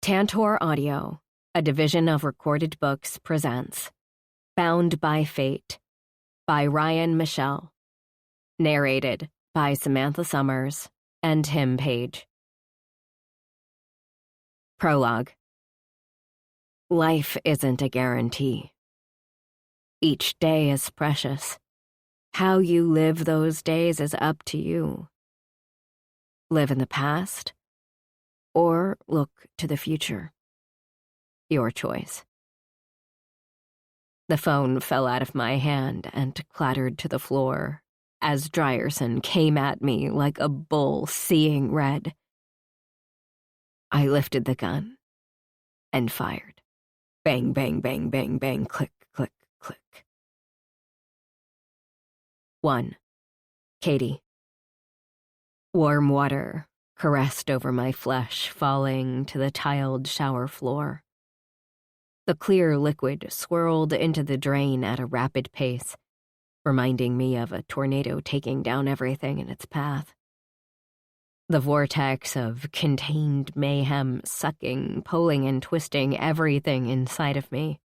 Tantor Audio, a division of Recorded Books, presents Bound by Fate by Michele. Narrated by Samantha Summers and Tim Page. Prologue. Life isn't a guarantee. Each day is precious. How you live those days is up to you. Live in the past or look to the future. Your choice. The phone fell out of my hand and clattered to the floor as Drierson came at me like a bull seeing red. I lifted the gun and fired. Bang, bang, bang, bang, bang, click, click, click. 1. Katie. Warm water caressed over my flesh, falling to the tiled shower floor. The clear liquid swirled into the drain at a rapid pace, reminding me of a tornado taking down everything in its path. The vortex of contained mayhem sucking, pulling, and twisting everything inside of me.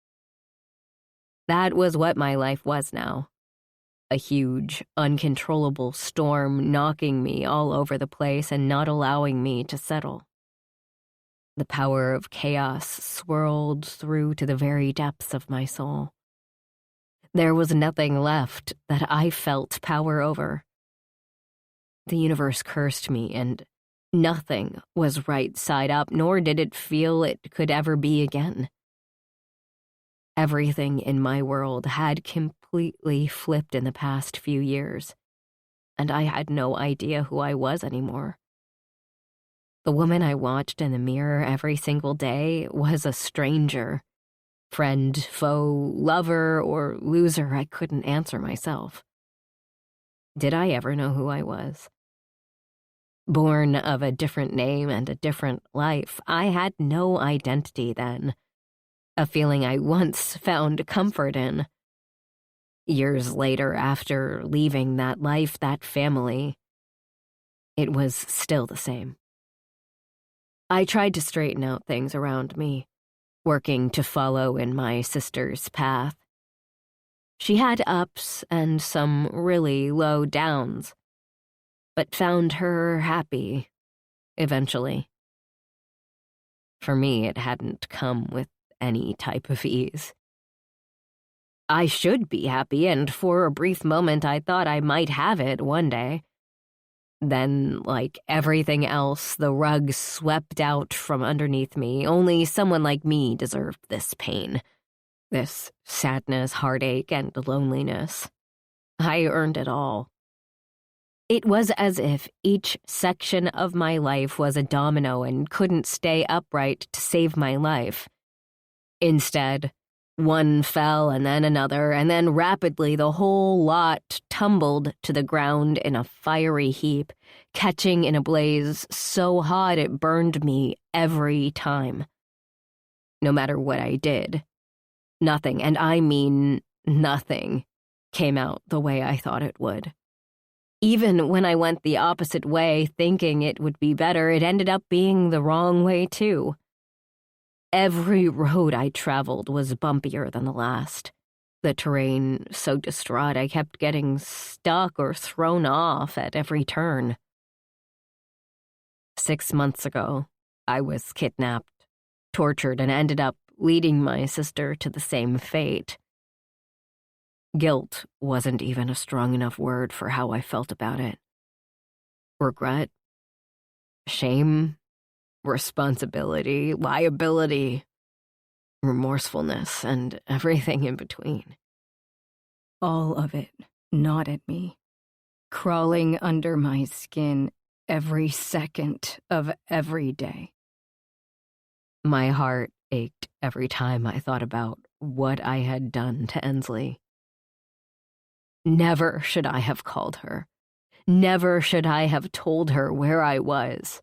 That was what my life was now. A huge, uncontrollable storm knocking me all over the place and not allowing me to settle. The power of chaos swirled through to the very depths of my soul. There was nothing left that I felt power over. The universe cursed me, and nothing was right side up, nor did it feel it could ever be again. Everything in my world had completely flipped in the past few years, and I had no idea who I was anymore. The woman I watched in the mirror every single day was a stranger. Friend, foe, lover, or loser, I couldn't answer myself. Did I ever know who I was? Born of a different name and a different life, I had no identity then. A feeling I once found comfort in. Years later, after leaving that life, that family, it was still the same. I tried to straighten out things around me, working to follow in my sister's path. She had ups and some really low downs, but found her happy, eventually. For me, it hadn't come with any type of ease. I should be happy, and for a brief moment I thought I might have it one day. Then, like everything else, the rug swept out from underneath me. Only someone like me deserved this pain. This sadness, heartache, and loneliness. I earned it all. It was as if each section of my life was a domino and couldn't stay upright to save my life. Instead, one fell and then another, and then rapidly the whole lot tumbled to the ground in a fiery heap, catching in a blaze so hot it burned me every time. No matter what I did, nothing, and I mean nothing, came out the way I thought it would. Even when I went the opposite way, thinking it would be better, it ended up being the wrong way too. Every road I traveled was bumpier than the last. The terrain so distraught I kept getting stuck or thrown off at every turn. 6 months ago, I was kidnapped, tortured, and ended up leading my sister to the same fate. Guilt wasn't even a strong enough word for how I felt about it. Regret, shame, responsibility, liability, remorsefulness, and everything in between. All of it gnawed at me, crawling under my skin every second of every day. My heart ached every time I thought about what I had done to Ensley. Never should I have called her. Never should I have told her where I was.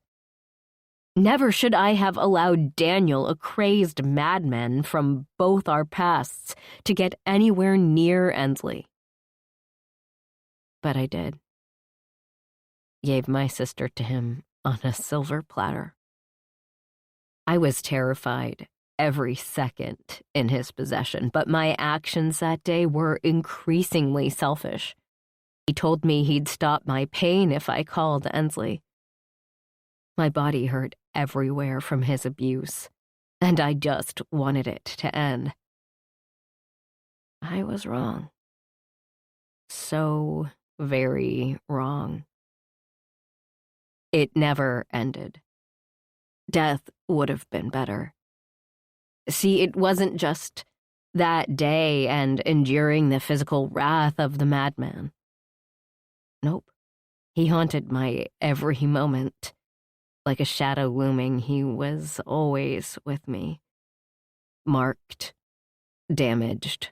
Never should I have allowed Daniel, a crazed madman from both our pasts, to get anywhere near Ensley. But I did. Gave my sister to him on a silver platter. I was terrified every second in his possession, but my actions that day were increasingly selfish. He told me he'd stop my pain if I called Ensley. My body hurt everywhere from his abuse, and I just wanted it to end. I was wrong. So very wrong. It never ended. Death would have been better. See, it wasn't just that day and enduring the physical wrath of the madman. Nope. He haunted my every moment. Like a shadow looming, he was always with me. Marked, damaged,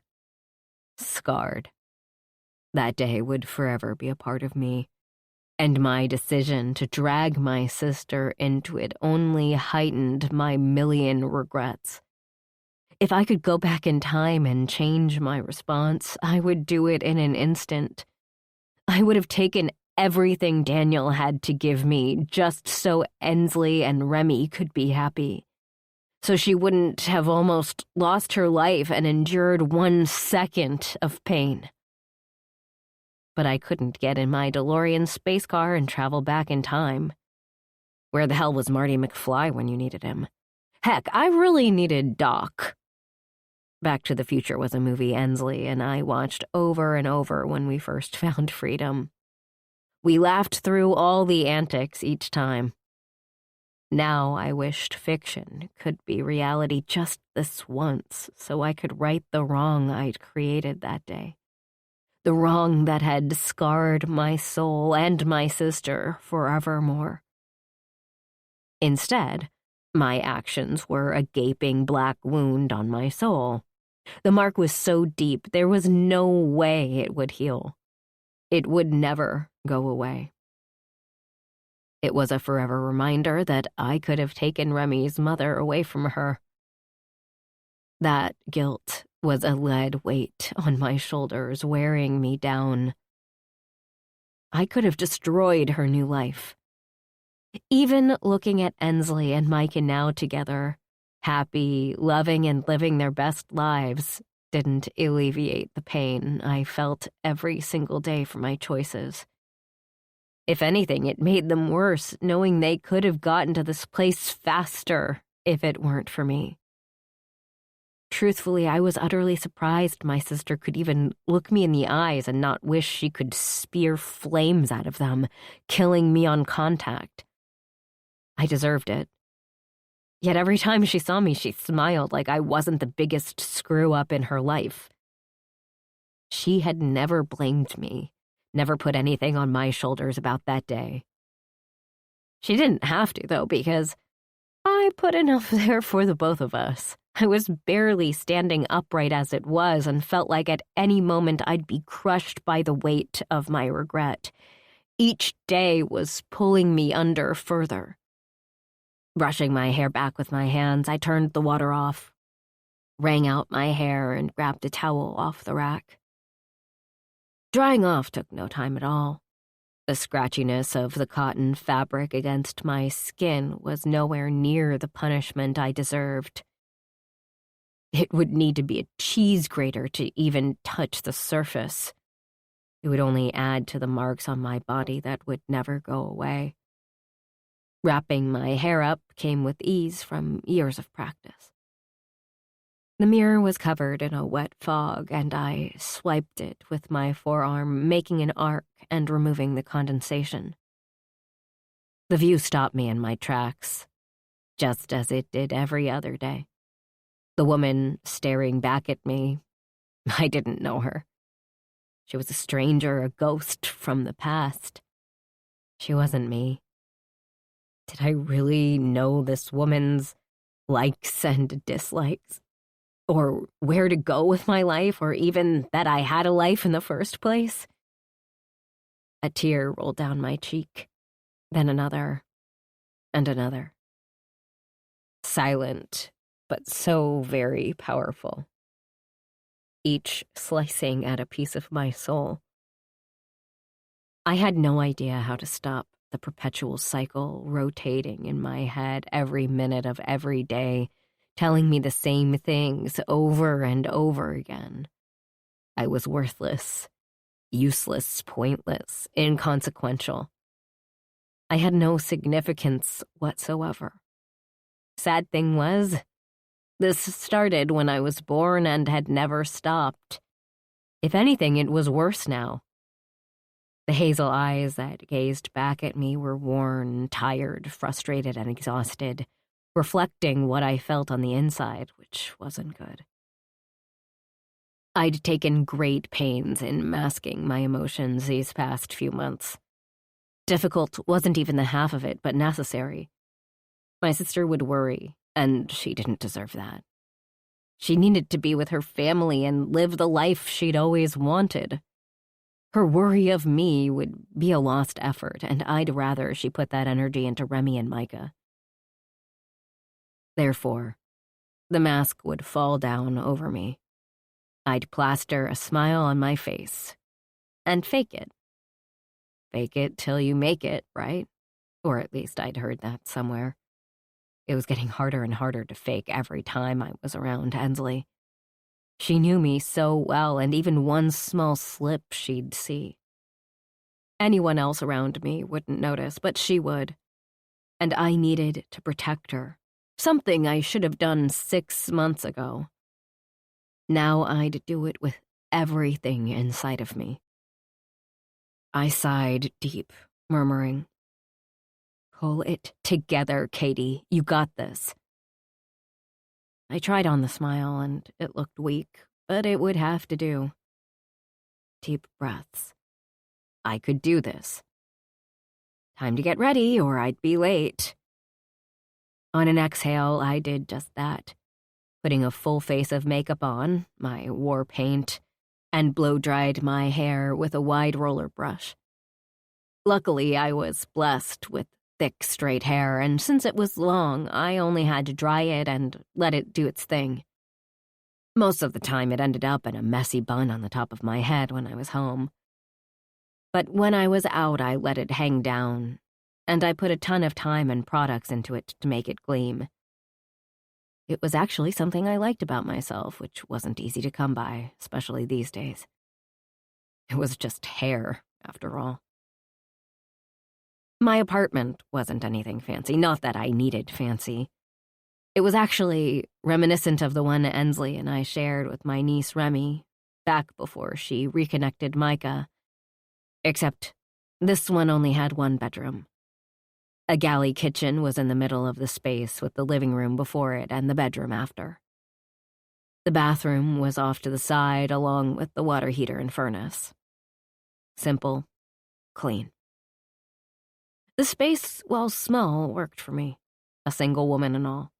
scarred. That day would forever be a part of me, and my decision to drag my sister into it only heightened my million regrets. If I could go back in time and change my response, I would do it in an instant. I would have taken everything Daniel had to give me just so Ensley and Remy could be happy. So she wouldn't have almost lost her life and endured 1 second of pain. But I couldn't get in my DeLorean space car and travel back in time. Where the hell was Marty McFly when you needed him? Heck, I really needed Doc. Back to the Future was a movie Ensley and I watched over and over when we first found freedom. We laughed through all the antics each time. Now I wished fiction could be reality just this once so I could right the wrong I'd created that day. The wrong that had scarred my soul and my sister forevermore. Instead, my actions were a gaping black wound on my soul. The mark was so deep, there was no way it would heal. It would never go away. It was a forever reminder that I could have taken Remy's mother away from her. That guilt was a lead weight on my shoulders, wearing me down. I could have destroyed her new life. Even looking at Ensley and Micah now together, happy, loving, and living their best lives, didn't alleviate the pain I felt every single day for my choices. If anything, it made them worse, knowing they could have gotten to this place faster if it weren't for me. Truthfully, I was utterly surprised my sister could even look me in the eyes and not wish she could spear flames out of them, killing me on contact. I deserved it. Yet every time she saw me, she smiled like I wasn't the biggest screw-up in her life. She had never blamed me, never put anything on my shoulders about that day. She didn't have to, though, because I put enough there for the both of us. I was barely standing upright as it was and felt like at any moment I'd be crushed by the weight of my regret. Each day was pulling me under further. Brushing my hair back with my hands, I turned the water off, wrung out my hair, and grabbed a towel off the rack. Drying off took no time at all. The scratchiness of the cotton fabric against my skin was nowhere near the punishment I deserved. It would need to be a cheese grater to even touch the surface. It would only add to the marks on my body that would never go away. Wrapping my hair up came with ease from years of practice. The mirror was covered in a wet fog, and I swiped it with my forearm, making an arc and removing the condensation. The view stopped me in my tracks, just as it did every other day. The woman staring back at me, I didn't know her. She was a stranger, a ghost from the past. She wasn't me. Did I really know this woman's likes and dislikes? Or where to go with my life, or even that I had a life in the first place? A tear rolled down my cheek, then another, and another. Silent, but so very powerful. Each slicing at a piece of my soul. I had no idea how to stop. the perpetual cycle rotating in my head every minute of every day, telling me the same things over and over again. I was worthless, useless, pointless, inconsequential. I had no significance whatsoever. Sad thing was, this started when I was born and had never stopped. If anything, it was worse now. The hazel eyes that gazed back at me were worn, tired, frustrated, and exhausted, reflecting what I felt on the inside, which wasn't good. I'd taken great pains in masking my emotions these past few months. Difficult wasn't even the half of it, but necessary. My sister would worry, and she didn't deserve that. She needed to be with her family and live the life she'd always wanted. Her worry of me would be a lost effort, and I'd rather she put that energy into Remy and Micah. Therefore, the mask would fall down over me. I'd plaster a smile on my face and fake it. Fake it till you make it, right? Or at least I'd heard that somewhere. It was getting harder and harder to fake every time I was around Hensley. She knew me so well, and even one small slip she'd see. Anyone else around me wouldn't notice, but she would. And I needed to protect her, something I should have done 6 months ago. Now I'd do it with everything inside of me. I sighed deep, murmuring, "Pull it together, Katie. You got this." I tried on the smile, and it looked weak, but it would have to do. Deep breaths. I could do this. Time to get ready, or I'd be late. On an exhale, I did just that, putting a full face of makeup on, my war paint, and blow-dried my hair with a wide roller brush. Luckily, I was blessed with thick, straight hair, and since it was long, I only had to dry it and let it do its thing. Most of the time, it ended up in a messy bun on the top of my head when I was home. But when I was out, I let it hang down, and I put a ton of time and products into it to make it gleam. It was actually something I liked about myself, which wasn't easy to come by, especially these days. It was just hair, after all. My apartment wasn't anything fancy, not that I needed fancy. It was actually reminiscent of the one Ensley and I shared with my niece Remy, back before she reconnected Micah. Except this one only had one bedroom. A galley kitchen was in the middle of the space with the living room before it and the bedroom after. The bathroom was off to the side along with the water heater and furnace. Simple, clean. The space, while small, worked for me, a single woman and all.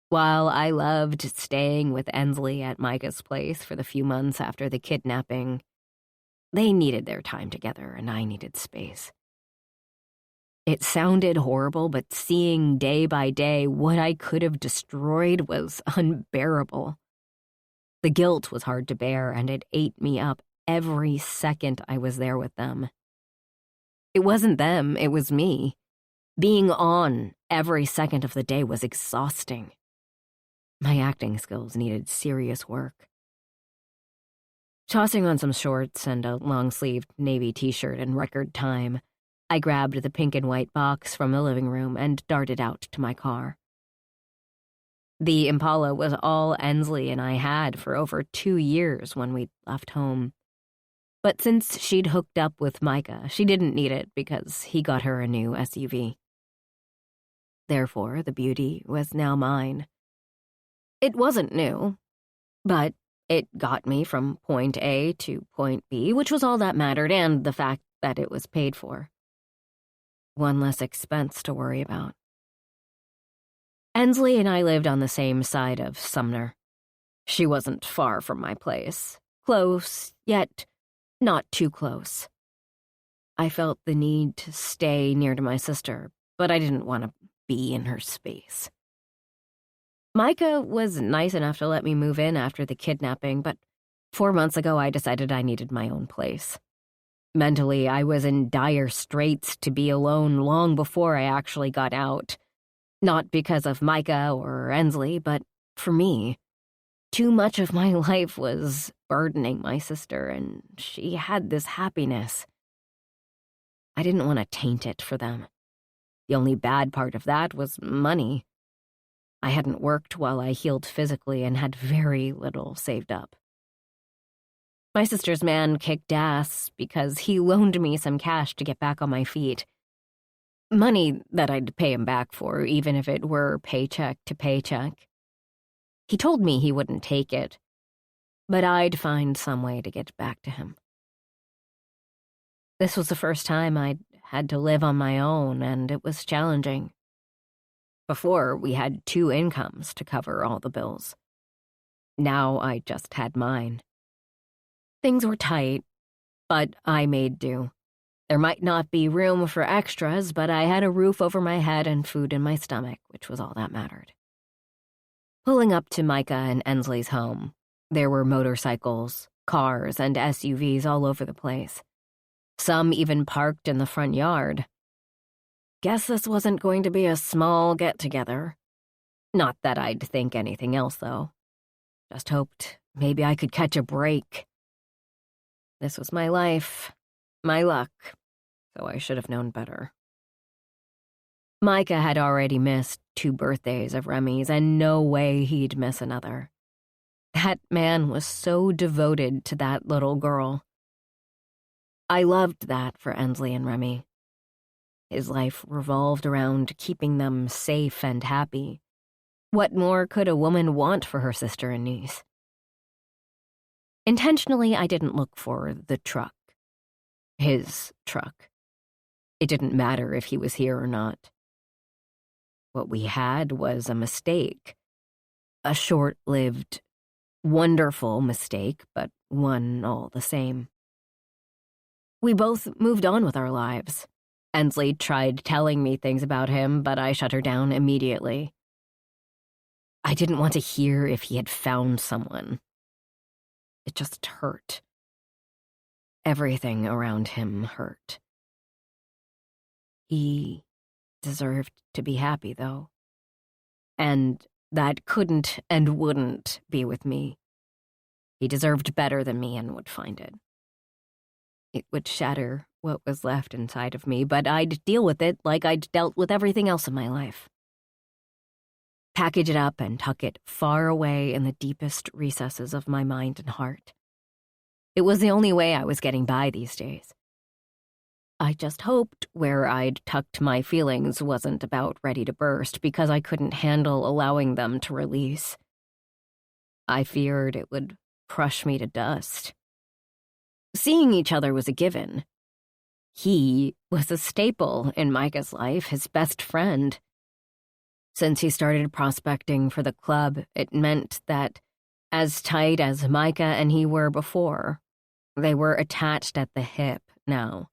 While I loved staying with Ensley at Micah's place for the few months after the kidnapping, they needed their time together and I needed space. It sounded horrible, but seeing day by day what I could have destroyed was unbearable. The guilt was hard to bear, and it ate me up every second I was there with them. It wasn't them, it was me. Being on every second of the day was exhausting. My acting skills needed serious work. Tossing on some shorts and a long-sleeved navy t-shirt in record time, I grabbed the pink and white box from the living room and darted out to my car. The Impala was all Ensley and I had for over 2 years when we left home. But since she'd hooked up with Micah, she didn't need it because he got her a new SUV. Therefore, the beauty was now mine. It wasn't new, but it got me from point A to point B, which was all that mattered, and the fact that it was paid for. One less expense to worry about. Ensley and I lived on the same side of Sumner. She wasn't far from my place. Close, yet not too close. I felt the need to stay near to my sister, but I didn't want to be in her space. Micah was nice enough to let me move in after the kidnapping, but 4 months ago I decided I needed my own place. Mentally, I was in dire straits to be alone long before I actually got out. Not because of Micah or Ensley, but for me. Too much of my life was burdening my sister, and she had this happiness. I didn't want to taint it for them. The only bad part of that was money. I hadn't worked while I healed physically and had very little saved up. My sister's man kicked ass because he loaned me some cash to get back on my feet. Money that I'd pay him back for, even if it were paycheck to paycheck. He told me he wouldn't take it, but I'd find some way to get back to him. This was the first time I'd had to live on my own, and it was challenging. Before, we had 2 incomes to cover all the bills. Now I just had mine. Things were tight, but I made do. There might not be room for extras, but I had a roof over my head and food in my stomach, which was all that mattered. Pulling up to Micah and Ensley's home, there were motorcycles, cars, and SUVs all over the place. Some even parked in the front yard. Guess this wasn't going to be a small get-together. Not that I'd think anything else, though. Just hoped maybe I could catch a break. This was my life, my luck, so I should have known better. Micah had already missed 2 birthdays of Remy's, and no way he'd miss another. That man was so devoted to that little girl. I loved that for Ensley and Remy. His life revolved around keeping them safe and happy. What more could a woman want for her sister and niece? Intentionally, I didn't look for the truck. His truck. It didn't matter if he was here or not. What we had was a mistake. A short-lived, wonderful mistake, but one all the same. We both moved on with our lives. Ensley tried telling me things about him, but I shut her down immediately. I didn't want to hear if he had found someone. It just hurt. Everything around him hurt. He deserved to be happy, though. And that couldn't and wouldn't be with me. He deserved better than me and would find it. It would shatter what was left inside of me, but I'd deal with it like I'd dealt with everything else in my life. Package it up and tuck it far away in the deepest recesses of my mind and heart. It was the only way I was getting by these days. I just hoped where I'd tucked my feelings wasn't about ready to burst because I couldn't handle allowing them to release. I feared it would crush me to dust. Seeing each other was a given. He was a staple in Micah's life, his best friend. Since he started prospecting for the club, it meant that, as tight as Micah and he were before, they were attached at the hip now.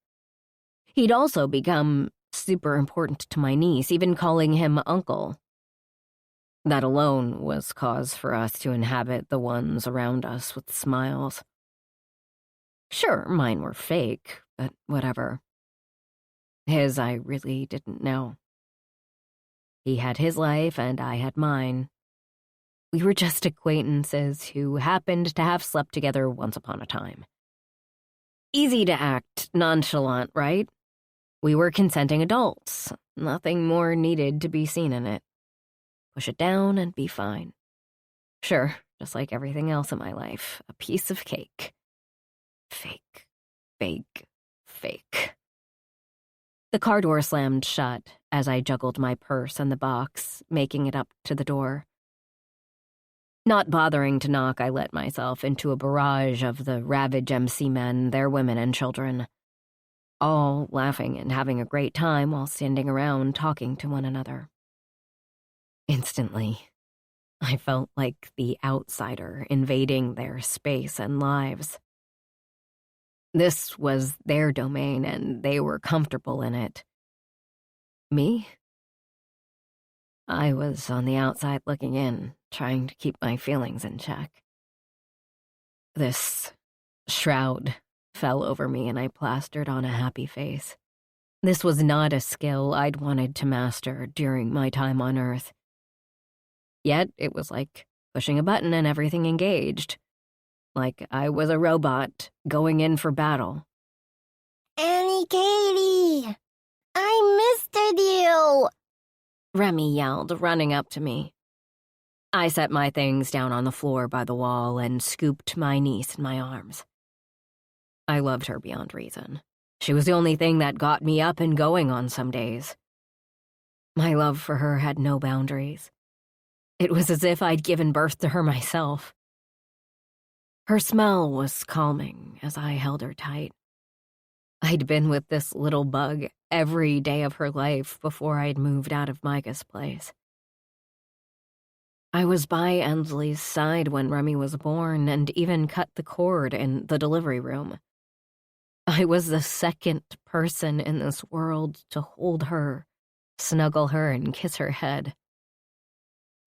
He'd also become super important to my niece, even calling him uncle. That alone was cause for us to inhabit the ones around us with smiles. Sure, mine were fake, but whatever. His I really didn't know. He had his life and I had mine. We were just acquaintances who happened to have slept together once upon a time. Easy to act nonchalant, right? We were consenting adults. Nothing more needed to be seen in it. Push it down and be fine. Sure, just like everything else in my life, a piece of cake. Fake, fake, fake. The car door slammed shut as I juggled my purse and the box, making it up to the door. Not bothering to knock, I let myself into a barrage of the Ravage MC men, their women and children, all laughing and having a great time while standing around talking to one another. Instantly, I felt like the outsider invading their space and lives. This was their domain, and they were comfortable in it. Me? I was on the outside looking in, trying to keep my feelings in check. This shroud fell over me and I plastered on a happy face. This was not a skill I'd wanted to master during my time on Earth. Yet it was like pushing a button and everything engaged. Like I was a robot going in for battle. Annie Katie, I misted you, Remy yelled, running up to me. I set my things down on the floor by the wall and scooped my niece in my arms. I loved her beyond reason. She was the only thing that got me up and going on some days. My love for her had no boundaries. It was as if I'd given birth to her myself. Her smell was calming as I held her tight. I'd been with this little bug every day of her life before I'd moved out of Micah's place. I was by Ensley's side when Remy was born and even cut the cord in the delivery room. I was the second person in this world to hold her, snuggle her, and kiss her head.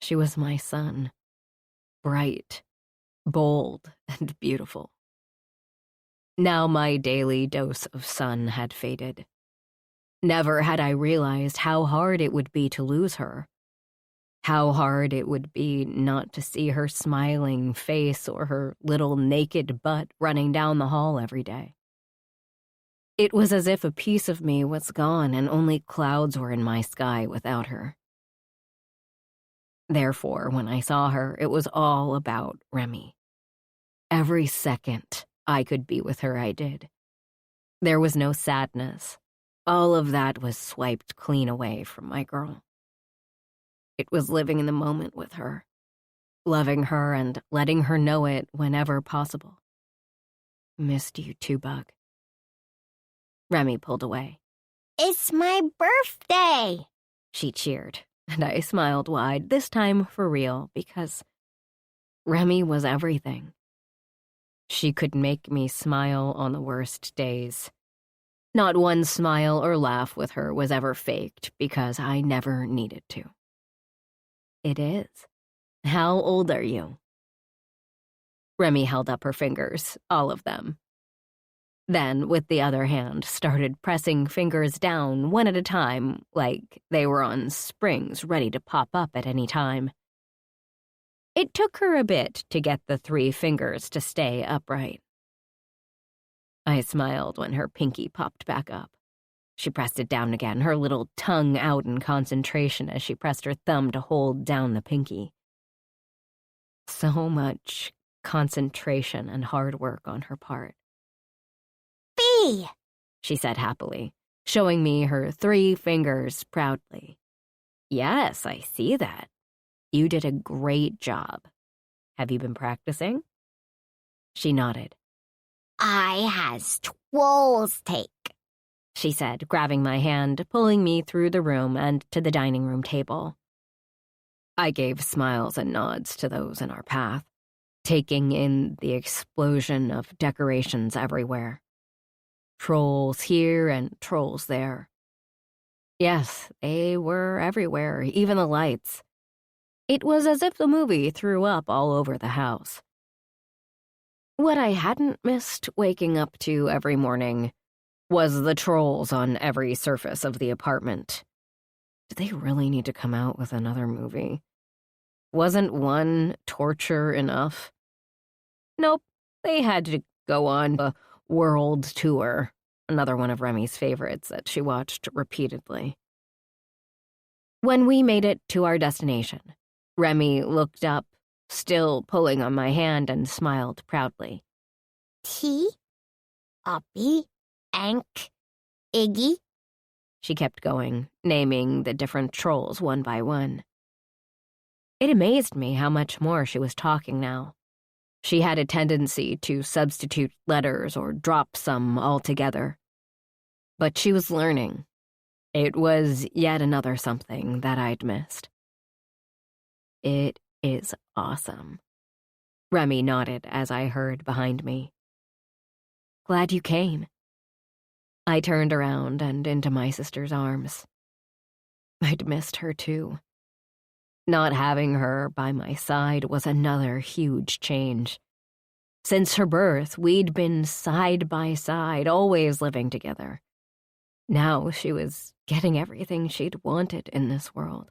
She was my sun, bright, bold, and beautiful. Now my daily dose of sun had faded. Never had I realized how hard it would be to lose her. How hard it would be not to see her smiling face or her little naked butt running down the hall every day. It was as if a piece of me was gone and only clouds were in my sky without her. Therefore, when I saw her, it was all about Remy. Every second I could be with her, I did. There was no sadness. All of that was swiped clean away from my girl. It was living in the moment with her, loving her and letting her know it whenever possible. Missed you too, Bug. Remy pulled away. It's my birthday, she cheered, and I smiled wide, this time for real, because Remy was everything. She could make me smile on the worst days. Not one smile or laugh with her was ever faked because I never needed to. It is. How old are you? Remy held up her fingers, all of them. Then, with the other hand, started pressing fingers down one at a time, like they were on springs ready to pop up at any time. It took her a bit to get the 3 fingers to stay upright. I smiled when her pinky popped back up. She pressed it down again, her little tongue out in concentration as she pressed her thumb to hold down the pinky. So much concentration and hard work on her part. B, she said happily, showing me her 3 fingers proudly. Yes, I see that. You did a great job. Have you been practicing? She nodded. I has 12 take, she said, grabbing my hand, pulling me through the room and to the dining room table. I gave smiles and nods to those in our path, taking in the explosion of decorations everywhere. Trolls here and trolls there. Yes, they were everywhere, even the lights. It was as if the movie threw up all over the house. What I hadn't missed waking up to every morning was the trolls on every surface of the apartment. Did they really need to come out with another movie? Wasn't one torture enough? Nope, they had to go on a world tour, another one of Remy's favorites that she watched repeatedly. When we made it to our destination, Remy looked up, still pulling on my hand, and smiled proudly. T, Uppy, Ank, Iggy. She kept going, naming the different trolls one by one. It amazed me how much more she was talking now. She had a tendency to substitute letters or drop some altogether. But she was learning. It was yet another something that I'd missed. It is awesome. Remy nodded as I heard behind me. Glad you came. I turned around and into my sister's arms. I'd missed her too. Not having her by my side was another huge change. Since her birth, we'd been side by side, always living together. Now she was getting everything she'd wanted in this world.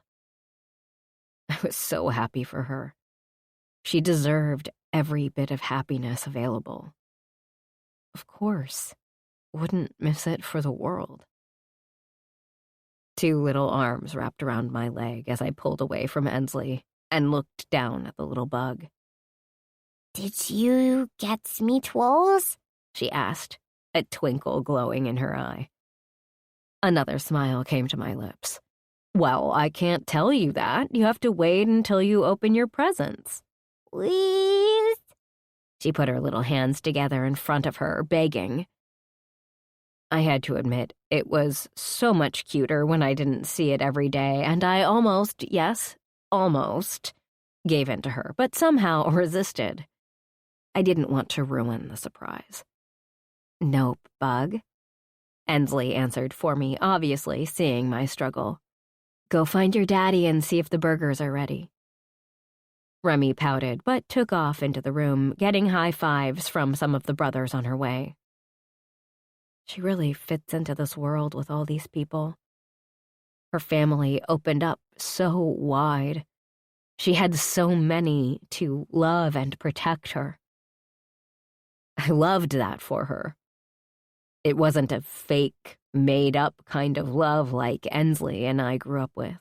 I was so happy for her. She deserved every bit of happiness available. Of course, wouldn't miss it for the world. Two little arms wrapped around my leg as I pulled away from Ensley and looked down at the little bug. Did you get me twirls? She asked, a twinkle glowing in her eye. Another smile came to my lips. Well, I can't tell you that. You have to wait until you open your presents. Please? She put her little hands together in front of her, begging. I had to admit, it was so much cuter when I didn't see it every day, and I almost, yes, almost, gave in to her, but somehow resisted. I didn't want to ruin the surprise. Nope, Bug. Ensley answered for me, obviously seeing my struggle. Go find your daddy and see if the burgers are ready. Remy pouted, but took off into the room, getting high fives from some of the brothers on her way. She really fits into this world with all these people. Her family opened up so wide. She had so many to love and protect her. I loved that for her. It wasn't a fake, made-up kind of love like Ensley and I grew up with.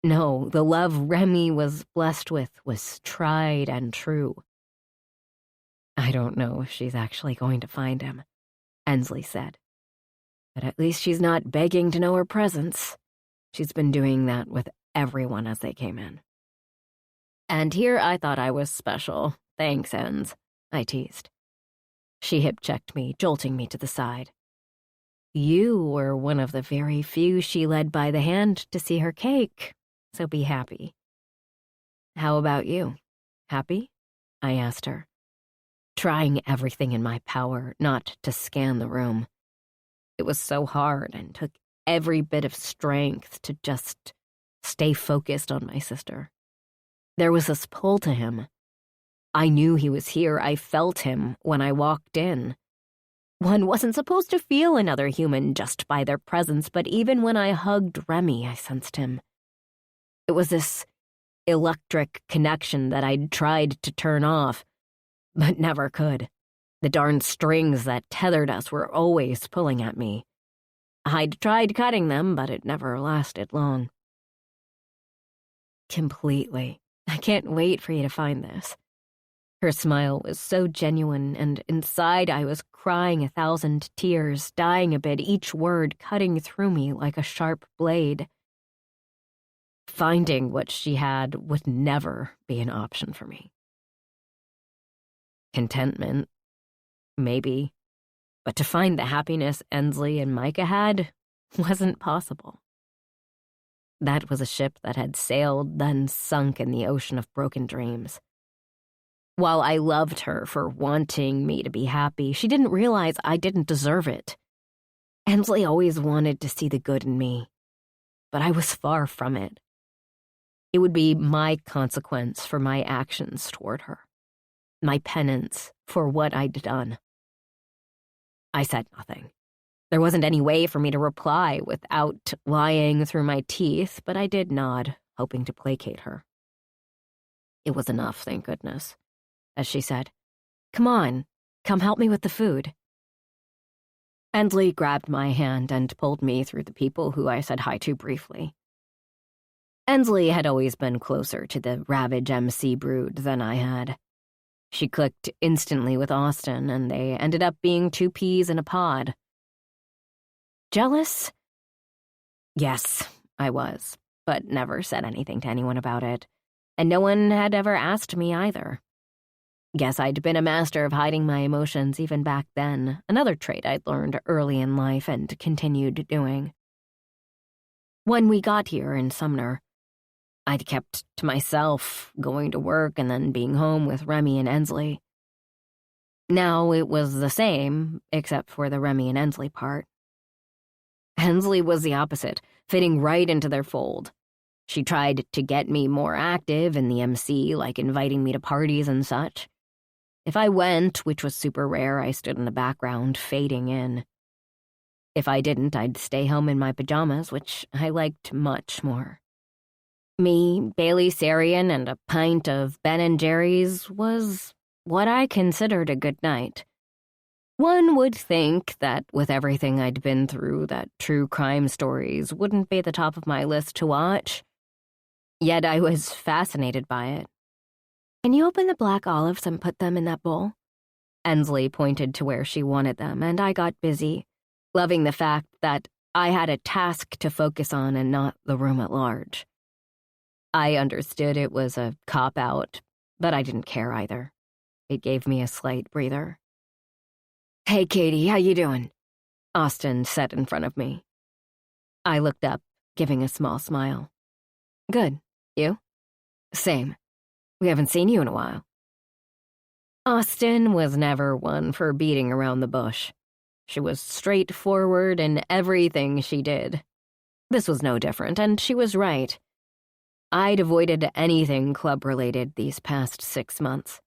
No, the love Remy was blessed with was tried and true. I don't know if she's actually going to find him, Ensley said. But at least she's not begging to know her presence. She's been doing that with everyone as they came in. And here I thought I was special. Thanks, Ens, I teased. She hip-checked me, jolting me to the side. You were one of the very few she led by the hand to see her cake, so be happy. How about you? Happy? I asked her, trying everything in my power not to scan the room. It was so hard and took every bit of strength to just stay focused on my sister. There was this pull to him. I knew he was here. I felt him when I walked in. One wasn't supposed to feel another human just by their presence, but even when I hugged Remy, I sensed him. It was this electric connection that I'd tried to turn off, but never could. The darn strings that tethered us were always pulling at me. I'd tried cutting them, but it never lasted long. Completely. I can't wait for you to find this. Her smile was so genuine, and inside I was crying 1,000 tears, dying a bit, each word cutting through me like a sharp blade. Finding what she had would never be an option for me. Contentment, maybe, but to find the happiness Ensley and Micah had wasn't possible. That was a ship that had sailed, then sunk in the ocean of broken dreams. While I loved her for wanting me to be happy, she didn't realize I didn't deserve it. Ensley always wanted to see the good in me, but I was far from it. It would be my consequence for my actions toward her, my penance for what I'd done. I said nothing. There wasn't any way for me to reply without lying through my teeth, but I did nod, hoping to placate her. It was enough, thank goodness. As she said, "Come on, come help me with the food." Ensley grabbed my hand and pulled me through the people who I said hi to briefly. Ensley had always been closer to the Ravage MC brood than I had. She clicked instantly with Austin, and they ended up being two peas in a pod. Jealous? Yes, I was, but never said anything to anyone about it, and no one had ever asked me either. Guess I'd been a master of hiding my emotions even back then, another trait I'd learned early in life and continued doing. When we got here in Sumner, I'd kept to myself, going to work and then being home with Remy and Ensley. Now it was the same, except for the Remy and Ensley part. Ensley was the opposite, fitting right into their fold. She tried to get me more active in the MC, like inviting me to parties and such. If I went, which was super rare, I stood in the background, fading in. If I didn't, I'd stay home in my pajamas, which I liked much more. Me, Bailey Sarian, and a pint of Ben & Jerry's was what I considered a good night. One would think that with everything I'd been through, that true crime stories wouldn't be at the top of my list to watch. Yet I was fascinated by it. Can you open the black olives and put them in that bowl? Ensley pointed to where she wanted them, and I got busy, loving the fact that I had a task to focus on and not the room at large. I understood it was a cop-out, but I didn't care either. It gave me a slight breather. "Hey, Katie, how you doing?" Austin said in front of me. I looked up, giving a small smile. "Good. You?" "Same. We haven't seen you in a while." Austin was never one for beating around the bush. She was straightforward in everything she did. This was no different, and she was right. I'd avoided anything club-related these past 6 months.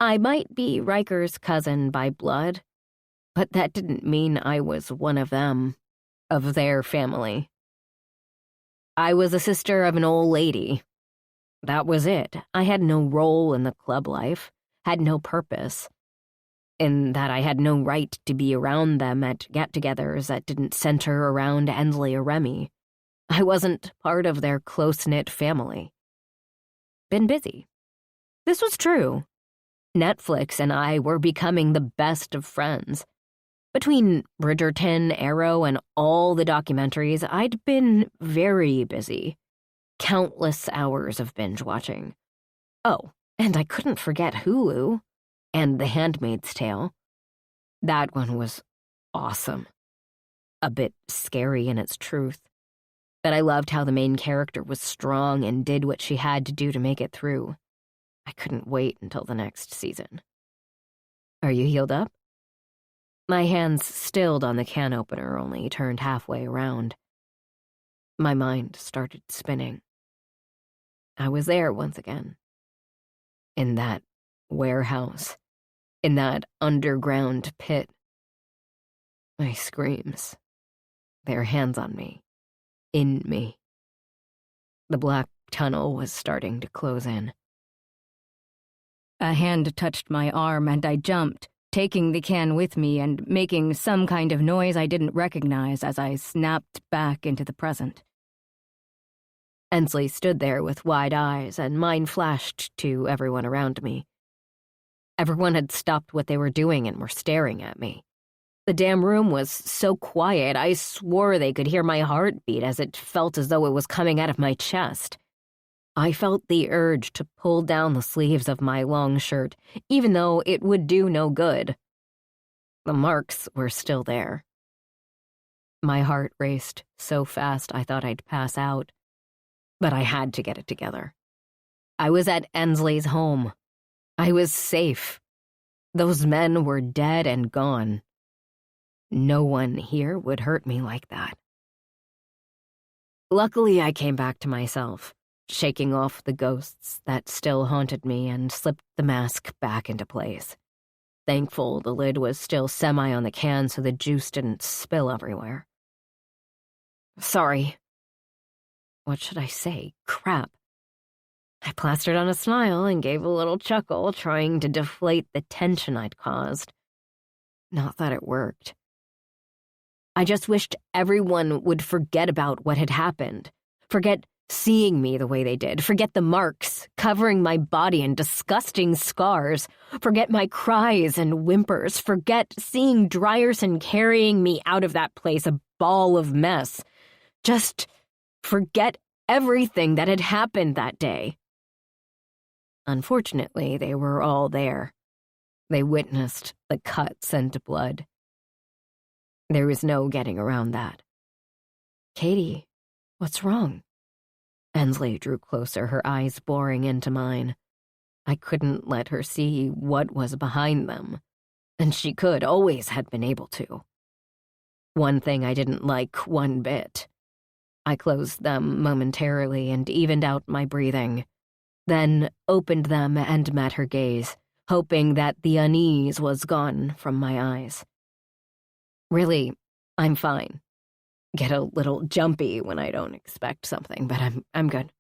I might be Riker's cousin by blood, but that didn't mean I was one of them, of their family. I was a sister of an old lady. That was it. I had no role in the club life, had no purpose, in that I had no right to be around them at get-togethers that didn't center around Ensley or Remy. I wasn't part of their close-knit family. Been busy. This was true. Netflix and I were becoming the best of friends. Between Bridgerton, Arrow, and all the documentaries, I'd been very busy. Countless hours of binge-watching. Oh, and I couldn't forget Hulu and The Handmaid's Tale. That one was awesome. A bit scary in its truth. But I loved how the main character was strong and did what she had to do to make it through. I couldn't wait until the next season. Are you healed up? My hands stilled on the can opener, only turned halfway around. My mind started spinning. I was there once again. In that warehouse. In that underground pit. My screams. Their hands on me. In me. The black tunnel was starting to close in. A hand touched my arm and I jumped, taking the can with me and making some kind of noise I didn't recognize as I snapped back into the present. Ensley stood there with wide eyes, and mine flashed to everyone around me. Everyone had stopped what they were doing and were staring at me. The damn room was so quiet, I swore they could hear my heartbeat as it felt as though it was coming out of my chest. I felt the urge to pull down the sleeves of my long shirt, even though it would do no good. The marks were still there. My heart raced so fast I thought I'd pass out. But I had to get it together. I was at Ensley's home. I was safe. Those men were dead and gone. No one here would hurt me like that. Luckily, I came back to myself, shaking off the ghosts that still haunted me and slipped the mask back into place. Thankful the lid was still semi on the can so the juice didn't spill everywhere. Sorry. What should I say? Crap. I plastered on a smile and gave a little chuckle, trying to deflate the tension I'd caused. Not that it worked. I just wished everyone would forget about what had happened. Forget seeing me the way they did. Forget the marks covering my body in disgusting scars. Forget my cries and whimpers. Forget seeing Drierson carrying me out of that place, a ball of mess. Just forget everything that had happened that day. Unfortunately, they were all there. They witnessed the cuts and blood. There was no getting around that. Katie, what's wrong? Ensley drew closer, her eyes boring into mine. I couldn't let her see what was behind them, and she could, always had been able to. One thing I didn't like one bit. I closed them momentarily and evened out my breathing, then opened them and met her gaze, hoping that the unease was gone from my eyes. Really, I'm fine. Get a little jumpy when I don't expect something, but I'm good.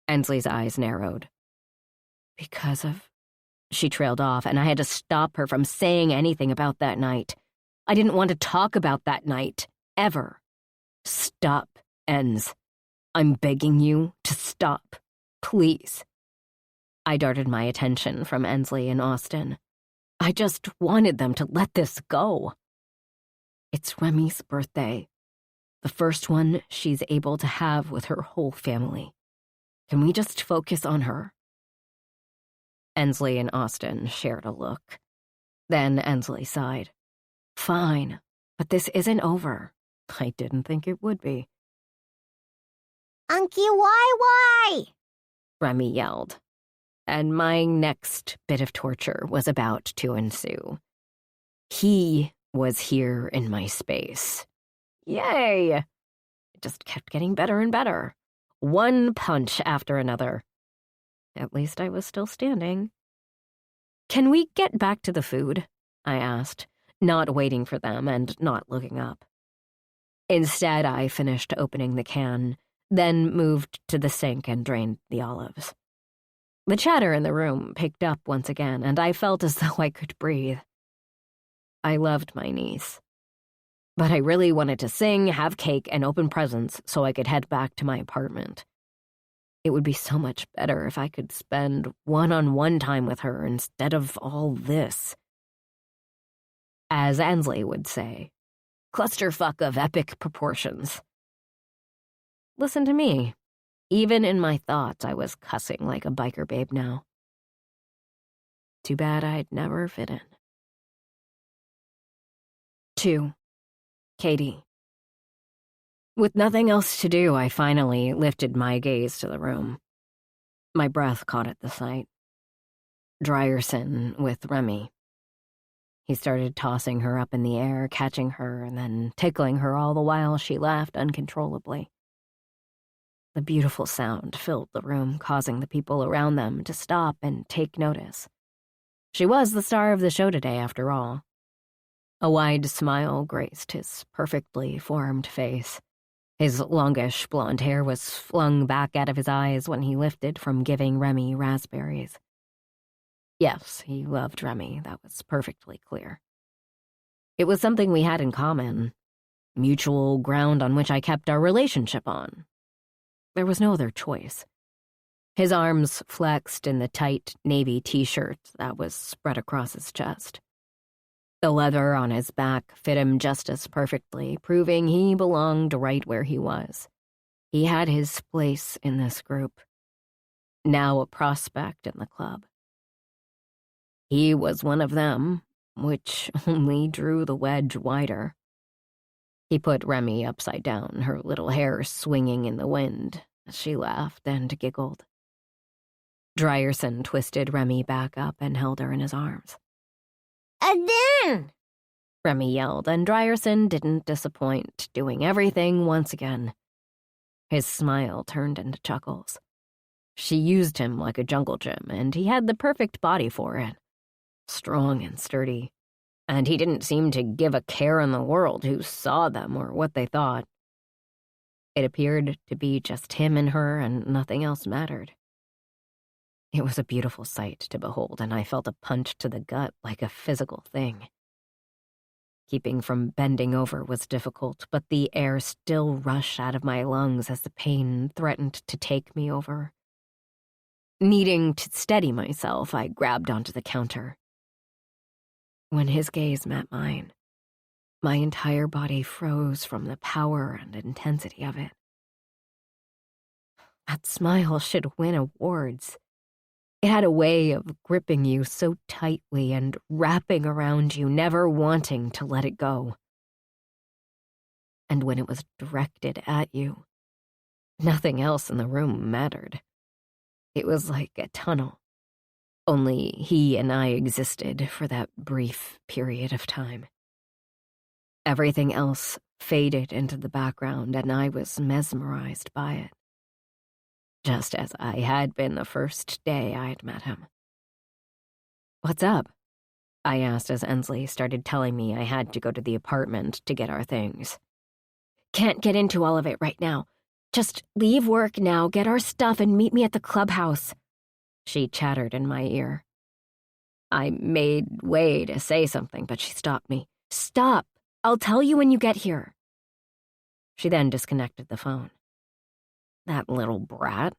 Ensley's eyes narrowed. Because of... She trailed off, and I had to stop her from saying anything about that night. I didn't want to talk about that night, ever. Stop, Enz. I'm begging you to stop. Please. I darted my attention from Ensley and Austin. I just wanted them to let this go. It's Remy's birthday. The first one she's able to have with her whole family. Can we just focus on her? Ensley and Austin shared a look. Then Ensley sighed. Fine, but this isn't over. I didn't think it would be. Unky, why? Remy yelled. And my next bit of torture was about to ensue. He was here in my space. Yay! It just kept getting better and better. One punch after another. At least I was still standing. Can we get back to the food? I asked, not waiting for them and not looking up. Instead, I finished opening the can, then moved to the sink and drained the olives. The chatter in the room picked up once again, and I felt as though I could breathe. I loved my niece. But I really wanted to sing, have cake, and open presents so I could head back to my apartment. It would be so much better if I could spend one-on-one time with her instead of all this. As Ansley would say, clusterfuck of epic proportions. Listen to me. Even in my thoughts, I was cussing like a biker babe now. Too bad I'd never fit in. 2. Katie. With nothing else to do, I finally lifted my gaze to the room. My breath caught at the sight. Drierson with Remy. He started tossing her up in the air, catching her, and then tickling her all the while she laughed uncontrollably. The beautiful sound filled the room, causing the people around them to stop and take notice. She was the star of the show today, after all. A wide smile graced his perfectly formed face. His longish blonde hair was flung back out of his eyes when he lifted from giving Remy raspberries. Yes, he loved Remy, that was perfectly clear. It was something we had in common, mutual ground on which I kept our relationship on. There was no other choice. His arms flexed in the tight navy t-shirt that was spread across his chest. The leather on his back fit him just as perfectly, proving he belonged right where he was. He had his place in this group, now a prospect in the club. He was one of them, which only drew the wedge wider. He put Remy upside down, her little hair swinging in the wind, as she laughed and giggled. Drierson twisted Remy back up and held her in his arms. Again! Remy yelled, and Drierson didn't disappoint, doing everything once again. His smile turned into chuckles. She used him like a jungle gym, and he had the perfect body for it. Strong and sturdy. And he didn't seem to give a care in the world who saw them or what they thought. It appeared to be just him and her, and nothing else mattered. It was a beautiful sight to behold, and I felt a punch to the gut like a physical thing. Keeping from bending over was difficult, but the air still rushed out of my lungs as the pain threatened to take me over. Needing to steady myself, I grabbed onto the counter. When his gaze met mine, my entire body froze from the power and intensity of it. That smile should win awards. It had a way of gripping you so tightly and wrapping around you, never wanting to let it go. And when it was directed at you, nothing else in the room mattered. It was like a tunnel. Only he and I existed for that brief period of time. Everything else faded into the background, and I was mesmerized by it. Just as I had been the first day I'd met him. What's up? I asked as Ensley started telling me I had to go to the apartment to get our things. Can't get into all of it right now. Just leave work now, get our stuff, and meet me at the clubhouse, she chattered in my ear. I made way to say something, but she stopped me. Stop. I'll tell you when you get here. She then disconnected the phone. That little brat.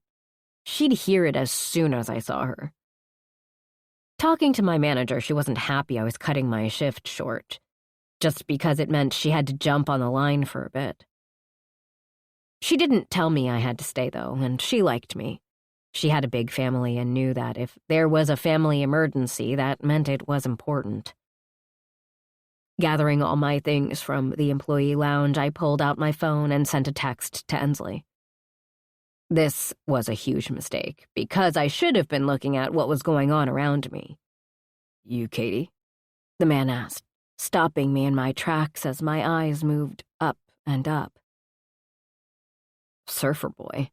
She'd hear it as soon as I saw her. Talking to my manager, she wasn't happy I was cutting my shift short, just because it meant she had to jump on the line for a bit. She didn't tell me I had to stay, though, and she liked me. She had a big family and knew that if there was a family emergency, that meant it was important. Gathering all my things from the employee lounge, I pulled out my phone and sent a text to Ensley. This was a huge mistake, because I should have been looking at what was going on around me. You, Katie? The man asked, stopping me in my tracks as my eyes moved up and up. Surfer boy.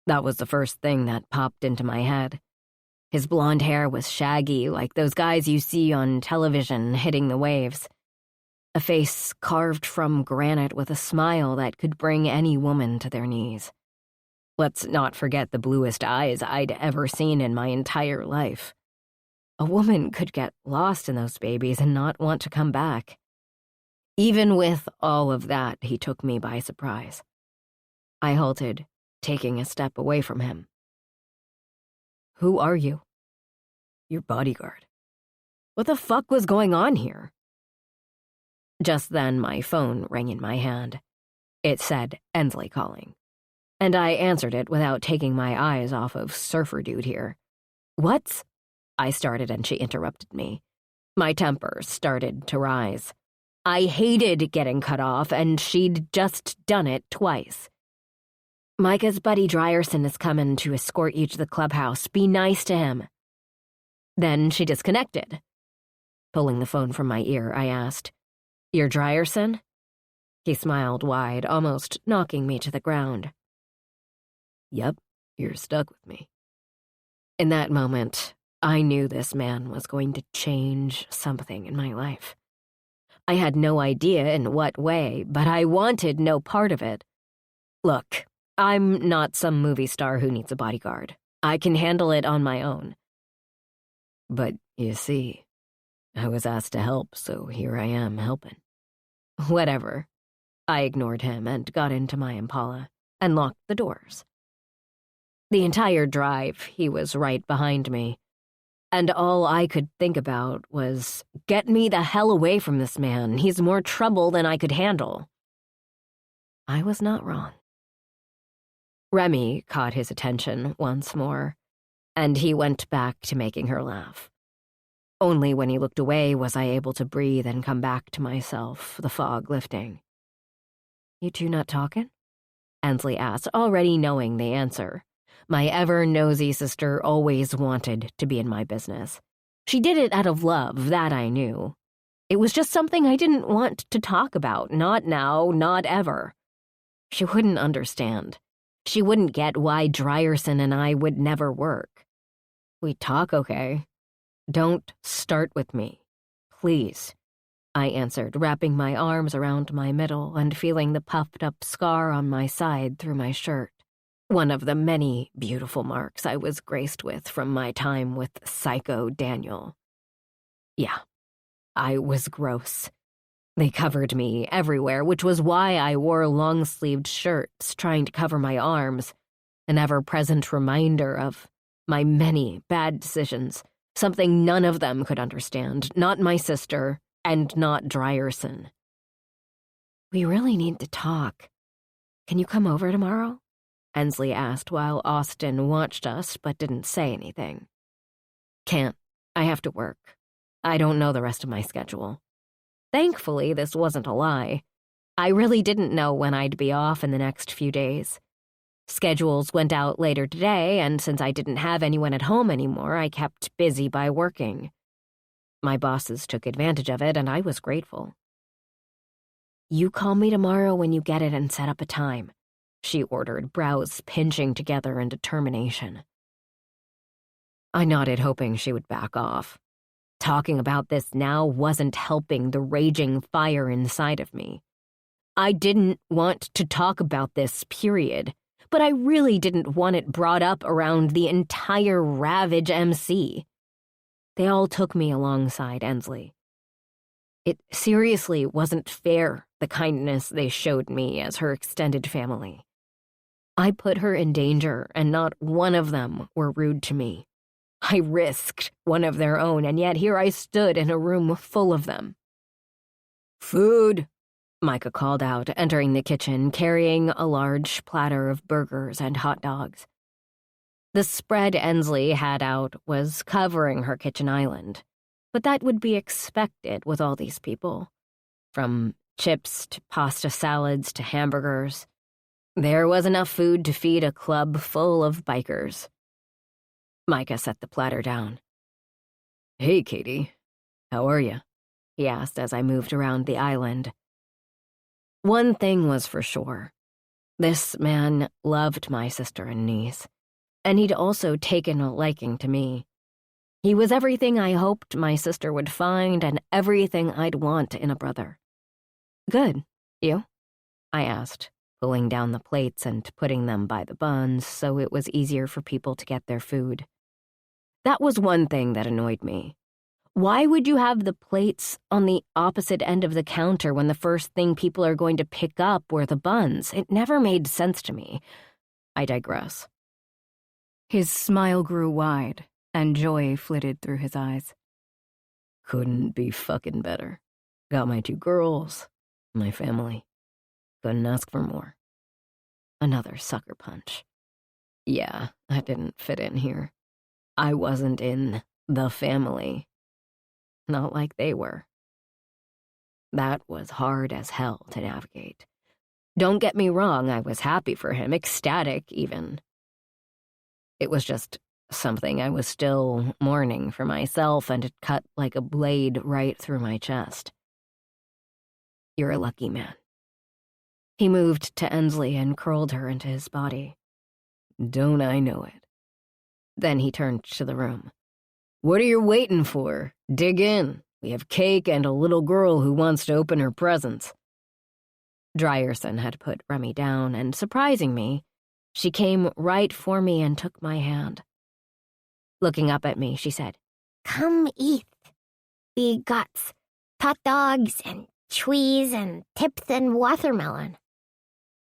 That was the first thing that popped into my head. His blonde hair was shaggy, like those guys you see on television hitting the waves. A face carved from granite with a smile that could bring any woman to their knees. Let's not forget the bluest eyes I'd ever seen in my entire life. A woman could get lost in those babies and not want to come back. Even with all of that, he took me by surprise. I halted, taking a step away from him. Who are you? Your bodyguard. What the fuck was going on here? Just then, my phone rang in my hand. It said, Ensley calling. And I answered it without taking my eyes off of Surfer Dude here. What? I started and she interrupted me. My temper started to rise. I hated getting cut off, and she'd just done it twice. Micah's buddy Drierson is coming to escort you to the clubhouse. Be nice to him. Then she disconnected. Pulling the phone from my ear, I asked, You're Drierson? He smiled wide, almost knocking me to the ground. Yep, you're stuck with me. In that moment, I knew this man was going to change something in my life. I had no idea in what way, but I wanted no part of it. Look, I'm not some movie star who needs a bodyguard. I can handle it on my own. But, you see, I was asked to help, so here I am helping. Whatever. I ignored him and got into my Impala and locked the doors. The entire drive, he was right behind me, and all I could think about was, get me the hell away from this man. He's more trouble than I could handle. I was not wrong. Remy caught his attention once more, and he went back to making her laugh. Only when he looked away was I able to breathe and come back to myself, the fog lifting. You two not talking? Ensley asked, already knowing the answer. My ever-nosy sister always wanted to be in my business. She did it out of love, that I knew. It was just something I didn't want to talk about, not now, not ever. She wouldn't understand. She wouldn't get why Drierson and I would never work. We talk, okay? Don't start with me. Please, I answered, wrapping my arms around my middle and feeling the puffed-up scar on my side through my shirt. One of the many beautiful marks I was graced with from my time with Psycho Daniel. Yeah, I was gross. They covered me everywhere, which was why I wore long-sleeved shirts, trying to cover my arms, an ever-present reminder of my many bad decisions, something none of them could understand, not my sister, and not Drierson. We really need to talk. Can you come over tomorrow? Ensley asked while Austin watched us but didn't say anything. Can't. I have to work. I don't know the rest of my schedule. Thankfully, this wasn't a lie. I really didn't know when I'd be off in the next few days. Schedules went out later today, and since I didn't have anyone at home anymore, I kept busy by working. My bosses took advantage of it, and I was grateful. You call me tomorrow when you get it and set up a time, she ordered, brows pinching together in determination. I nodded, hoping she would back off. Talking about this now wasn't helping the raging fire inside of me. I didn't want to talk about this, period, but I really didn't want it brought up around the entire Ravage MC. They all took me alongside Ensley. It seriously wasn't fair, the kindness they showed me as her extended family. I put her in danger, and not one of them were rude to me. I risked one of their own, and yet here I stood in a room full of them. "Food," Micah called out, entering the kitchen, carrying a large platter of burgers and hot dogs. The spread Ensley had out was covering her kitchen island, but that would be expected with all these people. From chips to pasta salads to hamburgers, there was enough food to feed a club full of bikers. Micah set the platter down. "Hey, Katie. How are you?" he asked as I moved around the island. One thing was for sure. This man loved my sister and niece, and he'd also taken a liking to me. He was everything I hoped my sister would find and everything I'd want in a brother. "Good. You?" I asked, pulling down the plates and putting them by the buns so it was easier for people to get their food. That was one thing that annoyed me. Why would you have the plates on the opposite end of the counter when the first thing people are going to pick up were the buns? It never made sense to me. I digress. His smile grew wide, and joy flitted through his eyes. "Couldn't be fucking better. Got my 2 girls, my family. Couldn't ask for more." Another sucker punch. Yeah, that didn't fit in here. I wasn't in the family. Not like they were. That was hard as hell to navigate. Don't get me wrong, I was happy for him, ecstatic even. It was just something I was still mourning for myself, and it cut like a blade right through my chest. "You're a lucky man." He moved to Ensley and curled her into his body. "Don't I know it?" Then he turned to the room. "What are you waiting for? Dig in. We have cake and a little girl who wants to open her presents." Drierson had put Remy down, and surprising me, she came right for me and took my hand. Looking up at me, she said, "Come eat. We got hot dogs and cheese and tips and watermelon."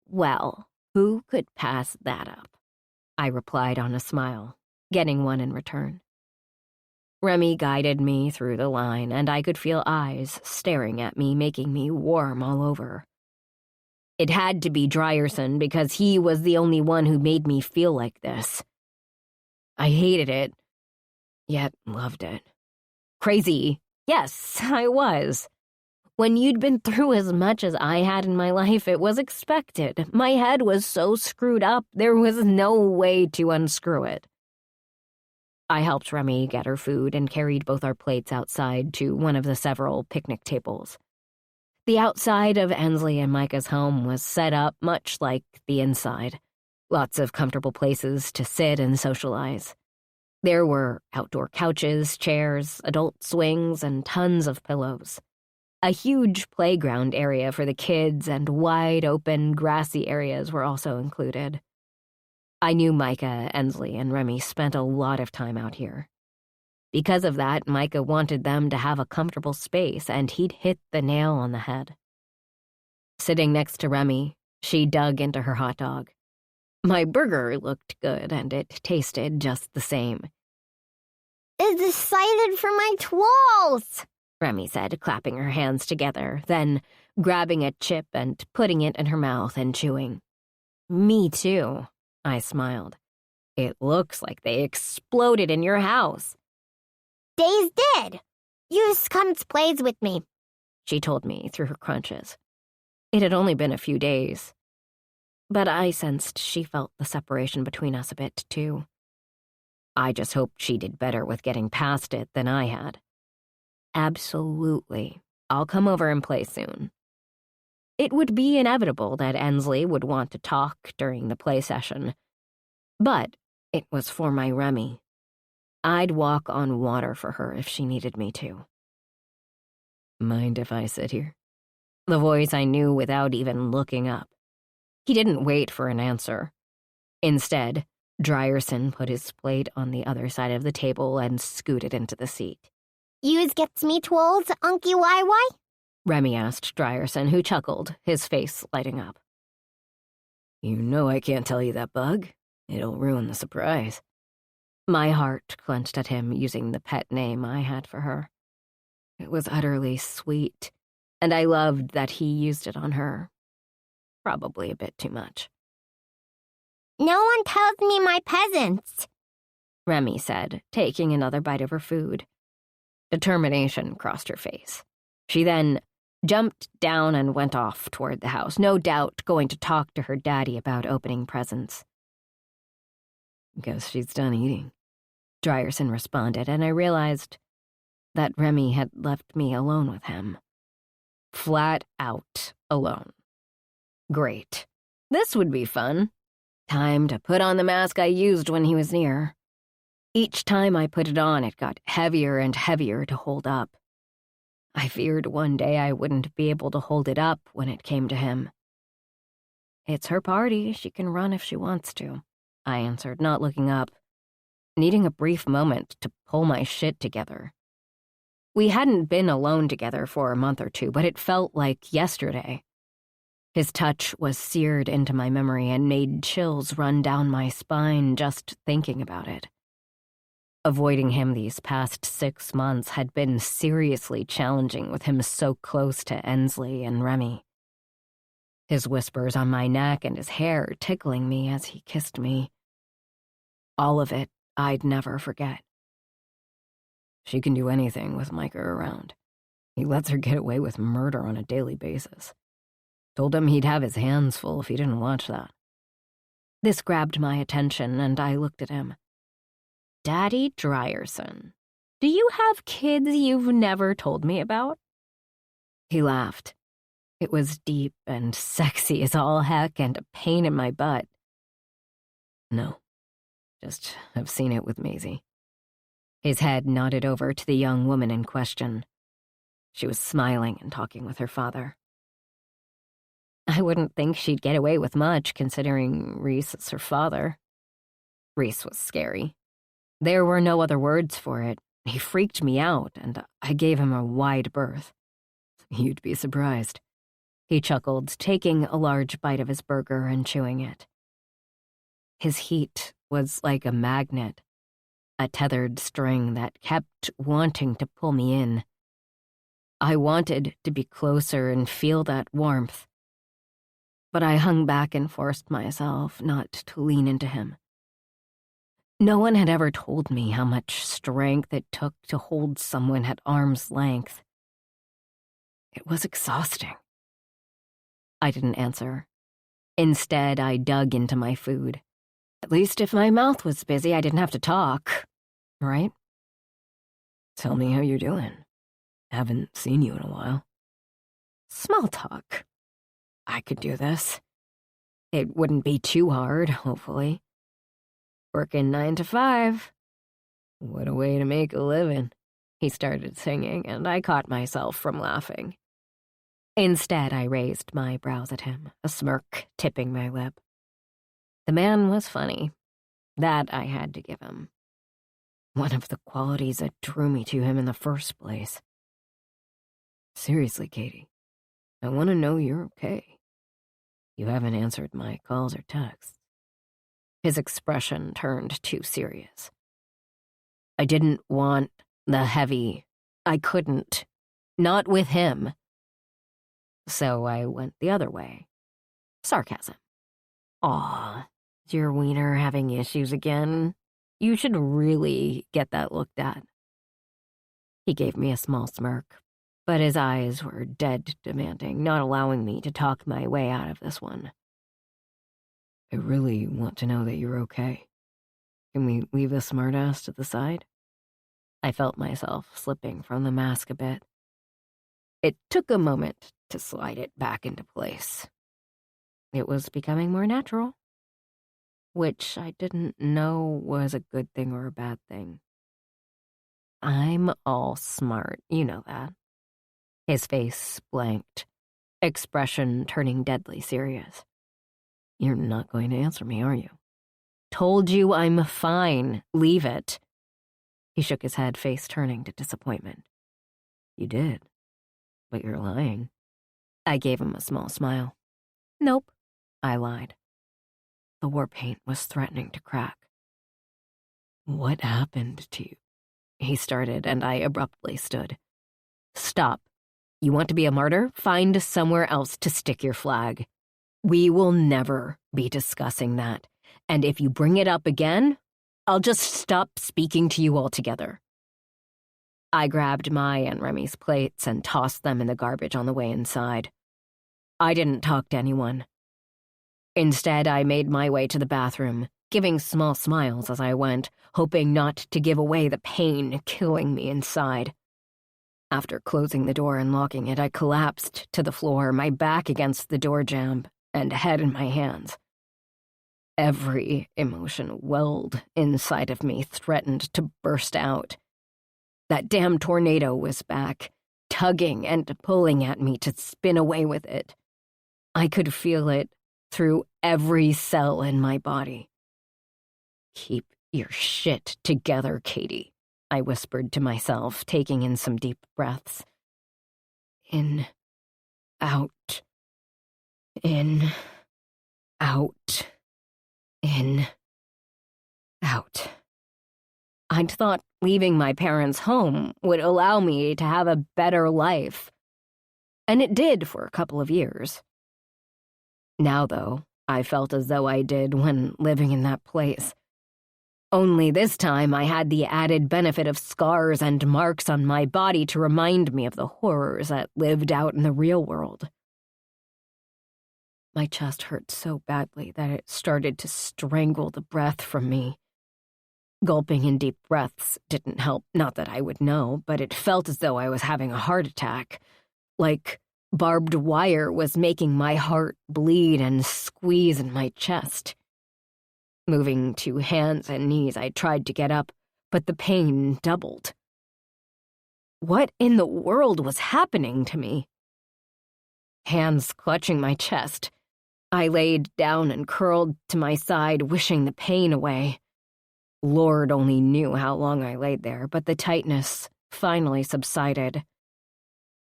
"Well, who could pass that up?" I replied on a smile, getting one in return. Remy guided me through the line, and I could feel eyes staring at me, making me warm all over. It had to be Drierson because he was the only one who made me feel like this. I hated it, yet loved it. Crazy. Yes, I was. When you'd been through as much as I had in my life, it was expected. My head was so screwed up, there was no way to unscrew it. I helped Remy get her food and carried both our plates outside to one of the several picnic tables. The outside of Ensley and Micah's home was set up much like the inside. Lots of comfortable places to sit and socialize. There were outdoor couches, chairs, adult swings, and tons of pillows. A huge playground area for the kids and wide-open, grassy areas were also included. I knew Micah, Ensley, and Remy spent a lot of time out here. Because of that, Micah wanted them to have a comfortable space, and he'd hit the nail on the head. Sitting next to Remy, she dug into her hot dog. My burger looked good, and it tasted just the same. "It's excited for my twirls," Remy said, clapping her hands together, then grabbing a chip and putting it in her mouth and chewing. "Me too," I smiled. "It looks like they exploded in your house." "Days did. You just come to plays with me," she told me through her crunches. It had only been a few days, but I sensed she felt the separation between us a bit, too. I just hoped she did better with getting past it than I had. Absolutely. I'll come over and play soon. It would be inevitable that Ensley would want to talk during the play session, but it was for my Remy. I'd walk on water for her if she needed me to. Mind if I sit here? The voice I knew without even looking up. He didn't wait for an answer. Instead, Drierson put his plate on the other side of the table and scooted into the seat. Yous gets meatwolves, Unky YY? Remy asked Drierson, who chuckled, his face lighting up. You know I can't tell you that, Bug. It'll ruin the surprise. My heart clenched at him using the pet name I had for her. It was utterly sweet, and I loved that he used it on her. Probably a bit too much. No one tells me my peasants, Remy said, taking another bite of her food. Determination crossed her face. She then jumped down and went off toward the house, no doubt going to talk to her daddy about opening presents. Guess she's done eating, Drierson responded, and I realized that Remy had left me alone with him. Flat out alone. Great. This would be fun. Time to put on the mask I used when he was near. Each time I put it on, it got heavier and heavier to hold up. I feared one day I wouldn't be able to hold it up when it came to him. It's her party. She can run if she wants to, I answered, not looking up, needing a brief moment to pull my shit together. We hadn't been alone together for a month or two, but it felt like yesterday. His touch was seared into my memory and made chills run down my spine just thinking about it. Avoiding him these past 6 months had been seriously challenging with him so close to Ensley and Remy. His whispers on my neck and his hair tickling me as he kissed me. All of it I'd never forget. She can do anything with Micah around. He lets her get away with murder on a daily basis. Told him he'd have his hands full if he didn't watch that. This grabbed my attention, and I looked at him. Daddy Drierson, do you have kids you've never told me about? He laughed. It was deep and sexy as all heck and a pain in my butt. No, just have seen it with Maisie. His head nodded over to the young woman in question. She was smiling and talking with her father. I wouldn't think she'd get away with much, considering Reese is her father. Reese was scary. There were no other words for it. He freaked me out, and I gave him a wide berth. You'd be surprised. He chuckled, taking a large bite of his burger and chewing it. His heat was like a magnet, a tethered string that kept wanting to pull me in. I wanted to be closer and feel that warmth, but I hung back and forced myself not to lean into him. No one had ever told me how much strength it took to hold someone at arm's length. It was exhausting. I didn't answer. Instead, I dug into my food. At least if my mouth was busy, I didn't have to talk, right? Tell me how you're doing. Haven't seen you in a while. Small talk. I could do this. It wouldn't be too hard, hopefully. Working 9 to 5. What a way to make a living. He started singing, and I caught myself from laughing. Instead, I raised my brows at him, a smirk tipping my lip. The man was funny. That I had to give him. One of the qualities that drew me to him in the first place. Seriously, Katie, I want to know you're okay. You haven't answered my calls or texts. His expression turned too serious. I didn't want the heavy. I couldn't. Not with him. So I went the other way. Sarcasm. Aw, is your wiener having issues again? You should really get that looked at. He gave me a small smirk, but his eyes were dead demanding, not allowing me to talk my way out of this one. I really want to know that you're okay. Can we leave the smartass to the side? I felt myself slipping from the mask a bit. It took a moment to slide it back into place. It was becoming more natural, which I didn't know was a good thing or a bad thing. I'm all smart, you know that. His face blanked, expression turning deadly serious. You're not going to answer me, are you? Told you I'm fine. Leave it. He shook his head, face turning to disappointment. You did, but you're lying. I gave him a small smile. Nope, I lied. The war paint was threatening to crack. What happened to you? He started, and I abruptly stood. Stop. You want to be a martyr? Find somewhere else to stick your flag. We will never be discussing that. And if you bring it up again, I'll just stop speaking to you altogether. I grabbed my and Remy's plates and tossed them in the garbage on the way inside. I didn't talk to anyone. Instead, I made my way to the bathroom, giving small smiles as I went, hoping not to give away the pain killing me inside. After closing the door and locking it, I collapsed to the floor, my back against the door jamb and head in my hands. Every emotion welled inside of me, threatened to burst out. That damn tornado was back, tugging and pulling at me to spin away with it. I could feel it through every cell in my body. Keep your shit together, Katie, I whispered to myself, taking in some deep breaths. In, out, in, out, in, out. I'd thought leaving my parents' home would allow me to have a better life. And it did for a couple of years. Now, though, I felt as though I did when living in that place. Only this time I had the added benefit of scars and marks on my body to remind me of the horrors that lived out in the real world. My chest hurt so badly that it started to strangle the breath from me. Gulping in deep breaths didn't help, not that I would know, but it felt as though I was having a heart attack, like barbed wire was making my heart bleed and squeeze in my chest. Moving to hands and knees, I tried to get up, but the pain doubled. What in the world was happening to me? Hands clutching my chest, I laid down and curled to my side, wishing the pain away. Lord only knew how long I laid there, but the tightness finally subsided,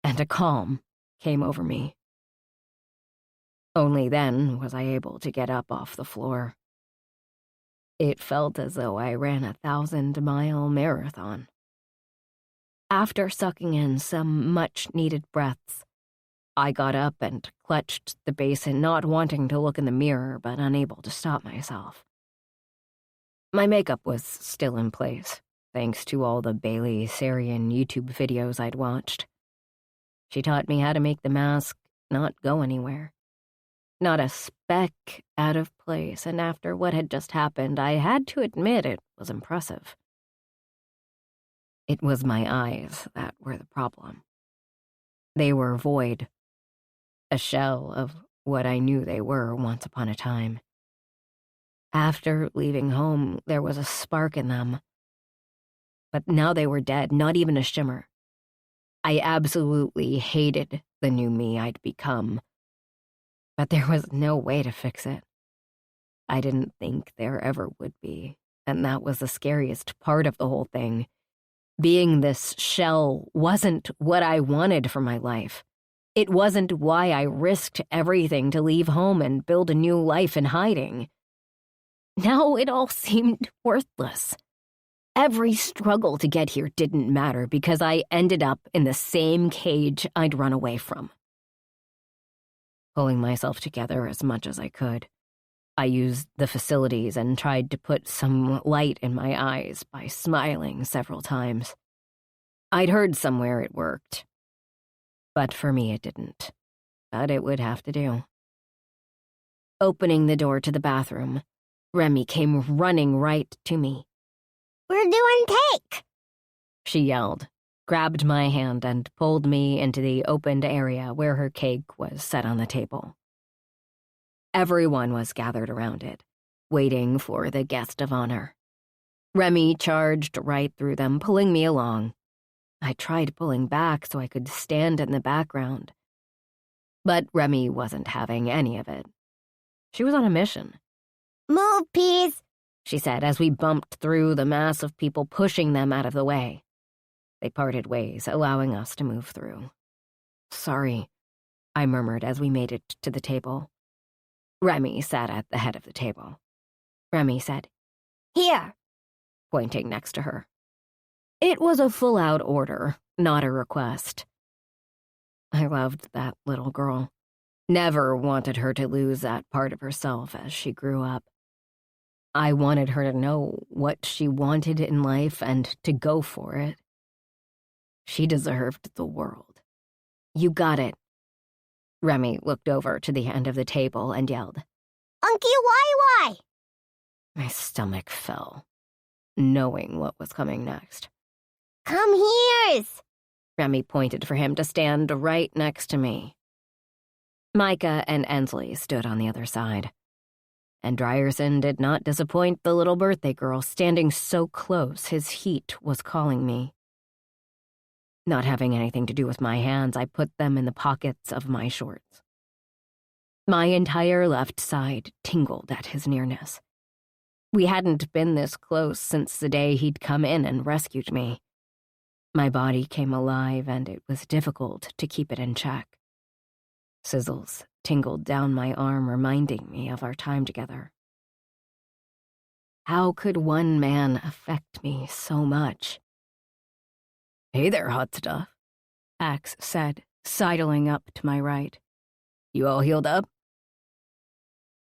and a calm came over me. Only then was I able to get up off the floor. It felt as though I ran a 1,000-mile marathon. After sucking in some much-needed breaths, I got up and clutched the basin, not wanting to look in the mirror, but unable to stop myself. My makeup was still in place, thanks to all the Bailey Sarian YouTube videos I'd watched. She taught me how to make the mask not go anywhere. Not a speck out of place, and after what had just happened, I had to admit it was impressive. It was my eyes that were the problem. They were void, a shell of what I knew they were once upon a time. After leaving home, there was a spark in them. But now they were dead, not even a shimmer. I absolutely hated the new me I'd become. But there was no way to fix it. I didn't think there ever would be, and that was the scariest part of the whole thing. Being this shell wasn't what I wanted for my life. It wasn't why I risked everything to leave home and build a new life in hiding. Now it all seemed worthless. Every struggle to get here didn't matter because I ended up in the same cage I'd run away from. Pulling myself together as much as I could, I used the facilities and tried to put some light in my eyes by smiling several times. I'd heard somewhere it worked. But for me it didn't. But it would have to do. Opening the door to the bathroom, Remy came running right to me. We're doing cake, She yelled, grabbed my hand, and pulled me into the opened area where her cake was set on the table. Everyone was gathered around it, waiting for the guest of honor. Remy charged right through them, pulling me along. I tried pulling back so I could stand in the background. But Remy wasn't having any of it. She was on a mission. Move, please, she said as we bumped through the mass of people pushing them out of the way. They parted ways, allowing us to move through. Sorry, I murmured as we made it to the table. Remy sat at the head of the table. Remy said, Here, pointing next to her. It was a full-out order, not a request. I loved that little girl. Never wanted her to lose that part of herself as she grew up. I wanted her to know what she wanted in life and to go for it. She deserved the world. You got it. Remy looked over to the end of the table and yelled, Unky Wai-Wai! My stomach fell, knowing what was coming next. Come here's! Remy pointed for him to stand right next to me. Micah and Ensley stood on the other side. And Drierson did not disappoint the little birthday girl, standing so close his heat was calling me. Not having anything to do with my hands, I put them in the pockets of my shorts. My entire left side tingled at his nearness. We hadn't been this close since the day he'd come in and rescued me. My body came alive, and it was difficult to keep it in check. Sizzles tingled down my arm, reminding me of our time together. How could one man affect me so much? Hey there, hot stuff, Axe said, sidling up to my right. You all healed up?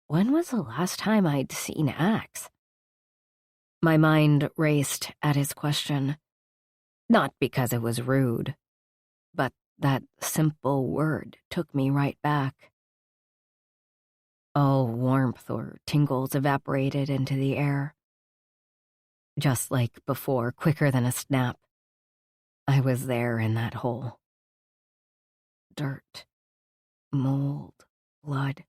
When was the last time I'd seen Axe? My mind raced at his question, not because it was rude, but that simple word took me right back. All warmth or tingles evaporated into the air. Just like before, quicker than a snap, I was there in that hole. Dirt, mold, blood.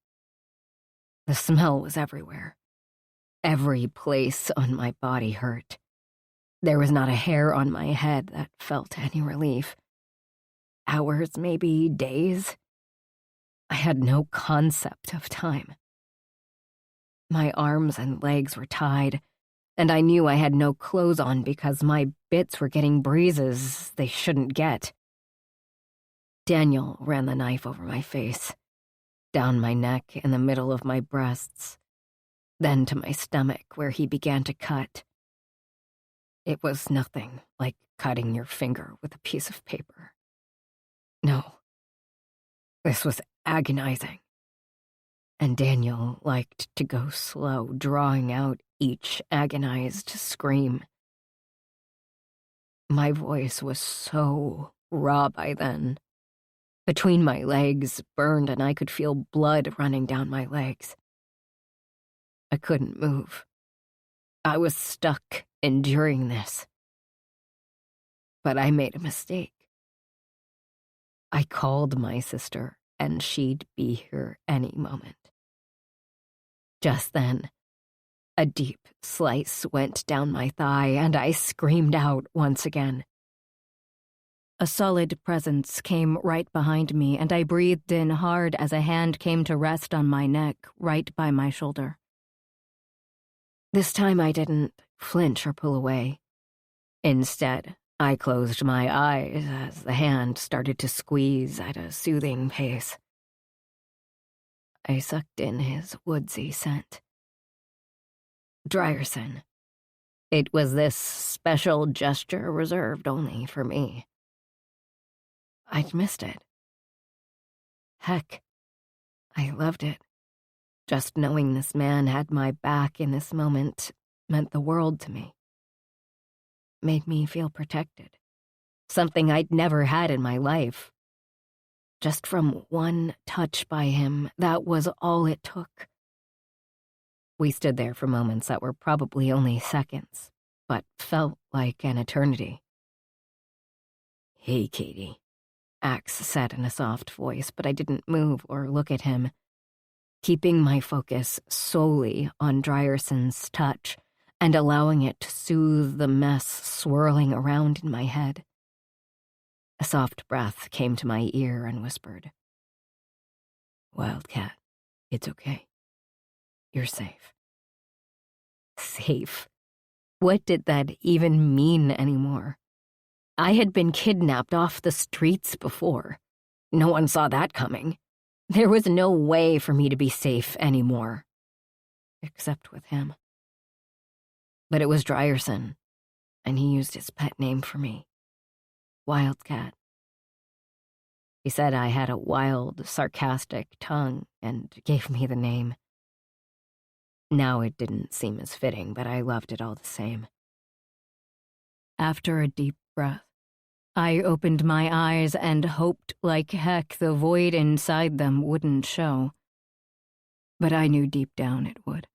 The smell was everywhere. Every place on my body hurt. There was not a hair on my head that felt any relief. Hours, maybe days. I had no concept of time. My arms and legs were tied, and I knew I had no clothes on because my bits were getting breezes they shouldn't get. Daniel ran the knife over my face, down my neck in the middle of my breasts, then to my stomach where he began to cut. It was nothing like cutting your finger with a piece of paper. No, this was agonizing. And Daniel liked to go slow, drawing out each agonized scream. My voice was so raw by then. Between my legs burned and I could feel blood running down my legs. I couldn't move. I was stuck enduring this. But I made a mistake. I called my sister, and she'd be here any moment. Just then, a deep slice went down my thigh, and I screamed out once again. A solid presence came right behind me, and I breathed in hard as a hand came to rest on my neck, right by my shoulder. This time I didn't flinch or pull away. Instead, I closed my eyes as the hand started to squeeze at a soothing pace. I sucked in his woodsy scent. Drierson. It was this special gesture reserved only for me. I'd missed it. Heck, I loved it. Just knowing this man had my back in this moment meant the world to me. Made me feel protected. Something I'd never had in my life. Just from one touch by him, that was all it took. We stood there for moments that were probably only seconds, but felt like an eternity. Hey, Katie, Axe said in a soft voice, but I didn't move or look at him. Keeping my focus solely on Drierson's touch, and allowing it to soothe the mess swirling around in my head. A soft breath came to my ear and whispered, "Wildcat, it's okay. You're safe." Safe? What did that even mean anymore? I had been kidnapped off the streets before. No one saw that coming. There was no way for me to be safe anymore. Except with him. But it was Drierson, and he used his pet name for me. Wildcat. He said I had a wild, sarcastic tongue and gave me the name. Now it didn't seem as fitting, but I loved it all the same. After a deep breath, I opened my eyes and hoped like heck the void inside them wouldn't show. But I knew deep down it would.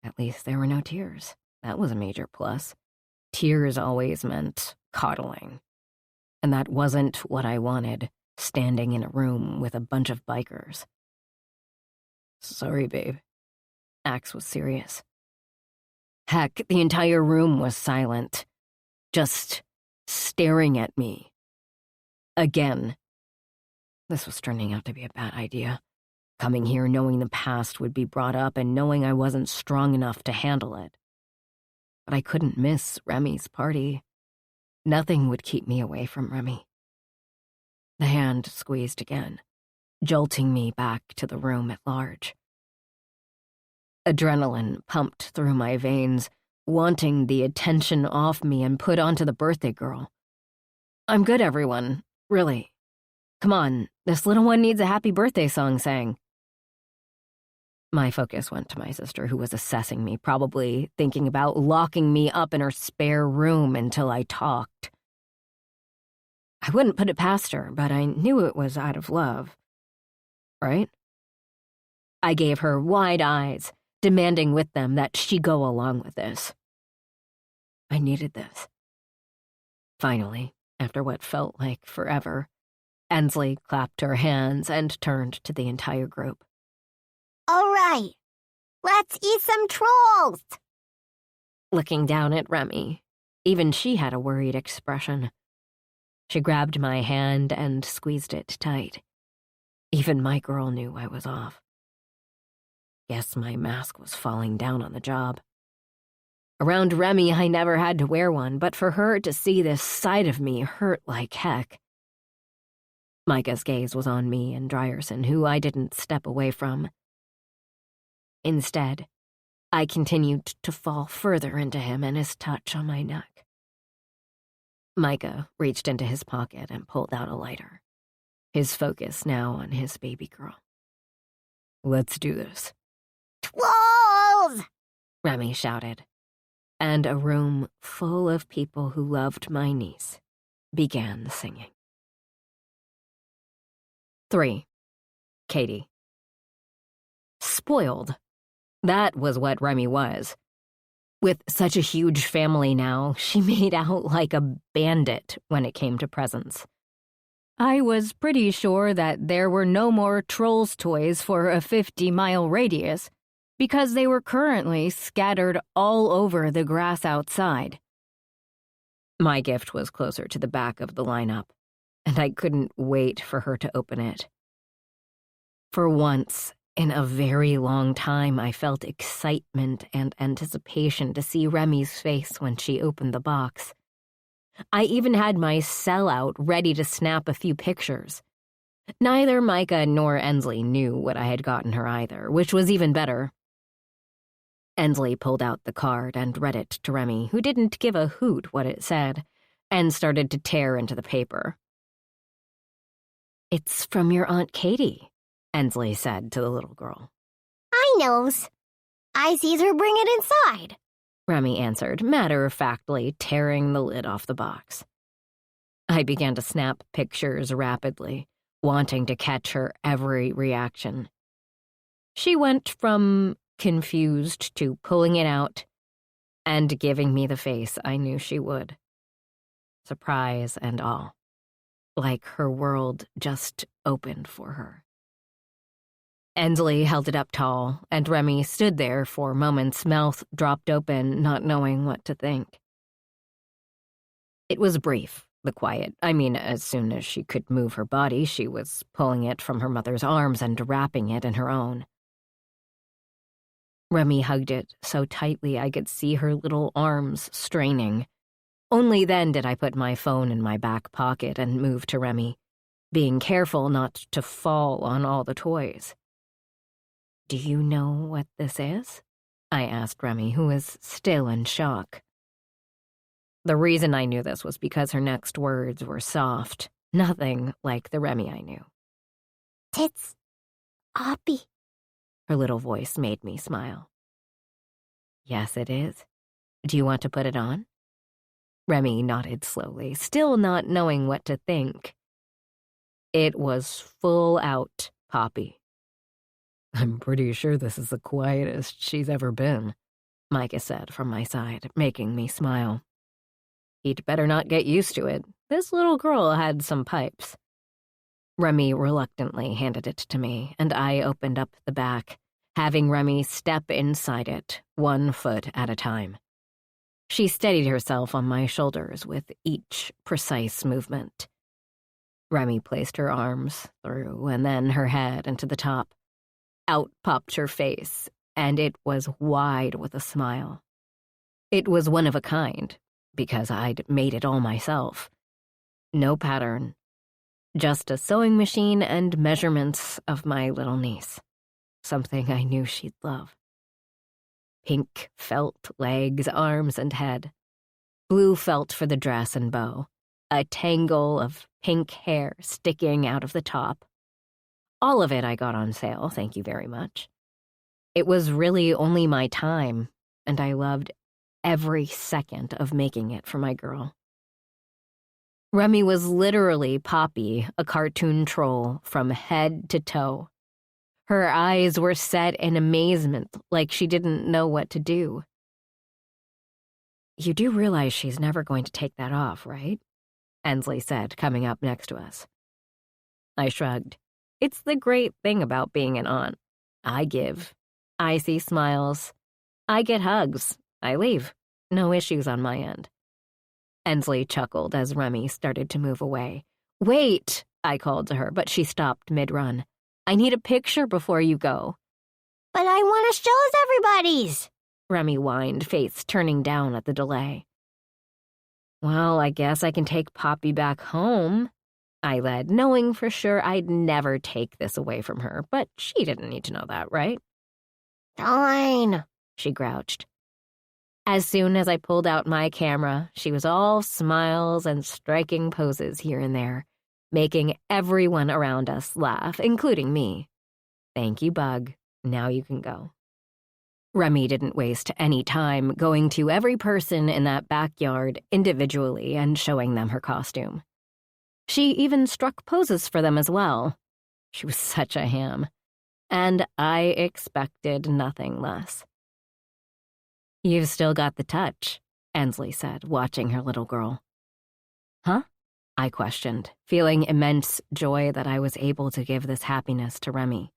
At least there were no tears. That was a major plus. Tears always meant coddling. And that wasn't what I wanted, standing in a room with a bunch of bikers. "Sorry, babe." Axe was serious. Heck, the entire room was silent, just staring at me. Again. This was turning out to be a bad idea. Coming here knowing the past would be brought up and knowing I wasn't strong enough to handle it. But I couldn't miss Remy's party. Nothing would keep me away from Remy. The hand squeezed again, jolting me back to the room at large. Adrenaline pumped through my veins, wanting the attention off me and put onto the birthday girl. "I'm good, everyone. Really. Come on, this little one needs a happy birthday song sang." My focus went to my sister, who was assessing me, probably thinking about locking me up in her spare room until I talked. I wouldn't put it past her, but I knew it was out of love. Right? I gave her wide eyes, demanding with them that she go along with this. I needed this. Finally, after what felt like forever, Ensley clapped her hands and turned to the entire group. All right, let's eat some trolls. Looking down at Remy, even she had a worried expression. She grabbed my hand and squeezed it tight. Even my girl knew I was off. Guess my mask was falling down on the job. Around Remy, I never had to wear one, but for her to see this side of me hurt like heck. Micah's gaze was on me and Drierson, who I didn't step away from. Instead, I continued to fall further into him and his touch on my neck. Micah reached into his pocket and pulled out a lighter, his focus now on his baby girl. "Let's do this." Trolls! Remy shouted, and a room full of people who loved my niece began singing. 3. Katie. Spoiled. That was what Remy was. With such a huge family now, she made out like a bandit when it came to presents. I was pretty sure that there were no more Trolls toys for a 50-mile radius, because they were currently scattered all over the grass outside. My gift was closer to the back of the lineup, and I couldn't wait for her to open it. For once, in a very long time, I felt excitement and anticipation to see Remy's face when she opened the box. I even had my cell out ready to snap a few pictures. Neither Micah nor Ensley knew what I had gotten her either, which was even better. Ensley pulled out the card and read it to Remy, who didn't give a hoot what it said, and started to tear into the paper. "It's from your Aunt Katie," Ensley said to the little girl. I knows. I sees her bring it inside. Remy answered, matter-of-factly, tearing the lid off the box. I began to snap pictures rapidly, wanting to catch her every reaction. She went from confused to pulling it out and giving me the face I knew she would. Surprise and all. Like her world just opened for her. Ensley held it up tall, and Remy stood there for moments, mouth dropped open, not knowing what to think. It was brief, the quiet. I mean, as soon as she could move her body, she was pulling it from her mother's arms and wrapping it in her own. Remy hugged it so tightly I could see her little arms straining. Only then did I put my phone in my back pocket and move to Remy, being careful not to fall on all the toys. "Do you know what this is?" I asked Remy, who was still in shock. The reason I knew this was because her next words were soft, nothing like the Remy I knew. "It's Oppie." Her little voice made me smile. "Yes, it is. Do you want to put it on?" Remy nodded slowly, still not knowing what to think. It was full out Poppy. "I'm pretty sure this is the quietest she's ever been," Micah said from my side, making me smile. He'd better not get used to it. This little girl had some pipes. Remy reluctantly handed it to me, and I opened up the back, having Remy step inside it, 1 foot at a time. She steadied herself on my shoulders with each precise movement. Remy placed her arms through and then her head into the top. Out popped her face, and it was wide with a smile. It was one of a kind, because I'd made it all myself. No pattern, just a sewing machine and measurements of my little niece, something I knew she'd love. Pink felt legs, arms, and head. Blue felt for the dress and bow, a tangle of pink hair sticking out of the top. All of it I got on sale, thank you very much. It was really only my time, and I loved every second of making it for my girl. Remy was literally Poppy, a cartoon troll, from head to toe. Her eyes were set in amazement, like she didn't know what to do. "You do realize she's never going to take that off, right?" Ensley said, coming up next to us. I shrugged. It's the great thing about being an aunt. I give. I see smiles. I get hugs. I leave. No issues on my end. Ensley chuckled as Remy started to move away. "Wait," I called to her, but she stopped mid-run. "I need a picture before you go." "But I want to show us everybody's," Remy whined, face turning down at the delay. "Well, I guess I can take Poppy back home," I led, knowing for sure I'd never take this away from her, but she didn't need to know that, right? "Fine," she grouched. As soon as I pulled out my camera, she was all smiles and striking poses here and there, making everyone around us laugh, including me. "Thank you, Bug. Now you can go." Remy didn't waste any time going to every person in that backyard individually and showing them her costume. She even struck poses for them as well. She was such a ham, and I expected nothing less. "You've still got the touch," Ensley said, watching her little girl. "Huh?" I questioned, feeling immense joy that I was able to give this happiness to Remy.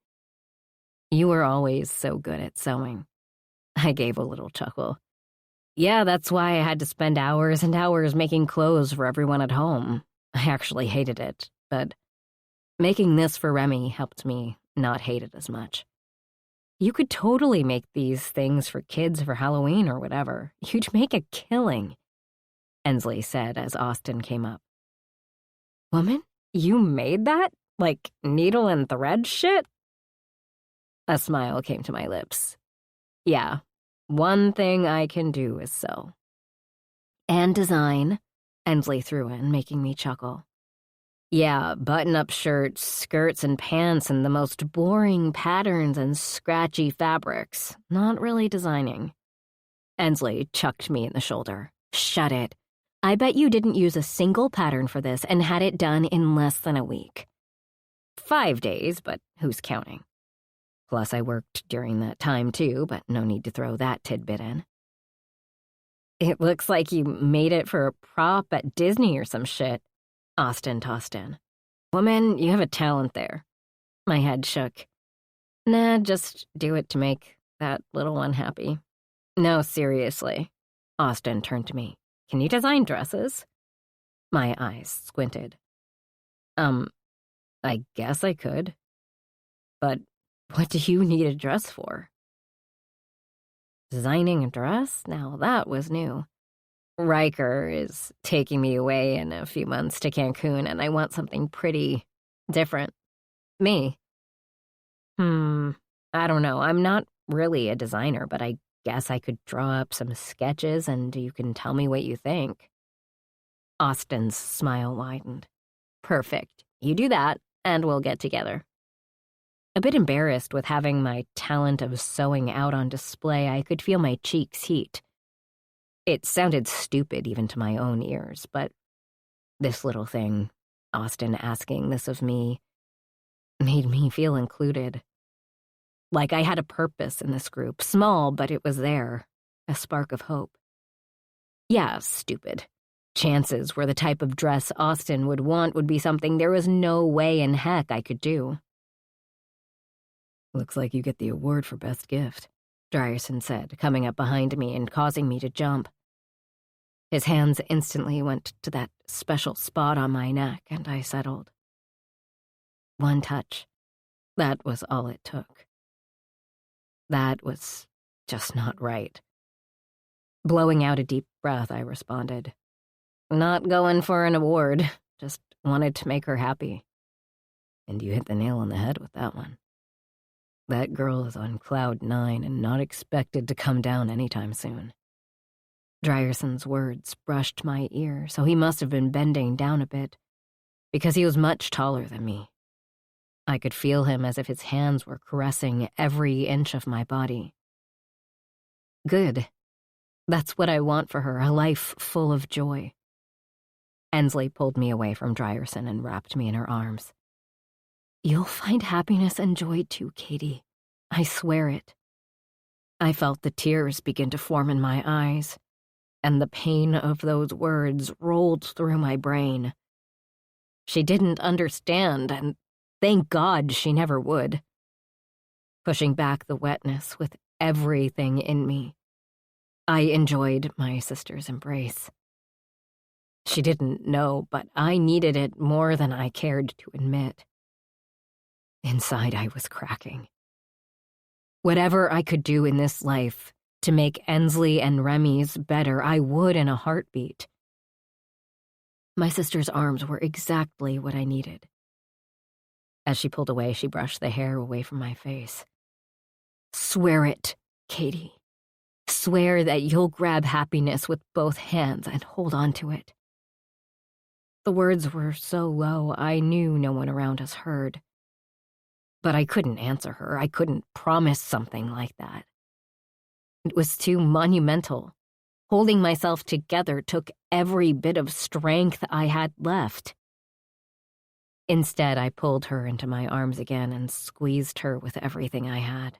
"You were always so good at sewing." I gave a little chuckle. "Yeah, that's why I had to spend hours and hours making clothes for everyone at home. I actually hated it, but making this for Remy helped me not hate it as much. You could totally make these things for kids for Halloween or whatever. You'd make a killing," Ensley said as Austin came up. "Woman, you made that? Like needle and thread shit?" A smile came to my lips. "Yeah, one thing I can do is sew." "And design," Ensley threw in, making me chuckle. "Yeah, button-up shirts, skirts, and pants and the most boring patterns and scratchy fabrics. Not really designing." Ensley chucked me in the shoulder. "Shut it. I bet you didn't use a single pattern for this and had it done in less than a week." 5 days, but who's counting? Plus, I worked during that time too, but no need to throw that tidbit in. "It looks like you made it for a prop at Disney or some shit," Austin tossed in. "Woman, you have a talent there." My head shook. Nah, just do it to make that little one happy. No, seriously. Austin turned to me. Can you design dresses? My eyes squinted. I guess I could. But what do you need a dress for? Designing a dress? Now that was new. Riker is taking me away in a few months to Cancun, and I want something pretty different. Me. I don't know. I'm not really a designer, but I guess I could draw up some sketches and you can tell me what you think. Austin's smile widened. Perfect. You do that, and we'll get together. A bit embarrassed with having my talent of sewing out on display, I could feel my cheeks heat. It sounded stupid even to my own ears, but this little thing, Austin asking this of me, made me feel included. Like I had a purpose in this group, small, but it was there, a spark of hope. Yeah, stupid. Chances were the type of dress Austin would want would be something there was no way in heck I could do. Looks like you get the award for best gift, Drierson said, coming up behind me and causing me to jump. His hands instantly went to that special spot on my neck, and I settled. One touch. That was all it took. That was just not right. Blowing out a deep breath, I responded. Not going for an award, just wanted to make her happy. And you hit the nail on the head with that one. That girl is on cloud 9 and not expected to come down anytime soon. Drierson's words brushed my ear, so he must have been bending down a bit, because he was much taller than me. I could feel him as if his hands were caressing every inch of my body. Good. That's what I want for her, a life full of joy. Ensley pulled me away from Drierson and wrapped me in her arms. You'll find happiness and joy too, Katie. I swear it. I felt the tears begin to form in my eyes, and the pain of those words rolled through my brain. She didn't understand, and thank God she never would. Pushing back the wetness with everything in me, I enjoyed my sister's embrace. She didn't know, but I needed it more than I cared to admit. Inside, I was cracking. Whatever I could do in this life to make Ensley and Remy's better, I would in a heartbeat. My sister's arms were exactly what I needed. As she pulled away, she brushed the hair away from my face. Swear it, Katie. Swear that you'll grab happiness with both hands and hold on to it. The words were so low, I knew no one around us heard. But I couldn't answer her. I couldn't promise something like that. It was too monumental. Holding myself together took every bit of strength I had left. Instead, I pulled her into my arms again and squeezed her with everything I had.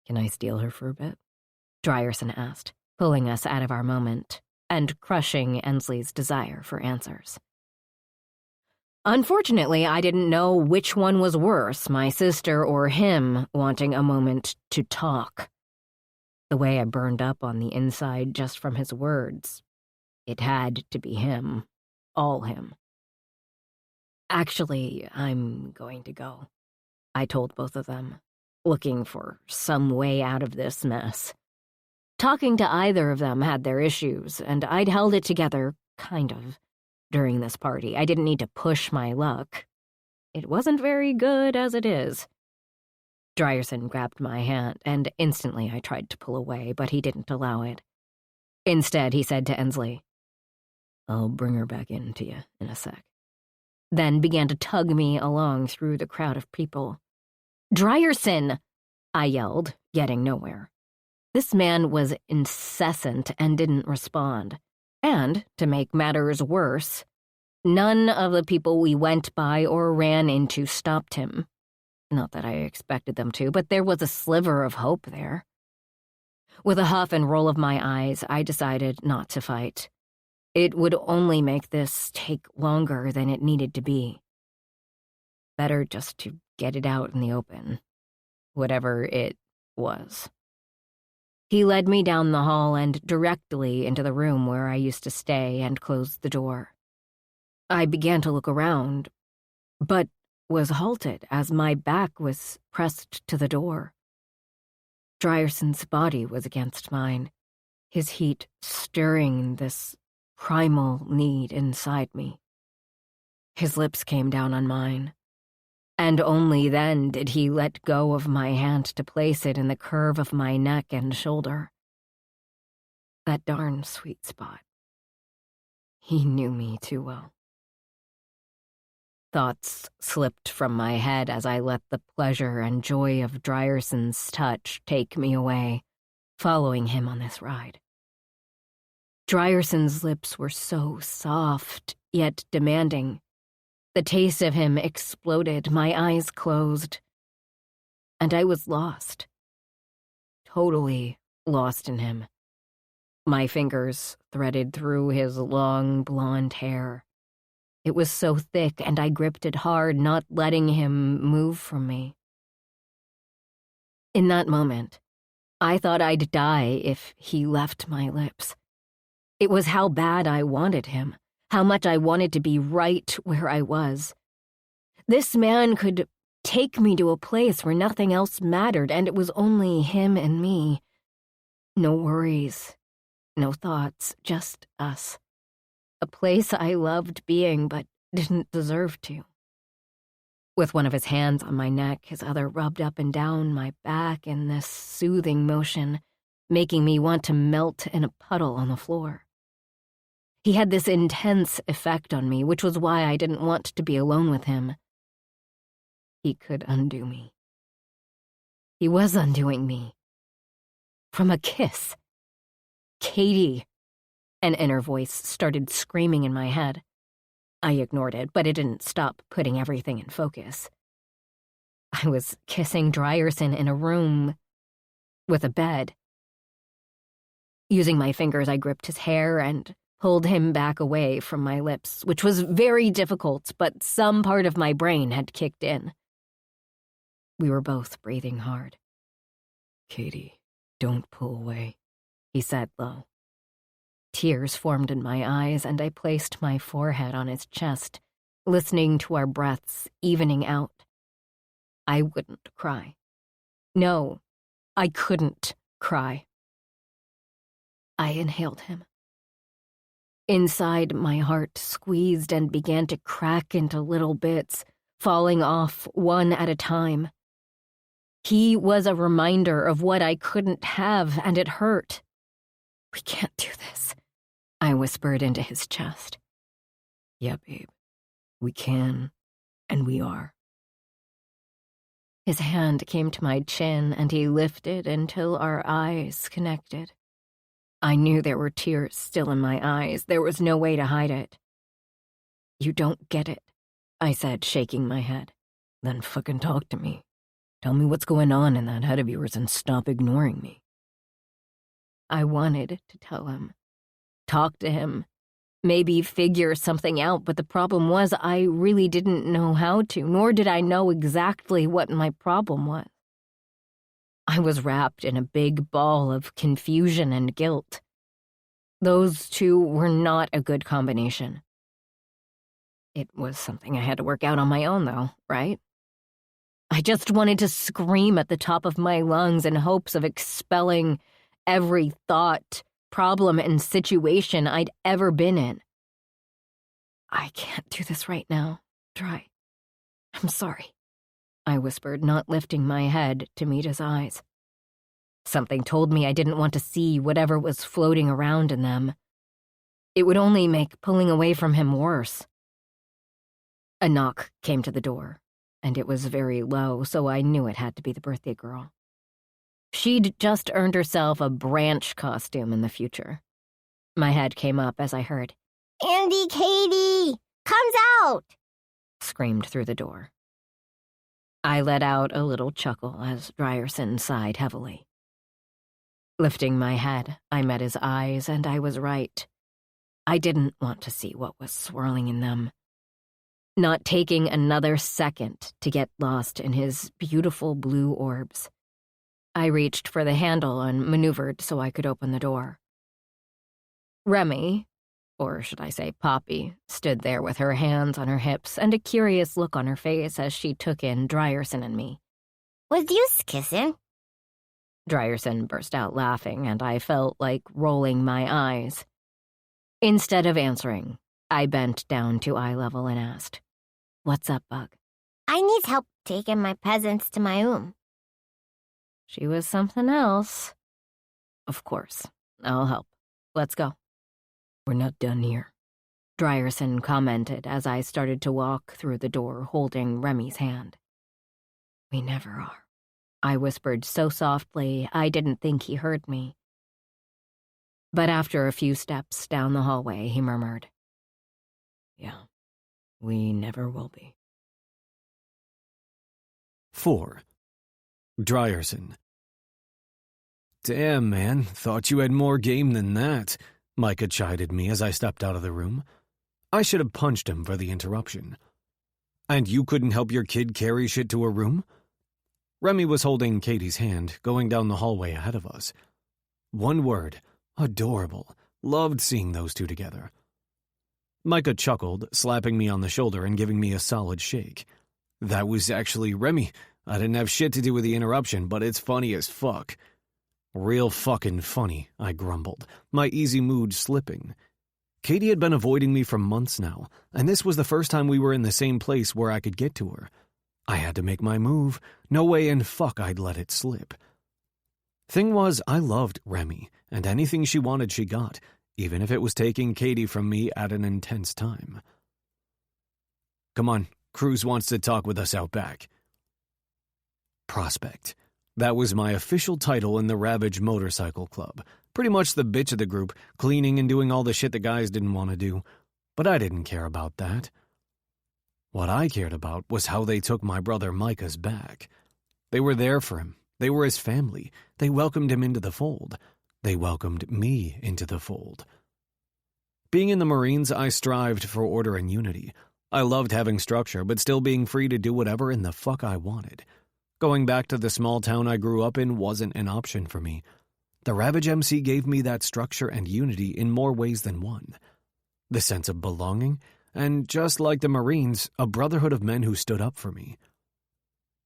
Can I steal her for a bit? Drierson asked, pulling us out of our moment and crushing Ensley's desire for answers. Unfortunately, I didn't know which one was worse, my sister or him wanting a moment to talk. The way I burned up on the inside just from his words, it had to be him, all him. Actually, I'm going to go, I told both of them, looking for some way out of this mess. Talking to either of them had their issues, and I'd held it together, kind of. During this party, I didn't need to push my luck. It wasn't very good as it is. Drierson grabbed my hand, and instantly I tried to pull away, but he didn't allow it. Instead, he said to Ensley, I'll bring her back in to you in a sec. Then began to tug me along through the crowd of people. Drierson! I yelled, getting nowhere. This man was incessant and didn't respond. And, to make matters worse, none of the people we went by or ran into stopped him. Not that I expected them to, but there was a sliver of hope there. With a huff and roll of my eyes, I decided not to fight. It would only make this take longer than it needed to be. Better just to get it out in the open, whatever it was. He led me down the hall and directly into the room where I used to stay and closed the door. I began to look around, but was halted as my back was pressed to the door. Dryerson's body was against mine, his heat stirring this primal need inside me. His lips came down on mine, and only then did he let go of my hand to place it in the curve of my neck and shoulder. That darn sweet spot. He knew me too well. Thoughts slipped from my head as I let the pleasure and joy of Dryerson's touch take me away, following him on this ride. Dryerson's lips were so soft, yet demanding. The taste of him exploded, my eyes closed, and I was lost. Totally lost in him. My fingers threaded through his long blonde hair. It was so thick, and I gripped it hard, not letting him move from me. In that moment, I thought I'd die if he left my lips. It was how bad I wanted him, how much I wanted to be right where I was. This man could take me to a place where nothing else mattered, and it was only him and me. No worries, no thoughts, just us. A place I loved being but didn't deserve to. With one of his hands on my neck, his other rubbed up and down my back in this soothing motion, making me want to melt in a puddle on the floor. He had this intense effect on me, which was why I didn't want to be alone with him. He could undo me. He was undoing me. From a kiss. Katie. An inner voice started screaming in my head. I ignored it, but it didn't stop putting everything in focus. I was kissing Dryerson in a room with a bed. Using my fingers, I gripped his hair and pulled him back away from my lips, which was very difficult, but some part of my brain had kicked in. We were both breathing hard. "Katie, don't pull away," he said low. Tears formed in my eyes, and I placed my forehead on his chest, listening to our breaths evening out. I wouldn't cry. No, I couldn't cry. I inhaled him. Inside, my heart squeezed and began to crack into little bits, falling off one at a time. He was a reminder of what I couldn't have, and it hurt. "We can't do this," I whispered into his chest. "Yeah, babe. We can, and we are." His hand came to my chin, and he lifted until our eyes connected. I knew there were tears still in my eyes. There was no way to hide it. "You don't get it," I said, shaking my head. "Then fucking talk to me. Tell me what's going on in that head of yours and stop ignoring me." I wanted to tell him. Talk to him. Maybe figure something out, but the problem was I really didn't know how to, nor did I know exactly what my problem was. I was wrapped in a big ball of confusion and guilt. Those two were not a good combination. It was something I had to work out on my own, though, right? I just wanted to scream at the top of my lungs in hopes of expelling every thought, problem, and situation I'd ever been in. "I can't do this right now, Dry. I'm sorry," I whispered, not lifting my head to meet his eyes. Something told me I didn't want to see whatever was floating around in them. It would only make pulling away from him worse. A knock came to the door, and it was very low, so I knew it had to be the birthday girl. She'd just earned herself a branch costume in the future. My head came up as I heard, "Andy, Katie, comes out!" screamed through the door. I let out a little chuckle as Dryerson sighed heavily. Lifting my head, I met his eyes, and I was right. I didn't want to see what was swirling in them. not taking another second to get lost in his beautiful blue orbs. I reached for the handle and maneuvered so I could open the door. Remy, or should I say Poppy, stood there with her hands on her hips and a curious look on her face as she took in Drierson and me. Was you kissing? Drierson burst out laughing, and I felt like rolling my eyes. Instead of answering, I bent down to eye level and asked, "What's up, Bug?" I need help taking my peasants to my room. She was something else. Of course, I'll help. Let's go. We're not done here, Drierson commented as I started to walk through the door holding Remy's hand. We never are, I whispered so softly I didn't think he heard me. But after a few steps down the hallway, he murmured, "Yeah, we never will be." 4. Drierson. Damn, man, thought you had more game than that, Micah chided me as I stepped out of the room. I should have punched him for the interruption. And you couldn't help your kid carry shit to a room? Remy was holding Katie's hand, going down the hallway ahead of us. One word, adorable. Loved seeing those two together. Micah chuckled, slapping me on the shoulder and giving me a solid shake. That was actually Remy. I didn't have shit to do with the interruption, but it's funny as fuck. Real fucking funny, I grumbled, my easy mood slipping. Katie had been avoiding me for months now, and this was the first time we were in the same place where I could get to her. I had to make my move. No way in fuck I'd let it slip. Thing was, I loved Remy, and anything she wanted she got, even if it was taking Katie from me at an intense time. Come on, Cruz wants to talk with us out back. Prospect. That was my official title in the Ravage Motorcycle Club. Pretty much the bitch of the group, cleaning and doing all the shit the guys didn't want to do. But I didn't care about that. What I cared about was how they took my brother Micah's back. They were there for him. They were his family. They welcomed him into the fold. They welcomed me into the fold. Being in the Marines, I strived for order and unity. I loved having structure, but still being free to do whatever in the fuck I wanted. Going back to the small town I grew up in wasn't an option for me. The Ravage MC gave me that structure and unity in more ways than one. The sense of belonging, and just like the Marines, a brotherhood of men who stood up for me.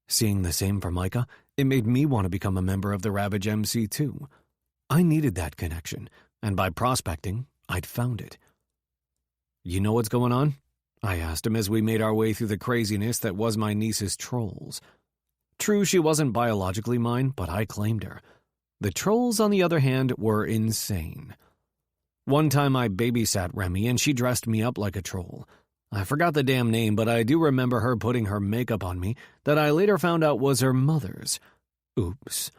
Seeing the same for Micah, it made me want to become a member of the Ravage MC too. I needed that connection, and by prospecting, I'd found it. You know what's going on? I asked him as we made our way through the craziness that was my niece's trolls. True, she wasn't biologically mine, but I claimed her. The trolls, on the other hand, were insane. One time I babysat Remy, and she dressed me up like a troll. I forgot the damn name, but I do remember her putting her makeup on me that I later found out was her mother's. Oops.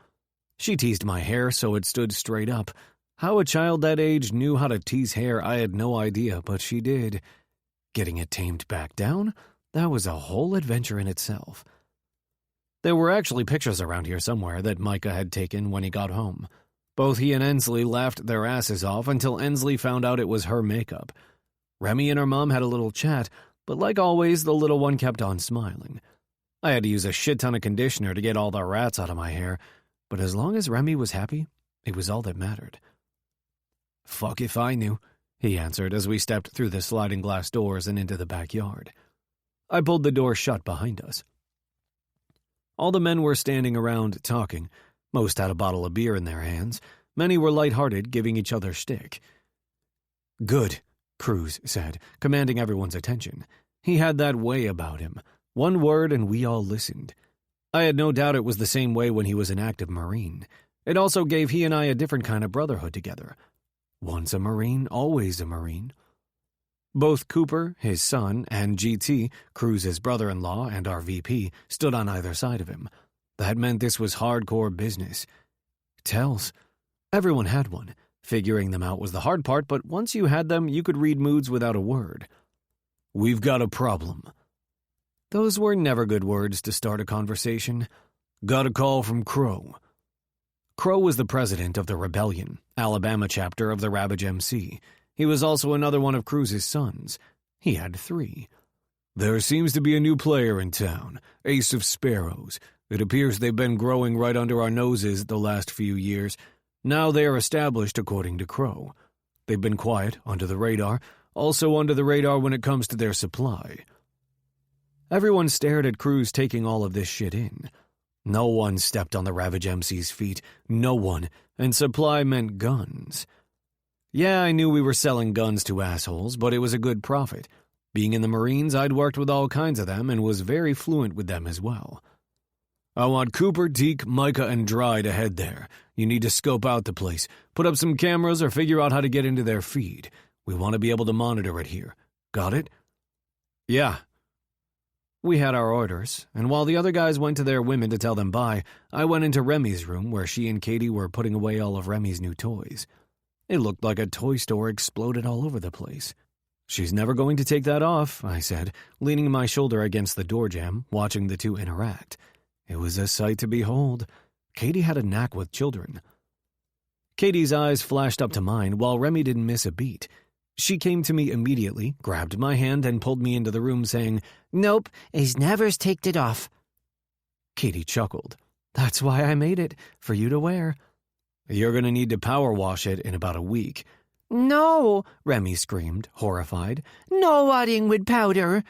She teased my hair so it stood straight up. How a child that age knew how to tease hair, I had no idea, but she did. Getting it tamed back down? That was a whole adventure in itself. There were actually pictures around here somewhere that Micah had taken when he got home. Both he and Ensley laughed their asses off until Ensley found out it was her makeup. Remy and her mom had a little chat, but like always, the little one kept on smiling. I had to use a shit ton of conditioner to get all the rats out of my hair, but as long as Remy was happy, it was all that mattered. Fuck if I knew, he answered as we stepped through the sliding glass doors and into the backyard. I pulled the door shut behind us. All the men were standing around talking. Most had a bottle of beer in their hands. Many were lighthearted, giving each other shtick. Good, Cruz said, commanding everyone's attention. He had that way about him. One word and we all listened. I had no doubt it was the same way when he was an active Marine. It also gave he and I a different kind of brotherhood together. Once a Marine, always a Marine. Both Cooper, his son, and GT, Cruz's brother-in-law and our VP, stood on either side of him. That meant this was hardcore business. Tells. Everyone had one. Figuring them out was the hard part, but once you had them, you could read moods without a word. We've got a problem. Those were never good words to start a conversation. Got a call from Crow. Crow was the president of the Rebellion, Alabama chapter of the Ravage MC. He was also another one of Cruz's sons. He had 3. There seems to be a new player in town, Ace of Sparrows. It appears they've been growing right under our noses the last few years. Now they are established according to Crow. They've been quiet, under the radar, also under the radar when it comes to their supply. Everyone stared at Cruz taking all of this shit in. No one stepped on the Ravage MC's feet, no one, and supply meant guns. Yeah, I knew we were selling guns to assholes, but it was a good profit. Being in the Marines, I'd worked with all kinds of them and was very fluent with them as well. I want Cooper, Deke, Micah, and Dry to head there. You need to scope out the place, put up some cameras, or figure out how to get into their feed. We want to be able to monitor it here. Got it? Yeah. We had our orders, and while the other guys went to their women to tell them bye, I went into Remy's room where she and Katie were putting away all of Remy's new toys. It looked like a toy store exploded all over the place. She's never going to take that off, I said, leaning my shoulder against the door jamb, watching the two interact. It was a sight to behold. Katie had a knack with children. Katie's eyes flashed up to mine while Remy didn't miss a beat. She came to me immediately, grabbed my hand, and pulled me into the room, saying, "Nope, he's never's taked it off." Katie chuckled. "That's why I made it, for you to wear." "You're going to need to power wash it in about a week." "No," Remy screamed, horrified. "No wadding with powder."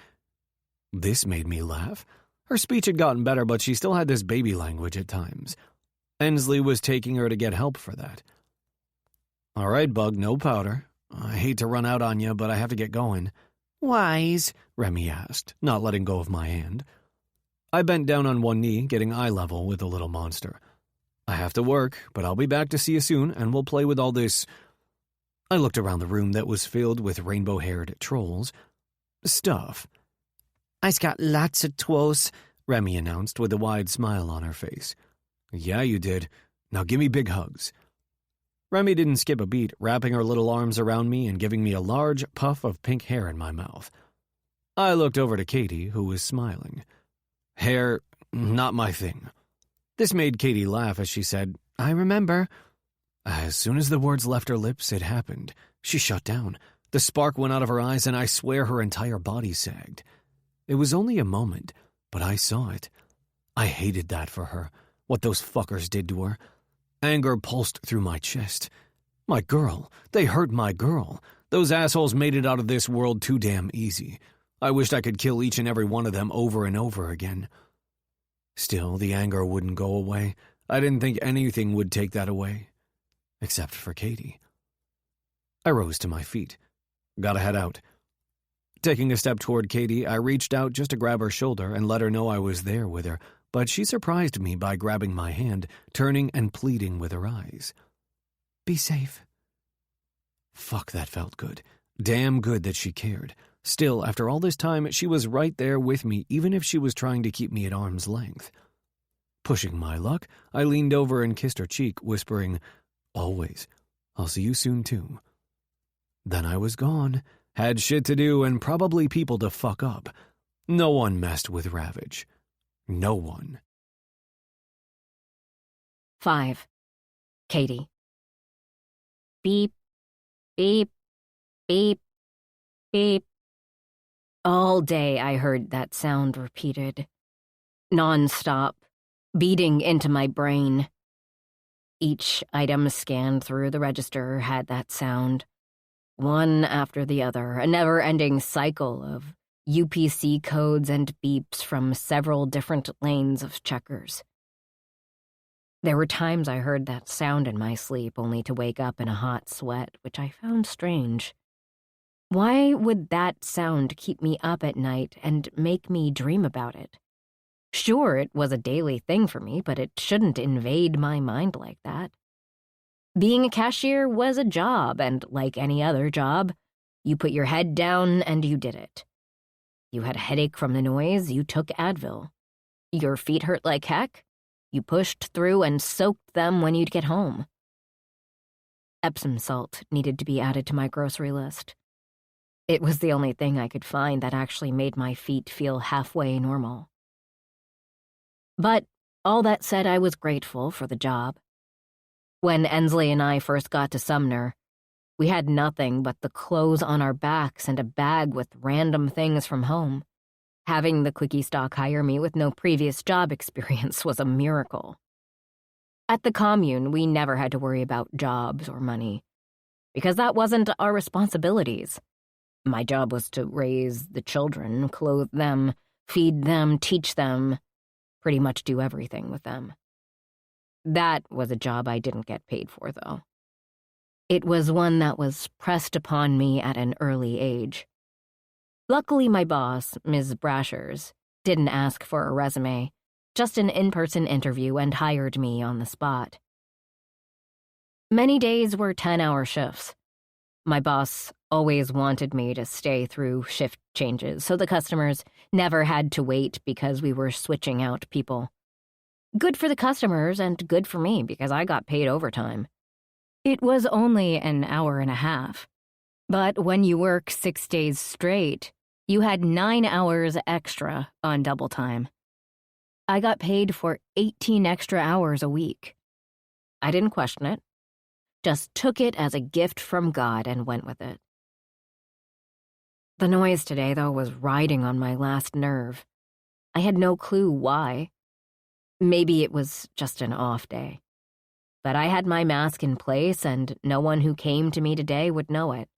This made me laugh. Her speech had gotten better, but she still had this baby language at times. Ensley was taking her to get help for that. "All right, Bug, no powder. I hate to run out on you, but I have to get going." "Wise?" Remy asked, not letting go of my hand. I bent down on one knee, getting eye level with the little monster. "I have to work, but I'll be back to see you soon, and we'll play with all this." I looked around the room that was filled with rainbow-haired trolls. Stuff. "I's got lots of twos," Remy announced with a wide smile on her face. "Yeah, you did. Now give me big hugs." Remy didn't skip a beat, wrapping her little arms around me and giving me a large puff of pink hair in my mouth. I looked over to Katie, who was smiling. "Hair, not my thing." This made Katie laugh as she said, "I remember." As soon as the words left her lips, it happened. She shut down. The spark went out of her eyes, and I swear her entire body sagged. It was only a moment, but I saw it. I hated that for her, what those fuckers did to her. Anger pulsed through my chest. My girl. They hurt my girl. Those assholes made it out of this world too damn easy. I wished I could kill each and every one of them over and over again. Still, the anger wouldn't go away. I didn't think anything would take that away. Except for Katie. I rose to my feet. Gotta head out. Taking a step toward Katie, I reached out just to grab her shoulder and let her know I was there with her, but she surprised me by grabbing my hand, turning and pleading with her eyes. "Be safe." Fuck, that felt good. Damn good that she cared. Still, after all this time, she was right there with me, even if she was trying to keep me at arm's length. Pushing my luck, I leaned over and kissed her cheek, whispering, "Always. I'll see you soon, too." Then I was gone. Had shit to do and probably people to fuck up. No one messed with Ravage. No one. 5. Katie. Beep, beep, beep, beep. All day I heard that sound repeated. Non-stop. Beating into my brain. Each item scanned through the register had that sound. One after the other, a never-ending cycle of UPC codes and beeps from several different lanes of checkers. There were times I heard that sound in my sleep only to wake up in a hot sweat, which I found strange. Why would that sound keep me up at night and make me dream about it? Sure, it was a daily thing for me, but it shouldn't invade my mind like that. Being a cashier was a job, and like any other job, you put your head down and you did it. You had a headache from the noise, you took Advil. Your feet hurt like heck, you pushed through and soaked them when you'd get home. Epsom salt needed to be added to my grocery list. It was the only thing I could find that actually made my feet feel halfway normal. But all that said, I was grateful for the job. When Ensley and I first got to Sumner, we had nothing but the clothes on our backs and a bag with random things from home. Having the quickie stock hire me with no previous job experience was a miracle. At the commune, we never had to worry about jobs or money, because that wasn't our responsibilities. My job was to raise the children, clothe them, feed them, teach them, pretty much do everything with them. That was a job I didn't get paid for, though. It was one that was pressed upon me at an early age. Luckily, my boss, Ms. Brashers, didn't ask for a resume, just an in-person interview, and hired me on the spot. Many days were 10-hour shifts. My boss always wanted me to stay through shift changes, so the customers never had to wait because we were switching out people. Good for the customers and good for me because I got paid overtime. It was only an hour and a half, but when you work 6 days straight, you had 9 hours extra on double time. I got paid for 18 extra hours a week. I didn't question it, just took it as a gift from God and went with it. The noise today, though, was riding on my last nerve. I had no clue why. Maybe it was just an off day. But I had my mask in place, and no one who came to me today would know it.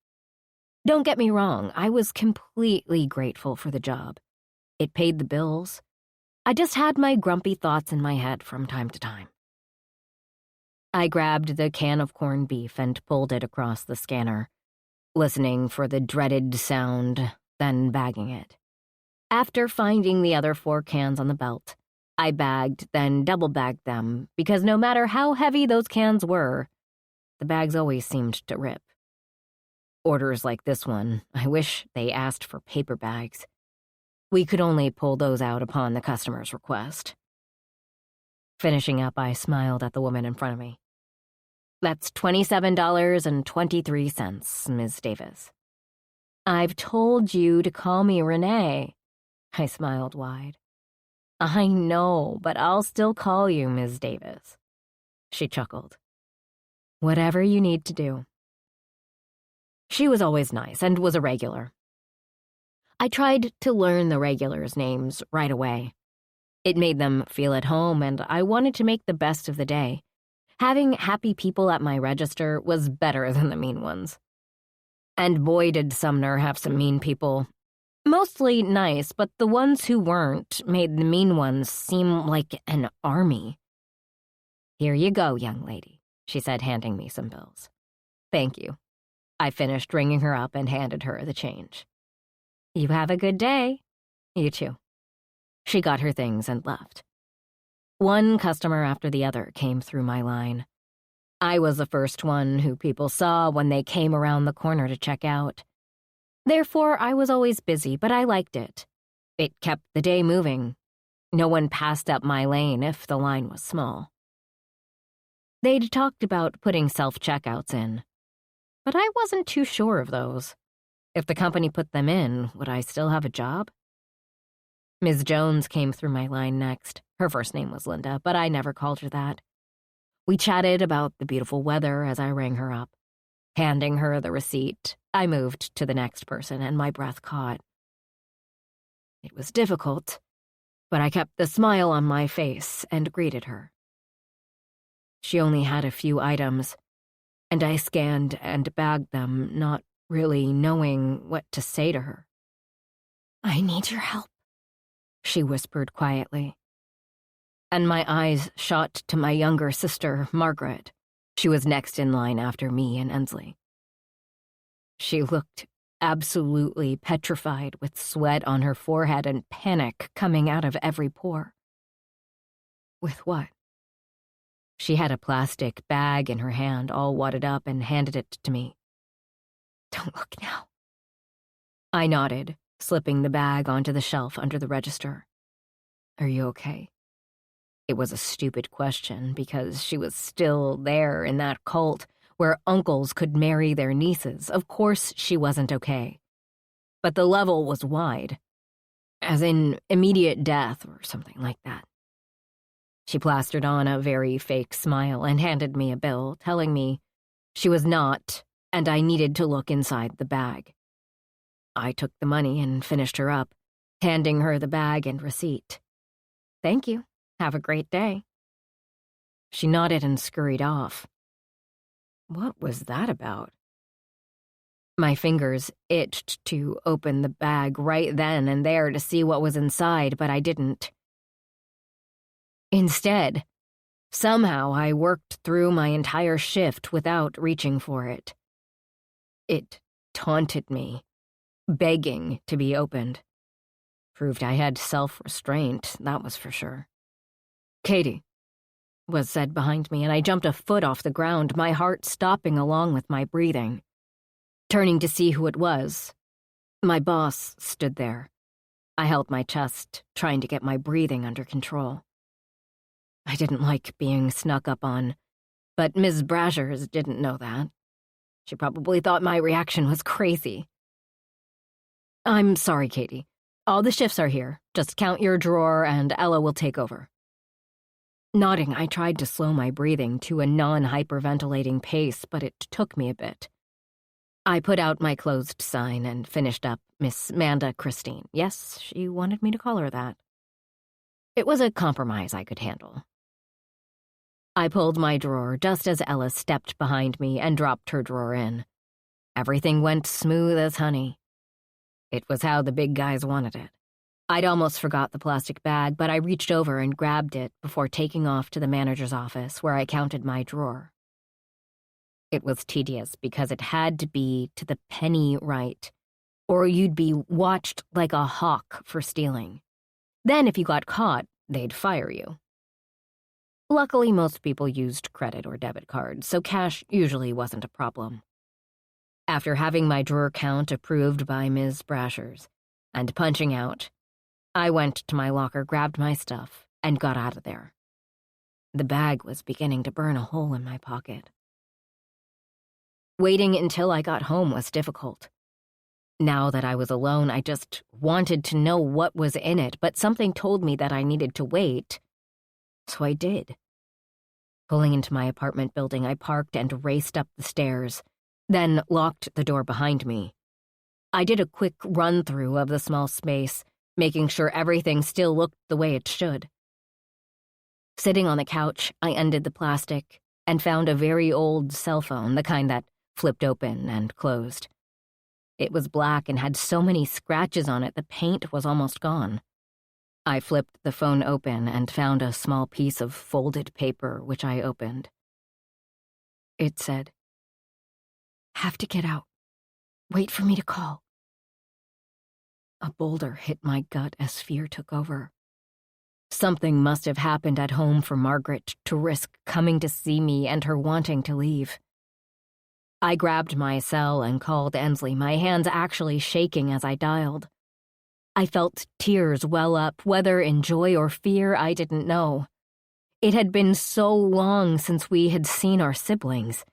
Don't get me wrong, I was completely grateful for the job. It paid the bills. I just had my grumpy thoughts in my head from time to time. I grabbed the can of corned beef and pulled it across the scanner, listening for the dreaded sound, then bagging it. After finding the other 4 cans on the belt, I bagged, then double-bagged them, because no matter how heavy those cans were, the bags always seemed to rip. Orders like this one, I wish they asked for paper bags. We could only pull those out upon the customer's request. Finishing up, I smiled at the woman in front of me. That's $27.23, Ms. Davis. I've told you to call me Renee. I smiled wide. I know, but I'll still call you Ms. Davis. She chuckled. Whatever you need to do. She was always nice and was a regular. I tried to learn the regulars' names right away. It made them feel at home, and I wanted to make the best of the day. Having happy people at my register was better than the mean ones. And boy, did Sumner have some mean people. Mostly nice, but the ones who weren't made the mean ones seem like an army. Here you go, young lady, she said, handing me some bills. Thank you. I finished ringing her up and handed her the change. You have a good day. You too. She got her things and left. One customer after the other came through my line. I was the first one who people saw when they came around the corner to check out. Therefore, I was always busy, but I liked it. It kept the day moving. No one passed up my lane if the line was small. They'd talked about putting self-checkouts in, but I wasn't too sure of those. If the company put them in, would I still have a job? Ms. Jones came through my line next. Her first name was Linda, but I never called her that. We chatted about the beautiful weather as I rang her up. Handing her the receipt, I moved to the next person, and my breath caught. It was difficult, but I kept the smile on my face and greeted her. She only had a few items, and I scanned and bagged them, not really knowing what to say to her. I need your help, she whispered quietly. And my eyes shot to my younger sister, Margaret. She was next in line after me and Ensley. She looked absolutely petrified, with sweat on her forehead and panic coming out of every pore. With what? She had a plastic bag in her hand, all wadded up, and handed it to me. Don't look now. I nodded, slipping the bag onto the shelf under the register. Are you okay? It was a stupid question because she was still there in that cult where uncles could marry their nieces. Of course she wasn't okay. But the level was wide, as in immediate death or something like that. She plastered on a very fake smile and handed me a bill, telling me she was not, and I needed to look inside the bag. I took the money and finished her up, handing her the bag and receipt. "Thank you. Have a great day." She nodded and scurried off. What was that about? My fingers itched to open the bag right then and there to see what was inside, but I didn't. Instead, somehow I worked through my entire shift without reaching for it. It taunted me, begging to be opened. Proved I had self-restraint, that was for sure. "Katie," was said behind me, and I jumped a foot off the ground, my heart stopping along with my breathing. Turning to see who it was, my boss stood there. I held my chest, trying to get my breathing under control. I didn't like being snuck up on, but Ms. Brashers didn't know that. She probably thought my reaction was crazy. "I'm sorry, Katie. All the shifts are here. Just count your drawer and Ella will take over." Nodding, I tried to slow my breathing to a non-hyperventilating pace, but it took me a bit. I put out my closed sign and finished up Miss Manda Christine. Yes, she wanted me to call her that. It was a compromise I could handle. I pulled my drawer just as Ella stepped behind me and dropped her drawer in. Everything went smooth as honey. It was how the big guys wanted it. I'd almost forgot the plastic bag, but I reached over and grabbed it before taking off to the manager's office, where I counted my drawer. It was tedious because it had to be to the penny right, or you'd be watched like a hawk for stealing. Then if you got caught, they'd fire you. Luckily, most people used credit or debit cards, so cash usually wasn't a problem. After having my drawer count approved by Ms. Brashers and punching out, I went to my locker, grabbed my stuff, and got out of there. The bag was beginning to burn a hole in my pocket. Waiting until I got home was difficult. Now that I was alone, I just wanted to know what was in it, but something told me that I needed to wait, so I did. Pulling into my apartment building, I parked and raced up the stairs, then locked the door behind me. I did a quick run-through of the small space, making sure everything still looked the way it should. Sitting on the couch, I undid the plastic and found a very old cell phone, the kind that flipped open and closed. It was black and had so many scratches on it the paint was almost gone. I flipped the phone open and found a small piece of folded paper, which I opened. It said, "Have to get out. Wait for me to call." A boulder hit my gut as fear took over. Something must have happened at home for Margaret to risk coming to see me and her wanting to leave. I grabbed my cell and called Ensley, my hands actually shaking as I dialed. I felt tears well up, whether in joy or fear, I didn't know. It had been so long since we had seen our siblings.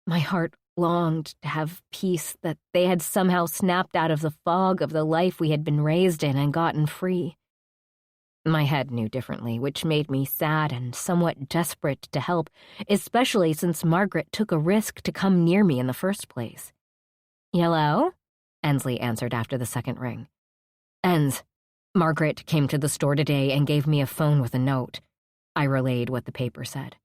My heart longed to have peace, that they had somehow snapped out of the fog of the life we had been raised in and gotten free. My head knew differently, which made me sad and somewhat desperate to help, especially since Margaret took a risk to come near me in the first place. "Hello?" Ensley answered after the second ring. "Ens, Margaret came to the store today and gave me a phone with a note." I relayed what the paper said.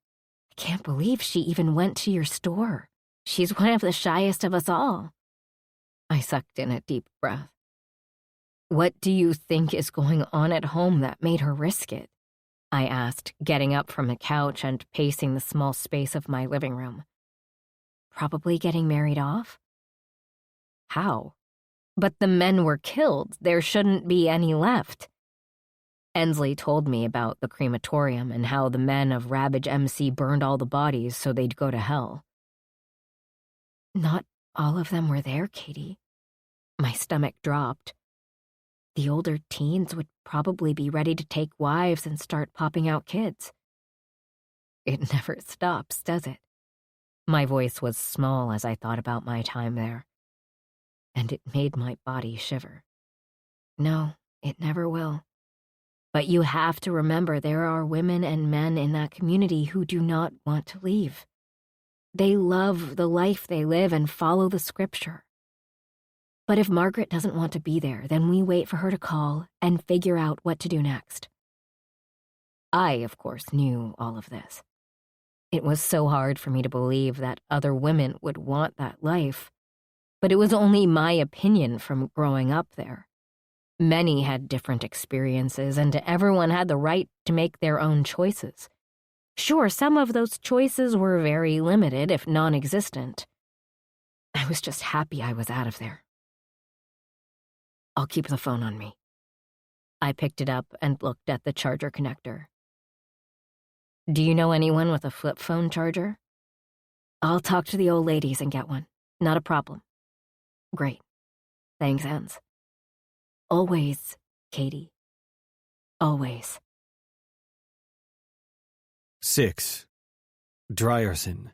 "I can't believe she even went to your store. She's one of the shyest of us all." I sucked in a deep breath. "What do you think is going on at home that made her risk it?" I asked, getting up from the couch and pacing the small space of my living room. "Probably getting married off." "How?" "But the men were killed. There shouldn't be any left." Ensley told me about the crematorium and how the men of Ravage MC burned all the bodies so they'd go to hell. "Not all of them were there, Katie." My stomach dropped. The older teens would probably be ready to take wives and start popping out kids. It never stops, does it? My voice was small as I thought about my time there, and it made my body shiver. No, it never will. But you have to remember there are women and men in that community who do not want to leave. They love the life they live and follow the scripture. But if Margaret doesn't want to be there, then we wait for her to call and figure out what to do next. I, of course, knew all of this. It was so hard for me to believe that other women would want that life, but it was only my opinion from growing up there. Many had different experiences, and everyone had the right to make their own choices. Sure, some of those choices were very limited, if non-existent. I was just happy I was out of there. I'll keep the phone on me. I picked it up and looked at the charger connector. Do you know anyone with a flip phone charger? I'll talk to the old ladies and get one. Not a problem. Great. Thanks, Anse. Always, Katie. Always. 6. Drierson.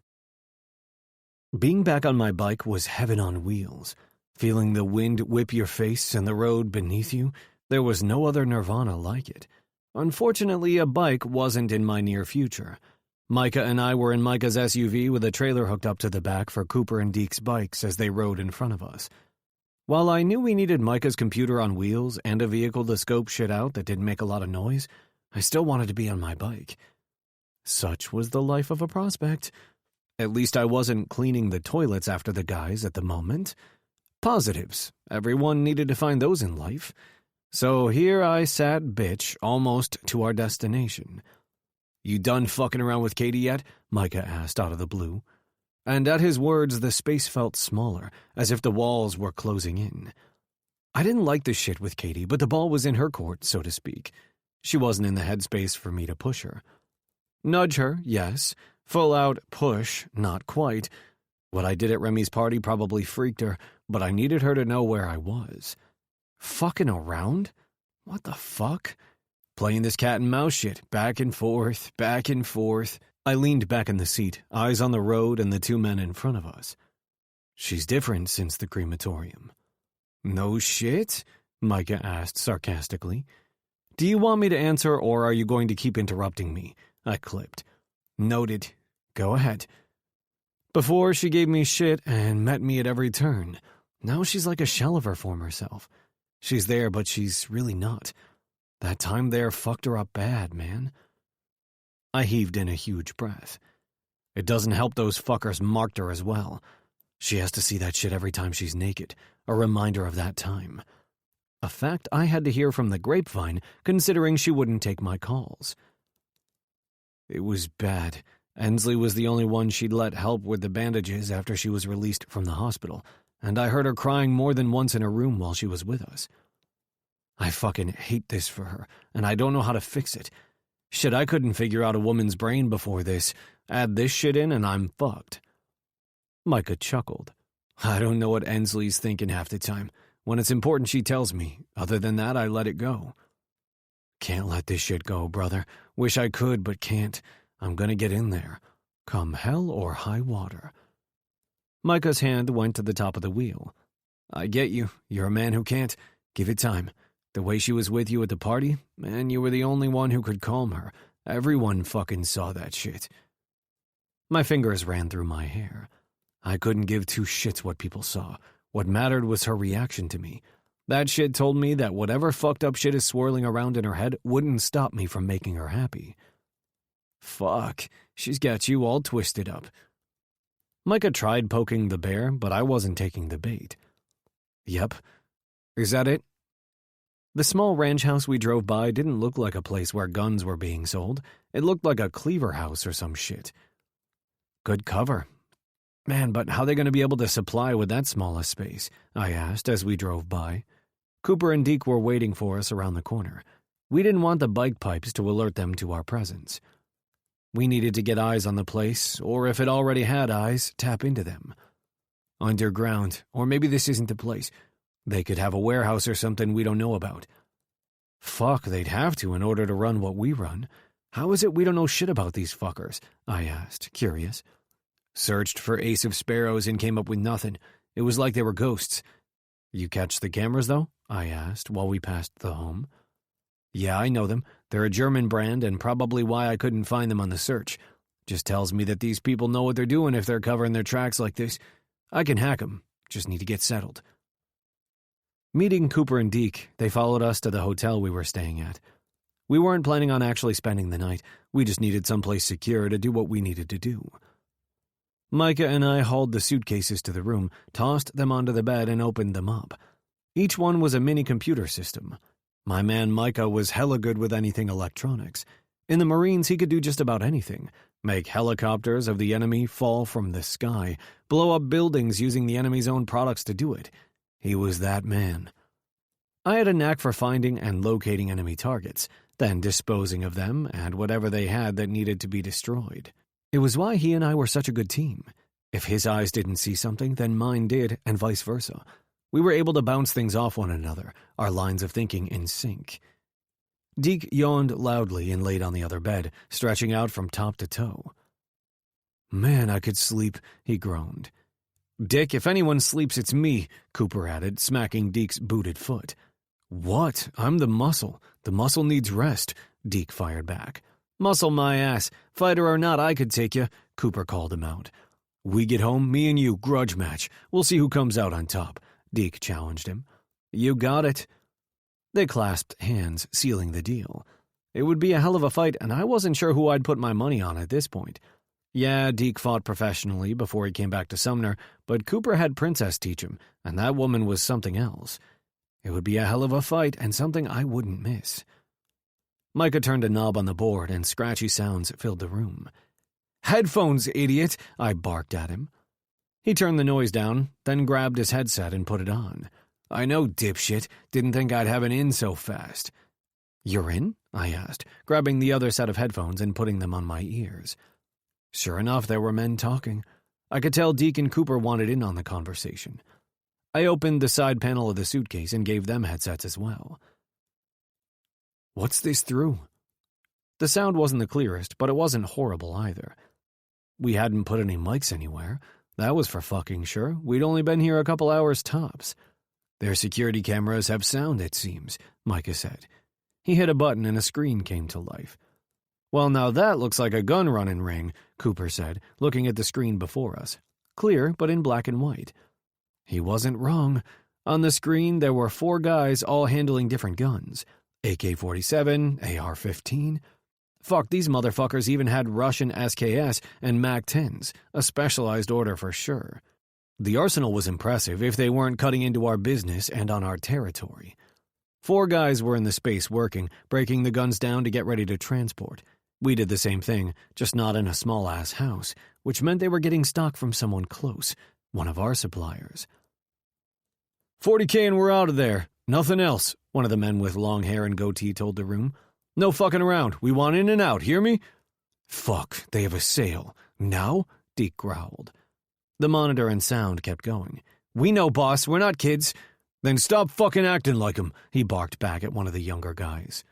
Being back on my bike was heaven on wheels. Feeling the wind whip your face and the road beneath you, there was no other nirvana like it. Unfortunately, a bike wasn't in my near future. Micah and I were in Micah's SUV with a trailer hooked up to the back for Cooper and Deke's bikes as they rode in front of us. While I knew we needed Micah's computer on wheels and a vehicle to scope shit out that didn't make a lot of noise, I still wanted to be on my bike. Such was the life of a prospect. At least I wasn't cleaning the toilets after the guys at the moment. Positives. Everyone needed to find those in life. So here I sat bitch almost to our destination. You done fucking around with Katie yet? Micah asked out of the blue. And at his words, the space felt smaller, as if the walls were closing in. I didn't like the shit with Katie, but the ball was in her court, so to speak. She wasn't in the headspace for me to push her. Nudge her, yes. Full out push, not quite. What I did at Remy's party probably freaked her, but I needed her to know where I was. Fucking around? What the fuck? Playing this cat and mouse shit, back and forth, back and forth. I leaned back in the seat, eyes on the road and the two men in front of us. She's different since the crematorium. No shit? Micah asked sarcastically. Do you want me to answer or are you going to keep interrupting me? I clipped. Noted. Go ahead. Before she gave me shit and met me at every turn. Now she's like a shell of her former self. She's there, but she's really not. That time there fucked her up bad, man. I heaved in a huge breath. It doesn't help those fuckers marked her as well. She has to see that shit every time she's naked, a reminder of that time. A fact I had to hear from the grapevine, considering she wouldn't take my calls. It was bad. Ensley was the only one she'd let help with the bandages after she was released from the hospital, and I heard her crying more than once in her room while she was with us. I fucking hate this for her, and I don't know how to fix it. Shit, I couldn't figure out a woman's brain before this. Add this shit in and I'm fucked. Micah chuckled. I don't know what Ensley's thinking half the time. When it's important, she tells me. Other than that, I let it go. Can't let this shit go, brother. Wish I could, but can't. I'm gonna get in there. Come hell or high water. Micah's hand went to the top of the wheel. I get you. You're a man who can't. Give it time. The way she was with you at the party, man, you were the only one who could calm her. Everyone fucking saw that shit. My fingers ran through my hair. I couldn't give two shits what people saw. What mattered was her reaction to me. That shit told me that whatever fucked up shit is swirling around in her head wouldn't stop me from making her happy. Fuck, she's got you all twisted up. Micah tried poking the bear, but I wasn't taking the bait. Yep. Is that it? The small ranch house we drove by didn't look like a place where guns were being sold. It looked like a cleaver house or some shit. Good cover. Man, but how are they going to be able to supply with that small a space? I asked as we drove by. Cooper and Deke were waiting for us around the corner. We didn't want the bike pipes to alert them to our presence. We needed to get eyes on the place, or if it already had eyes, tap into them. Underground, or maybe this isn't the place. They could have a warehouse or something we don't know about. Fuck, they'd have to in order to run what we run. How is it we don't know shit about these fuckers? I asked, curious. Searched for Ace of Sparrows and came up with nothing. It was like they were ghosts. You catch the cameras, though? I asked while we passed the home. Yeah, I know them. They're a German brand and probably why I couldn't find them on the search. Just tells me that these people know what they're doing if they're covering their tracks like this. I can hack them. Just need to get settled. Meeting Cooper and Deke, they followed us to the hotel we were staying at. We weren't planning on actually spending the night. We just needed someplace secure to do what we needed to do. Micah and I hauled the suitcases to the room, tossed them onto the bed, and opened them up. Each one was a mini computer system. My man Micah was hella good with anything electronics. In the Marines, he could do just about anything. Make helicopters of the enemy fall from the sky, blow up buildings using the enemy's own products to do it. He was that man. I had a knack for finding and locating enemy targets, then disposing of them and whatever they had that needed to be destroyed. It was why he and I were such a good team. If his eyes didn't see something, then mine did, and vice versa. We were able to bounce things off one another, our lines of thinking in sync. Deke yawned loudly and laid on the other bed, stretching out from top to toe. "Man, I could sleep," he groaned. "Dick, if anyone sleeps, it's me," Cooper added, smacking Deke's booted foot. "What? I'm the muscle. The muscle needs rest," Deke fired back. "Muscle my ass. Fighter or not, I could take you," Cooper called him out. "We get home, me and you, grudge match. We'll see who comes out on top," Deke challenged him. "You got it." They clasped hands, sealing the deal. It would be a hell of a fight, and I wasn't sure who I'd put my money on at this point. Yeah, Deke fought professionally before he came back to Sumner, but Cooper had Princess teach him, and that woman was something else. It would be a hell of a fight, and something I wouldn't miss. Micah turned a knob on the board, and scratchy sounds filled the room. "Headphones, idiot!" I barked at him. He turned the noise down, then grabbed his headset and put it on. "I know, dipshit. Didn't think I'd have an in so fast." "You're in?" I asked, grabbing the other set of headphones and putting them on my ears. Sure enough, there were men talking. I could tell Deke and Cooper wanted in on the conversation. I opened the side panel of the suitcase and gave them headsets as well. "What's this through?" The sound wasn't the clearest, but it wasn't horrible either. We hadn't put any mics anywhere. That was for fucking sure. We'd only been here a couple hours tops. "Their security cameras have sound, it seems," Micah said. He hit a button and a screen came to life. "Well, now that looks like a gun-running ring," Cooper said, looking at the screen before us. Clear, but in black and white. He wasn't wrong. On the screen, there were 4 guys all handling different guns. AK-47, AR-15. Fuck, these motherfuckers even had Russian SKS and MAC-10s, a specialized order for sure. The arsenal was impressive if they weren't cutting into our business and on our territory. 4 guys were in the space working, breaking the guns down to get ready to transport. We did the same thing, just not in a small-ass house, which meant they were getting stock from someone close, one of our suppliers. "40K and we're out of there. Nothing else," one of the men with long hair and goatee told the room. "No fucking around. We want in and out, hear me?" "Fuck, they have a sale. Now?" Deke growled. The monitor and sound kept going. "We know, boss. We're not kids." "Then stop fucking acting like 'em," he barked back at one of the younger guys.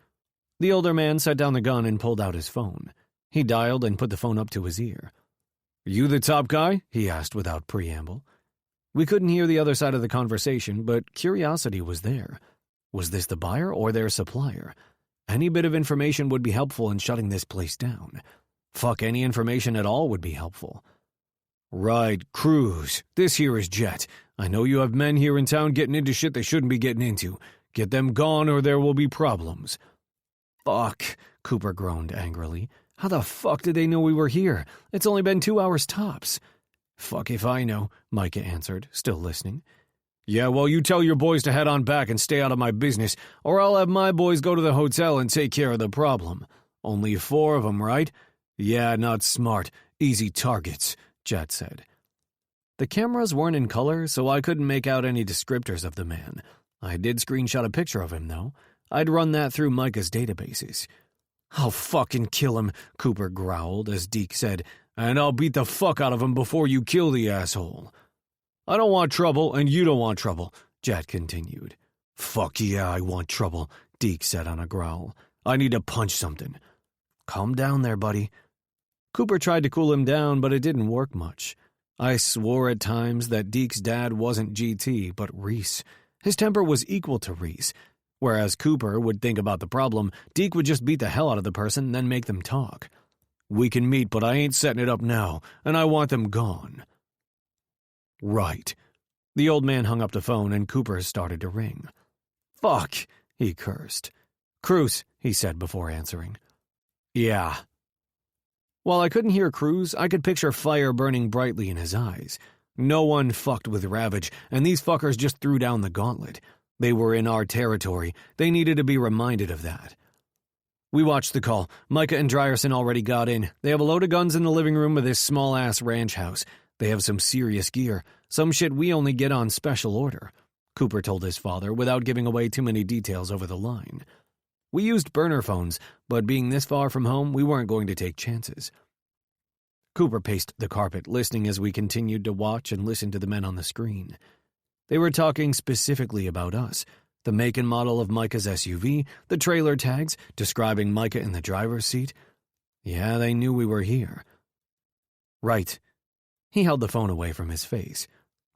The older man set down the gun and pulled out his phone. He dialed and put the phone up to his ear. "You the top guy?" he asked without preamble. We couldn't hear the other side of the conversation, but curiosity was there. Was this the buyer or their supplier? Any bit of information would be helpful in shutting this place down. Fuck, any information at all would be helpful. "Right, Cruz. This here is Jet. I know you have men here in town getting into shit they shouldn't be getting into. Get them gone or there will be problems." "Fuck," Cooper groaned angrily. "How the fuck did they know we were here? It's only been 2 hours tops." "Fuck if I know," Micah answered, still listening. "Yeah, well, you tell your boys to head on back and stay out of my business, or I'll have my boys go to the hotel and take care of the problem. Only 4 of them, right?" "Yeah, not smart. Easy targets," Jet said. The cameras weren't in color, so I couldn't make out any descriptors of the man. I did screenshot a picture of him, though. I'd run that through Micah's databases. "I'll fucking kill him," Cooper growled as Deke said, "and I'll beat the fuck out of him before you kill the asshole." "I don't want trouble, and you don't want trouble," Jet continued. "Fuck yeah, I want trouble," Deke said on a growl. "I need to punch something." "Calm down there, buddy." Cooper tried to cool him down, but it didn't work much. I swore at times that Deke's dad wasn't GT, but Reese. His temper was equal to Reese. Whereas Cooper would think about the problem, Deke would just beat the hell out of the person, then make them talk. "We can meet, but I ain't setting it up now, and I want them gone." "Right." The old man hung up the phone and Cooper started to ring. "Fuck," he cursed. "Cruz," he said before answering. "Yeah." While I couldn't hear Cruz, I could picture fire burning brightly in his eyes. No one fucked with Ravage, and these fuckers just threw down the gauntlet. They were in our territory. They needed to be reminded of that. We watched the call. Micah and Drierson already got in. They have a load of guns in the living room of this small-ass ranch house. They have some serious gear. Some shit we only get on special order, Cooper told his father without giving away too many details over the line. We used burner phones, but being this far from home, we weren't going to take chances. Cooper paced the carpet, listening as we continued to watch and listen to the men on the screen. They were talking specifically about us, the make and model of Micah's SUV, the trailer tags, describing Micah in the driver's seat. Yeah, they knew we were here. Right. He held the phone away from his face.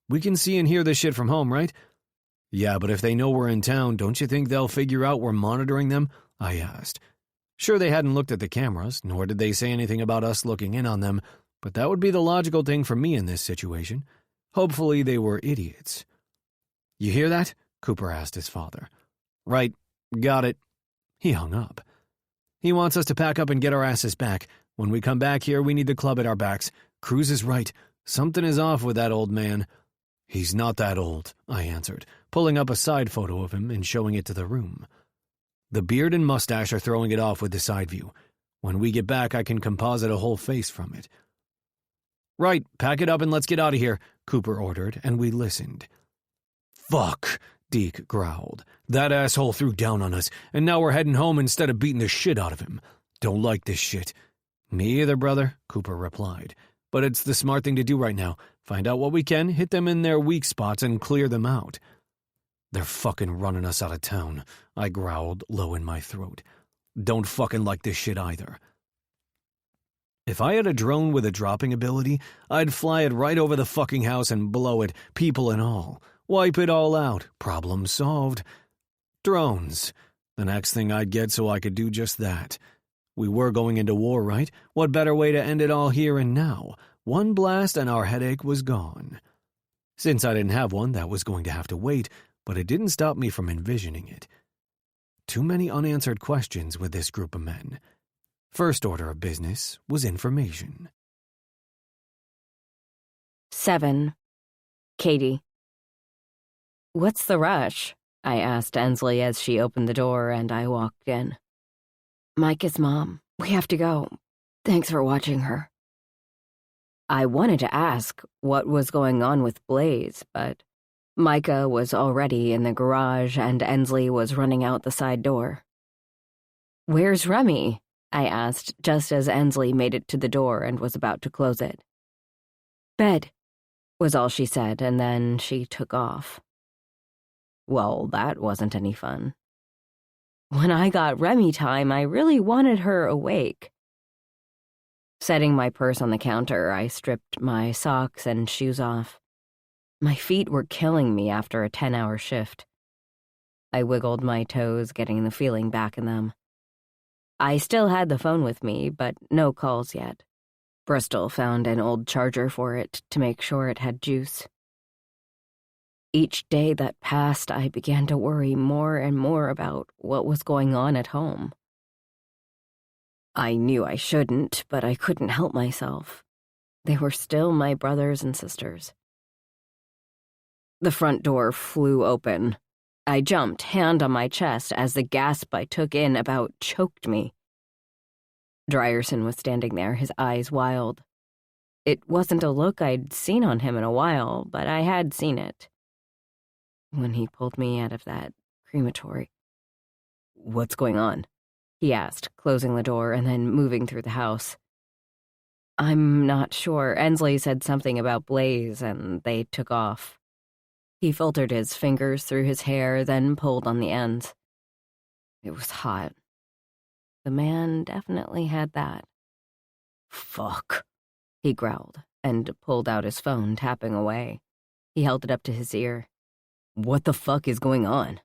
We can see and hear this shit from home, right? Yeah, but if they know we're in town, don't you think they'll figure out we're monitoring them? I asked. Sure, they hadn't looked at the cameras, nor did they say anything about us looking in on them, but that would be the logical thing for me in this situation. Hopefully they were idiots. You hear that? Cooper asked his father. Right. Got it. He hung up. He wants us to pack up and get our asses back. When we come back here, we need the club at our backs. Cruz is right. Something is off with that old man. He's not that old, I answered, pulling up a side photo of him and showing it to the room. The beard and mustache are throwing it off with the side view. When we get back, I can composite a whole face from it. Right, pack it up and let's get out of here, Cooper ordered, and we listened. Fuck, Deke growled. That asshole threw down on us, and now we're heading home instead of beating the shit out of him. Don't like this shit. Me either, brother, Cooper replied. But it's the smart thing to do right now. Find out what we can, hit them in their weak spots, and clear them out. They're fucking running us out of town, I growled, low in my throat. Don't fucking like this shit either. If I had a drone with a dropping ability, I'd fly it right over the fucking house and blow it, people and all. Wipe it all out. Problem solved. Drones. The next thing I'd get so I could do just that. We were going into war, right? What better way to end it all here and now? One blast and our headache was gone. Since I didn't have one, that was going to have to wait, but it didn't stop me from envisioning it. Too many unanswered questions with this group of men. First order of business was information. 7. Katie. What's the rush? I asked Ensley as she opened the door and I walked in. Micah's mom. We have to go. Thanks for watching her. I wanted to ask what was going on with Blaze, but Micah was already in the garage and Ensley was running out the side door. Where's Remy? I asked just as Ensley made it to the door and was about to close it. Bed, was all she said, and then she took off. Well, that wasn't any fun. When I got Remy time, I really wanted her awake. Setting my purse on the counter, I stripped my socks and shoes off. My feet were killing me after a 10-hour shift. I wiggled my toes, getting the feeling back in them. I still had the phone with me, but no calls yet. Bristol found an old charger for it to make sure it had juice. Each day that passed, I began to worry more and more about what was going on at home. I knew I shouldn't, but I couldn't help myself. They were still my brothers and sisters. The front door flew open. I jumped, hand on my chest, as the gasp I took in about choked me. Drierson was standing there, his eyes wild. It wasn't a look I'd seen on him in a while, but I had seen it. When he pulled me out of that crematory. What's going on? He asked, closing the door and then moving through the house. I'm not sure. Ensley said something about Blaze, and they took off. He filtered his fingers through his hair, then pulled on the ends. It was hot. The man definitely had that. Fuck, he growled, and pulled out his phone, tapping away. He held it up to his ear. What the fuck is going on?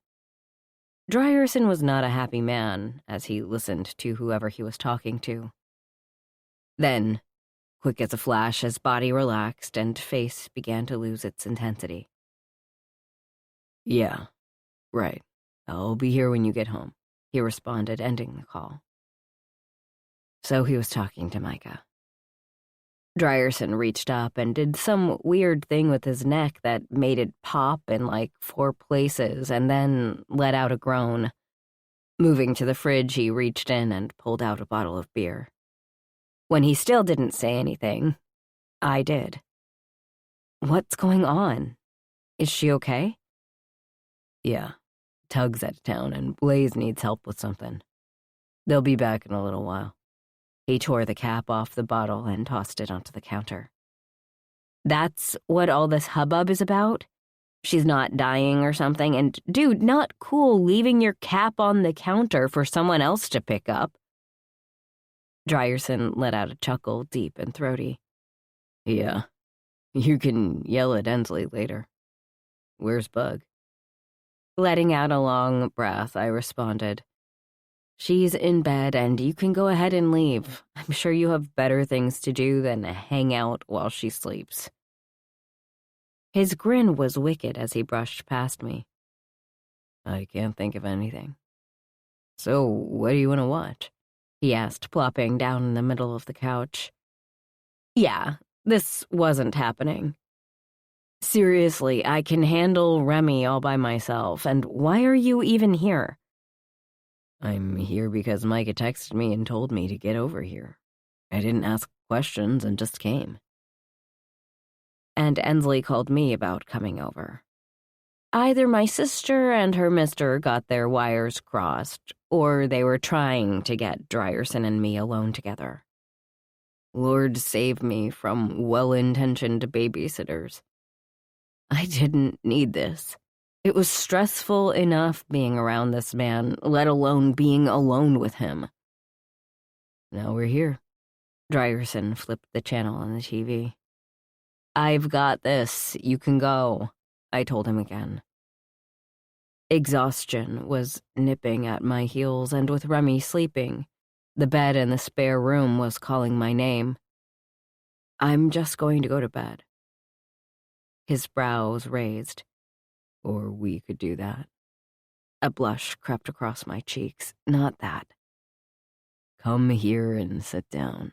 Drierson was not a happy man as he listened to whoever he was talking to. Then, quick as a flash, his body relaxed and face began to lose its intensity. Yeah, right. I'll be here when you get home, he responded, ending the call. So he was talking to Micah. Dryerson reached up and did some weird thing with his neck that made it pop in like 4 places and then let out a groan. Moving to the fridge, he reached in and pulled out a bottle of beer. When he still didn't say anything, I did. What's going on? Is she okay? Yeah. Tug's out of town and Blaze needs help with something. They'll be back in a little while. He tore the cap off the bottle and tossed it onto the counter. That's what all this hubbub is about? She's not dying or something, and dude, not cool leaving your cap on the counter for someone else to pick up. Dryerson let out a chuckle, deep and throaty. Yeah, you can yell at Ensley later. Where's Bug? Letting out a long breath, I responded. She's in bed and you can go ahead and leave. I'm sure you have better things to do than hang out while she sleeps. His grin was wicked as he brushed past me. I can't think of anything. So, what do you want to watch? He asked, plopping down in the middle of the couch. Yeah, this wasn't happening. Seriously, I can handle Remy all by myself, and why are you even here? I'm here because Micah texted me and told me to get over here. I didn't ask questions and just came. And Ensley called me about coming over. Either my sister and her mister got their wires crossed, or they were trying to get Dryerson and me alone together. Lord save me from well-intentioned babysitters. I didn't need this. It was stressful enough being around this man, let alone being alone with him. Now we're here. Dryerson flipped the channel on the TV. I've got this. You can go, I told him again. Exhaustion was nipping at my heels, and with Remy sleeping, the bed in the spare room was calling my name. I'm just going to go to bed. His brows raised. Or we could do that. A blush crept across my cheeks. Not that. Come here and sit down.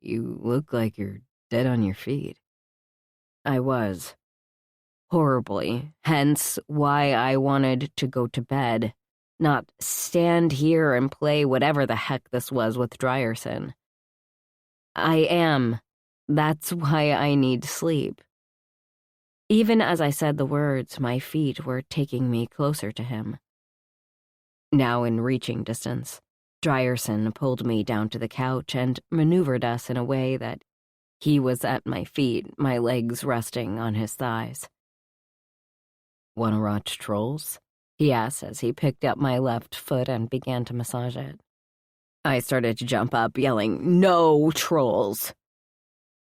You look like you're dead on your feet. I was. Horribly. Hence why I wanted to go to bed, not stand here and play whatever the heck this was with Dryerson. I am. That's why I need sleep. Even as I said the words, my feet were taking me closer to him. Now in reaching distance, Dryerson pulled me down to the couch and maneuvered us in a way that he was at my feet, my legs resting on his thighs. "Wanna watch Trolls?" he asked as he picked up my left foot and began to massage it. I started to jump up, yelling, "No Trolls!"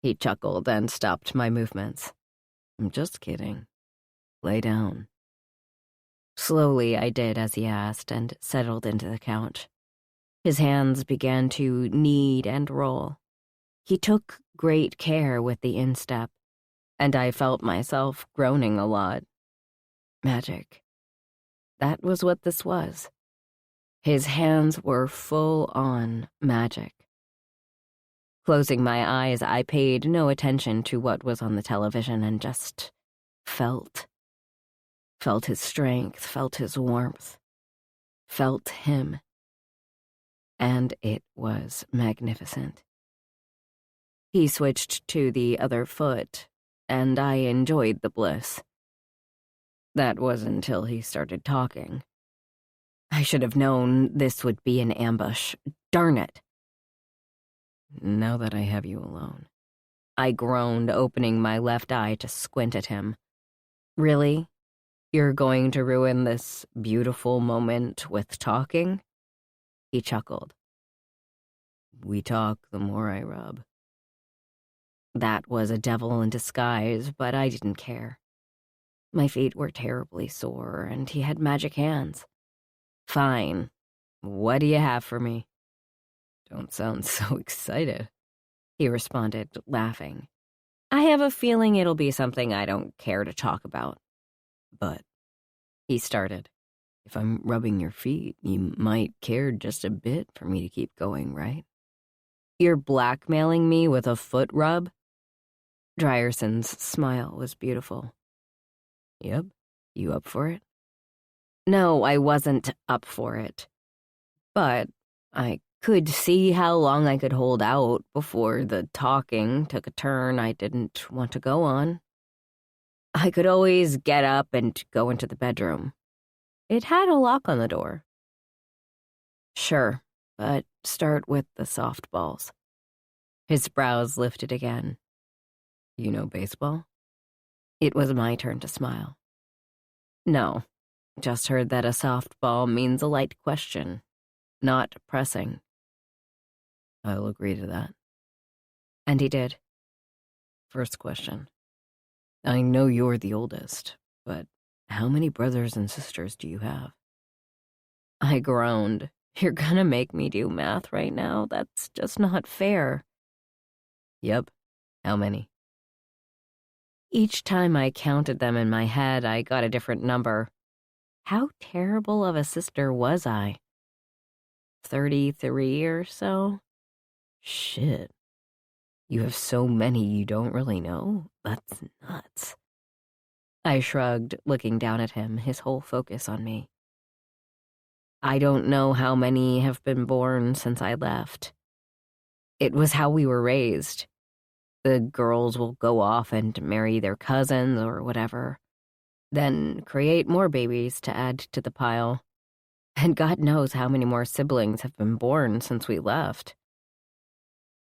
He chuckled and stopped my movements. I'm just kidding. Lay down. Slowly I did as he asked and settled into the couch. His hands began to knead and roll. He took great care with the instep, and I felt myself groaning a lot. Magic. That was what this was. His hands were full-on magic. Closing my eyes, I paid no attention to what was on the television and just felt. Felt his strength, felt his warmth, felt him. And it was magnificent. He switched to the other foot, and I enjoyed the bliss. That was until he started talking. I should have known this would be an ambush. Darn it. Now that I have you alone, I groaned, opening my left eye to squint at him. Really? You're going to ruin this beautiful moment with talking? He chuckled. We talk, the more I rub. That was a devil in disguise, but I didn't care. My feet were terribly sore, and he had magic hands. Fine. What do you have for me? Don't sound so excited, he responded, laughing. I have a feeling it'll be something I don't care to talk about. But he started. If I'm rubbing your feet, you might care just a bit for me to keep going, right? You're blackmailing me with a foot rub? Dryerson's smile was beautiful. Yep, you up for it? No, I wasn't up for it. But I could see how long I could hold out before the talking took a turn I didn't want to go on. I could always get up and go into the bedroom. It had a lock on the door. Sure, but start with the softballs. His brows lifted again. You know baseball? It was my turn to smile. No, just heard that a softball means a light question, not pressing. I'll agree to that. And he did. First question. I know you're the oldest, but how many brothers and sisters do you have? I groaned. You're gonna make me do math right now? That's just not fair. Yep. How many? Each time I counted them in my head, I got a different number. How terrible of a sister was I? 33 or so? Shit. You have so many you don't really know? That's nuts. I shrugged, looking down at him, his whole focus on me. I don't know how many have been born since I left. It was how we were raised. The girls will go off and marry their cousins or whatever, then create more babies to add to the pile. And God knows how many more siblings have been born since we left.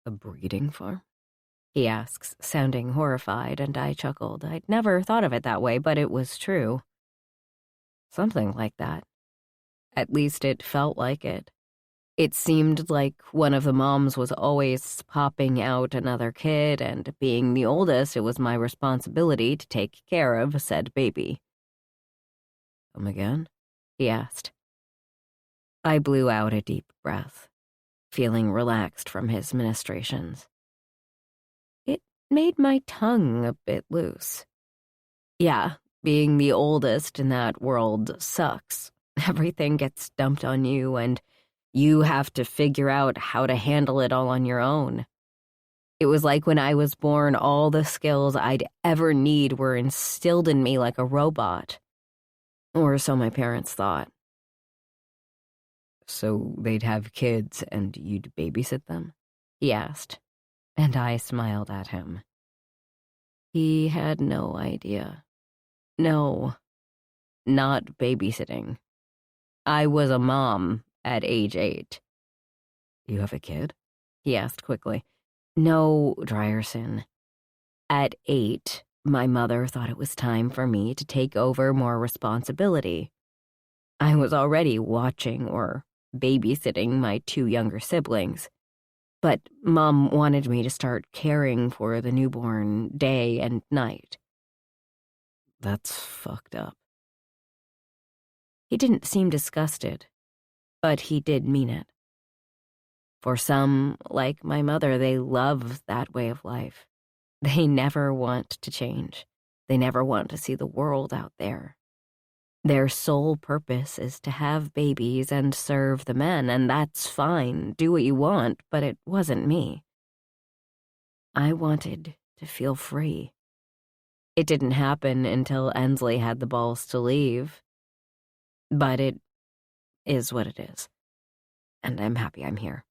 A breeding farm? He asks, sounding horrified, and I chuckled. I'd never thought of it that way, but it was true. Something like that. At least it felt like it. It seemed like one of the moms was always popping out another kid, and being the oldest, it was my responsibility to take care of said baby. Come again? He asked. I blew out a deep breath, feeling relaxed from his ministrations. It made my tongue a bit loose. Yeah, being the oldest in that world sucks. Everything gets dumped on you, and you have to figure out how to handle it all on your own. It was like when I was born, all the skills I'd ever need were instilled in me like a robot. Or so my parents thought. So they'd have kids and you'd babysit them? He asked, and I smiled at him. He had no idea. No, not babysitting. I was a mom at age 8. You have a kid? He asked quickly. No, Drierson. At 8, my mother thought it was time for me to take over more responsibility. I was already watching or babysitting my 2 younger siblings, but Mom wanted me to start caring for the newborn day and night. That's fucked up. He didn't seem disgusted, but he did mean it. For some, like my mother, they love that way of life. They never want to change. They never want to see the world out there. Their sole purpose is to have babies and serve the men, and that's fine. Do what you want, but it wasn't me. I wanted to feel free. It didn't happen until Ensley had the balls to leave. But it is what it is. And I'm happy I'm here.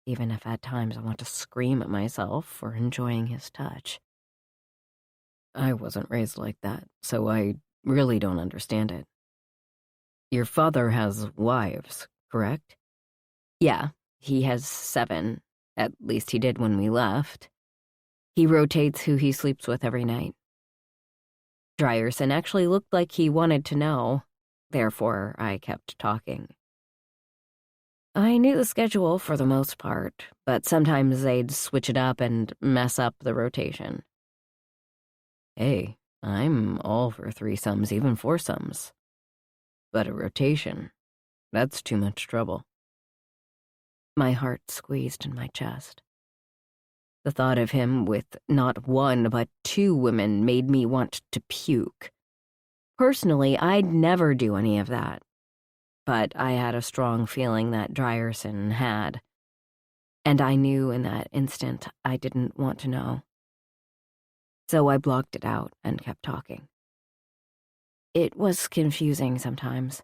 Even if at times I want to scream at myself for enjoying his touch. I wasn't raised like that, so I really don't understand it. Your father has wives, correct? Yeah, he has 7. At least he did when we left. He rotates who he sleeps with every night. Drierson actually looked like he wanted to know. Therefore, I kept talking. I knew the schedule for the most part, but sometimes they'd switch it up and mess up the rotation. Hey, I'm all for threesomes, even foursomes. But a rotation, that's too much trouble. My heart squeezed in my chest. The thought of him with not 1 but 2 women made me want to puke. Personally, I'd never do any of that. But I had a strong feeling that Drierson had. And I knew in that instant I didn't want to know. So I blocked it out and kept talking. It was confusing sometimes.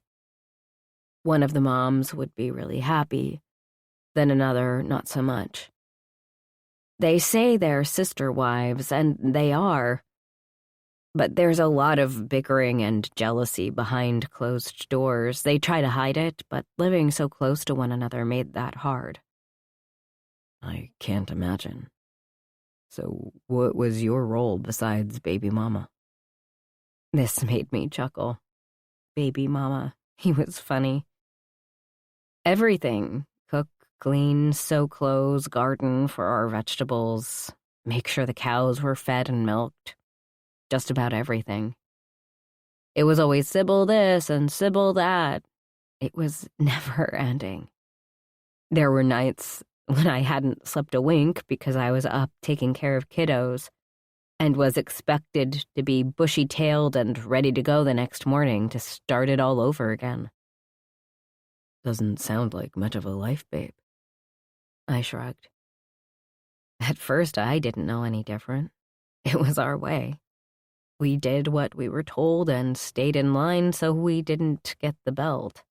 One of the moms would be really happy, then another not so much. They say they're sister wives, and they are. But there's a lot of bickering and jealousy behind closed doors. They try to hide it, but living so close to one another made that hard. I can't imagine. So what was your role besides baby mama? This made me chuckle. Baby mama. He was funny. Everything. Cook, clean, sew clothes, garden for our vegetables, make sure the cows were fed and milked. Just about everything. It was always Sybil this and Sybil that. It was never ending. There were nights when I hadn't slept a wink because I was up taking care of kiddos and was expected to be bushy-tailed and ready to go the next morning to start it all over again. Doesn't sound like much of a life, babe. I shrugged. At first, I didn't know any different. It was our way. We did what we were told and stayed in line so we didn't get the belt.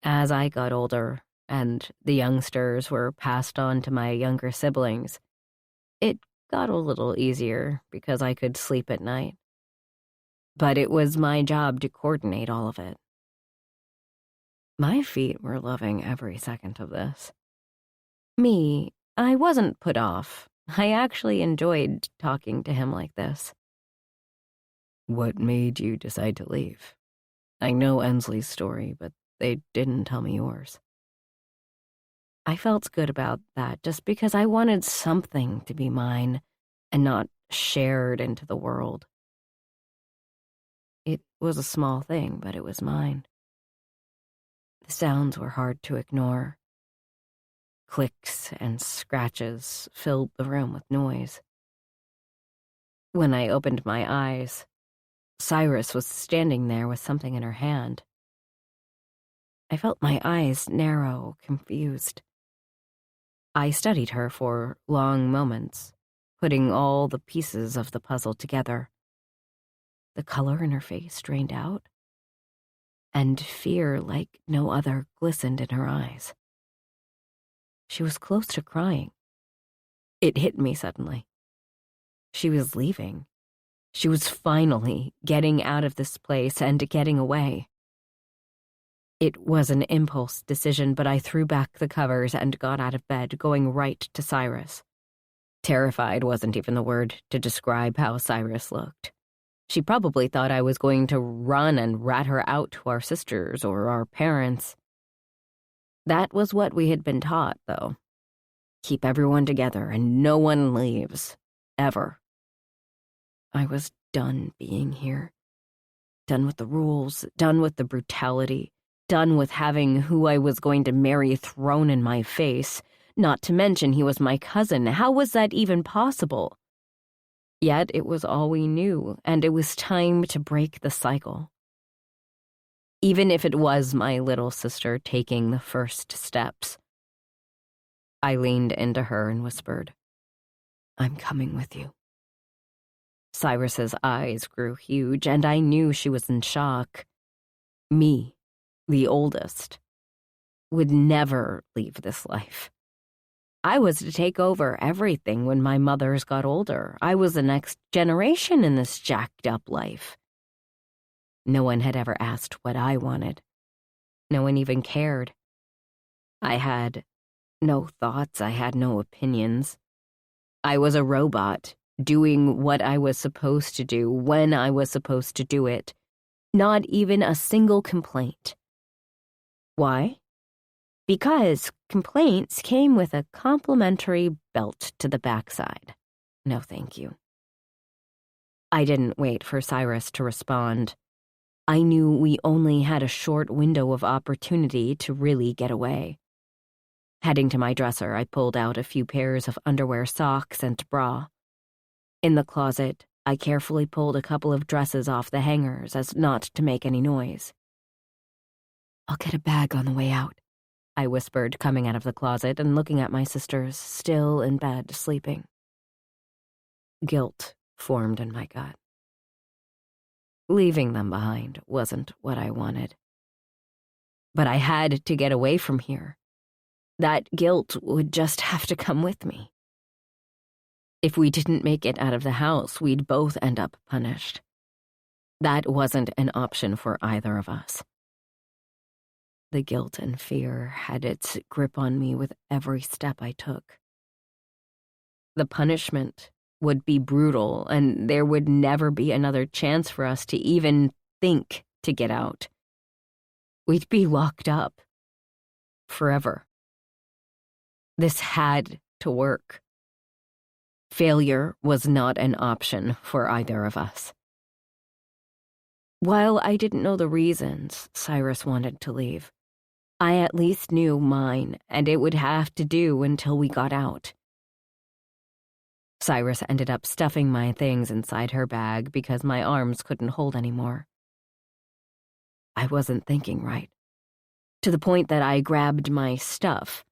As I got older and the youngsters were passed on to my younger siblings, it got a little easier because I could sleep at night. But it was my job to coordinate all of it. My feet were loving every second of this. Me, I wasn't put off. I actually enjoyed talking to him like this. What made you decide to leave? I know Ensley's story, but they didn't tell me yours. I felt good about that just because I wanted something to be mine and not shared into the world. It was a small thing, but it was mine. The sounds were hard to ignore. Clicks and scratches filled the room with noise. When I opened my eyes, Cyrus was standing there with something in her hand. I felt my eyes narrow, confused. I studied her for long moments, putting all the pieces of the puzzle together. The color in her face drained out, and fear like no other glistened in her eyes. She was close to crying. It hit me suddenly. She was leaving. She was finally getting out of this place and getting away. It was an impulse decision, but I threw back the covers and got out of bed, going right to Cyrus. Terrified wasn't even the word to describe how Cyrus looked. She probably thought I was going to run and rat her out to our sisters or our parents. That was what we had been taught, though. Keep everyone together and no one leaves. Ever. I was done being here. Done with the rules, done with the brutality, done with having who I was going to marry thrown in my face, not to mention he was my cousin. How was that even possible? Yet it was all we knew, and it was time to break the cycle. Even if it was my little sister taking the first steps. I leaned into her and whispered, I'm coming with you. Cyrus's eyes grew huge, and I knew she was in shock. Me, the oldest, would never leave this life. I was to take over everything when my mothers got older. I was the next generation in this jacked-up life. No one had ever asked what I wanted. No one even cared. I had no thoughts. I had no opinions. I was a robot, doing what I was supposed to do when I was supposed to do it. Not even a single complaint. Why? Because complaints came with a complimentary belt to the backside. No, thank you. I didn't wait for Cyrus to respond. I knew we only had a short window of opportunity to really get away. Heading to my dresser, I pulled out a few pairs of underwear, socks, and bra. In the closet, I carefully pulled a couple of dresses off the hangers as not to make any noise. "I'll get a bag on the way out," I whispered, coming out of the closet and looking at my sisters, still in bed, sleeping. Guilt formed in my gut. Leaving them behind wasn't what I wanted. But I had to get away from here. That guilt would just have to come with me. If we didn't make it out of the house, we'd both end up punished. That wasn't an option for either of us. The guilt and fear had its grip on me with every step I took. The punishment would be brutal, and there would never be another chance for us to even think to get out. We'd be locked up. Forever. This had to work. Failure was not an option for either of us. While I didn't know the reasons Cyrus wanted to leave, I at least knew mine, and it would have to do until we got out. Cyrus ended up stuffing my things inside her bag because my arms couldn't hold anymore. I wasn't thinking right. To the point that I grabbed my stuff.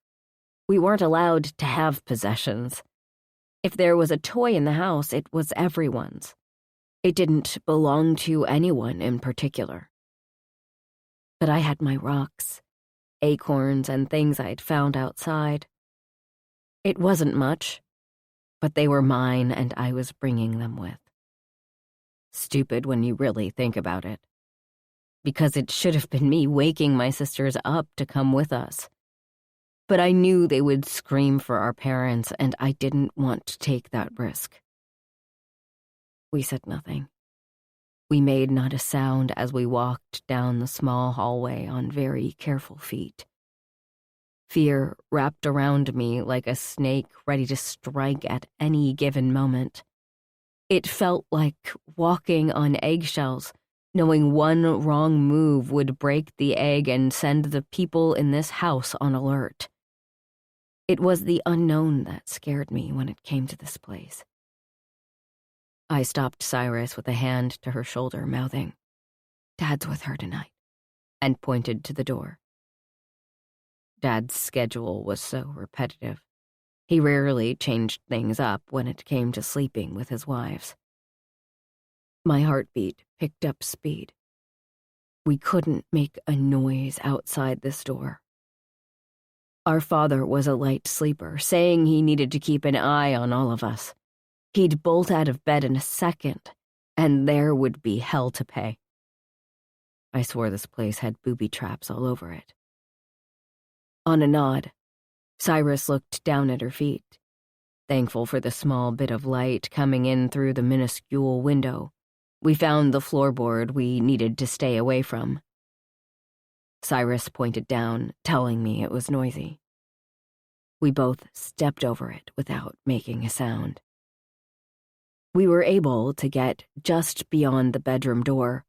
We weren't allowed to have possessions. If there was a toy in the house, it was everyone's. It didn't belong to anyone in particular. But I had my rocks, acorns, and things I'd found outside. It wasn't much, but they were mine and I was bringing them with. Stupid when you really think about it. Because it should have been me waking my sisters up to come with us. But I knew they would scream for our parents, and I didn't want to take that risk. We said nothing. We made not a sound as we walked down the small hallway on very careful feet. Fear wrapped around me like a snake ready to strike at any given moment. It felt like walking on eggshells, knowing one wrong move would break the egg and send the people in this house on alert. It was the unknown that scared me when it came to this place. I stopped Cyrus with a hand to her shoulder, mouthing, "Dad's with her tonight," and pointed to the door. Dad's schedule was so repetitive. He rarely changed things up when it came to sleeping with his wives. My heartbeat picked up speed. We couldn't make a noise outside this door. Our father was a light sleeper, saying he needed to keep an eye on all of us. He'd bolt out of bed in a second, and there would be hell to pay. I swore this place had booby traps all over it. On a nod, Cyrus looked down at her feet, thankful for the small bit of light coming in through the minuscule window. We found the floorboard we needed to stay away from. Cyrus pointed down, telling me it was noisy. We both stepped over it without making a sound. We were able to get just beyond the bedroom door,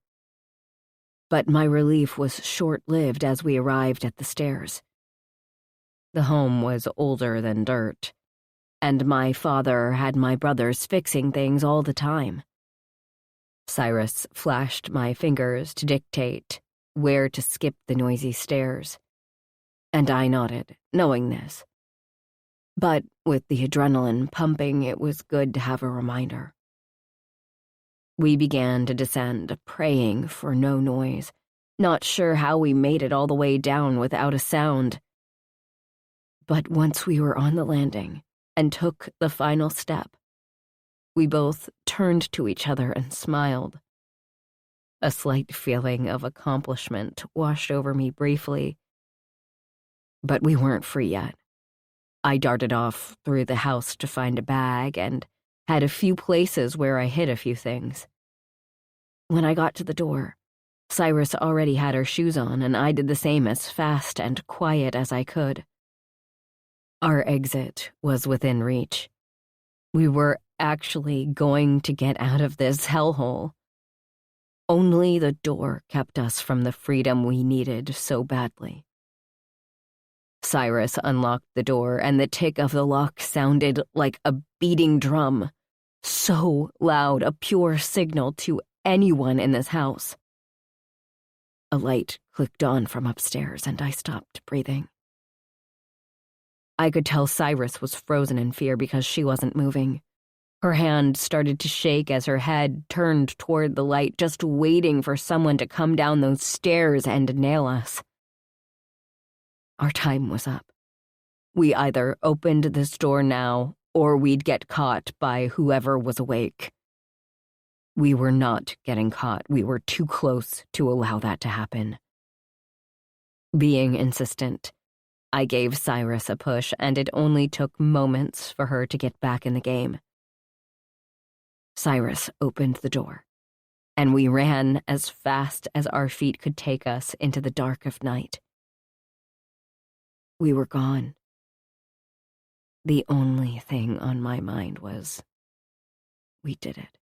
but my relief was short-lived as we arrived at the stairs. The home was older than dirt, and my father had my brothers fixing things all the time. Cyrus flashed my fingers to dictate where to skip the noisy stairs, and I nodded, knowing this. But with the adrenaline pumping, it was good to have a reminder. We began to descend, praying for no noise, not sure how we made it all the way down without a sound. But once we were on the landing and took the final step, we both turned to each other and smiled. A slight feeling of accomplishment washed over me briefly. But we weren't free yet. I darted off through the house to find a bag and had a few places where I hid a few things. When I got to the door, Cyrus already had her shoes on, and I did the same as fast and quiet as I could. Our exit was within reach. We were actually going to get out of this hellhole. Only the door kept us from the freedom we needed so badly. Cyrus unlocked the door, and the tick of the lock sounded like a beating drum. So loud, a pure signal to anyone in this house. A light clicked on from upstairs, and I stopped breathing. I could tell Cyrus was frozen in fear because she wasn't moving. Her hand started to shake as her head turned toward the light, just waiting for someone to come down those stairs and nail us. Our time was up. We either opened this door now, or we'd get caught by whoever was awake. We were not getting caught. We were too close to allow that to happen. Being insistent, I gave Cyrus a push, and it only took moments for her to get back in the game. Cyrus opened the door, and we ran as fast as our feet could take us into the dark of night. We were gone. The only thing on my mind was, we did it.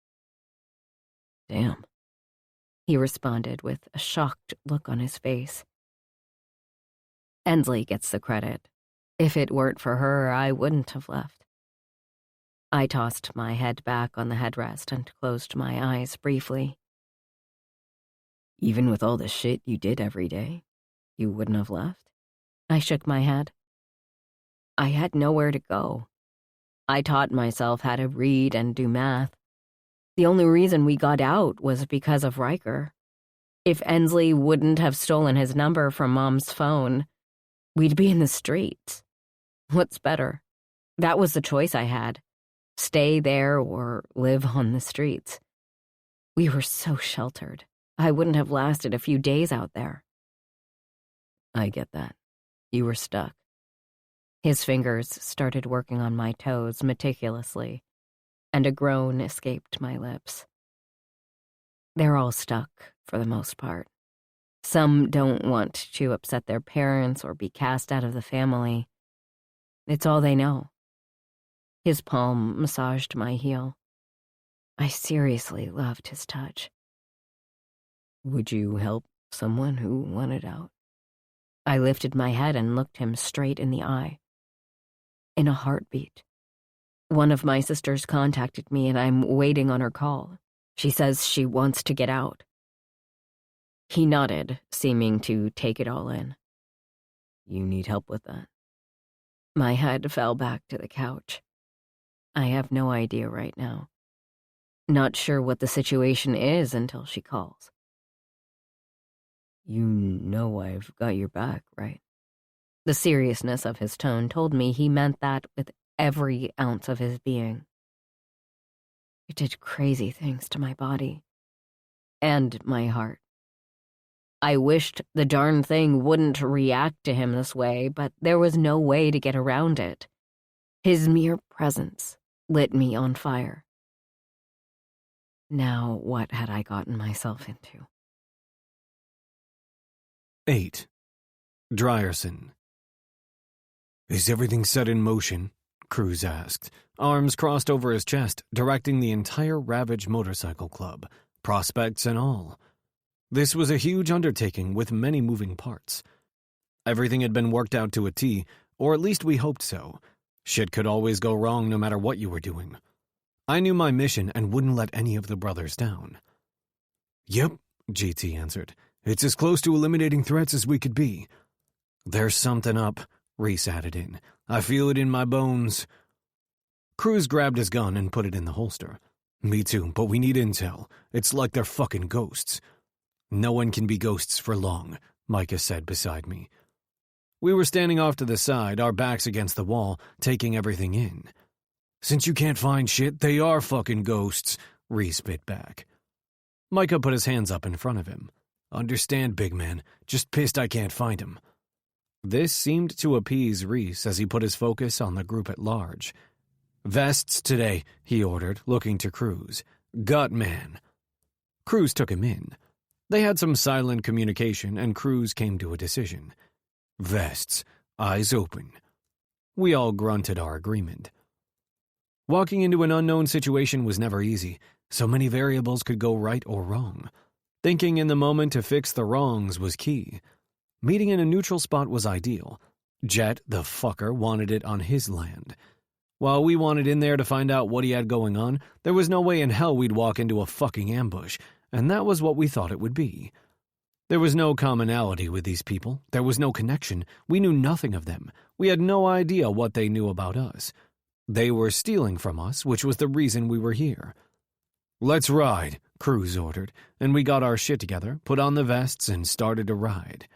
Damn, he responded with a shocked look on his face. Ensley gets the credit. If it weren't for her, I wouldn't have left. I tossed my head back on the headrest and closed my eyes briefly. Even with all the shit you did every day, you wouldn't have left? I shook my head. I had nowhere to go. I taught myself how to read and do math. The only reason we got out was because of Riker. If Ensley wouldn't have stolen his number from Mom's phone, we'd be in the streets. What's better? That was the choice I had. Stay there or live on the streets. We were so sheltered. I wouldn't have lasted a few days out there. I get that. You were stuck. His fingers started working on my toes meticulously, and a groan escaped my lips. They're all stuck, for the most part. Some don't want to upset their parents or be cast out of the family. It's all they know. His palm massaged my heel. I seriously loved his touch. Would you help someone who wanted out? I lifted my head and looked him straight in the eye. In a heartbeat. One of my sisters contacted me, and I'm waiting on her call. She says she wants to get out. He nodded, seeming to take it all in. You need help with that? My head fell back to the couch. I have no idea right now. Not sure what the situation is until she calls. You know I've got your back, right? The seriousness of his tone told me he meant that with every ounce of his being. It did crazy things to my body. And my heart. I wished the darn thing wouldn't react to him this way, but there was no way to get around it. His mere presence lit me on fire. Now, what had I gotten myself into? 8. Drierson. Is everything set in motion? Cruz asked, arms crossed over his chest, directing the entire Ravage Motorcycle Club, prospects and all. This was a huge undertaking with many moving parts. Everything had been worked out to a T, or at least we hoped so. Shit could always go wrong no matter what you were doing. I knew my mission and wouldn't let any of the brothers down. Yep, GT answered. It's as close to eliminating threats as we could be. There's something up, Reese added in. I feel it in my bones. Cruz grabbed his gun and put it in the holster. Me too, but we need intel. It's like they're fucking ghosts. No one can be ghosts for long, Micah said beside me. We were standing off to the side, our backs against the wall, taking everything in. Since you can't find shit, they are fucking ghosts, Reese bit back. Micah put his hands up in front of him. Understand, big man, just pissed I can't find him. This seemed to appease Reese as he put his focus on the group at large. Vests today, he ordered, looking to Cruz. Gut man. Cruz took him in. They had some silent communication, and Cruz came to a decision. Vests, eyes open. We all grunted our agreement. Walking into an unknown situation was never easy. So many variables could go right or wrong. Thinking in the moment to fix the wrongs was key. Meeting in a neutral spot was ideal. Jet, the fucker, wanted it on his land. While we wanted in there to find out what he had going on, there was no way in hell we'd walk into a fucking ambush, and that was what we thought it would be. There was no commonality with these people. There was no connection. We knew nothing of them. We had no idea what they knew about us. They were stealing from us, which was the reason we were here. "Let's ride," Cruz ordered, and we got our shit together, put on the vests, and started to ride.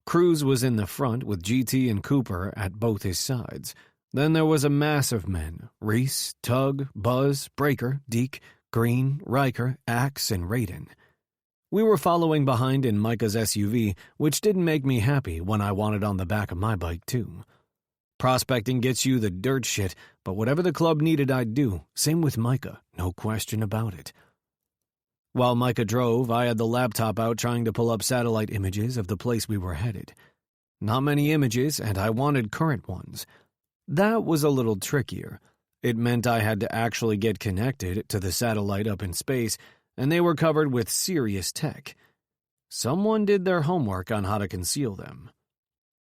Cruz was in the front with GT and Cooper at both his sides. Then there was a mass of men: Reese, Tug, Buzz, Breaker, Deke, Green, Riker, Axe, and Raiden. We were following behind in Micah's SUV, which didn't make me happy when I wanted on the back of my bike, too. Prospecting gets you the dirt shit, but whatever the club needed, I'd do. Same with Micah, no question about it. While Micah drove, I had the laptop out trying to pull up satellite images of the place we were headed. Not many images, and I wanted current ones. That was a little trickier. It meant I had to actually get connected to the satellite up in space, and they were covered with serious tech. Someone did their homework on how to conceal them.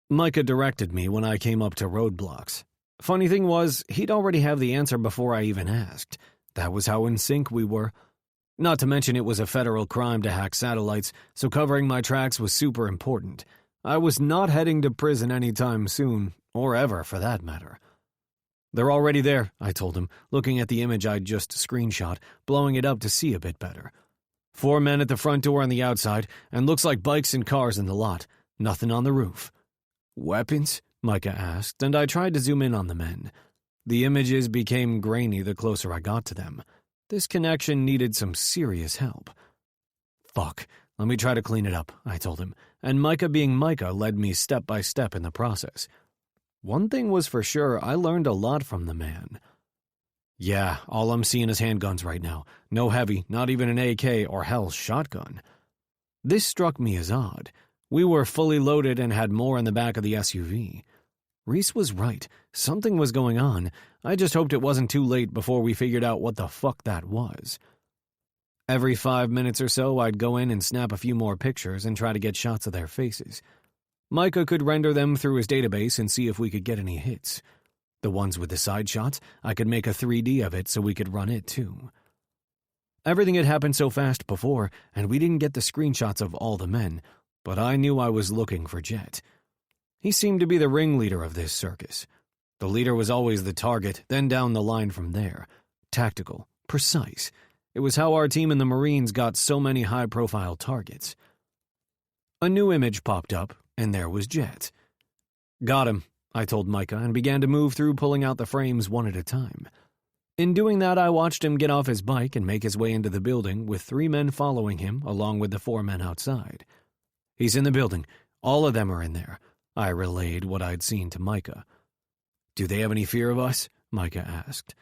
Micah directed me when I came up to roadblocks. Funny thing was, he'd already have the answer before I even asked. That was how in sync we were. Not to mention it was a federal crime to hack satellites, so covering my tracks was super important. I was not heading to prison anytime soon, or ever for that matter. "They're already there," I told him, looking at the image I'd just screenshot, blowing it up to see a bit better. 4 men at the front door on the outside, and looks like bikes and cars in the lot. Nothing on the roof. "Weapons?" Micah asked, and I tried to zoom in on the men. The images became grainy the closer I got to them. This connection needed some serious help. "Fuck, let me try to clean it up," I told him, and Micah being Micah led me step by step in the process. One thing was for sure, I learned a lot from the man. "Yeah, all I'm seeing is handguns right now. No heavy, not even an AK or hell shotgun." This struck me as odd. We were fully loaded and had more in the back of the SUV. Reese was right. Something was going on. I just hoped it wasn't too late before we figured out what the fuck that was. Every 5 minutes or so, I'd go in and snap a few more pictures and try to get shots of their faces. Micah could render them through his database and see if we could get any hits. The ones with the side shots, I could make a 3D of it so we could run it too. Everything had happened so fast before, and we didn't get the screenshots of all the men, but I knew I was looking for Jet. He seemed to be the ringleader of this circus. The leader was always the target, then down the line from there. Tactical, precise. It was how our team in the Marines got so many high-profile targets. A new image popped up, and there was Jet. "Got him," I told Micah, and began to move through pulling out the frames one at a time. In doing that, I watched him get off his bike and make his way into the building, with 3 men following him, along with the 4 men outside. "He's in the building. All of them are in there," I relayed what I'd seen to Micah. "Do they have any fear of us?" Micah asked.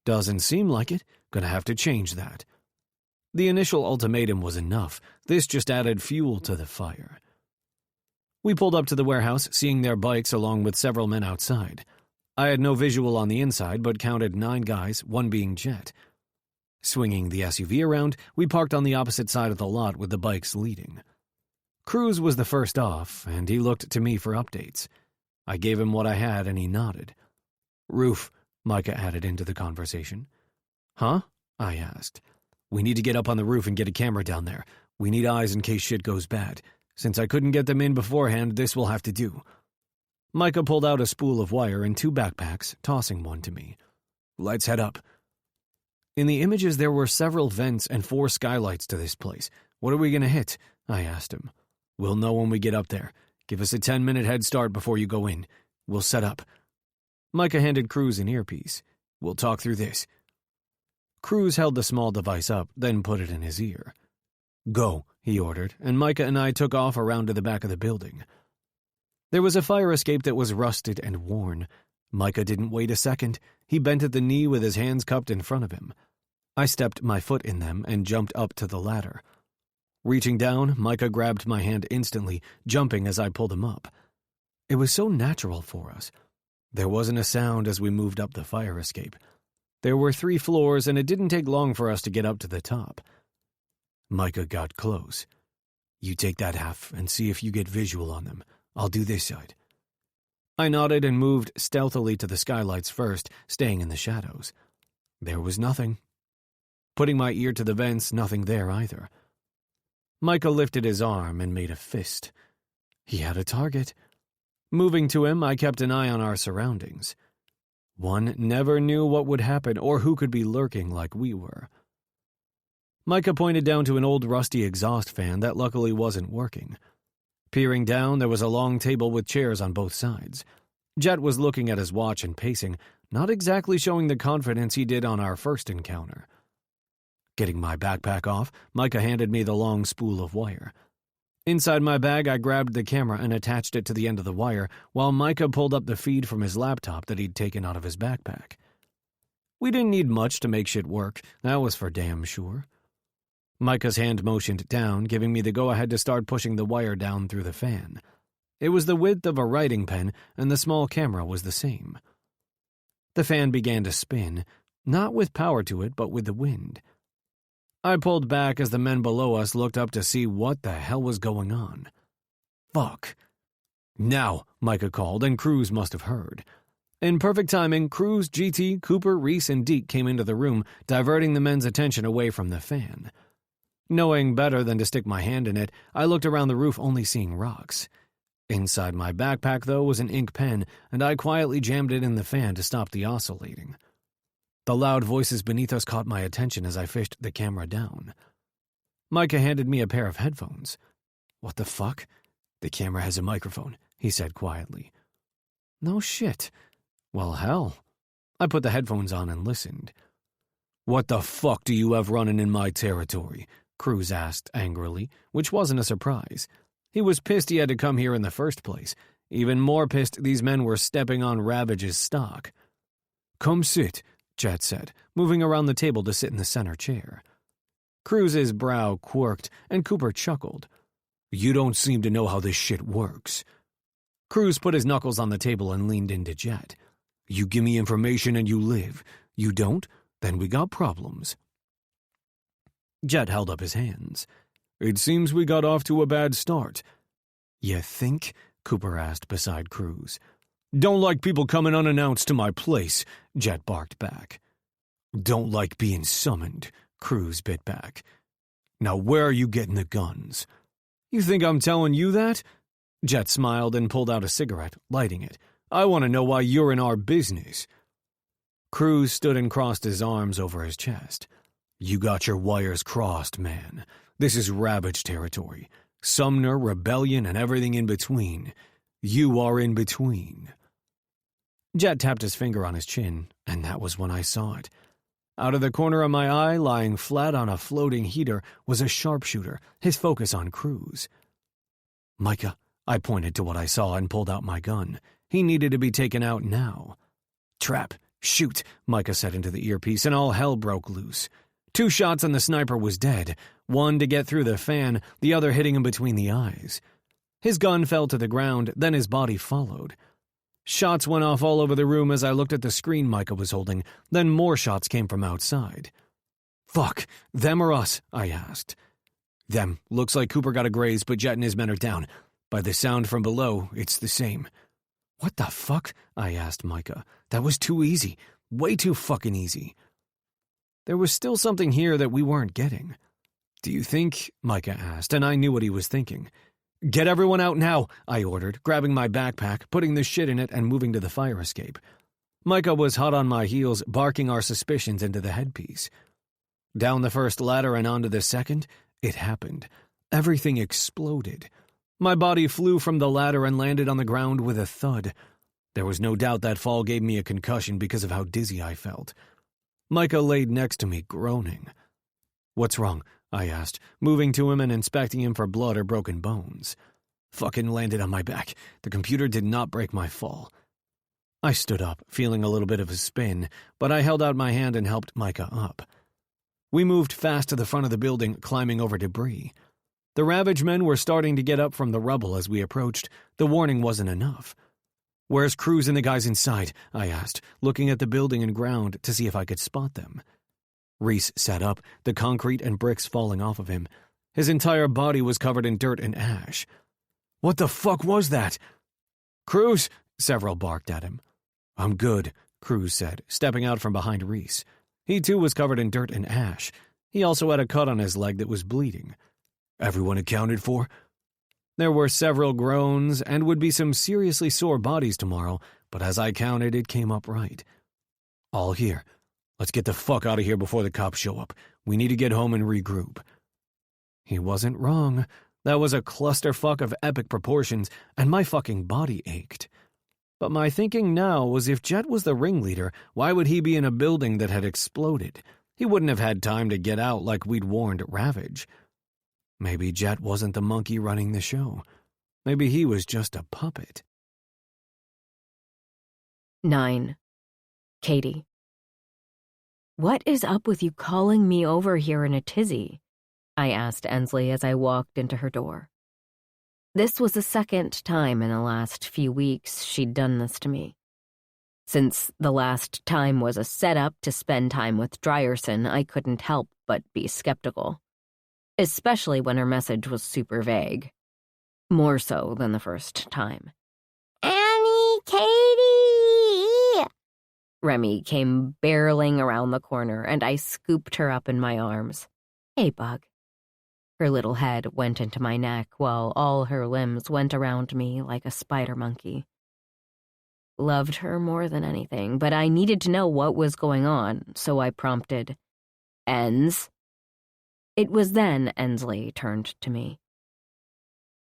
"Doesn't seem like it. Gonna have to change that." The initial ultimatum was enough. This just added fuel to the fire. We pulled up to the warehouse, seeing their bikes along with several men outside. I had no visual on the inside, but counted 9 guys, 1 being Jet. Swinging the SUV around, we parked on the opposite side of the lot with the bikes leading. Cruz was the first off, and he looked to me for updates. I gave him what I had, and he nodded. "Roof," Micah added into the conversation. "Huh?" I asked. "We need to get up on the roof and get a camera down there. We need eyes in case shit goes bad. Since I couldn't get them in beforehand, this will have to do." Micah pulled out a spool of wire and 2 backpacks, tossing one to me. "Let's head up." In the images, there were several vents and 4 skylights to this place. "What are we going to hit?" I asked him. "We'll know when we get up there. Give us a 10-minute head start before you go in. We'll set up." Micah handed Cruz an earpiece. "We'll talk through this." Cruz held the small device up, then put it in his ear. "Go," he ordered, and Micah and I took off around to the back of the building. There was a fire escape that was rusted and worn. Micah didn't wait a second. He bent at the knee with his hands cupped in front of him. I stepped my foot in them and jumped up to the ladder. Reaching down, Micah grabbed my hand instantly, jumping as I pulled him up. It was so natural for us. There wasn't a sound as we moved up the fire escape. There were 3 floors, and it didn't take long for us to get up to the top. Micah got close. "You take that half and see if you get visual on them. I'll do this side." I nodded and moved stealthily to the skylights first, staying in the shadows. There was nothing. Putting my ear to the vents, nothing there either. Micah lifted his arm and made a fist. He had a target. Moving to him, I kept an eye on our surroundings. One never knew what would happen or who could be lurking like we were. Micah pointed down to an old rusty exhaust fan that luckily wasn't working. Peering down, there was a long table with chairs on both sides. Jet was looking at his watch and pacing, not exactly showing the confidence he did on our first encounter. Getting my backpack off, Micah handed me the long spool of wire. Inside my bag, I grabbed the camera and attached it to the end of the wire, while Micah pulled up the feed from his laptop that he'd taken out of his backpack. We didn't need much to make shit work, that was for damn sure. Micah's hand motioned down, giving me the go-ahead to start pushing the wire down through the fan. It was the width of a writing pen, and the small camera was the same. The fan began to spin, not with power to it, but with the wind. I pulled back as the men below us looked up to see what the hell was going on. Fuck. Now, Micah called, and Cruz must have heard. In perfect timing, Cruz, GT, Cooper, Reese, and Deke came into the room, diverting the men's attention away from the fan. Knowing better than to stick my hand in it, I looked around the roof only seeing rocks. Inside my backpack, though, was an ink pen, and I quietly jammed it in the fan to stop the oscillating. The loud voices beneath us caught my attention as I fished the camera down. Micah handed me a pair of headphones. What the fuck? The camera has a microphone, he said quietly. No shit. Well, hell. I put the headphones on and listened. What the fuck do you have running in my territory? Cruz asked angrily, which wasn't a surprise. He was pissed he had to come here in the first place. Even more pissed these men were stepping on Ravage's stock. Come sit, Jet said, moving around the table to sit in the center chair. Cruz's brow quirked, and Cooper chuckled. You don't seem to know how this shit works. Cruz put his knuckles on the table and leaned into Jet. You give me information and you live. You don't? Then we got problems. Jet held up his hands. It seems we got off to a bad start. You think? Cooper asked beside Cruz. Don't like people coming unannounced to my place, Jet barked back. Don't like being summoned, Cruz bit back. Now where are you getting the guns? You think I'm telling you that? Jet smiled and pulled out a cigarette, lighting it. I want to know why you're in our business. Cruz stood and crossed his arms over his chest. You got your wires crossed, man. This is Ravage territory. Sumner, Rebellion, and everything in between. You are in between. Jet tapped his finger on his chin, and that was when I saw it. Out of the corner of my eye, lying flat on a floating heater, was a sharpshooter, his focus on Cruz. Micah, I pointed to what I saw and pulled out my gun. He needed to be taken out now. Trap, shoot, Micah said into the earpiece, and all hell broke loose. 2 shots and the sniper was dead, one to get through the fan, the other hitting him between the eyes. His gun fell to the ground, then his body followed. Shots went off all over the room as I looked at the screen Micah was holding, then more shots came from outside. Fuck, them or us? I asked. Them. Looks like Cooper got a graze, but Jet and his men are down. By the sound from below, it's the same. What the fuck? I asked Micah. That was too easy. Way too fucking easy. There was still something here that we weren't getting. Do you think? Micah asked, and I knew what he was thinking. Get everyone out now, I ordered, grabbing my backpack, putting the shit in it, and moving to the fire escape. Micah was hot on my heels, barking our suspicions into the headpiece. Down the first ladder and onto the second, it happened. Everything exploded. My body flew from the ladder and landed on the ground with a thud. There was no doubt that fall gave me a concussion because of how dizzy I felt. Micah laid next to me, groaning. What's wrong? I asked, moving to him and inspecting him for blood or broken bones. Fucking landed on my back. The computer did not break my fall. I stood up, feeling a little bit of a spin, but I held out my hand and helped Micah up. We moved fast to the front of the building, climbing over debris. The Ravage men were starting to get up from the rubble as we approached. The warning wasn't enough. Where's Cruz and the guys inside? I asked, looking at the building and ground to see if I could spot them. Reese sat up, the concrete and bricks falling off of him. His entire body was covered in dirt and ash. What the fuck was that? Cruz, Several barked at him. I'm good, Cruz said, stepping out from behind Reese. He too was covered in dirt and ash. He also had a cut on his leg that was bleeding. Everyone accounted for? There were several groans and would be some seriously sore bodies tomorrow, but as I counted, it came up right. All here. Let's get the fuck out of here before the cops show up. We need to get home and regroup. He wasn't wrong. That was a clusterfuck of epic proportions, and my fucking body ached. But my thinking now was if Jet was the ringleader, why would he be in a building that had exploded? He wouldn't have had time to get out like we'd warned Ravage. Maybe Jet wasn't the monkey running the show. Maybe he was just a puppet. 9. Katie. What is up with you calling me over here in a tizzy? I asked Ensley as I walked into her door. This was the second time in the last few weeks she'd done this to me. Since the last time was a setup to spend time with Drierson, I couldn't help but be skeptical. Especially when her message was super vague. More so than the first time. Annie, Katie! Remy came barreling around the corner, and I scooped her up in my arms. Hey, Bug. Her little head went into my neck while all her limbs went around me like a spider monkey. Loved her more than anything, but I needed to know what was going on, so I prompted, Ens? It was then Ensley turned to me.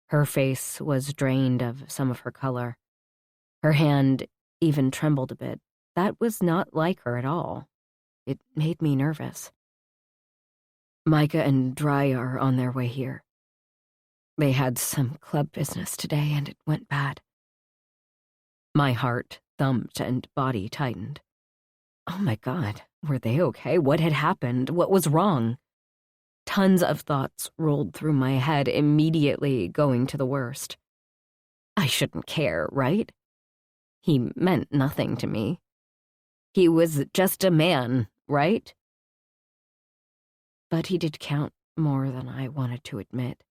Her face was drained of some of her color. Her hand even trembled a bit. That was not like her at all. It made me nervous. Micah and Dry are on their way here. They had some club business today and it went bad. My heart thumped and body tightened. Oh my God, were they okay? What had happened? What was wrong? Tons of thoughts rolled through my head, immediately going to the worst. I shouldn't care, right? He meant nothing to me. He was just a man, right? But he did count more than I wanted to admit.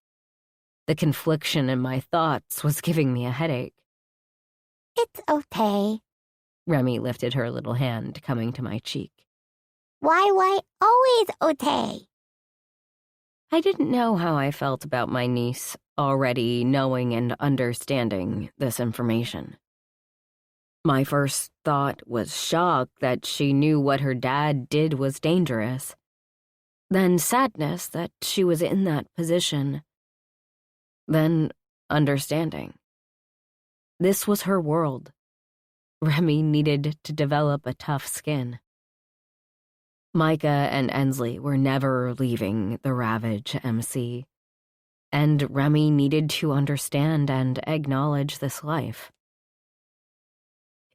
The confliction in my thoughts was giving me a headache. It's okay. Remy lifted her little hand, coming to my cheek. Why, always okay. I didn't know how I felt about my niece already knowing and understanding this information. My first thought was shock that she knew what her dad did was dangerous. Then sadness that she was in that position. Then understanding. This was her world. Remy needed to develop a tough skin. Micah and Ensley were never leaving the Ravage MC, and Remy needed to understand and acknowledge this life.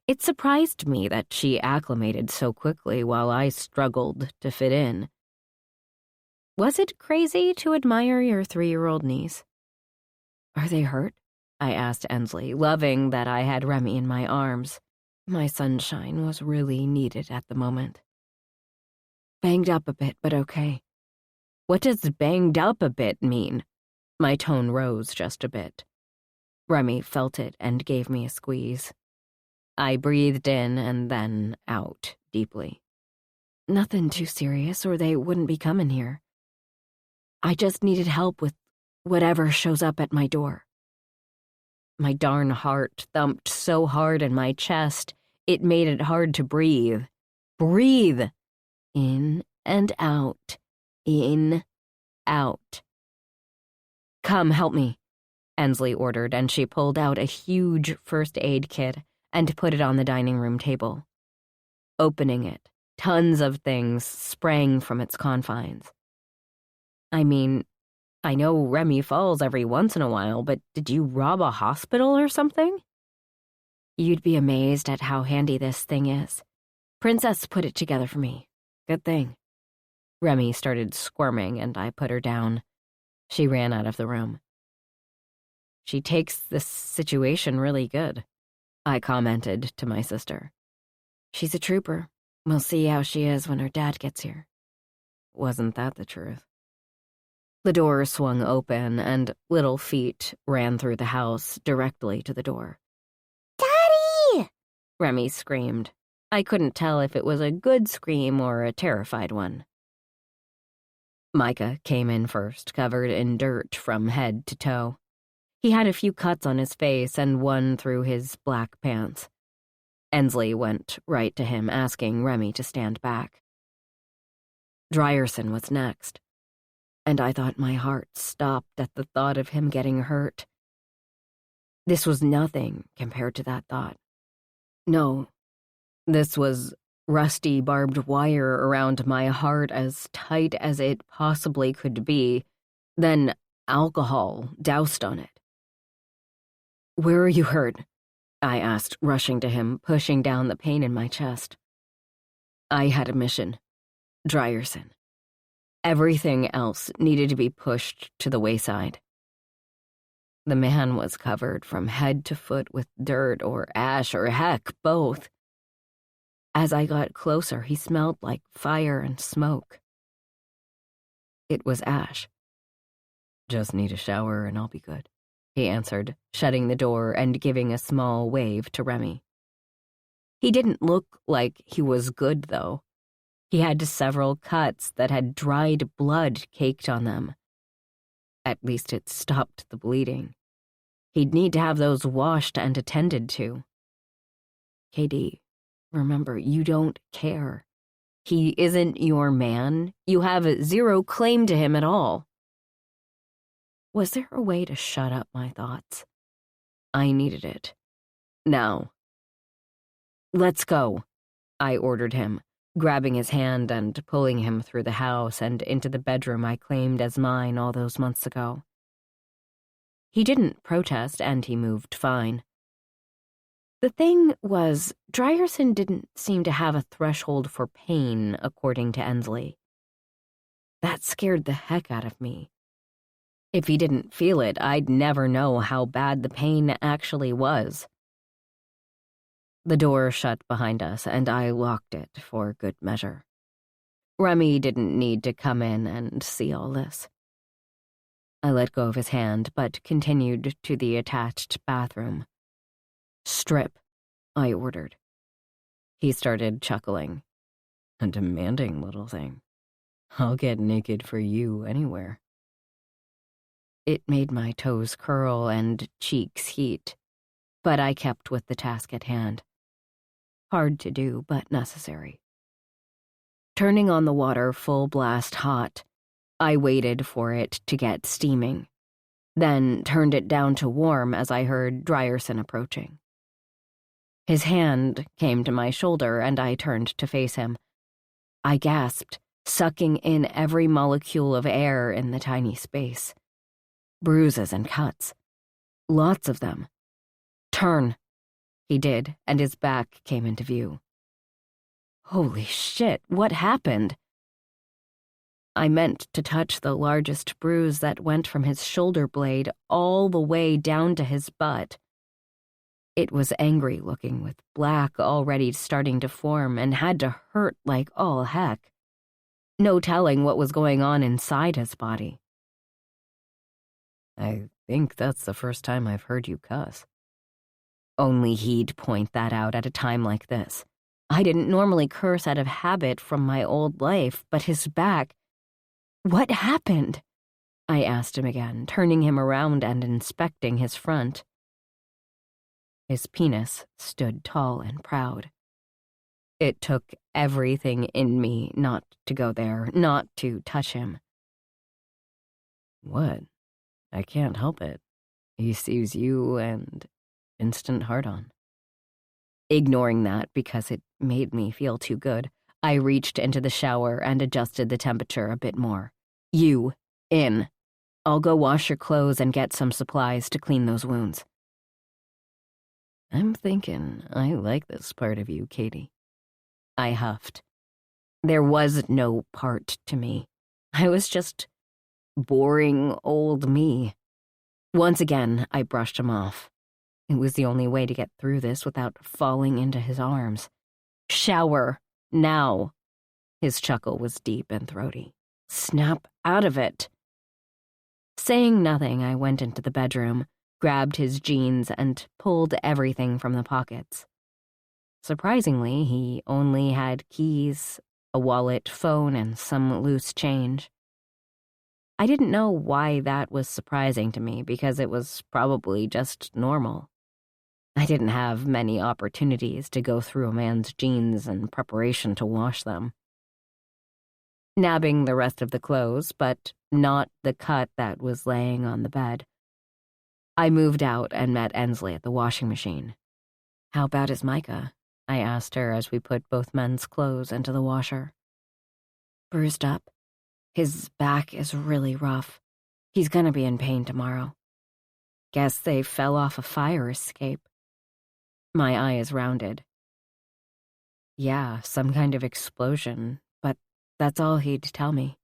It surprised me that she acclimated so quickly while I struggled to fit in. Was it crazy to admire your 3-year-old niece? Are they hurt? I asked Ensley, loving that I had Remy in my arms. My sunshine was really needed at the moment. Banged up a bit, but okay. What does banged up a bit mean? My tone rose just a bit. Remy felt it and gave me a squeeze. I breathed in and then out deeply. Nothing too serious, or they wouldn't be coming here. I just needed help with whatever shows up at my door. My darn heart thumped so hard in my chest, it made it hard to breathe. Breathe! In and out. In, out. Come, help me, Ensley ordered, and she pulled out a huge first aid kit and put it on the dining room table. Opening it, tons of things sprang from its confines. I mean, I know Remy falls every once in a while, but did you rob a hospital or something? You'd be amazed at how handy this thing is. Princess put it together for me. Good thing. Remy started squirming, and I put her down. She ran out of the room. She takes this situation really good, I commented to my sister. She's a trooper. We'll see how she is when her dad gets here. Wasn't that the truth? The door swung open, and little feet ran through the house directly to the door. Daddy! Remy screamed. I couldn't tell if it was a good scream or a terrified one. Micah came in first, covered in dirt from head to toe. He had a few cuts on his face and one through his black pants. Ensley went right to him, asking Remy to stand back. Drierson was next, and I thought my heart stopped at the thought of him getting hurt. This was nothing compared to that thought. No, this was rusty barbed wire around my heart as tight as it possibly could be, then alcohol doused on it. "Where are you hurt?" I asked, rushing to him, pushing down the pain in my chest. I had a mission. Drierson. Everything else needed to be pushed to the wayside. The man was covered from head to foot with dirt or ash or heck, both. As I got closer, he smelled like fire and smoke. It was Ash. "Just need a shower and I'll be good," he answered, shutting the door and giving a small wave to Remy. He didn't look like he was good, though. He had several cuts that had dried blood caked on them. At least it stopped the bleeding. He'd need to have those washed and attended to. KD, remember, you don't care. He isn't your man. You have zero claim to him at all. Was there a way to shut up my thoughts? I needed it. Now. "Let's go," I ordered him, grabbing his hand and pulling him through the house and into the bedroom I claimed as mine all those months ago. He didn't protest, and he moved fine. The thing was, Drierson didn't seem to have a threshold for pain, according to Ensley. That scared the heck out of me. If he didn't feel it, I'd never know how bad the pain actually was. The door shut behind us, and I locked it for good measure. Remy didn't need to come in and see all this. I let go of his hand, but continued to the attached bathroom. "Strip," I ordered. He started chuckling. "A demanding little thing. I'll get naked for you anywhere." It made my toes curl and cheeks heat, but I kept with the task at hand. Hard to do, but necessary. Turning on the water full blast hot, I waited for it to get steaming, then turned it down to warm as I heard Drierson approaching. His hand came to my shoulder, and I turned to face him. I gasped, sucking in every molecule of air in the tiny space. Bruises and cuts. Lots of them. "Turn." He did, and his back came into view. Holy shit, what happened? I meant to touch the largest bruise that went from his shoulder blade all the way down to his butt. It was angry looking, with black already starting to form, and had to hurt like all heck. No telling what was going on inside his body. "I think that's the first time I've heard you cuss." Only he'd point that out at a time like this. I didn't normally curse out of habit from my old life, but his back... What happened? I asked him again, turning him around and inspecting his front. His penis stood tall and proud. It took everything in me not to go there, not to touch him. "What? I can't help it. He sees you and instant hard-on." Ignoring that because it made me feel too good, I reached into the shower and adjusted the temperature a bit more. "You, in. I'll go wash your clothes and get some supplies to clean those wounds." "I'm thinking I like this part of you, Katie." I huffed. There was no part to me. I was just boring old me. Once again, I brushed him off. It was the only way to get through this without falling into his arms. "Shower, now." His chuckle was deep and throaty. "Snap out of it." Saying nothing, I went into the bedroom, grabbed his jeans, and pulled everything from the pockets. Surprisingly, he only had keys, a wallet, phone, and some loose change. I didn't know why that was surprising to me because it was probably just normal. I didn't have many opportunities to go through a man's jeans in preparation to wash them. Nabbing the rest of the clothes, but not the cut that was laying on the bed, I moved out and met Ensley at the washing machine. "How bad is Micah?" I asked her as we put both men's clothes into the washer. "Bruised up. His back is really rough. He's gonna be in pain tomorrow. Guess they fell off a fire escape." My eyes rounded. "Yeah, some kind of explosion, but that's all he'd tell me."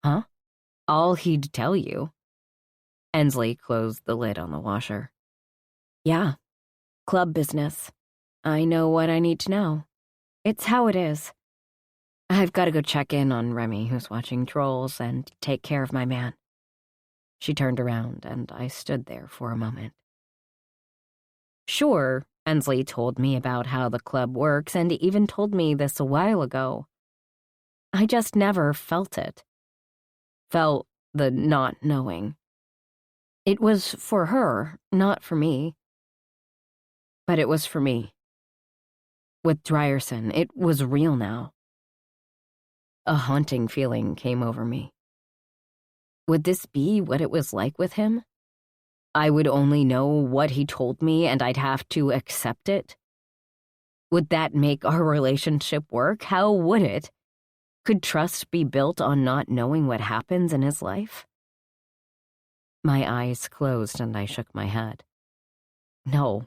"Huh? All he'd tell you?" Ensley closed the lid on the washer. "Yeah, club business. I know what I need to know. It's how it is. I've got to go check in on Remy, who's watching Trolls, and take care of my man." She turned around, and I stood there for a moment. Sure, Ensley told me about how the club works and even told me this a while ago. I just never felt it. Felt the not knowing. It was for her, not for me. But it was for me. With Drierson, it was real now. A haunting feeling came over me. Would this be what it was like with him? I would only know what he told me and I'd have to accept it? Would that make our relationship work? How would it? Could trust be built on not knowing what happens in his life? My eyes closed and I shook my head. No,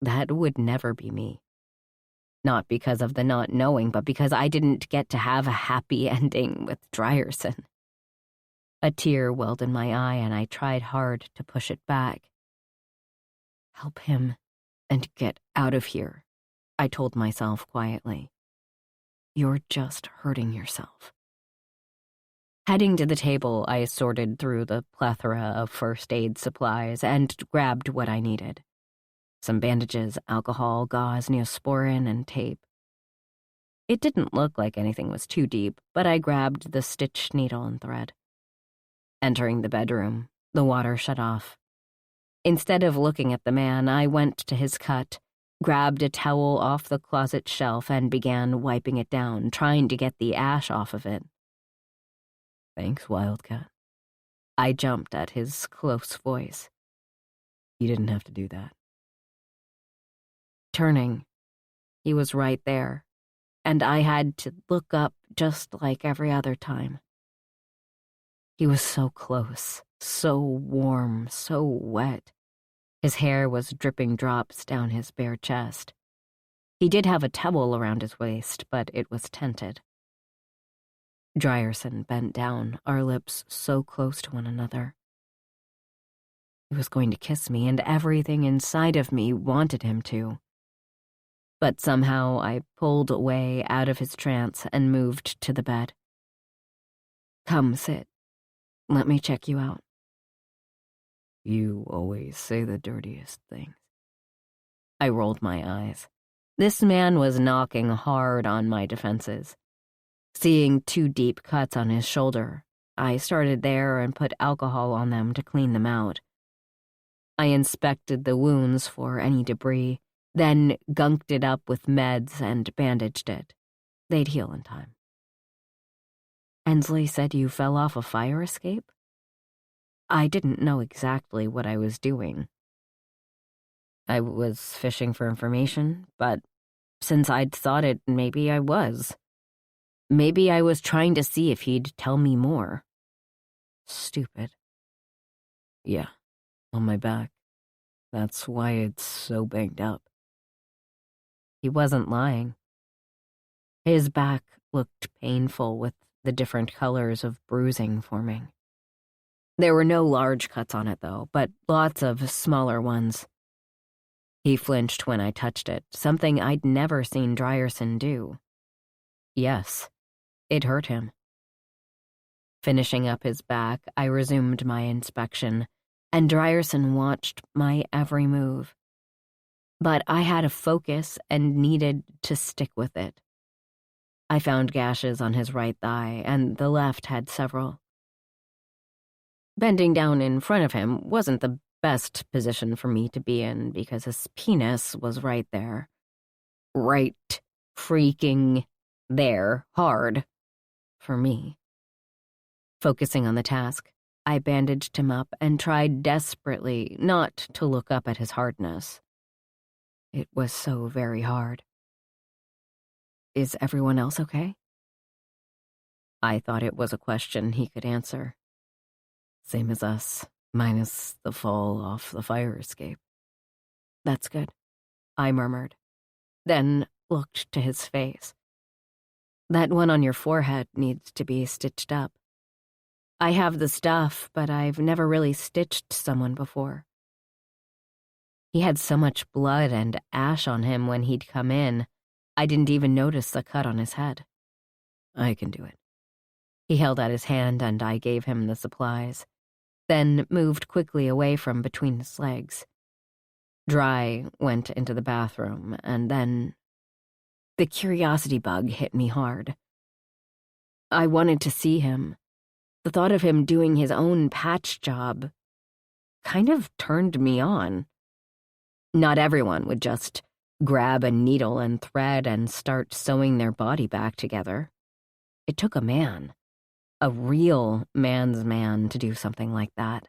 that would never be me. Not because of the not knowing, but because I didn't get to have a happy ending with Drierson. A tear welled in my eye and I tried hard to push it back. "Help him and get out of here," I told myself quietly. "You're just hurting yourself." Heading to the table, I sorted through the plethora of first aid supplies and grabbed what I needed. Some bandages, alcohol, gauze, neosporin, and tape. It didn't look like anything was too deep, but I grabbed the stitch needle and thread. Entering the bedroom, the water shut off. Instead of looking at the man, I went to his cut, grabbed a towel off the closet shelf, and began wiping it down, trying to get the ash off of it. "Thanks, Wildcat." I jumped at his close voice. "You didn't have to do that." Turning, he was right there, and I had to look up just like every other time. He was so close, so warm, so wet. His hair was dripping drops down his bare chest. He did have a towel around his waist, but it was tented. Drierson bent down, our lips so close to one another. He was going to kiss me, and everything inside of me wanted him to. But somehow I pulled away out of his trance and moved to the bed. "Come, sit. Let me check you out." "You always say the dirtiest things." I rolled my eyes. This man was knocking hard on my defenses. Seeing 2 deep cuts on his shoulder, I started there and put alcohol on them to clean them out. I inspected the wounds for any debris, then gunked it up with meds and bandaged it. They'd heal in time. "Ensley said you fell off a fire escape?" I didn't know exactly what I was doing. I was fishing for information, but since I'd thought it, maybe I was. Maybe I was trying to see if he'd tell me more. Stupid. "Yeah, on my back. That's why it's so banged up." He wasn't lying. His back looked painful with the different colors of bruising forming. There were no large cuts on it, though, but lots of smaller ones. He flinched when I touched it, something I'd never seen Drierson do. Yes, it hurt him. Finishing up his back, I resumed my inspection, and Drierson watched my every move. But I had a focus and needed to stick with it. I found gashes on his right thigh, and the left had several. Bending down in front of him wasn't the best position for me to be in because his penis was right there. Right freaking there, hard, for me. Focusing on the task, I bandaged him up and tried desperately not to look up at his hardness. It was so very hard. Is everyone else okay? I thought it was a question he could answer. Same as us, minus the fall off the fire escape. That's good, I murmured, then looked to his face. That one on your forehead needs to be stitched up. I have the stuff, but I've never really stitched someone before. He had so much blood and ash on him when he'd come in, I didn't even notice the cut on his head. I can do it. He held out his hand and I gave him the supplies, then moved quickly away from between his legs. Dry went into the bathroom, and then the curiosity bug hit me hard. I wanted to see him. The thought of him doing his own patch job kind of turned me on. Not everyone would just grab a needle and thread and start sewing their body back together. It took a man, a real man's man, to do something like that.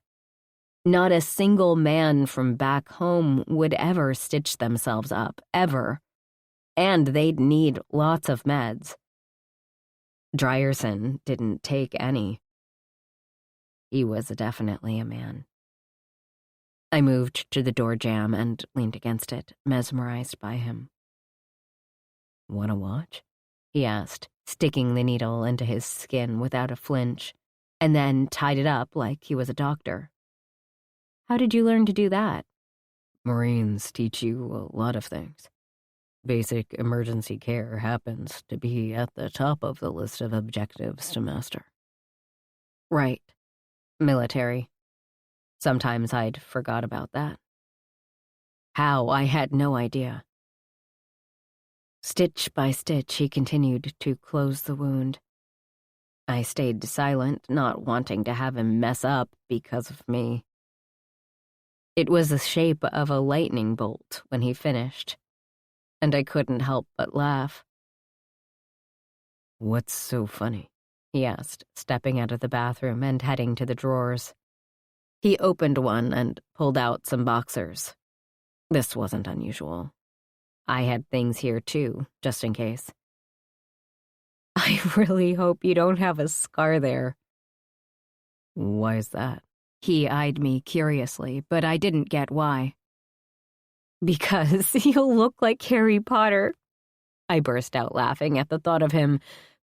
Not a single man from back home would ever stitch themselves up, ever. And they'd need lots of meds. Dryerson didn't take any. He was definitely a man. I moved to the door jamb and leaned against it, mesmerized by him. "Want to watch?" he asked, sticking the needle into his skin without a flinch, and then tied it up like he was a doctor. "How did you learn to do that?" "Marines teach you a lot of things. Basic emergency care happens to be at the top of the list of objectives to master." Right. Military. Sometimes I'd forgot about that. How, I had no idea. Stitch by stitch, he continued to close the wound. I stayed silent, not wanting to have him mess up because of me. It was the shape of a lightning bolt when he finished, and I couldn't help but laugh. "What's so funny?" he asked, stepping out of the bathroom and heading to the drawers. He opened one and pulled out some boxers. This wasn't unusual. I had things here too, just in case. "I really hope you don't have a scar there." "Why is that?" He eyed me curiously, but I didn't get why. "Because you'll look like Harry Potter." I burst out laughing at the thought of him,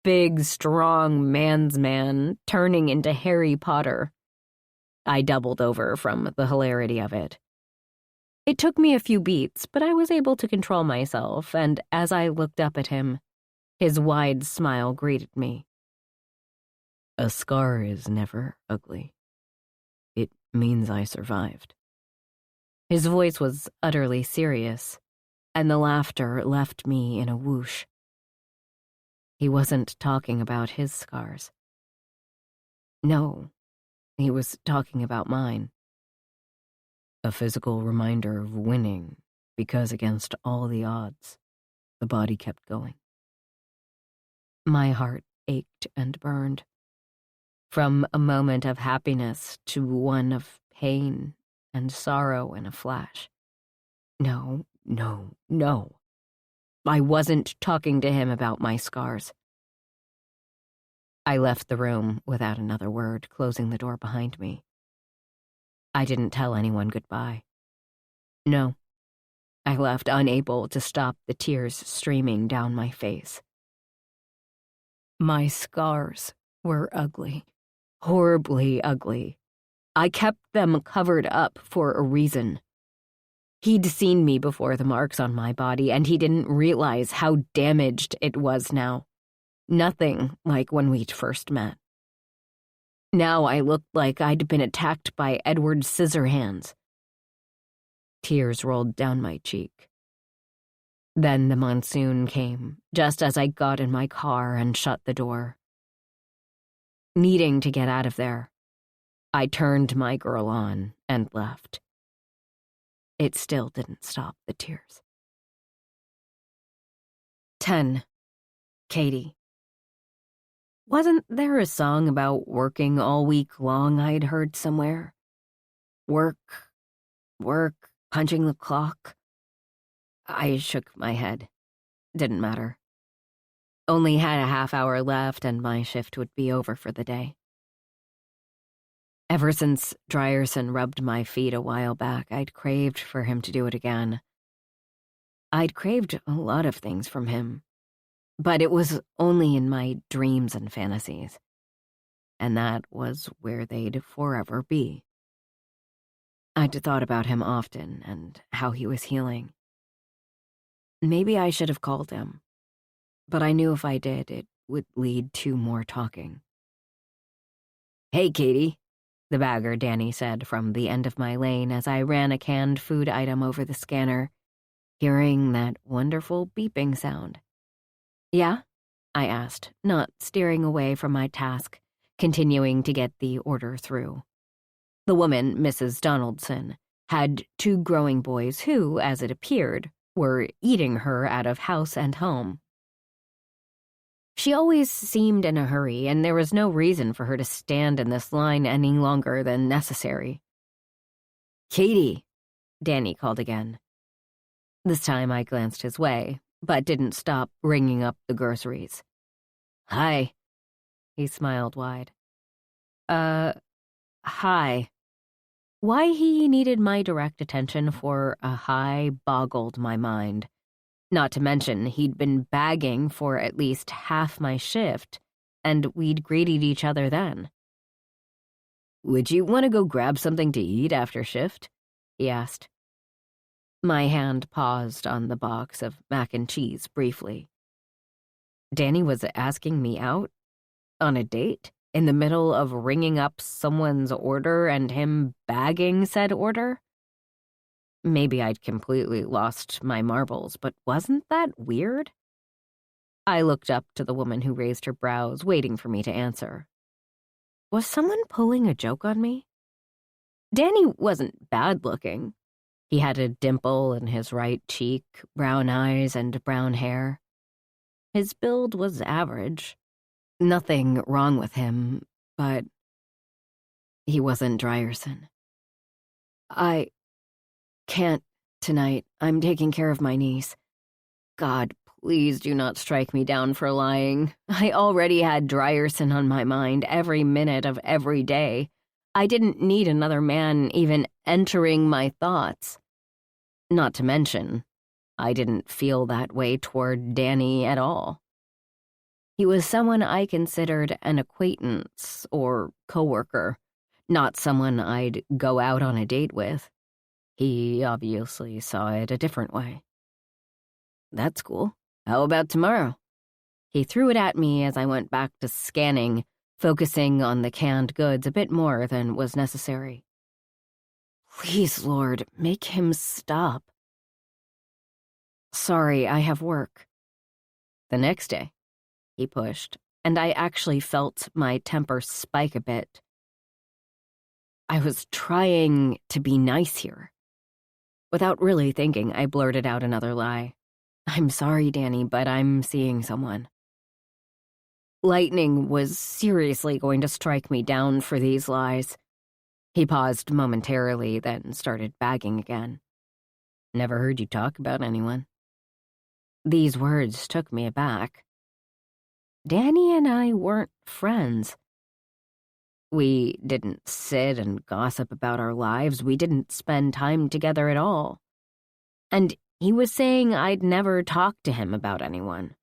big, strong man's man, turning into Harry Potter. I doubled over from the hilarity of it. It took me a few beats, but I was able to control myself, and as I looked up at him, his wide smile greeted me. "A scar is never ugly. It means I survived." His voice was utterly serious, and the laughter left me in a whoosh. He wasn't talking about his scars. No, he was talking about mine. A physical reminder of winning, because against all the odds, the body kept going. My heart ached and burned. From a moment of happiness to one of pain and sorrow in a flash. No. I wasn't talking to him about my scars. I left the room without another word, closing the door behind me. I didn't tell anyone goodbye. No, I left unable to stop the tears streaming down my face. My scars were ugly, horribly ugly. I kept them covered up for a reason. He'd seen me before the marks on my body, and he didn't realize how damaged it was now. Nothing like when we'd first met. Now I looked like I'd been attacked by Edward Scissorhands. Tears rolled down my cheek, Then the monsoon came, just as I got in my car and shut the door. Needing to get out of there, I turned my girl on and left. It still didn't stop the tears. 10. Katie. Wasn't there a song about working all week long I'd heard somewhere? Work, punching the clock. I shook my head. Didn't matter. Only had a half hour left and my shift would be over for the day. Ever since Drierson rubbed my feet a while back, I'd craved for him to do it again. I'd craved a lot of things from him, but it was only in my dreams and fantasies, and that was where they'd forever be. I'd thought about him often and how he was healing. Maybe I should have called him, but I knew if I did, it would lead to more talking. "Hey, Katie," the bagger Danny said from the end of my lane as I ran a canned food item over the scanner, hearing that wonderful beeping sound. "Yeah?" I asked, not steering away from my task, continuing to get the order through. The woman, Mrs. Donaldson, had 2 growing boys who, as it appeared, were eating her out of house and home. She always seemed in a hurry, and there was no reason for her to stand in this line any longer than necessary. "Katie," Danny called again. This time I glanced his way, but didn't stop ringing up the groceries. "Hi." He smiled wide. Hi." Why he needed my direct attention for a hi boggled my mind. Not to mention, he'd been bagging for at least half my shift, and we'd greeted each other then. "Would you want to go grab something to eat after shift?" he asked. My hand paused on the box of mac and cheese briefly. Danny was asking me out? On a date? In the middle of ringing up someone's order and him bagging said order? Maybe I'd completely lost my marbles, but wasn't that weird? I looked up to the woman who raised her brows, waiting for me to answer. Was someone pulling a joke on me? Danny wasn't bad-looking. He had a dimple in his right cheek, brown eyes, and brown hair. His build was average. Nothing wrong with him, but he wasn't Drierson. "I can't tonight. I'm taking care of my niece. God, please do not strike me down for lying. I already had Drierson on my mind every minute of every day. I didn't need another man even entering my thoughts. Not to mention, I didn't feel that way toward Danny at all. He was someone I considered an acquaintance or coworker, not someone I'd go out on a date with. He obviously saw it a different way. That's cool. How about tomorrow? He threw it at me as I went back to scanning, focusing on the canned goods a bit more than was necessary. Please, Lord, make him stop. Sorry, I have work. The next day, he pushed, and I actually felt my temper spike a bit. I was trying to be nice here. Without really thinking, I blurted out another lie. I'm sorry, Danny, but I'm seeing someone. Lightning was seriously going to strike me down for these lies. He paused momentarily, then started bagging again. Never heard you talk about anyone. These words took me aback. Danny and I weren't friends. We didn't sit and gossip about our lives. We didn't spend time together at all. And he was saying I'd never talk to him about anyone.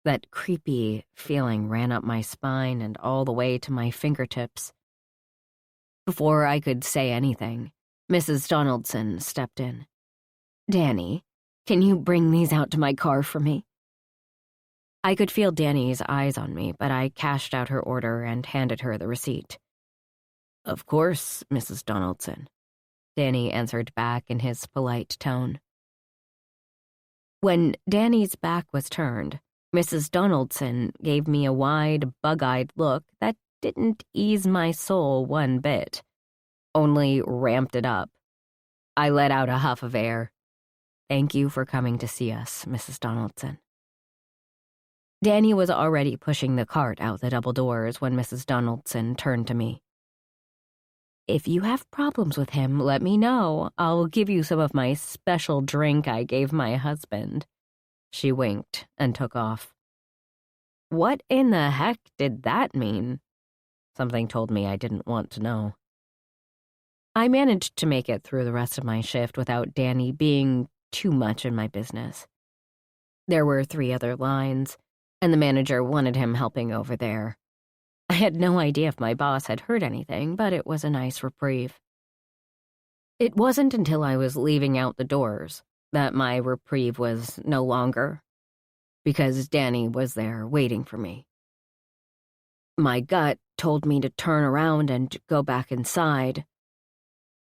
That creepy feeling ran up my spine and all the way to my fingertips. Before I could say anything, Mrs. Donaldson stepped in. Danny, can you bring these out to my car for me? I could feel Danny's eyes on me, but I cashed out her order and handed her the receipt. Of course, Mrs. Donaldson, Danny answered back in his polite tone. When Danny's back was turned, Mrs. Donaldson gave me a wide, bug-eyed look that didn't ease my soul one bit, only ramped it up. I let out a huff of air. "Thank you for coming to see us, Mrs. Donaldson." Danny was already pushing the cart out the double doors when Mrs. Donaldson turned to me. "If you have problems with him, let me know. I'll give you some of my special drink I gave my husband." She winked and took off. What in the heck did that mean? Something told me I didn't want to know. I managed to make it through the rest of my shift without Danny being too much in my business. There were 3 other lines, and the manager wanted him helping over there. I had no idea if my boss had heard anything, but it was a nice reprieve. It wasn't until I was leaving out the doors that my reprieve was no longer, because Danny was there waiting for me. My gut told me to turn around and go back inside,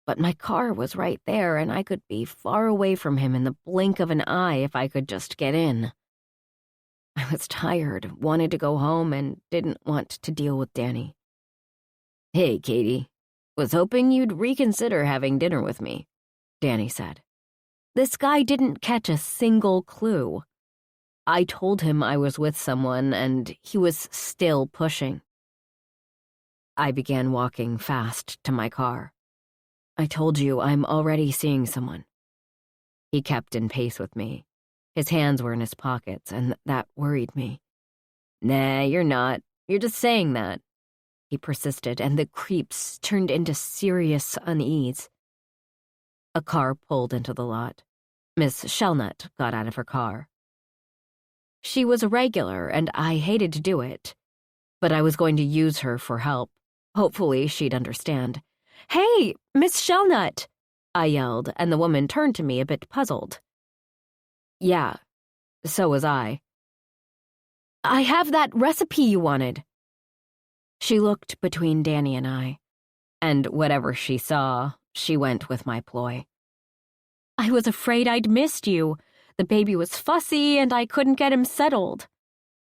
but my car was right there and I could be far away from him in the blink of an eye if I could just get in. I was tired, wanted to go home, and didn't want to deal with Danny. "Hey, Katie. Was hoping you'd reconsider having dinner with me," Danny said. This guy didn't catch a single clue. I told him I was with someone, and he was still pushing. I began walking fast to my car. "I told you I'm already seeing someone." He kept in pace with me. His hands were in his pockets, and that worried me. "Nah, you're not. You're just saying that." He persisted, and the creeps turned into serious unease. A car pulled into the lot. Miss Shelnut got out of her car. She was a regular, and I hated to do it, but I was going to use her for help. Hopefully she'd understand. "Hey, Miss Shelnut!" I yelled, and the woman turned to me a bit puzzled. "Yeah, so was I." "I have that recipe you wanted." She looked between Danny and I, and whatever she saw, she went with my ploy. "I was afraid I'd missed you. The baby was fussy, and I couldn't get him settled."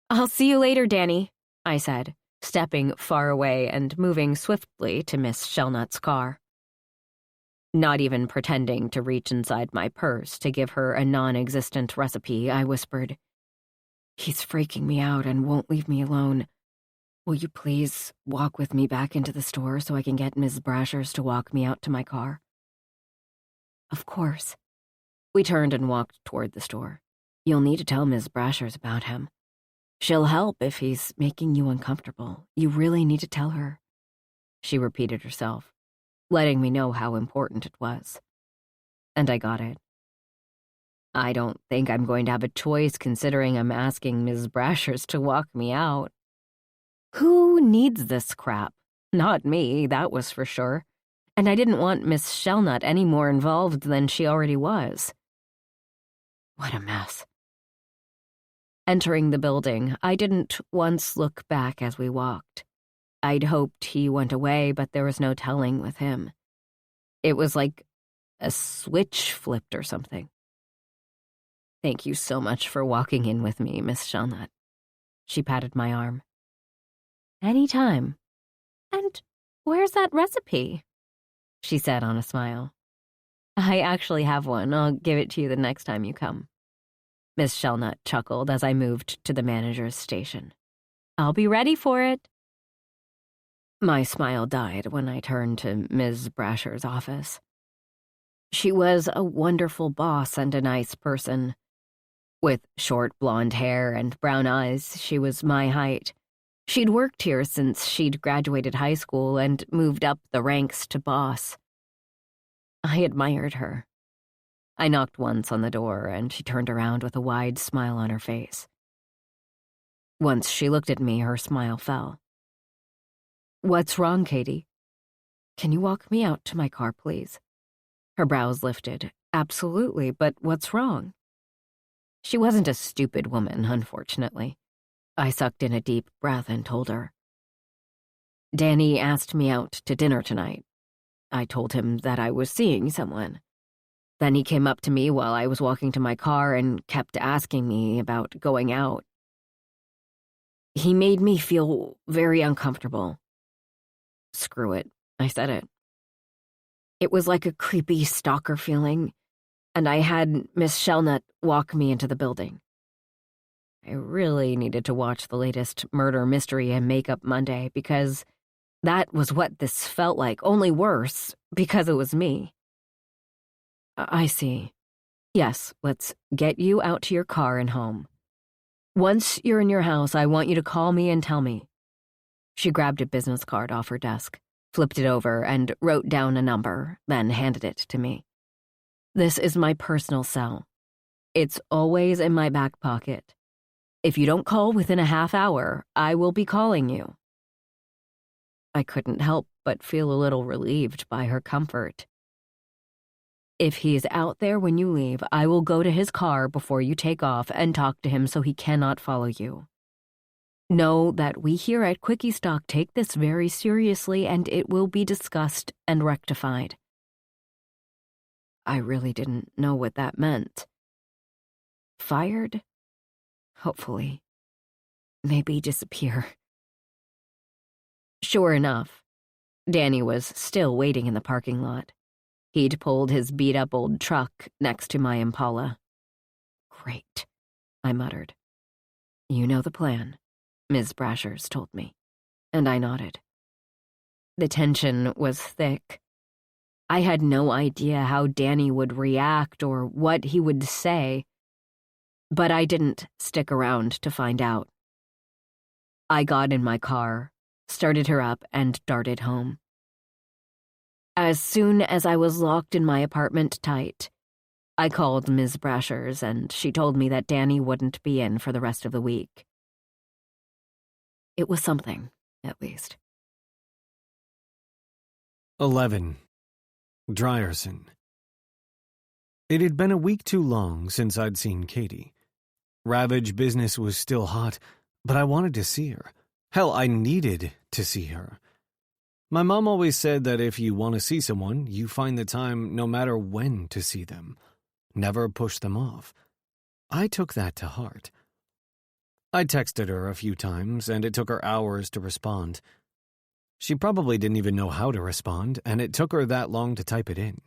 "I'll see you later, Danny," I said, stepping far away and moving swiftly to Miss Shelnut's car. Not even pretending to reach inside my purse to give her a non-existent recipe, I whispered, "He's freaking me out and won't leave me alone. Will you please walk with me back into the store so I can get Ms. Brashers to walk me out to my car?" "Of course." We turned and walked toward the store. "You'll need to tell Ms. Brashers about him. She'll help if he's making you uncomfortable. You really need to tell her." She repeated herself, letting me know how important it was. And I got it. I don't think I'm going to have a choice considering I'm asking Ms. Brashers to walk me out. Who needs this crap? Not me, that was for sure. And I didn't want Miss Shelnut any more involved than she already was. What a mess. Entering the building, I didn't once look back as we walked. I'd hoped he went away, but there was no telling with him. It was like a switch flipped or something. "Thank you so much for walking in with me, Miss Shelnut." She patted my arm. "Anytime." "And where's that recipe?" she said on a smile. "I actually have one. I'll give it to you the next time you come." Miss Shelnut chuckled as I moved to the manager's station. "I'll be ready for it." My smile died when I turned to Ms. Brasher's office. She was a wonderful boss and a nice person. With short blonde hair and brown eyes, she was my height. She'd worked here since she'd graduated high school and moved up the ranks to boss. I admired her. I knocked once on the door, and she turned around with a wide smile on her face. Once she looked at me, her smile fell. "What's wrong, Katie? Can you walk me out to my car, please?" Her brows lifted. "Absolutely, but what's wrong?" She wasn't a stupid woman, unfortunately. I sucked in a deep breath and told her. "Danny asked me out to dinner tonight. I told him that I was seeing someone. Then he came up to me while I was walking to my car and kept asking me about going out. He made me feel very uncomfortable. Screw it, I said it. It was like a creepy stalker feeling, and I had Miss Shelnut walk me into the building. I really needed to watch the latest Murder, Mystery, and Makeup Monday because that was what this felt like, only worse, because it was me. I see. Yes, let's get you out to your car and home. Once you're in your house, I want you to call me and tell me. She grabbed a business card off her desk, flipped it over, and wrote down a number, then handed it to me. This is my personal cell. It's always in my back pocket. If you don't call within a half hour, I will be calling you. I couldn't help but feel a little relieved by her comfort. If he is out there when you leave, I will go to his car before you take off and talk to him so he cannot follow you. Know that we here at Quickie Stock take this very seriously and it will be discussed and rectified. I really didn't know what that meant. Fired? Hopefully. Maybe disappear. Sure enough, Danny was still waiting in the parking lot. He'd pulled his beat-up old truck next to my Impala. Great, I muttered. You know the plan, Ms. Brashers told me, and I nodded. The tension was thick. I had no idea how Danny would react or what he would say, but I didn't stick around to find out. I got in my car, started her up, and darted home. As soon as I was locked in my apartment tight, I called Ms. Brashers, and she told me that Danny wouldn't be in for the rest of the week. It was something, at least. 11. Drierson. It had been a week too long since I'd seen Katie. Ravage business was still hot, but I wanted to see her. Hell, I needed to see her. My mom always said that if you want to see someone, you find the time no matter when to see them. Never push them off. I took that to heart. I texted her a few times, and it took her hours to respond. She probably didn't even know how to respond, and it took her that long to type it in.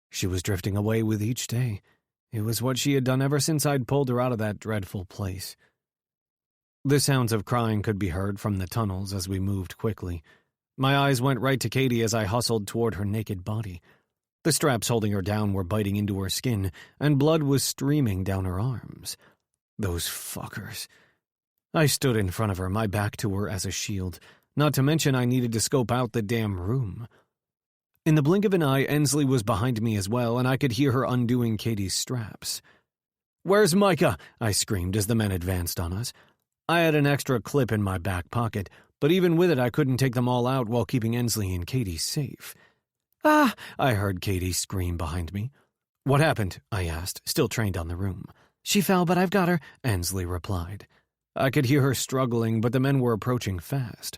She was drifting away with each day. It was what she had done ever since I'd pulled her out of that dreadful place. The sounds of crying could be heard from the tunnels as we moved quickly. My eyes went right to Katie as I hustled toward her naked body. The straps holding her down were biting into her skin, and blood was streaming down her arms. Those fuckers. I stood in front of her, my back to her as a shield, not to mention I needed to scope out the damn room. In the blink of an eye, Ensley was behind me as well, and I could hear her undoing Katie's straps. "Where's Micah?" I screamed as the men advanced on us. I had an extra clip in my back pocket, but even with it I couldn't take them all out while keeping Ensley and Katie safe. "Ah!" I heard Katie scream behind me. "What happened?" I asked, still trained on the room. "She fell, but I've got her," Ensley replied. I could hear her struggling, but the men were approaching fast.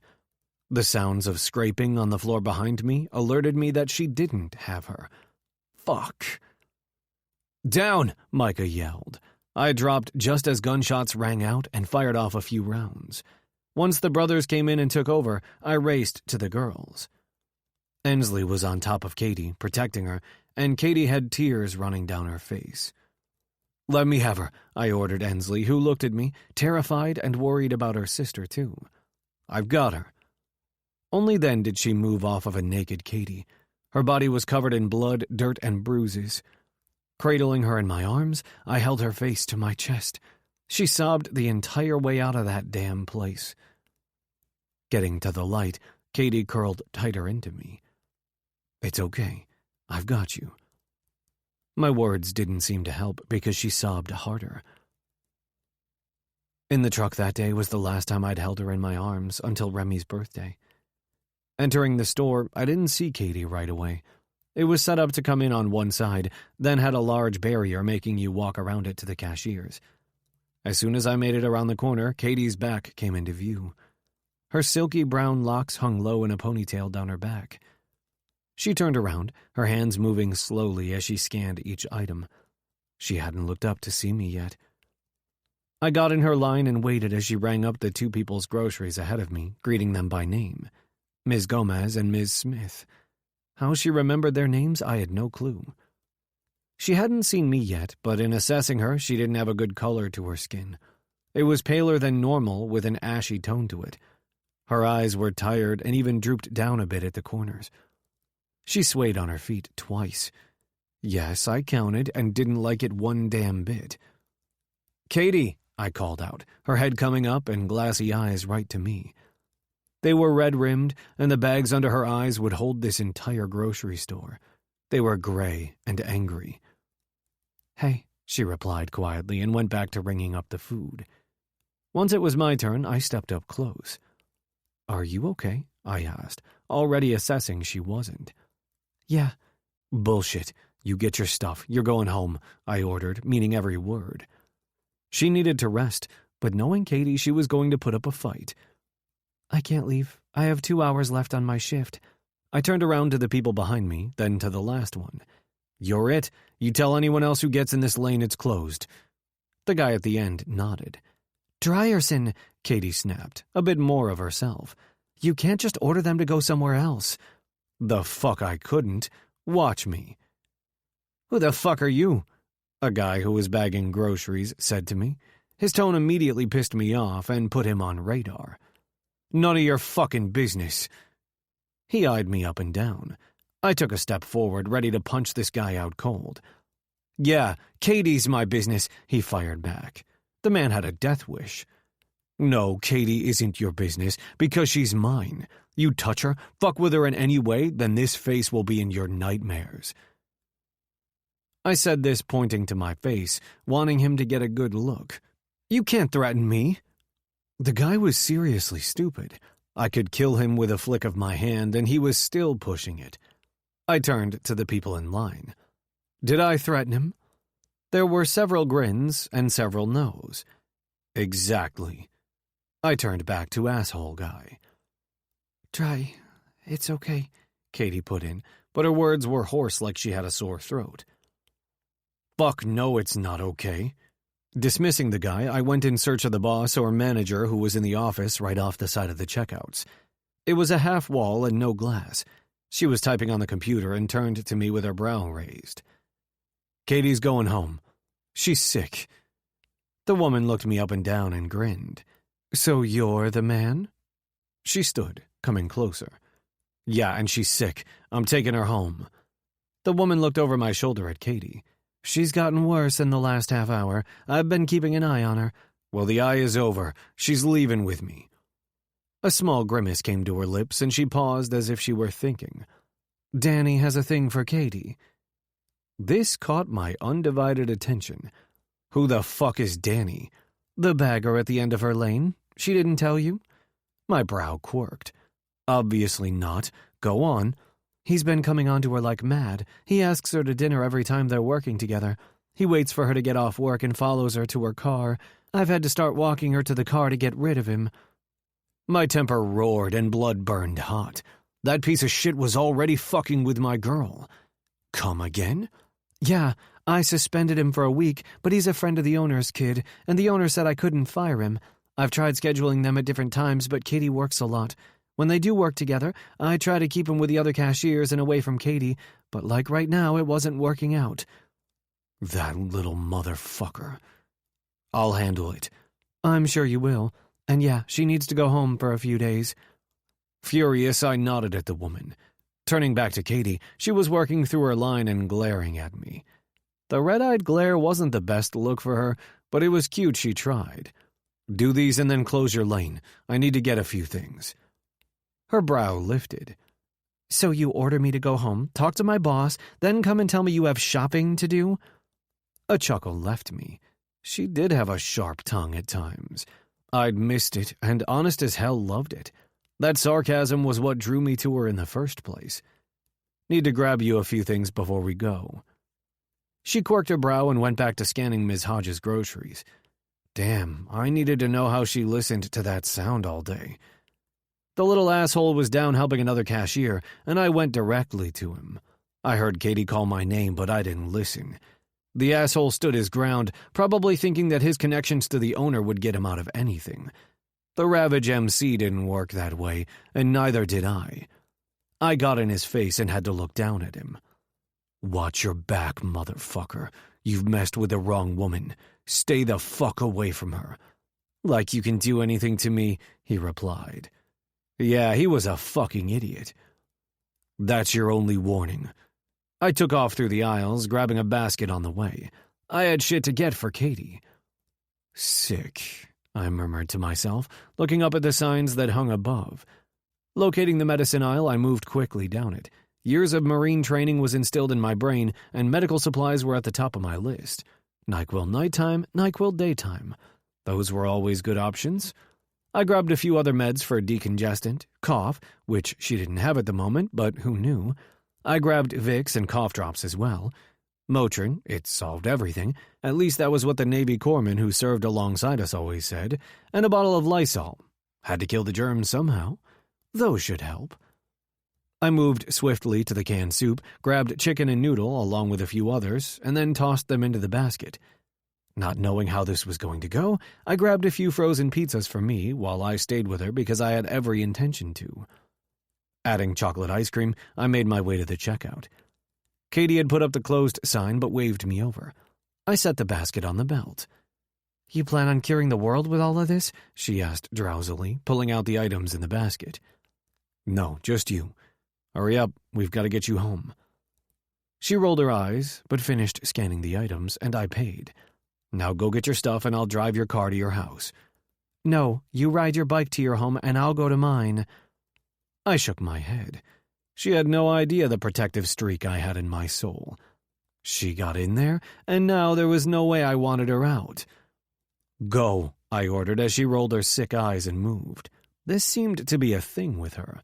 The sounds of scraping on the floor behind me alerted me that she didn't have her. Fuck. "Down!" Micah yelled. I dropped just as gunshots rang out and fired off a few rounds. Once the brothers came in and took over, I raced to the girls. Ensley was on top of Katie, protecting her, and Katie had tears running down her face. "Let me have her," I ordered Ensley, who looked at me, terrified and worried about her sister, too. "I've got her." Only then did she move off of a naked Katie. Her body was covered in blood, dirt, and bruises. Cradling her in my arms, I held her face to my chest. She sobbed the entire way out of that damn place. Getting to the light, Katie curled tighter into me. "It's okay. I've got you." My words didn't seem to help because she sobbed harder. In the truck that day was the last time I'd held her in my arms until Remy's birthday. Entering the store, I didn't see Katie right away. It was set up to come in on one side, then had a large barrier making you walk around it to the cashiers. As soon as I made it around the corner, Katie's back came into view. Her silky brown locks hung low in a ponytail down her back. She turned around, her hands moving slowly as she scanned each item. She hadn't looked up to see me yet. I got in her line and waited as she rang up the two people's groceries ahead of me, greeting them by name. Ms. Gomez and Ms. Smith. How she remembered their names, I had no clue. She hadn't seen me yet, but in assessing her, she didn't have a good color to her skin. It was paler than normal, with an ashy tone to it. Her eyes were tired and even drooped down a bit at the corners. She swayed on her feet twice. Yes, I counted and didn't like it one damn bit. "Katie," I called out, her head coming up and glassy eyes right to me. They were red-rimmed, and the bags under her eyes would hold this entire grocery store. They were gray and angry. "Hey," she replied quietly and went back to ringing up the food. Once it was my turn, I stepped up close. "Are you okay?" I asked, already assessing she wasn't. "Yeah." "Bullshit. You get your stuff. You're going home," I ordered, meaning every word. She needed to rest, but knowing Katie, she was going to put up a fight. "I can't leave. I have 2 hours left on my shift." I turned around to the people behind me, then to the last one. "You're it. You tell anyone else who gets in this lane it's closed." The guy at the end nodded. "Dryerson," Katie snapped, a bit more of herself. "You can't just order them to go somewhere else." "The fuck I couldn't. Watch me." "Who the fuck are you?" a guy who was bagging groceries said to me. His tone immediately pissed me off and put him on radar. "None of your fucking business." He eyed me up and down. I took a step forward, ready to punch this guy out cold. "Yeah, Katie's my business," he fired back. The man had a death wish. "No, Katie isn't your business, because she's mine. You touch her, fuck with her in any way, then this face will be in your nightmares." I said this pointing to my face, wanting him to get a good look. "You can't threaten me." The guy was seriously stupid. I could kill him with a flick of my hand, and he was still pushing it. I turned to the people in line. Did I threaten him? There were several grins and several no's. Exactly. I turned back to asshole guy. "Try. It's okay," Katie put in, but her words were hoarse like she had a sore throat. "Fuck no, it's not okay." Dismissing the guy, I went in search of the boss or manager who was in the office right off the side of the checkouts. It was a half wall and no glass. She was typing on the computer and turned to me with her brow raised. "Katie's going home. She's sick." The woman looked me up and down and grinned. "So you're the man?" She stood, coming closer. "Yeah, and she's sick. I'm taking her home." The woman looked over my shoulder at Katie. "She's gotten worse in the last half hour. I've been keeping an eye on her." "Well, the eye is over. She's leaving with me." A small grimace came to her lips, and she paused as if she were thinking. "Danny has a thing for Katie." This caught my undivided attention. Who the fuck is Danny? The bagger at the end of her lane? She didn't tell you? My brow quirked. Obviously not. Go on. He's been coming on to her like mad. He asks her to dinner every time they're working together. He waits for her to get off work and follows her to her car. I've had to start walking her to the car to get rid of him. My temper roared and blood burned hot. That piece of shit was already fucking with my girl. Come again? Yeah, I suspended him for a week, but he's a friend of the owner's kid, and the owner said I couldn't fire him. I've tried scheduling them at different times, but Katie works a lot. When they do work together, I try to keep him with the other cashiers and away from Katie, but like right now, it wasn't working out. That little motherfucker. I'll handle it. I'm sure you will. And yeah, she needs to go home for a few days. Furious, I nodded at the woman. Turning back to Katie, she was working through her line and glaring at me. The red-eyed glare wasn't the best look for her, but it was cute she tried. Do these and then close your lane. I need to get a few things. Her brow lifted. So you order me to go home, talk to my boss, then come and tell me you have shopping to do? A chuckle left me. She did have a sharp tongue at times. I'd missed it, and honest as hell loved it. That sarcasm was what drew me to her in the first place. Need to grab you a few things before we go. She quirked her brow and went back to scanning Ms. Hodges' groceries. Damn, I needed to know how she listened to that sound all day. The little asshole was down helping another cashier, and I went directly to him. I heard Katie call my name, but I didn't listen. The asshole stood his ground, probably thinking that his connections to the owner would get him out of anything. The Ravage MC didn't work that way, and neither did I. I got in his face and had to look down at him. "Watch your back, motherfucker. You've messed with the wrong woman. Stay the fuck away from her." "Like you can do anything to me," he replied. Yeah, he was a fucking idiot. "That's your only warning." I took off through the aisles, grabbing a basket on the way. I had shit to get for Katie. "Sick," I murmured to myself, looking up at the signs that hung above. Locating the medicine aisle, I moved quickly down it. Years of Marine training was instilled in my brain, and medical supplies were at the top of my list. NyQuil nighttime, NyQuil daytime. Those were always good options. I grabbed a few other meds for decongestant, cough, which she didn't have at the moment, but who knew. I grabbed Vicks and cough drops as well. Motrin, it solved everything. At least that was what the Navy corpsman who served alongside us always said. And a bottle of Lysol. Had to kill the germs somehow. Those should help. I moved swiftly to the canned soup, grabbed chicken and noodle along with a few others, and then tossed them into the basket. Not knowing how this was going to go, I grabbed a few frozen pizzas for me while I stayed with her because I had every intention to. Adding chocolate ice cream, I made my way to the checkout. Katie had put up the closed sign but waved me over. I set the basket on the belt. "You plan on curing the world with all of this?" she asked drowsily, pulling out the items in the basket. "No, just you. Hurry up, we've got to get you home." She rolled her eyes, but finished scanning the items, and I paid. "Now go get your stuff and I'll drive your car to your house." "No, you ride your bike to your home and I'll go to mine." I shook my head. She had no idea the protective streak I had in my soul. She got in there, and now there was no way I wanted her out. "Go," I ordered as she rolled her sick eyes and moved. This seemed to be a thing with her.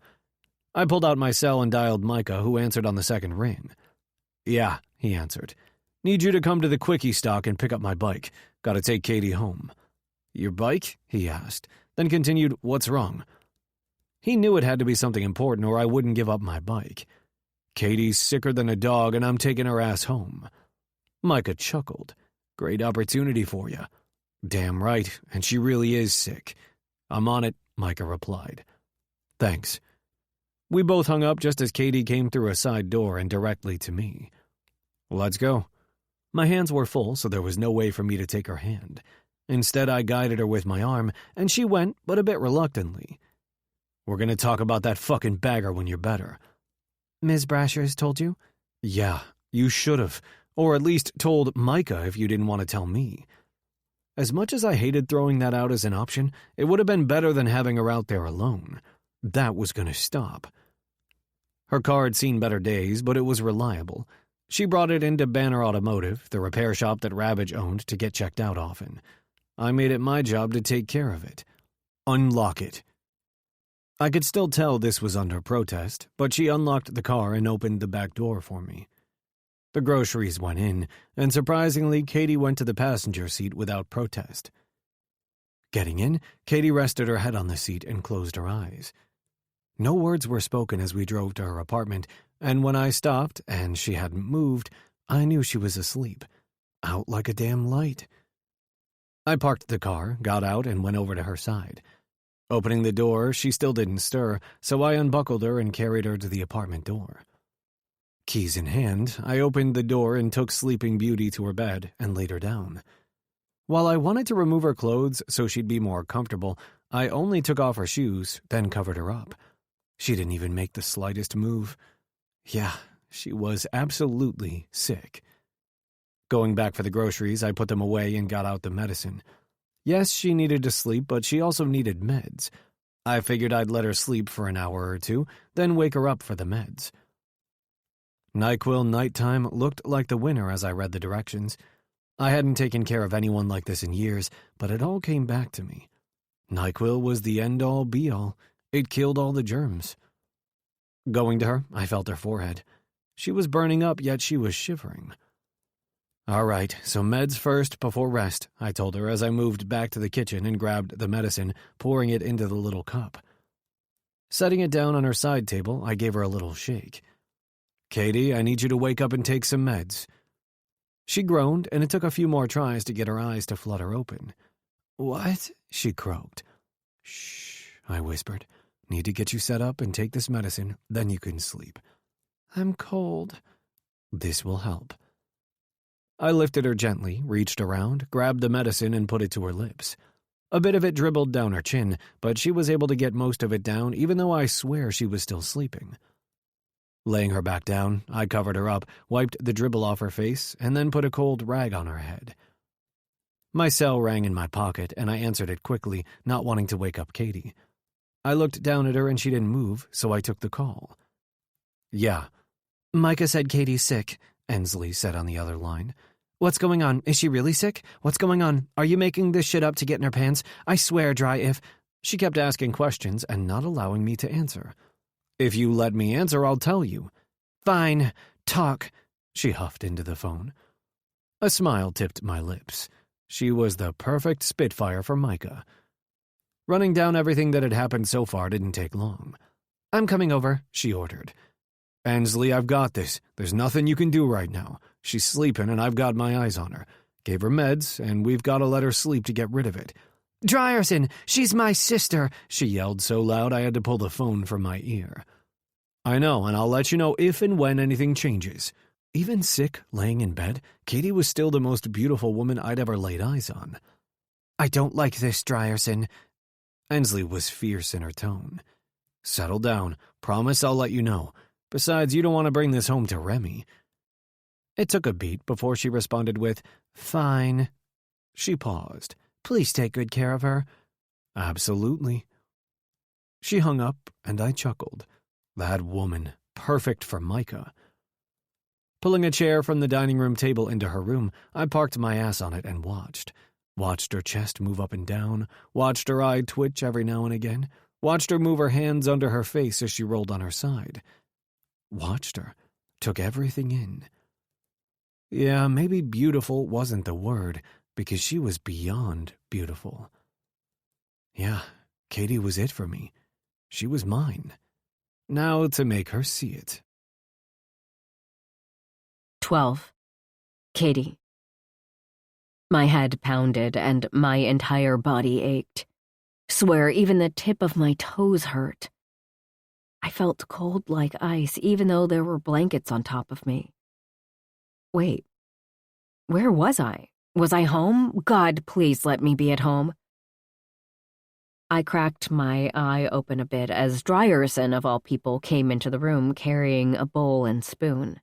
I pulled out my cell and dialed Micah, who answered on the second ring. "Yeah," he answered. "Need you to come to the quickie stock and pick up my bike. Gotta take Katie home." "Your bike?" he asked, then continued, "What's wrong?" He knew it had to be something important or I wouldn't give up my bike. "Katie's sicker than a dog and I'm taking her ass home." Micah chuckled. "Great opportunity for you." "Damn right, and she really is sick." "I'm on it," Micah replied. "Thanks." We both hung up just as Katie came through a side door and directly to me. "Let's go." My hands were full, so there was no way for me to take her hand. Instead, I guided her with my arm, and she went, but a bit reluctantly. "We're going to talk about that fucking bagger when you're better." "Ms. Brasher has told you?" "Yeah, you should have. Or at least told Micah if you didn't want to tell me." As much as I hated throwing that out as an option, it would have been better than having her out there alone. That was going to stop. Her car had seen better days, but it was reliable. She brought it into Banner Automotive, the repair shop that Ravage owned, to get checked out often. I made it my job to take care of it. "Unlock it." I could still tell this was under protest, but she unlocked the car and opened the back door for me. The groceries went in, and surprisingly, Katie went to the passenger seat without protest. Getting in, Katie rested her head on the seat and closed her eyes. No words were spoken as we drove to her apartment, and when I stopped and she hadn't moved, I knew she was asleep, out like a damn light. I parked the car, got out, and went over to her side. Opening the door, she still didn't stir, so I unbuckled her and carried her to the apartment door. Keys in hand, I opened the door and took Sleeping Beauty to her bed and laid her down. While I wanted to remove her clothes so she'd be more comfortable, I only took off her shoes, then covered her up. She didn't even make the slightest move. Yeah, she was absolutely sick. Going back for the groceries, I put them away and got out the medicine. Yes, she needed to sleep, but she also needed meds. I figured I'd let her sleep for an hour or two, then wake her up for the meds. NyQuil nighttime looked like the winner as I read the directions. I hadn't taken care of anyone like this in years, but it all came back to me. NyQuil was the end-all, be-all. It killed all the germs. Going to her, I felt her forehead. She was burning up, yet she was shivering. "All right, so meds first before rest," I told her as I moved back to the kitchen and grabbed the medicine, pouring it into the little cup. Setting it down on her side table, I gave her a little shake. "Katie, I need you to wake up and take some meds." She groaned, and it took a few more tries to get her eyes to flutter open. "What?" she croaked. "Shh," I whispered. "Need to get you set up and take this medicine, then you can sleep." "I'm cold." "This will help." I lifted her gently, reached around, grabbed the medicine, and put it to her lips. A bit of it dribbled down her chin, but she was able to get most of it down, even though I swear she was still sleeping. Laying her back down, I covered her up, wiped the dribble off her face, and then put a cold rag on her head. My cell rang in my pocket, and I answered it quickly, not wanting to wake up Katie. I looked down at her, and she didn't move, so I took the call. "Yeah." "Micah said Katie's sick," Ensley said on the other line. "What's going on? Is she really sick? What's going on? Are you making this shit up to get in her pants? I swear, Dry, if—" She kept asking questions and not allowing me to answer. "If you let me answer, I'll tell you." "Fine. Talk." She huffed into the phone. A smile tipped my lips. She was the perfect spitfire for Micah. Running down everything that had happened so far didn't take long. "I'm coming over," she ordered. "Ensley, I've got this. There's nothing you can do right now. She's sleeping, and I've got my eyes on her. Gave her meds, and we've got to let her sleep to get rid of it." "Dryerson, she's my sister," she yelled so loud I had to pull the phone from my ear. "I know, and I'll let you know if and when anything changes." Even sick, laying in bed, Katie was still the most beautiful woman I'd ever laid eyes on. "I don't like this, Dryerson." Ensley was fierce in her tone. "Settle down. Promise I'll let you know. Besides, you don't want to bring this home to Remy." It took a beat before she responded with, "Fine." She paused. "Please take good care of her." "Absolutely." She hung up, and I chuckled. That woman, perfect for Micah. Pulling a chair from the dining room table into her room, I parked my ass on it and watched. Watched her chest move up and down, watched her eye twitch every now and again, watched her move her hands under her face as she rolled on her side. Watched her, took everything in. Yeah, maybe beautiful wasn't the word, because she was beyond beautiful. Yeah, Katie was it for me. She was mine. Now to make her see it. 12. Katie. My head pounded and my entire body ached. Swear, even the tip of my toes hurt. I felt cold like ice, even though there were blankets on top of me. Wait, where was I? Was I home? God, please let me be at home. I cracked my eye open a bit as Dryerson, of all people, came into the room carrying a bowl and spoon.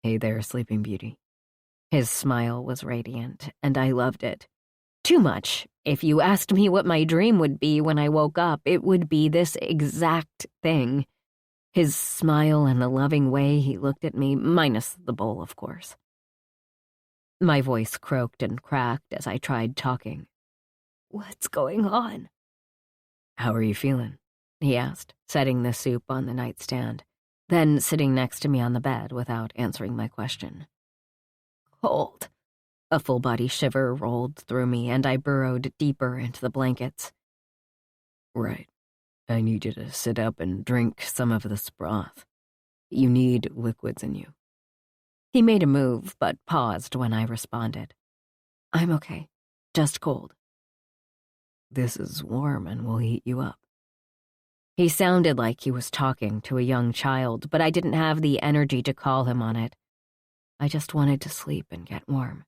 "Hey there, Sleeping Beauty." His smile was radiant, and I loved it. Too much. If you asked me what my dream would be when I woke up, it would be this exact thing. His smile and the loving way he looked at me, minus the bowl, of course. My voice croaked and cracked as I tried talking. "What's going on?" "How are you feeling?" he asked, setting the soup on the nightstand, then sitting next to me on the bed without answering my question. "Cold." A full-body shiver rolled through me, and I burrowed deeper into the blankets. "Right. I need you to sit up and drink some of this broth. You need liquids in you." He made a move, but paused when I responded. "I'm okay. Just cold." "This is warm and will heat you up." He sounded like he was talking to a young child, but I didn't have the energy to call him on it. I just wanted to sleep and get warm.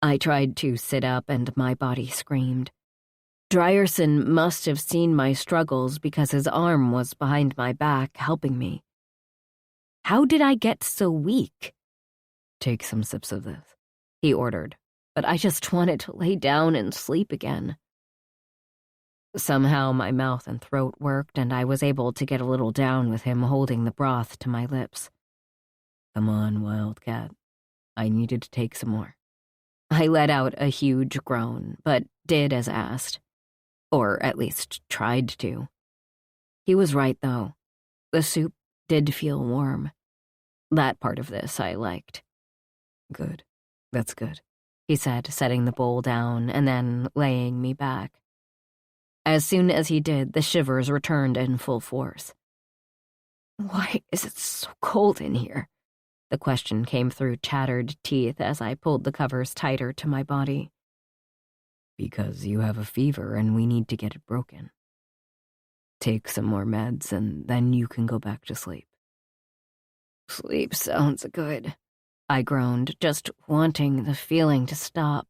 I tried to sit up and my body screamed. Dryerson must have seen my struggles because his arm was behind my back, helping me. How did I get so weak? "Take some sips of this," he ordered, but I just wanted to lay down and sleep again. Somehow my mouth and throat worked, and I was able to get a little down with him holding the broth to my lips. "Come on, Wildcat. I needed to take some more." I let out a huge groan, but did as asked. Or at least tried to. He was right, though. The soup did feel warm. That part of this I liked. "Good. That's good," he said, setting the bowl down and then laying me back. As soon as he did, the shivers returned in full force. "Why is it so cold in here?" The question came through chattered teeth as I pulled the covers tighter to my body. "Because you have a fever and we need to get it broken. Take some more meds and then you can go back to sleep." "Sleep sounds good," I groaned, just wanting the feeling to stop.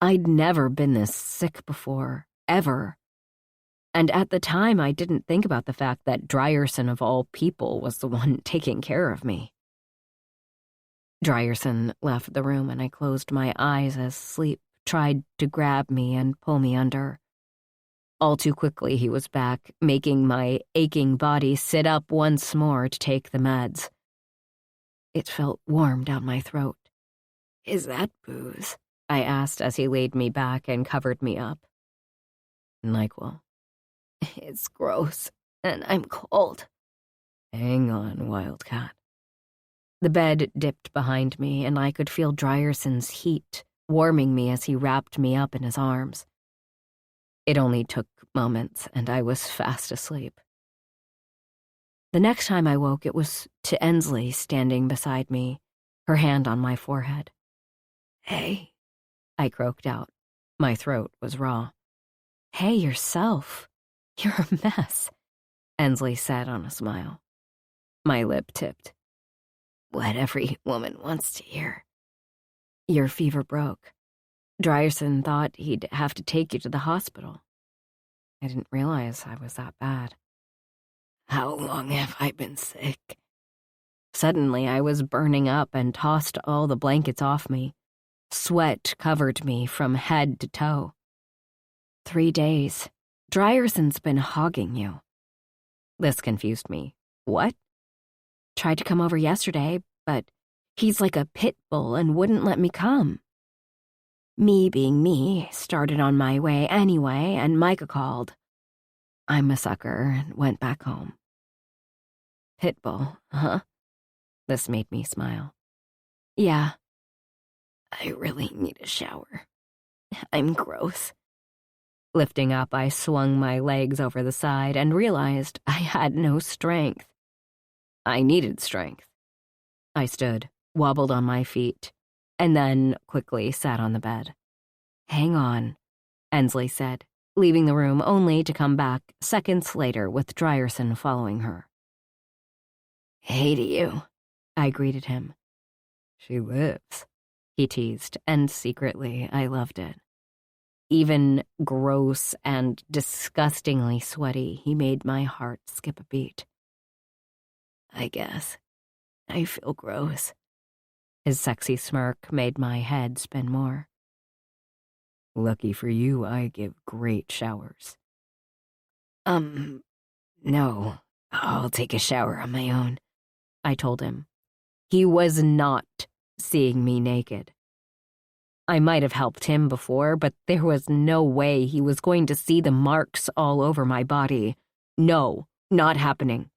I'd never been this sick before, ever. And at the time, I didn't think about the fact that Drierson, of all people, was the one taking care of me. Drierson left the room and I closed my eyes as sleep tried to grab me and pull me under. All too quickly, he was back, making my aching body sit up once more to take the meds. It felt warm down my throat. "Is that booze?" I asked as he laid me back and covered me up. "NyQuil." "It's gross, and I'm cold." "Hang on, Wildcat." The bed dipped behind me, and I could feel Drierson's heat warming me as he wrapped me up in his arms. It only took moments, and I was fast asleep. The next time I woke, it was to Ensley standing beside me, her hand on my forehead. "Hey," I croaked out. My throat was raw. "Hey, yourself. You're a mess," Ensley said on a smile. My lip tipped. "What every woman wants to hear." "Your fever broke. Drierson thought he'd have to take you to the hospital. I didn't realize I was that bad." "How long have I been sick?" Suddenly, I was burning up and tossed all the blankets off me. Sweat covered me from head to toe. 3 days. Drierson's been hogging you." This confused me. "What?" "Tried to come over yesterday, but he's like a pit bull and wouldn't let me come. Me being me, started on my way anyway, and Micah called. I'm a sucker and went back home." "Pitbull, huh?" This made me smile. "Yeah." "I really need a shower. I'm gross." Lifting up, I swung my legs over the side and realized I had no strength. I needed strength. I stood, wobbled on my feet, and then quickly sat on the bed. "Hang on," Ensley said, leaving the room only to come back seconds later with Drierson following her. "Hey to you," I greeted him. "She lives," he teased, and secretly I loved it. Even gross and disgustingly sweaty, he made my heart skip a beat. "I guess. I feel gross." His sexy smirk made my head spin more. "Lucky for you, I give great showers." No, I'll take a shower on my own," I told him. He was not seeing me naked. I might have helped him before, but there was no way he was going to see the marks all over my body. No, not happening.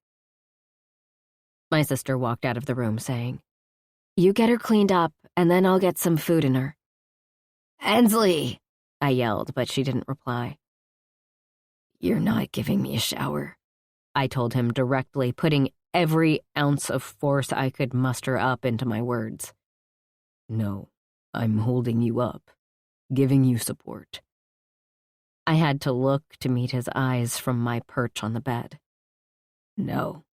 My sister walked out of the room saying, "You get her cleaned up, and then I'll get some food in her." "Ensley!" I yelled, but she didn't reply. "You're not giving me a shower," I told him directly, putting every ounce of force I could muster up into my words. "No, I'm holding you up, giving you support." I had to look to meet his eyes from my perch on the bed. "No."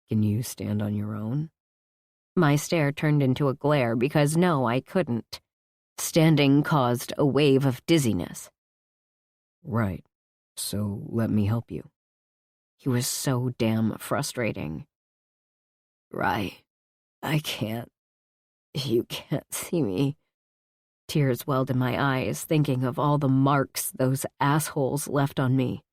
"Can you stand on your own?" My stare turned into a glare because no, I couldn't. Standing caused a wave of dizziness. "Right, so let me help you." He was so damn frustrating. "Right, I can't. You can't see me." Tears welled in my eyes, thinking of all the marks those assholes left on me.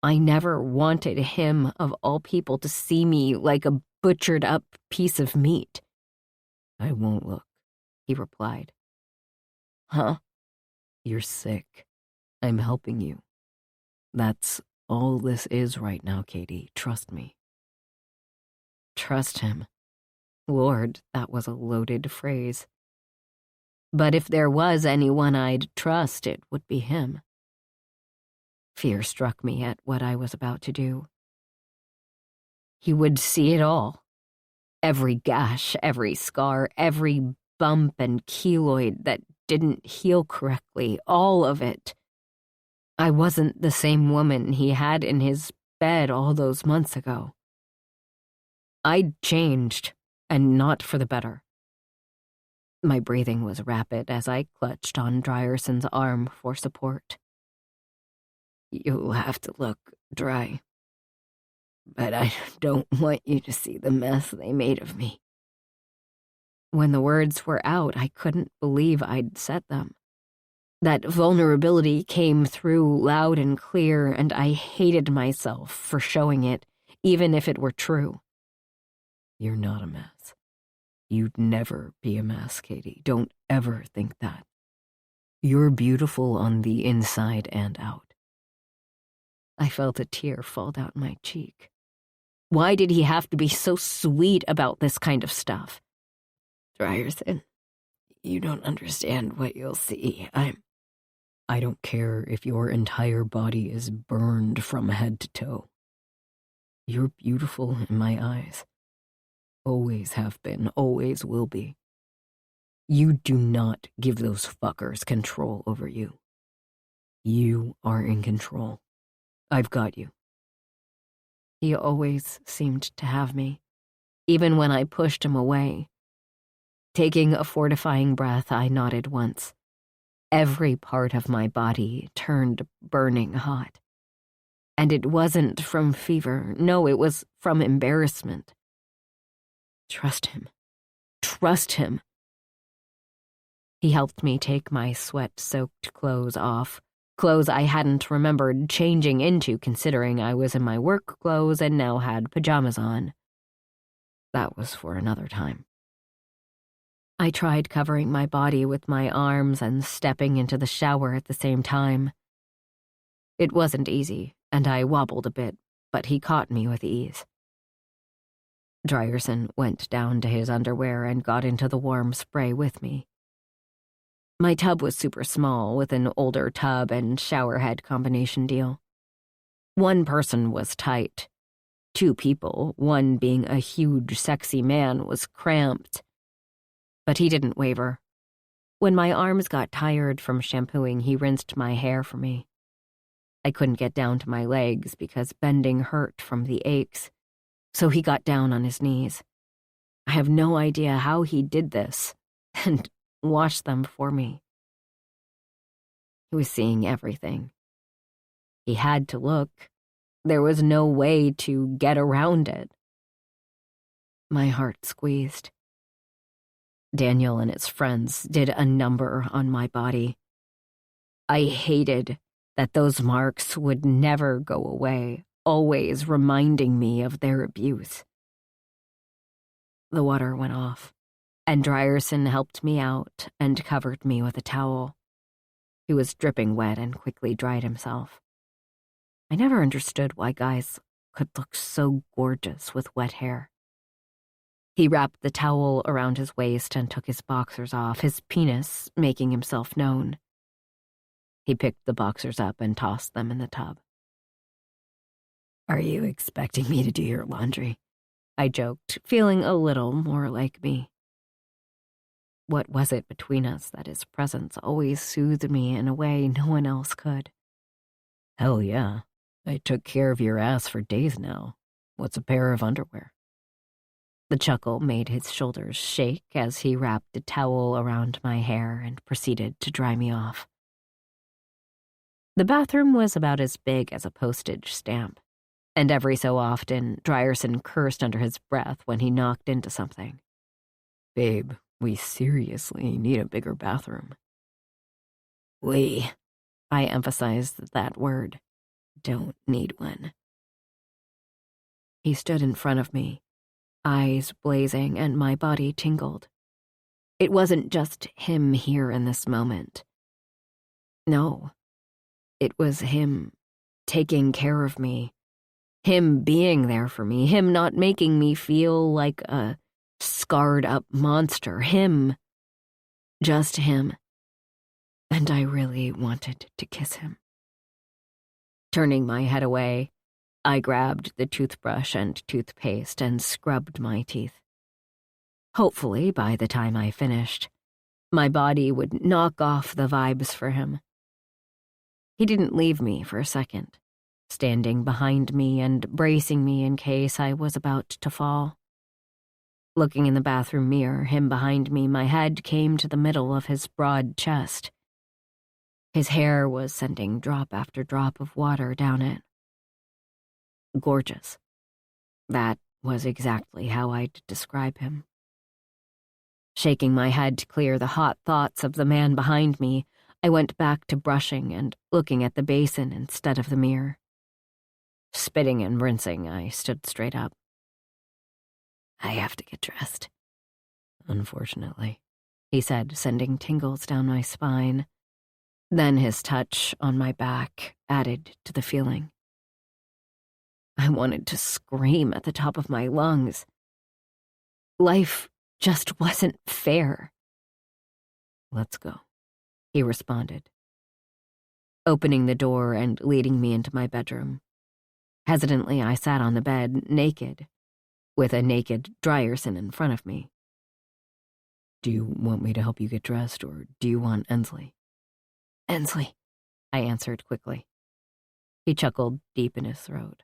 I never wanted him, of all people, to see me like a butchered-up piece of meat. "I won't look," he replied. "Huh?" "You're sick. I'm helping you. That's all this is right now, Katie. Trust me." Trust him. Lord, that was a loaded phrase. But if there was anyone I'd trust, it would be him. Fear struck me at what I was about to do. He would see it all. Every gash, every scar, every bump and keloid that didn't heal correctly, all of it. I wasn't the same woman he had in his bed all those months ago. I'd changed, and not for the better. My breathing was rapid as I clutched on Dryerson's arm for support. You'll have to look dry. But I don't want you to see the mess they made of me. When the words were out, I couldn't believe I'd said them. That vulnerability came through loud and clear, and I hated myself for showing it, even if it were true. You're not a mess. You'd never be a mess, Katie. Don't ever think that. You're beautiful on the inside and out. I felt a tear fall down my cheek. Why did he have to be so sweet about this kind of stuff? Drierson, you don't understand what you'll see. I don't care if your entire body is burned from head to toe. You're beautiful in my eyes. Always have been, always will be. You do not give those fuckers control over you. You are in control. I've got you. He always seemed to have me, even when I pushed him away. Taking a fortifying breath, I nodded once. Every part of my body turned burning hot. And it wasn't from fever. No, it was from embarrassment. Trust him. Trust him. He helped me take my sweat-soaked clothes off, clothes I hadn't remembered changing into considering I was in my work clothes and now had pajamas on. That was for another time. I tried covering my body with my arms and stepping into the shower at the same time. It wasn't easy, and I wobbled a bit, but he caught me with ease. Drierson went down to his underwear and got into the warm spray with me. My tub was super small, with an older tub and shower head combination deal. One person was tight. 2 people, one being a huge, sexy man, was cramped. But he didn't waver. When my arms got tired from shampooing, he rinsed my hair for me. I couldn't get down to my legs because bending hurt from the aches, so he got down on his knees. I have no idea how he did this, and washed them for me. He was seeing everything. He had to look. There was no way to get around it. My heart squeezed. Daniel and his friends did a number on my body. I hated that those marks would never go away, always reminding me of their abuse. The water went off, and Drierson helped me out and covered me with a towel. He was dripping wet and quickly dried himself. I never understood why guys could look so gorgeous with wet hair. He wrapped the towel around his waist and took his boxers off, his penis making himself known. He picked the boxers up and tossed them in the tub. Are you expecting me to do your laundry? I joked, feeling a little more like me. What was it between us that his presence always soothed me in a way no one else could? Hell yeah. I took care of your ass for days now. What's a pair of underwear? The chuckle made his shoulders shake as he wrapped a towel around my hair and proceeded to dry me off. The bathroom was about as big as a postage stamp, and every so often, Drierson cursed under his breath when he knocked into something. Babe, we seriously need a bigger bathroom. I emphasized that word, don't need one. He stood in front of me, eyes blazing, and my body tingled. It wasn't just him here in this moment. No, it was him taking care of me, him being there for me, him not making me feel like a scarred-up monster, him, just him. And I really wanted to kiss him. Turning my head away, I grabbed the toothbrush and toothpaste and scrubbed my teeth. Hopefully, by the time I finished, my body would knock off the vibes for him. He didn't leave me for a second, standing behind me and bracing me in case I was about to fall. Looking in the bathroom mirror, him behind me, my head came to the middle of his broad chest. His hair was sending drop after drop of water down it. Gorgeous. That was exactly how I'd describe him. Shaking my head to clear the hot thoughts of the man behind me, I went back to brushing and looking at the basin instead of the mirror. Spitting and rinsing, I stood straight up. I have to get dressed. Unfortunately, he said, sending tingles down my spine. Then his touch on my back added to the feeling. I wanted to scream at the top of my lungs. Life just wasn't fair. Let's go, he responded, opening the door and leading me into my bedroom. Hesitantly, I sat on the bed, naked, with a naked Drierson in front of me. Do you want me to help you get dressed, or do you want Ensley? Ensley, I answered quickly. He chuckled deep in his throat.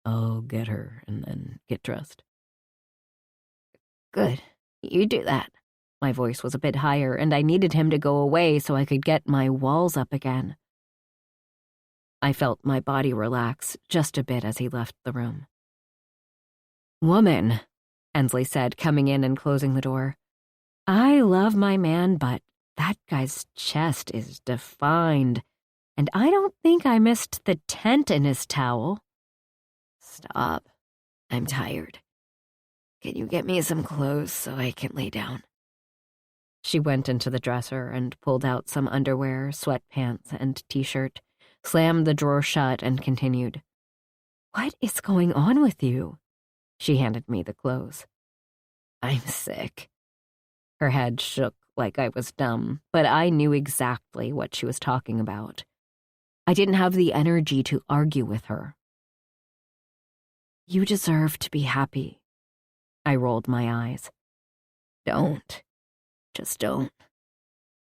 I'll get her and then get dressed. Good, you do that. My voice was a bit higher, and I needed him to go away so I could get my walls up again. I felt my body relax just a bit as he left the room. Woman, Ensley said, coming in and closing the door. I love my man, but that guy's chest is defined, and I don't think I missed the tent in his towel. Stop. I'm tired. Can you get me some clothes so I can lay down? She went into the dresser and pulled out some underwear, sweatpants, and t-shirt, slammed the drawer shut, and continued. What is going on with you? She handed me the clothes. I'm sick. Her head shook like I was dumb, but I knew exactly what she was talking about. I didn't have the energy to argue with her. You deserve to be happy. I rolled my eyes. Don't. Just don't.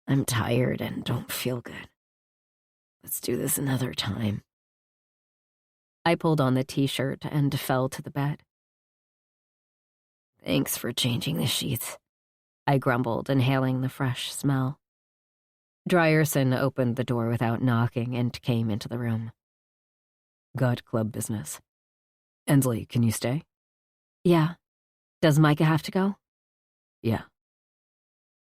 I'm tired and don't feel good. Let's do this another time. I pulled on the t-shirt and fell to the bed. Thanks for changing the sheets, I grumbled, inhaling the fresh smell. Drierson opened the door without knocking and came into the room. Got club business. Ensley, can you stay? Yeah. Does Micah have to go? Yeah.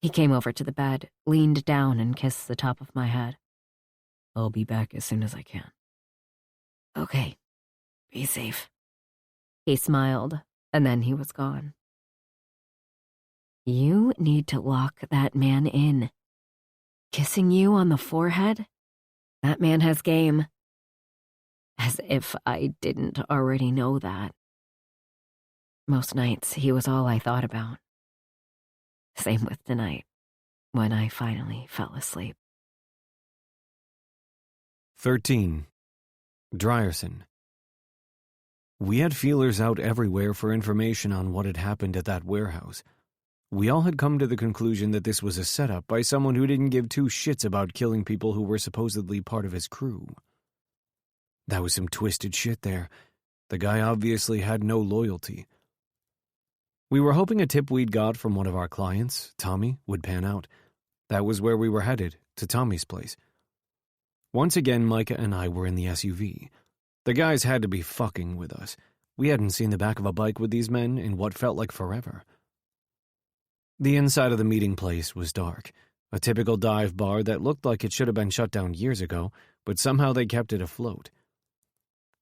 He came over to the bed, leaned down, and kissed the top of my head. I'll be back as soon as I can. Okay. Be safe. He smiled, and then he was gone. You need to lock that man in. Kissing you on the forehead? That man has game. As if I didn't already know that. Most nights, he was all I thought about. Same with tonight, when I finally fell asleep. 13. Drierson. We had feelers out everywhere for information on what had happened at that warehouse. We all had come to the conclusion that this was a setup by someone who didn't give two shits about killing people who were supposedly part of his crew. That was some twisted shit there. The guy obviously had no loyalty. We were hoping a tip we'd got from one of our clients, Tommy, would pan out. That was where we were headed, to Tommy's place. Once again, Micah and I were in the SUV. The guys had to be fucking with us. We hadn't seen the back of a bike with these men in what felt like forever. The inside of the meeting place was dark, a typical dive bar that looked like it should have been shut down years ago, but somehow they kept it afloat.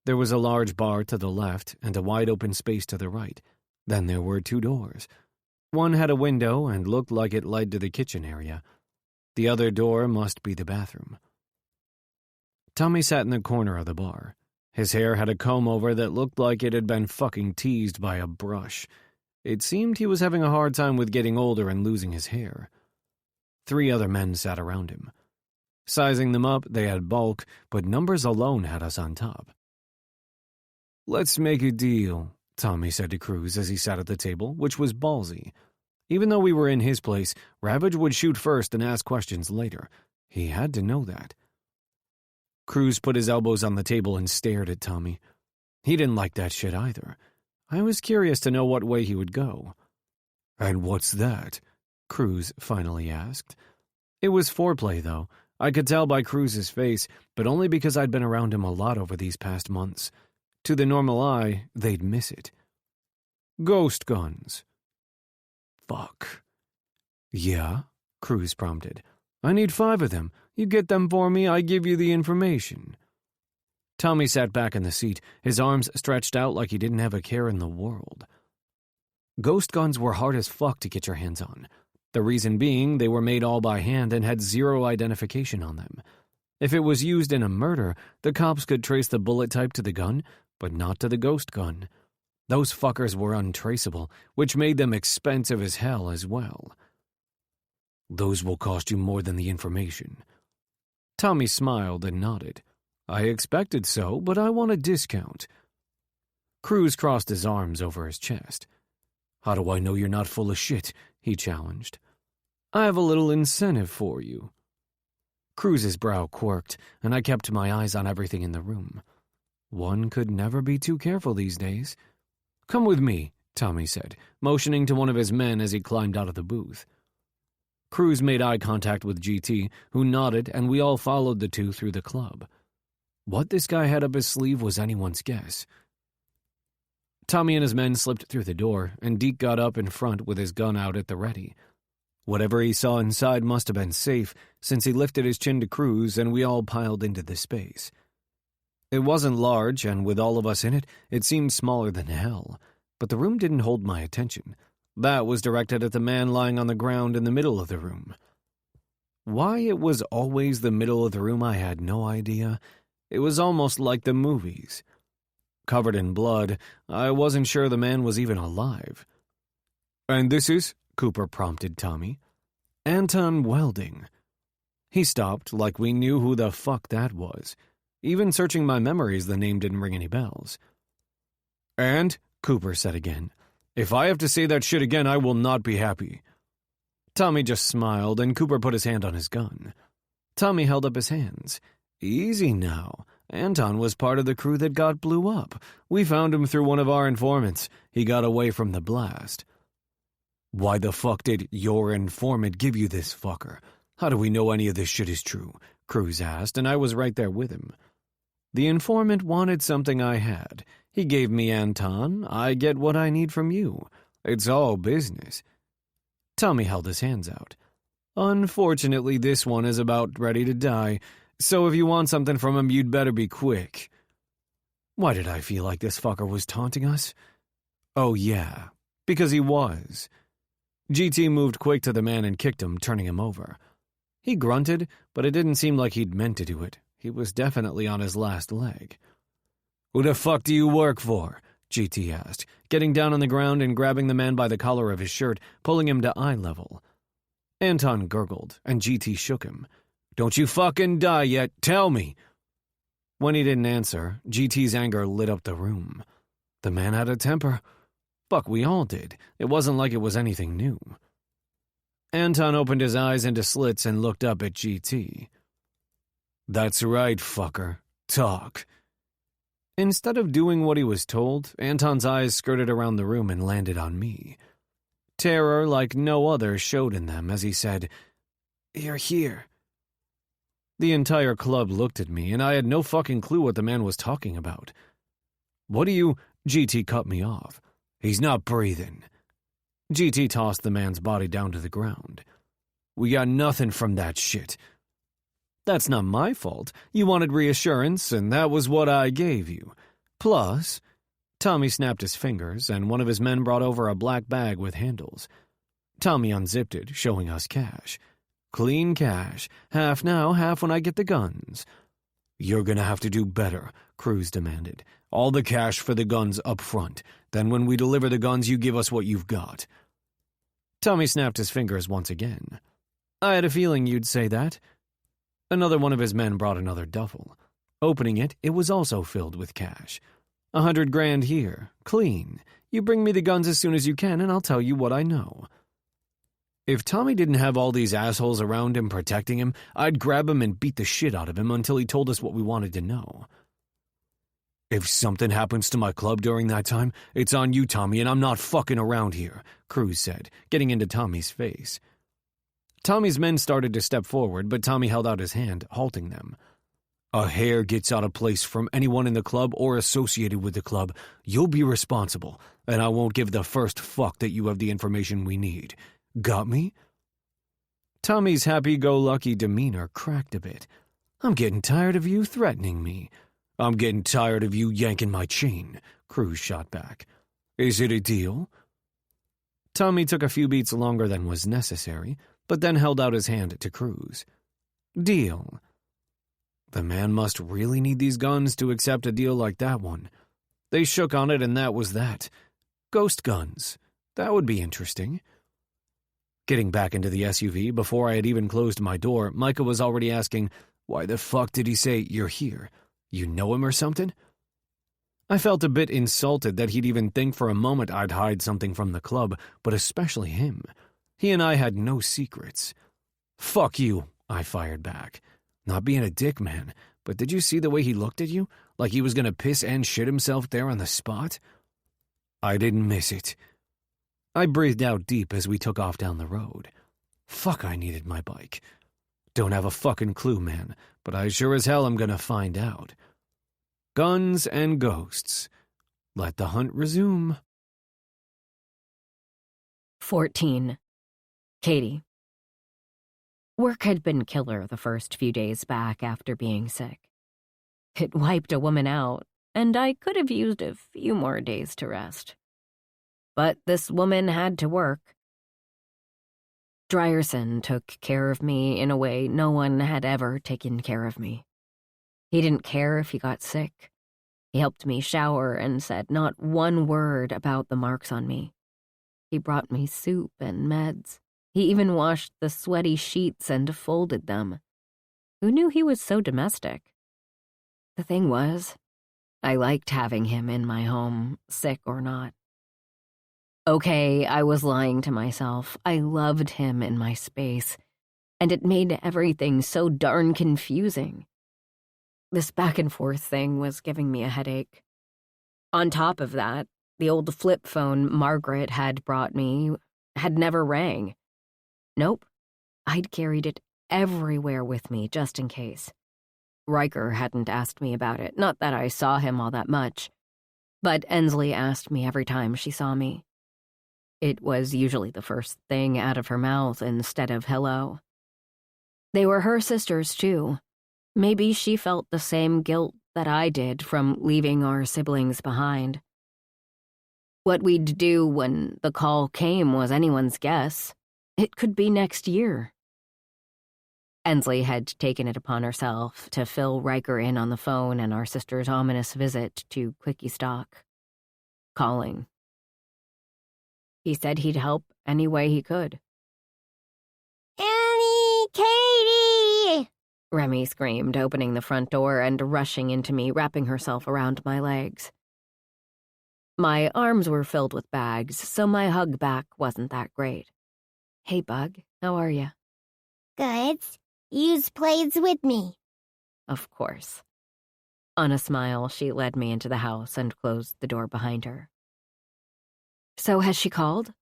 There was a large bar to the left and a wide open space to the right. Then there were two doors. One had a window and looked like it led to the kitchen area. The other door must be the bathroom. Tommy sat in the corner of the bar. His hair had a comb-over that looked like it had been fucking teased by a brush. It seemed he was having a hard time with getting older and losing his hair. 3 other men sat around him. Sizing them up, they had bulk, but numbers alone had us on top. "Let's make a deal," Tommy said to Cruz as he sat at the table, which was ballsy. Even though we were in his place, Ravage would shoot first and ask questions later. He had to know that. Cruz put his elbows on the table and stared at Tommy. He didn't like that shit either. I was curious to know what way he would go. "And what's that?" Cruz finally asked. It was foreplay, though. I could tell by Cruz's face, but only because I'd been around him a lot over these past months. To the normal eye, they'd miss it. "Ghost guns." "Fuck." "Yeah?" Cruz prompted. "I need 5 of them. You get them for me, I give you the information." Tommy sat back in the seat, his arms stretched out like he didn't have a care in the world. Ghost guns were hard as fuck to get your hands on. The reason being, they were made all by hand and had 0 identification on them. If it was used in a murder, the cops could trace the bullet type to the gun, but not to the ghost gun. Those fuckers were untraceable, which made them expensive as hell as well. "Those will cost you more than the information." Tommy smiled and nodded. "I expected so, but I want a discount." Cruz crossed his arms over his chest. "How do I know you're not full of shit?" he challenged. "I have a little incentive for you." Cruz's brow quirked, and I kept my eyes on everything in the room. One could never be too careful these days. "Come with me," Tommy said, motioning to one of his men as he climbed out of the booth. Cruz made eye contact with GT, who nodded, and we all followed the two through the club. What this guy had up his sleeve was anyone's guess. Tommy and his men slipped through the door, and Deke got up in front with his gun out at the ready. Whatever he saw inside must have been safe, since he lifted his chin to Cruz and we all piled into the space. It wasn't large, and with all of us in it, it seemed smaller than hell. But the room didn't hold my attention. That was directed at the man lying on the ground in the middle of the room. Why it was always the middle of the room, I had no idea. It was almost like the movies. Covered in blood, I wasn't sure the man was even alive. "And this is?" Cooper prompted Tommy. "Anton Welding." He stopped, like we knew who the fuck that was. Even searching my memories, the name didn't ring any bells. "And," Cooper said again, "if I have to say that shit again, I will not be happy." Tommy just smiled, and Cooper put his hand on his gun. Tommy held up his hands. "Easy now. Anton was part of the crew that got blew up. We found him through one of our informants. He got away from the blast." "Why the fuck did your informant give you this fucker? How do we know any of this shit is true?" Cruz asked, and I was right there with him. "The informant wanted something I had. He gave me Anton. I get what I need from you. It's all business." Tommy held his hands out. "Unfortunately, this one is about ready to die, so if you want something from him, you'd better be quick." Why did I feel like this fucker was taunting us? Oh yeah, because he was. GT moved quick to the man and kicked him, turning him over. He grunted, but it didn't seem like he'd meant to do it. He was definitely on his last leg. "Who the fuck do you work for?" GT asked, getting down on the ground and grabbing the man by the collar of his shirt, pulling him to eye level. Anton gurgled, and GT shook him. "Don't you fucking die yet, tell me!" When he didn't answer, GT's anger lit up the room. The man had a temper. Fuck, we all did. It wasn't like it was anything new. Anton opened his eyes into slits and looked up at GT. "That's right, fucker. Talk." Instead of doing what he was told, Anton's eyes skirted around the room and landed on me. Terror like no other showed in them as he said, "You're here." The entire club looked at me, and I had no fucking clue what the man was talking about. "What do you—" GT cut me off. "He's not breathing." GT tossed the man's body down to the ground. "We got nothing from that shit." "That's not my fault. You wanted reassurance, and that was what I gave you. Plus," Tommy snapped his fingers, and one of his men brought over a black bag with handles. Tommy unzipped it, showing us cash. Clean cash. Half now, half when I get the guns. "You're gonna have to do better," Cruz demanded. "All the cash for the guns up front. Then when we deliver the guns, you give us what you've got." Tommy snapped his fingers once again. "I had a feeling you'd say that." Another one of his men brought another duffel. Opening it, it was also filled with cash. 100 grand here, clean. You bring me the guns as soon as you can, and I'll tell you what I know. If Tommy didn't have all these assholes around him protecting him, I'd grab him and beat the shit out of him until he told us what we wanted to know. If something happens to my club during that time, it's on you, Tommy, and I'm not fucking around here, Cruz said, getting into Tommy's face. Tommy's men started to step forward, but Tommy held out his hand, halting them. A hair gets out of place from anyone in the club or associated with the club, you'll be responsible, and I won't give the first fuck that you have the information we need. Got me? Tommy's happy-go-lucky demeanor cracked a bit. I'm getting tired of you threatening me. I'm getting tired of you yanking my chain, Cruz shot back. Is it a deal? Tommy took a few beats longer than was necessary, but then held out his hand to Cruz. Deal. The man must really need these guns to accept a deal like that one. They shook on it and that was that. Ghost guns. That would be interesting. Getting back into the SUV, before I had even closed my door, Micah was already asking, why the fuck did he say, you're here? You know him or something? I felt a bit insulted that he'd even think for a moment I'd hide something from the club, but especially him. He and I had no secrets. Fuck you, I fired back. Not being a dick, man, but did you see the way he looked at you? Like he was gonna piss and shit himself there on the spot? I didn't miss it. I breathed out deep as we took off down the road. Fuck, I needed my bike. Don't have a fucking clue, man, but I sure as hell am gonna find out. Guns and ghosts. Let the hunt resume. 14. Katie. Work had been killer the first few days back after being sick. It wiped a woman out, and I could have used a few more days to rest. But this woman had to work. Drierson took care of me in a way no one had ever taken care of me. He didn't care if he got sick. He helped me shower and said not one word about the marks on me. He brought me soup and meds. He even washed the sweaty sheets and folded them. Who knew he was so domestic? The thing was, I liked having him in my home, sick or not. Okay, I was lying to myself. I loved him in my space, and it made everything so darn confusing. This back and forth thing was giving me a headache. On top of that, the old flip phone Margaret had brought me had never rang. Nope, I'd carried it everywhere with me just in case. Riker hadn't asked me about it, not that I saw him all that much, but Ensley asked me every time she saw me. It was usually the first thing out of her mouth instead of hello. They were her sisters, too. Maybe she felt the same guilt that I did from leaving our siblings behind. What we'd do when the call came was anyone's guess. It could be next year. Ensley had taken it upon herself to fill Riker in on the phone and our sister's ominous visit to Quickie Stock. Calling. He said he'd help any way he could. Annie, Katie! Remy screamed, opening the front door and rushing into me, wrapping herself around my legs. My arms were filled with bags, so my hug back wasn't that great. Hey, Bug, how are you? Good. Use plays with me. Of course. On a smile, she led me into the house and closed the door behind her. So has she called?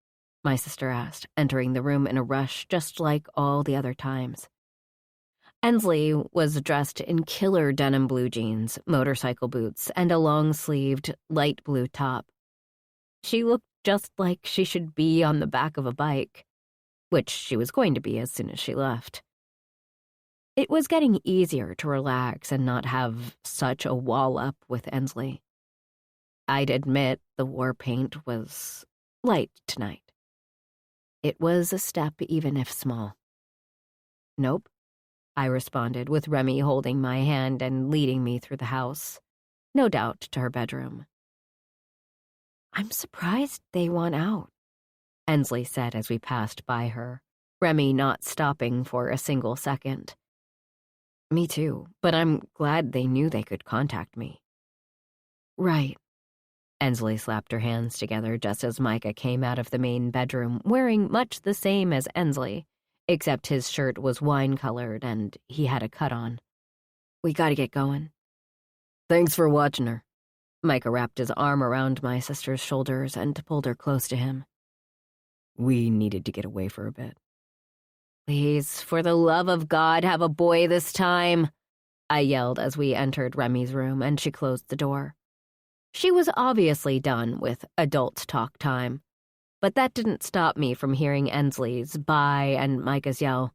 My sister asked, entering the room in a rush just like all the other times. Ensley was dressed in killer denim blue jeans, motorcycle boots, and a long-sleeved, light blue top. She looked just like she should be on the back of a bike, which she was going to be as soon as she left. It was getting easier to relax and not have such a wall-up with Ensley. I'd admit the war paint was light tonight. It was a step even if small. Nope, I responded, with Remy holding my hand and leading me through the house, no doubt to her bedroom. I'm surprised they want out, Ensley said as we passed by her, Remy not stopping for a single second. Me too, but I'm glad they knew they could contact me. Right. Ensley slapped her hands together just as Micah came out of the main bedroom, wearing much the same as Ensley, except his shirt was wine-colored and he had a cut on. We gotta get going. Thanks for watching her. Micah wrapped his arm around my sister's shoulders and pulled her close to him. We needed to get away for a bit. Please, for the love of God, have a boy this time, I yelled as we entered Remy's room and she closed the door. She was obviously done with adult talk time, but that didn't stop me from hearing Ensley's bye and Micah's yell,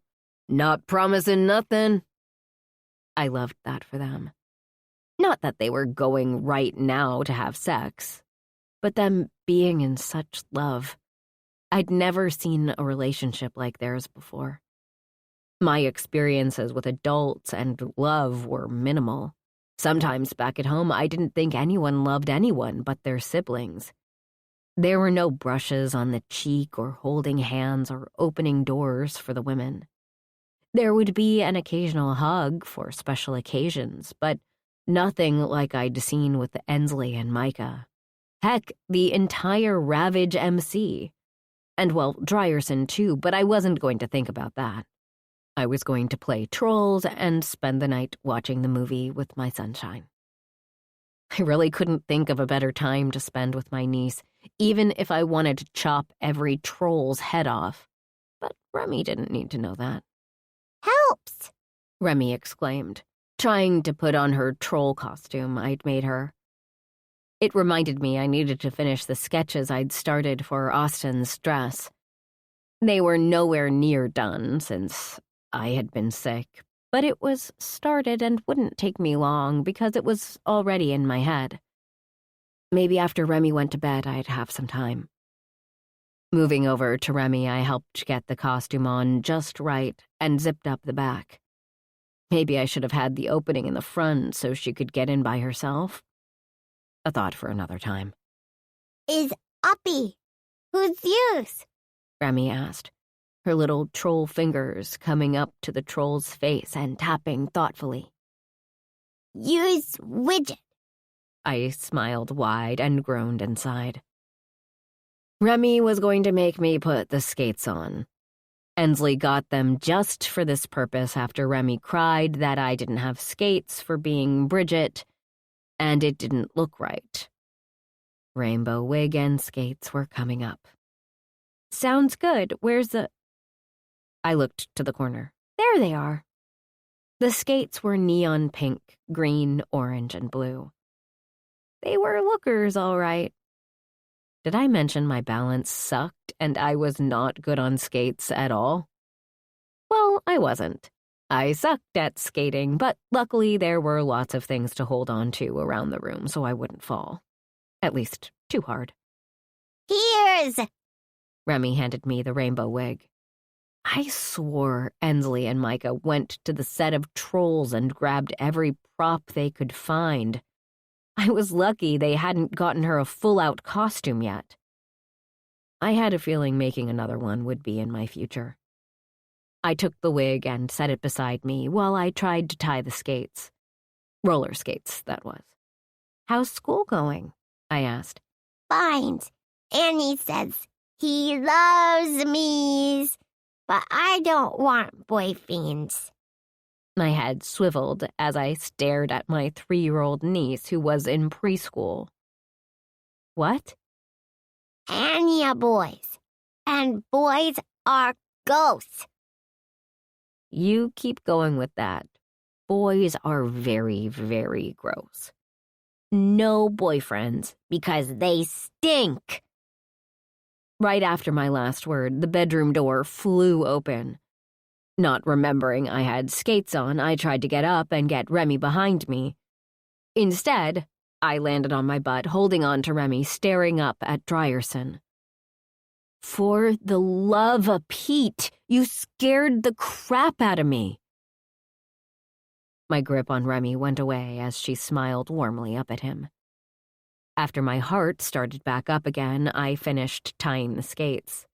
"Not promising nothing." I loved that for them. Not that they were going right now to have sex, but them being in such love. I'd never seen a relationship like theirs before. My experiences with adults and love were minimal. Sometimes back at home, I didn't think anyone loved anyone but their siblings. There were no brushes on the cheek or holding hands or opening doors for the women. There would be an occasional hug for special occasions, but nothing like I'd seen with Ensley and Micah. Heck, the entire Ravage MC. And, well, Drierson too, but I wasn't going to think about that. I was going to play Trolls and spend the night watching the movie with my sunshine. I really couldn't think of a better time to spend with my niece, even if I wanted to chop every Troll's head off. But Remy didn't need to know that. Helps! Remy exclaimed, trying to put on her troll costume I'd made her. It reminded me I needed to finish the sketches I'd started for Austin's dress. They were nowhere near done since I had been sick, but it was started and wouldn't take me long because it was already in my head. Maybe after Remy went to bed, I'd have some time. Moving over to Remy, I helped get the costume on just right and zipped up the back. Maybe I should have had the opening in the front so she could get in by herself. A thought for another time. Is Uppy? Who's use? Remy asked, her little troll fingers coming up to the troll's face and tapping thoughtfully. Use Widget. I smiled wide and groaned inside. Remy was going to make me put the skates on. Ensley got them just for this purpose after Remy cried that I didn't have skates for being Bridget, and it didn't look right. Rainbow wig and skates were coming up. Sounds good. Where's the... I looked to the corner. There they are. The skates were neon pink, green, orange, and blue. They were lookers, all right. Did I mention my balance sucked and I was not good on skates at all? Well, I wasn't. I sucked at skating, but luckily there were lots of things to hold on to around the room so I wouldn't fall. At least, too hard. Here's... Remy handed me the rainbow wig. I swore Ensley and Micah went to the set of Trolls and grabbed every prop they could find. I was lucky they hadn't gotten her a full-out costume yet. I had a feeling making another one would be in my future. I took the wig and set it beside me while I tried to tie the skates. Roller skates, that was. How's school going? I asked. Fine. Annie says he loves me, but I don't want boyfriends. My head swiveled as I stared at my 3-year-old niece who was in preschool. What? Annie are boys, and boys are ghosts. You keep going with that. Boys are very, very gross. No boyfriends, because they stink. Right after my last word, the bedroom door flew open. Not remembering I had skates on, I tried to get up and get Remy behind me. Instead, I landed on my butt, holding on to Remy, staring up at Drierson. For the love of Pete, you scared the crap out of me. My grip on Remy went away as she smiled warmly up at him. After my heart started back up again, I finished tying the skates.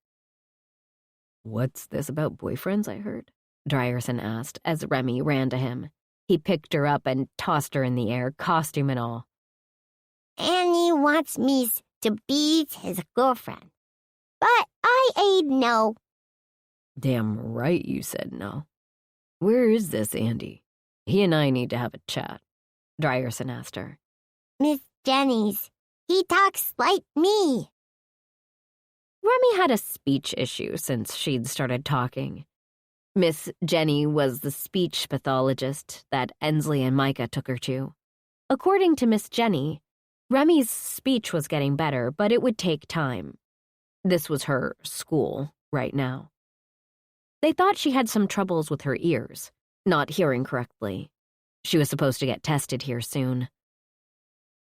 What's this about boyfriends I heard? Drierson asked as Remy ran to him. He picked her up and tossed her in the air, costume and all. Annie wants me to be his girlfriend, but I ain't no. Damn right you said no. Where is this Andy? He and I need to have a chat, Drierson asked her. Miss Jenny's. He talks like me. Remy had a speech issue since she'd started talking. Miss Jenny was the speech pathologist that Ensley and Micah took her to. According to Miss Jenny, Remy's speech was getting better, but it would take time. This was her school right now. They thought she had some troubles with her ears, not hearing correctly. She was supposed to get tested here soon.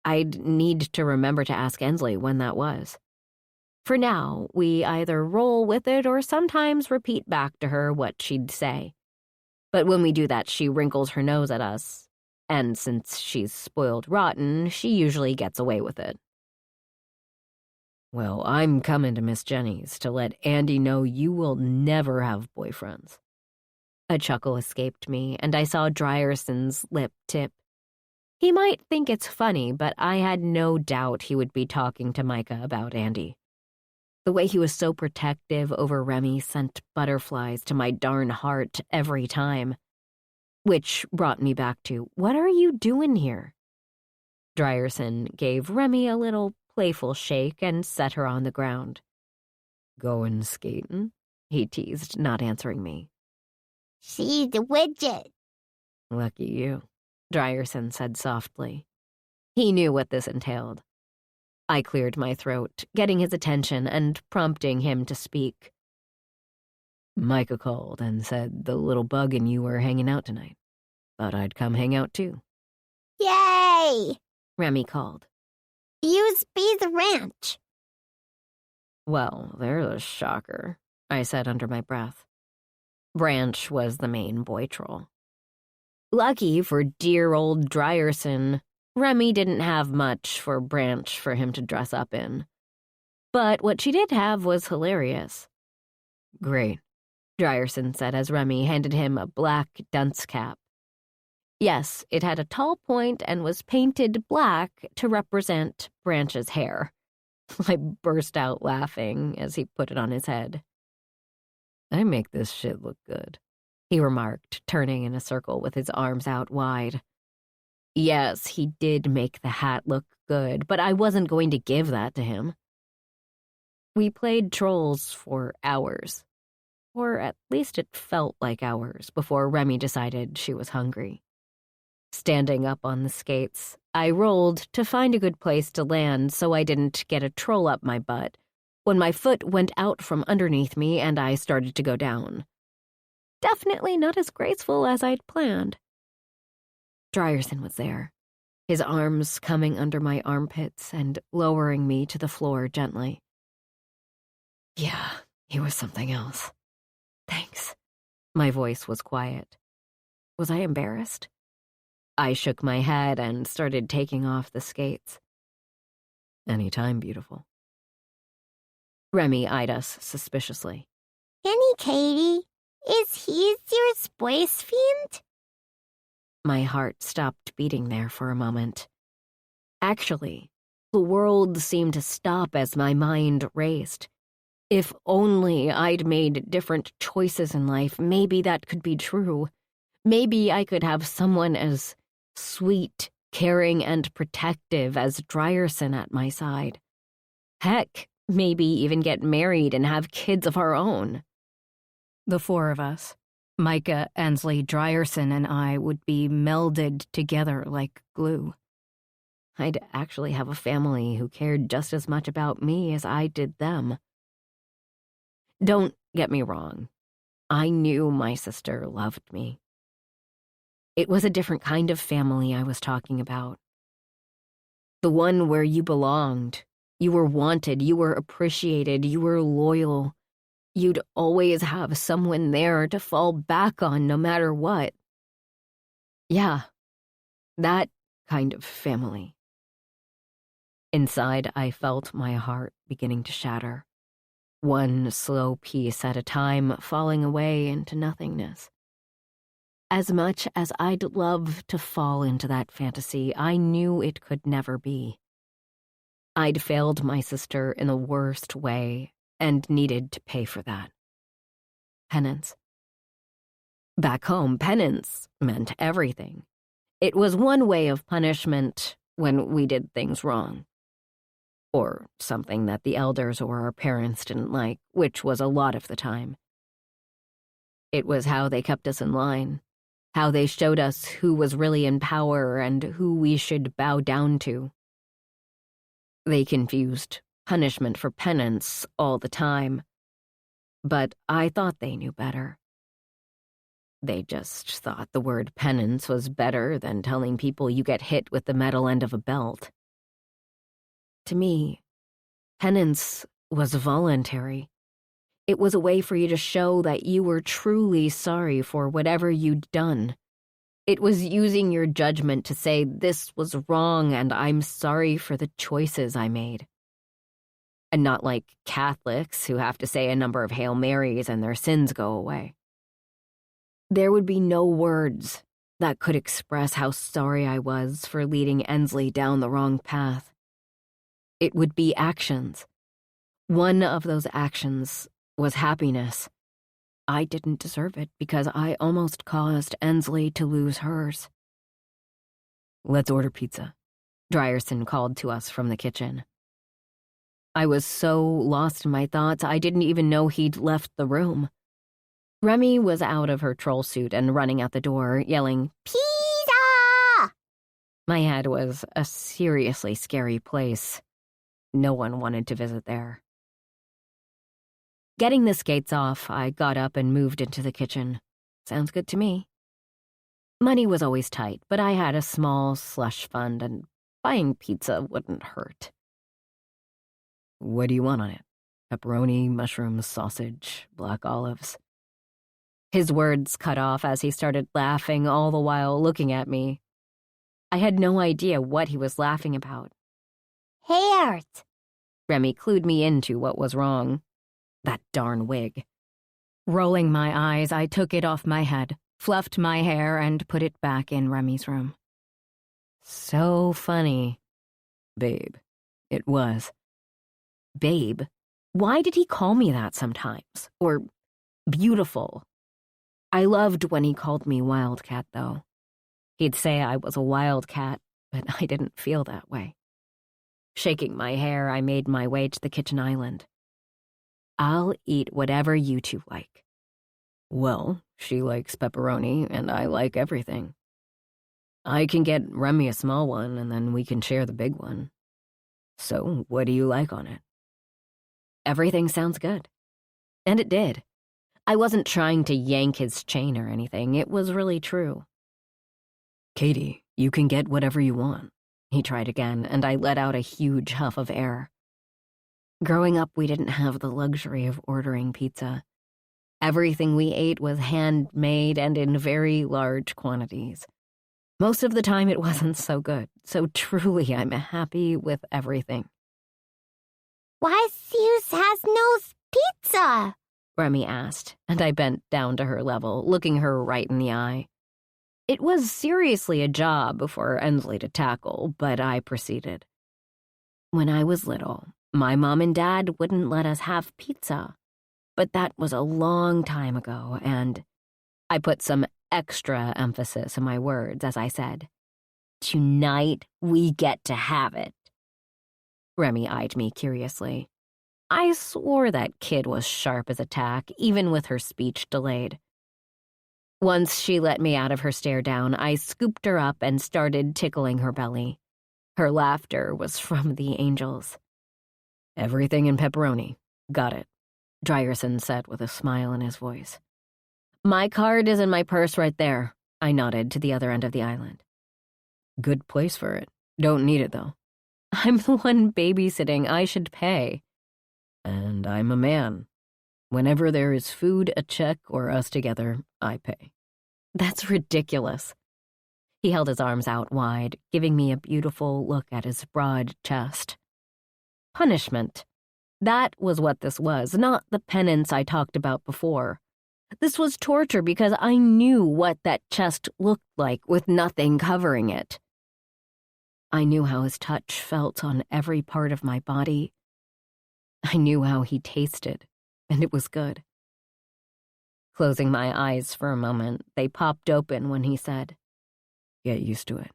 I'd need to remember to ask Ensley when that was. For now, we either roll with it or sometimes repeat back to her what she'd say. But when we do that, she wrinkles her nose at us, and since she's spoiled rotten, she usually gets away with it. Well, I'm coming to Miss Jenny's to let Andy know you will never have boyfriends. A chuckle escaped me, and I saw Drierson's lip tip. He might think it's funny, but I had no doubt he would be talking to Micah about Andy. The way he was so protective over Remy sent butterflies to my darn heart every time. Which brought me back to, what are you doing here? Drierson gave Remy a little playful shake and set her on the ground. Going skating? He teased, not answering me. She's a widget. Lucky you, Drierson said softly. He knew what this entailed. I cleared my throat, getting his attention and prompting him to speak. Micah called and said the little bug and you were hanging out tonight. Thought I'd come hang out too. Yay! Remy called. Use be the ranch. Well, there's a shocker, I said under my breath. Branch was the main boy troll. Lucky for dear old Drierson, Remy didn't have much for Branch for him to dress up in. But what she did have was hilarious. Great, Drierson said as Remy handed him a black dunce cap. Yes, it had a tall point and was painted black to represent Branch's hair. I burst out laughing as he put it on his head. I make this shit look good, he remarked, turning in a circle with his arms out wide. Yes, he did make the hat look good, but I wasn't going to give that to him. We played trolls for hours, or at least it felt like hours, before Remy decided she was hungry. Standing up on the skates, I rolled to find a good place to land so I didn't get a troll up my butt when my foot went out from underneath me and I started to go down. Definitely not as graceful as I'd planned. Drierson was there, his arms coming under my armpits and lowering me to the floor gently. Yeah, he was something else. Thanks. My voice was quiet. Was I embarrassed? I shook my head and started taking off the skates. Anytime, beautiful. Remy eyed us suspiciously. Annie Katie, is he your spice fiend? My heart stopped beating there for a moment. Actually, the world seemed to stop as my mind raced. If only I'd made different choices in life, maybe that could be true. Maybe I could have someone as sweet, caring, and protective as Drierson at my side. Heck, maybe even get married and have kids of our own. The four of us, Micah, Ensley, Drierson, and I, would be melded together like glue. I'd actually have a family who cared just as much about me as I did them. Don't get me wrong. I knew my sister loved me. It was a different kind of family I was talking about. The one where you belonged, you were wanted, you were appreciated, you were loyal. You'd always have someone there to fall back on no matter what. Yeah, that kind of family. Inside, I felt my heart beginning to shatter. One slow piece at a time falling away into nothingness. As much as I'd love to fall into that fantasy, I knew it could never be. I'd failed my sister in the worst way and needed to pay for that. Penance. Back home, penance meant everything. It was one way of punishment when we did things wrong. Or something that the elders or our parents didn't like, which was a lot of the time. It was how they kept us in line, how they showed us who was really in power and who we should bow down to. They confused punishment for penance all the time, but I thought they knew better. They just thought the word penance was better than telling people you get hit with the metal end of a belt. To me, penance was voluntary. It was a way for you to show that you were truly sorry for whatever you'd done. It was using your judgment to say, this was wrong and I'm sorry for the choices I made. And not like Catholics who have to say a number of Hail Marys and their sins go away. There would be no words that could express how sorry I was for leading Ensley down the wrong path. It would be actions. One of those actions was happiness. I didn't deserve it because I almost caused Ensley to lose hers. "Let's order pizza," Drierson called to us from the kitchen. I was so lost in my thoughts I didn't even know he'd left the room. Remy was out of her troll suit and running out the door, yelling, "Pizza!" My head was a seriously scary place. No one wanted to visit there. Getting the skates off, I got up and moved into the kitchen. Sounds good to me. Money was always tight, but I had a small slush fund and buying pizza wouldn't hurt. "What do you want on it? Pepperoni, mushrooms, sausage, black olives?" His words cut off as he started laughing, all the while looking at me. I had no idea what he was laughing about. Hairs. Remy clued me into what was wrong. That darn wig. Rolling my eyes, I took it off my head, fluffed my hair, and put it back in Remy's room. So funny. Babe. It was. Babe? Why did he call me that sometimes? Or beautiful? I loved when he called me Wildcat, though. He'd say I was a wildcat, but I didn't feel that way. Shaking my hair, I made my way to the kitchen island. "I'll eat whatever you two like." "Well, she likes pepperoni, and I like everything. I can get Remy a small one, and then we can share the big one. So, what do you like on it?" Everything sounds good. And it did. I wasn't trying to yank his chain or anything. It was really true. "Katie, you can get whatever you want." He tried again, and I let out a huge huff of air. Growing up, we didn't have the luxury of ordering pizza. Everything we ate was handmade and in very large quantities. Most of the time, it wasn't so good, so truly I'm happy with everything. Why Zeus has no pizza? Remy asked, and I bent down to her level, looking her right in the eye. It was seriously a job for Ensley to tackle, but I proceeded. When I was little, my mom and dad wouldn't let us have pizza, but that was a long time ago, and I put some extra emphasis in my words as I said, "Tonight we get to have it." Remy eyed me curiously. I swore that kid was sharp as a tack, even with her speech delayed. Once she let me out of her stare down, I scooped her up and started tickling her belly. Her laughter was from the angels. "Everything in pepperoni. Got it," Drierson said with a smile in his voice. "My card is in my purse right there," I nodded to the other end of the island. "Good place for it. Don't need it, though." "I'm the one babysitting. I should pay." "And I'm a man. Whenever there is food, a check, or us together, I pay." "That's ridiculous." He held his arms out wide, giving me a beautiful look at his broad chest. Punishment. That was what this was, not the penance I talked about before. This was torture because I knew what that chest looked like with nothing covering it. I knew how his touch felt on every part of my body. I knew how he tasted, and it was good. Closing my eyes for a moment, they popped open when he said, "Get used to it."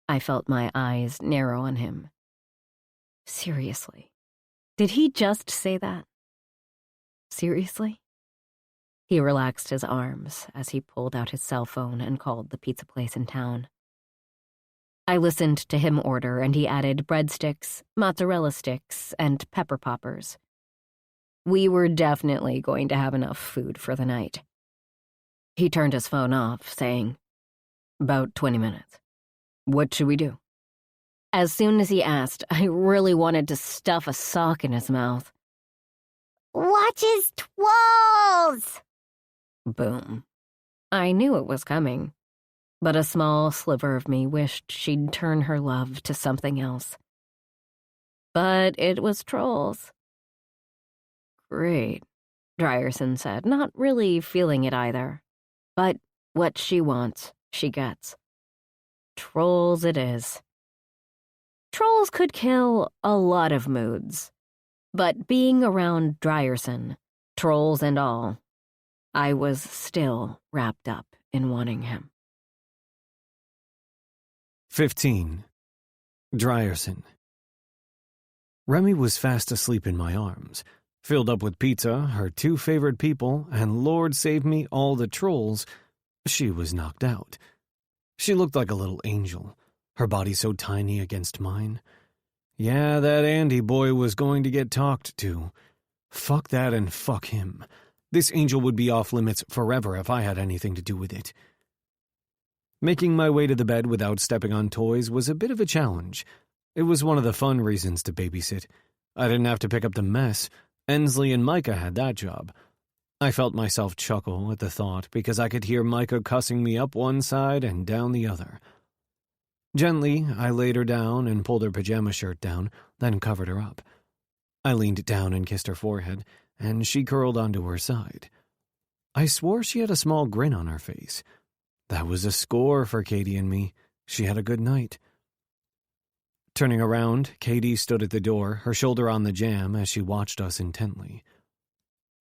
I felt my eyes narrow on him. Seriously? Did he just say that? Seriously? He relaxed his arms as he pulled out his cell phone and called the pizza place in town. I listened to him order, and he added breadsticks, mozzarella sticks, and pepper poppers. We were definitely going to have enough food for the night. He turned his phone off, saying, "About 20 minutes. What should we do?" As soon as he asked, I really wanted to stuff a sock in his mouth. Watch his twirls! Boom. I knew it was coming, but a small sliver of me wished she'd turn her love to something else. But it was trolls. Great, Drierson said, not really feeling it either. But what she wants, she gets. Trolls it is. Trolls could kill a lot of moods, but being around Drierson, trolls and all, I was still wrapped up in wanting him. 15. Drierson. Remy was fast asleep in my arms, filled up with pizza, her two favorite people, and Lord save me, all the trolls. She was knocked out. She looked like a little angel, her body so tiny against mine. Yeah, that Andy boy was going to get talked to. Fuck that and fuck him. This angel would be off limits forever if I had anything to do with it. Making my way to the bed without stepping on toys was a bit of a challenge. It was one of the fun reasons to babysit. I didn't have to pick up the mess. Ensley and Micah had that job. I felt myself chuckle at the thought because I could hear Micah cussing me up one side and down the other. Gently, I laid her down and pulled her pajama shirt down, then covered her up. I leaned down and kissed her forehead, and she curled onto her side. I swore she had a small grin on her face. That was a score for Katie and me. She had a good night. Turning around, Katie stood at the door, her shoulder on the jamb as she watched us intently.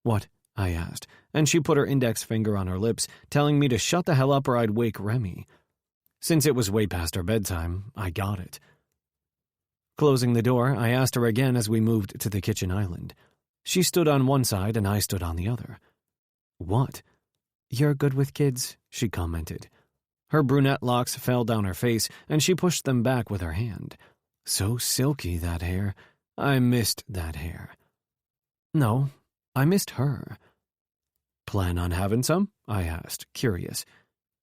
"What?" I asked, and she put her index finger on her lips, telling me to shut the hell up or I'd wake Remy. Since it was way past her bedtime, I got it. Closing the door, I asked her again as we moved to the kitchen island. She stood on one side and I stood on the other. "What?" "You're good with kids," she commented. Her brunette locks fell down her face, and she pushed them back with her hand. So silky, that hair. I missed that hair. No, I missed her. "Plan on having some?" I asked, curious.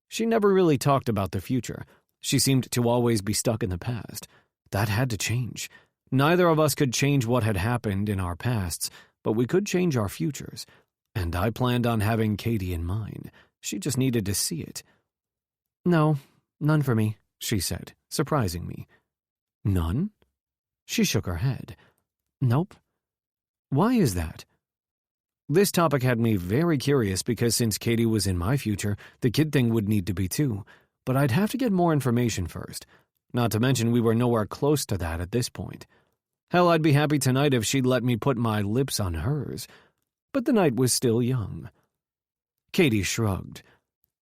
She never really talked about the future. She seemed to always be stuck in the past. That had to change. Neither of us could change what had happened in our pasts, but we could change our futures. And I planned on having Katie in mine. She just needed to see it. "No, none for me," she said, surprising me. "None?" She shook her head. "Nope." "Why is that?" This topic had me very curious because since Katie was in my future, the kid thing would need to be too. But I'd have to get more information first. Not to mention we were nowhere close to that at this point. Hell, I'd be happy tonight if she'd let me put my lips on hers. But the night was still young. Katie shrugged.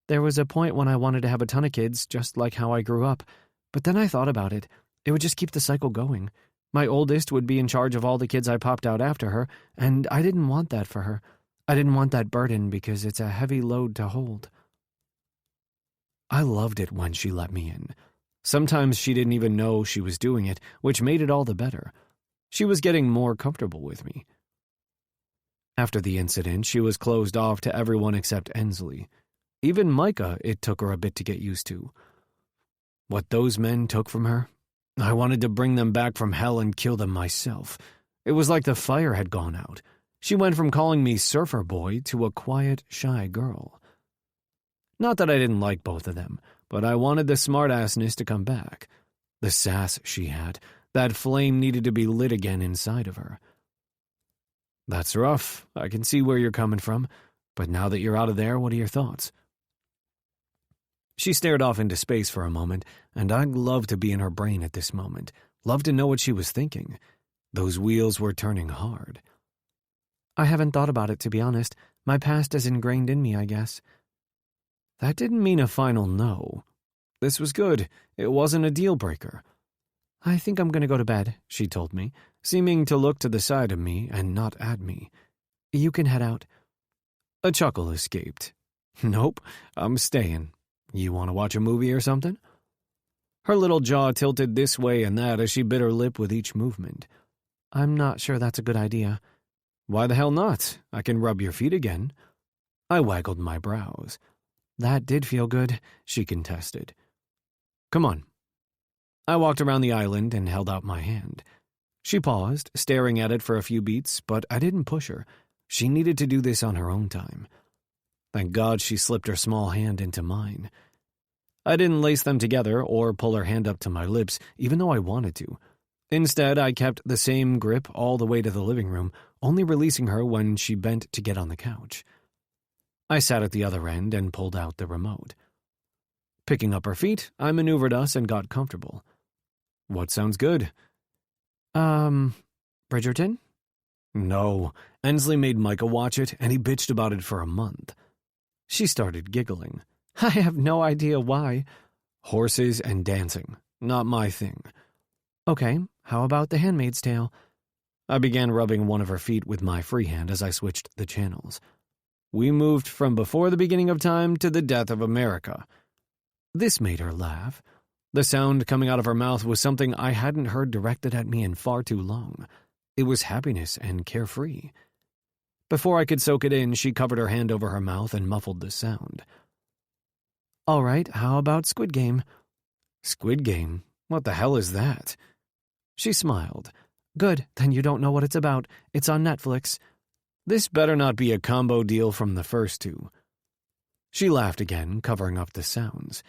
"There was a point when I wanted to have a ton of kids, just like how I grew up. But then I thought about it. It would just keep the cycle going. My oldest would be in charge of all the kids I popped out after her, and I didn't want that for her. I didn't want that burden because it's a heavy load to hold." I loved it when she let me in. Sometimes she didn't even know she was doing it, which made it all the better. She was getting more comfortable with me. After the incident, she was closed off to everyone except Ensley. Even Micah, it took her a bit to get used to. What those men took from her, I wanted to bring them back from hell and kill them myself. It was like the fire had gone out. She went from calling me surfer boy to a quiet, shy girl. Not that I didn't like both of them, but I wanted the smartassness to come back. The sass she had, that flame needed to be lit again inside of her. "That's rough. I can see where you're coming from. But now that you're out of there, what are your thoughts?" She stared off into space for a moment, and I'd love to be in her brain at this moment. Love to know what she was thinking. Those wheels were turning hard. "I haven't thought about it, to be honest. My past is ingrained in me, I guess." That didn't mean a final no. This was good. It wasn't a deal breaker. "I think I'm going to go to bed," she told me, seeming to look to the side of me and not at me. "You can head out." A chuckle escaped. "Nope, I'm staying. You want to watch a movie or something?" Her little jaw tilted this way and that as she bit her lip with each movement. "I'm not sure that's a good idea." "Why the hell not? I can rub your feet again." I waggled my brows. "That did feel good," she contested. "Come on." I walked around the island and held out my hand. She paused, staring at it for a few beats, but I didn't push her. She needed to do this on her own time. Thank God she slipped her small hand into mine. I didn't lace them together or pull her hand up to my lips, even though I wanted to. Instead, I kept the same grip all the way to the living room, only releasing her when she bent to get on the couch. I sat at the other end and pulled out the remote. Picking up her feet, I maneuvered us and got comfortable. "What sounds good?" Bridgerton? "No. Ensley made Micah watch it, and he bitched about it for a month." She started giggling. I have no idea why. "Horses and dancing. Not my thing." Okay, how about The Handmaid's Tale? I began rubbing one of her feet with my free hand as I switched the channels. We moved from before the beginning of time to the death of America. This made her laugh. The sound coming out of her mouth was something I hadn't heard directed at me in far too long. It was happiness and carefree. Before I could soak it in, she covered her hand over her mouth and muffled the sound. "All right, how about Squid Game?" "Squid Game? What the hell is that?" She smiled. "Good, then you don't know what it's about. It's on Netflix." This better not be a combo deal from the first two. She laughed again, covering up the sounds.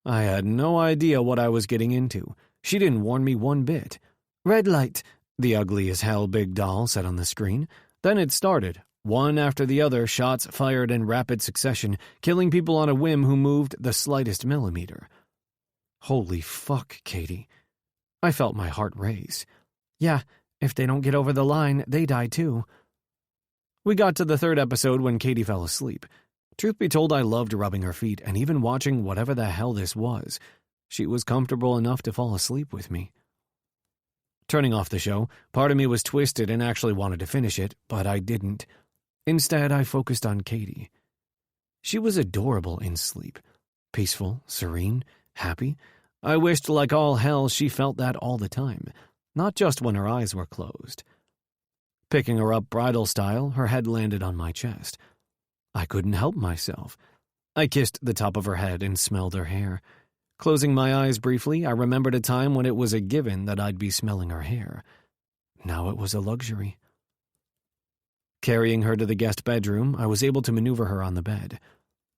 I had no idea what I was getting into. She didn't warn me one bit. "Red light," the ugly as hell big doll said on the screen. Then it started. One after the other, shots fired in rapid succession, killing people on a whim who moved the slightest millimeter. Holy fuck, Katie. I felt my heart race. "Yeah, if they don't get over the line, they die too." We got to the third episode when Katie fell asleep. Truth be told, I loved rubbing her feet and even watching whatever the hell this was. She was comfortable enough to fall asleep with me. Turning off the show, part of me was twisted and actually wanted to finish it, but I didn't. Instead, I focused on Katie. She was adorable in sleep. Peaceful, serene, happy. I wished like all hell she felt that all the time, not just when her eyes were closed. Picking her up bridal style, her head landed on my chest. I couldn't help myself. I kissed the top of her head and smelled her hair. Closing my eyes briefly, I remembered a time when it was a given that I'd be smelling her hair. Now it was a luxury. Carrying her to the guest bedroom, I was able to maneuver her on the bed.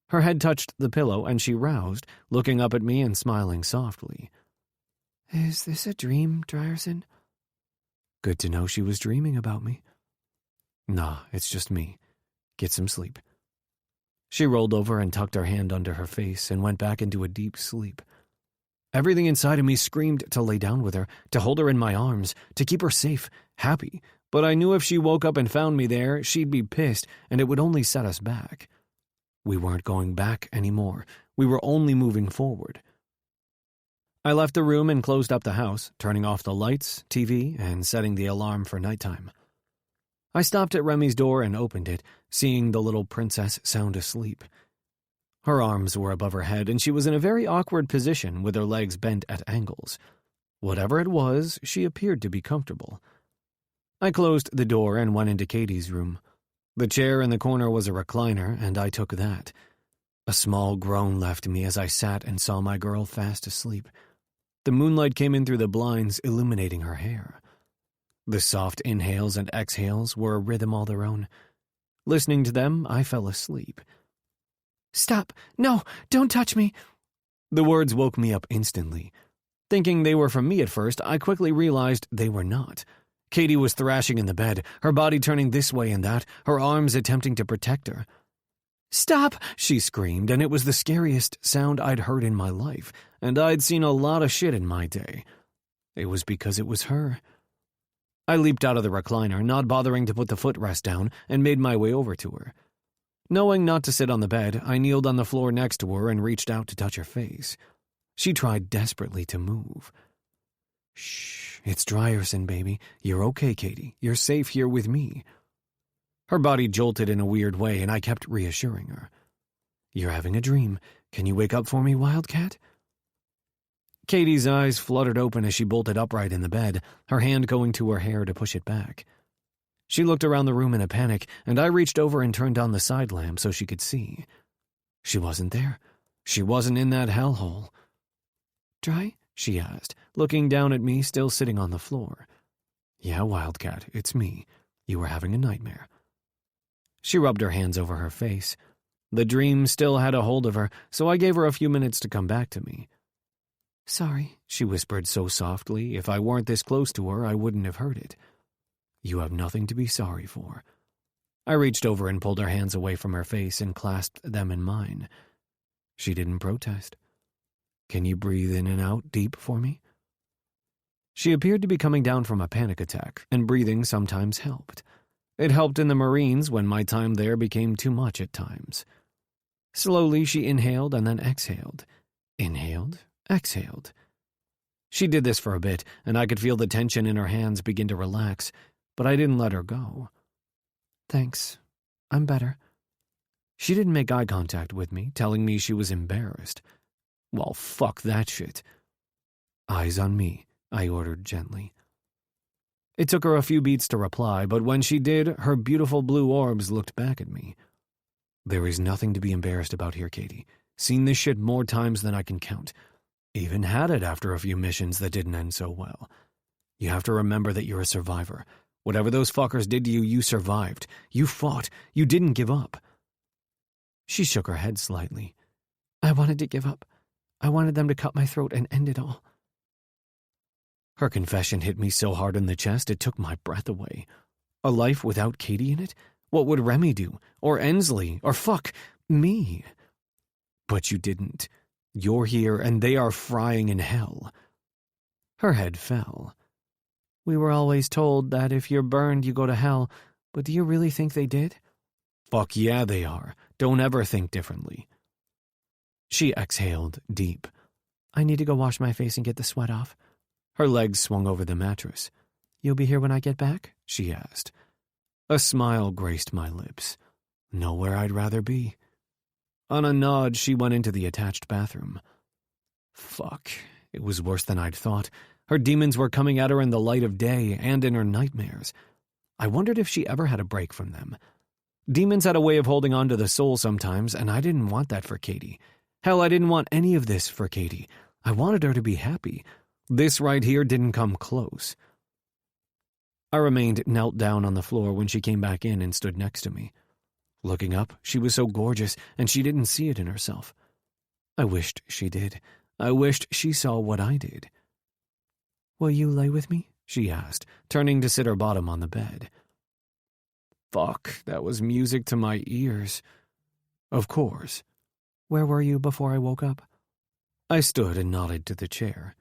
Her head touched the pillow and she roused, looking up at me and smiling softly. "Is this a dream, Drierson?" Good to know she was dreaming about me. Nah, it's just me. Get some sleep. She rolled over and tucked her hand under her face and went back into a deep sleep. Everything inside of me screamed to lay down with her, to hold her in my arms, to keep her safe, happy, but I knew if she woke up and found me there, she'd be pissed and it would only set us back. We weren't going back anymore. We were only moving forward. I left the room and closed up the house, turning off the lights, TV, and setting the alarm for nighttime. I stopped at Remy's door and opened it, seeing the little princess sound asleep. Her arms were above her head, and she was in a very awkward position with her legs bent at angles. Whatever it was, she appeared to be comfortable. I closed the door and went into Katie's room. The chair in the corner was a recliner, and I took that. A small groan left me as I sat and saw my girl fast asleep. The moonlight came in through the blinds, illuminating her hair. The soft inhales and exhales were a rhythm all their own. Listening to them, I fell asleep. "Stop! No! Don't touch me!" The words woke me up instantly. Thinking they were from me at first, I quickly realized they were not. Katie was thrashing in the bed, her body turning this way and that, her arms attempting to protect her. "Stop!" she screamed, and it was the scariest sound I'd heard in my life, and I'd seen a lot of shit in my day. It was because it was her. I leaped out of the recliner, not bothering to put the footrest down, and made my way over to her. Knowing not to sit on the bed, I kneeled on the floor next to her and reached out to touch her face. She tried desperately to move. "Shh, it's Drierson, baby. You're okay, Katie. You're safe here with me." Her body jolted in a weird way, and I kept reassuring her. "You're having a dream. Can you wake up for me, Wildcat?" Katie's eyes fluttered open as she bolted upright in the bed, her hand going to her hair to push it back. She looked around the room in a panic, and I reached over and turned on the side lamp so she could see. She wasn't there. She wasn't in that hellhole. "Dry?" she asked, looking down at me, still sitting on the floor. "Yeah, Wildcat, it's me. You were having a nightmare." She rubbed her hands over her face. The dream still had a hold of her, so I gave her a few minutes to come back to me. "Sorry," she whispered so softly, if I weren't this close to her, I wouldn't have heard it. "You have nothing to be sorry for." I reached over and pulled her hands away from her face and clasped them in mine. She didn't protest. "Can you breathe in and out deep for me?" She appeared to be coming down from a panic attack, and breathing sometimes helped. It helped in the Marines when my time there became too much at times. Slowly she inhaled and then exhaled. Inhaled, exhaled. She did this for a bit, and I could feel the tension in her hands begin to relax, but I didn't let her go. "Thanks. I'm better." She didn't make eye contact with me, telling me she was embarrassed. Well, fuck that shit. "Eyes on me," I ordered gently. It took her a few beats to reply, but when she did, her beautiful blue orbs looked back at me. "There is nothing to be embarrassed about here, Katie. Seen this shit more times than I can count. Even had it after a few missions that didn't end so well. You have to remember that you're a survivor. Whatever those fuckers did to you, you survived. You fought. You didn't give up." She shook her head slightly. "I wanted to give up. I wanted them to cut my throat and end it all." Her confession hit me so hard in the chest it took my breath away. A life without Katie in it? What would Remy do? Or Ensley? Or fuck, me? But you didn't. You're here and they are frying in hell. Her head fell. "We were always told that if you're burned you go to hell, but do you really think they did?" "Fuck yeah they are. Don't ever think differently." She exhaled deep. "I need to go wash my face and get the sweat off." Her legs swung over the mattress. "You'll be here when I get back?" she asked. A smile graced my lips. Nowhere I'd rather be. On a nod, she went into the attached bathroom. Fuck, it was worse than I'd thought. Her demons were coming at her in the light of day and in her nightmares. I wondered if she ever had a break from them. Demons had a way of holding on to the soul sometimes, and I didn't want that for Katie. Hell, I didn't want any of this for Katie. I wanted her to be happy. This right here didn't come close. I remained knelt down on the floor when she came back in and stood next to me. Looking up, she was so gorgeous, and she didn't see it in herself. I wished she did. I wished she saw what I did. "Will you lay with me?" she asked, turning to sit her bottom on the bed. Fuck, that was music to my ears. Of course. "Where were you before I woke up?" I stood and nodded to the chair.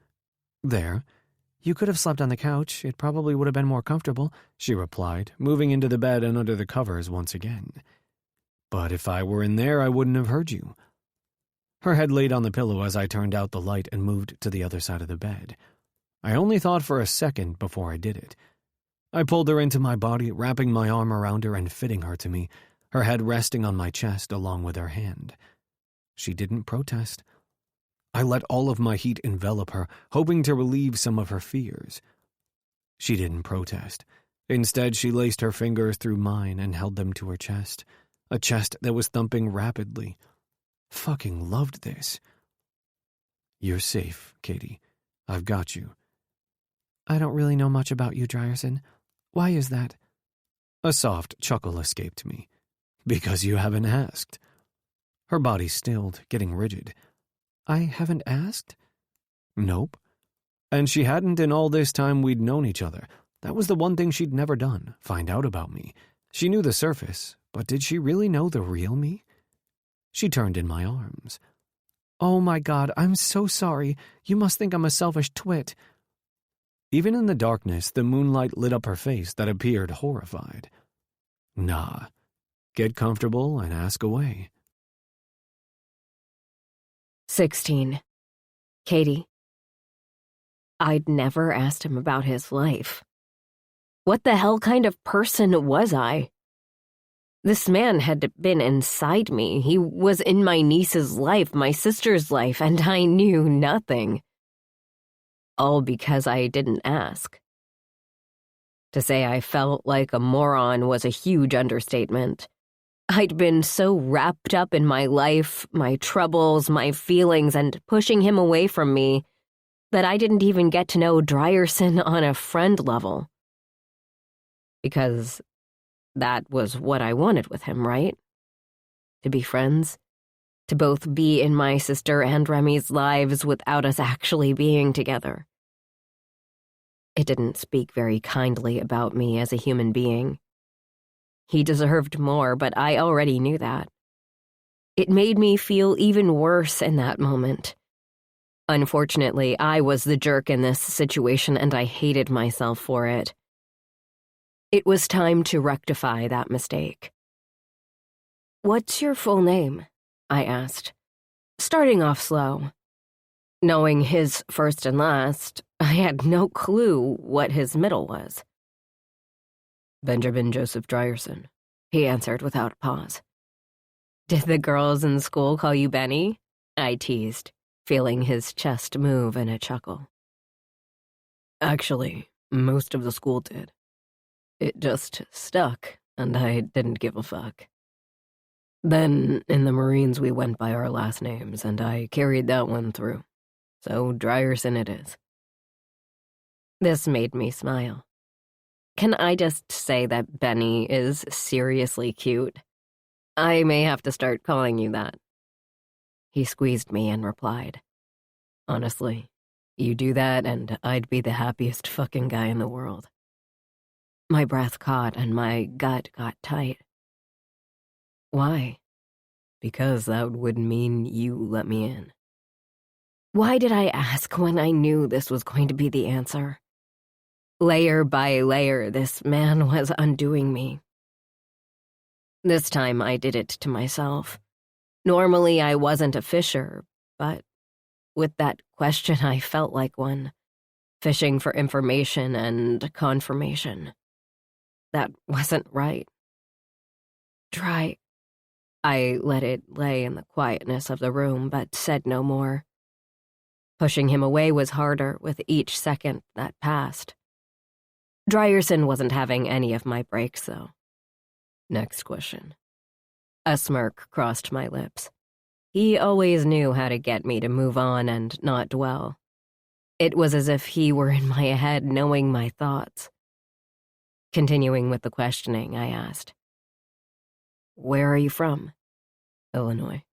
"There. You could have slept on the couch. It probably would have been more comfortable," she replied, moving into the bed and under the covers once again. "But if I were in there, I wouldn't have heard you." Her head laid on the pillow as I turned out the light and moved to the other side of the bed. I only thought for a second before I did it. I pulled her into my body, wrapping my arm around her and fitting her to me, her head resting on my chest along with her hand. She didn't protest. I let all of my heat envelop her, hoping to relieve some of her fears. She didn't protest. Instead, she laced her fingers through mine and held them to her chest, a chest that was thumping rapidly. Fucking loved this. "You're safe, Katie. I've got you." "I don't really know much about you, Drierson. Why is that?" A soft chuckle escaped me. "Because you haven't asked." Her body stilled, getting rigid. "I haven't asked?" "Nope." And she hadn't in all this time we'd known each other. That was the one thing she'd never done, find out about me. She knew the surface, but did she really know the real me? She turned in my arms. "Oh my God, I'm so sorry. You must think I'm a selfish twit." Even in the darkness, the moonlight lit up her face that appeared horrified. "Nah. Get comfortable and ask away." 16. Katie. I'd never asked him about his life. What the hell kind of person was I? This man had been inside me. He was in my niece's life, my sister's life, and I knew nothing. All because I didn't ask. To say I felt like a moron was a huge understatement. I'd been so wrapped up in my life, my troubles, my feelings, and pushing him away from me that I didn't even get to know Drierson on a friend level. Because that was what I wanted with him, right? To be friends. To both be in my sister and Remy's lives without us actually being together. It didn't speak very kindly about me as a human being. He deserved more, but I already knew that. It made me feel even worse in that moment. Unfortunately, I was the jerk in this situation, and I hated myself for it. It was time to rectify that mistake. "What's your full name?" I asked, starting off slow. Knowing his first and last, I had no clue what his middle was. "Benjamin Joseph Drierson," he answered without a pause. "Did the girls in school call you Benny?" I teased, feeling his chest move in a chuckle. "Actually, most of the school did. It just stuck, and I didn't give a fuck. Then, in the Marines, we went by our last names, and I carried that one through. So Drierson it is." This made me smile. Can I just say that Benny is seriously cute? I may have to start calling you that. He squeezed me and replied, "Honestly, you do that and I'd be the happiest fucking guy in the world." My breath caught and my gut got tight. "Why?" "Because that would mean you let me in." Why did I ask when I knew this was going to be the answer? Layer by layer, this man was undoing me. This time I did it to myself. Normally I wasn't a fisher, but with that question I felt like one, fishing for information and confirmation. That wasn't right. I let it lay in the quietness of the room, but said no more. Pushing him away was harder with each second that passed. Drierson wasn't having any of my breaks, though. "Next question." A smirk crossed my lips. He always knew how to get me to move on and not dwell. It was as if he were in my head knowing my thoughts. Continuing with the questioning, I asked, "Where are you from?" "Illinois."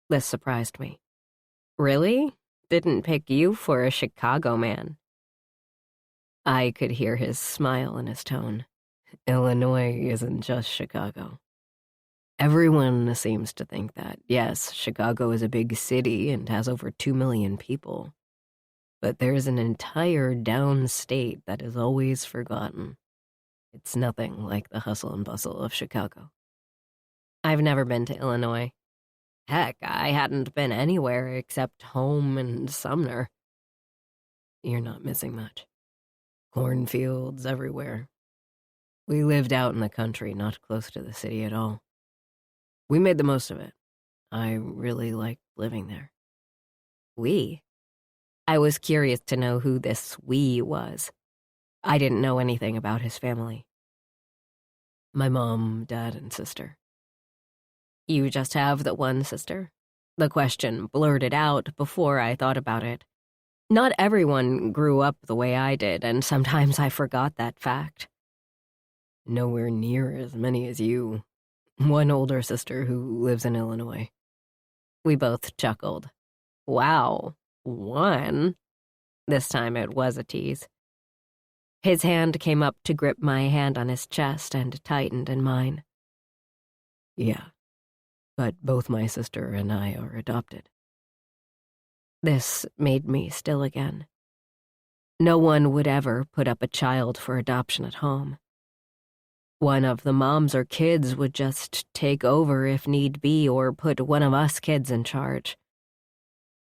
This surprised me. "Really? Didn't pick you for a Chicago man." I could hear his smile in his tone. Illinois isn't just Chicago. Everyone seems to think that. Yes, Chicago is a big city and has over 2 million people. But there's an entire downstate that is always forgotten. It's nothing like the hustle and bustle of Chicago. I've never been to Illinois. Heck, I hadn't been anywhere except home and Sumner. You're not missing much. Cornfields everywhere. We lived out in the country, not close to the city at all. We made the most of it. I really liked living there. We? I was curious to know who this we was. I didn't know anything about his family. My mom, dad, and sister. You just have the one sister? The question blurted out before I thought about it. Not everyone grew up the way I did, and sometimes I forgot that fact. Nowhere near as many as you. One older sister who lives in Illinois. We both chuckled. Wow, one? This time it was a tease. His hand came up to grip my hand on his chest and tightened in mine. Yeah, but both my sister and I are adopted. This made me still again. No one would ever put up a child for adoption at home. One of the moms or kids would just take over if need be or put one of us kids in charge.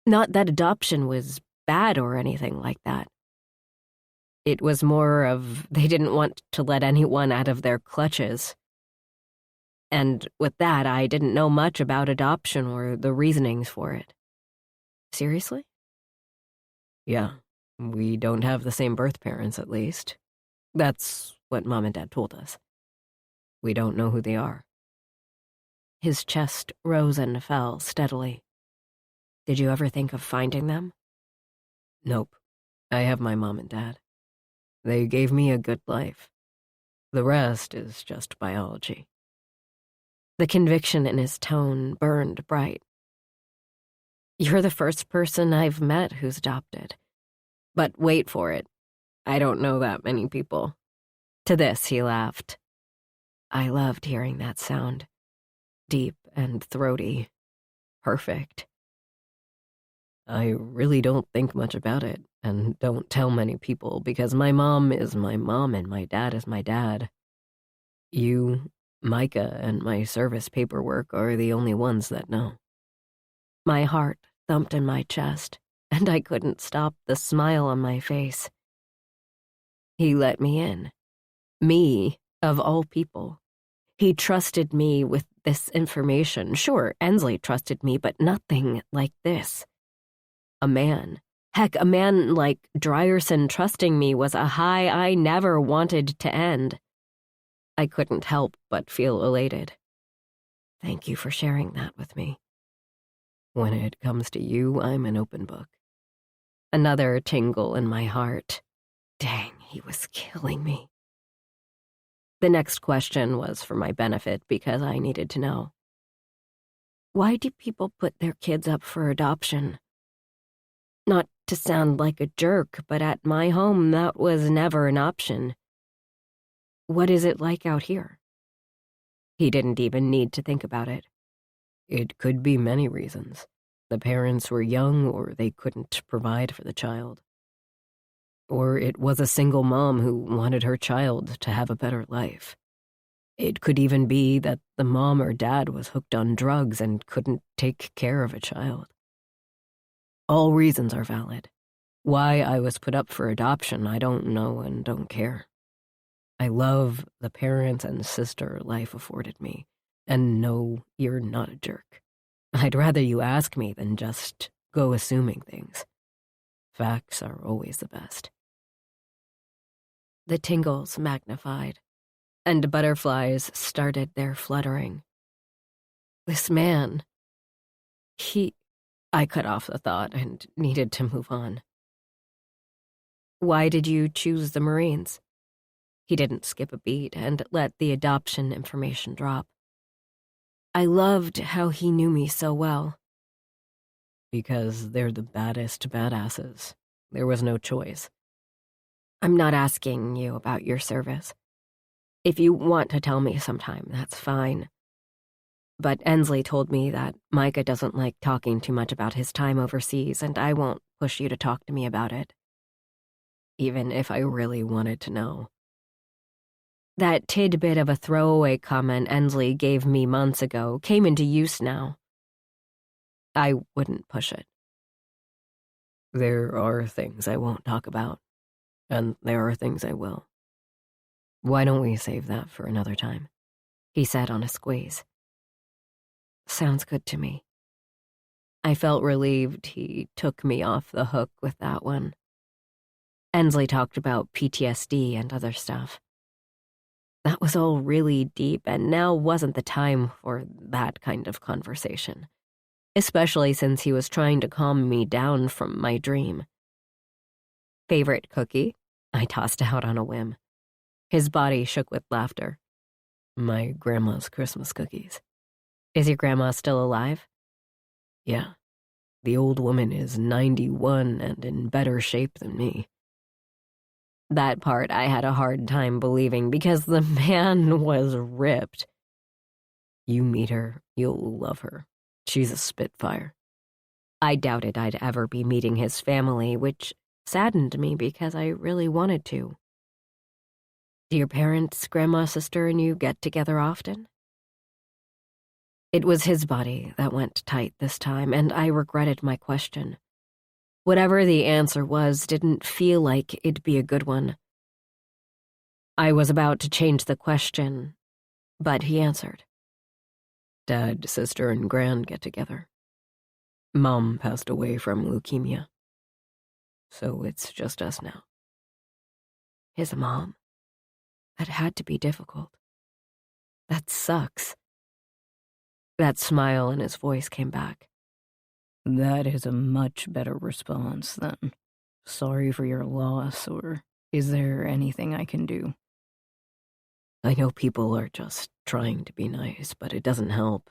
Not that adoption was bad or anything like that. It was more of they didn't want to let anyone out of their clutches. And with that, I didn't know much about adoption or the reasonings for it. Seriously? Yeah, we don't have the same birth parents, at least. That's what Mom and Dad told us. We don't know who they are. His chest rose and fell steadily. Did you ever think of finding them? Nope. I have my mom and dad. They gave me a good life. The rest is just biology. The conviction in his tone burned bright. You're the first person I've met who's adopted. But wait for it. I don't know that many people. To this, he laughed. I loved hearing that sound. Deep and throaty. Perfect. I really don't think much about it, and don't tell many people, because my mom is my mom and my dad is my dad. You, Micah, and my service paperwork are the only ones that know. My heart thumped in my chest, and I couldn't stop the smile on my face. He let me in. Me, of all people. He trusted me with this information. Sure, Ensley trusted me, but nothing like this. A man. Heck, a man like Drierson trusting me was a high I never wanted to end. I couldn't help but feel elated. Thank you for sharing that with me. When it comes to you, I'm an open book. Another tingle in my heart. Dang, he was killing me. The next question was for my benefit because I needed to know. Why do people put their kids up for adoption? Not to sound like a jerk, but at my home that was never an option. What is it like out here? He didn't even need to think about it. It could be many reasons. The parents were young or they couldn't provide for the child. Or it was a single mom who wanted her child to have a better life. It could even be that the mom or dad was hooked on drugs and couldn't take care of a child. All reasons are valid. Why I was put up for adoption, I don't know and don't care. I love the parents and sister life afforded me, and no, you're not a jerk. I'd rather you ask me than just go assuming things. Facts are always the best. The tingles magnified, and butterflies started their fluttering. This man, I cut off the thought and needed to move on. Why did you choose the Marines? He didn't skip a beat and let the adoption information drop. I loved how he knew me so well. Because they're the baddest badasses. There was no choice. I'm not asking you about your service. If you want to tell me sometime, that's fine. But Ensley told me that Micah doesn't like talking too much about his time overseas, and I won't push you to talk to me about it. Even if I really wanted to know. That tidbit of a throwaway comment Ensley gave me months ago came into use now. I wouldn't push it. There are things I won't talk about, and there are things I will. Why don't we save that for another time? He said on a squeeze. Sounds good to me. I felt relieved he took me off the hook with that one. Ensley talked about PTSD and other stuff. That was all really deep, and now wasn't the time for that kind of conversation, especially since he was trying to calm me down from my dream. Favorite cookie? I tossed out on a whim. His body shook with laughter. My grandma's Christmas cookies. Is your grandma still alive? Yeah. The old woman is 91 and in better shape than me. That part I had a hard time believing because the man was ripped. You meet her, you'll love her. She's a spitfire. I doubted I'd ever be meeting his family, which saddened me because I really wanted to. Do your parents, grandma, sister, and you get together often? It was his body that went tight this time, and I regretted my question. Whatever the answer was didn't feel like it'd be a good one. I was about to change the question, but he answered. Dad, sister, and Gran get together. Mom passed away from leukemia, so it's just us now. His mom? That had to be difficult. That sucks. That smile in his voice came back. That is a much better response then. Sorry for your loss, or is there anything I can do? I know people are just trying to be nice, but it doesn't help.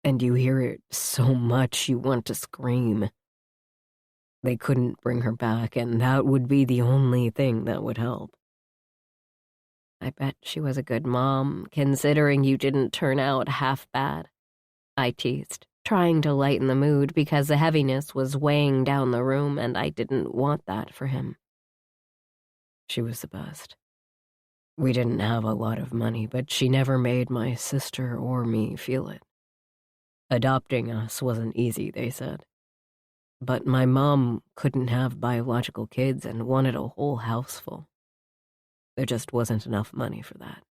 And you hear it so much you want to scream. They couldn't bring her back, and that would be the only thing that would help. I bet she was a good mom, considering you didn't turn out half bad. I teased, trying to lighten the mood because the heaviness was weighing down the room and I didn't want that for him. She was the best. We didn't have a lot of money, but she never made my sister or me feel it. Adopting us wasn't easy, they said. But my mom couldn't have biological kids and wanted a whole house full. There just wasn't enough money for that.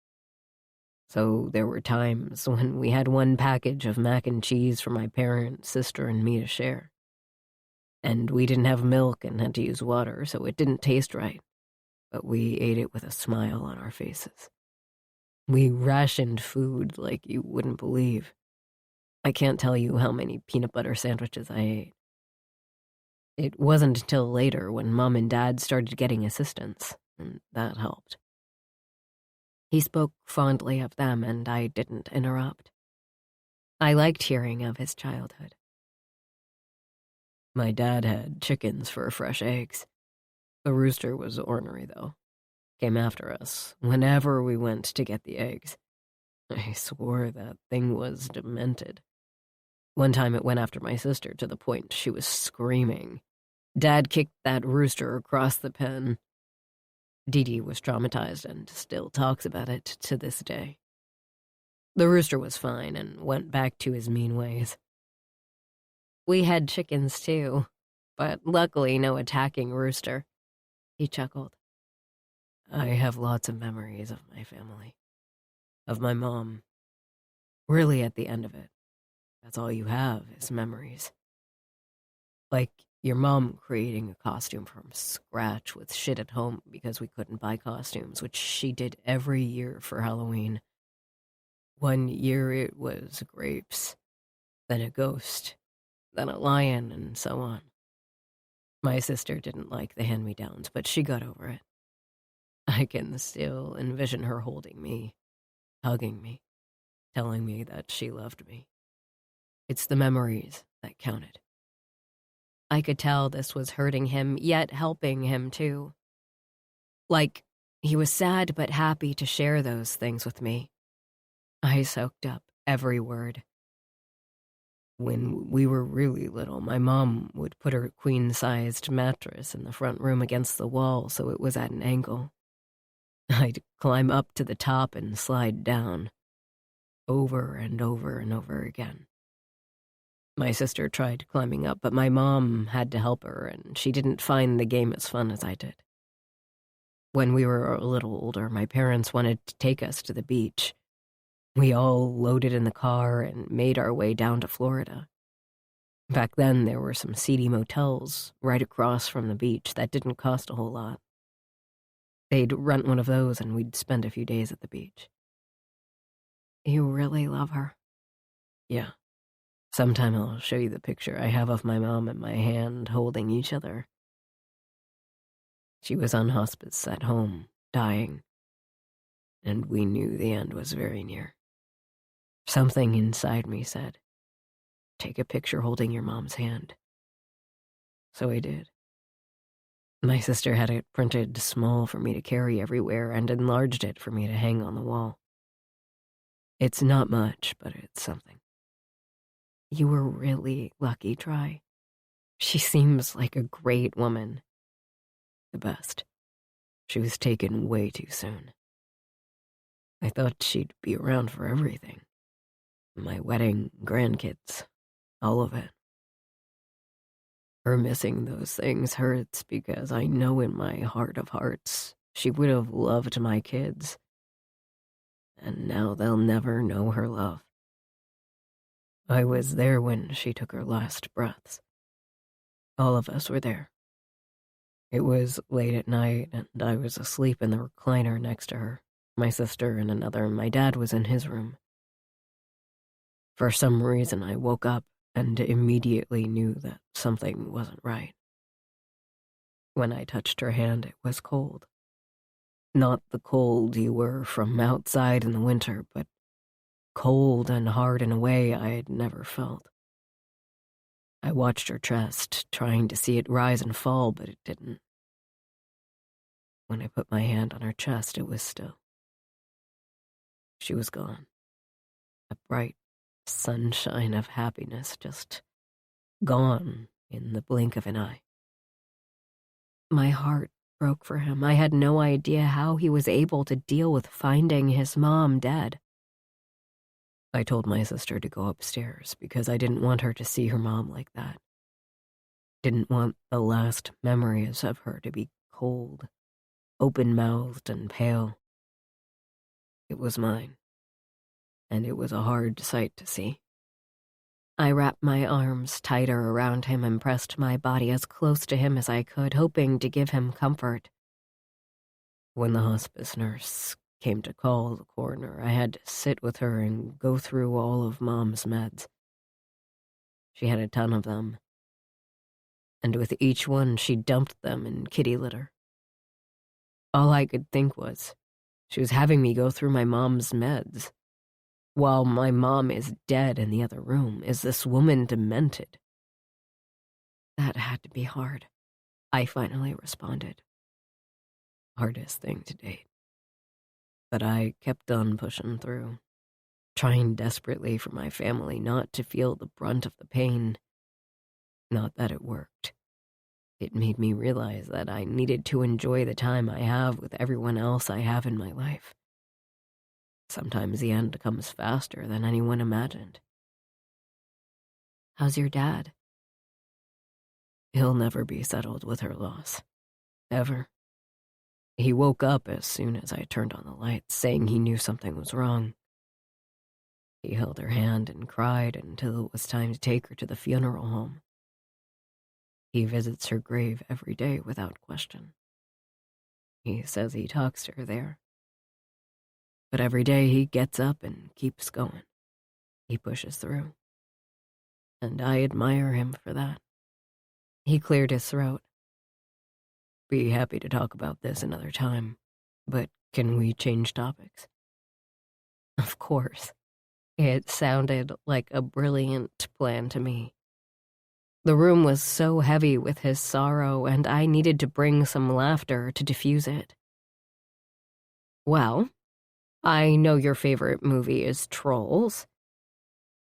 So there were times when we had one package of mac and cheese for my parents, sister, and me to share. And we didn't have milk and had to use water, so it didn't taste right. But we ate it with a smile on our faces. We rationed food like you wouldn't believe. I can't tell you how many peanut butter sandwiches I ate. It wasn't until later when Mom and Dad started getting assistance, and that helped. He spoke fondly of them, and I didn't interrupt. I liked hearing of his childhood. My dad had chickens for fresh eggs. The rooster was ornery, though. Came after us whenever we went to get the eggs. I swore that thing was demented. One time it went after my sister to the point she was screaming. Dad kicked that rooster across the pen. Dee Dee was traumatized and still talks about it to this day. The rooster was fine and went back to his mean ways. We had chickens too, but luckily no attacking rooster. He chuckled. I have lots of memories of my family, of my mom. Really, at the end of it, that's all you have is memories. Like your mom creating a costume from scratch with shit at home because we couldn't buy costumes, which she did every year for Halloween. One year it was grapes, then a ghost, then a lion, and so on. My sister didn't like the hand-me-downs, but she got over it. I can still envision her holding me, hugging me, telling me that she loved me. It's the memories that counted. I could tell this was hurting him, yet helping him too. Like, he was sad but happy to share those things with me. I soaked up every word. When we were really little, my mom would put her queen-sized mattress in the front room against the wall so it was at an angle. I'd climb up to the top and slide down, over and over and over again. My sister tried climbing up, but my mom had to help her, and she didn't find the game as fun as I did. When we were a little older, my parents wanted to take us to the beach. We all loaded in the car and made our way down to Florida. Back then, there were some seedy motels right across from the beach that didn't cost a whole lot. They'd rent one of those and we'd spend a few days at the beach. You really love her? Yeah. Sometime I'll show you the picture I have of my mom and my hand holding each other. She was on hospice at home, dying, and we knew the end was very near. Something inside me said, take a picture holding your mom's hand. So I did. My sister had it printed small for me to carry everywhere and enlarged it for me to hang on the wall. It's not much, but it's something. You were really lucky, Dry. She seems like a great woman. The best. She was taken way too soon. I thought she'd be around for everything. My wedding, grandkids, all of it. Her missing those things hurts because I know in my heart of hearts she would have loved my kids. And now they'll never know her love. I was there when she took her last breaths. All of us were there. It was late at night, and I was asleep in the recliner next to her. My sister and my dad was in his room. For some reason, I woke up and immediately knew that something wasn't right. When I touched her hand, it was cold. Not the cold you were from outside in the winter, but cold and hard in a way I had never felt. I watched her chest, trying to see it rise and fall, but it didn't. When I put my hand on her chest, it was still. She was gone. A bright sunshine of happiness, just gone in the blink of an eye. My heart broke for him. I had no idea how he was able to deal with finding his mom dead. I told my sister to go upstairs because I didn't want her to see her mom like that. Didn't want the last memories of her to be cold, open-mouthed and pale. It was mine, and it was a hard sight to see. I wrapped my arms tighter around him and pressed my body as close to him as I could, hoping to give him comfort. When the hospice nurse came to call the coroner, I had to sit with her and go through all of Mom's meds. She had a ton of them, and with each one she dumped them in kitty litter. All I could think was, she was having me go through my mom's meds. While my mom is dead in the other room, is this woman demented? That had to be hard. I finally responded. Hardest thing to date. But I kept on pushing through, trying desperately for my family not to feel the brunt of the pain. Not that it worked. It made me realize that I needed to enjoy the time I have with everyone else I have in my life. Sometimes the end comes faster than anyone imagined. How's your dad? He'll never be settled with her loss. Ever. He woke up as soon as I turned on the lights, saying he knew something was wrong. He held her hand and cried until it was time to take her to the funeral home. He visits her grave every day without question. He says he talks to her there. But every day he gets up and keeps going. He pushes through. And I admire him for that. He cleared his throat. Be happy to talk about this another time, but can we change topics? Of course. It sounded like a brilliant plan to me. The room was so heavy with his sorrow, and I needed to bring some laughter to diffuse it. Well, I know your favorite movie is Trolls.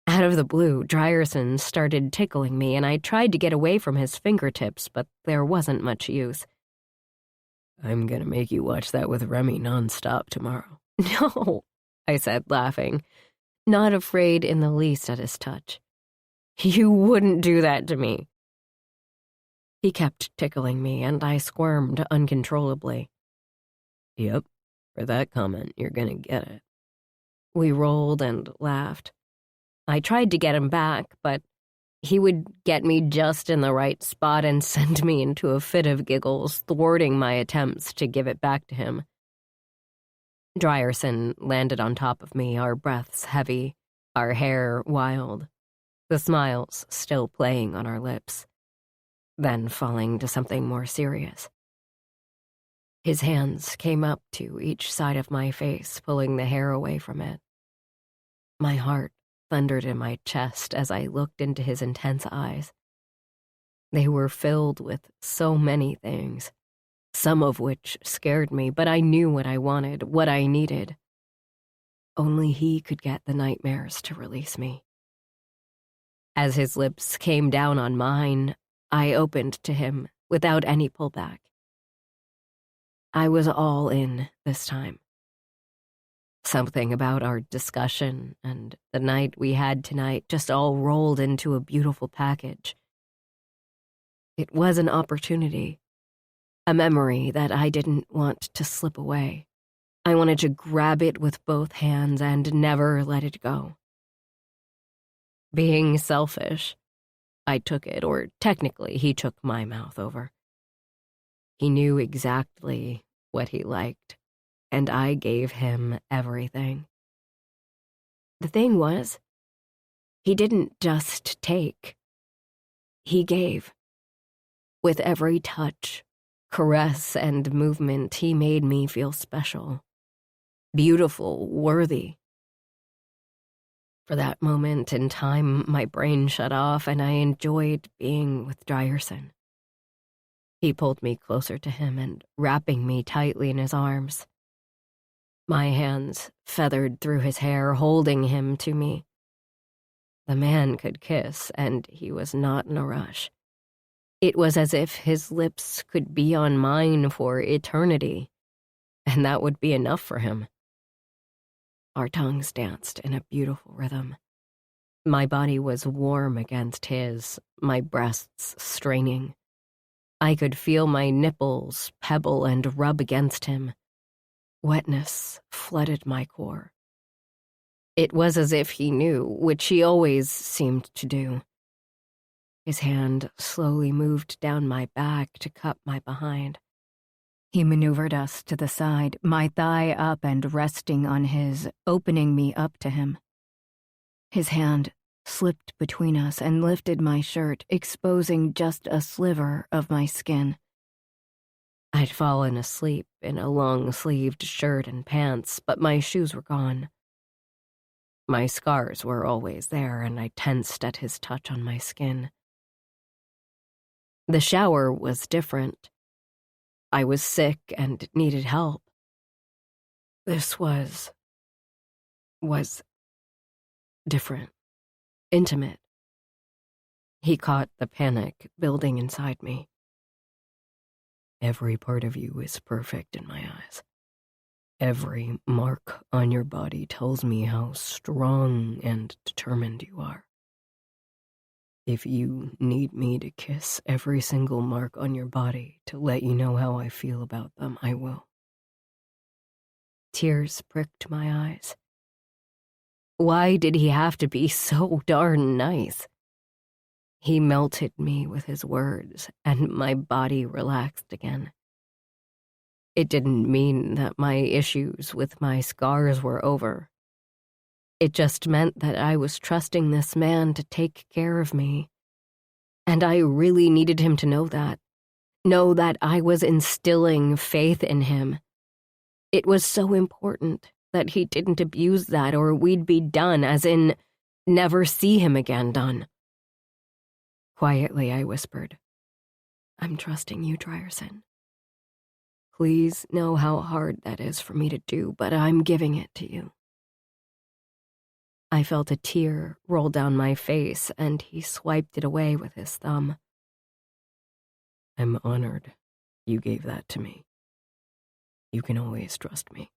Out of the blue, Drierson started tickling me, and I tried to get away from his fingertips, but there wasn't much use. I'm gonna make you watch that with Remy nonstop tomorrow. No, I said, laughing, not afraid in the least at his touch. You wouldn't do that to me. He kept tickling me, and I squirmed uncontrollably. Yep, for that comment, you're gonna get it. We rolled and laughed. I tried to get him back, but he would get me just in the right spot and send me into a fit of giggles, thwarting my attempts to give it back to him. Drierson landed on top of me, our breaths heavy, our hair wild, the smiles still playing on our lips, then falling to something more serious. His hands came up to each side of my face, pulling the hair away from it. My heart thundered in my chest as I looked into his intense eyes. They were filled with so many things, some of which scared me, but I knew what I wanted, what I needed. Only he could get the nightmares to release me. As his lips came down on mine, I opened to him without any pullback. I was all in this time. Something about our discussion and the night we had tonight just all rolled into a beautiful package. It was an opportunity, a memory that I didn't want to slip away. I wanted to grab it with both hands and never let it go. Being selfish, I took it, or technically he took my mouth over. He knew exactly what he liked, and I gave him everything. The thing was, he didn't just take. He gave. With every touch, caress, and movement, he made me feel special, beautiful, worthy. For that moment in time, my brain shut off, and I enjoyed being with Drierson. He pulled me closer to him and wrapping me tightly in his arms. My hands feathered through his hair, holding him to me. The man could kiss, and he was not in a rush. It was as if his lips could be on mine for eternity, and that would be enough for him. Our tongues danced in a beautiful rhythm. My body was warm against his, my breasts straining. I could feel my nipples pebble and rub against him. Wetness flooded my core. It was as if he knew, which he always seemed to do. His hand slowly moved down my back to cup my behind. He maneuvered us to the side, my thigh up and resting on his, opening me up to him. His hand slipped between us and lifted my shirt, exposing just a sliver of my skin. I'd fallen asleep in a long-sleeved shirt and pants, but my shoes were gone. My scars were always there, and I tensed at his touch on my skin. The shower was different. I was sick and needed help. This was different, intimate. He caught the panic building inside me. Every part of you is perfect in my eyes. Every mark on your body tells me how strong and determined you are. If you need me to kiss every single mark on your body to let you know how I feel about them, I will. Tears pricked my eyes. Why did he have to be so darn nice? He melted me with his words, and my body relaxed again. It didn't mean that my issues with my scars were over. It just meant that I was trusting this man to take care of me. And I really needed him to know that I was instilling faith in him. It was so important that he didn't abuse that or we'd be done, as in, never see him again done. Quietly, I whispered, I'm trusting you, Drierson. Please know how hard that is for me to do, but I'm giving it to you. I felt a tear roll down my face, and he swiped it away with his thumb. I'm honored you gave that to me. You can always trust me.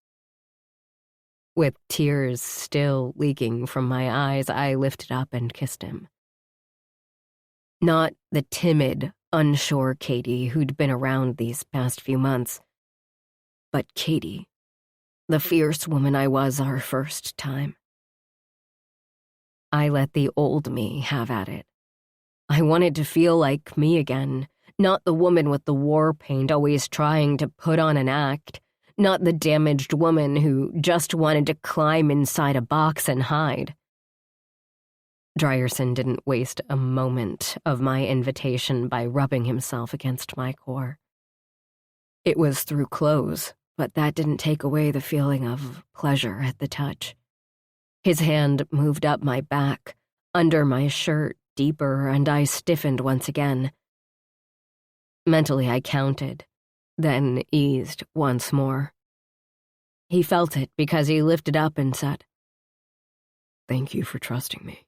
With tears still leaking from my eyes, I lifted up and kissed him. Not the timid, unsure Katie who'd been around these past few months, but Katie, the fierce woman I was our first time. I let the old me have at it. I wanted to feel like me again, not the woman with the war paint always trying to put on an act, not the damaged woman who just wanted to climb inside a box and hide. Drierson didn't waste a moment of my invitation by rubbing himself against my core. It was through clothes, but that didn't take away the feeling of pleasure at the touch. His hand moved up my back, under my shirt, deeper, and I stiffened once again. Mentally, I counted, then eased once more. He felt it because he lifted up and said, "Thank you for trusting me."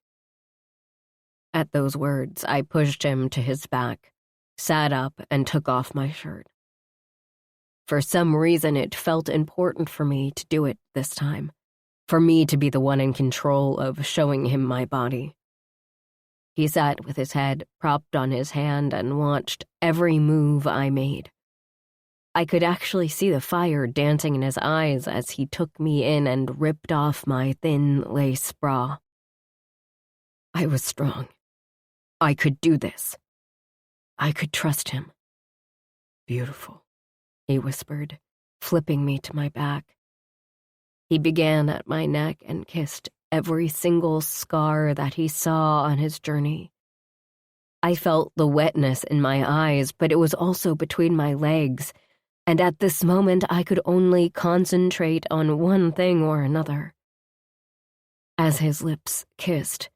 At those words, I pushed him to his back, sat up, and took off my shirt. For some reason, it felt important for me to do it this time, for me to be the one in control of showing him my body. He sat with his head propped on his hand and watched every move I made. I could actually see the fire dancing in his eyes as he took me in and ripped off my thin lace bra. I was strong. I could do this. I could trust him. "Beautiful," he whispered, flipping me to my back. He began at my neck and kissed every single scar that he saw on his journey. I felt the wetness in my eyes, but it was also between my legs, and at this moment I could only concentrate on one thing or another. As his lips kissed,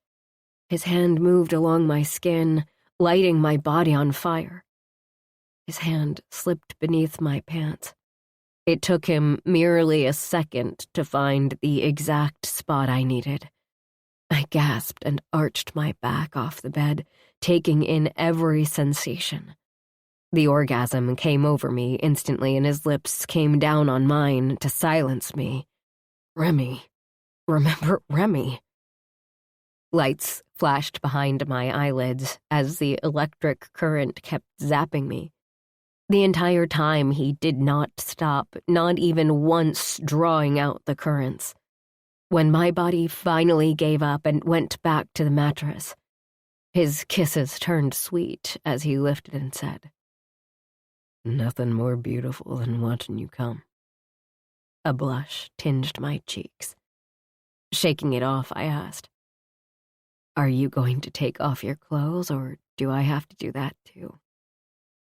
his hand moved along my skin, lighting my body on fire. His hand slipped beneath my pants. It took him merely a second to find the exact spot I needed. I gasped and arched my back off the bed, taking in every sensation. The orgasm came over me instantly, and his lips came down on mine to silence me. Remy. Remember Remy? Lights flashed behind my eyelids as the electric current kept zapping me. The entire time he did not stop, not even once drawing out the currents. When my body finally gave up and went back to the mattress, his kisses turned sweet as he lifted and said, "Nothing more beautiful than watching you come." A blush tinged my cheeks. Shaking it off, I asked, "Are you going to take off your clothes, or do I have to do that too?"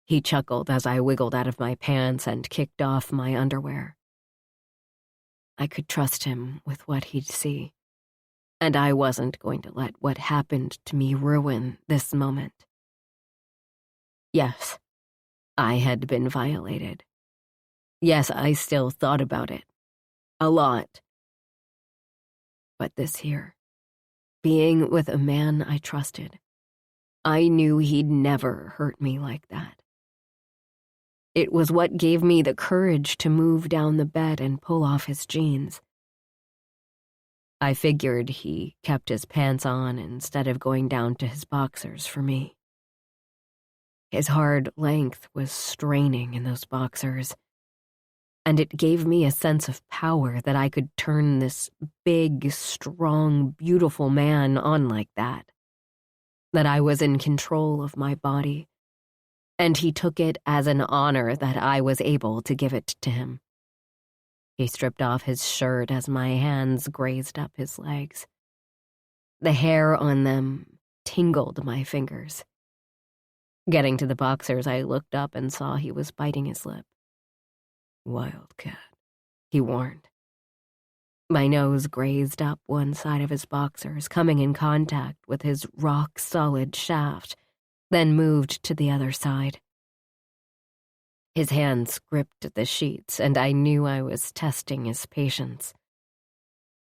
He chuckled as I wiggled out of my pants and kicked off my underwear. I could trust him with what he'd see, and I wasn't going to let what happened to me ruin this moment. Yes, I had been violated. Yes, I still thought about it. A lot. But this here, being with a man I trusted, I knew he'd never hurt me like that. It was what gave me the courage to move down the bed and pull off his jeans. I figured he kept his pants on instead of going down to his boxers for me. His hard length was straining in those boxers, and it gave me a sense of power that I could turn this big, strong, beautiful man on like that I was in control of my body, and he took it as an honor that I was able to give it to him. He stripped off his shirt as my hands grazed up his legs. The hair on them tingled my fingers. Getting to the boxers, I looked up and saw he was biting his lip. "Wildcat," he warned. My nose grazed up one side of his boxers, coming in contact with his rock-solid shaft, then moved to the other side. His hands gripped the sheets, and I knew I was testing his patience.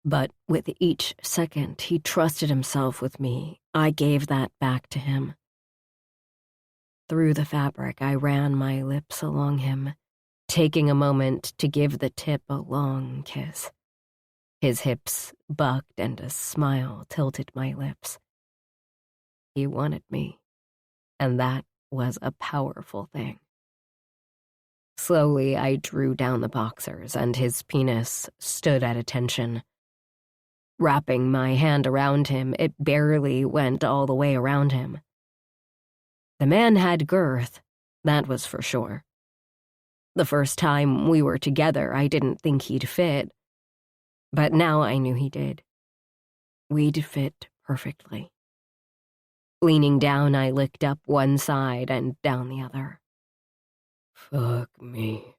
But with each second he trusted himself with me, I gave that back to him. Through the fabric, I ran my lips along him, taking a moment to give the tip a long kiss. His hips bucked and a smile tilted my lips. He wanted me, and that was a powerful thing. Slowly, I drew down the boxers, and his penis stood at attention. Wrapping my hand around him, it barely went all the way around him. The man had girth, that was for sure. The first time we were together, I didn't think he'd fit, but now I knew he did. We'd fit perfectly. Leaning down, I licked up one side and down the other. "Fuck me.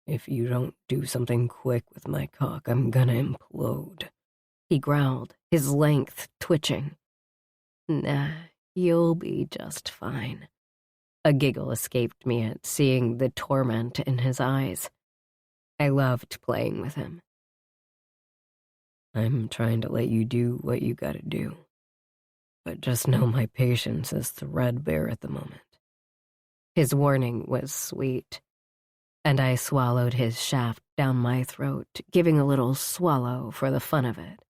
If you don't do something quick with my cock, I'm gonna implode," he growled, his length twitching. "Nah, you'll be just fine." A giggle escaped me at seeing the torment in his eyes. I loved playing with him. I'm trying to let you do what you gotta do. But just know my patience is threadbare at the moment. His warning was sweet, and I swallowed his shaft down my throat, giving a little swallow for the fun of it.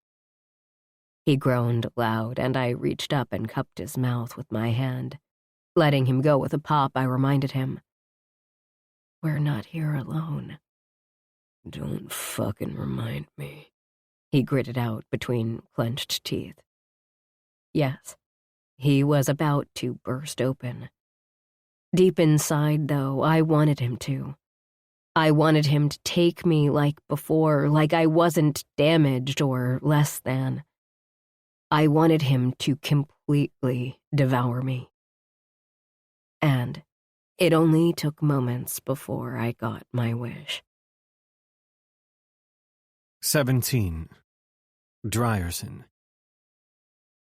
He groaned loud, and I reached up and cupped his mouth with my hand. Letting him go with a pop, I reminded him, "We're not here alone." Don't fucking remind me, he gritted out between clenched teeth. Yes, he was about to burst open. Deep inside, though, I wanted him to. I wanted him to take me like before, like I wasn't damaged or less than. I wanted him to completely devour me. And it only took moments before I got my wish. 17. Drierson.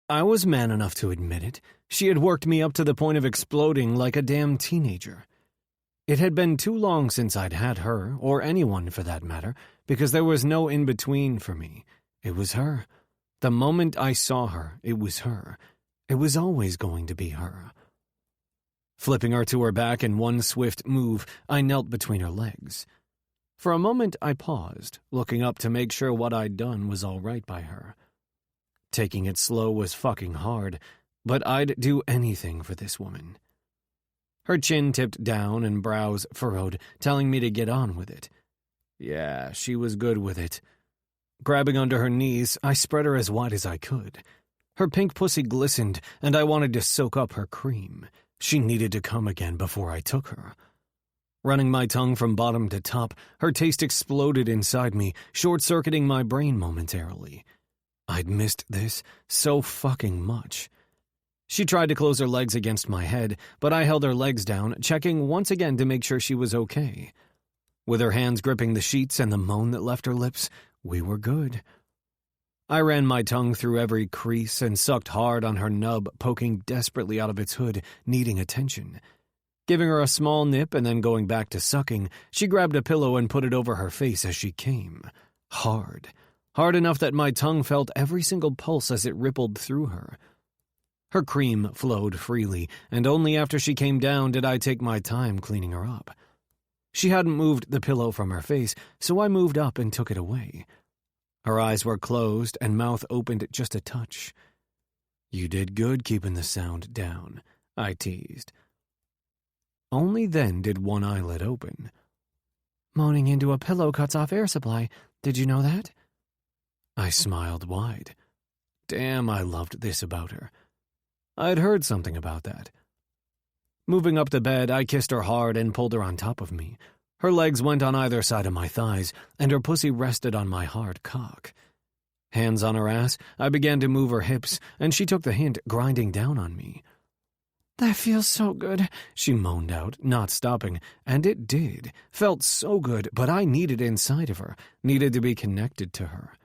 I was man enough to admit it. She had worked me up to the point of exploding like a damn teenager. It had been too long since I'd had her, or anyone for that matter, because there was no in-between for me. It was her. The moment I saw her, it was her. It was always going to be her. Flipping her to her back in one swift move, I knelt between her legs. For a moment I paused, looking up to make sure what I'd done was all right by her. Taking it slow was fucking hard, but I'd do anything for this woman. Her chin tipped down and brows furrowed, telling me to get on with it. Yeah, she was good with it. Grabbing under her knees, I spread her as wide as I could. Her pink pussy glistened, and I wanted to soak up her cream. She needed to come again before I took her. Running my tongue from bottom to top, her taste exploded inside me, short-circuiting my brain momentarily. I'd missed this so fucking much. She tried to close her legs against my head, but I held her legs down, checking once again to make sure she was okay. With her hands gripping the sheets and the moan that left her lips, we were good. I ran my tongue through every crease and sucked hard on her nub, poking desperately out of its hood, needing attention. Giving her a small nip and then going back to sucking, she grabbed a pillow and put it over her face as she came. Hard. Hard enough that my tongue felt every single pulse as it rippled through her. Her cream flowed freely, and only after she came down did I take my time cleaning her up. She hadn't moved the pillow from her face, so I moved up and took it away. Her eyes were closed and mouth opened just a touch. "You did good keeping the sound down," I teased. Only then did one eyelid open. "Moaning into a pillow cuts off air supply. Did you know that?" I smiled wide. Damn, I loved this about her. I'd heard something about that. Moving up to bed, I kissed her hard and pulled her on top of me. Her legs went on either side of my thighs, and her pussy rested on my hard cock. Hands on her ass, I began to move her hips, and she took the hint, grinding down on me. "That feels so good," she moaned out, not stopping, and it did. Felt so good, but I needed inside of her, needed to be connected to her.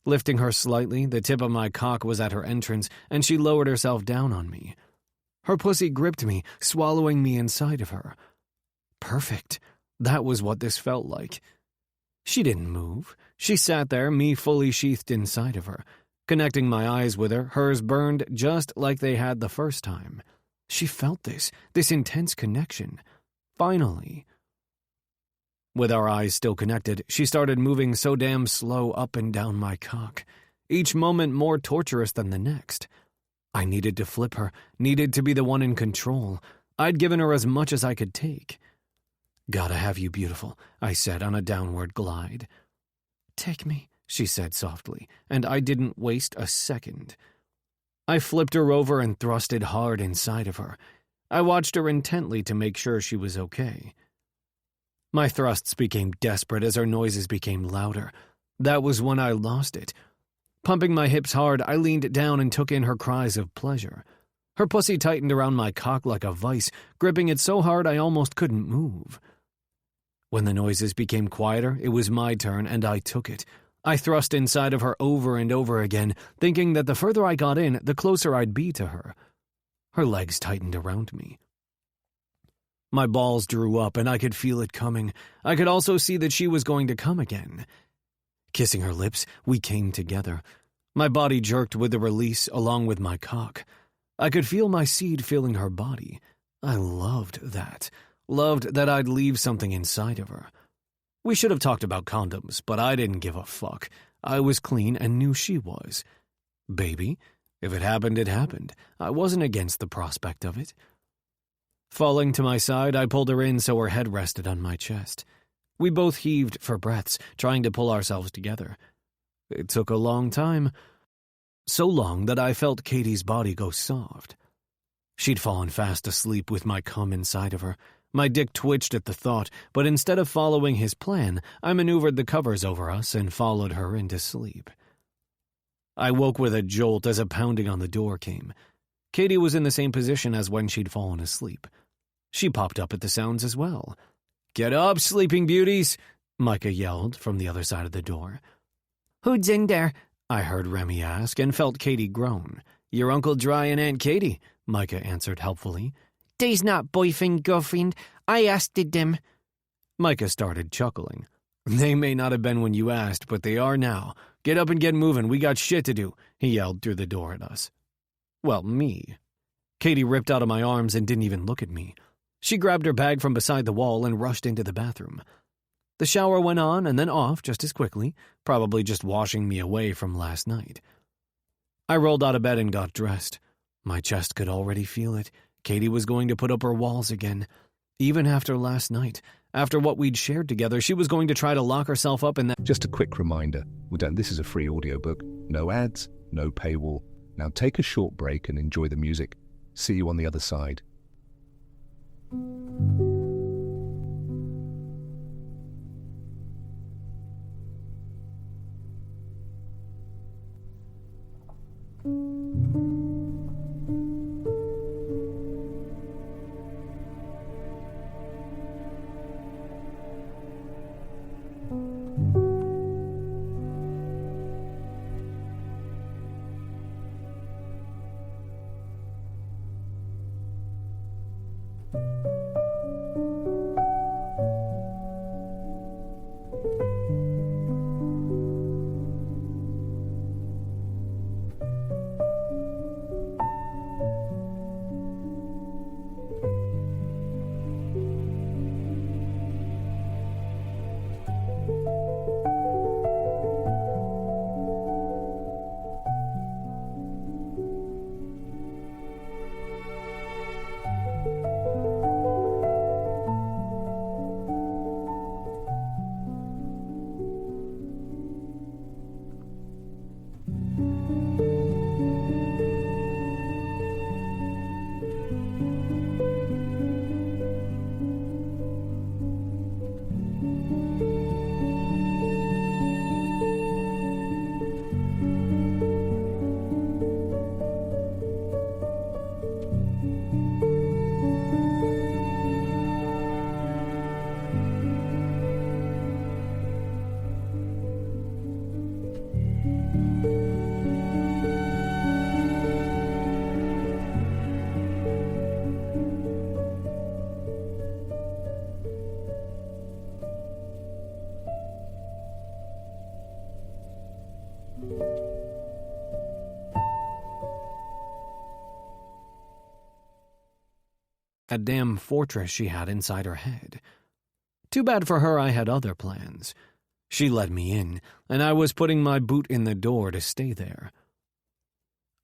Lifting her slightly, the tip of my cock was at her entrance, and she lowered herself down on me. Her pussy gripped me, swallowing me inside of her. Perfect. That was what this felt like. She didn't move. She sat there, me fully sheathed inside of her. Connecting my eyes with her, hers burned just like they had the first time. She felt this intense connection. Finally. With our eyes still connected, she started moving so damn slow up and down my cock, each moment more torturous than the next. I needed to flip her, needed to be the one in control. I'd given her as much as I could take. "Gotta have you, beautiful," I said on a downward glide. "Take me," she said softly, and I didn't waste a second. I flipped her over and thrusted hard inside of her. I watched her intently to make sure she was okay. My thrusts became desperate as her noises became louder. That was when I lost it. Pumping my hips hard, I leaned down and took in her cries of pleasure. Her pussy tightened around my cock like a vice, gripping it so hard I almost couldn't move. When the noises became quieter, it was my turn, and I took it. I thrust inside of her over and over again, thinking that the further I got in, the closer I'd be to her. Her legs tightened around me. My balls drew up, and I could feel it coming. I could also see that she was going to come again. Kissing her lips, we came together. My body jerked with the release along with my cock. I could feel my seed filling her body. I loved that. Loved that I'd leave something inside of her. We should have talked about condoms, but I didn't give a fuck. I was clean and knew she was. Baby, if it happened, it happened. I wasn't against the prospect of it. Falling to my side, I pulled her in so her head rested on my chest. We both heaved for breaths, trying to pull ourselves together. It took a long time. So long that I felt Katie's body go soft. She'd fallen fast asleep with my cum inside of her. My dick twitched at the thought, but instead of following his plan, I maneuvered the covers over us and followed her into sleep. I woke with a jolt as a pounding on the door came. Katie was in the same position as when she'd fallen asleep. She popped up at the sounds as well. "Get up, sleeping beauties!" Micah yelled from the other side of the door. "Who's in there?" I heard Remy ask and felt Katie groan. "Your Uncle Dry and Aunt Katie," Micah answered helpfully. "They's not boyfriend, girlfriend. I asked them." Micah started chuckling. "They may not have been when you asked, but they are now. Get up and get moving. We got shit to do," he yelled through the door at us. Well, me. Katie ripped out of my arms and didn't even look at me. She grabbed her bag from beside the wall and rushed into the bathroom. The shower went on and then off just as quickly, probably just washing me away from last night. I rolled out of bed and got dressed. My chest could already feel it. Katie was going to put up her walls again. Even after last night, after what we'd shared together, she was going to try to lock herself up in that— Just a quick reminder, this is a free audiobook. No ads, no paywall. Now take a short break and enjoy the music. See you on the other side. A damn fortress she had inside her head. Too bad for her I had other plans. She let me in, and I was putting my boot in the door to stay there.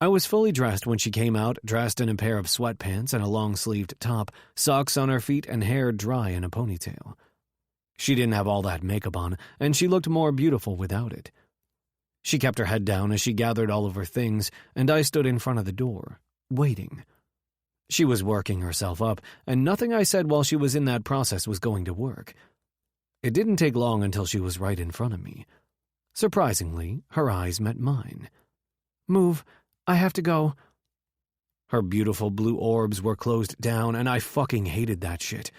I was fully dressed when she came out, dressed in a pair of sweatpants and a long-sleeved top, socks on her feet, and hair dry in a ponytail. She didn't have all that makeup on, and she looked more beautiful without it. She kept her head down as she gathered all of her things, and I stood in front of the door, waiting. She was working herself up, and nothing I said while she was in that process was going to work. It didn't take long until she was right in front of me. Surprisingly, her eyes met mine. "Move. I have to go." Her beautiful blue orbs were closed down, and I fucking hated that shit.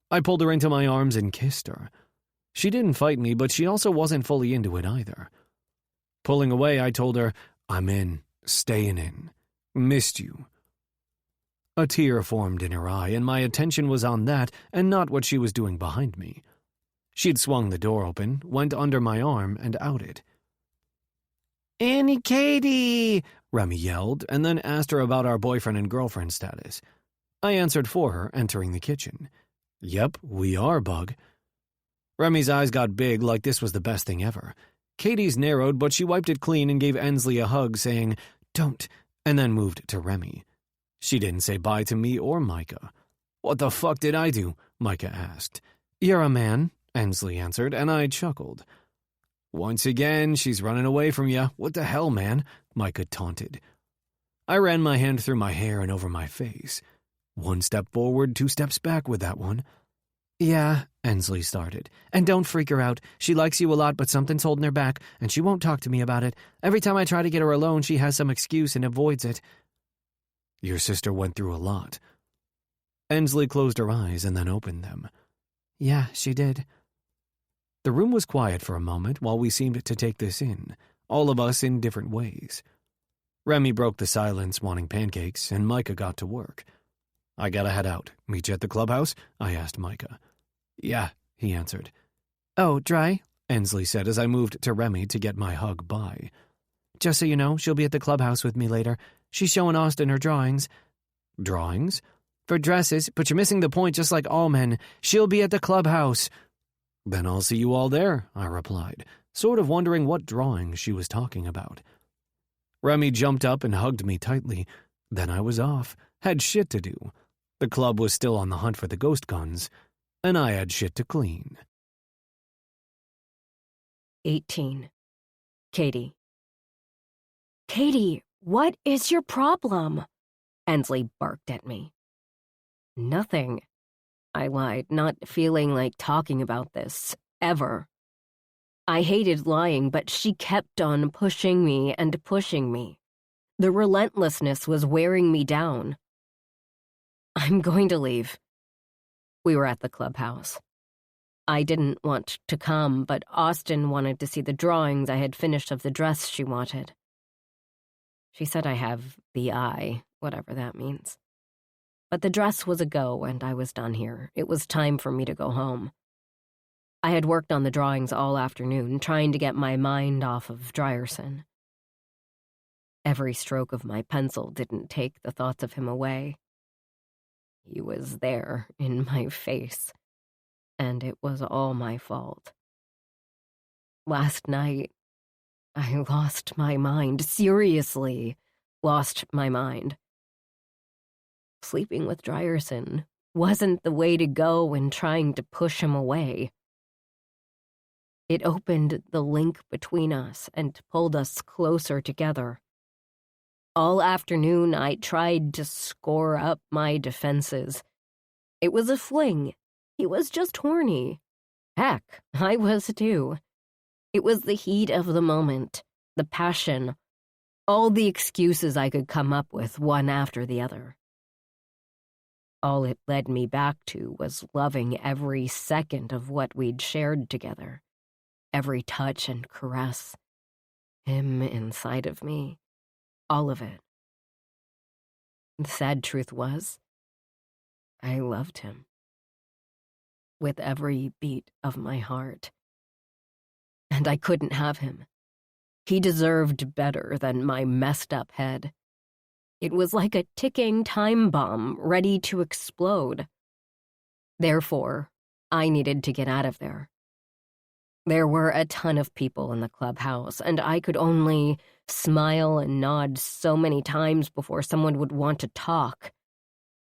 I pulled her into my arms and kissed her. She didn't fight me, but she also wasn't fully into it either. Pulling away, I told her, "I'm in. Staying in. Missed you." A tear formed in her eye, and my attention was on that and not what she was doing behind me. She'd swung the door open, went under my arm, and outed. "Annie Katie!" Remy yelled, and then asked her about our boyfriend and girlfriend status. I answered for her, entering the kitchen. "Yep, we are, Bug." Remy's eyes got big like this was the best thing ever. Katie's narrowed, but she wiped it clean and gave Ensley a hug, saying, "Don't," and then moved to Remy. She didn't say bye to me or Micah. "What the fuck did I do?" Micah asked. "You're a man," Ensley answered, and I chuckled. "Once again, she's running away from you. What the hell, man?" Micah taunted. I ran my hand through my hair and over my face. 1 step forward, 2 steps back with that one. "Yeah," Ensley started. "And don't freak her out. She likes you a lot, but something's holding her back, and she won't talk to me about it. Every time I try to get her alone, she has some excuse and avoids it." "Your sister went through a lot." Ensley closed her eyes and then opened them. "Yeah, she did." The room was quiet for a moment while we seemed to take this in, all of us in different ways. Remy broke the silence wanting pancakes, and Micah got to work. "I gotta head out. Meet you at the clubhouse?" I asked Micah. "Yeah," he answered. "Oh, dry?" Ensley said as I moved to Remy to get my hug by. "Just so you know, she'll be at the clubhouse with me later. She's showing Austin her drawings." "Drawings?" "For dresses, but you're missing the point just like all men. She'll be at the clubhouse." "Then I'll see you all there," I replied, sort of wondering what drawings she was talking about. Remy jumped up and hugged me tightly. Then I was off, had shit to do. The club was still on the hunt for the ghost guns, and I had shit to clean. 18. Katie. "Katie, what is your problem?" Ensley barked at me. "Nothing," I lied, not feeling like talking about this, ever. I hated lying, but she kept on pushing me and pushing me. The relentlessness was wearing me down. "I'm going to leave." We were at the clubhouse. I didn't want to come, but Austin wanted to see the drawings I had finished of the dress she wanted. She said I have the eye, whatever that means. But the dress was a go, and I was done here. It was time for me to go home. I had worked on the drawings all afternoon, trying to get my mind off of Drierson. Every stroke of my pencil didn't take the thoughts of him away. He was there, in my face, and it was all my fault. Last night, I lost my mind, seriously lost my mind. Sleeping with Drierson wasn't the way to go when trying to push him away. It opened the link between us and pulled us closer together. All afternoon, I tried to score up my defenses. It was a fling. He was just horny. Heck, I was too. It was the heat of the moment, the passion, all the excuses I could come up with, one after the other. All it led me back to was loving every second of what we'd shared together, every touch and caress, him inside of me, all of it. The sad truth was, I loved him. With every beat of my heart. And I couldn't have him. He deserved better than my messed up head. It was like a ticking time bomb ready to explode. Therefore, I needed to get out of there. There were a ton of people in the clubhouse, and I could only smile and nod so many times before someone would want to talk.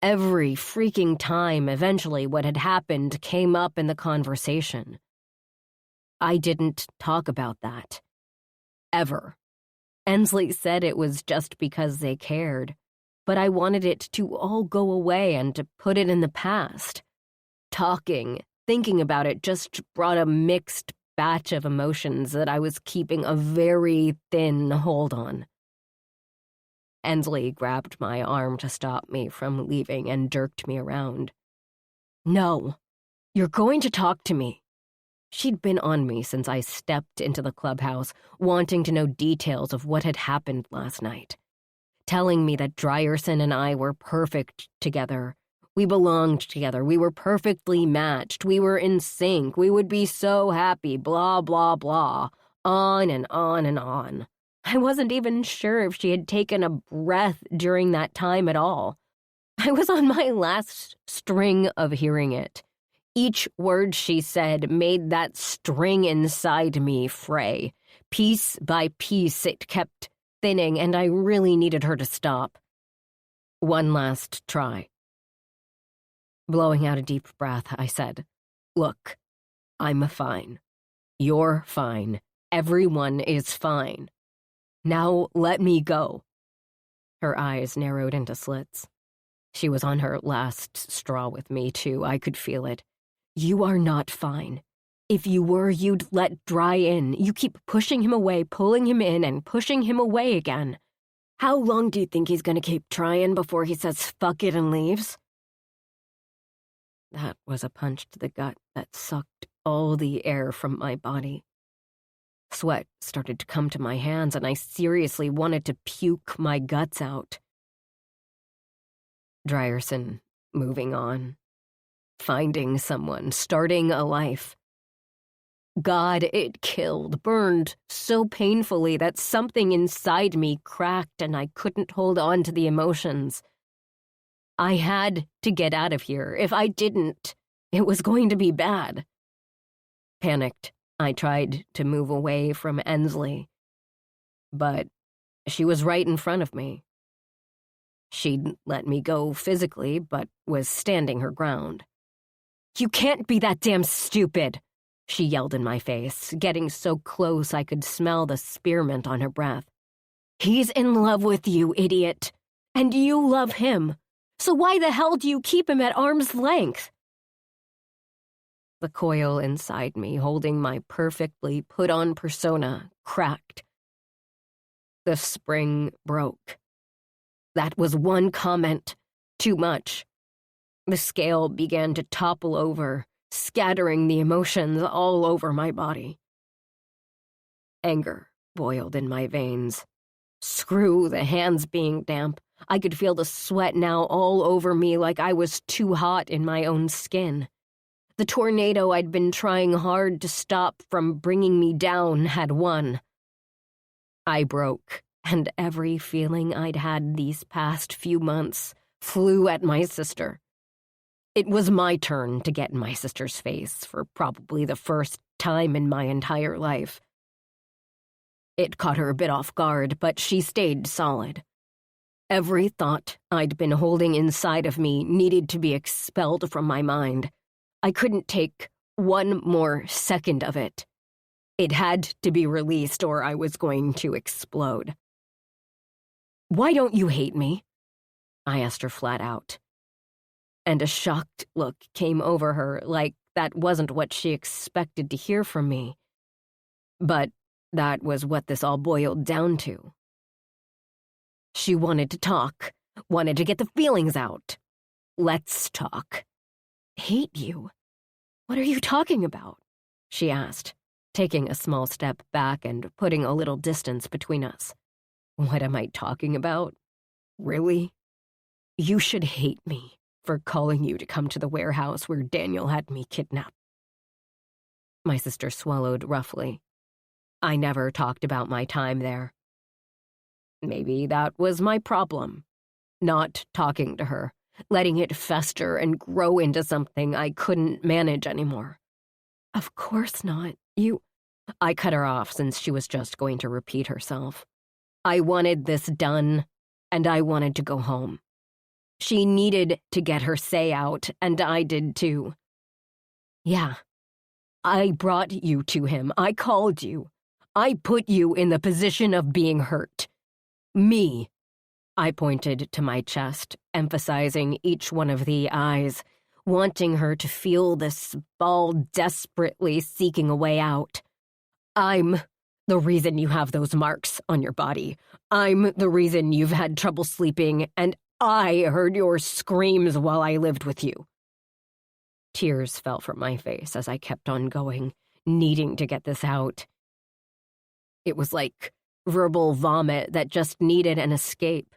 Every freaking time, eventually, what had happened came up in the conversation. I didn't talk about that. Ever. Ensley said it was just because they cared, but I wanted it to all go away and to put it in the past. Talking, thinking about it just brought a mixed batch of emotions that I was keeping a very thin hold on. Ensley grabbed my arm to stop me from leaving and jerked me around. "No, you're going to talk to me." She'd been on me since I stepped into the clubhouse, wanting to know details of what had happened last night. telling me that Drierson and I were perfect together. We belonged together. We were perfectly matched. We were in sync. We would be so happy, blah, blah, blah. On and on and on. I wasn't even sure if she had taken a breath during that time at all. I was on my last string of hearing it. Each word she said made that string inside me fray. Piece by piece, it kept thinning, and I really needed her to stop. One last try. Blowing out a deep breath, I said, "Look, I'm fine. You're fine. Everyone is fine. Now let me go." Her eyes narrowed into slits. She was on her last straw with me, too. I could feel it. "You are not fine. If you were, you'd let Dry in. You keep pushing him away, pulling him in, and pushing him away again. How long do you think he's going to keep trying before he says fuck it and leaves?" That was a punch to the gut that sucked all the air from my body. Sweat started to come to my hands, and I seriously wanted to puke my guts out. Drierson moving on, finding someone, starting a life. God, it killed, burned so painfully that something inside me cracked and I couldn't hold on to the emotions. I had to get out of here. If I didn't, it was going to be bad. Panicked, I tried to move away from Ensley, but she was right in front of me. She'd let me go physically, but was standing her ground. "You can't be that damn stupid," she yelled in my face, getting so close I could smell the spearmint on her breath. "He's in love with you, idiot. And you love him. So why the hell do you keep him at arm's length?" The coil inside me, holding my perfectly put-on persona, cracked. The spring broke. That was one comment too much. The scale began to topple over, scattering the emotions all over my body. Anger boiled in my veins. Screw the hands being damp. I could feel the sweat now all over me like I was too hot in my own skin. The tornado I'd been trying hard to stop from bringing me down had won. I broke, and every feeling I'd had these past few months flew at my sister. It was my turn to get in my sister's face for probably the first time in my entire life. It caught her a bit off guard, but she stayed solid. Every thought I'd been holding inside of me needed to be expelled from my mind. I couldn't take one more second of it. It had to be released or I was going to explode. "Why don't you hate me?" I asked her flat out. And a shocked look came over her, like that wasn't what she expected to hear from me. But that was what this all boiled down to. She wanted to talk, wanted to get the feelings out. "Let's talk." "Hate you? What are you talking about?" she asked, taking a small step back and putting a little distance between us. "What am I talking about? Really? You should hate me for calling you to come to the warehouse where Daniel had me kidnapped." My sister swallowed roughly. I never talked about my time there. Maybe that was my problem. Not talking to her, letting it fester and grow into something I couldn't manage anymore. "Of course not. I cut her off since she was just going to repeat herself. I wanted this done, and I wanted to go home. She needed to get her say out, and I did too. "Yeah, I brought you to him. I called you. I put you in the position of being hurt. Me." I pointed to my chest, emphasizing each one of the eyes, wanting her to feel this ball desperately seeking a way out. "I'm the reason you have those marks on your body. I'm the reason you've had trouble sleeping, and I heard your screams while I lived with you." Tears fell from my face as I kept on going, needing to get this out. It was like verbal vomit that just needed an escape.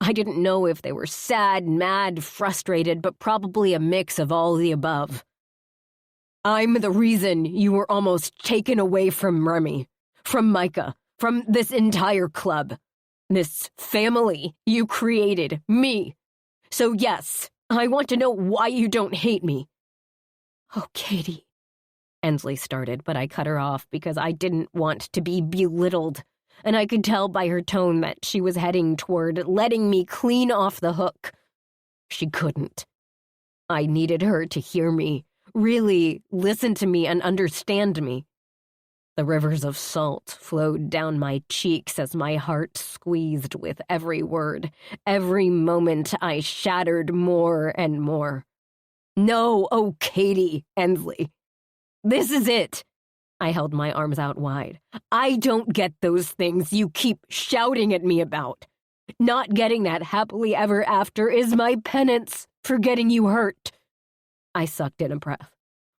I didn't know if they were sad, mad, frustrated, but probably a mix of all the above. I'm the reason you were almost taken away from Remy, from Micah, from this entire club. This family you created, me. So yes, I want to know why you don't hate me. Oh, Katie. Ensley started, but I cut her off because I didn't want to be belittled, and I could tell by her tone that she was heading toward letting me clean off the hook. She couldn't. I needed her to hear me, really listen to me and understand me. The rivers of salt flowed down my cheeks as my heart squeezed with every word. Every moment I shattered more and more. No, oh, Katie, Ensley. This is it. I held my arms out wide. I don't get those things you keep shouting at me about. Not getting that happily ever after is my penance for getting you hurt. I sucked in a breath.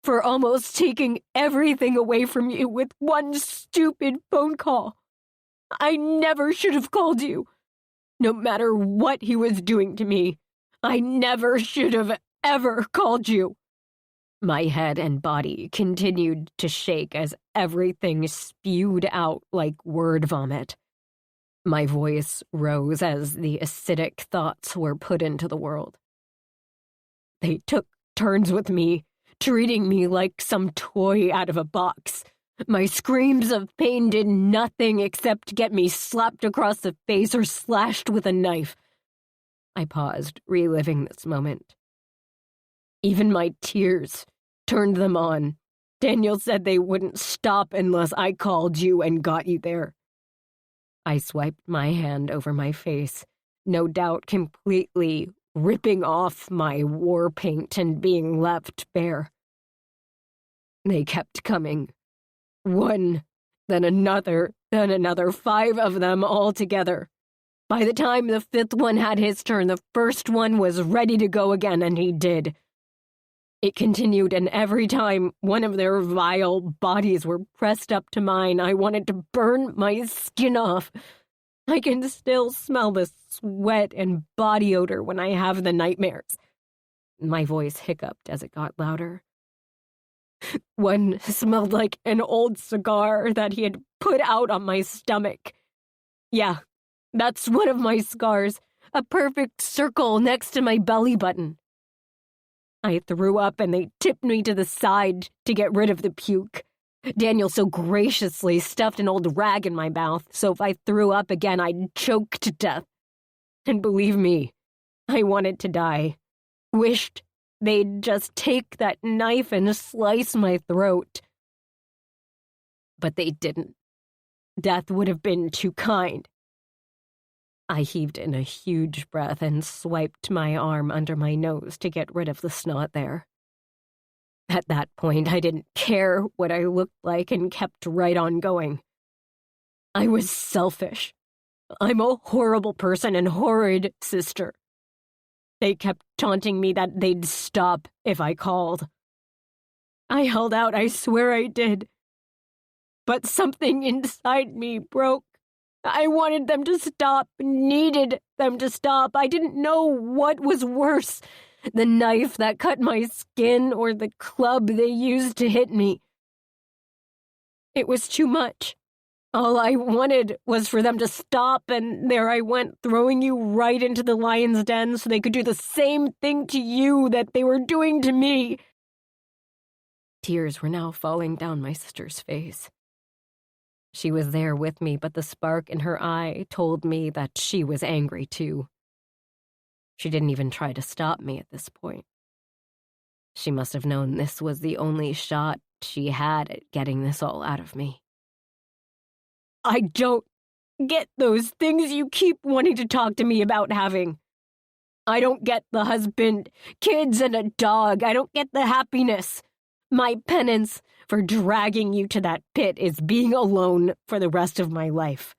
For almost taking everything away from you with one stupid phone call. I never should have called you. No matter what he was doing to me, I never should have ever called you. My head and body continued to shake as everything spewed out like word vomit. My voice rose as the acidic thoughts were put into the world. They took turns with me, treating me like some toy out of a box. My screams of pain did nothing except get me slapped across the face or slashed with a knife. I paused, reliving this moment. Even my tears turned them on. Daniel said they wouldn't stop unless I called you and got you there. I swiped my hand over my face, no doubt completely ripping off my war paint and being left bare. They kept coming. One, then another, 5 of them all together. By the time the 5th one had his turn, the first one was ready to go again, and he did. It continued, and every time one of their vile bodies were pressed up to mine, I wanted to burn my skin off. I can still smell the sweat and body odor when I have the nightmares. My voice hiccuped as it got louder. One smelled like an old cigar that he had put out on my stomach. Yeah, that's one of my scars, a perfect circle next to my belly button. I threw up and they tipped me to the side to get rid of the puke. Daniel so graciously stuffed an old rag in my mouth, so if I threw up again, I'd choke to death. And believe me, I wanted to die. Wished they'd just take that knife and slice my throat. But they didn't. Death would have been too kind. I heaved in a huge breath and swiped my arm under my nose to get rid of the snot there. At that point, I didn't care what I looked like and kept right on going. I was selfish. I'm a horrible person and horrid sister. They kept taunting me that they'd stop if I called. I held out, I swear I did. But something inside me broke. I wanted them to stop, needed them to stop. I didn't know what was worse, the knife that cut my skin or the club they used to hit me. It was too much. All I wanted was for them to stop, and there I went, throwing you right into the lion's den so they could do the same thing to you that they were doing to me. Tears were now falling down my sister's face. She was there with me, but the spark in her eye told me that she was angry too. She didn't even try to stop me at this point. She must have known this was the only shot she had at getting this all out of me. I don't get those things you keep wanting to talk to me about having. I don't get the husband, kids, and a dog. I don't get the happiness. My penance for dragging you to that pit is being alone for the rest of my life.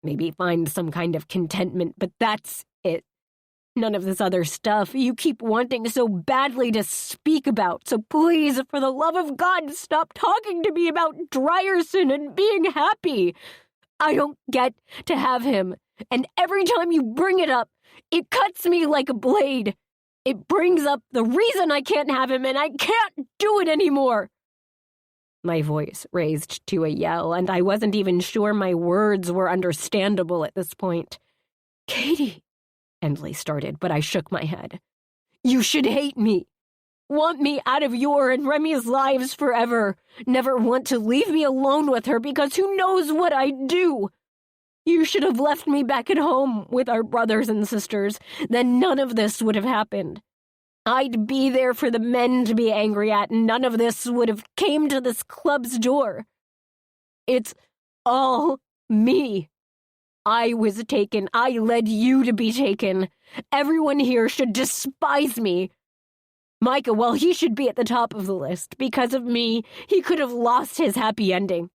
Maybe find some kind of contentment, but that's it. None of this other stuff you keep wanting so badly to speak about. So please, for the love of God, stop talking to me about Drierson and being happy. I don't get to have him And every time you bring it up, it cuts me like a blade. It brings up the reason I can't have him, and I can't do it anymore." My voice raised to a yell, and I wasn't even sure my words were understandable at this point. "Katie," Endley started, but I shook my head. "You should hate me. Want me out of your and Remy's lives forever. Never want to leave me alone with her because who knows what I'd do. You should have left me back at home with our brothers and sisters. Then none of this would have happened. I'd be there for the men to be angry at, and none of this would have came to this club's door. It's all me. I was taken. I led you to be taken. Everyone here should despise me. Micah, well, he should be at the top of the list. Because of me, he could have lost his happy ending."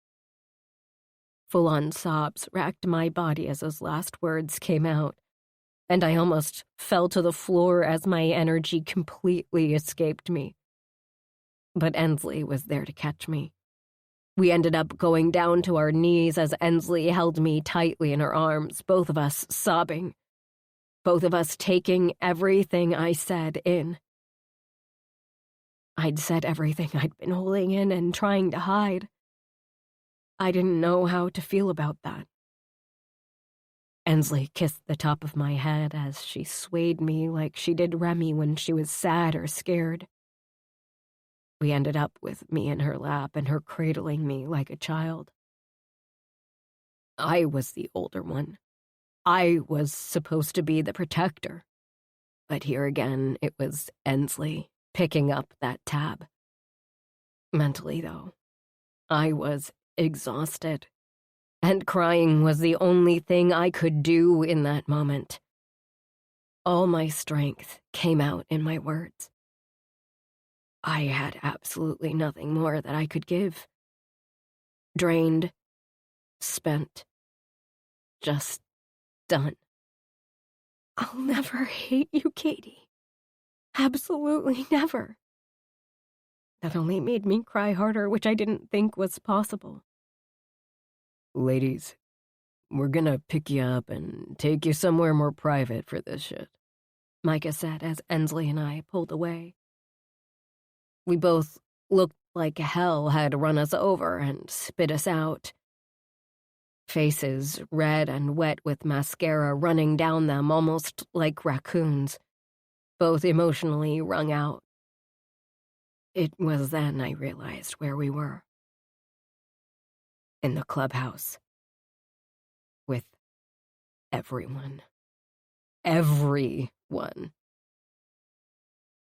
Full-on sobs racked my body as those last words came out, and I almost fell to the floor as my energy completely escaped me. But Endley was there to catch me. We ended up going down to our knees as Endley held me tightly in her arms, both of us sobbing, both of us taking everything I said in. I'd said everything I'd been holding in and trying to hide. I didn't know how to feel about that. Endley kissed the top of my head as she swayed me like she did Remy when she was sad or scared. We ended up with me in her lap and her cradling me like a child. I was the older one. I was supposed to be the protector. But here again, it was Endley picking up that tab. Mentally, though, I was exhausted, and crying was the only thing I could do in that moment. All my strength came out in my words. I had absolutely nothing more that I could give. Drained, spent, just done. "I'll never hate you, Katie. Absolutely never." That only made me cry harder, which I didn't think was possible. "Ladies, we're gonna pick you up and take you somewhere more private for this shit," Micah said as Endley and I pulled away. We both looked like hell had run us over and spit us out. Faces red and wet with mascara running down them almost like raccoons, both emotionally wrung out. It was then I realized where we were. In the clubhouse. With everyone. Everyone.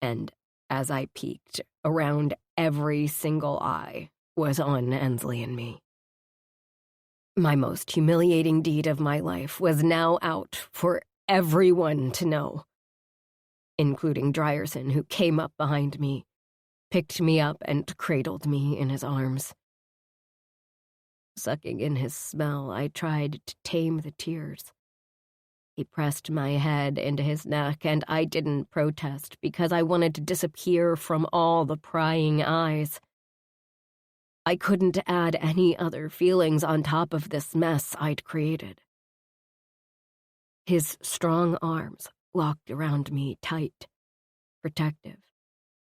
And as I peeked around, every single eye was on Endley and me. My most humiliating deed of my life was now out for everyone to know, including Drierson, who came up behind me, picked me up, and cradled me in his arms. Sucking in his smell, I tried to tame the tears. He pressed my head into his neck, and I didn't protest because I wanted to disappear from all the prying eyes. I couldn't add any other feelings on top of this mess I'd created. His strong arms locked around me tight, protective.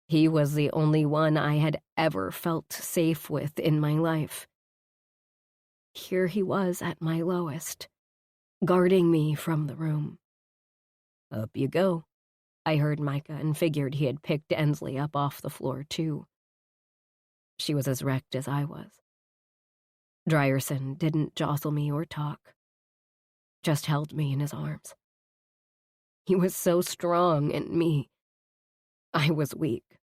He was the only one I had ever felt safe with in my life. Here he was at my lowest, guarding me from the room. "Up you go," I heard Micah and figured he had picked Endley up off the floor too. She was as wrecked as I was. Drierson didn't jostle me or talk, just held me in his arms. He was so strong, and me, I was weak.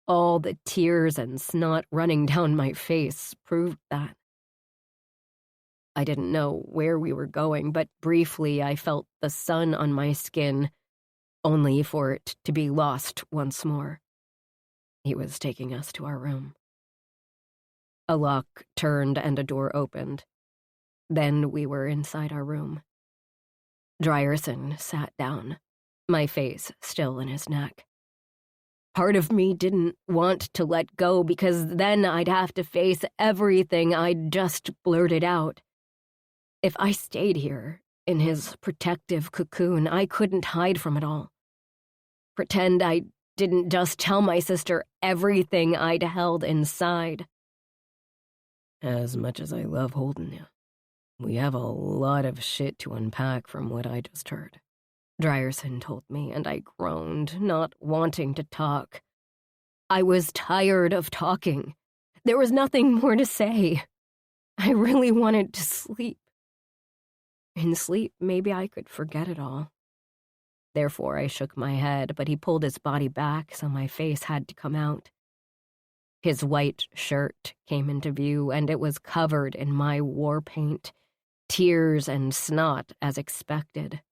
All the tears and snot running down my face proved that. I didn't know where we were going, but briefly I felt the sun on my skin, only for it to be lost once more. He was taking us to our room. A lock turned and a door opened. Then we were inside our room. Drierson sat down, my face still in his neck. Part of me didn't want to let go because then I'd have to face everything I'd just blurted out. If I stayed here, in his protective cocoon, I couldn't hide from it all. Pretend I didn't just tell my sister everything I'd held inside. As much as I love holding you, we have a lot of shit to unpack from what I just heard. Drierson told me, and I groaned, not wanting to talk. I was tired of talking. There was nothing more to say. I really wanted to sleep. In sleep, maybe I could forget it all. Therefore, I shook my head, but he pulled his body back, so my face had to come out. His white shirt came into view, and it was covered in my war paint, tears and snot as expected.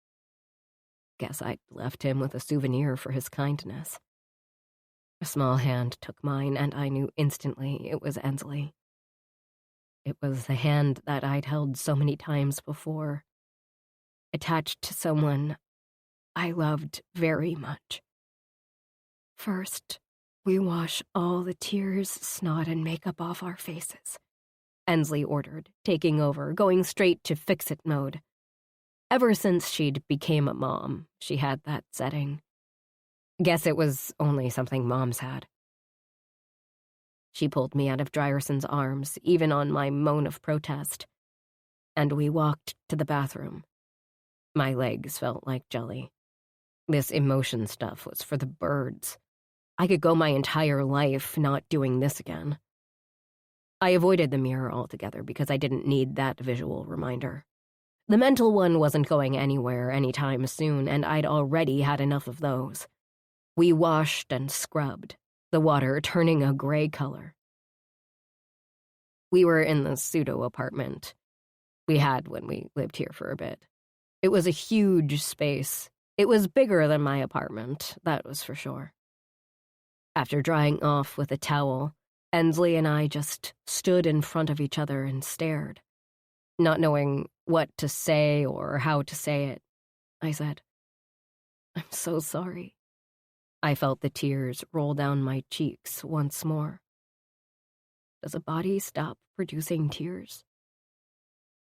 Guess I'd left him with a souvenir for his kindness. A small hand took mine, and I knew instantly it was Ensley. It was the hand that I'd held so many times before, attached to someone I loved very much. First, we wash all the tears, snot, and makeup off our faces, Ensley ordered, taking over, going straight to fix-it mode. Ever since she'd became a mom, she had that setting. Guess it was only something moms had. She pulled me out of Drierson's arms, even on my moan of protest, and we walked to the bathroom. My legs felt like jelly. This emotion stuff was for the birds. I could go my entire life not doing this again. I avoided the mirror altogether because I didn't need that visual reminder. The mental one wasn't going anywhere anytime soon, and I'd already had enough of those. We washed and scrubbed, the water turning a gray color. We were in the pseudo-apartment we had when we lived here for a bit. It was a huge space. It was bigger than my apartment, that was for sure. After drying off with a towel, Ensley and I just stood in front of each other and stared. Not knowing what to say or how to say it, I said, "I'm so sorry." I felt the tears roll down my cheeks once more. Does a body stop producing tears?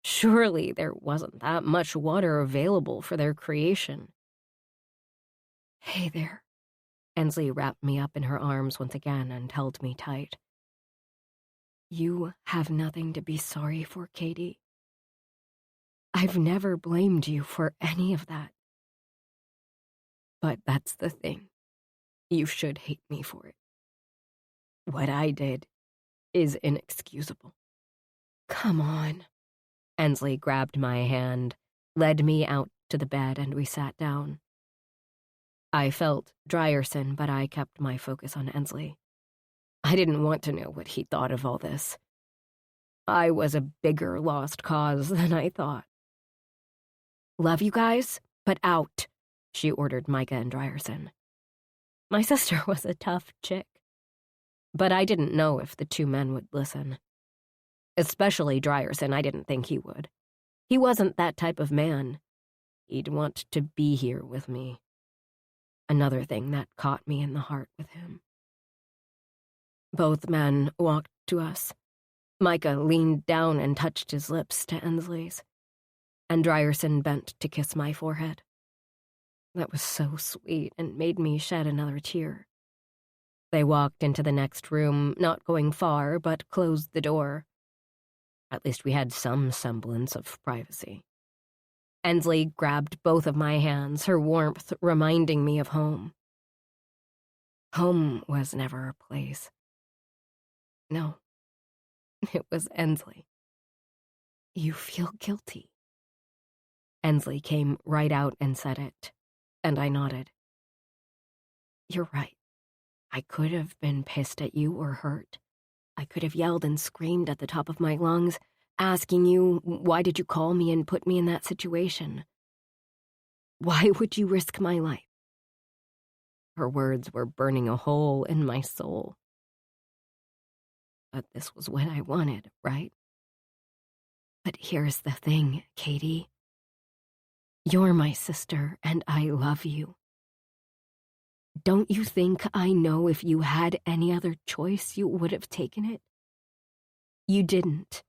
Surely there wasn't that much water available for their creation. "Hey there." Ensley wrapped me up in her arms once again and held me tight. "You have nothing to be sorry for, Katie. I've never blamed you for any of that. But that's the thing. You should hate me for it. What I did is inexcusable." "Come on." Ensley grabbed my hand, led me out to the bed, and we sat down. I felt Drierson, but I kept my focus on Ensley. I didn't want to know what he thought of all this. I was a bigger lost cause than I thought. "Love you guys, but out," she ordered Micah and Drierson. My sister was a tough chick, but I didn't know if the two men would listen. Especially Drierson, I didn't think he would. He wasn't that type of man. He'd want to be here with me. Another thing that caught me in the heart with him. Both men walked to us. Micah leaned down and touched his lips to Ensley's, and Drierson bent to kiss my forehead. That was so sweet and made me shed another tear. They walked into the next room, not going far, but closed the door. At least we had some semblance of privacy. Ensley grabbed both of my hands, her warmth reminding me of home. Home was never a place. No, it was Ensley. "You feel guilty." Ensley came right out and said it, and I nodded. "You're right. I could have been pissed at you or hurt. I could have yelled and screamed at the top of my lungs, asking you, why did you call me and put me in that situation? Why would you risk my life?" Her words were burning a hole in my soul. But this was what I wanted, right? But here's the thing, Katie. You're my sister, and I love you. Don't you think I know if you had any other choice, you would have taken it? You didn't.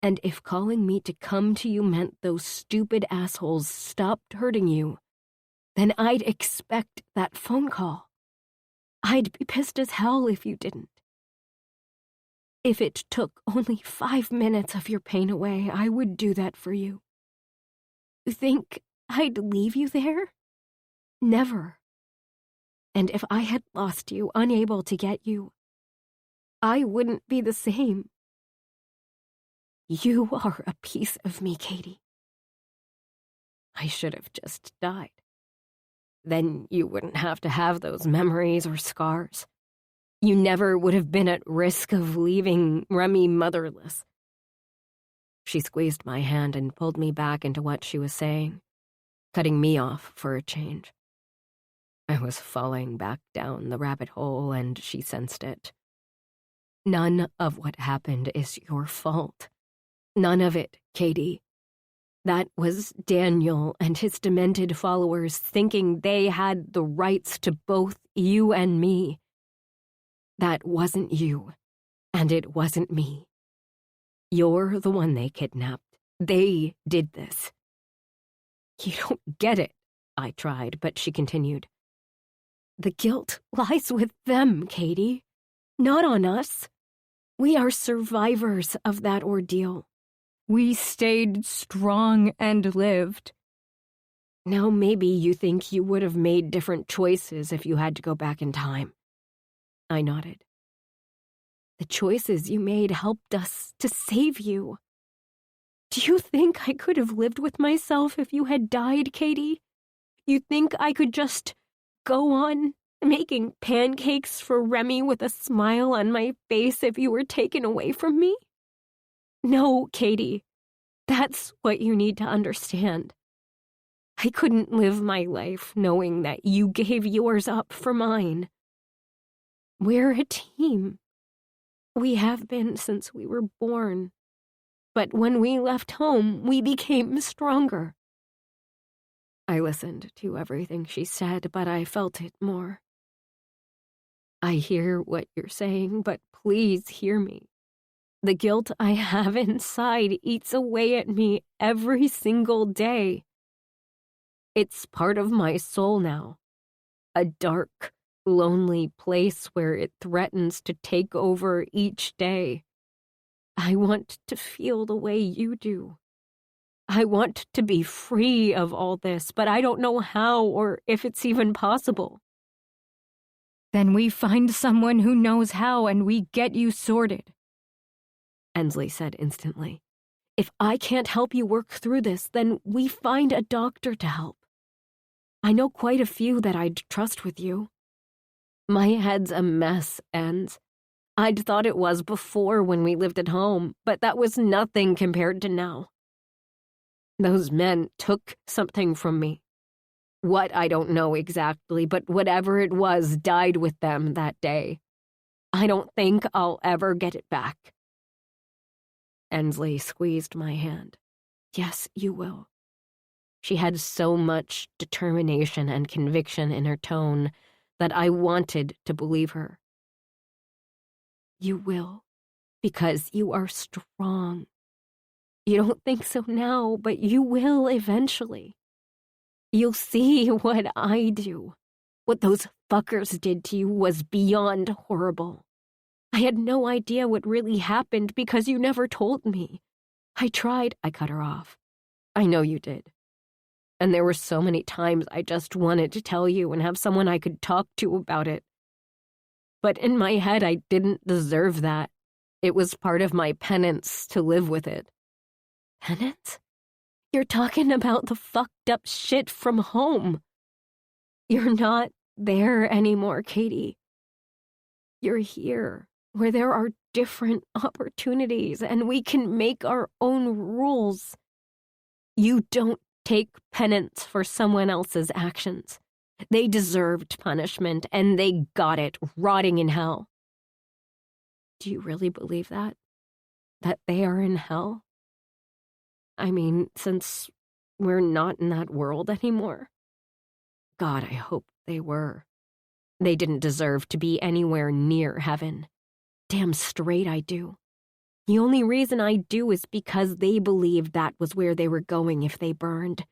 And if calling me to come to you meant those stupid assholes stopped hurting you, then I'd expect that phone call. I'd be pissed as hell if you didn't. If it took only 5 minutes of your pain away, I would do that for you. You think I'd leave you there? Never. And if I had lost you, unable to get you, I wouldn't be the same. You are a piece of me, Katie. I should have just died. Then you wouldn't have to have those memories or scars. You never would have been at risk of leaving Remy motherless. She squeezed my hand and pulled me back into what she was saying, cutting me off for a change. I was falling back down the rabbit hole, and she sensed it. None of what happened is your fault. None of it, Katie. That was Daniel and his demented followers thinking they had the rights to both you and me. That wasn't you, and it wasn't me. You're the one they kidnapped. They did this. You don't get it, I tried, but she continued. The guilt lies with them, Katie, not on us. We are survivors of that ordeal. We stayed strong and lived. Now maybe you think you would have made different choices if you had to go back in time. I nodded. The choices you made helped us to save you. Do you think I could have lived with myself if you had died, Katie? You think I could just go on making pancakes for Remy with a smile on my face if you were taken away from me? No, Katie. That's what you need to understand. I couldn't live my life knowing that you gave yours up for mine. We're a team. We have been since we were born. But when we left home, we became stronger. I listened to everything she said, but I felt it more. I hear what you're saying, but please hear me. The guilt I have inside eats away at me every single day. It's part of my soul now. A dark, lonely place where it threatens to take over each day. I want to feel the way you do. I want to be free of all this, but I don't know how or if it's even possible. Then we find someone who knows how and we get you sorted, Ensley said instantly. If I can't help you work through this, then we find a doctor to help. I know quite a few that I'd trust with you. My head's a mess, Enz. I'd thought it was before when we lived at home, but that was nothing compared to now. Those men took something from me. What, I don't know exactly, but whatever it was died with them that day. I don't think I'll ever get it back. Ensley squeezed my hand. Yes, you will. She had so much determination and conviction in her tone that I wanted to believe her. You will, because you are strong. You don't think so now, but you will eventually. You'll see what I do. What those fuckers did to you was beyond horrible. I had no idea what really happened because you never told me. I tried, I cut her off. I know you did. And there were so many times I just wanted to tell you and have someone I could talk to about it. But in my head, I didn't deserve that. It was part of my penance to live with it. Penance? You're talking about the fucked up shit from home. You're not there anymore, Katie. You're here, where there are different opportunities and we can make our own rules. You don't take penance for someone else's actions. They deserved punishment, and they got it, rotting in hell. Do you really believe that? That they are in hell? I mean, since we're not in that world anymore. God, I hope they were. They didn't deserve to be anywhere near heaven. Damn straight I do. The only reason I do is because they believed that was where they were going if they burned.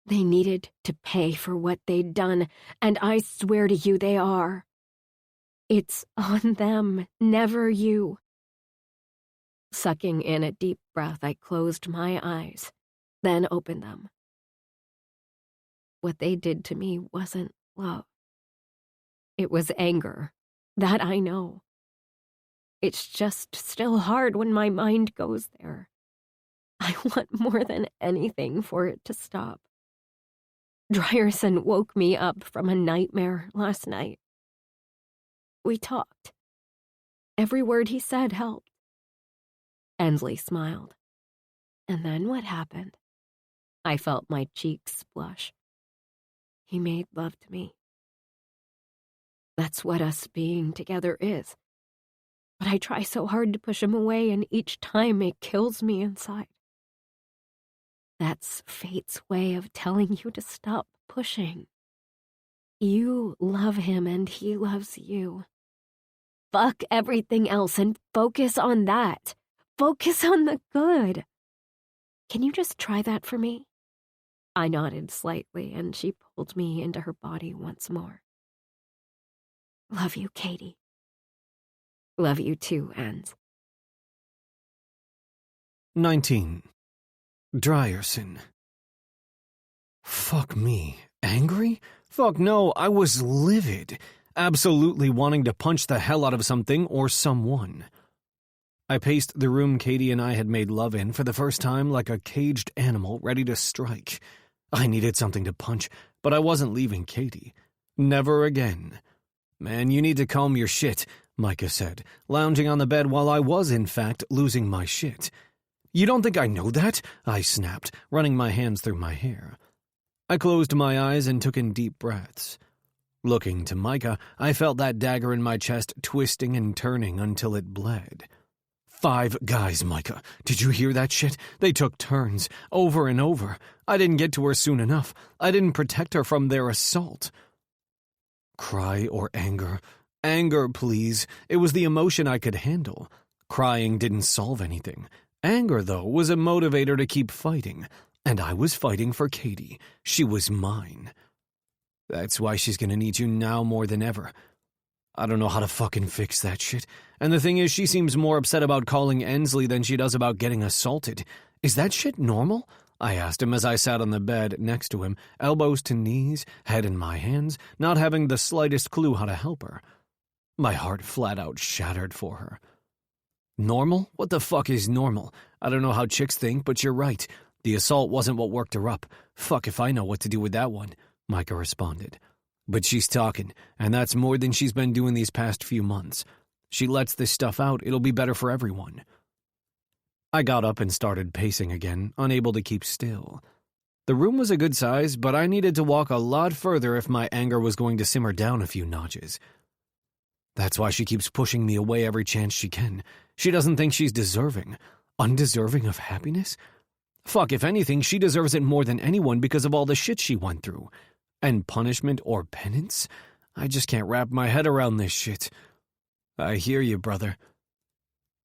They needed to pay for what they'd done, and I swear to you they are. It's on them, never you. Sucking in a deep breath, I closed my eyes, then opened them. What they did to me wasn't love. It was anger. That I know. It's just still hard when my mind goes there. I want more than anything for it to stop. Ryerson woke me up from a nightmare last night. We talked. Every word he said helped. Ensley smiled. And then what happened? I felt my cheeks blush. He made love to me. That's what us being together is. But I try so hard to push him away, and each time it kills me inside. That's fate's way of telling you to stop pushing. You love him and he loves you. Fuck everything else and focus on that. Focus on the good. Can you just try that for me? I nodded slightly, and she pulled me into her body once more. Love you, Katie. Love you too, Ans. 19. Ryerson. Fuck me. Angry? Fuck no, I was livid. Absolutely wanting to punch the hell out of something or someone. I paced the room Katie and I had made love in for the first time like a caged animal ready to strike. I needed something to punch, but I wasn't leaving Katie. Never again. Man, you need to calm your shit, Micah said, lounging on the bed while I was, in fact, losing my shit. You don't think I know that? I snapped, running my hands through my hair. I closed my eyes and took in deep breaths. Looking to Micah, I felt that dagger in my chest twisting and turning until it bled. 5 guys, Micah. Did you hear that shit? They took turns, over and over. I didn't get to her soon enough. I didn't protect her from their assault. Cry or anger? Anger, please. It was the emotion I could handle. Crying didn't solve anything. Anger, though, was a motivator to keep fighting. And I was fighting for Katie. She was mine. That's why she's gonna need you now more than ever. I don't know how to fucking fix that shit. And the thing is, she seems more upset about calling Ensley than she does about getting assaulted. Is that shit normal? I asked him as I sat on the bed next to him, elbows to knees, head in my hands, not having the slightest clue how to help her. My heart flat out shattered for her. Normal? What the fuck is normal? I don't know how chicks think, but you're right. The assault wasn't what worked her up. Fuck if I know what to do with that one, Micah responded. But she's talking, and that's more than she's been doing these past few months. She lets this stuff out, it'll be better for everyone. I got up and started pacing again, unable to keep still. The room was a good size, but I needed to walk a lot further if my anger was going to simmer down a few notches. That's why she keeps pushing me away every chance she can. She doesn't think she's deserving. Undeserving of happiness? Fuck, if anything, she deserves it more than anyone because of all the shit she went through. And punishment or penance? I just can't wrap my head around this shit. I hear you, brother.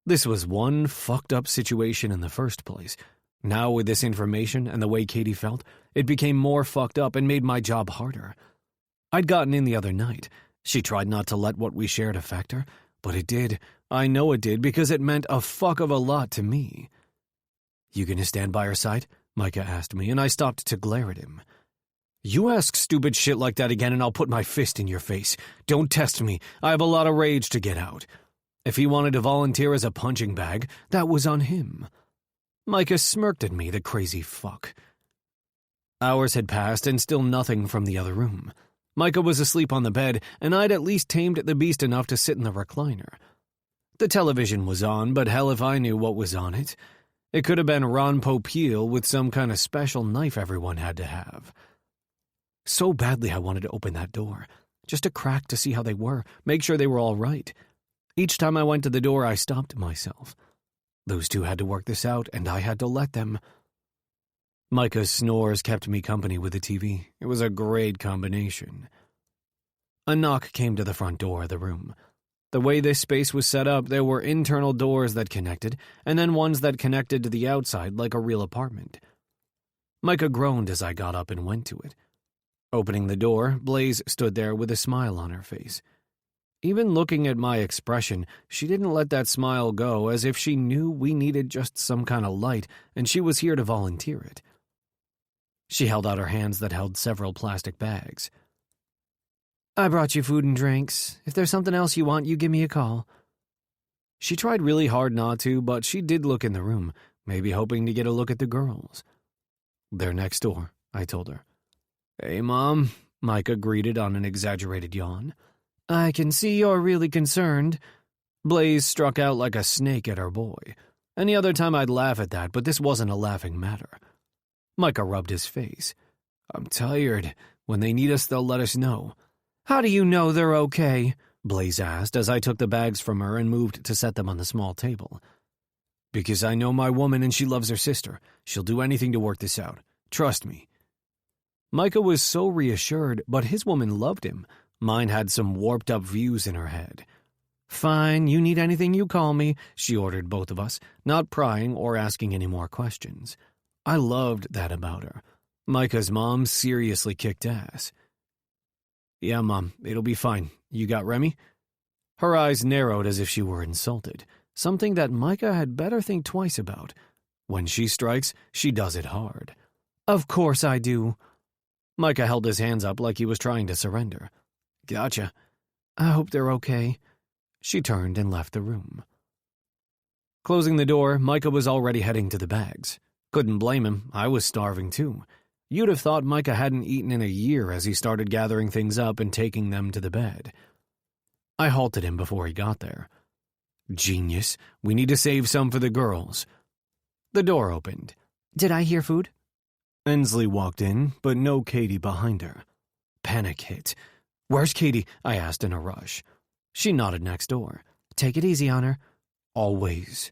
This was one fucked up situation in the first place. Now with this information and the way Katie felt, it became more fucked up and made my job harder. I'd gotten in the other night. She tried not to let what we shared affect her, but it did. I know it did because it meant a fuck of a lot to me. You gonna stand by her side? Micah asked me, and I stopped to glare at him. You ask stupid shit like that again and I'll put my fist in your face. Don't test me. I have a lot of rage to get out. If he wanted to volunteer as a punching bag, that was on him. Micah smirked at me, the crazy fuck. Hours had passed and still nothing from the other room. Micah was asleep on the bed, and I'd at least tamed the beast enough to sit in the recliner. The television was on, but hell if I knew what was on it. It could have been Ron Popeil with some kind of special knife everyone had to have. So badly I wanted to open that door, just a crack to see how they were, make sure they were all right. Each time I went to the door, I stopped myself. Those two had to work this out, and I had to let them. Micah's snores kept me company with the TV. It was a great combination. A knock came to the front door of the room. The way this space was set up, there were internal doors that connected, and then ones that connected to the outside like a real apartment. Micah groaned as I got up and went to it. Opening the door, Blaze stood there with a smile on her face. Even looking at my expression, she didn't let that smile go, as if she knew we needed just some kind of light and she was here to volunteer it. She held out her hands that held several plastic bags. "I brought you food and drinks. If there's something else you want, you give me a call." She tried really hard not to, but she did look in the room, maybe hoping to get a look at the girls. "They're next door," I told her. "Hey, Mom," Micah greeted on an exaggerated yawn. "I can see you're really concerned." Blaze struck out like a snake at her boy. Any other time I'd laugh at that, but this wasn't a laughing matter. Micah rubbed his face. "I'm tired. When they need us, they'll let us know." "How do you know they're okay?" Blaze asked as I took the bags from her and moved to set them on the small table. "Because I know my woman and she loves her sister. She'll do anything to work this out. Trust me." Micah was so reassured, but his woman loved him. Mine had some warped-up views in her head. "Fine, you need anything, you call me," she ordered both of us, not prying or asking any more questions. I loved that about her. Micah's mom seriously kicked ass. "Yeah, Mom, it'll be fine. You got Remy?" Her eyes narrowed as if she were insulted, something that Micah had better think twice about. When she strikes, she does it hard. "Of course I do." Micah held his hands up like he was trying to surrender. "Gotcha. I hope they're okay." She turned and left the room. Closing the door, Micah was already heading to the bags. Couldn't blame him. I was starving too. You'd have thought Micah hadn't eaten in a year as he started gathering things up and taking them to the bed. I halted him before he got there. "Genius. We need to save some for the girls." The door opened. "Did I hear food?" Ensley walked in, but no Katie behind her. Panic hit. "Where's Katie?" I asked in a rush. She nodded next door. "Take it easy on her." "Always."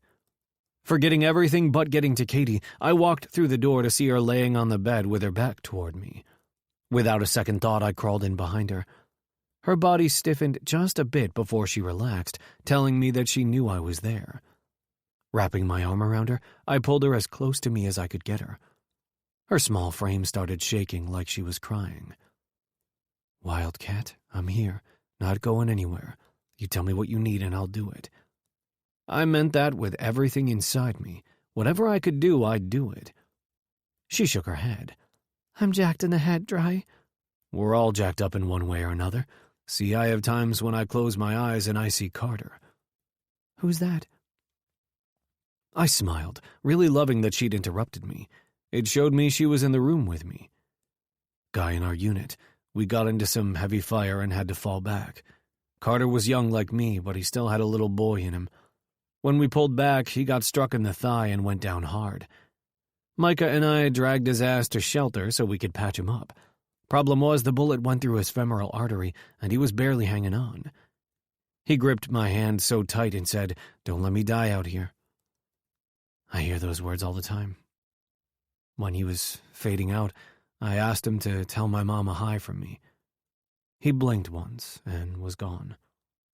Forgetting everything but getting to Katie, I walked through the door to see her laying on the bed with her back toward me. Without a second thought, I crawled in behind her. Her body stiffened just a bit before she relaxed, telling me that she knew I was there. Wrapping my arm around her, I pulled her as close to me as I could get her. Her small frame started shaking like she was crying. "Wildcat, I'm here, not going anywhere. You tell me what you need and I'll do it." I meant that with everything inside me. Whatever I could do, I'd do it. She shook her head. "I'm jacked in the head, Dry." "We're all jacked up in one way or another. See, I have times when I close my eyes and I see Carter." "Who's that?" I smiled, really loving that she'd interrupted me. It showed me she was in the room with me. "Guy in our unit. We got into some heavy fire and had to fall back. Carter was young like me, but he still had a little boy in him. When we pulled back, he got struck in the thigh and went down hard. Micah and I dragged his ass to shelter so we could patch him up. Problem was the bullet went through his femoral artery, and he was barely hanging on. He gripped my hand so tight and said, 'Don't let me die out here.' I hear those words all the time. When he was fading out, I asked him to tell my mom a hi from me. He blinked once and was gone.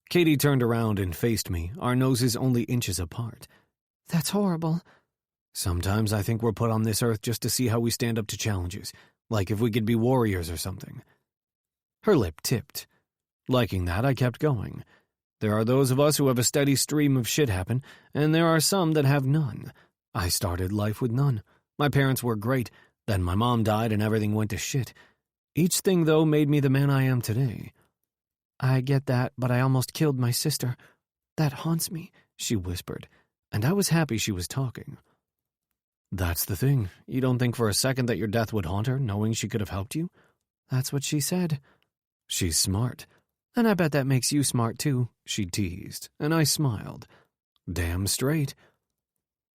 Katie turned around and faced me, our noses only inches apart. "That's horrible." "Sometimes I think we're put on this earth just to see how we stand up to challenges, like if we could be warriors or something." Her lip tipped. Liking that, I kept going. There are those of us who have a steady stream of shit happen, and there are some that have none. I started life with none. My parents were great, then my mom died and everything went to shit. Each thing, though, made me the man I am today. "I get that, but I almost killed my sister. That haunts me," she whispered, and I was happy she was talking. "That's the thing. You don't think for a second that your death would haunt her, knowing she could have helped you?" "That's what she said." "She's smart." "And I bet that makes you smart, too," she teased, and I smiled. Damn straight.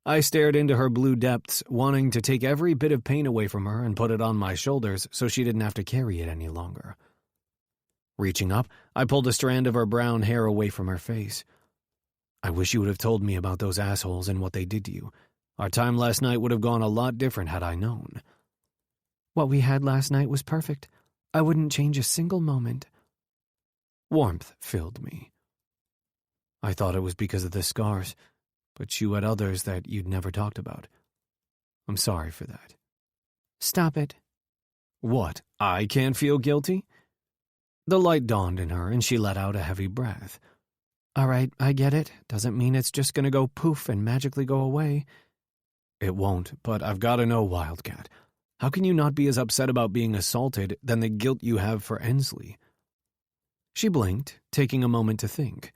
I stared into her blue depths, wanting to take every bit of pain away from her and put it on my shoulders so she didn't have to carry it any longer. Reaching up, I pulled a strand of her brown hair away from her face. "I wish you would have told me about those assholes and what they did to you. Our time last night would have gone a lot different had I known." "What we had last night was perfect. I wouldn't change a single moment." Warmth filled me. I thought it was because of the scars, but you had others that you'd never talked about. I'm sorry for that. Stop it. What, I can't feel guilty? The light dawned in her, and she let out a heavy breath. All right, I get it. Doesn't mean it's just gonna go poof and magically go away. It won't, but I've got to know, Wildcat. How can you not be as upset about being assaulted than the guilt you have for Ensley? She blinked, taking a moment to think.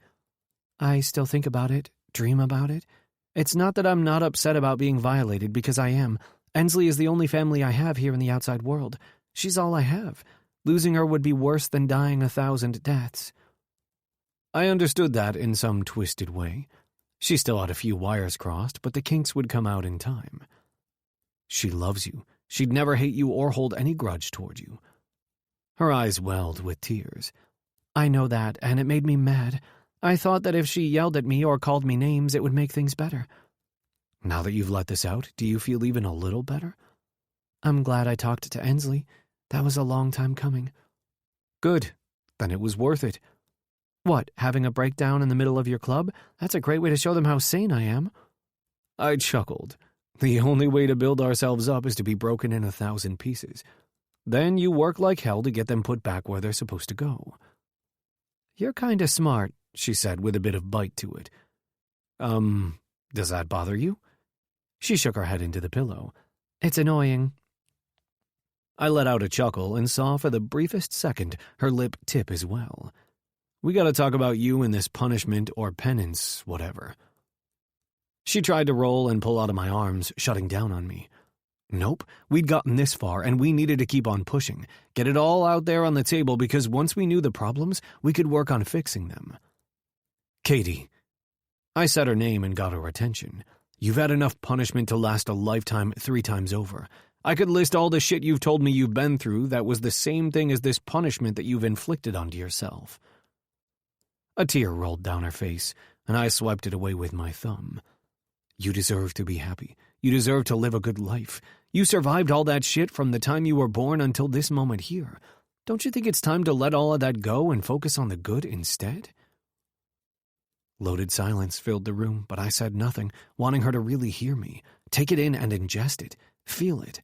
I still think about it, dream about it. It's not that I'm not upset about being violated, because I am. Ensley is the only family I have here in the outside world. She's all I have. Losing her would be worse than dying 1,000 deaths. I understood that in some twisted way. She still had a few wires crossed, but the kinks would come out in time. She loves you. She'd never hate you or hold any grudge toward you. Her eyes welled with tears. I know that, and it made me mad. I thought that if she yelled at me or called me names, it would make things better. Now that you've let this out, do you feel even a little better? I'm glad I talked to Ensley. That was a long time coming. Good. Then it was worth it. What, having a breakdown in the middle of your club? That's a great way to show them how sane I am. I chuckled. The only way to build ourselves up is to be broken in 1,000 pieces. Then you work like hell to get them put back where they're supposed to go. You're kinda smart, she said with a bit of bite to it. Does that bother you? She shook her head into the pillow. It's annoying. I let out a chuckle and saw for the briefest second her lip tip as well. We gotta talk about you and this punishment or penance, whatever. She tried to roll and pull out of my arms, shutting down on me. Nope, we'd gotten this far and we needed to keep on pushing, get it all out there on the table because once we knew the problems, we could work on fixing them. Katie. I said her name and got her attention. You've had enough punishment to last a lifetime 3 times over. I could list all the shit you've told me you've been through that was the same thing as this punishment that you've inflicted onto yourself. A tear rolled down her face, and I swiped it away with my thumb. You deserve to be happy. You deserve to live a good life. You survived all that shit from the time you were born until this moment here. Don't you think it's time to let all of that go and focus on the good instead? Loaded silence filled the room, but I said nothing, wanting her to really hear me, take it in and ingest it, feel it.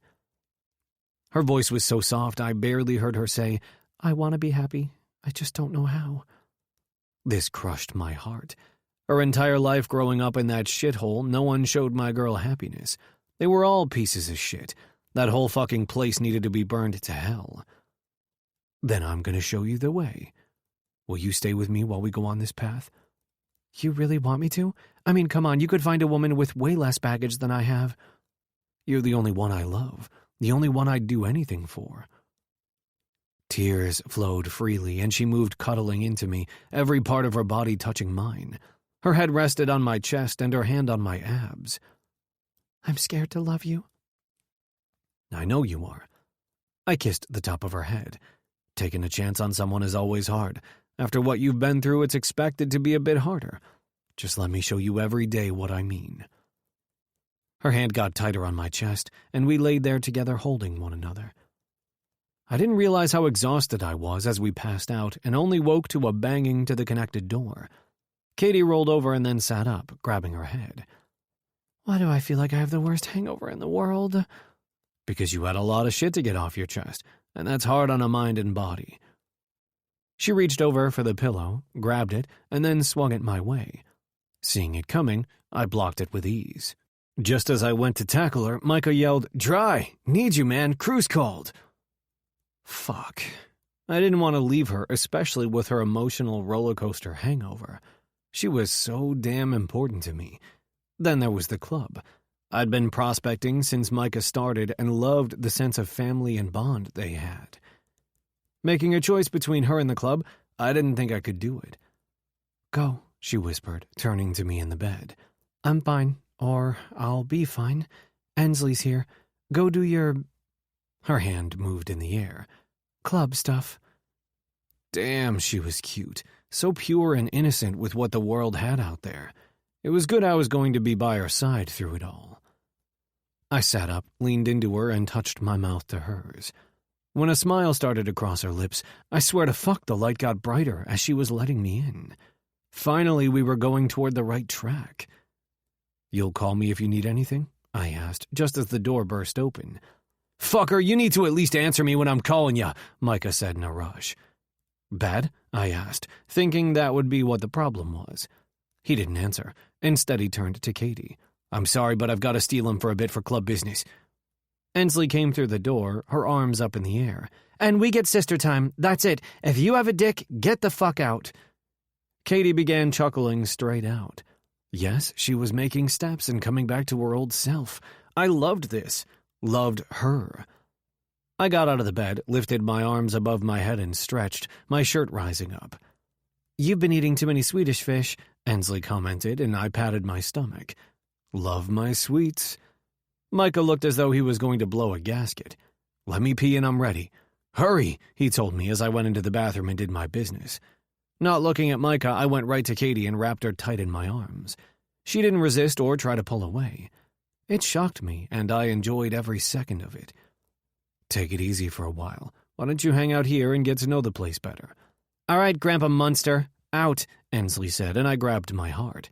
Her voice was so soft I barely heard her say, I want to be happy. I just don't know how. This crushed my heart. Her entire life growing up in that shithole, no one showed my girl happiness. They were all pieces of shit. That whole fucking place needed to be burned to hell. Then I'm going to show you the way. Will you stay with me while we go on this path? You really want me to? I mean, come on, you could find a woman with way less baggage than I have. You're the only one I love, the only one I'd do anything for. Tears flowed freely, and she moved cuddling into me, every part of her body touching mine. Her head rested on my chest and her hand on my abs. I'm scared to love you. I know you are. I kissed the top of her head. Taking a chance on someone is always hard. After what you've been through, it's expected to be a bit harder. Just let me show you every day what I mean. Her hand got tighter on my chest, and we laid there together holding one another. I didn't realize how exhausted I was as we passed out and only woke to a banging to the connected door. Katie rolled over and then sat up, grabbing her head. Why do I feel like I have the worst hangover in the world? Because you had a lot of shit to get off your chest, and that's hard on a mind and body. She reached over for the pillow, grabbed it, and then swung it my way. Seeing it coming, I blocked it with ease. Just as I went to tackle her, Micah yelled, "Dry! Need you, man! Crew's called!" Fuck. I didn't want to leave her, especially with her emotional roller coaster hangover. She was so damn important to me. Then there was the club. I'd been prospecting since Micah started and loved the sense of family and bond they had. Making a choice between her and the club, I didn't think I could do it. Go, she whispered, turning to me in the bed. I'm fine, or I'll be fine. Ensley's here. Go do your... Her hand moved in the air. Club stuff. Damn, she was cute. So pure and innocent with what the world had out there. It was good I was going to be by her side through it all. I sat up, leaned into her, and touched my mouth to hers. When a smile started to cross her lips, I swear to fuck the light got brighter as she was letting me in. Finally, we were going toward the right track. "You'll call me if you need anything?" I asked, just as the door burst open. "Fucker, you need to at least answer me when I'm calling ya," Micah said in a rush. "Bad?" I asked, thinking that would be what the problem was. He didn't answer. Instead, he turned to Katie. "I'm sorry, but I've got to steal him for a bit for club business." Ensley came through the door, her arms up in the air. "And we get sister time. That's it. If you have a dick, get the fuck out." Katie began chuckling straight out. Yes, she was making steps and coming back to her old self. I loved this. Loved her. I got out of the bed, lifted my arms above my head and stretched, my shirt rising up. "You've been eating too many Swedish fish," Ensley commented, and I patted my stomach. "Love my sweets." Micah looked as though he was going to blow a gasket. "Let me pee and I'm ready." "Hurry," he told me as I went into the bathroom and did my business. Not looking at Micah, I went right to Katie and wrapped her tight in my arms. She didn't resist or try to pull away. It shocked me, and I enjoyed every second of it. "Take it easy for a while. Why don't you hang out here and get to know the place better?" "All right, Grandpa Munster. Out," Ensley said, and I grabbed my heart.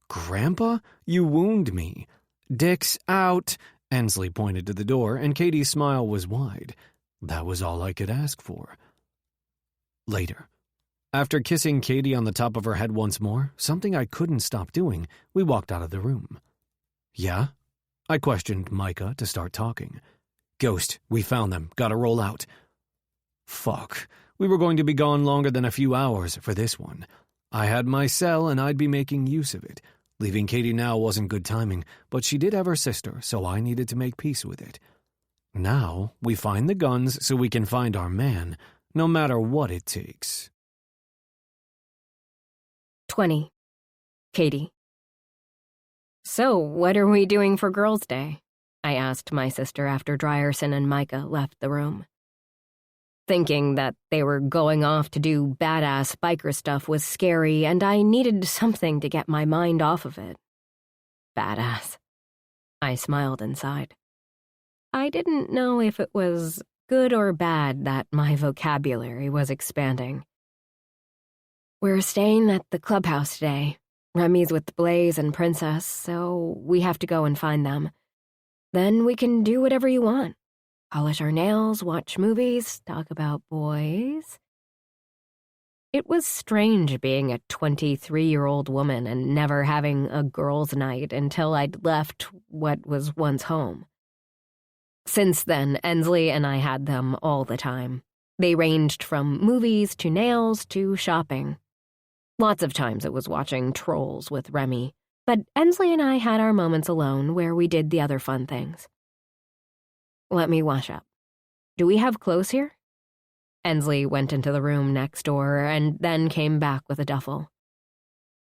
"Grandpa? You wound me." "Dicks out," Ensley pointed to the door, and Katie's smile was wide. That was all I could ask for. Later. After kissing Katie on the top of her head once more, something I couldn't stop doing, we walked out of the room. "Yeah?" I questioned Micah to start talking. "Ghost, we found them. Gotta roll out." Fuck. We were going to be gone longer than a few hours for this one. I had my cell and I'd be making use of it. Leaving Katie now wasn't good timing, but she did have her sister, so I needed to make peace with it. Now, we find the guns so we can find our man, no matter what it takes. 20. Katie. "So, what are we doing for Girls' Day?" I asked my sister after Drierson and Micah left the room. Thinking that they were going off to do badass biker stuff was scary, and I needed something to get my mind off of it. Badass. I smiled inside. I didn't know if it was good or bad that my vocabulary was expanding. "We're staying at the clubhouse today. Remy's with Blaze and Princess, so we have to go and find them. Then we can do whatever you want. Polish our nails, watch movies, talk about boys." It was strange being a 23-year-old woman and never having a girls' night until I'd left what was once home. Since then, Ensley and I had them all the time. They ranged from movies to nails to shopping. Lots of times it was watching Trolls with Remy, but Ensley and I had our moments alone where we did the other fun things. "Let me wash up. Do we have clothes here?" Ensley went into the room next door and then came back with a duffel.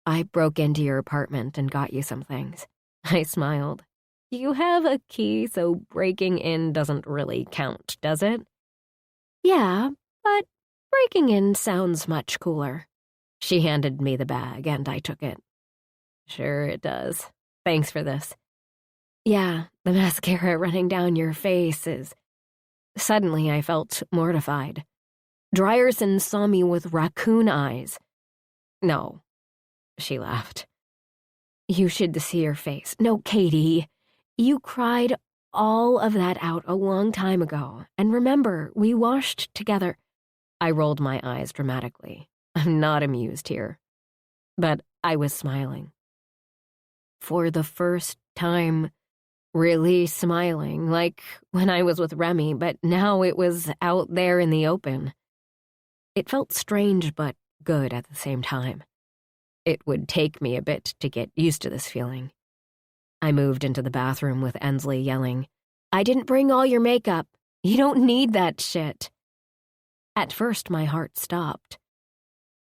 "I broke into your apartment and got you some things." I smiled. "You have a key, so breaking in doesn't really count, does it?" "Yeah, but breaking in sounds much cooler." She handed me the bag, and I took it. "Sure it does. Thanks for this." "Yeah, the mascara running down your face is..." Suddenly I felt mortified. Drierson saw me with raccoon eyes. "No." She laughed. "You should see your face. No, Katie. You cried all of that out a long time ago. And remember, we washed together." I rolled my eyes dramatically. I'm not amused here. But I was smiling. For the first time, really smiling, like when I was with Remy, but now it was out there in the open. It felt strange but good at the same time. It would take me a bit to get used to this feeling. I moved into the bathroom with Ensley yelling, "I didn't bring all your makeup. You don't need that shit." At first, my heart stopped.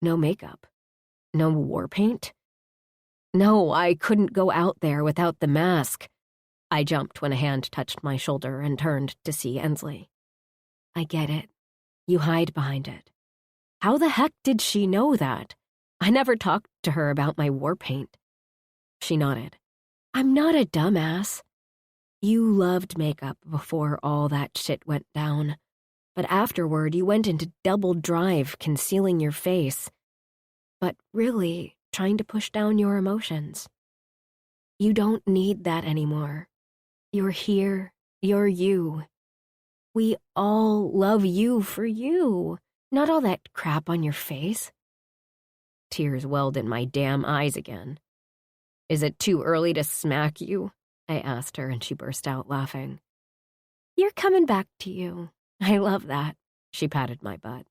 No makeup. No war paint. No, I couldn't go out there without the mask. I jumped when a hand touched my shoulder and turned to see Ensley. "I get it. You hide behind it." How the heck did she know that? I never talked to her about my war paint. She nodded. "I'm not a dumbass. You loved makeup before all that shit went down. But afterward, you went into double drive concealing your face. But really, trying to push down your emotions. You don't need that anymore. You're here. You're you. We all love you for you, not all that crap on your face. Tears welled in my damn eyes again. Is it too early to smack you? I asked her, and she burst out laughing. You're coming back to you. I love that. She patted my butt.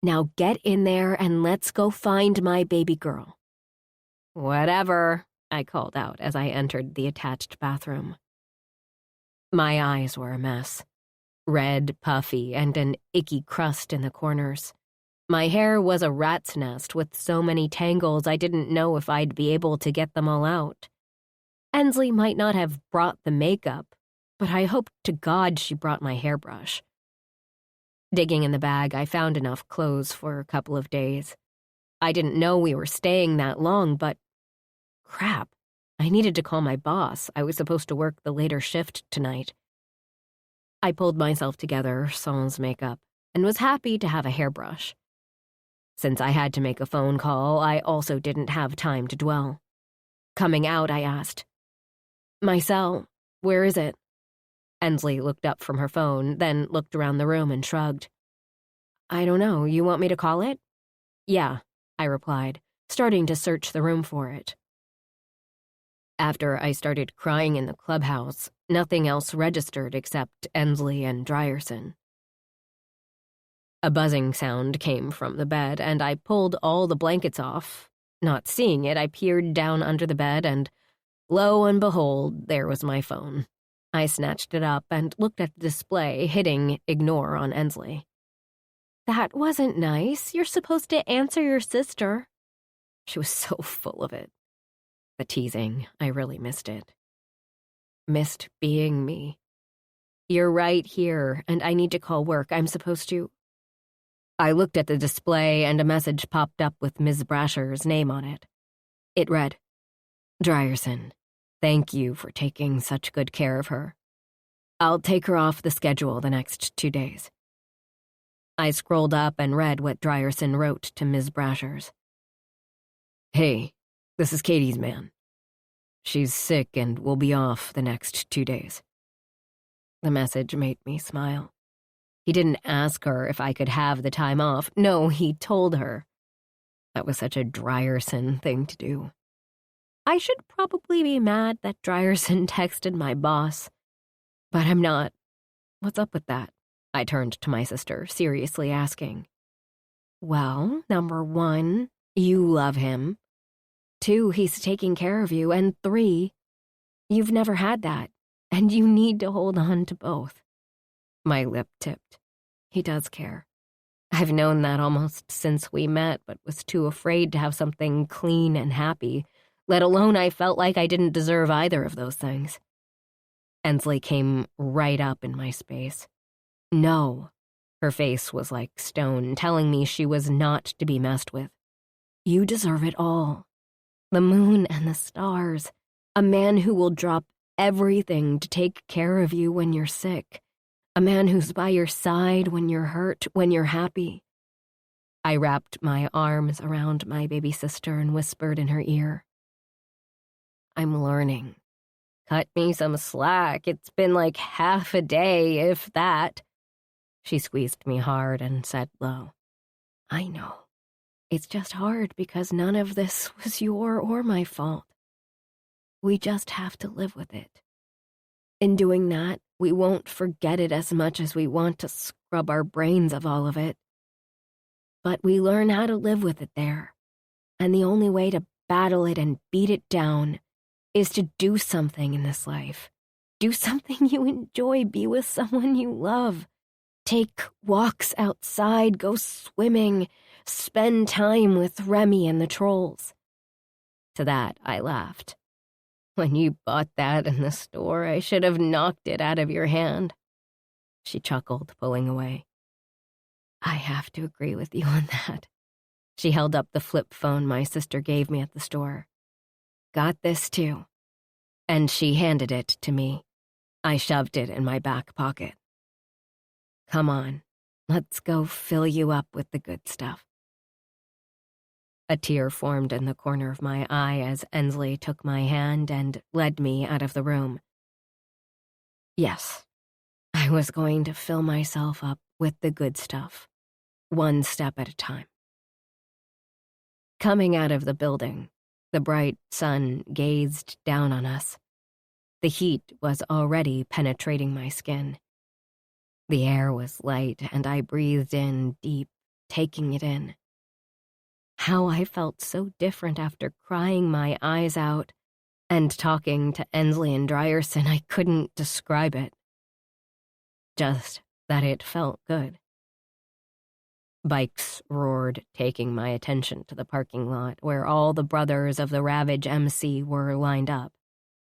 Now get in there and let's go find my baby girl. Whatever, I called out as I entered the attached bathroom. My eyes were a mess. Red, puffy, and an icky crust in the corners. My hair was a rat's nest with so many tangles I didn't know if I'd be able to get them all out. Ensley might not have brought the makeup, but I hoped to God she brought my hairbrush. Digging in the bag, I found enough clothes for a couple of days. I didn't know we were staying that long, but crap, I needed to call my boss. I was supposed to work the later shift tonight. I pulled myself together, sans makeup, and was happy to have a hairbrush. Since I had to make a phone call, I also didn't have time to dwell. Coming out, I asked, My cell, where is it? Ensley looked up from her phone, then looked around the room and shrugged. I don't know, you want me to call it? Yeah, I replied, starting to search the room for it. After I started crying in the clubhouse, nothing else registered except Ensley and Drierson. A buzzing sound came from the bed, and I pulled all the blankets off. Not seeing it, I peered down under the bed, and lo and behold, there was my phone. I snatched it up and looked at the display, hitting ignore on Ensley. That wasn't nice. You're supposed to answer your sister. She was so full of it. The teasing, I really missed it. Missed being me. You're right here, and I need to call work. I'm supposed to... I looked at the display, and a message popped up with Ms. Brasher's name on it. It read, Drierson, thank you for taking such good care of her. I'll take her off the schedule the next 2 days. I scrolled up and read what Drierson wrote to Ms. Brasher's. Hey, this is Katie's man. She's sick and will be off the next 2 days. The message made me smile. He didn't ask her if I could have the time off. No, he told her. That was such a Drierson thing to do. I should probably be mad that Drierson texted my boss, but I'm not. What's up with that? I turned to my sister, seriously asking. Well, number 1, you love him. 2, he's taking care of you. And 3, you've never had that, and you need to hold on to both. My lip tipped. He does care. I've known that almost since we met, but was too afraid to have something clean and happy, let alone I felt like I didn't deserve either of those things. Ensley came right up in my space. No. Her face was like stone, telling me she was not to be messed with. You deserve it all. The moon and the stars. A man who will drop everything to take care of you when you're sick. A man who's by your side when you're hurt, when you're happy. I wrapped my arms around my baby sister and whispered in her ear. I'm learning. Cut me some slack. It's been like half a day, if that. She squeezed me hard and said low, I know. It's just hard because none of this was your or my fault. We just have to live with it. In doing that, we won't forget it as much as we want to scrub our brains of all of it. But we learn how to live with it there. And the only way to battle it and beat it down is to do something in this life. Do something you enjoy, be with someone you love. Take walks outside, go swimming, spend time with Remy and the trolls. To that, I laughed. When you bought that in the store, I should have knocked it out of your hand. She chuckled, pulling away. I have to agree with you on that. She held up the flip phone my sister gave me at the store. Got this too. And she handed it to me. I shoved it in my back pocket. Come on, let's go fill you up with the good stuff. A tear formed in the corner of my eye as Ensley took my hand and led me out of the room. Yes, I was going to fill myself up with the good stuff, one step at a time. Coming out of the building, the bright sun gazed down on us. The heat was already penetrating my skin. The air was light, and I breathed in deep, taking it in. How I felt so different after crying my eyes out and talking to Ensley and Drierson, I couldn't describe it. Just that it felt good. Bikes roared, taking my attention to the parking lot where all the brothers of the Ravage MC were lined up.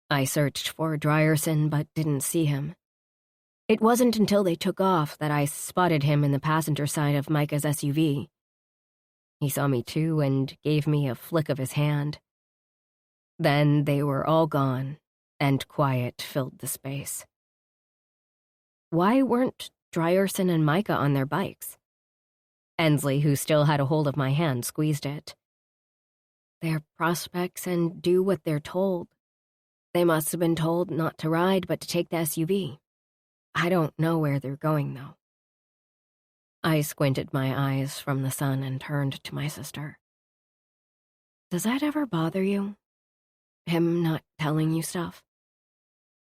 I searched for Drierson but didn't see him. It wasn't until they took off that I spotted him in the passenger side of Micah's SUV. He saw me too and gave me a flick of his hand. Then they were all gone, and quiet filled the space. Why weren't Drierson and Micah on their bikes? Ensley, who still had a hold of my hand, squeezed it. They're prospects and do what they're told. They must have been told not to ride but to take the SUV. I don't know where they're going, though. I squinted my eyes from the sun and turned to my sister. Does that ever bother you? Him not telling you stuff?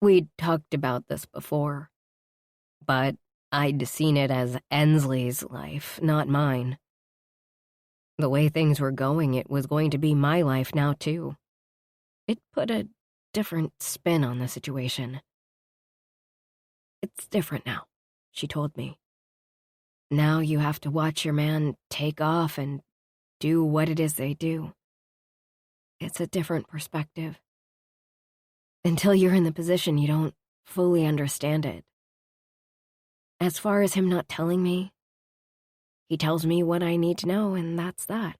We'd talked about this before, but I'd seen it as Ensley's life, not mine. The way things were going, it was going to be my life now, too. It put a different spin on the situation. It's different now, she told me. Now you have to watch your man take off and do what it is they do. It's a different perspective. Until you're in the position, you don't fully understand it. As far as him not telling me, he tells me what I need to know, and that's that.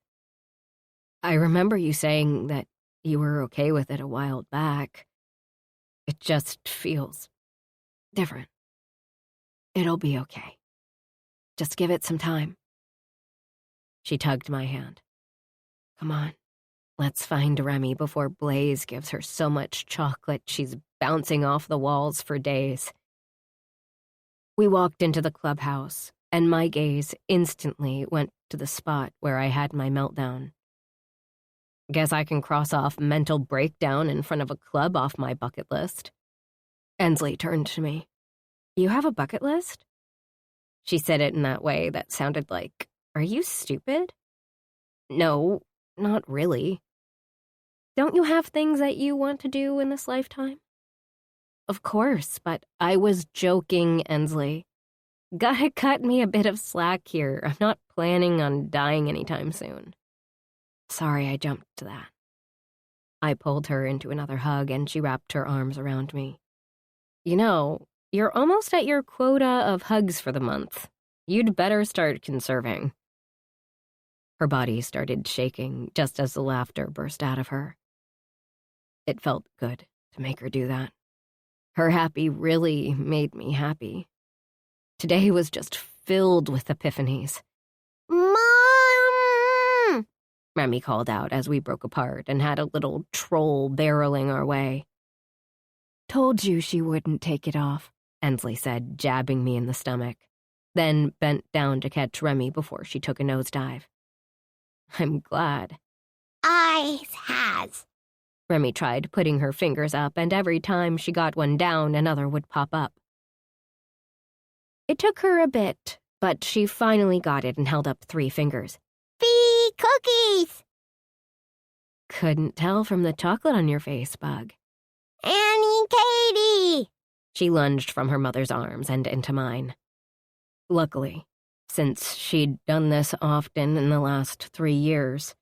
I remember you saying that you were okay with it a while back. It just feels different. It'll be okay. Just give it some time. She tugged my hand. Come on, let's find Remy before Blaze gives her so much chocolate she's bouncing off the walls for days. We walked into the clubhouse, and my gaze instantly went to the spot where I had my meltdown. Guess I can cross off mental breakdown in front of a club off my bucket list. Ensley turned to me. You have a bucket list? She said it in that way that sounded like, are you stupid? No, not really. Don't you have things that you want to do in this lifetime? Of course, but I was joking, Ensley. Gotta cut me a bit of slack here. I'm not planning on dying anytime soon. Sorry I jumped to that. I pulled her into another hug and she wrapped her arms around me. You know, you're almost at your quota of hugs for the month. You'd better start conserving. Her body started shaking just as the laughter burst out of her. It felt good to make her do that. Her happy really made me happy. Today was just filled with epiphanies. Mom! Remy called out as we broke apart and had a little troll barreling our way. Told you she wouldn't take it off, Ensley said, jabbing me in the stomach, then bent down to catch Remy before she took a nosedive. I'm glad. Ice has. Remy tried putting her fingers up, and every time she got one down, another would pop up. It took her a bit, but she finally got it and held up 3 fingers. Fee cookies! Couldn't tell from the chocolate on your face, Bug. Annie Katie! She lunged from her mother's arms and into mine. Luckily, since she'd done this often in the last 3 years,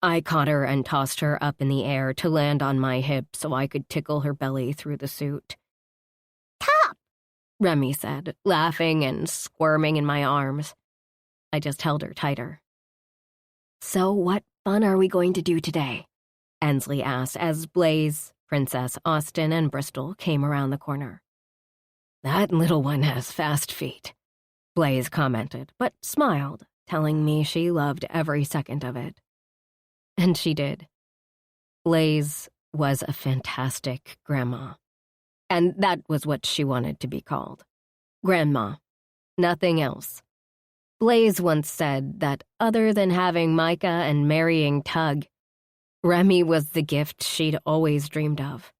I caught her and tossed her up in the air to land on my hip so I could tickle her belly through the suit. Top! Remy said, laughing and squirming in my arms. I just held her tighter. So what fun are we going to do today? Ensley asked as Blaze, Princess, Austin, and Bristol came around the corner. That little one has fast feet, Blaze commented, but smiled, telling me she loved every second of it. And she did. Blaze was a fantastic grandma. And that was what she wanted to be called. Grandma. Nothing else. Blaze once said that other than having Micah and marrying Tug, Remy was the gift she'd always dreamed of.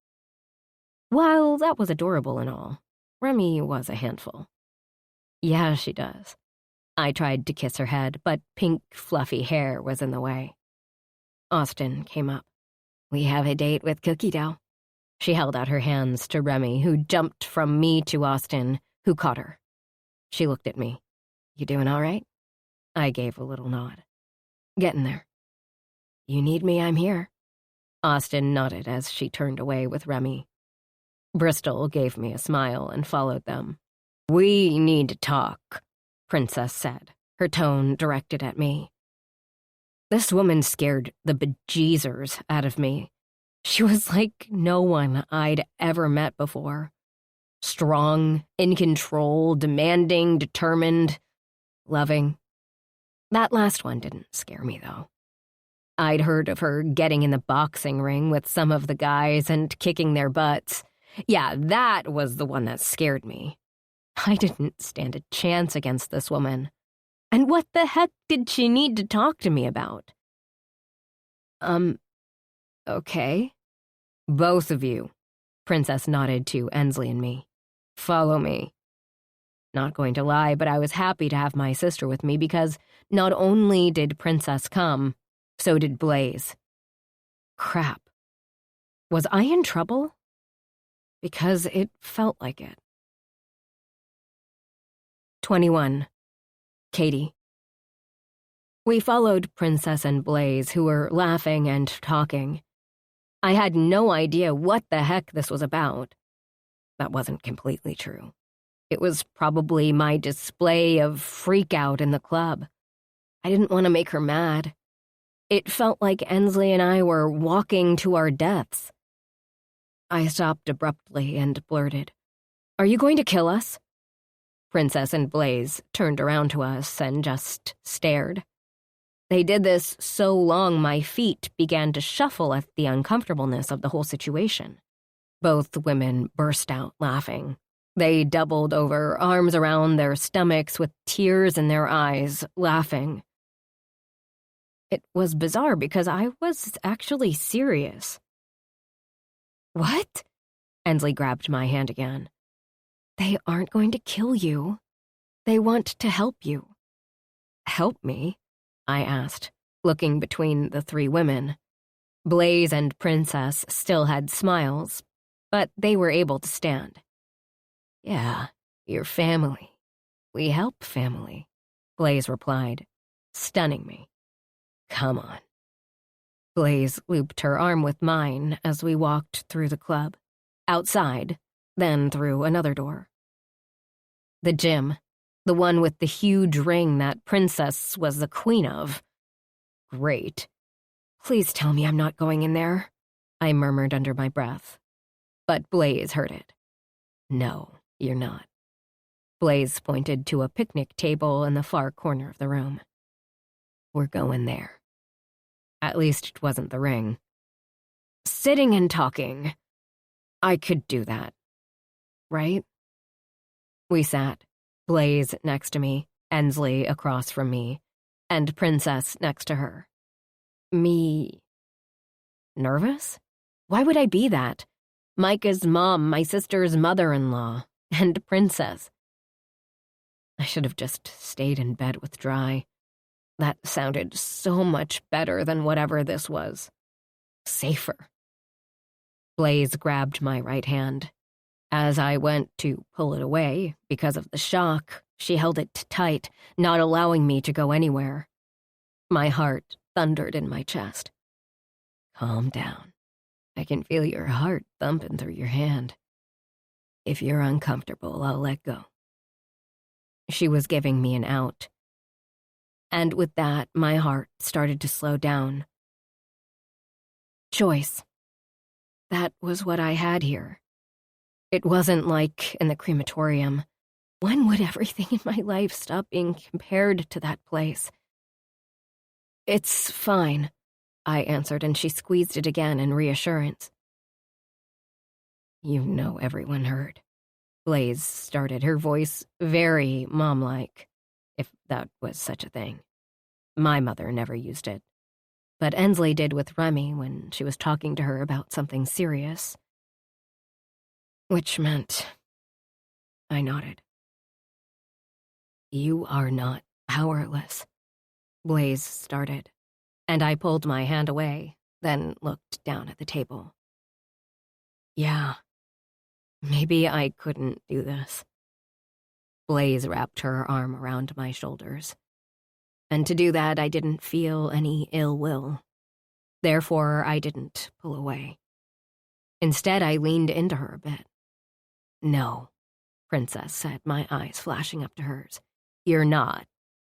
While that was adorable and all, Remy was a handful. Yeah, she does. I tried to kiss her head, but pink, fluffy hair was in the way. Austin came up. We have a date with cookie dough. She held out her hands to Remy, who jumped from me to Austin, who caught her. She looked at me. You doing all right? I gave a little nod. Getting there. You need me, I'm here. Austin nodded as she turned away with Remy. Bristol gave me a smile and followed them. We need to talk, Princess said, her tone directed at me. This woman scared the bejeezers out of me. She was like no one I'd ever met before. Strong, in control, demanding, determined, loving. That last one didn't scare me, though. I'd heard of her getting in the boxing ring with some of the guys and kicking their butts. Yeah, that was the one that scared me. I didn't stand a chance against this woman. And what the heck did she need to talk to me about? Okay. Both of you, Princess nodded to Ensley and me. Follow me. Not going to lie, but I was happy to have my sister with me because not only did Princess come, so did Blaze. Crap. Was I in trouble? Because it felt like it. 21. Katie. We followed Princess and Blaze, who were laughing and talking. I had no idea what the heck this was about. That wasn't completely true. It was probably my display of freak-out in the club. I didn't want to make her mad. It felt like Ensley and I were walking to our deaths. I stopped abruptly and blurted, Are you going to kill us? Princess and Blaze turned around to us and just stared. They did this so long my feet began to shuffle at the uncomfortableness of the whole situation. Both women burst out laughing. They doubled over, arms around their stomachs with tears in their eyes, laughing. It was bizarre because I was actually serious. What? Ensley grabbed my hand again. They aren't going to kill you. They want to help you. Help me? I asked, looking between the three women. Blaze and Princess still had smiles, but they were able to stand. Yeah, your family. We help family, Blaze replied, stunning me. Come on. Blaze looped her arm with mine as we walked through the club, outside, then through another door. The gym, the one with the huge ring that Princess was the queen of. Great. Please tell me I'm not going in there, I murmured under my breath. But Blaze heard it. No, you're not. Blaze pointed to a picnic table in the far corner of the room. We're going there. At least it wasn't the ring. Sitting and talking. I could do that. Right? We sat, Blaze next to me, Ensley across from me, and Princess next to her. Me... nervous? Why would I be that? Micah's mom, my sister's mother-in-law, and Princess. I should have just stayed in bed with Dry. That sounded so much better than whatever this was. Safer. Blaze grabbed my right hand. As I went to pull it away, because of the shock, she held it tight, not allowing me to go anywhere. My heart thundered in my chest. Calm down. I can feel your heart thumping through your hand. If you're uncomfortable, I'll let go. She was giving me an out. And with that, my heart started to slow down. Choice. That was what I had here. It wasn't like in the crematorium. When would everything in my life stop being compared to that place? It's fine. I answered, and she squeezed it again in reassurance. You know everyone heard. Blaze started, her voice very mom-like, if that was such a thing. My mother never used it, but Ensley did with Remy when she was talking to her about something serious. Which meant... I nodded. You are not powerless, Blaze started, and I pulled my hand away, then looked down at the table. Yeah, maybe I couldn't do this. Blaze wrapped her arm around my shoulders, and to do that I didn't feel any ill will. Therefore, I didn't pull away. Instead, I leaned into her a bit. No, Princess said, my eyes flashing up to hers. You're not.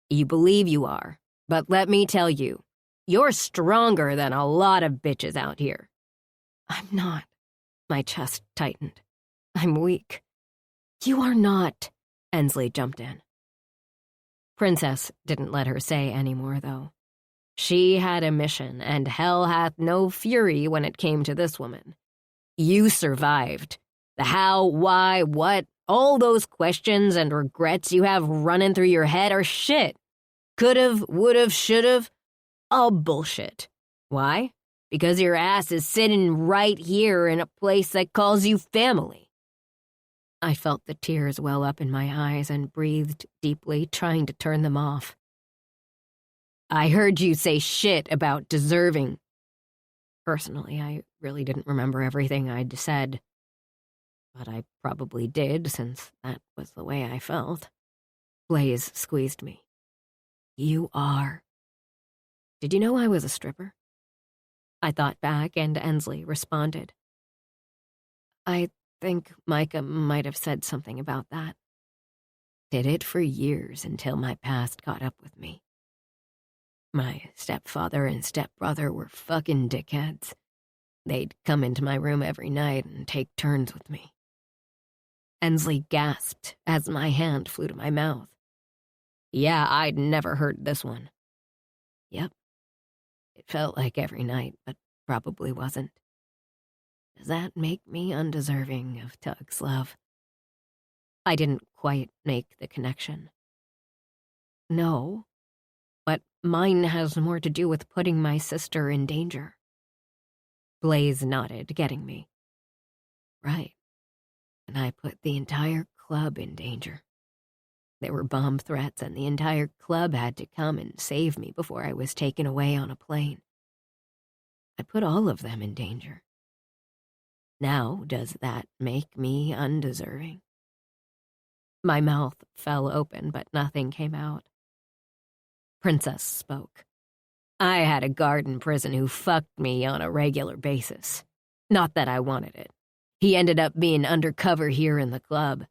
You believe you are. But let me tell you, you're stronger than a lot of bitches out here. I'm not. My chest tightened. I'm weak. You are not, Ensley jumped in. Princess didn't let her say any more, though. She had a mission, and hell hath no fury when it came to this woman. You survived. The how, why, what, all those questions and regrets you have running through your head are shit. Could've, would've, should've, all bullshit. Why? Because your ass is sitting right here in a place that calls you family. I felt the tears well up in my eyes and breathed deeply, trying to turn them off. I heard you say shit about deserving. Personally, I really didn't remember everything I'd said. But I probably did, since that was the way I felt. Blaze squeezed me. You are. Did you know I was a stripper? I thought back, and Ensley responded. I think Micah might have said something about that. Did it for years until my past caught up with me. My stepfather and stepbrother were fucking dickheads. They'd come into my room every night and take turns with me. Ensley gasped as my hand flew to my mouth. Yeah, I'd never heard this one. Yep. It felt like every night, but probably wasn't. Does that make me undeserving of Tug's love? I didn't quite make the connection. No, but mine has more to do with putting my sister in danger. Blaze nodded, getting me. Right. And I put the entire club in danger. There were bomb threats, and the entire club had to come and save me before I was taken away on a plane. I put all of them in danger. Now, does that make me undeserving? My mouth fell open, but nothing came out. Princess spoke. I had a guard in prison who fucked me on a regular basis. Not that I wanted it. He ended up being undercover here in the club.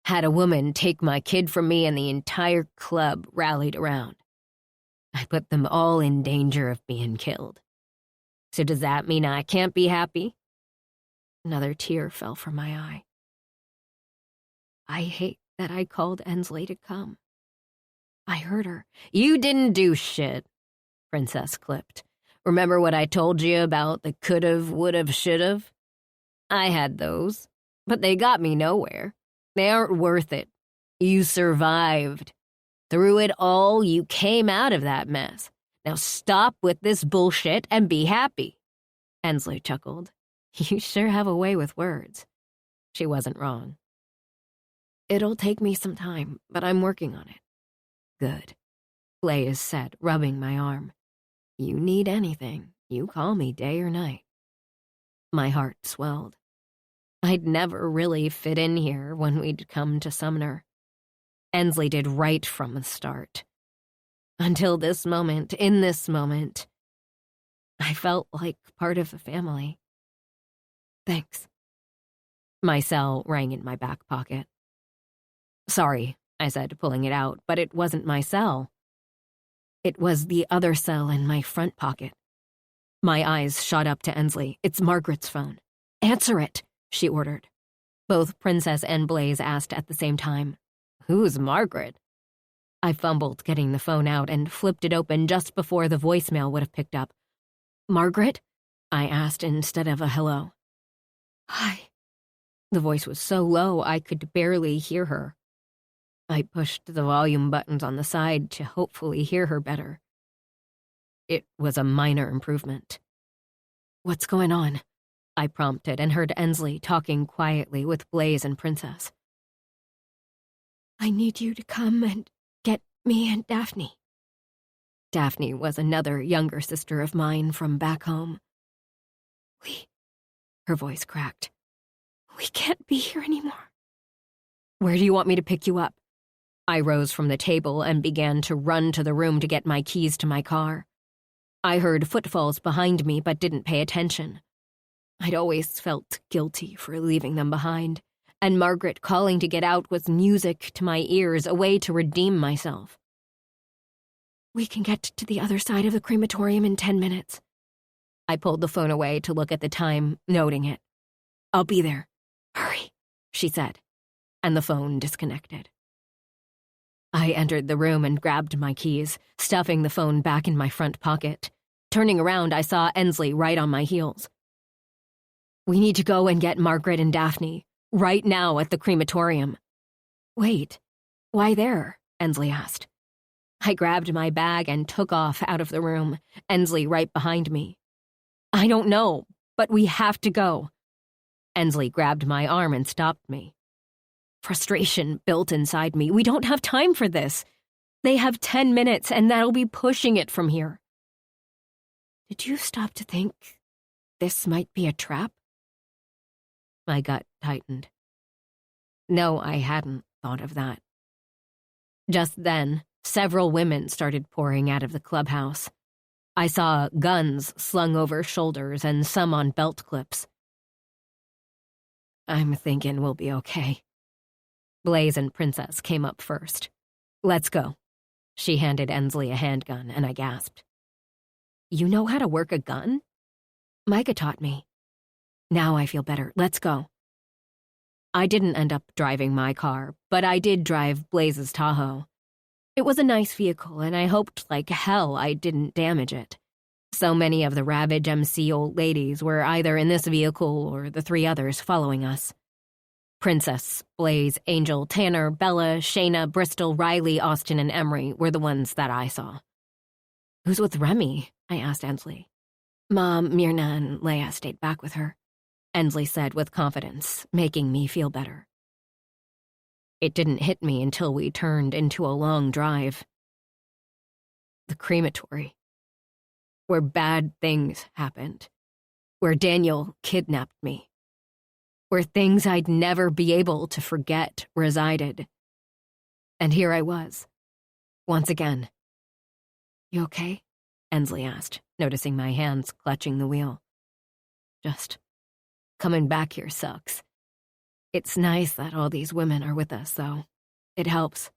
Had a woman take my kid from me, and the entire club rallied around. I put them all in danger of being killed. So does that mean I can't be happy? Another tear fell from my eye. I hate that I called Ensley to come. I heard her. You didn't do shit, Princess clipped. Remember what I told you about the could've, would've, should've? I had those, but they got me nowhere. They aren't worth it. You survived. Through it all, you came out of that mess. Now stop with this bullshit and be happy. Ensley chuckled. You sure have a way with words. She wasn't wrong. It'll take me some time, but I'm working on it. Good, Blaze said, rubbing my arm. You need anything, you call me day or night. My heart swelled. I'd never really fit in here when we'd come to Sumner. Ensley did right from the start. Until this moment, in this moment, I felt like part of the family. Thanks. My cell rang in my back pocket. Sorry, I said, pulling it out, but it wasn't my cell. It was the other cell in my front pocket. My eyes shot up to Ensley. It's Margaret's phone. Answer it, she ordered. Both Princess and Blaze asked at the same time. Who's Margaret? I fumbled getting the phone out and flipped it open just before the voicemail would have picked up. Margaret? I asked instead of a hello. Hi. The voice was so low I could barely hear her. I pushed the volume buttons on the side to hopefully hear her better. It was a minor improvement. What's going on? I prompted and heard Ensley talking quietly with Blaze and Princess. I need you to come and get me and Daphne. Daphne was another younger sister of mine from back home. Her voice cracked. We can't be here anymore. Where do you want me to pick you up? I rose from the table and began to run to the room to get my keys to my car. I heard footfalls behind me but didn't pay attention. I'd always felt guilty for leaving them behind, and Margaret calling to get out was music to my ears, a way to redeem myself. We can get to the other side of the crematorium in 10 minutes. I pulled the phone away to look at the time, noting it. I'll be there. Hurry, she said, and the phone disconnected. I entered the room and grabbed my keys, stuffing the phone back in my front pocket. Turning around, I saw Ensley right on my heels. We need to go and get Margaret and Daphne, right now at the crematorium. Wait, why there? Ensley asked. I grabbed my bag and took off out of the room, Ensley right behind me. I don't know, but we have to go. Ensley grabbed my arm and stopped me. Frustration built inside me. We don't have time for this. They have 10 minutes, and that'll be pushing it from here. Did you stop to think this might be a trap? My gut tightened. No, I hadn't thought of that. Just then, several women started pouring out of the clubhouse. I saw guns slung over shoulders and some on belt clips. I'm thinking we'll be okay. Blaze and Princess came up first. Let's go. She handed Ensley a handgun, and I gasped. You know how to work a gun? Micah taught me. Now I feel better. Let's go. I didn't end up driving my car, but I did drive Blaze's Tahoe. It was a nice vehicle, and I hoped like hell I didn't damage it. So many of the Ravage MC old ladies were either in this vehicle or the three others following us. Princess, Blaze, Angel, Tanner, Bella, Shayna, Bristol, Riley, Austin, and Emery were the ones that I saw. Who's with Remy? I asked Ensley. Mom, Myrna, and Leia stayed back with her, Ensley said with confidence, making me feel better. It didn't hit me until we turned into a long drive. The crematory. Where bad things happened. Where Daniel kidnapped me. Where things I'd never be able to forget resided. And here I was. Once again. You okay? Ensley asked, noticing my hands clutching the wheel. Just coming back here sucks. It's nice that all these women are with us, though. It helps.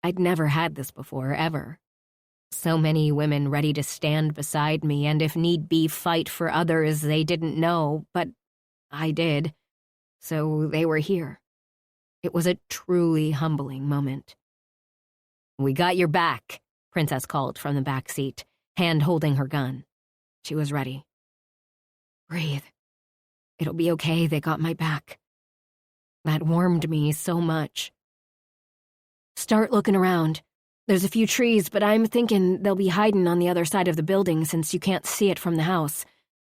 I'd never had this before, ever. So many women ready to stand beside me and, if need be, fight for others they didn't know, but I did. So they were here. It was a truly humbling moment. We got your back, Princess called from the back seat, hand holding her gun. She was ready. Breathe. It'll be okay, they got my back. That warmed me so much. Start looking around. There's a few trees, but I'm thinking they'll be hiding on the other side of the building since you can't see it from the house,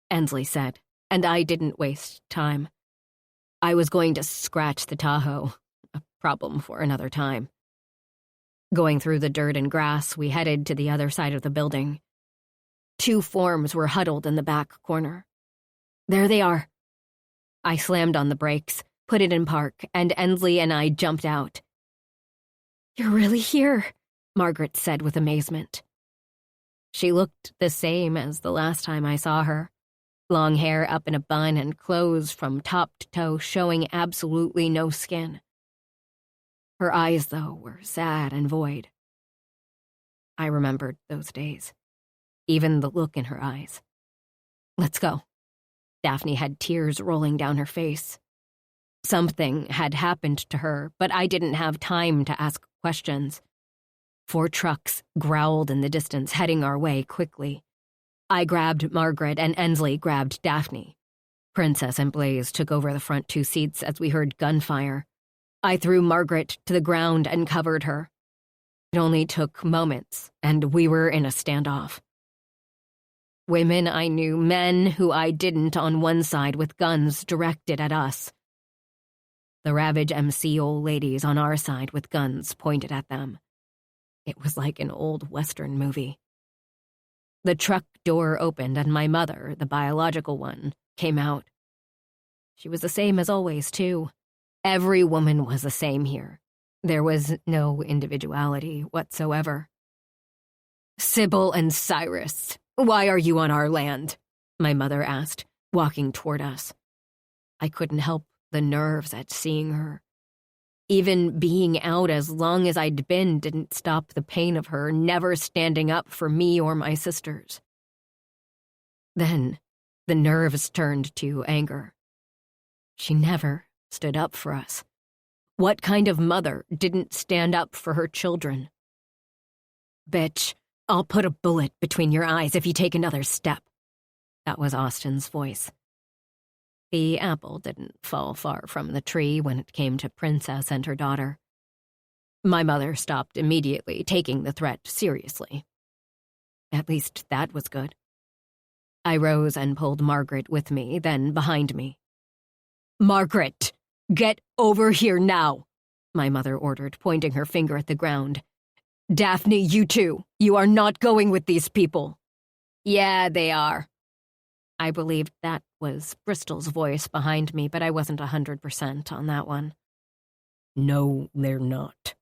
Ensley said, and I didn't waste time. I was going to scratch the Tahoe, a problem for another time. Going through the dirt and grass, we headed to the other side of the building. Two forms were huddled in the back corner. There they are. I slammed on the brakes, put it in park, and Ensley and I jumped out. You're really here, Margaret said with amazement. She looked the same as the last time I saw her. Long hair up in a bun and clothes from top to toe showing absolutely no skin. Her eyes, though, were sad and void. I remembered those days, even the look in her eyes. Let's go. Daphne had tears rolling down her face. Something had happened to her, but I didn't have time to ask questions. 4 trucks growled in the distance, heading our way quickly. I grabbed Margaret and Ensley grabbed Daphne. Princess and Blaze took over the front 2 seats as we heard gunfire. I threw Margaret to the ground and covered her. It only took moments, and we were in a standoff. Women I knew, men who I didn't on one side with guns directed at us. The Ravage MC old ladies on our side with guns pointed at them. It was like an old Western movie. The truck door opened and my mother, the biological one, came out. She was the same as always, too. Every woman was the same here. There was no individuality whatsoever. "Sybil and Cyrus, why are you on our land?" my mother asked, walking toward us. I couldn't help the nerves at seeing her. Even being out as long as I'd been didn't stop the pain of her never standing up for me or my sisters. Then, the nerves turned to anger. She never stood up for us. What kind of mother didn't stand up for her children? "Bitch, I'll put a bullet between your eyes if you take another step." That was Austin's voice. The apple didn't fall far from the tree when it came to Princess and her daughter. My mother stopped immediately, taking the threat seriously. At least that was good. I rose and pulled Margaret with me, then behind me. "Margaret, get over here now," my mother ordered, pointing her finger at the ground. "Daphne, you too. You are not going with these people." "Yeah, they are." I believed that was Bristol's voice behind me, but I wasn't 100% on that one. "No, they're not."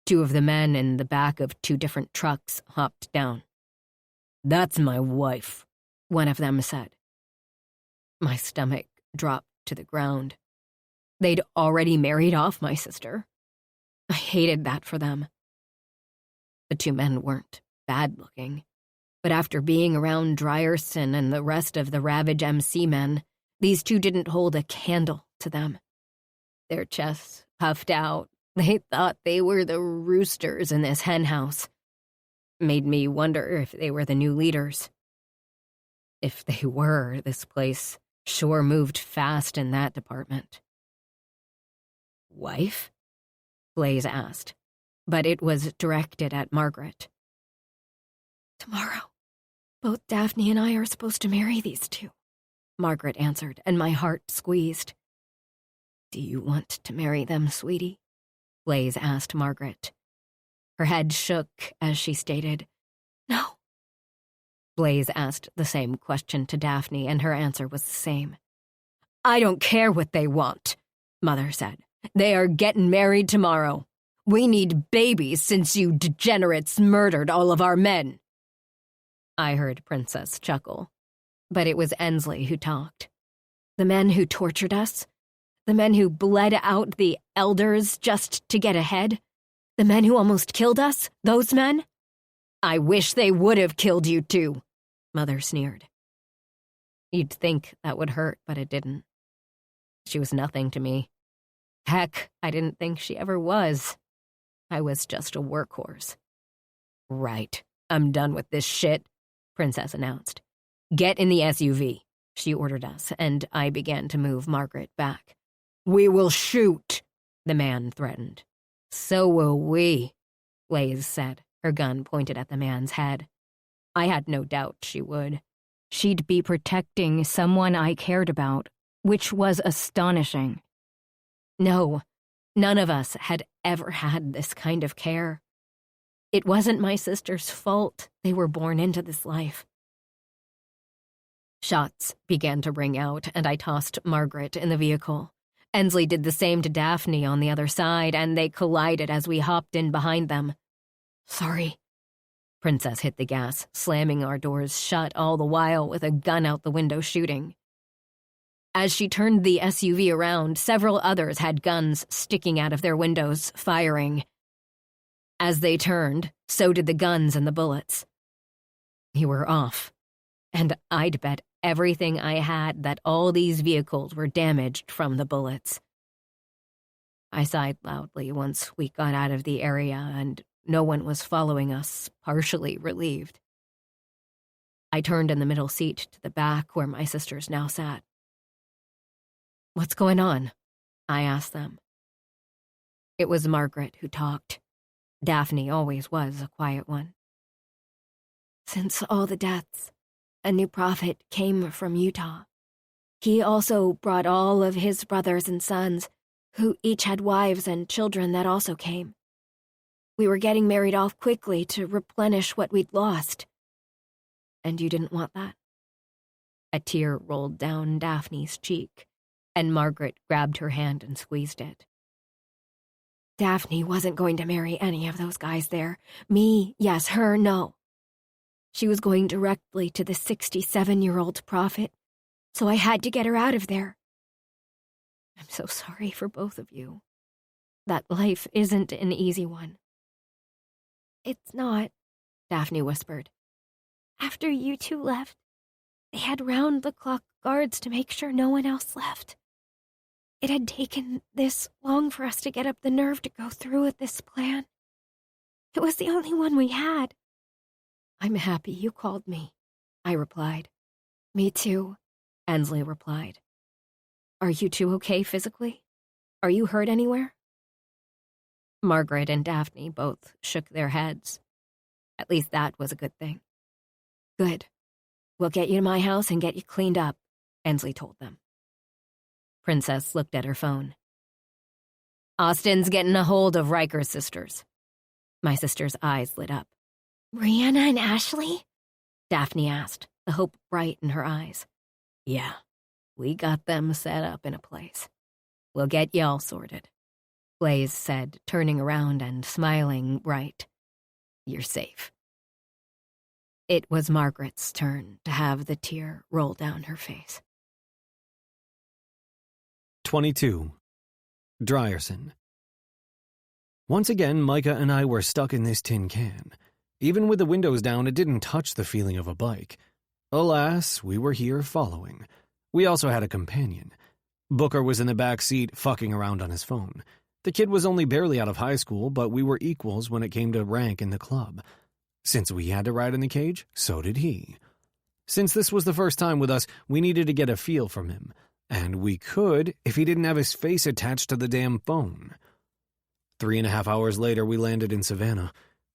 2 of the men in the back of 2 different trucks hopped down. "That's my wife," one of them said. My stomach dropped to the ground. They'd already married off my sister. I hated that for them. The 2 men weren't bad-looking, but after being around Drierson and the rest of the Ravage MC men, these 2 didn't hold a candle to them. Their chests puffed out. They thought they were the roosters in this henhouse. Made me wonder if they were the new leaders. If they were, this place sure moved fast in that department. "Wife?" Blaze asked, but it was directed at Margaret. "Tomorrow, both Daphne and I are supposed to marry these 2, Margaret answered, and my heart squeezed. "Do you want to marry them, sweetie?" Blaze asked Margaret. Her head shook as she stated, "No." Blaze asked the same question to Daphne, and her answer was the same. "I don't care what they want," Mother said. "They are getting married tomorrow. We need babies since you degenerates murdered all of our men." I heard Princess chuckle, but it was Ensley who talked. "The men who tortured us? The men who bled out the elders just to get ahead? The men who almost killed us? Those men? I wish they would have killed you too," Mother sneered. You'd think that would hurt, but it didn't. She was nothing to me. Heck, I didn't think she ever was. I was just a workhorse. "Right, I'm done with this shit," Princess announced. "Get in the SUV," she ordered us, and I began to move Margaret back. "We will shoot," the man threatened. "So will we," Blaze said, her gun pointed at the man's head. I had no doubt she would. She'd be protecting someone I cared about, which was astonishing. No, none of us had ever had this kind of care. It wasn't my sister's fault they were born into this life. Shots began to ring out, and I tossed Margaret in the vehicle. Ensley did the same to Daphne on the other side, and they collided as we hopped in behind them. "Sorry." Princess hit the gas, slamming our doors shut all the while with a gun out the window shooting. As she turned the SUV around, several others had guns sticking out of their windows, firing. As they turned, so did the guns and the bullets. We were off, and I'd bet everything I had that all these vehicles were damaged from the bullets. I sighed loudly once we got out of the area and no one was following us, partially relieved. I I turned in the middle seat to the back where my sisters now sat. "What's going on?" I asked them. It was Margaret who talked. Daphne always was a quiet one. "Since all the deaths, a new prophet came from Utah. He also brought all of his brothers and sons, who each had wives and children that also came. We were getting married off quickly to replenish what we'd lost. And you didn't want that?" A tear rolled down Daphne's cheek, and Margaret grabbed her hand and squeezed it. "Daphne wasn't going to marry any of those guys there. Me, yes, her, no. She was going directly to the 67-year-old prophet, so I had to get her out of there. I'm so sorry for both of you. That life isn't an easy one." "It's not," Daphne whispered. "After you two left, they had round-the-clock guards to make sure no one else left. It had taken this long for us to get up the nerve to go through with this plan. It was the only one we had." "I'm happy you called me," I replied. "Me too," Ansley replied. "Are you two okay physically? Are you hurt anywhere?" Margaret and Daphne both shook their heads. At least that was a good thing. "Good. We'll get you to my house and get you cleaned up," Ansley told them. Princess looked at her phone. "Austin's getting a hold of Riker's sisters." My sister's eyes lit up. "Brianna and Ashley?" Daphne asked, the hope bright in her eyes. "Yeah, we got them set up in a place. We'll get y'all sorted," Blaze said, turning around and smiling bright. "You're safe." It was Margaret's turn to have the tear roll down her face. 22. Drierson. Once again, Micah and I were stuck in this tin can. Even with the windows down, it didn't touch the feeling of a bike. Alas, we were here following. We also had a companion. Booker was in the back seat, fucking around on his phone. The kid was only barely out of high school, but we were equals when it came to rank in the club. Since we had to ride in the cage, so did he. Since this was the first time with us, we needed to get a feel from him. And we could if he didn't have his face attached to the damn phone. 3.5 hours later, we landed in Savannah.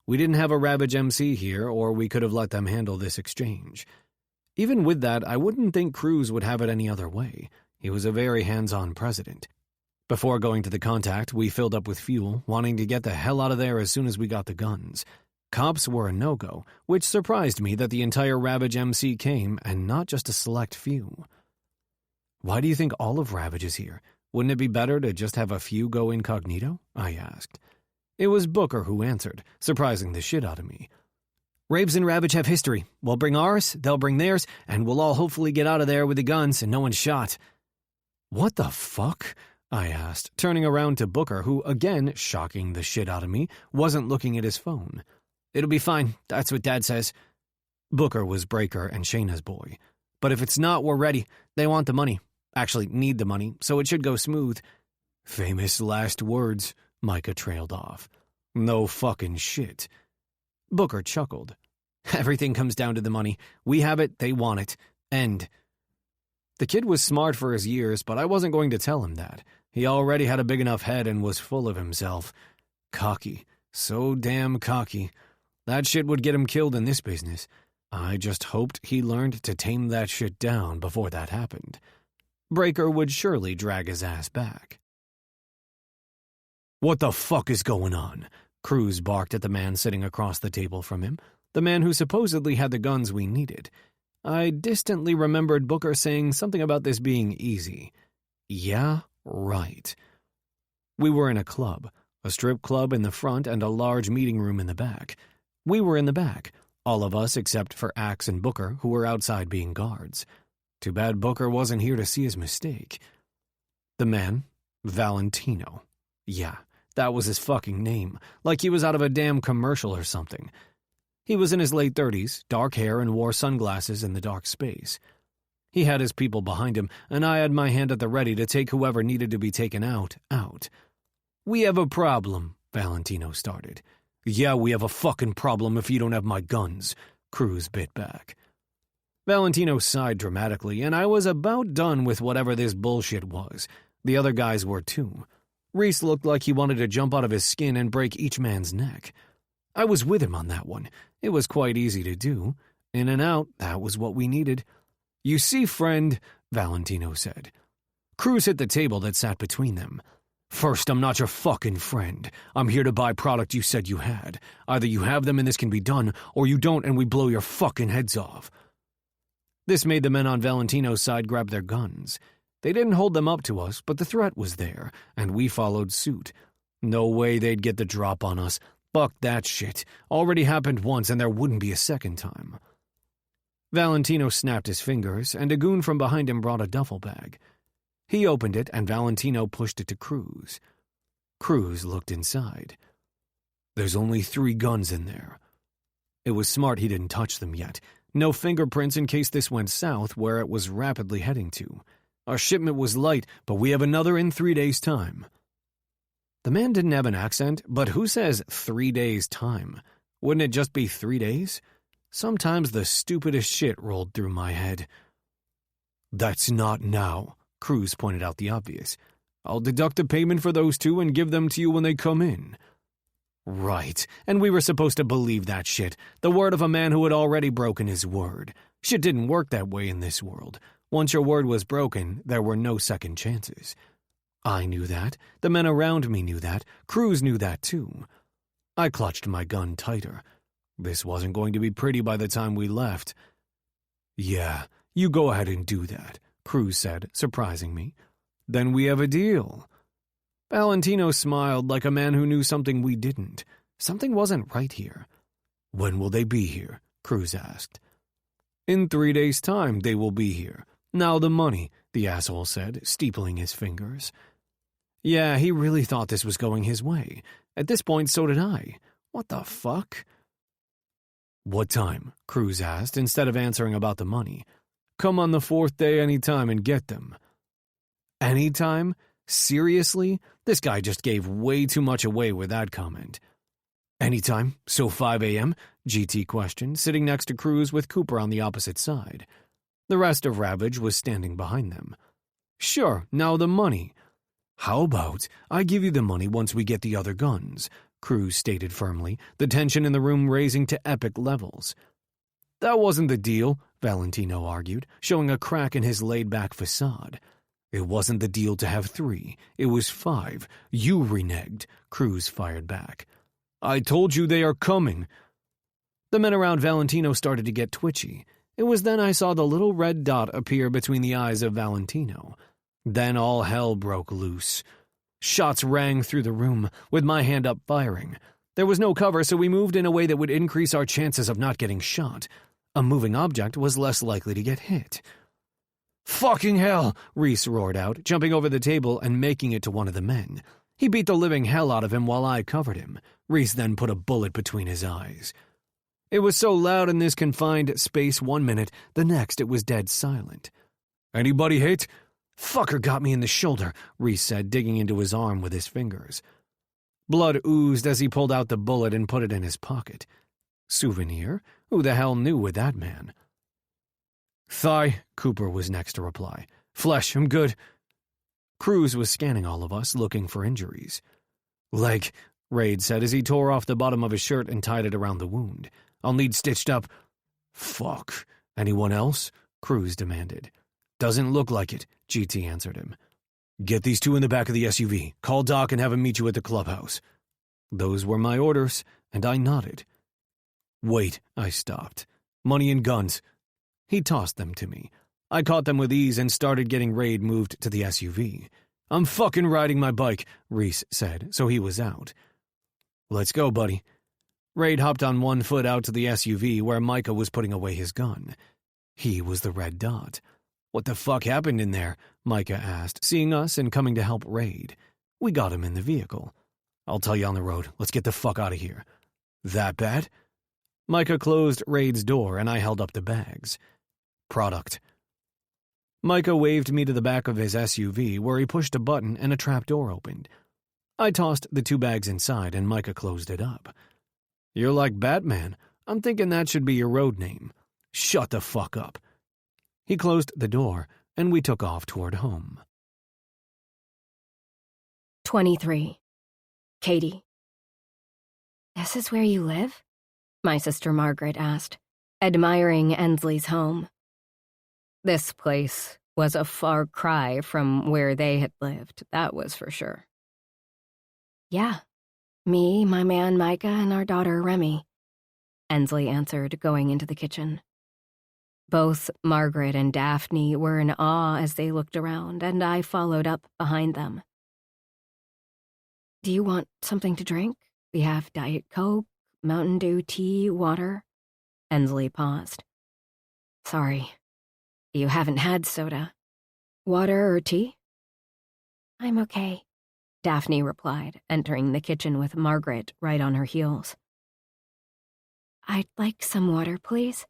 We didn't have a Ravage MC here, or we could have let them handle this exchange. Even with that, I wouldn't think Cruz would have it any other way. He was a very hands-on president. Before going to the contact, we filled up with fuel, wanting to get the hell out of there as soon as we got the guns. Cops were a no-go, which surprised me that the entire Ravage MC came, and not just a select few. "Why do you think all of Ravage is here? Wouldn't it be better to just have a few go incognito?" I asked. It was Booker who answered, surprising the shit out of me. "Raves and Ravage have history. We'll bring ours, they'll bring theirs, and we'll all hopefully get out of there with the guns and no one's shot." "What the fuck?" I asked, turning around to Booker, who, again, shocking the shit out of me, wasn't looking at his phone. "It'll be fine, that's what Dad says." Booker was Breaker and Shayna's boy. "But if it's not, we're ready. They want the money. Actually, need the money, so it should go smooth." Famous last words, Micah trailed off. "No fucking shit." Booker chuckled. "Everything comes down to the money. We have it, they want it. End." The kid was smart for his years, but I wasn't going to tell him that. He already had a big enough head and was full of himself. Cocky. So damn cocky. That shit would get him killed in this business. I just hoped he learned to tame that shit down before that happened. Breaker would surely drag his ass back. "What the fuck is going on?" Cruz barked at the man sitting across the table from him, the man who supposedly had the guns we needed. I distantly remembered Booker saying something about this being easy. Yeah, right. We were in a club, a strip club in the front and a large meeting room in the back. We were in the back, all of us except for Axe and Booker, who were outside being guards. Too bad Booker wasn't here to see his mistake. The man, Valentino. Yeah, that was his fucking name, like he was out of a damn commercial or something. He was in his late 30s, dark hair, and wore sunglasses in the dark space. He had his people behind him, and I had my hand at the ready to take whoever needed to be taken out. "We have a problem," Valentino started. "Yeah, we have a fucking problem if you don't have my guns," Cruz bit back. Valentino sighed dramatically, and I was about done with whatever this bullshit was. The other guys were too. Reese looked like he wanted to jump out of his skin and break each man's neck. I was with him on that one. It was quite easy to do. In and out, that was what we needed. "You see, friend," Valentino said. Cruz hit the table that sat between them. "First, I'm not your fucking friend. I'm here to buy product you said you had. Either you have them and this can be done, or you don't and we blow your fucking heads off." This made the men on Valentino's side grab their guns. They didn't hold them up to us, but the threat was there, and we followed suit. No way they'd get the drop on us. Fuck that shit. Already happened once and there wouldn't be a second time. Valentino snapped his fingers, and a goon from behind him brought a duffel bag. He opened it, and Valentino pushed it to Cruz. Cruz looked inside. "There's only 3 guns in there." It was smart he didn't touch them yet. No fingerprints in case this went south, where it was rapidly heading to. Our shipment was light, but we have another in 3 days' time. The man didn't have an accent, but who says 3 days' time? Wouldn't it just be 3 days? Sometimes the stupidest shit rolled through my head. "That's not now," Cruz pointed out the obvious. "I'll deduct the payment for those 2 and give them to you when they come in." Right, and we were supposed to believe that shit, the word of a man who had already broken his word. Shit didn't work that way in this world. Once your word was broken, there were no second chances. I knew that. The men around me knew that. Cruz knew that too. I clutched my gun tighter. This wasn't going to be pretty by the time we left. "Yeah, you go ahead and do that," Cruz said, surprising me. "Then we have a deal." Valentino smiled like a man who knew something we didn't. Something wasn't right here. "When will they be here?" Cruz asked. "In 3 days' time they will be here. Now the money," the asshole said, steepling his fingers. Yeah, he really thought this was going his way. At this point, so did I. What the fuck? "What time?" Cruz asked, instead of answering about the money. "Come on the 4th day anytime and get them." Anytime? Seriously? This guy just gave way too much away with that comment. "Anytime, so 5 a.m.? GT questioned, sitting next to Cruz with Cooper on the opposite side. The rest of Ravage was standing behind them. "Sure, now the money." "How about I give you the money once we get the other guns?" Cruz stated firmly, the tension in the room raising to epic levels. "That wasn't the deal," Valentino argued, showing a crack in his laid-back facade. "It wasn't the deal to have 3. It was 5. You reneged," Cruz fired back. "I told you they are coming." The men around Valentino started to get twitchy. It was then I saw the little red dot appear between the eyes of Valentino. Then all hell broke loose. Shots rang through the room, with my hand up firing. There was no cover, so we moved in a way that would increase our chances of not getting shot. A moving object was less likely to get hit. "Fucking hell!" Reese roared out, jumping over the table and making it to one of the men. He beat the living hell out of him while I covered him. Reese then put a bullet between his eyes. It was so loud in this confined space 1 minute, the next it was dead silent. "Anybody hit?" "Fucker got me in the shoulder," Reese said, digging into his arm with his fingers. Blood oozed as he pulled out the bullet and put it in his pocket. Souvenir? Who the hell knew with that man? "Thigh," Cooper was next to reply. "Flesh, I'm good." Cruz was scanning all of us, looking for injuries. "Leg," Raid said as he tore off the bottom of his shirt and tied it around the wound. "I'll need stitched up." "Fuck. Anyone else?" Cruz demanded. "Doesn't look like it," GT answered him. "Get these 2 in the back of the SUV. Call Doc and have him meet you at the clubhouse." Those were my orders, and I nodded. "Wait," I stopped. "Money and guns." He tossed them to me. I caught them with ease and started getting Raid moved to the SUV. "I'm fucking riding my bike," Reese said, so he was out. "Let's go, buddy." Raid hopped on 1 foot out to the SUV where Micah was putting away his gun. He was the red dot. "What the fuck happened in there?" Micah asked, seeing us and coming to help Raid. We got him in the vehicle. "I'll tell you on the road. Let's get the fuck out of here." "That bad?" Micah closed Raid's door and I held up the bags. "Product." Micah waved me to the back of his SUV where he pushed a button and a trap door opened. I tossed the 2 bags inside and Micah closed it up. "You're like Batman. I'm thinking that should be your road name." "Shut the fuck up." He closed the door, and we took off toward home. 23. Katie. "This is where you live?" my sister Margaret asked, admiring Ensley's home. This place was a far cry from where they had lived, that was for sure. "Yeah, me, my man Micah, and our daughter Remy," Ensley answered, going into the kitchen. Both Margaret and Daphne were in awe as they looked around, and I followed up behind them. "Do you want something to drink? We have Diet Coke, Mountain Dew tea, water." Ensley paused. "Sorry, you haven't had soda. Water or tea?" "I'm okay," Daphne replied, entering the kitchen with Margaret right on her heels. "I'd like some water, please,"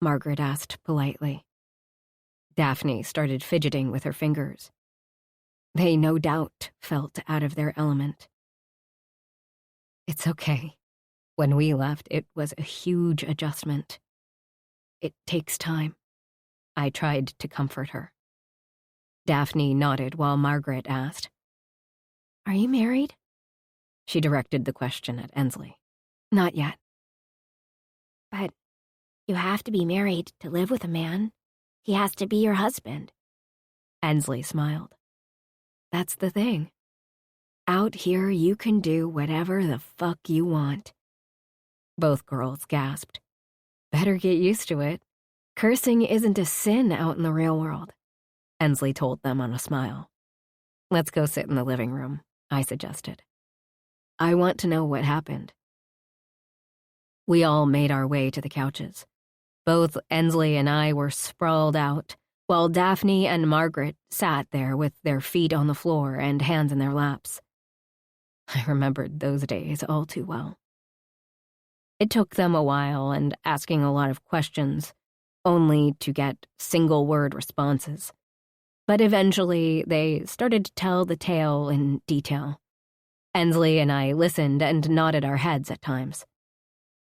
Margaret asked politely. Daphne started fidgeting with her fingers. They no doubt felt out of their element. "It's okay. When we left, it was a huge adjustment. It takes time." I tried to comfort her. Daphne nodded while Margaret asked, "Are you married?" She directed the question at Ensley. "Not yet." "But you have to be married to live with a man. He has to be your husband." Ensley smiled. "That's the thing. Out here, you can do whatever the fuck you want." Both girls gasped. "Better get used to it. Cursing isn't a sin out in the real world," Ensley told them on a smile. "Let's go sit in the living room," I suggested. "I want to know what happened." We all made our way to the couches. Both Ensley and I were sprawled out, while Daphne and Margaret sat there with their feet on the floor and hands in their laps. I remembered those days all too well. It took them a while and asking a lot of questions, only to get single-word responses. But eventually, they started to tell the tale in detail. Ensley and I listened and nodded our heads at times.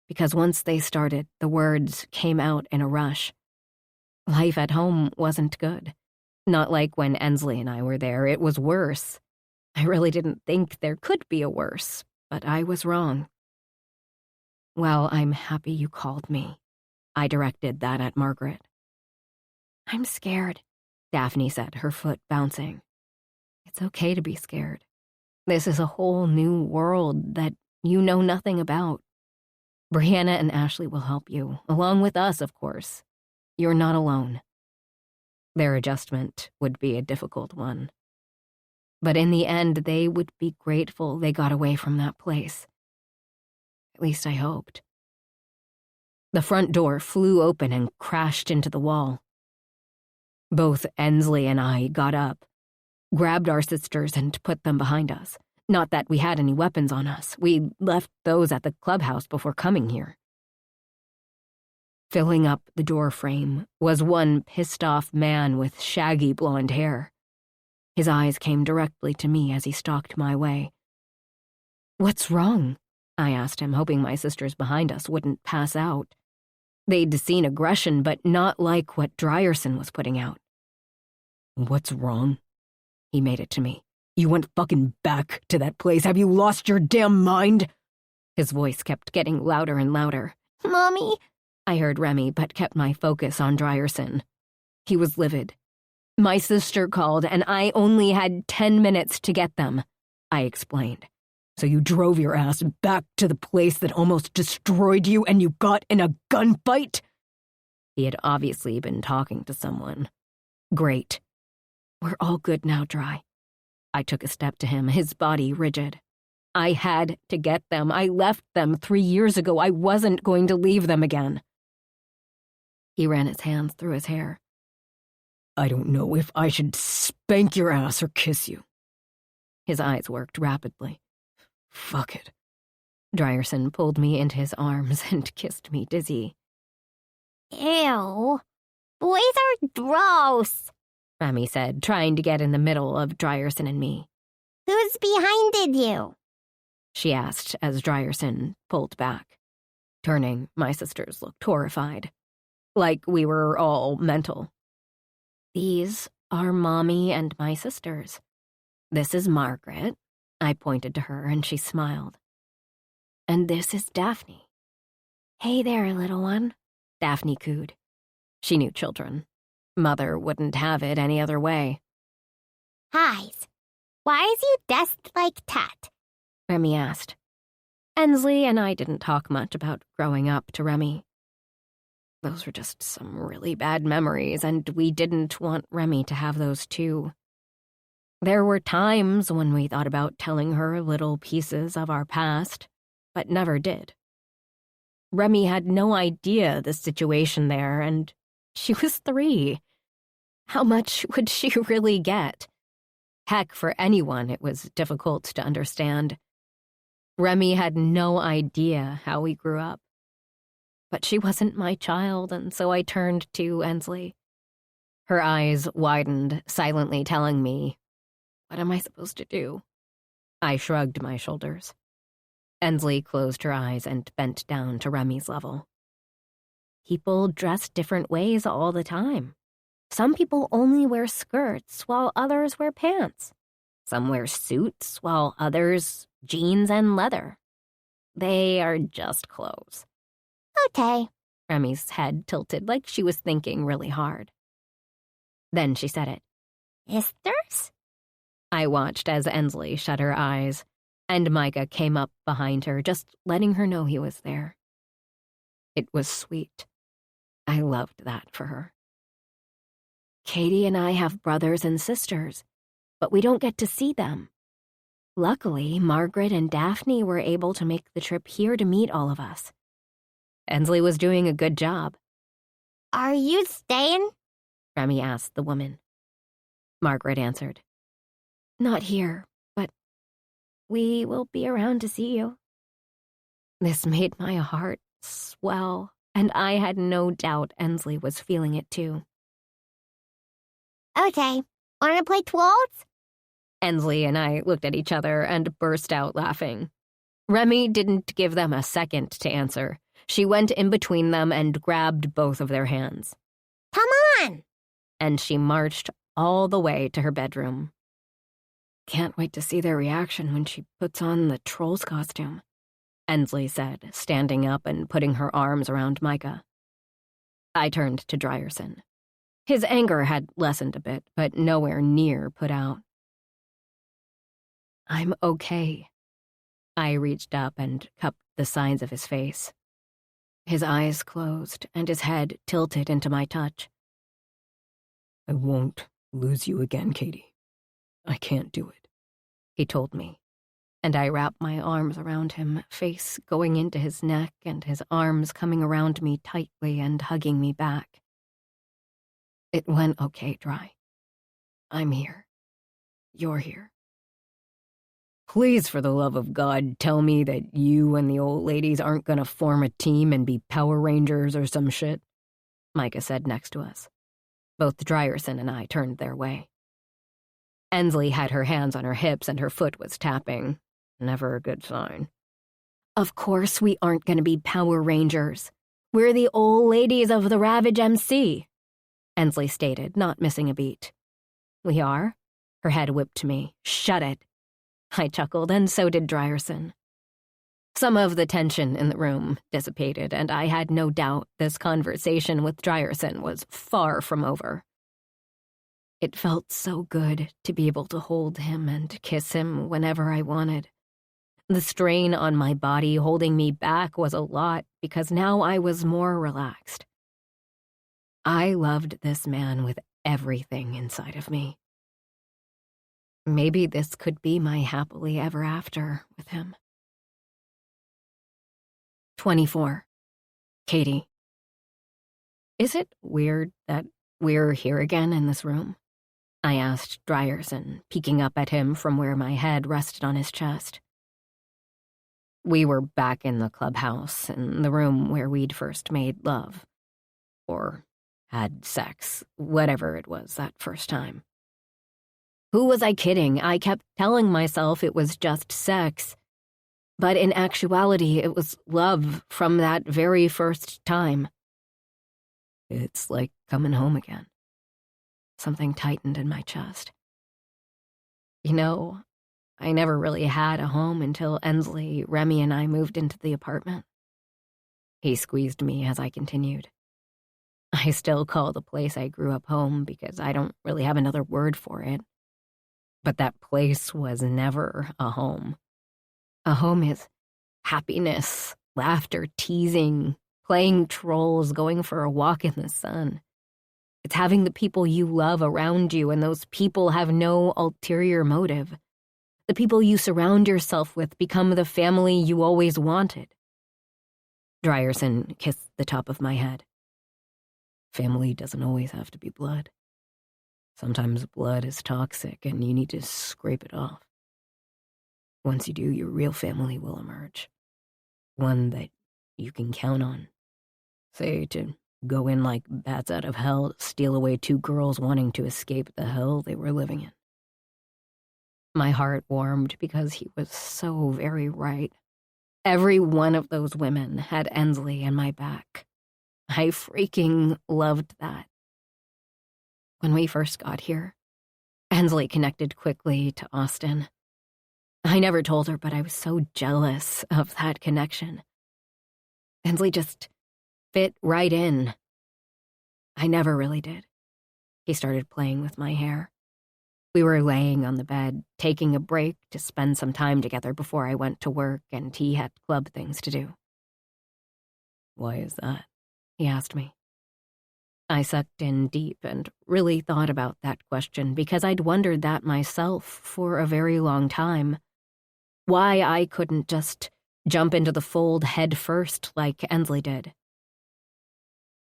Because once they started, the words came out in a rush. Life at home wasn't good. Not like when Ensley and I were there, it was worse. I really didn't think there could be a worse, but I was wrong. "Well, I'm happy you called me." I directed that at Margaret. "I'm scared," Daphne said, her foot bouncing. "It's okay to be scared. This is a whole new world that you know nothing about. Brianna and Ashley will help you, along with us, of course. You're not alone." Their adjustment would be a difficult one. But in the end, they would be grateful they got away from that place. At least I hoped. The front door flew open and crashed into the wall. Both Ensley and I got up, grabbed our sisters, and put them behind us. Not that we had any weapons on us. We left those at the clubhouse before coming here. Filling up the door frame was one pissed-off man with shaggy blonde hair. His eyes came directly to me as he stalked my way. "What's wrong?" I asked him, hoping my sisters behind us wouldn't pass out. They'd seen aggression, but not like what Drierson was putting out. "What's wrong?" He made it to me. "You went fucking back to that place. Have you lost your damn mind?" His voice kept getting louder and louder. "Mommy," I heard Remy, but kept my focus on Drierson. He was livid. "My sister called, and I only had 10 minutes to get them," I explained. "So you drove your ass back to the place that almost destroyed you, and you got in a gunfight?" He had obviously been talking to someone. "Great. We're all good now, Dry." I took a step to him, his body rigid. I had to get them. I left them 3 years ago. I wasn't going to leave them again. He ran his hands through his hair. "I don't know if I should spank your ass or kiss you." His eyes worked rapidly. "Fuck it." Drierson pulled me into his arms and kissed me dizzy. "Ew. Boys are gross," Remy said, trying to get in the middle of Drierson and me. "Who's behinded you?" she asked as Drierson pulled back. Turning, my sisters looked horrified. Like we were all mental. These are Mommy and my sisters. This is Margaret. I pointed to her and she smiled. And this is Daphne. Hey there, little one, Daphne cooed. She knew children. Mother wouldn't have it any other way. Hi's. Why is you dressed like that? Remy asked. Ensley and I didn't talk much about growing up to Remy. Those were just some really bad memories, and we didn't want Remy to have those too. There were times when we thought about telling her little pieces of our past, but never did. Remy had no idea the situation there, and she was 3. How much would she really get? Heck, for anyone, it was difficult to understand. Remy had no idea how we grew up. But she wasn't my child, and so I turned to Ensley. Her eyes widened, silently telling me, "What am I supposed to do?" I shrugged my shoulders. Ensley closed her eyes and bent down to Remy's level. People dress different ways all the time. Some people only wear skirts while others wear pants. Some wear suits while others jeans and leather. They are just clothes. Okay. Remy's head tilted like she was thinking really hard. Then she said it. Sisters? I watched as Ensley shut her eyes, and Micah came up behind her, just letting her know he was there. It was sweet. I loved that for her. Katie and I have brothers and sisters, but we don't get to see them. Luckily, Margaret and Daphne were able to make the trip here to meet all of us. Ensley was doing a good job. Are you staying? Remy asked the woman. Margaret answered. Not here, but we will be around to see you. This made my heart swell, and I had no doubt Ensley was feeling it too. Okay. Wanna play twirls? Ensley and I looked at each other and burst out laughing. Remy didn't give them a second to answer. She went in between them and grabbed both of their hands. Come on! And she marched all the way to her bedroom. Can't wait to see their reaction when she puts on the troll's costume, Ensley said, standing up and putting her arms around Micah. I turned to Drierson. His anger had lessened a bit, but nowhere near put out. I'm okay. I reached up and cupped the sides of his face. His eyes closed and his head tilted into my touch. I won't lose you again, Katie. I can't do it, he told me, and I wrapped my arms around him, face going into his neck and his arms coming around me tightly and hugging me back. It went okay, Dry. I'm here. You're here. Please, for the love of God, tell me that you and the old ladies aren't going to form a team and be Power Rangers or some shit, Micah said next to us. Both Drierson and I turned their way. Ensley had her hands on her hips and her foot was tapping. Never a good sign. Of course we aren't going to be Power Rangers. We're the old ladies of the Ravage MC, Ensley stated, not missing a beat. We are? Her head whipped to me. Shut it. I chuckled, and so did Drierson. Some of the tension in the room dissipated, and I had no doubt this conversation with Drierson was far from over. It felt so good to be able to hold him and kiss him whenever I wanted. The strain on my body holding me back was a lot because now I was more relaxed. I loved this man with everything inside of me. Maybe this could be my happily ever after with him. 24. Katie. Is it weird that we're here again in this room? I asked Drierson, peeking up at him from where my head rested on his chest. We were back in the clubhouse, in the room where we'd first made love. Or had sex, whatever it was that first time. Who was I kidding? I kept telling myself it was just sex. But in actuality, it was love from that very first time. It's like coming home again. Something tightened in my chest. You know, I never really had a home until Ensley, Remy, and I moved into the apartment. He squeezed me as I continued. I still call the place I grew up home because I don't really have another word for it. But that place was never a home. A home is happiness, laughter, teasing, playing trolls, going for a walk in the sun. It's having the people you love around you, and those people have no ulterior motive. The people you surround yourself with become the family you always wanted. Drierson kissed the top of my head. Family doesn't always have to be blood. Sometimes blood is toxic and you need to scrape it off. Once you do, your real family will emerge. One that you can count on. Say, to go in like bats out of hell to steal away 2 girls wanting to escape the hell they were living in. My heart warmed because he was so very right. Every one of those women had Ensley in my back. I freaking loved that. When we first got here, Ensley connected quickly to Austin. I never told her, but I was so jealous of that connection. Ensley just fit right in. I never really did. He started playing with my hair. We were laying on the bed, taking a break to spend some time together before I went to work, and he had club things to do. "Why is that?" he asked me. I sucked in deep and really thought about that question because I'd wondered that myself for a very long time. Why I couldn't just jump into the fold head first like Ensley did.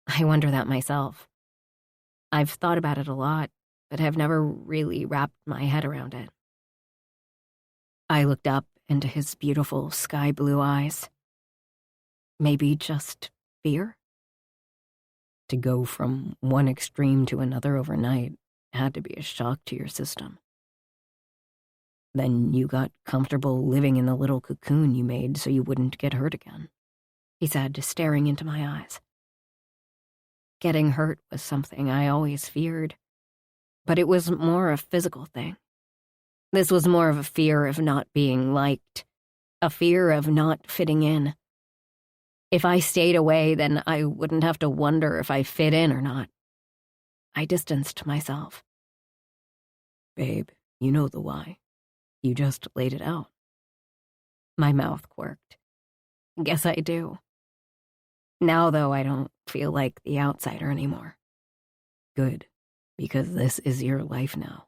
I wonder that myself. I've thought about it a lot, but have never really wrapped my head around it. I looked up into his beautiful sky blue eyes. Maybe just fear? To go from one extreme to another overnight had to be a shock to your system. Then you got comfortable living in the little cocoon you made so you wouldn't get hurt again, he said, staring into my eyes. Getting hurt was something I always feared, but it was more a physical thing. This was more of a fear of not being liked, a fear of not fitting in. If I stayed away, then I wouldn't have to wonder if I fit in or not. I distanced myself. Babe, you know the why. You just laid it out. My mouth quirked. Guess I do. Now, though, I don't feel like the outsider anymore. Good, because this is your life now.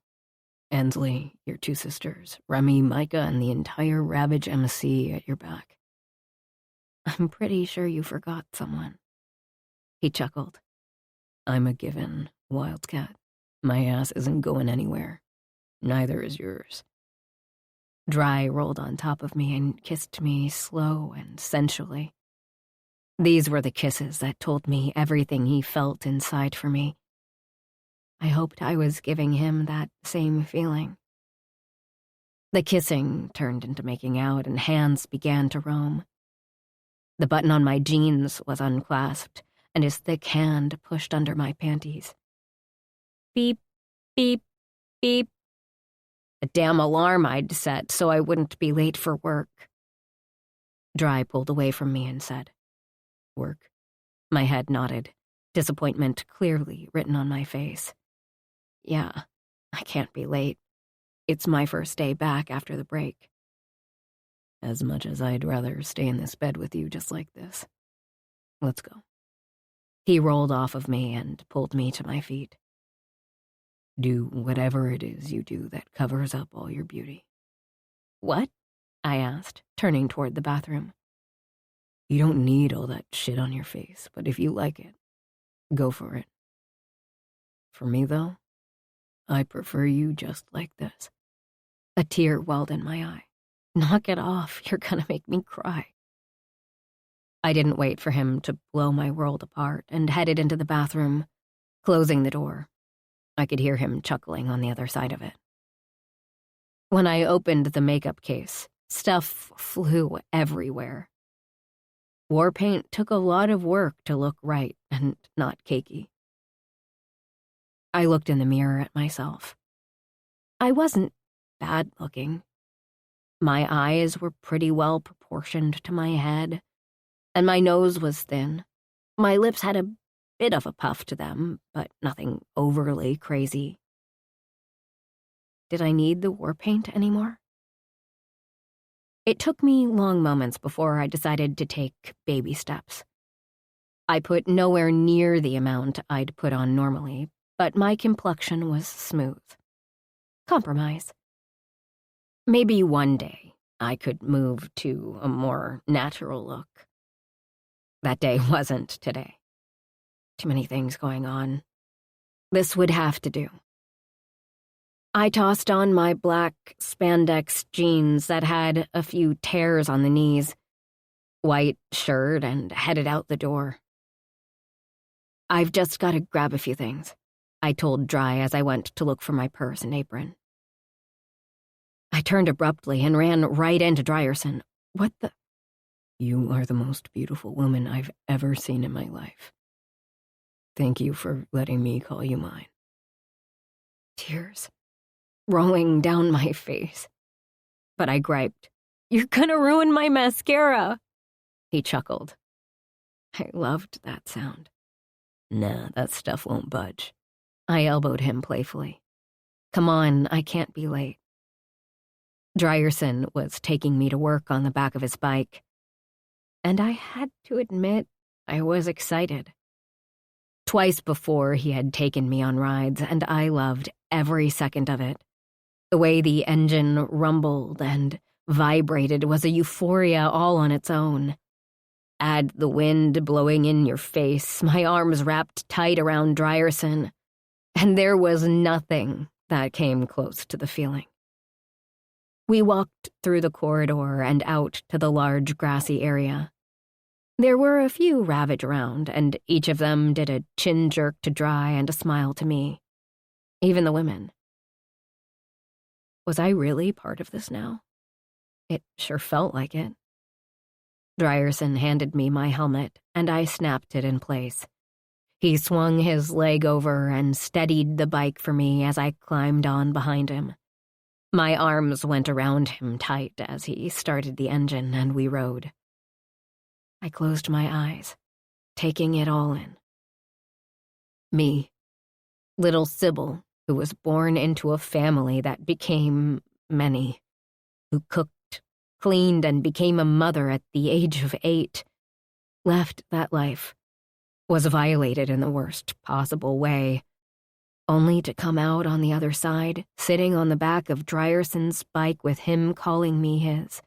Ensley, your 2 sisters, Remy, Micah, and the entire Ravage MC at your back. I'm pretty sure you forgot someone. He chuckled. I'm a given, Wildcat. My ass isn't going anywhere. Neither is yours. Dry rolled on top of me and kissed me slow and sensually. These were the kisses that told me everything he felt inside for me. I hoped I was giving him that same feeling. The kissing turned into making out, and hands began to roam. The button on my jeans was unclasped, and his thick hand pushed under my panties. Beep, beep, beep. A damn alarm I'd set so I wouldn't be late for work. Dry pulled away from me and said, "Work?" My head nodded, disappointment clearly written on my face. Yeah, I can't be late. It's my first day back after the break. As much as I'd rather stay in this bed with you just like this. Let's go. He rolled off of me and pulled me to my feet. Do whatever it is you do that covers up all your beauty. What? I asked, turning toward the bathroom. You don't need all that shit on your face, but if you like it, go for it. For me, though, I prefer you just like this. A tear welled in my eye. Knock it off, you're gonna make me cry. I didn't wait for him to blow my world apart and headed into the bathroom, closing the door. I could hear him chuckling on the other side of it. When I opened the makeup case, stuff flew everywhere. War paint took a lot of work to look right and not cakey. I looked in the mirror at myself. I wasn't bad looking. My eyes were pretty well proportioned to my head, and my nose was thin. My lips had a bit of a puff to them, but nothing overly crazy. Did I need the war paint anymore? It took me long moments before I decided to take baby steps. I put nowhere near the amount I'd put on normally, but my complexion was smooth. Compromise. Maybe one day I could move to a more natural look. That day wasn't today. Too many things going on. This would have to do. I tossed on my black spandex jeans that had a few tears on the knees, white shirt, and headed out the door. I've just got to grab a few things, I told Dry as I went to look for my purse and apron. I turned abruptly and ran right into Dryerson. What the? You are the most beautiful woman I've ever seen in my life. Thank you for letting me call you mine. Tears rolling down my face. But I griped. You're gonna ruin my mascara. He chuckled. I loved that sound. Nah, that stuff won't budge. I elbowed him playfully. Come on, I can't be late. Dryerson was taking me to work on the back of his bike, and I had to admit I was excited. Twice before he had taken me on rides, and I loved every second of it. The way the engine rumbled and vibrated was a euphoria all on its own. Add the wind blowing in your face, my arms wrapped tight around Dryerson, and there was nothing that came close to the feeling. We walked through the corridor and out to the large grassy area. There were a few Ravage around, and each of them did a chin jerk to Dry and a smile to me. Even the women. Was I really part of this now? It sure felt like it. Dryerson handed me my helmet, and I snapped it in place. He swung his leg over and steadied the bike for me as I climbed on behind him. My arms went around him tight as he started the engine, and we rode. I closed my eyes, taking it all in. Me, little Sybil, who was born into a family that became many, who cooked, cleaned, and became a mother at the age of 8, left that life, was violated in the worst possible way, only to come out on the other side, sitting on the back of Dryerson's bike with him calling me his.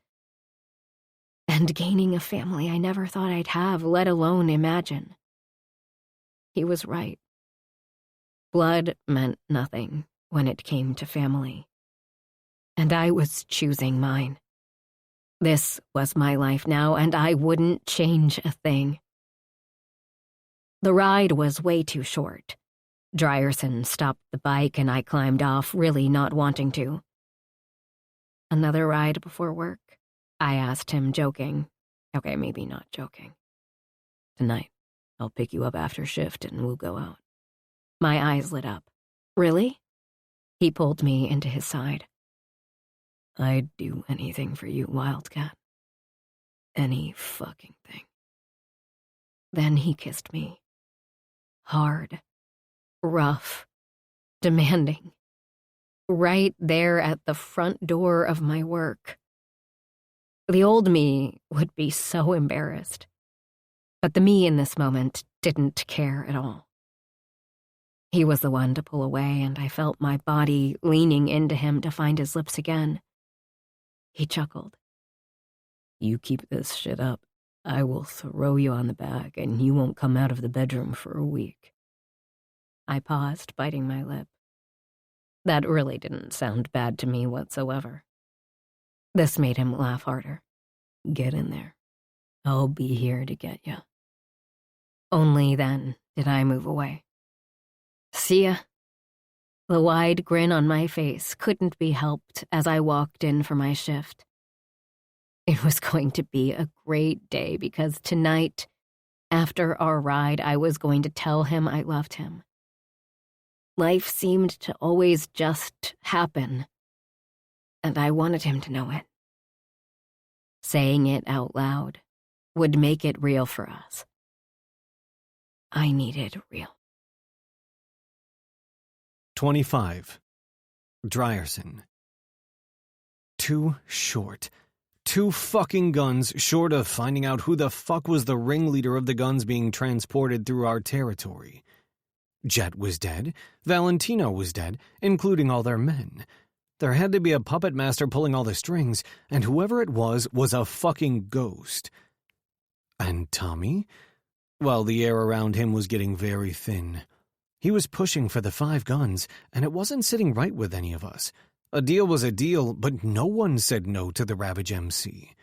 And gaining a family I never thought I'd have, let alone imagine. He was right. Blood meant nothing when it came to family. And I was choosing mine. This was my life now, and I wouldn't change a thing. The ride was way too short. Dryerson stopped the bike and I climbed off, really not wanting to. Another ride before work? I asked him, joking. Okay, maybe not joking. Tonight, I'll pick you up after shift and we'll go out. My eyes lit up. Really? He pulled me into his side. I'd do anything for you, Wildcat. Any fucking thing. Then he kissed me. Hard. Rough. Demanding. Right there at the front door of my work. The old me would be so embarrassed. But the me in this moment didn't care at all. He was the one to pull away, and I felt my body leaning into him to find his lips again. He chuckled. You keep this shit up, I will throw you on the back and you won't come out of the bedroom for a week. I paused, biting my lip. That really didn't sound bad to me whatsoever. This made him laugh harder. Get in there. I'll be here to get you. Only then did I move away. See ya. The wide grin on my face couldn't be helped as I walked in for my shift. It was going to be a great day because tonight, after our ride, I was going to tell him I loved him. Life seemed to always just happen, and I wanted him to know it. Saying it out loud would make it real for us. I needed real. 25. Drierson. Too short. 2 fucking guns short of finding out who the fuck was the ringleader of the guns being transported through our territory. Jet was dead. Valentino was dead, including all their men. There had to be a puppet master pulling all the strings, and whoever it was a fucking ghost. And Tommy? Well, the air around him was getting very thin. He was pushing for the 5 guns, and it wasn't sitting right with any of us. A deal was a deal, but no one said no to the Ravage MC.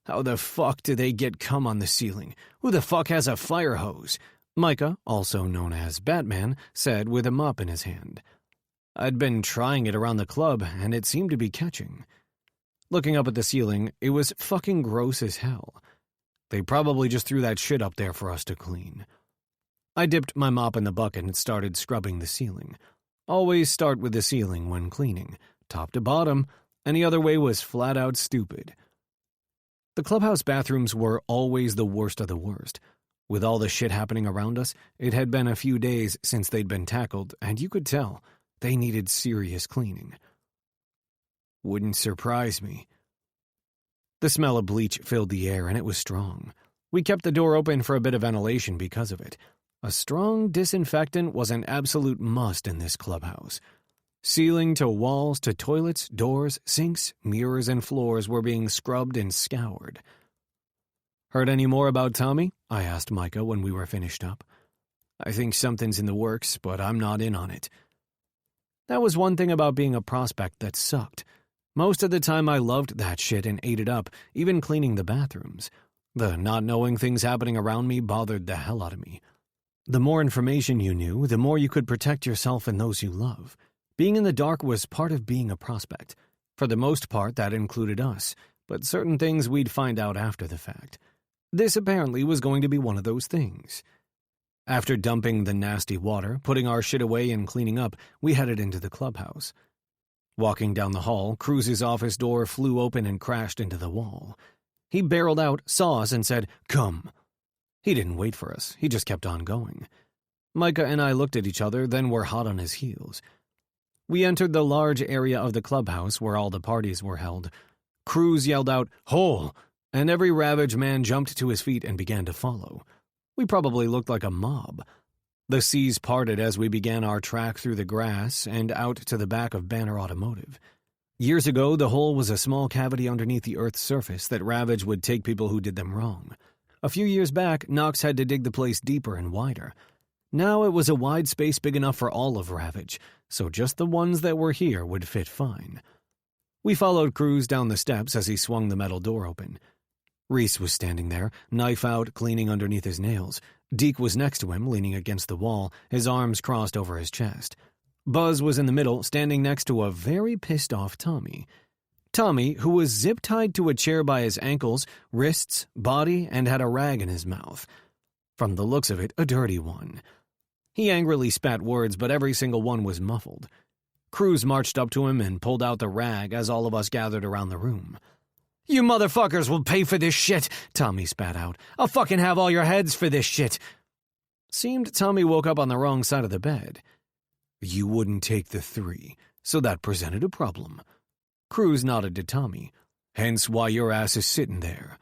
How the fuck do they get cum on the ceiling? Who the fuck has a fire hose? Micah, also known as Batman, said with a mop in his hand. I'd been trying it around the club, and it seemed to be catching. Looking up at the ceiling, it was fucking gross as hell. They probably just threw that shit up there for us to clean. I dipped my mop in the bucket and started scrubbing the ceiling. Always start with the ceiling when cleaning, top to bottom. Any other way was flat out stupid. The clubhouse bathrooms were always the worst of the worst. With all the shit happening around us, it had been a few days since they'd been tackled, and you could tell they needed serious cleaning. Wouldn't surprise me. The smell of bleach filled the air, and it was strong. We kept the door open for a bit of ventilation because of it. A strong disinfectant was an absolute must in this clubhouse. Ceiling to walls to toilets, doors, sinks, mirrors, and floors were being scrubbed and scoured. Heard any more about Tommy? I asked Micah when we were finished up. I think something's in the works, but I'm not in on it. That was one thing about being a prospect that sucked. Most of the time I loved that shit and ate it up, even cleaning the bathrooms. The not knowing things happening around me bothered the hell out of me. The more information you knew, the more you could protect yourself and those you love. Being in the dark was part of being a prospect. For the most part, that included us, but certain things we'd find out after the fact. This apparently was going to be one of those things. After dumping the nasty water, putting our shit away and cleaning up, we headed into the clubhouse. Walking down the hall, Cruz's office door flew open and crashed into the wall. He barreled out, saw us, and said, "Come." He didn't wait for us. He just kept on going. Micah and I looked at each other, then were hot on his heels. We entered the large area of the clubhouse where all the parties were held. Cruz yelled out, "Hole!" and every Ravage man jumped to his feet and began to follow. We probably looked like a mob. The seas parted as we began our track through the grass and out to the back of Banner Automotive. Years ago, the hole was a small cavity underneath the Earth's surface that Ravage would take people who did them wrong. A few years back, Knox had to dig the place deeper and wider. Now it was a wide space big enough for all of Ravage, so just the ones that were here would fit fine. We followed Cruz down the steps as he swung the metal door open. Reese was standing there, knife out, cleaning underneath his nails. Deke was next to him, leaning against the wall, his arms crossed over his chest. Buzz was in the middle, standing next to a very pissed-off Tommy. Tommy, who was zip-tied to a chair by his ankles, wrists, body, and had a rag in his mouth. From the looks of it, a dirty one. He angrily spat words, but every single one was muffled. Cruz marched up to him and pulled out the rag as all of us gathered around the room. "You motherfuckers will pay for this shit," Tommy spat out. "I'll fucking have all your heads for this shit." Seemed Tommy woke up on the wrong side of the bed. You wouldn't take the 3, so that presented a problem. Cruz nodded to Tommy. Hence why your ass is sitting there.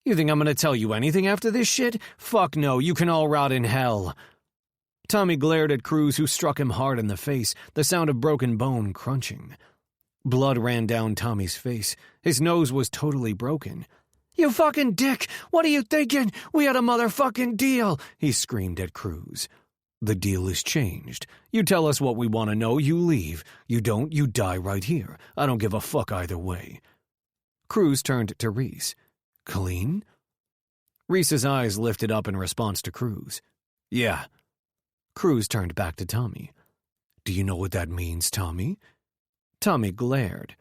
You think I'm gonna tell you anything after this shit? Fuck no, you can all rot in hell. Tommy glared at Cruz, who struck him hard in the face, the sound of broken bone crunching. Blood ran down Tommy's face. His nose was totally broken. "You fucking dick! What are you thinking? We had a motherfucking deal!" he screamed at Cruz. "The deal is changed. You tell us what we want to know, you leave. You don't, you die right here. I don't give a fuck either way." Cruz turned to Reese. "Clean?" Reese's eyes lifted up in response to Cruz. "Yeah." Cruz turned back to Tommy. "Do you know what that means, Tommy?" Tommy glared.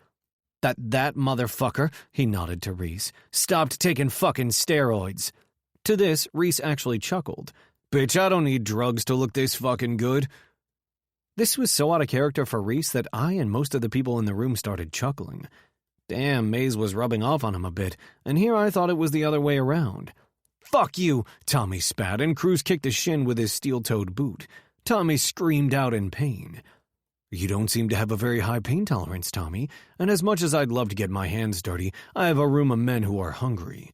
That motherfucker," he nodded to Reese, "stopped taking fucking steroids." To this, Reese actually chuckled. "Bitch, I don't need drugs to look this fucking good." This was so out of character for Reese that I and most of the people in the room started chuckling. Damn, Maze was rubbing off on him a bit, and here I thought it was the other way around. "Fuck you!" Tommy spat, and Cruz kicked his shin with his steel-toed boot. Tommy screamed out in pain. "You don't seem to have a very high pain tolerance, Tommy, and as much as I'd love to get my hands dirty, I have a room of men who are hungry."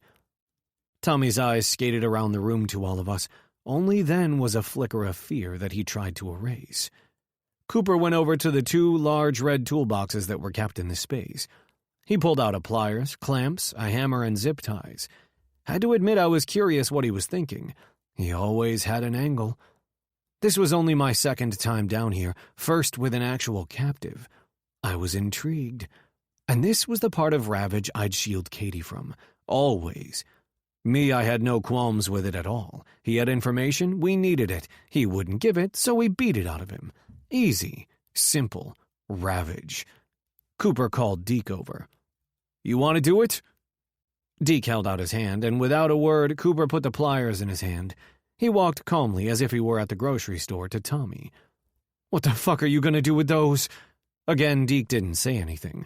Tommy's eyes skated around the room to all of us. Only then was a flicker of fear that he tried to erase. Cooper went over to the 2 large red toolboxes that were kept in the space. He pulled out a pliers, clamps, a hammer, and zip ties. Had to admit I was curious what he was thinking. He always had an angle. This was only my second time down here, first with an actual captive. I was intrigued. And this was the part of Ravage I'd shield Katie from. Always. Me, I had no qualms with it at all. He had information, we needed it. He wouldn't give it, so we beat it out of him. Easy. Simple. Ravage. Cooper called Deke over. "You want to do it?" Deke held out his hand, and without a word, Cooper put the pliers in his hand. He walked calmly, as if he were at the grocery store, to Tommy. "What the fuck are you going to do with those?" Again, Deke didn't say anything.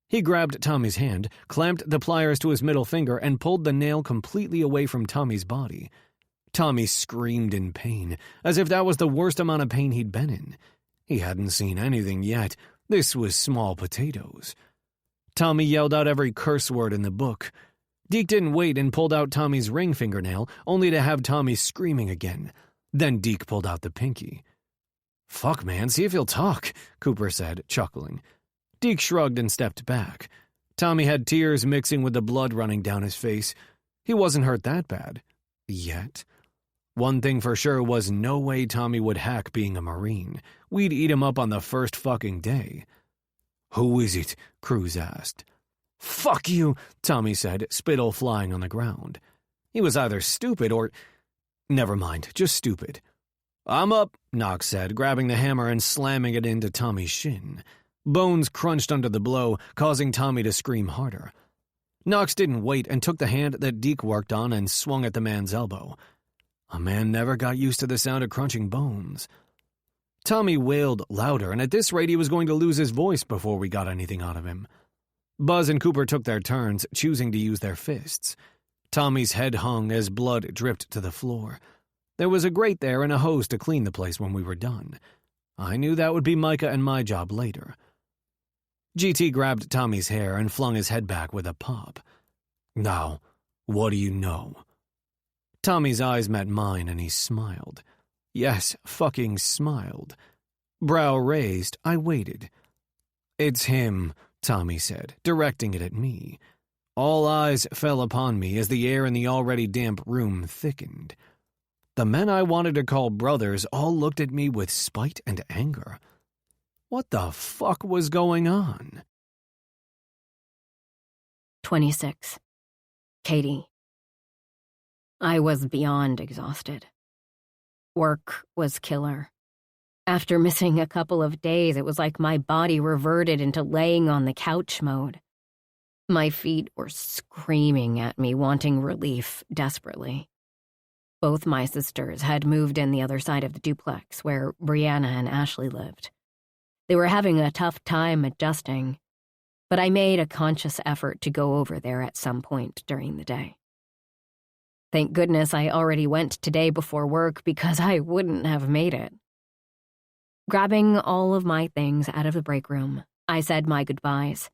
He grabbed Tommy's hand, clamped the pliers to his middle finger, and pulled the nail completely away from Tommy's body. Tommy screamed in pain, as if that was the worst amount of pain he'd been in. He hadn't seen anything yet. This was small potatoes. Tommy yelled out every curse word in the book. Deke didn't wait and pulled out Tommy's ring fingernail, only to have Tommy screaming again. Then Deke pulled out the pinky. "Fuck, man, see if he'll talk," Cooper said, chuckling. Deke shrugged and stepped back. Tommy had tears mixing with the blood running down his face. He wasn't hurt that bad. Yet. One thing for sure was no way Tommy would hack being a Marine. We'd eat him up on the first fucking day. "Who is it?" Cruz asked. "Fuck you," Tommy said, spittle flying on the ground. He was either stupid or... Never mind, just stupid. "I'm up," Knox said, grabbing the hammer and slamming it into Tommy's shin. Bones crunched under the blow, causing Tommy to scream harder. Knox didn't wait and took the hand that Deke worked on and swung at the man's elbow. A man never got used to the sound of crunching bones. Tommy wailed louder, and at this rate he was going to lose his voice before we got anything out of him. Buzz and Cooper took their turns, choosing to use their fists. Tommy's head hung as blood dripped to the floor. There was a grate there and a hose to clean the place when we were done. I knew that would be Micah and my job later. GT grabbed Tommy's hair and flung his head back with a pop. "Now, what do you know?" Tommy's eyes met mine and he smiled. Yes, fucking smiled. Brow raised, I waited. "It's him," Tommy said, directing it at me. All eyes fell upon me as the air in the already damp room thickened. The men I wanted to call brothers all looked at me with spite and anger. What the fuck was going on? 26. Katie. I was beyond exhausted. Work was killer. After missing a couple of days, it was like my body reverted into laying on the couch mode. My feet were screaming at me, wanting relief desperately. Both my sisters had moved in the other side of the duplex where Brianna and Ashley lived. They were having a tough time adjusting, but I made a conscious effort to go over there at some point during the day. Thank goodness I already went today before work because I wouldn't have made it. Grabbing all of my things out of the break room, I said my goodbyes.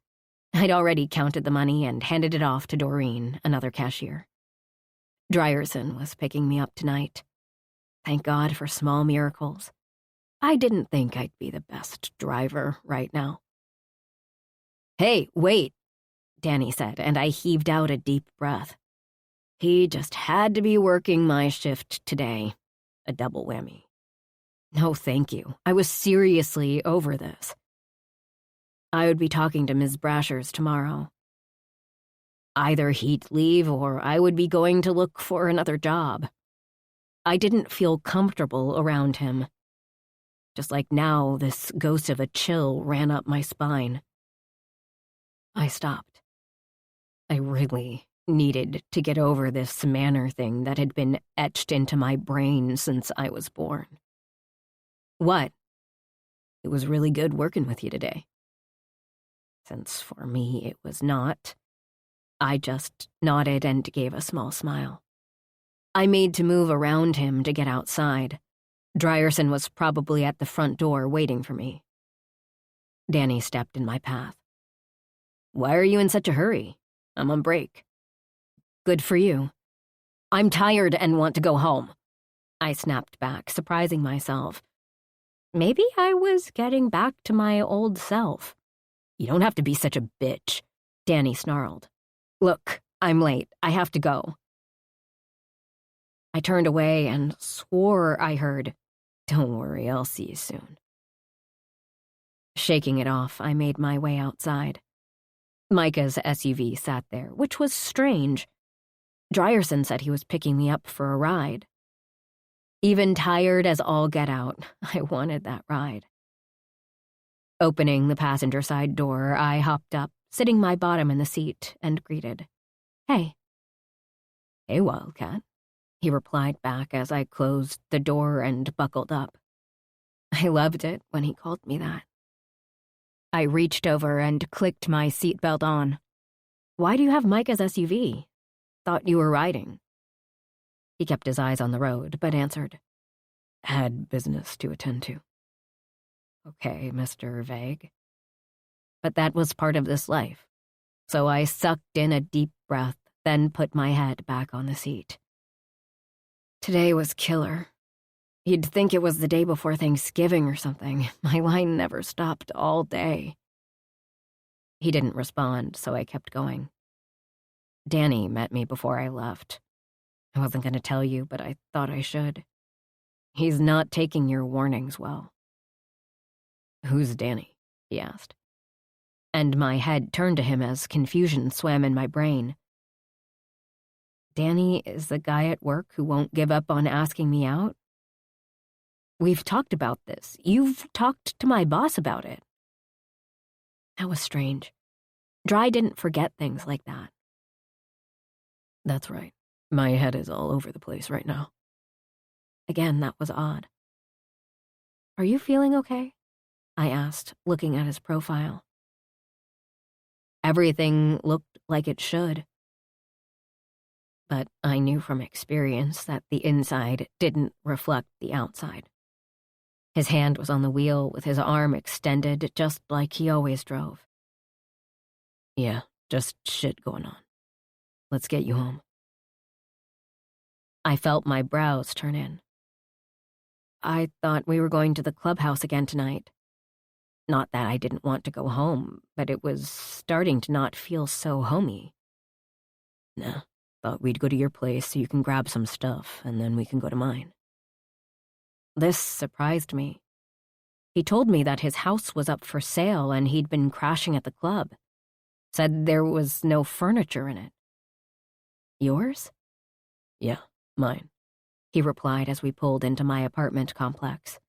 I'd already counted the money and handed it off to Doreen, another cashier. Dryerson was picking me up tonight. Thank God for small miracles. I didn't think I'd be the best driver right now. "Hey, wait," Danny said, and I heaved out a deep breath. He just had to be working my shift today. A double whammy. No, thank you. I was seriously over this. I would be talking to Ms. Brashers tomorrow. Either he'd leave or I would be going to look for another job. I didn't feel comfortable around him. Just like now, this ghost of a chill ran up my spine. I stopped. I really needed to get over this manner thing that had been etched into my brain since I was born. "What?" It was really good working with you today. Since for me it was not, I just nodded and gave a small smile. I made to move around him to get outside. Dryerson was probably at the front door waiting for me. Danny stepped in my path. Why are you in such a hurry? I'm on break. Good for you. I'm tired and want to go home. I snapped back, surprising myself. Maybe I was getting back to my old self. You don't have to be such a bitch, Danny snarled. Look, I'm late. I have to go. I turned away and swore I heard, Don't worry, I'll see you soon. Shaking it off, I made my way outside. Micah's SUV sat there, which was strange. Dryerson said he was picking me up for a ride. Even tired as all get out, I wanted that ride. Opening the passenger side door, I hopped up, sitting my bottom in the seat, and greeted. Hey. Hey, Wildcat, he replied back as I closed the door and buckled up. I loved it when he called me that. I reached over and clicked my seatbelt on. Why do you have Micah's SUV? Thought you were riding. He kept his eyes on the road, but answered, Had business to attend to. Okay, Mr. Vague. But that was part of this life, so I sucked in a deep breath, then put my head back on the seat. Today was killer. You'd think it was the day before Thanksgiving or something. My line never stopped all day. He didn't respond, so I kept going. Danny met me before I left. I wasn't going to tell you, but I thought I should. He's not taking your warnings well. Who's Danny? He asked. And my head turned to him as confusion swam in my brain. Danny is the guy at work who won't give up on asking me out? We've talked about this. You've talked to my boss about it. That was strange. Dry didn't forget things like that. That's right. My head is all over the place right now. Again, that was odd. Are you feeling okay? I asked, looking at his profile. Everything looked like it should. But I knew from experience that the inside didn't reflect the outside. His hand was on the wheel with his arm extended, just like he always drove. Yeah, just shit going on. Let's get you home. I felt my brows turn in. I thought we were going to the clubhouse again tonight. Not that I didn't want to go home, but it was starting to not feel so homey. Nah, thought we'd go to your place so you can grab some stuff, and then we can go to mine. This surprised me. He told me that his house was up for sale and he'd been crashing at the club. Said there was no furniture in it. Yours? Yeah, mine, he replied as we pulled into my apartment complex.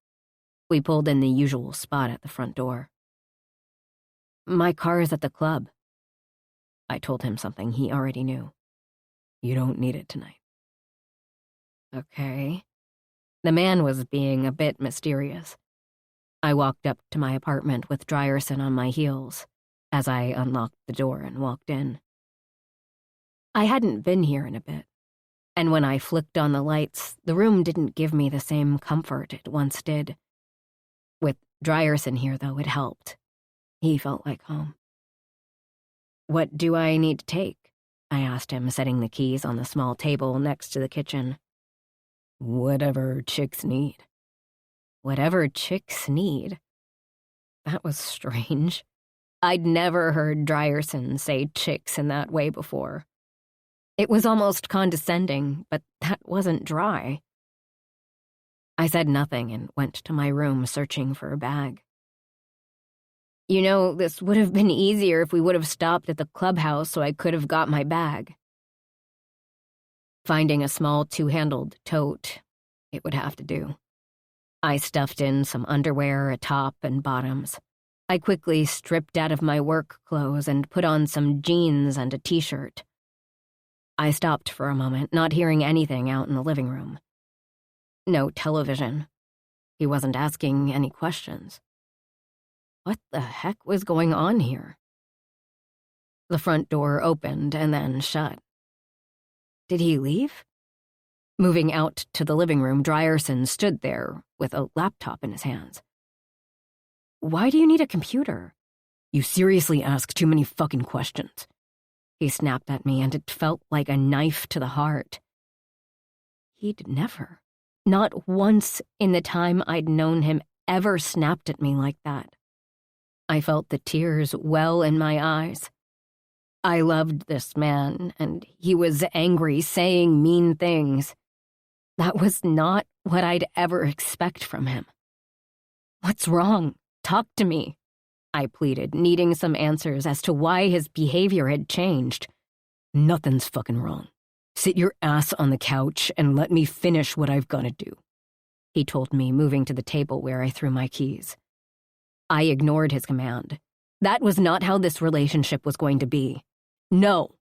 We pulled in the usual spot at the front door. My car is at the club. I told him something he already knew. You don't need it tonight. Okay. The man was being a bit mysterious. I walked up to my apartment with Dryerson on my heels as I unlocked the door and walked in. I hadn't been here in a bit, and when I flicked on the lights, the room didn't give me the same comfort it once did. With Dryerson here, though, it helped. He felt like home. What do I need to take? I asked him, setting the keys on the small table next to the kitchen. Whatever chicks need. Whatever chicks need? That was strange. I'd never heard Dryerson say chicks in that way before. It was almost condescending, but that wasn't Dry. I said nothing and went to my room searching for a bag. You know, this would have been easier if we would have stopped at the clubhouse so I could have got my bag. Finding a small two-handled tote, it would have to do. I stuffed in some underwear, a top, and bottoms. I quickly stripped out of my work clothes and put on some jeans and a t-shirt. I stopped for a moment, not hearing anything out in the living room. No television. He wasn't asking any questions. What the heck was going on here? The front door opened and then shut. Did he leave? Moving out to the living room, Drierson stood there with a laptop in his hands. Why do you need a computer? You seriously ask too many fucking questions. He snapped at me, and it felt like a knife to the heart. He'd never, not once in the time I'd known him, ever snapped at me like that. I felt the tears well in my eyes. I loved this man, and he was angry, saying mean things. That was not what I'd ever expect from him. What's wrong? Talk to me, I pleaded, needing some answers as to why his behavior had changed. Nothing's fucking wrong. Sit your ass on the couch and let me finish what I've got to do, he told me, moving to the table where I threw my keys. I ignored his command. That was not how this relationship was going to be. No,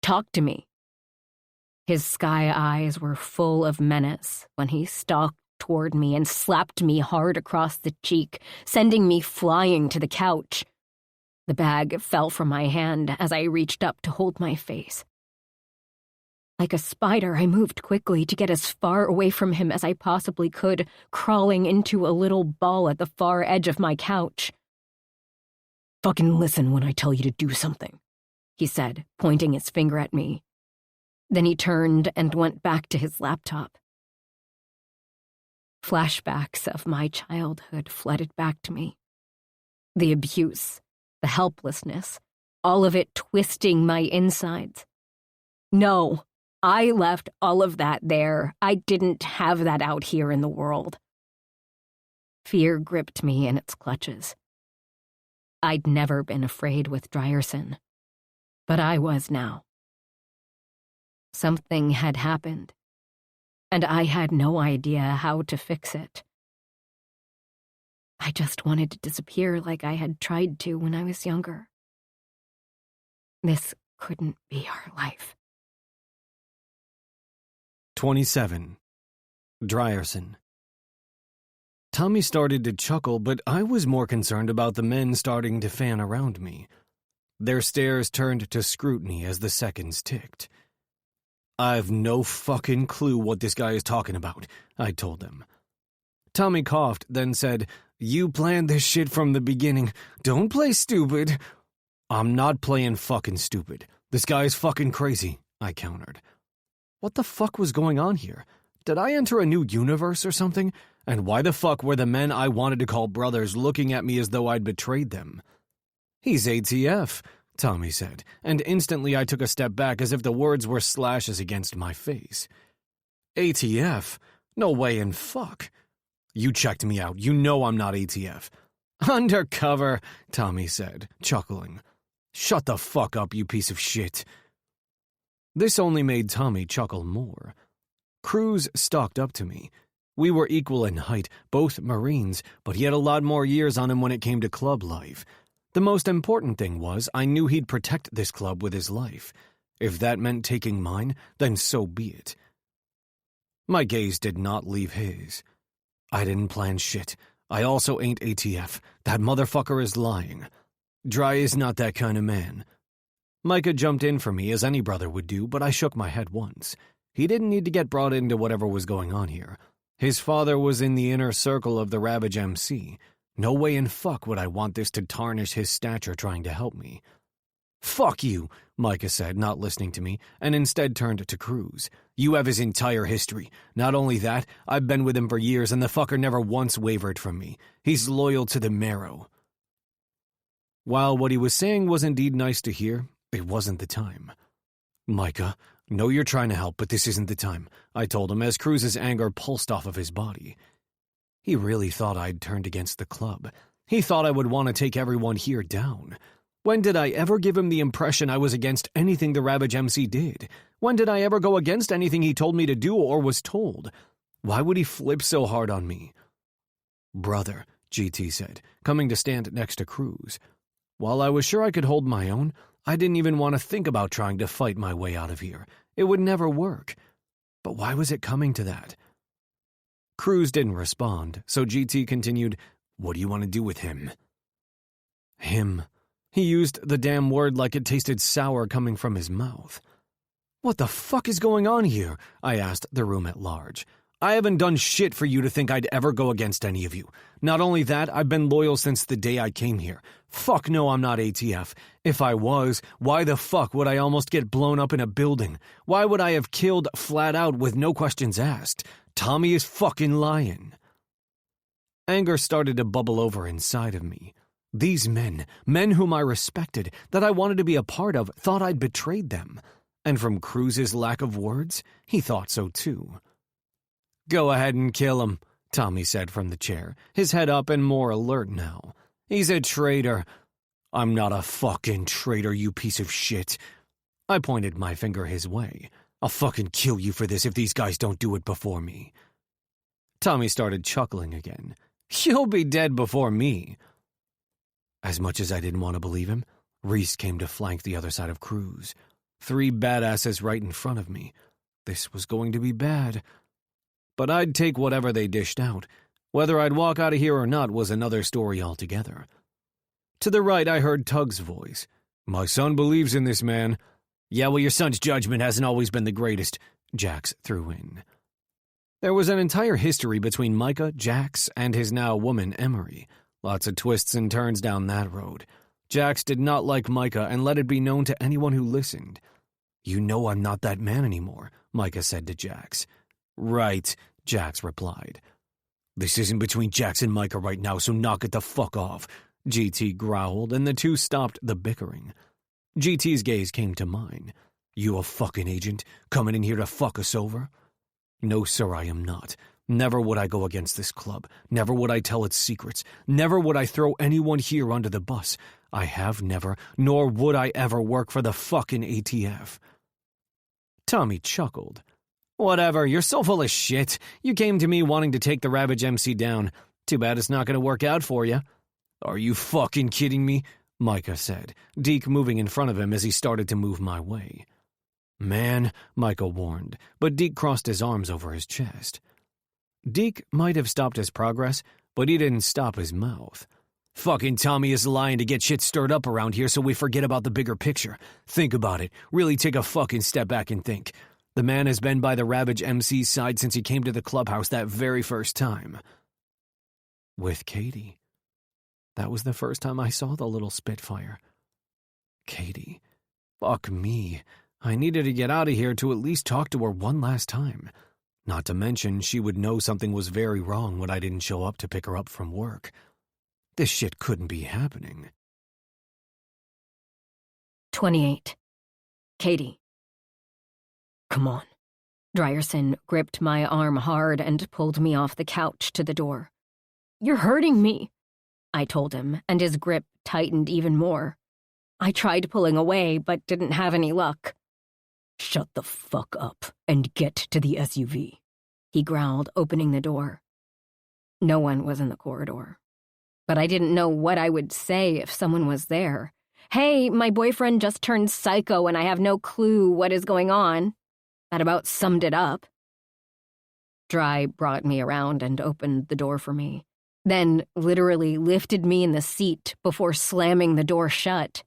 talk to me. His sky eyes were full of menace when he stalked toward me and slapped me hard across the cheek, sending me flying to the couch. The bag fell from my hand as I reached up to hold my face. Like a spider, I moved quickly to get as far away from him as I possibly could, crawling into a little ball at the far edge of my couch. Fucking listen when I tell you to do something, he said, pointing his finger at me. Then he turned and went back to his laptop. Flashbacks of my childhood flooded back to me. The abuse, the helplessness, all of it twisting my insides. No, I left all of that there. I didn't have that out here in the world. Fear gripped me in its clutches. I'd never been afraid with Drierson, but I was now. Something had happened, and I had no idea how to fix it. I just wanted to disappear like I had tried to when I was younger. This couldn't be our life. 27. Drierson. Tommy started to chuckle, but I was more concerned about the men starting to fan around me. Their stares turned to scrutiny as the seconds ticked. I've no fucking clue what this guy is talking about, I told them. Tommy coughed, then said, You planned this shit from the beginning. Don't play stupid. I'm not playing fucking stupid. This guy is fucking crazy, I countered. What the fuck was going on here? Did I enter a new universe or something? And why the fuck were the men I wanted to call brothers looking at me as though I'd betrayed them? He's ATF, Tommy said, and instantly I took a step back as if the words were slashes against my face. ATF? No way in fuck. You checked me out. You know I'm not ATF. Undercover, Tommy said, chuckling. Shut the fuck up, you piece of shit. This only made Tommy chuckle more. Cruz stalked up to me. We were equal in height, both Marines, but he had a lot more years on him when it came to club life. The most important thing was I knew he'd protect this club with his life. If that meant taking mine, then so be it. My gaze did not leave his. I didn't plan shit. I also ain't ATF. That motherfucker is lying. Dry is not that kind of man. Micah jumped in for me as any brother would do, but I shook my head once. He didn't need to get brought into whatever was going on here. His father was in the inner circle of the Ravage MC. No way in fuck would I want this to tarnish his stature trying to help me. Fuck you, Micah said, not listening to me, and instead turned to Cruz. You have his entire history. Not only that, I've been with him for years, and the fucker never once wavered from me. He's loyal to the marrow. While what he was saying was indeed nice to hear, it wasn't the time. Micah, know you're trying to help, but this isn't the time, I told him as Cruz's anger pulsed off of his body. He really thought I'd turned against the club. He thought I would want to take everyone here down. When did I ever give him the impression I was against anything the Ravage MC did? When did I ever go against anything he told me to do or was told? Why would he flip so hard on me? Brother, GT said, coming to stand next to Cruz. While I was sure I could hold my own, I didn't even want to think about trying to fight my way out of here. It would never work. But why was it coming to that? Cruz didn't respond, so GT continued, What do you want to do with him? Him. He used the damn word like it tasted sour coming from his mouth. What the fuck is going on here? I asked the room at large. I haven't done shit for you to think I'd ever go against any of you. Not only that, I've been loyal since the day I came here. Fuck no, I'm not ATF. If I was, why the fuck would I almost get blown up in a building? Why would I have killed flat out with no questions asked? Tommy is fucking lying. Anger started to bubble over inside of me. These men whom I respected, that I wanted to be a part of, thought I'd betrayed them. And from Cruz's lack of words, he thought so too. Go ahead and kill him, Tommy said from the chair, his head up and more alert now. He's a traitor. I'm not a fucking traitor, you piece of shit. I pointed my finger his way. I'll fucking kill you for this if these guys don't do it before me. Tommy started chuckling again. You'll be dead before me. As much as I didn't want to believe him, Reese came to flank the other side of Cruz. 3 badasses right in front of me. This was going to be bad. But I'd take whatever they dished out. Whether I'd walk out of here or not was another story altogether. To the right, I heard Tug's voice. My son believes in this man. Yeah, well, your son's judgment hasn't always been the greatest, Jax threw in. There was an entire history between Micah, Jax, and his now woman, Emery. Lots of twists and turns down that road. Jax did not like Micah and let it be known to anyone who listened. You know I'm not that man anymore, Micah said to Jax. Right, Jax replied. This isn't between Jax and Micah right now, so knock it the fuck off, GT growled, and the two stopped the bickering. GT's gaze came to mine. You a fucking agent, coming in here to fuck us over? No, sir, I am not. Never would I go against this club. Never would I tell its secrets. Never would I throw anyone here under the bus. I have never, nor would I ever work for the fucking ATF. Tommy chuckled. Whatever, you're so full of shit. You came to me wanting to take the Ravage MC down. Too bad it's not going to work out for you. Are you fucking kidding me? Micah said, Deke moving in front of him as he started to move my way. Man, Micah warned, but Deke crossed his arms over his chest. Deke might have stopped his progress, but he didn't stop his mouth. Fucking Tommy is lying to get shit stirred up around here so we forget about the bigger picture. Think about it. Really take a fucking step back and think. The man has been by the Ravage MC's side since he came to the clubhouse that very first time. With Katie. That was the first time I saw the little Spitfire. Katie. Fuck me. I needed to get out of here to at least talk to her one last time. Not to mention, she would know something was very wrong when I didn't show up to pick her up from work. This shit couldn't be happening. 28. Katie. Come on. Drierson gripped my arm hard and pulled me off the couch to the door. You're hurting me, I told him, and his grip tightened even more. I tried pulling away, but didn't have any luck. Shut the fuck up and get to the SUV, he growled, opening the door. No one was in the corridor, but I didn't know what I would say if someone was there. Hey, my boyfriend just turned psycho and I have no clue what is going on. That about summed it up. Dry brought me around and opened the door for me, then literally lifted me in the seat before slamming the door shut.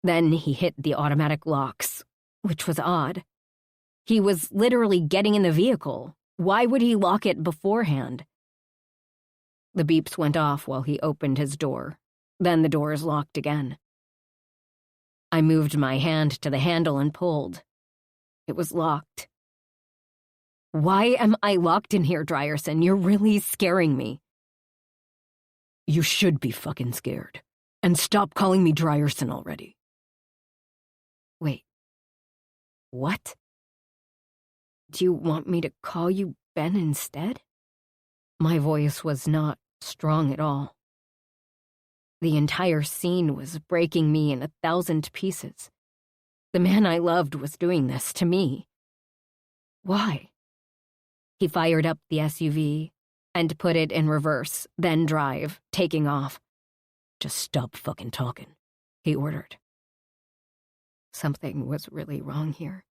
Then he hit the automatic locks, which was odd. He was literally getting in the vehicle. Why would he lock it beforehand? The beeps went off while he opened his door. Then the doors locked again. I moved my hand to the handle and pulled. It was locked. Why am I locked in here, Drierson? You're really scaring me. You should be fucking scared. And stop calling me Drierson already. Wait. What? Do you want me to call you Ben instead? My voice was not strong at all. The entire scene was breaking me in 1,000 pieces. The man I loved was doing this to me. Why? He fired up the SUV and put it in reverse, then drive, taking off. Just stop fucking talking, he ordered. Something was really wrong here.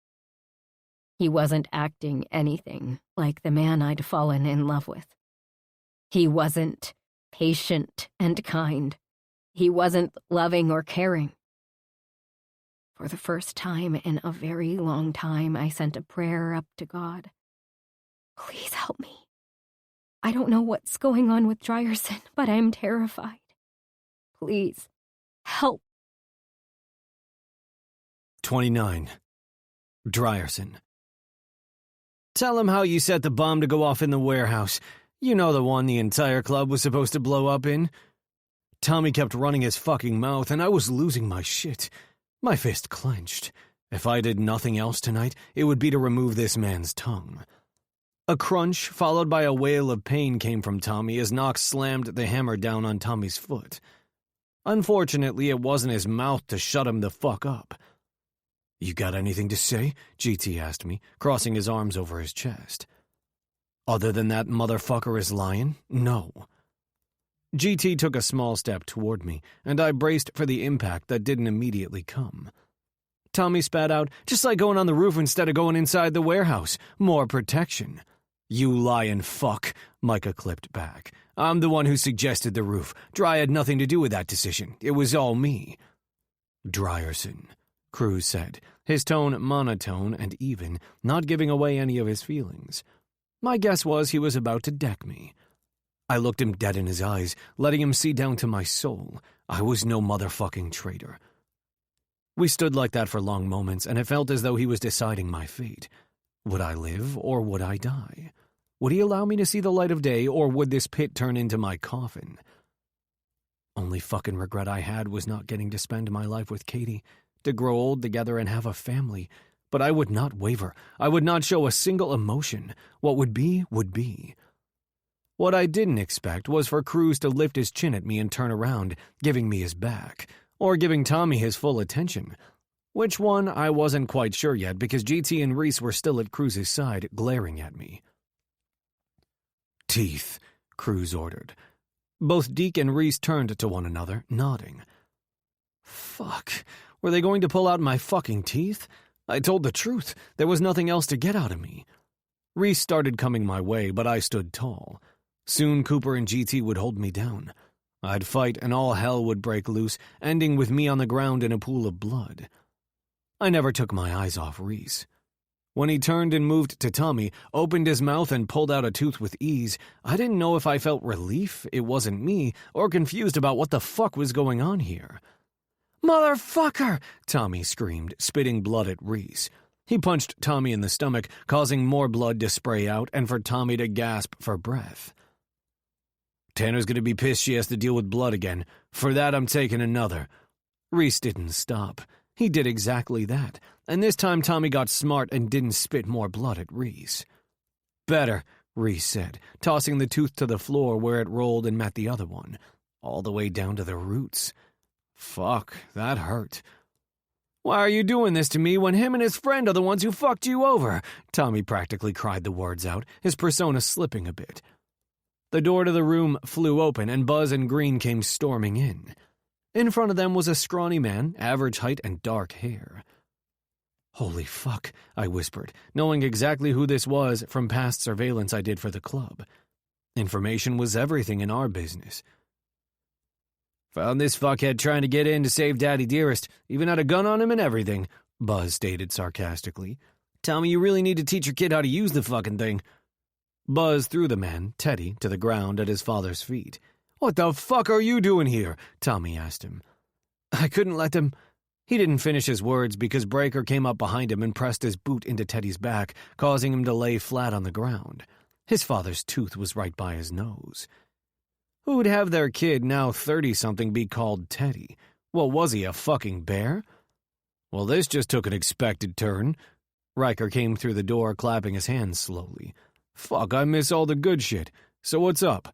He wasn't acting anything like the man I'd fallen in love with. He wasn't patient and kind. He wasn't loving or caring. For the first time in a very long time, I sent a prayer up to God. Please help me. I don't know what's going on with Drierson, but I'm terrified. Please, help. 29. Drierson. Tell him how you set the bomb to go off in the warehouse. You know, the one the entire club was supposed to blow up in. Tommy kept running his fucking mouth, and I was losing my shit. My fist clenched. If I did nothing else tonight, it would be to remove this man's tongue. A crunch, followed by a wail of pain, came from Tommy as Knox slammed the hammer down on Tommy's foot. Unfortunately, it wasn't his mouth to shut him the fuck up. You got anything to say? GT asked me, crossing his arms over his chest. Other than that motherfucker is lying? No. GT took a small step toward me, and I braced for the impact that didn't immediately come. Tommy spat out, just like going on the roof instead of going inside the warehouse. More protection. You lying fuck, Micah clipped back. I'm the one who suggested the roof. Dry had nothing to do with that decision. It was all me. Drierson, Cruz said, his tone monotone and even, not giving away any of his feelings. My guess was he was about to deck me. I looked him dead in his eyes, letting him see down to my soul. I was no motherfucking traitor. We stood like that for long moments, and it felt as though he was deciding my fate. Would I live, or would I die? Would he allow me to see the light of day, or would this pit turn into my coffin? Only fucking regret I had was not getting to spend my life with Katie, to grow old together and have a family. But I would not waver. I would not show a single emotion. What would be, would be. What I didn't expect was for Cruz to lift his chin at me and turn around, giving me his back, or giving Tommy his full attention. Which one, I wasn't quite sure yet because GT and Reese were still at Cruz's side, glaring at me. Teeth, Cruz ordered. Both Deke and Reese turned to one another, nodding. Fuck, were they going to pull out my fucking teeth? I told the truth. There was nothing else to get out of me. Reese started coming my way, but I stood tall. Soon Cooper and GT would hold me down. I'd fight and all hell would break loose, ending with me on the ground in a pool of blood. I never took my eyes off Reese. When he turned and moved to Tommy, opened his mouth and pulled out a tooth with ease, I didn't know if I felt relief it wasn't me or confused about what the fuck was going on here. Motherfucker! Tommy screamed, spitting blood at Reese. He punched Tommy in the stomach, causing more blood to spray out and for Tommy to gasp for breath. Tanner's gonna be pissed she has to deal with blood again. For that, I'm taking another. Reese didn't stop. He did exactly that, and this time Tommy got smart and didn't spit more blood at Reese. Better, Reese said, tossing the tooth to the floor where it rolled and met the other one, all the way down to the roots. Fuck, that hurt. Why are you doing this to me when him and his friend are the ones who fucked you over? Tommy practically cried the words out, his persona slipping a bit. The door to the room flew open and Buzz and Green came storming in. In front of them was a scrawny man, average height and dark hair. Holy fuck, I whispered, knowing exactly who this was from past surveillance I did for the club. Information was everything in our business. Found this fuckhead trying to get in to save Daddy Dearest, even had a gun on him and everything, Buzz stated sarcastically. Tell me you really need to teach your kid how to use the fucking thing. Buzz threw the man, Teddy, to the ground at his father's feet. What the fuck are you doing here? Tommy asked him. I couldn't let him. He didn't finish his words because Breaker came up behind him and pressed his boot into Teddy's back, causing him to lay flat on the ground. His father's tooth was right by his nose. Who would have their kid, now 30-something, be called Teddy? Well, was he a fucking bear? Well, this just took an expected turn. Riker came through the door, clapping his hands slowly. Fuck, I miss all the good shit. So what's up?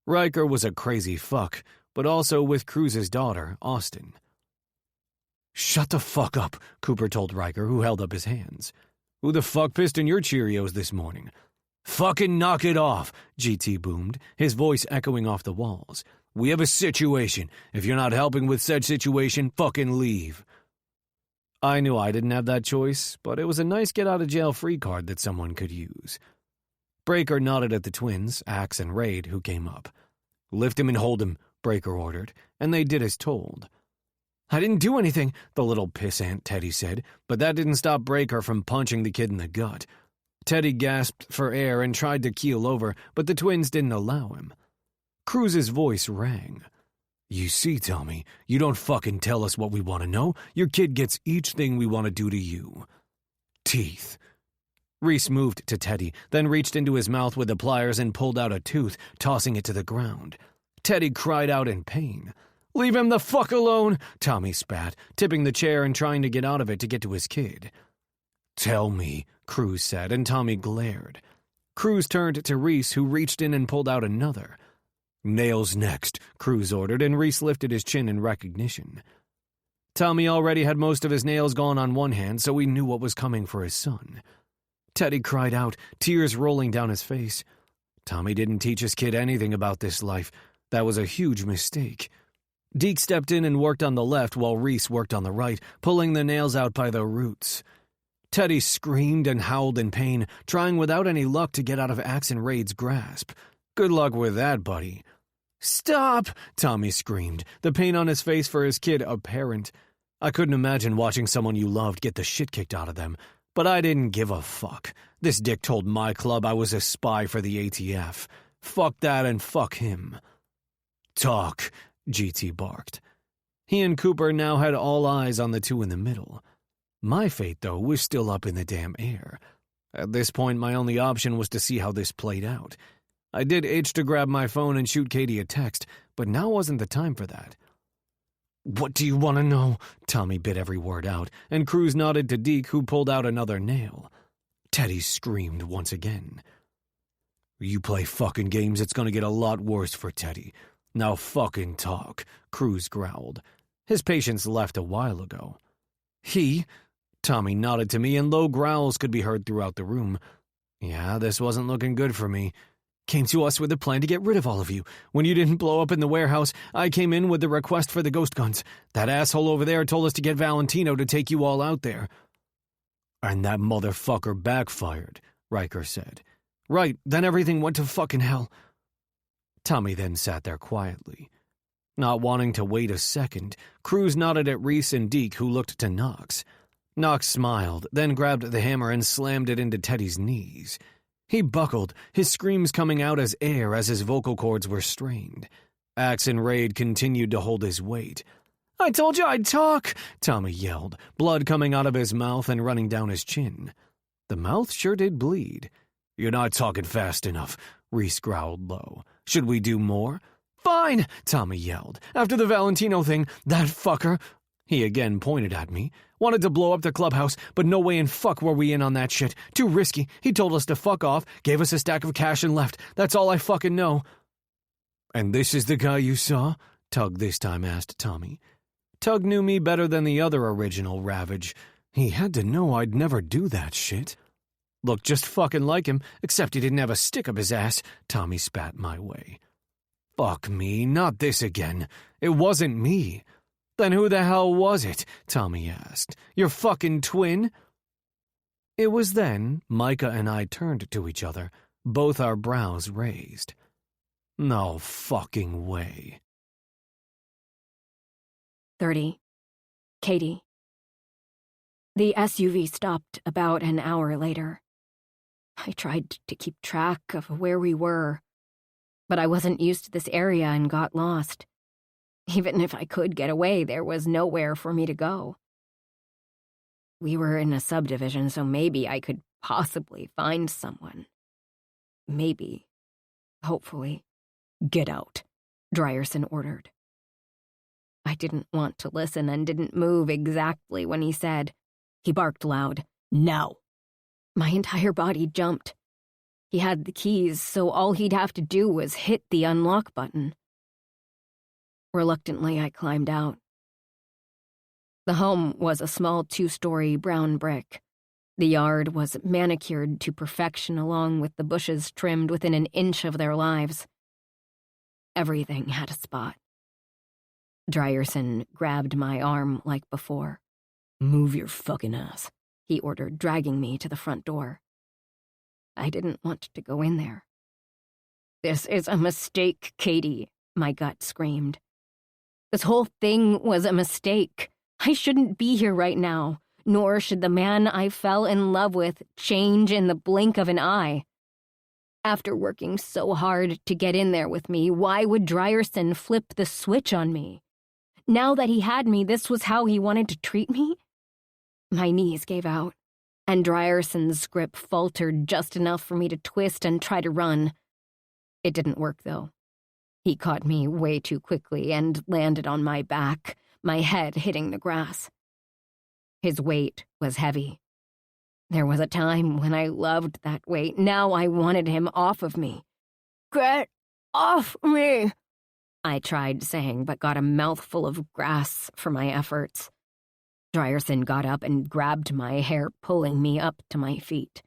Riker was a crazy fuck, but also with Cruz's daughter, Austin. Shut the fuck up, Cooper told Riker, who held up his hands. Who the fuck pissed in your Cheerios this morning? Fucking knock it off, GT boomed, his voice echoing off the walls. We have a situation. If you're not helping with said situation, fucking leave. I knew I didn't have that choice, but it was a nice get-out-of-jail-free card that someone could use. Breaker nodded at the twins, Axe and Raid, who came up. Lift him and hold him. Breaker ordered, and they did as told. I didn't do anything, the little pissant Teddy said, but that didn't stop Breaker from punching the kid in the gut. Teddy gasped for air and tried to keel over, but the twins didn't allow him. Cruz's voice rang. You see, Tommy, you don't fucking tell us what we want to know. Your kid gets each thing we want to do to you. Teeth. Reese moved to Teddy, then reached into his mouth with the pliers and pulled out a tooth, tossing it to the ground. Teddy cried out in pain. Leave him the fuck alone, Tommy spat, tipping the chair and trying to get out of it to get to his kid. Tell me, Cruz said, and Tommy glared. Cruz turned to Reese, who reached in and pulled out another. Nails next, Cruz ordered, and Reese lifted his chin in recognition. Tommy already had most of his nails gone on one hand, so he knew what was coming for his son. Teddy cried out, tears rolling down his face. Tommy didn't teach his kid anything about this life. That was a huge mistake. Deke stepped in and worked on the left while Reese worked on the right, pulling the nails out by the roots. Teddy screamed and howled in pain, trying without any luck to get out of Axe and Raid's grasp. Good luck with that, buddy. Stop! Tommy screamed, the pain on his face for his kid apparent. I couldn't imagine watching someone you loved get the shit kicked out of them, but I didn't give a fuck. This dick told my club I was a spy for the ATF. Fuck that and fuck him. Talk, GT barked. He and Cooper now had all eyes on the two in the middle. My fate, though, was still up in the damn air. At this point, my only option was to see how this played out. I did itch to grab my phone and shoot Katie a text, but now wasn't the time for that. What do you want to know? Tommy bit every word out, and Cruz nodded to Deke, who pulled out another nail. Teddy screamed once again. You play fucking games, it's gonna get a lot worse for Teddy. Now fucking talk, Cruz growled. His patience left a while ago. Tommy nodded to me, and low growls could be heard throughout the room. Yeah, this wasn't looking good for me. Came to us with a plan to get rid of all of you. When you didn't blow up in the warehouse, I came in with the request for the ghost guns. That asshole over there told us to get Valentino to take you all out there. And that motherfucker backfired, Riker said. Right, then everything went to fucking hell. Tommy then sat there quietly. Not wanting to wait a second, Cruz nodded at Reese and Deke, who looked to Knox. Knox smiled, then grabbed the hammer and slammed it into Teddy's knees. He buckled, his screams coming out as air as his vocal cords were strained. Axe and Raid continued to hold his weight. I told you I'd talk, Tommy yelled, blood coming out of his mouth and running down his chin. The mouth sure did bleed. You're not talking fast enough, Reese growled low. Should we do more? Fine, Tommy yelled. After the Valentino thing, that fucker, he again pointed at me, wanted to blow up the clubhouse, but no way in fuck were we in on that shit. Too risky. He told us to fuck off, gave us a stack of cash and left. That's all I fucking know. And this is the guy you saw? Tug this time asked Tommy. Tug knew me better than the other original Ravage. He had to know I'd never do that shit. Looked just fucking like him, except he didn't have a stick up his ass, Tommy spat my way. Fuck me, not this again. It wasn't me. Then who the hell was it? Tommy asked. Your fucking twin? It was then Micah and I turned to each other, both our brows raised. No fucking way. 30. Katie. The SUV stopped about an hour later. I tried to keep track of where we were, but I wasn't used to this area and got lost. Even if I could get away, there was nowhere for me to go. We were in a subdivision, so maybe I could possibly find someone. Maybe. Hopefully. Get out, Drierson ordered. I didn't want to listen and didn't move exactly when he said. He barked loud. Now. My entire body jumped. He had the keys, so all he'd have to do was hit the unlock button. Reluctantly, I climbed out. The home was a small 2-story brown brick. The yard was manicured to perfection along with the bushes trimmed within an inch of their lives. Everything had a spot. Drierson grabbed my arm like before. Move your fucking ass, he ordered, dragging me to the front door. I didn't want to go in there. This is a mistake, Katie, my gut screamed. This whole thing was a mistake. I shouldn't be here right now, nor should the man I fell in love with change in the blink of an eye. After working so hard to get in there with me, why would Drierson flip the switch on me? Now that he had me, this was how he wanted to treat me? My knees gave out, and Drierson's grip faltered just enough for me to twist and try to run. It didn't work, though. He caught me way too quickly and landed on my back, my head hitting the grass. His weight was heavy. There was a time when I loved that weight. Now I wanted him off of me. "Get off me!" I tried saying, but got a mouthful of grass for my efforts. Drierson got up and grabbed my hair, pulling me up to my feet.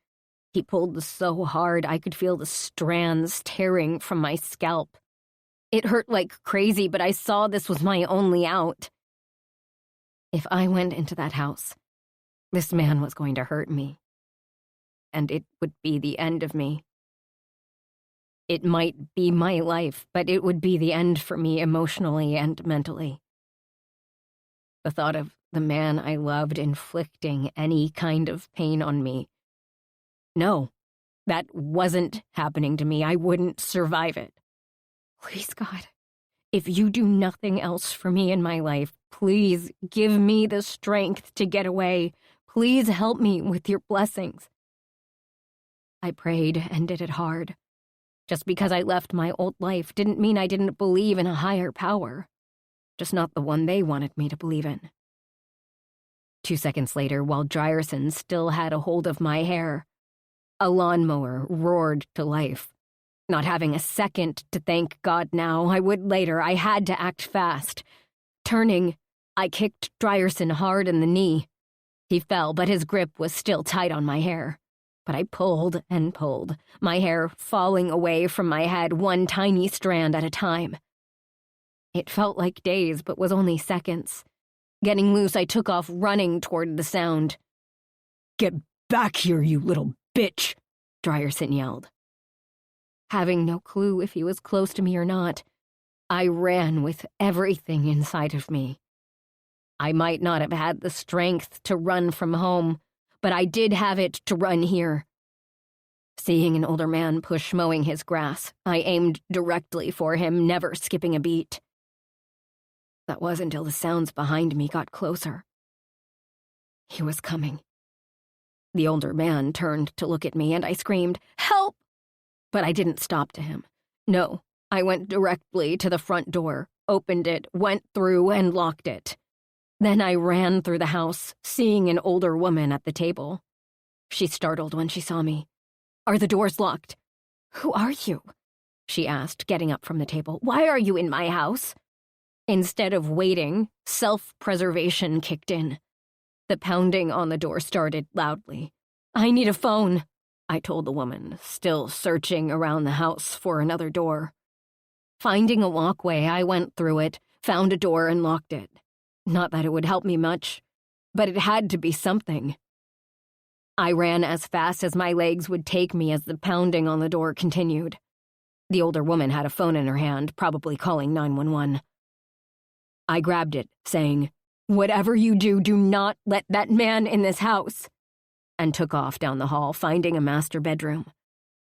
He pulled so hard I could feel the strands tearing from my scalp. It hurt like crazy, but I saw this was my only out. If I went into that house, this man was going to hurt me. And it would be the end of me. It might be my life, but it would be the end for me emotionally and mentally. The thought of the man I loved inflicting any kind of pain on me. No, that wasn't happening to me. I wouldn't survive it. Please, God, if you do nothing else for me in my life, please give me the strength to get away. Please help me with your blessings. I prayed and did it hard. Just because I left my old life didn't mean I didn't believe in a higher power. Just not the one they wanted me to believe in. 2 seconds later, while Drierson still had a hold of my hair, a lawnmower roared to life. Not having a second to thank God now, I would later. I had to act fast. Turning, I kicked Drierson hard in the knee. He fell, but his grip was still tight on my hair. But I pulled and pulled, my hair falling away from my head one tiny strand at a time. It felt like days, but was only seconds. Getting loose, I took off running toward the sound. "Get back here, you little bitch!" Drierson yelled. Having no clue if he was close to me or not, I ran with everything inside of me. I might not have had the strength to run from home, but I did have it to run here. Seeing an older man push mowing his grass, I aimed directly for him, never skipping a beat. That was until the sounds behind me got closer. He was coming. The older man turned to look at me, and I screamed, "Help!" But I didn't stop to him. No, I went directly to the front door, opened it, went through, and locked it. Then I ran through the house, seeing an older woman at the table. She startled when she saw me. "Are the doors locked?" "Who are you?" she asked, getting up from the table. "Why are you in my house?" Instead of waiting, self-preservation kicked in. The pounding on the door started loudly. "I need a phone," I told the woman, still searching around the house for another door. Finding a walkway, I went through it, found a door, and locked it. Not that it would help me much, but it had to be something. I ran as fast as my legs would take me as the pounding on the door continued. The older woman had a phone in her hand, probably calling 911. I grabbed it, saying, "Whatever you do, do not let that man in this house," and took off down the hall, finding a master bedroom.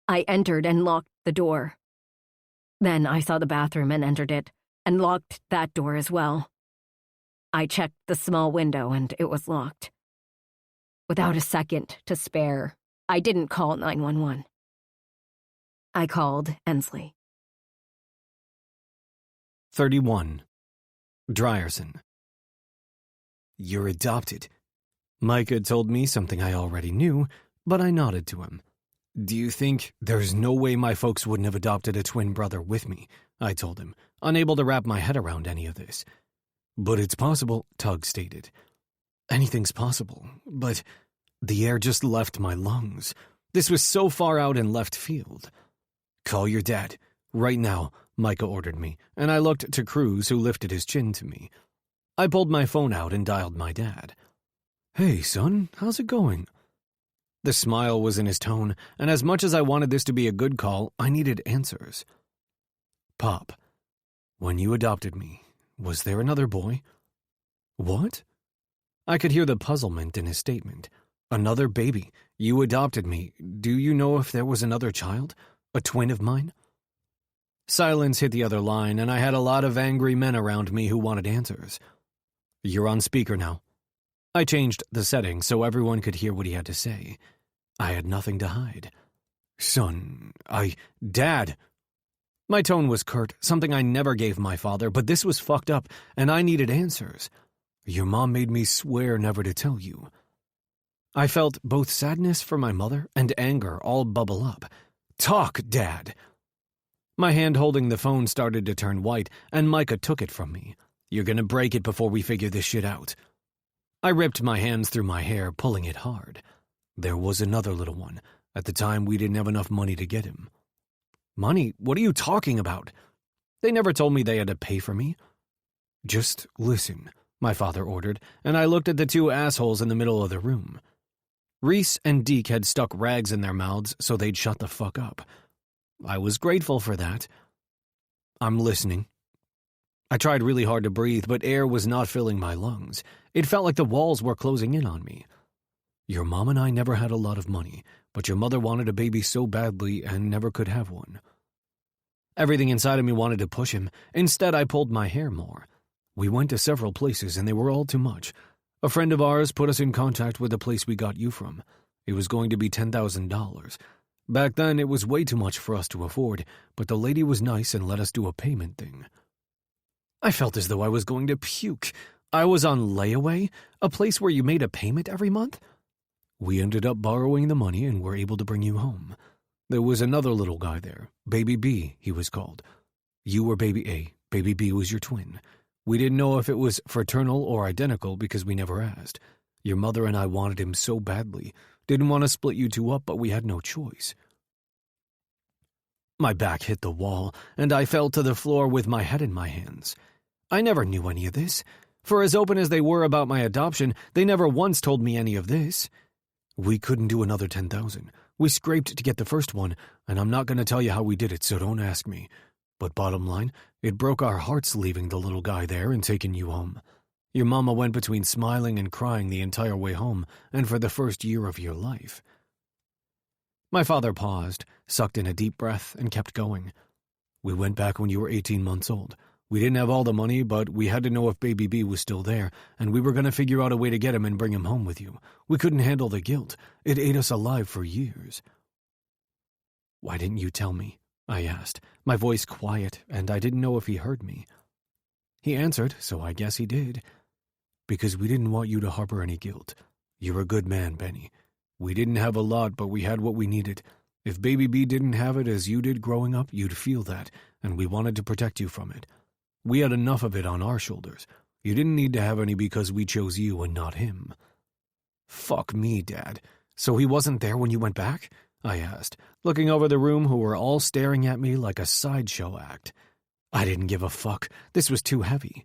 I entered and locked the door. Then I saw the bathroom and entered it, and locked that door as well. I checked the small window, and it was locked. Without a second to spare, I didn't call 911. I called Ensley. 31. Drierson. "You're adopted." Micah told me something I already knew, but I nodded to him. "Do you think there's no way my folks wouldn't have adopted a twin brother with me?" I told him, unable to wrap my head around any of this. "But it's possible," Tug stated. "Anything's possible, but the air just left my lungs. This was so far out in left field." "Call your dad, right now," Micah ordered me, and I looked to Cruz, who lifted his chin to me. I pulled my phone out and dialed my dad. "Hey, son, how's it going?" The smile was in his tone, and as much as I wanted this to be a good call, I needed answers. "Pop, When you adopted me, was there another boy? What? I could hear the puzzlement in his statement. Another baby. You adopted me. Do you know if there was another child? A twin of mine? Silence hit the other line, and I had a lot of angry men around me who wanted answers. You're on speaker now. I changed the settings so everyone could hear what he had to say. I had nothing to hide. Son, Dad. My tone was curt, something I never gave my father, but this was fucked up, and I needed answers. Your mom made me swear never to tell you. I felt both sadness for my mother and anger all bubble up. Talk, Dad. My hand holding the phone started to turn white, and Micah took it from me. You're gonna break it before we figure this shit out. I ripped my hands through my hair, pulling it hard. There was another little one. At the time, we didn't have enough money to get him. Money? What are you talking about? They never told me they had to pay for me. Just listen, my father ordered, and I looked at the two assholes in the middle of the room. Reese and Deke had stuck rags in their mouths so they'd shut the fuck up. I was grateful for that. I'm listening. I tried really hard to breathe, but air was not filling my lungs. It felt like the walls were closing in on me. Your mom and I never had a lot of money, but your mother wanted a baby so badly and never could have one. Everything inside of me wanted to push him. Instead, I pulled my hair more. We went to several places, and they were all too much. A friend of ours put us in contact with the place we got you from. It was going to be $10,000. Back then, it was way too much for us to afford, but the lady was nice and let us do a payment thing. I felt as though I was going to puke. I was on layaway, a place where you made a payment every month? We ended up borrowing the money and were able to bring you home. There was another little guy there, Baby B, he was called. You were Baby A, Baby B was your twin. We didn't know if it was fraternal or identical because we never asked. Your mother and I wanted him so badly. Didn't want to split you two up, but we had no choice. My back hit the wall, and I fell to the floor with my head in my hands. I never knew any of this. For as open as they were about my adoption, they never once told me any of this. We couldn't do another 10,000. We scraped to get the first one, and I'm not going to tell you how we did it, so don't ask me. But bottom line, it broke our hearts leaving the little guy there and taking you home. Your mama went between smiling and crying the entire way home, and for the first year of your life. My father paused, sucked in a deep breath, and kept going. We went back when you were 18 months old. We didn't have all the money, but we had to know if Baby B was still there, and we were going to figure out a way to get him and bring him home with you. We couldn't handle the guilt. It ate us alive for years. Why didn't you tell me? I asked, my voice quiet, and I didn't know if he heard me. He answered, so I guess he did. Because we didn't want you to harbor any guilt. You're a good man, Benny. We didn't have a lot, but we had what we needed. If Baby B didn't have it as you did growing up, you'd feel that, and we wanted to protect you from it. We had enough of it on our shoulders. You didn't need to have any because we chose you and not him. Fuck me, Dad. So he wasn't there when you went back? I asked, looking over the room who were all staring at me like a sideshow act. I didn't give a fuck. This was too heavy.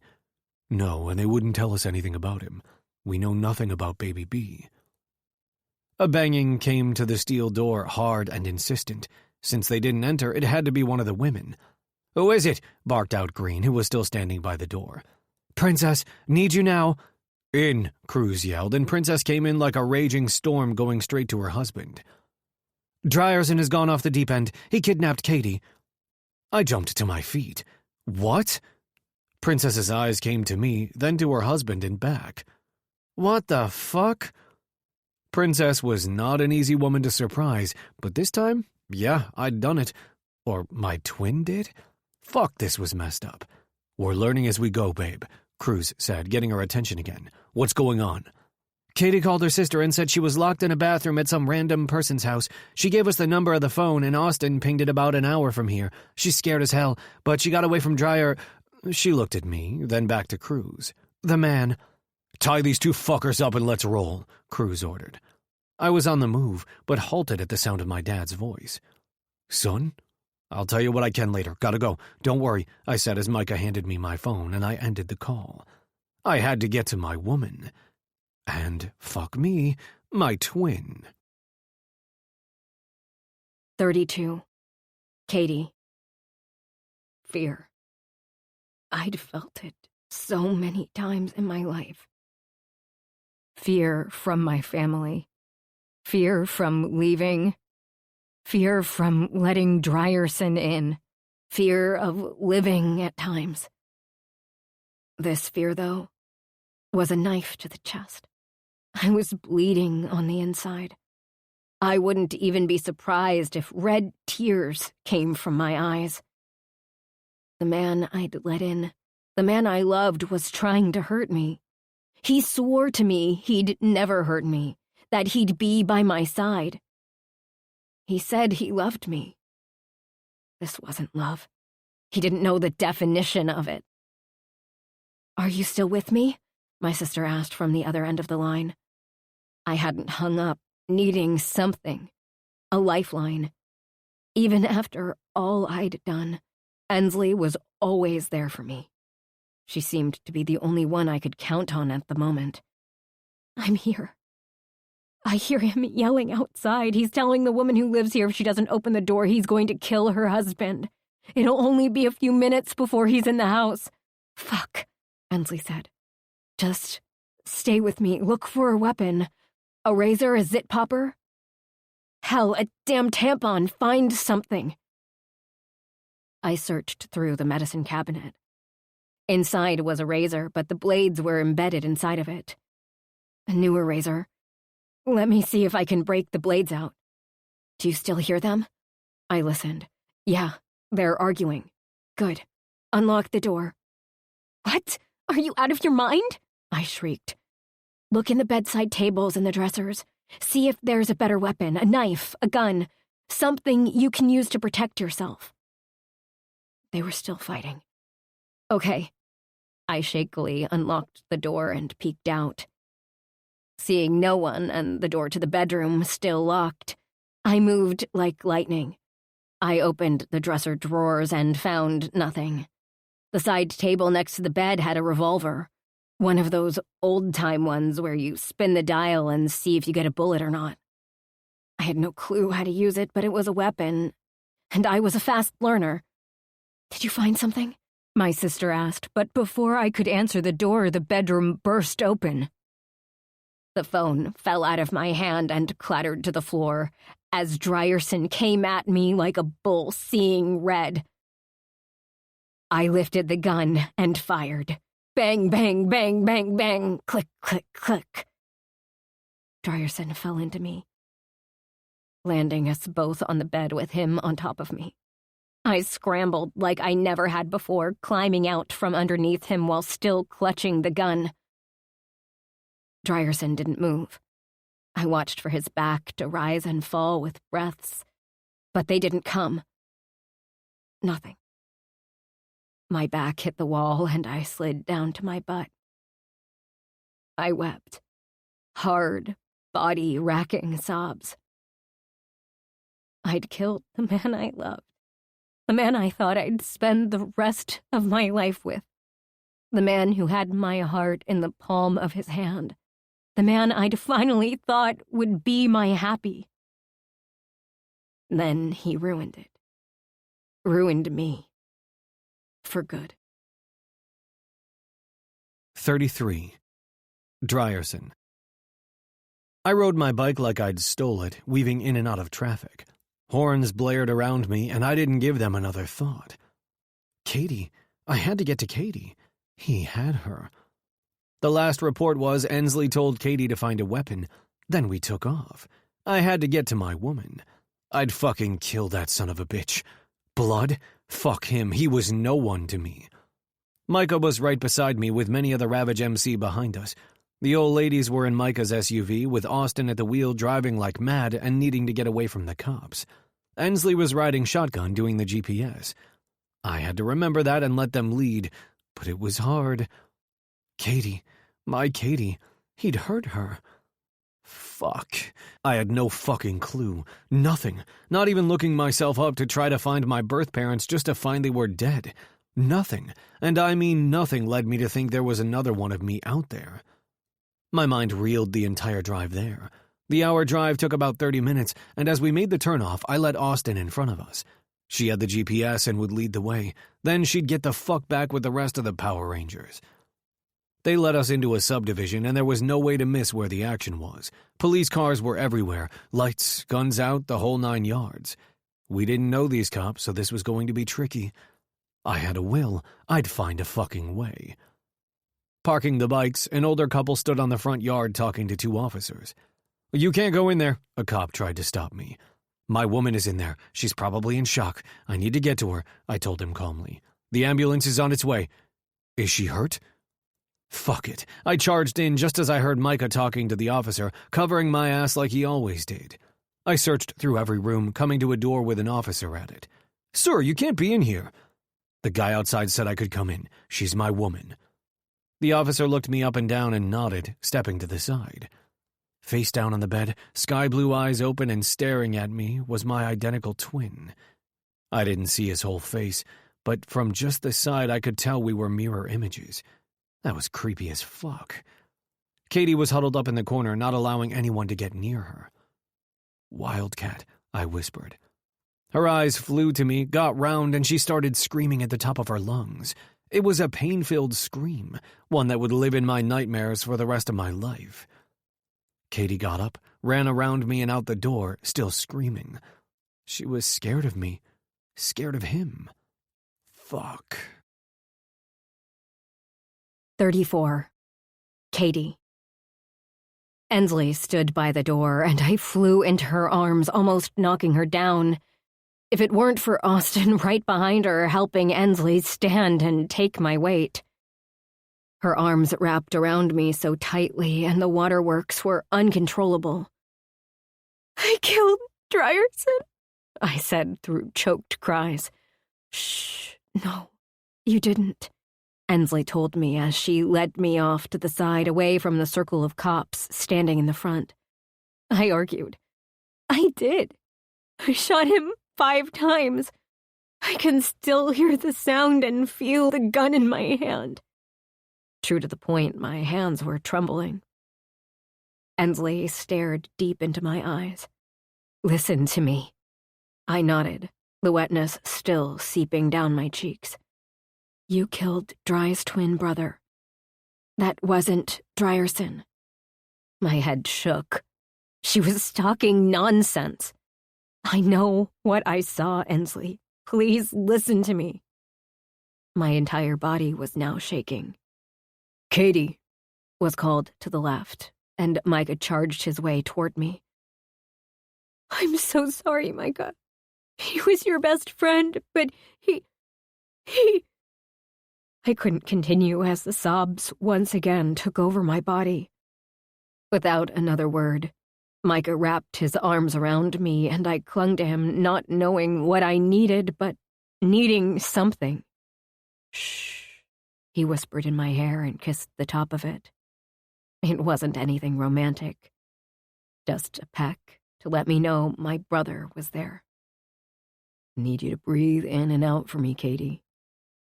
No, and they wouldn't tell us anything about him. We know nothing about Baby B. A banging came to the steel door, hard and insistent. Since they didn't enter, it had to be one of the women. "Who is it?" barked out Green, who was still standing by the door. "Princess, need you now." "In," Cruz yelled, and Princess came in like a raging storm going straight to her husband. "Dryerson has gone off the deep end. He kidnapped Katie." I jumped to my feet. "What?" Princess's eyes came to me, then to her husband and back. "What the fuck?" Princess was not an easy woman to surprise, but this time, yeah, I'd done it. Or my twin did? Fuck, this was messed up. "We're learning as we go, babe," Cruz said, getting her attention again. "What's going on?" "Katie called her sister and said she was locked in a bathroom at some random person's house. She gave us the number of the phone, and Austin pinged it about an hour from here. She's scared as hell, but she got away from Dryer." She looked at me, then back to Cruz. "The man." "Tie these two fuckers up and let's roll," Cruz ordered. I was on the move, but halted at the sound of my dad's voice. "Son? I'll tell you what I can later. Gotta go. Don't worry," I said as Micah handed me my phone, and I ended the call. I had to get to my woman. And, fuck me, my twin. 32. Katie. Fear. I'd felt it so many times in my life. Fear from my family. Fear from leaving. Fear from letting Drierson in. Fear of living at times. This fear, though, was a knife to the chest. I was bleeding on the inside. I wouldn't even be surprised if red tears came from my eyes. The man I'd let in, the man I loved, was trying to hurt me. He swore to me he'd never hurt me, that he'd be by my side. He said he loved me. This wasn't love. He didn't know the definition of it. "Are you still with me?" my sister asked from the other end of the line. I hadn't hung up, needing something, a lifeline. Even after all I'd done, Ensley was always there for me. She seemed to be the only one I could count on at the moment. "I'm here. I hear him yelling outside. He's telling the woman who lives here if she doesn't open the door, he's going to kill her husband. It'll only be a few minutes before he's in the house." "Fuck," Ensley said. "Just stay with me. Look for a weapon. A razor, a zit popper? Hell, a damn tampon. Find something." I searched through the medicine cabinet. Inside was a razor, but the blades were embedded inside of it. A newer razor. "Let me see if I can break the blades out." "Do you still hear them?" I listened. "Yeah, they're arguing." "Good. Unlock the door." "What? Are you out of your mind?" I shrieked. "Look in the bedside tables and the dressers. See if there's a better weapon, a knife, a gun, something you can use to protect yourself." They were still fighting. "Okay." I shakily unlocked the door and peeked out. Seeing no one and the door to the bedroom still locked, I moved like lightning. I opened the dresser drawers and found nothing. The side table next to the bed had a revolver, one of those old-time ones where you spin the dial and see if you get a bullet or not. I had no clue how to use it, but it was a weapon, and I was a fast learner. "Did you find something?" my sister asked, but before I could answer the door, the bedroom burst open. The phone fell out of my hand and clattered to the floor as Drierson came at me like a bull seeing red. I lifted the gun and fired. Bang, bang, bang, bang, bang, click, click, click. Drierson fell into me, landing us both on the bed with him on top of me. I scrambled like I never had before, climbing out from underneath him while still clutching the gun. Drierson didn't move. I watched for his back to rise and fall with breaths, but they didn't come. Nothing. My back hit the wall and I slid down to my butt. I wept. Hard, body-racking sobs. I'd killed the man I loved. The man I thought I'd spend the rest of my life with. The man who had my heart in the palm of his hand. The man I'd finally thought would be my happy. Then he ruined it. Ruined me. For good. 33. Drierson. I rode my bike like I'd stole it, weaving in and out of traffic. Horns blared around me, and I didn't give them another thought. Katie. I had to get to Katie. He had her. The last report was Ensley told Katie to find a weapon. Then we took off. I had to get to my woman. I'd fucking kill that son of a bitch. Blood? Fuck him. He was no one to me. Micah was right beside me with many of the Ravage MC behind us. The old ladies were in Micah's SUV, with Austin at the wheel driving like mad and needing to get away from the cops. Ensley was riding shotgun doing the GPS. I had to remember that and let them lead, but it was hard. Katie. My Katie. He'd hurt her. Fuck. I had no fucking clue. Nothing. Not even looking myself up to try to find my birth parents just to find they were dead. Nothing. And I mean nothing led me to think there was another one of me out there. My mind reeled the entire drive there. The hour drive took about 30 minutes, and as we made the turnoff, I let Austin in front of us. She had the GPS and would lead the way. Then she'd get the fuck back with the rest of the Power Rangers. They led us into a subdivision, and there was no way to miss where the action was. Police cars were everywhere, lights, guns out, the whole 9 yards. We didn't know these cops, so this was going to be tricky. I had a will. I'd find a fucking way. Parking the bikes, an older couple stood on the front yard talking to 2 officers. "You can't go in there," a cop tried to stop me. "My woman is in there. She's probably in shock. I need to get to her," I told him calmly. "The ambulance is on its way." "Is she hurt?" Fuck it. I charged in just as I heard Micah talking to the officer, covering my ass like he always did. I searched through every room, coming to a door with an officer at it. "Sir, you can't be in here." The guy outside said I could come in. "She's my woman." The officer looked me up and down and nodded, stepping to the side. Face down on the bed, sky-blue eyes open and staring at me, was my identical twin. I didn't see his whole face, but from just the side I could tell we were mirror images. That was creepy as fuck. Katie was huddled up in the corner, not allowing anyone to get near her. "Wildcat," I whispered. Her eyes flew to me, got round, and she started screaming at the top of her lungs. It was a pain-filled scream, one that would live in my nightmares for the rest of my life. Katie got up, ran around me and out the door, still screaming. She was scared of me, scared of him. Fuck. 34. Katie. Ensley stood by the door, and I flew into her arms, almost knocking her down. If it weren't for Austin right behind her, helping Ensley stand and take my weight. Her arms wrapped around me so tightly, and the waterworks were uncontrollable. "I killed Drierson," I said through choked cries. "Shh, no, you didn't," Ensley told me as she led me off to the side away from the circle of cops standing in the front. I argued. "I did. I shot him 5 times. I can still hear the sound and feel the gun in my hand." True to the point, my hands were trembling. Ensley stared deep into my eyes. "Listen to me." I nodded, the wetness still seeping down my cheeks. "You killed Dry's twin brother. That wasn't Drierson." My head shook. She was talking nonsense. "I know what I saw, Ensley. Please listen to me." My entire body was now shaking. "Katie," was called to the left, and Micah charged his way toward me. "I'm so sorry, Micah. He was your best friend, but he... I couldn't continue as the sobs once again took over my body. Without another word, Micah wrapped his arms around me, and I clung to him, not knowing what I needed, but needing something. "Shh," he whispered in my hair and kissed the top of it. It wasn't anything romantic. Just a peck to let me know my brother was there. "Need you to breathe in and out for me, Katie.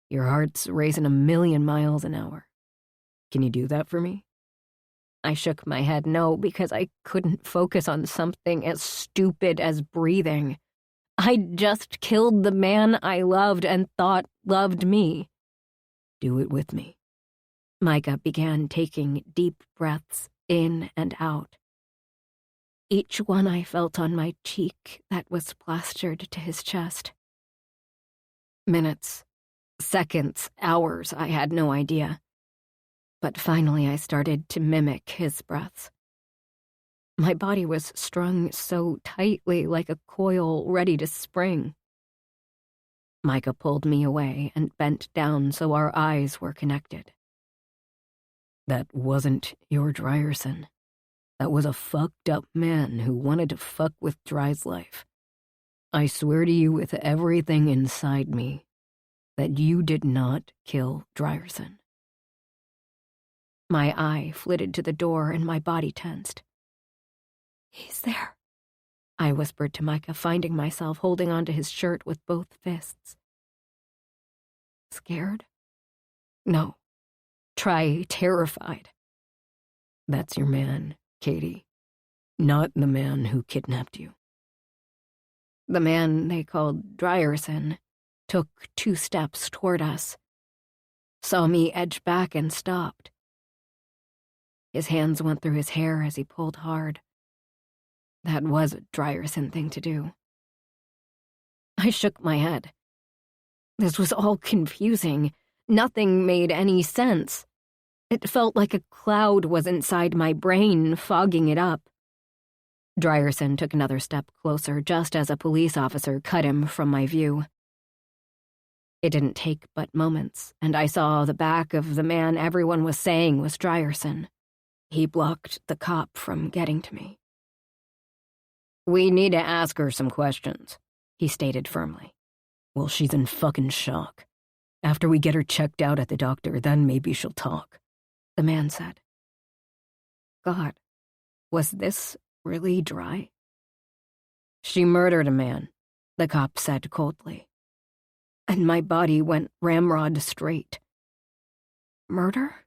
Your heart's racing 1,000,000 miles an hour. Can you do that for me?" I shook my head no, because I couldn't focus on something as stupid as breathing. I'd just killed the man I loved and thought loved me. "Do it with me." Micah began taking deep breaths in and out. Each one I felt on my cheek that was plastered to his chest. Minutes, seconds, hours, I had no idea. But finally I started to mimic his breaths. My body was strung so tightly like a coil ready to spring. Micah pulled me away and bent down so our eyes were connected. "That wasn't your Drierson. That was a fucked up man who wanted to fuck with Dry's life. I swear to you with everything inside me that you did not kill Drierson." My eye flitted to the door and my body tensed. "He's there," I whispered to Micah, finding myself holding onto his shirt with both fists. "Scared? No. Try terrified." "That's your man, Katie. Not the man who kidnapped you." The man they called Drierson took 2 steps toward us, saw me edge back and stopped. His hands went through his hair as he pulled hard. That was a Drierson thing to do. I shook my head. This was all confusing. Nothing made any sense. It felt like a cloud was inside my brain, fogging it up. Drierson took another step closer just as a police officer cut him from my view. It didn't take but moments, and I saw the back of the man everyone was saying was Drierson. He blocked the cop from getting to me. "We need to ask her some questions," he stated firmly. "Well, she's in fucking shock. After we get her checked out at the doctor, then maybe she'll talk," the man said. God, was this really Dry? "She murdered a man," the cop said coldly. And my body went ramrod straight. Murder?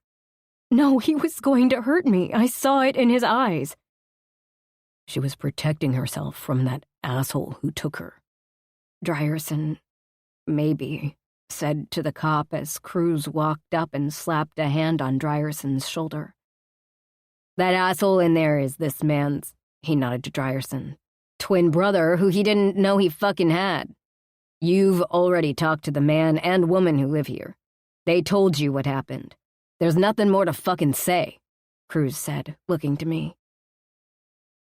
No, he was going to hurt me. I saw it in his eyes. "She was protecting herself from that asshole who took her," Drierson, maybe, said to the cop as Cruz walked up and slapped a hand on Drierson's shoulder. "That asshole in there is this man's," he nodded to Drierson, "twin brother who he didn't know he fucking had. You've already talked to the man and woman who live here. They told you what happened. There's nothing more to fucking say," Cruz said, looking to me.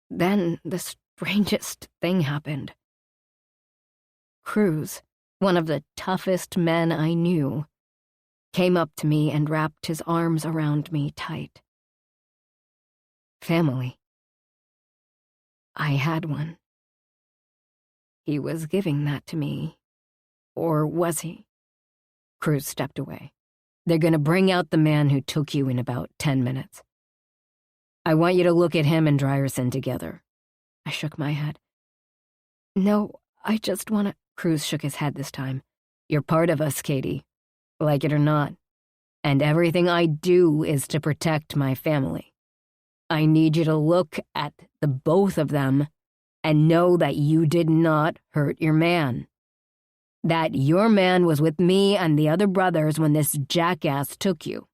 Then the strangest thing happened. Cruz, one of the toughest men I knew, came up to me and wrapped his arms around me tight. Family. I had one. He was giving that to me. Or was he? Cruz stepped away. "They're going to bring out the man who took you in about 10 minutes. I want you to look at him and Drierson together." I shook my head. "No, I just want to..." Cruz shook his head this time. "You're part of us, Katie, like it or not. And everything I do is to protect my family. I need you to look at the both of them and know that you did not hurt your man. That your man was with me and the other brothers when this jackass took you."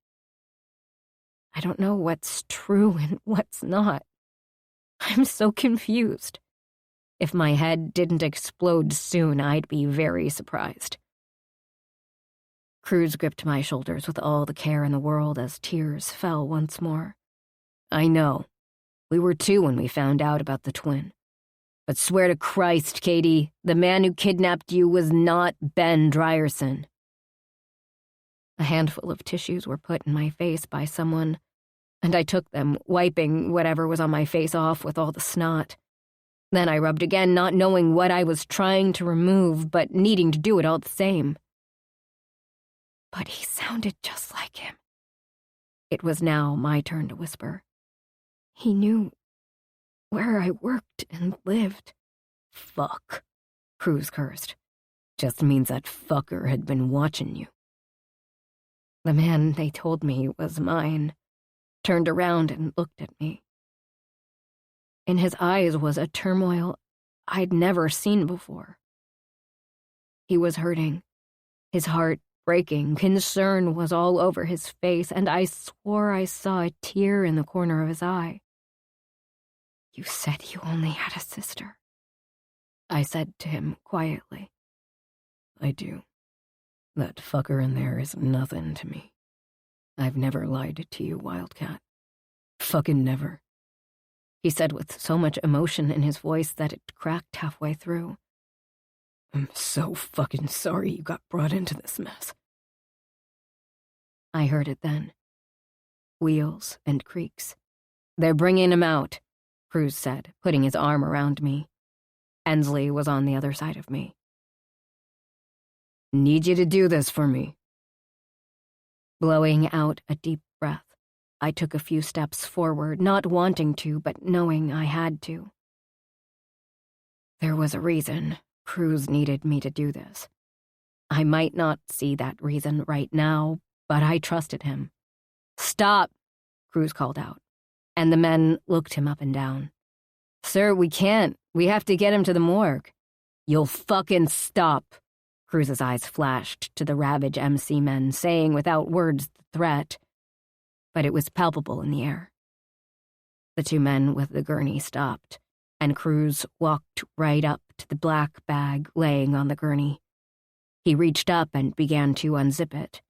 I don't know what's true and what's not. I'm so confused. If my head didn't explode soon, I'd be very surprised. Cruz gripped my shoulders with all the care in the world as tears fell once more. "I know. We were 2 when we found out about the twin. But swear to Christ, Katie, the man who kidnapped you was not Ben Drierson." A handful of tissues were put in my face by someone, and I took them, wiping whatever was on my face off with all the snot. Then I rubbed again, not knowing what I was trying to remove, but needing to do it all the same. But he sounded just like him. It was now my turn to whisper. He knew where I worked and lived. "Fuck," Cruz cursed. "Just means that fucker had been watching you." The man they told me was mine turned around and looked at me. In his eyes was a turmoil I'd never seen before. He was hurting, his heart breaking, concern was all over his face, and I swore I saw a tear in the corner of his eye. "You said you only had a sister," I said to him quietly. "I do. That fucker in there is nothing to me. I've never lied to you, Wildcat. Fucking never," he said with so much emotion in his voice that it cracked halfway through. "I'm so fucking sorry you got brought into this mess." I heard it then. Wheels and creaks. "They're bringing him out," Cruz said, putting his arm around me. Ensley was on the other side of me. "Need you to do this for me." Blowing out a deep breath, I took a few steps forward, not wanting to, but knowing I had to. There was a reason Cruz needed me to do this. I might not see that reason right now, but I trusted him. "Stop," Cruz called out, and the men looked him up and down. "Sir, we can't. We have to get him to the morgue." You'll fucking stop, Cruz's eyes flashed to the Ravage MC men, saying without words the threat, but it was palpable in the air. The two men with the gurney stopped, and Cruz walked right up to the black bag laying on the gurney. He reached up and began to unzip it.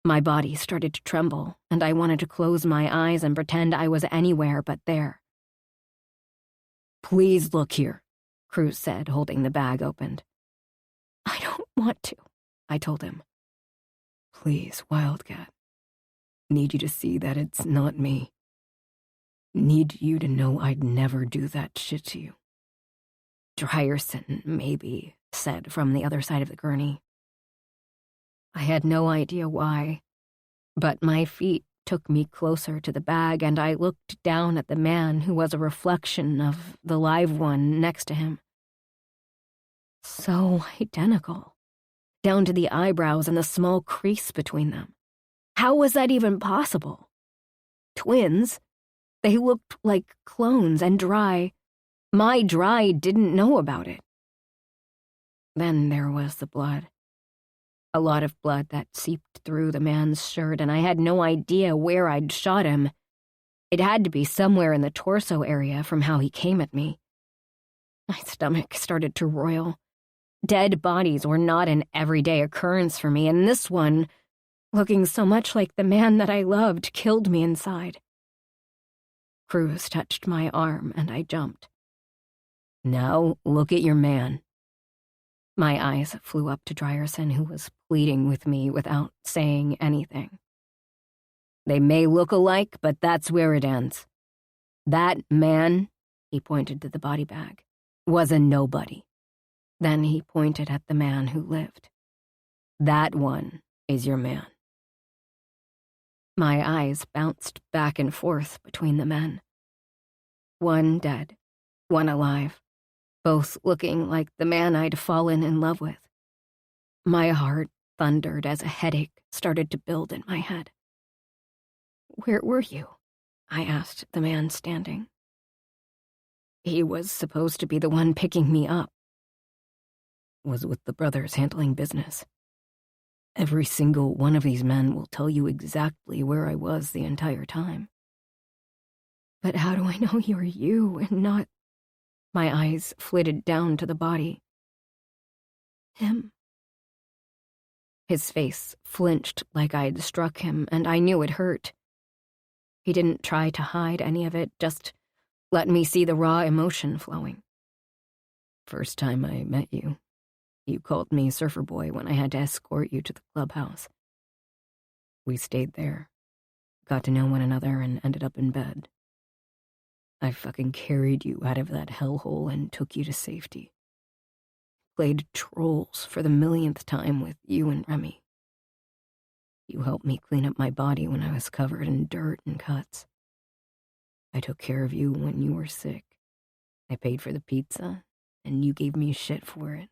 My body started to tremble, and I wanted to close my eyes and pretend I was anywhere but there. Please look here, Cruz said, holding the bag opened. I don't want to, I told him. Please, Wildcat. Need you to see that it's not me. Need you to know I'd never do that shit to you. Drierson, maybe, said from the other side of the gurney. I had no idea why, but my feet took me closer to the bag, and I looked down at the man who was a reflection of the live one next to him. So identical, down to the eyebrows and the small crease between them. How was that even possible? Twins? They looked like clones, and Dry. My Dry didn't know about it. Then there was the blood. A lot of blood that seeped through the man's shirt, and I had no idea where I'd shot him. It had to be somewhere in the torso area from how he came at me. My stomach started to roil. Dead bodies were not an everyday occurrence for me, and this one, looking so much like the man that I loved, killed me inside. Cruz touched my arm, and I jumped. Now look at your man. My eyes flew up to Drierson, who was pleading with me without saying anything. They may look alike, but that's where it ends. That man, he pointed to the body bag, was a nobody. Then he pointed at the man who lived. That one is your man. My eyes bounced back and forth between the men. One dead, one alive, both looking like the man I'd fallen in love with. My heart thundered as a headache started to build in my head. Where were you? I asked the man standing. He was supposed to be the one picking me up. Was with the brothers handling business. Every single one of these men will tell you exactly where I was the entire time. But how do I know you're you and not... My eyes flitted down to the body. Him. His face flinched like I'd struck him, and I knew it hurt. He didn't try to hide any of it, just let me see the raw emotion flowing. First time I met you, you called me Surfer Boy when I had to escort you to the clubhouse. We stayed there, got to know one another, and ended up in bed. I fucking carried you out of that hellhole and took you to safety. Played trolls for the millionth time with you and Remy. You helped me clean up my body when I was covered in dirt and cuts. I took care of you when you were sick. I paid for the pizza, and you gave me shit for it.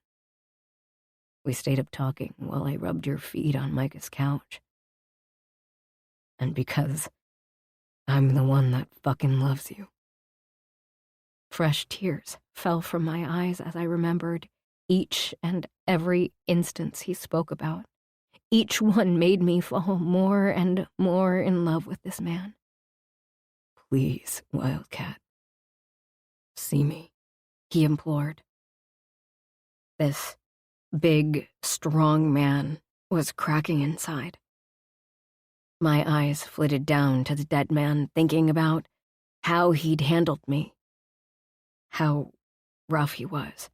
We stayed up talking while I rubbed your feet on Micah's couch. And because I'm the one that fucking loves you. Fresh tears fell from my eyes as I remembered each and every instance he spoke about. Each one made me fall more and more in love with this man. Please, Wildcat. See me, he implored. This big, strong man was cracking inside. My eyes flitted down to the dead man, thinking about how he'd handled me. How rough he was.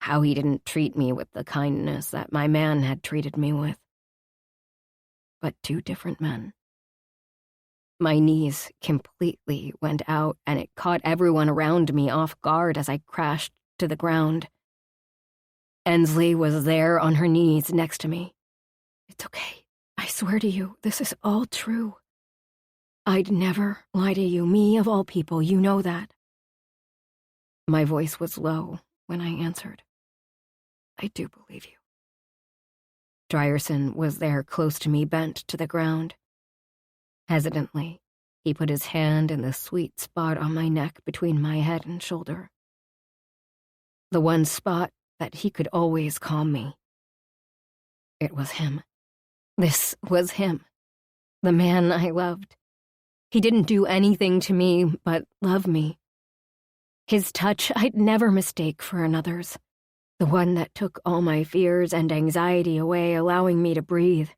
How he didn't treat me with the kindness that my man had treated me with. But two different men. My knees completely went out, and it caught everyone around me off guard as I crashed to the ground. Ensley was there on her knees next to me. It's okay. I swear to you, this is all true. I'd never lie to you, me of all people, you know that. My voice was low when I answered. I do believe you. Drierson was there close to me, bent to the ground. Hesitantly, he put his hand in the sweet spot on my neck between my head and shoulder. The one spot that he could always calm me. It was him. This was him. The man I loved. He didn't do anything to me but love me. His touch I'd never mistake for another's. The one that took all my fears and anxiety away, allowing me to breathe.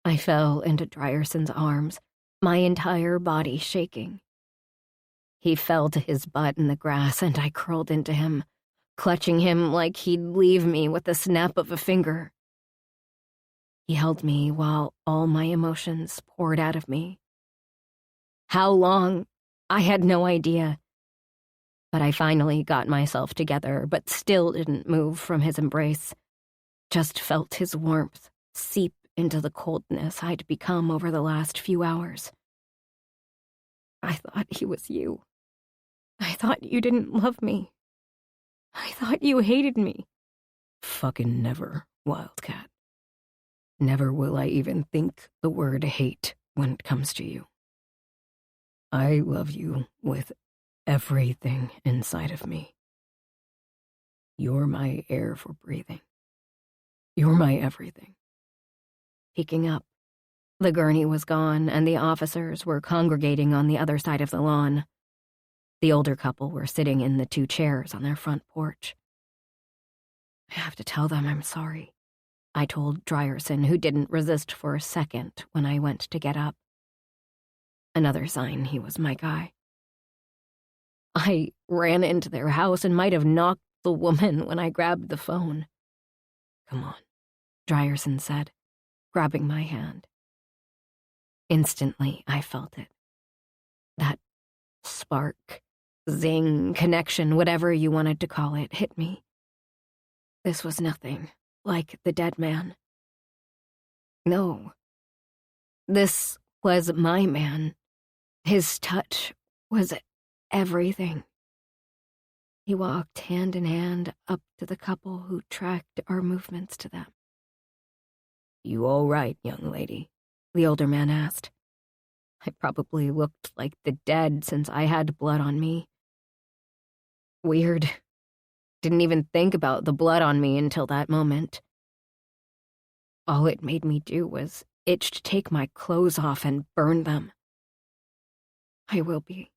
I fell into Dryerson's arms, my entire body shaking. He fell to his butt in the grass, and I curled into him, clutching him like he'd leave me with the snap of a finger. He held me while all my emotions poured out of me. How long? I had no idea. But I finally got myself together, but still didn't move from his embrace. Just felt his warmth seep into the coldness I'd become over the last few hours. I thought he was you. I thought you didn't love me. I thought you hated me. Fucking never, Wildcat. Never will I even think the word hate when it comes to you. I love you with everything inside of me. You're my air for breathing. You're my everything. Peeking up, the gurney was gone and the officers were congregating on the other side of the lawn. The older couple were sitting in the 2 chairs on their front porch. I have to tell them I'm sorry, I told Drierson, who didn't resist for a second when I went to get up. Another sign he was my guy. I ran into their house and might have knocked the woman when I grabbed the phone. Come on, Drierson said, grabbing my hand. Instantly, I felt it. That spark, zing, connection, whatever you wanted to call it, hit me. This was nothing like the dead man. No. This was my man. His touch was everything. He walked hand in hand up to the couple who tracked our movements to them. You all right, young lady? The older man asked. I probably looked like the dead since I had blood on me. Weird. Didn't even think about the blood on me until that moment. All it made me do was itch to take my clothes off and burn them. I will be.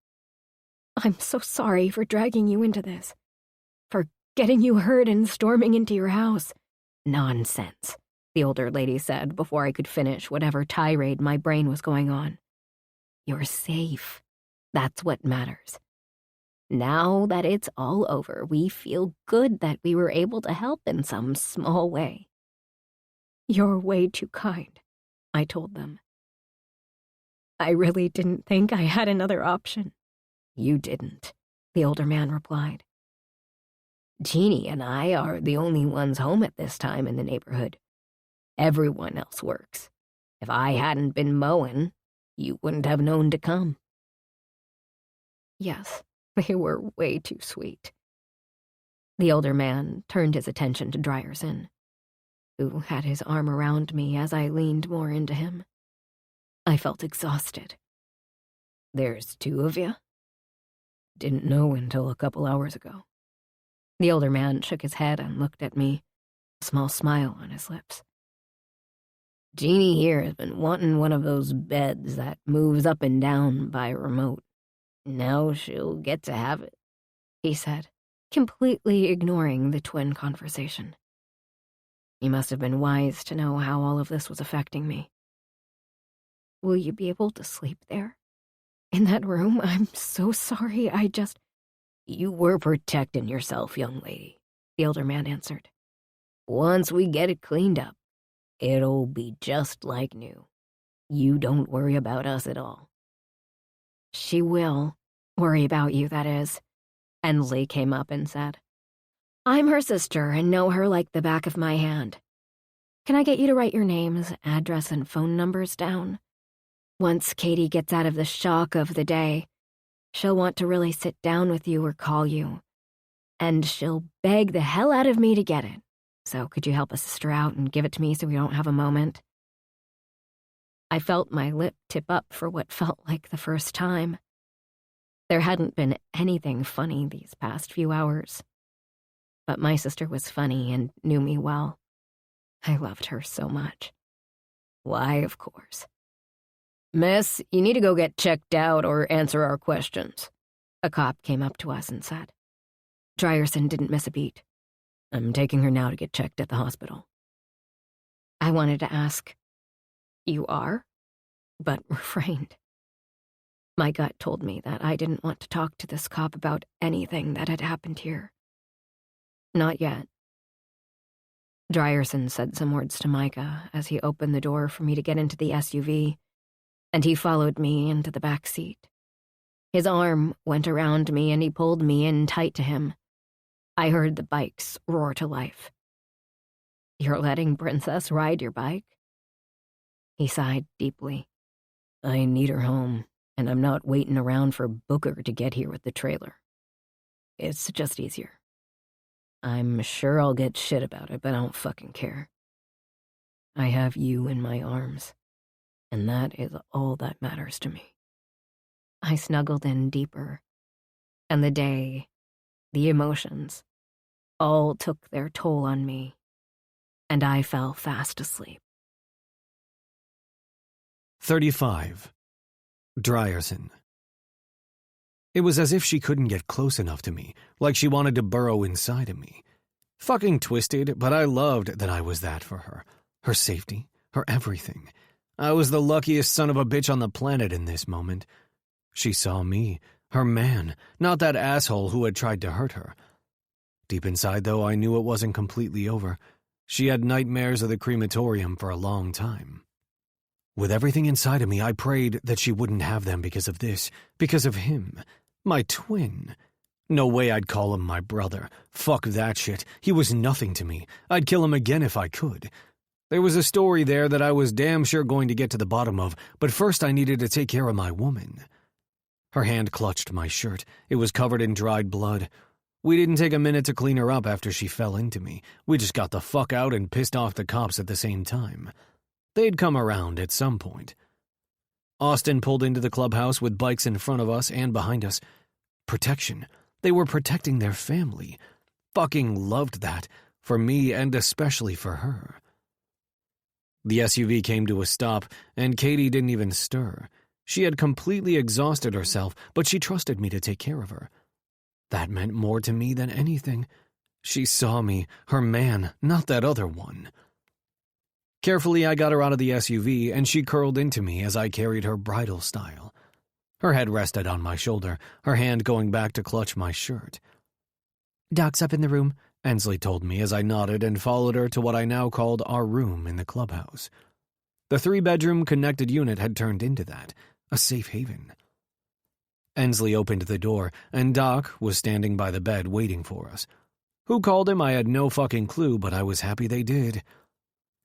I'm so sorry for dragging you into this. For getting you hurt and storming into your house. Nonsense, the older lady said before I could finish whatever tirade my brain was going on. You're safe. That's what matters. Now that it's all over, we feel good that we were able to help in some small way. You're way too kind, I told them. I really didn't think I had another option. You didn't, the older man replied. Jeannie and I are the only ones home at this time in the neighborhood. Everyone else works. If I hadn't been mowing, you wouldn't have known to come. Yes, they were way too sweet. The older man turned his attention to Drierson, who had his arm around me as I leaned more into him. I felt exhausted. There's 2 of you? Didn't know until a couple hours ago. The older man shook his head and looked at me, a small smile on his lips. Jeannie here has been wanting one of those beds that moves up and down by remote. Now she'll get to have it, he said, completely ignoring the twin conversation. He must have been wise to know how all of this was affecting me. Will you be able to sleep there? In that room? I'm so sorry, You were protecting yourself, young lady, the older man answered. Once we get it cleaned up, it'll be just like new. You don't worry about us at all. She will worry about you, that is. Ensley came up and said, I'm her sister and know her like the back of my hand. Can I get you to write your names, address, and phone numbers down? Once Katie gets out of the shock of the day, she'll want to really sit down with you or call you. And she'll beg the hell out of me to get it. So could you help a sister out and give it to me so we don't have a moment? I felt my lip tip up for what felt like the first time. There hadn't been anything funny these past few hours. but my sister was funny and knew me well. I loved her so much. Why, of course. Miss, you need to go get checked out or answer our questions. A cop came up to us and said. Drierson didn't miss a beat. I'm taking her now to get checked at the hospital. I wanted to ask, "You are?" but refrained. My gut told me that I didn't want to talk to this cop about anything that had happened here. Not yet. Drierson said some words to Micah as he opened the door for me to get into the SUV, and he followed me into the back seat. His arm went around me and he pulled me in tight to him. I heard the bikes roar to life. "You're letting Princess ride your bike?" He sighed deeply. I need her home, and I'm not waiting around for Booker to get here with the trailer. It's just easier. I'm sure I'll get shit about it, but I don't fucking care. I have you in my arms, and that is all that matters to me. I snuggled in deeper, and the day, the emotions, all took their toll on me, and I fell fast asleep. 35. Drierson. It was as if she couldn't get close enough to me, like she wanted to burrow inside of me. Fucking twisted, but I loved that I was that for her. Her safety, her everything. I was the luckiest son of a bitch on the planet in this moment. She saw me, her man, not that asshole who had tried to hurt her. Deep inside, though, I knew it wasn't completely over. She had nightmares of the crematorium for a long time. With everything inside of me, I prayed that she wouldn't have them because of this, because of him. My twin. No way I'd call him my brother. Fuck that shit. He was nothing to me. I'd kill him again if I could. There was a story there that I was damn sure going to get to the bottom of, but first I needed to take care of my woman. Her hand clutched my shirt. It was covered in dried blood. We didn't take a minute to clean her up after she fell into me. We just got the fuck out and pissed off the cops at the same time. They'd come around at some point. Austin pulled into the clubhouse with bikes in front of us and behind us. Protection. They were protecting their family. Fucking loved that. For me and especially for her. The SUV came to a stop, and Katie didn't even stir. She had completely exhausted herself, but she trusted me to take care of her. That meant more to me than anything. She saw me, her man, not that other one. Carefully, I got her out of the SUV, and she curled into me as I carried her bridal style. Her head rested on my shoulder, her hand going back to clutch my shirt. "Doc's up in the room," Ensley told me as I nodded and followed her to what I now called our room in the clubhouse. The 3-bedroom connected unit had turned into that, a safe haven. Ensley opened the door, and Doc was standing by the bed waiting for us. Who called him, I had no fucking clue, but I was happy they did.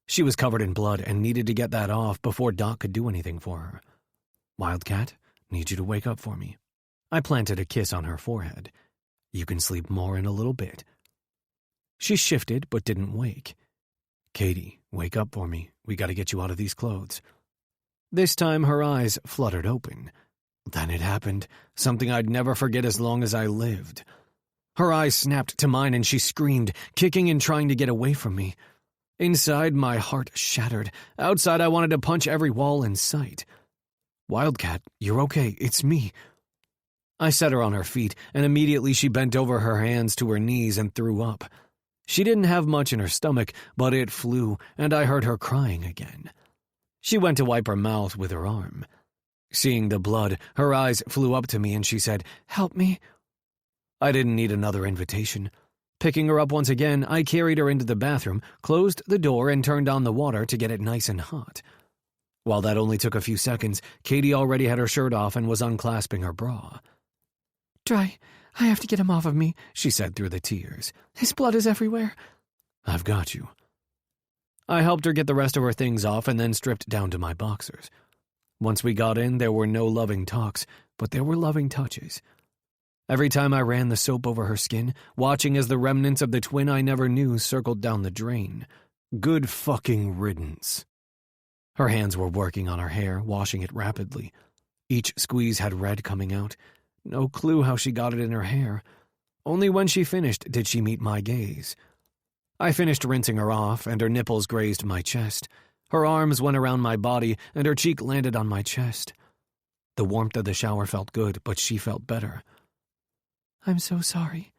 She was covered in blood and needed to get that off before Doc could do anything for her. "Wildcat, need you to wake up for me." I planted a kiss on her forehead. "You can sleep more in a little bit." She shifted but didn't wake. "Katie, wake up for me. We gotta get you out of these clothes." This time her eyes fluttered open. Then it happened, something I'd never forget as long as I lived. Her eyes snapped to mine and she screamed, kicking and trying to get away from me. Inside, my heart shattered. Outside, I wanted to punch every wall in sight. "Wildcat, you're okay. It's me." I set her on her feet, and immediately she bent over her hands to her knees and threw up. She didn't have much in her stomach, but it flew, and I heard her crying again. She went to wipe her mouth with her arm. Seeing the blood, her eyes flew up to me and she said, "Help me." I didn't need another invitation. Picking her up once again, I carried her into the bathroom, closed the door, and turned on the water to get it nice and hot. While that only took a few seconds, Katie already had her shirt off and was unclasping her bra. "Dry, I have to get him off of me," she said through the tears. "His blood is everywhere." "I've got you." I helped her get the rest of her things off and then stripped down to my boxers. Once we got in, there were no loving talks, but there were loving touches. Every time I ran the soap over her skin, watching as the remnants of the twin I never knew circled down the drain. Good fucking riddance. Her hands were working on her hair, washing it rapidly. Each squeeze had red coming out. No clue how she got it in her hair. Only when she finished did she meet my gaze. I finished rinsing her off, and her nipples grazed my chest. Her arms went around my body, and her cheek landed on my chest. The warmth of the shower felt good, but she felt better. I'm so sorry.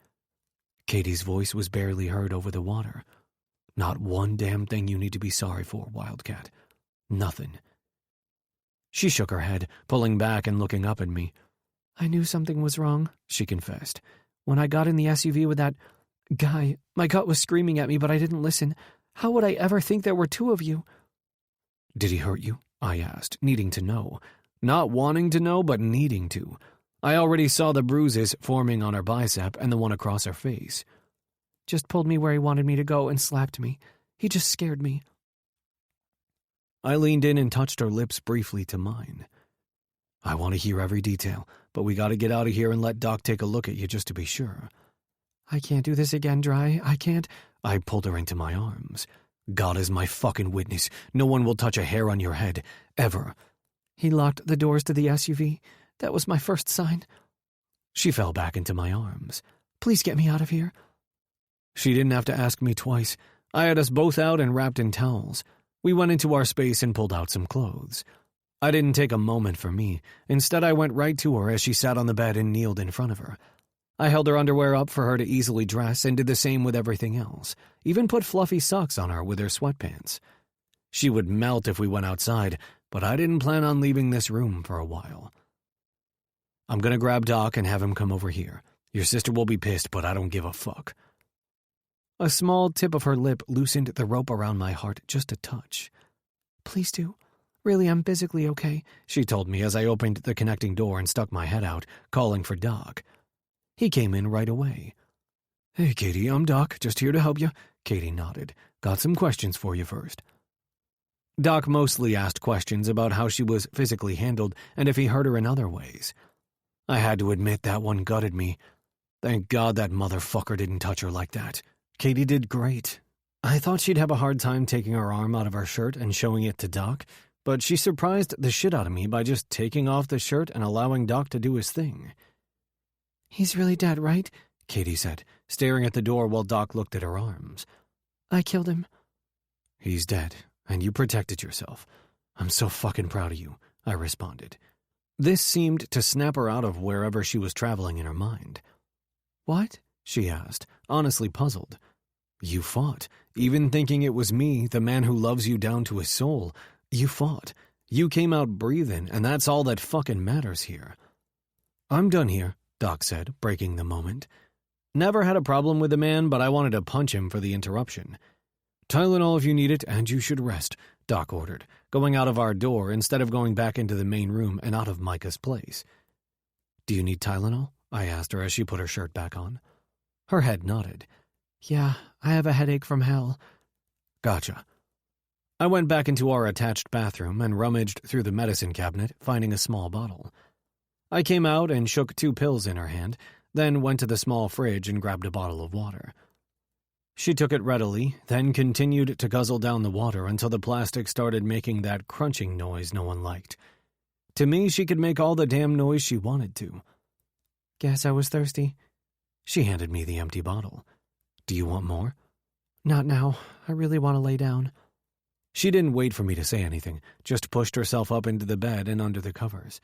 Katie's voice was barely heard over the water. Not one damn thing you need to be sorry for, Wildcat. Nothing. She shook her head, pulling back and looking up at me. I knew something was wrong, she confessed. When I got in the SUV with that guy, my gut was screaming at me, but I didn't listen. How would I ever think there were two of you? Did he hurt you? I asked, needing to know. Not wanting to know, but needing to. I already saw the bruises forming on her bicep and the one across her face. Just pulled me where he wanted me to go and slapped me. He just scared me. I leaned in and touched her lips briefly to mine. I want to hear every detail, but we gotta get out of here and let Doc take a look at you just to be sure. I can't do this again, Dry. I can't. I pulled her into my arms. God is my fucking witness. No one will touch a hair on your head. Ever. He locked the doors to the SUV. That was my first sign. She fell back into my arms. Please get me out of here. She didn't have to ask me twice. I had us both out and wrapped in towels. We went into our space and pulled out some clothes. I didn't take a moment for me. Instead, I went right to her as she sat on the bed and kneeled in front of her. I held her underwear up for her to easily dress and did the same with everything else, even put fluffy socks on her with her sweatpants. She would melt if we went outside, but I didn't plan on leaving this room for a while. I'm gonna grab Doc and have him come over here. Your sister will be pissed, but I don't give a fuck. A small tip of her lip loosened the rope around my heart just a touch. Please do. Really, I'm physically okay, she told me as I opened the connecting door and stuck my head out, calling for Doc. He came in right away. Hey, Katie, I'm Doc, just here to help you. Katie nodded. Got some questions for you first. Doc mostly asked questions about how she was physically handled and if he hurt her in other ways. I had to admit that one gutted me. Thank God that motherfucker didn't touch her like that. Katie did great. I thought she'd have a hard time taking her arm out of her shirt and showing it to Doc, but she surprised the shit out of me by just taking off the shirt and allowing Doc to do his thing. He's really dead, right? Katie said, staring at the door while Doc looked at her arms. I killed him. He's dead, and you protected yourself. I'm so fucking proud of you, I responded. This seemed to snap her out of wherever she was traveling in her mind. What? She asked, honestly puzzled. You fought, even thinking it was me, the man who loves you down to his soul. You fought. You came out breathing, and that's all that fucking matters here. I'm done here, Doc said, breaking the moment. Never had a problem with the man, but I wanted to punch him for the interruption. Tylenol if you need it, and you should rest, Doc ordered, going out of our door instead of going back into the main room and out of Micah's place. Do you need Tylenol? I asked her as she put her shirt back on. Her head nodded. Yeah, I have a headache from hell. Gotcha. I went back into our attached bathroom and rummaged through the medicine cabinet, finding a small bottle. I came out and shook 2 pills in her hand, then went to the small fridge and grabbed a bottle of water. She took it readily, then continued to guzzle down the water until the plastic started making that crunching noise no one liked. To me, she could make all the damn noise she wanted to. Guess I was thirsty. She handed me the empty bottle. Do you want more? Not now. I really want to lay down. She didn't wait for me to say anything, just pushed herself up into the bed and under the covers.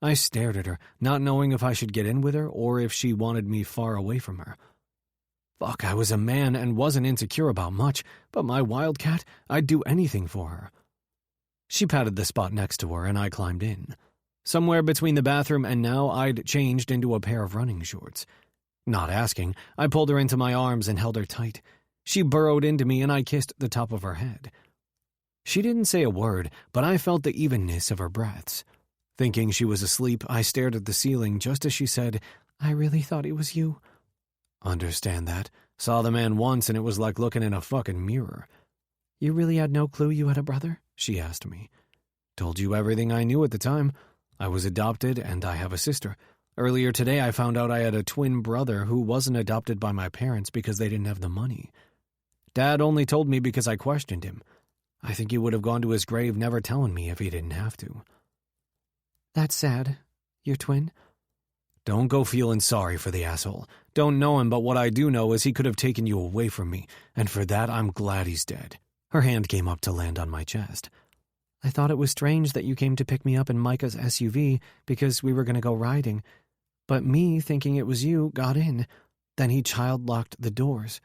I stared at her, not knowing if I should get in with her or if she wanted me far away from her. Fuck, I was a man and wasn't insecure about much, but my wildcat, I'd do anything for her. She patted the spot next to her and I climbed in. Somewhere between the bathroom and now, I'd changed into a pair of running shorts. Not asking, I pulled her into my arms and held her tight. She burrowed into me and I kissed the top of her head. She didn't say a word, but I felt the evenness of her breaths. Thinking she was asleep, I stared at the ceiling just as she said, I really thought it was you. Understand that. Saw the man once and it was like looking in a fucking mirror. You really had no clue you had a brother? She asked me. Told you everything I knew at the time. I was adopted and I have a sister. Earlier today I found out I had a twin brother who wasn't adopted by my parents because they didn't have the money. Dad only told me because I questioned him. I think he would have gone to his grave never telling me if he didn't have to. That's sad. Your twin? Don't go feeling sorry for the asshole. Don't know him, but what I do know is he could have taken you away from me, and for that I'm glad he's dead." Her hand came up to land on my chest. "I thought it was strange that you came to pick me up in Micah's SUV because we were going to go riding. But me, thinking it was you, got in. Then he child-locked the doors."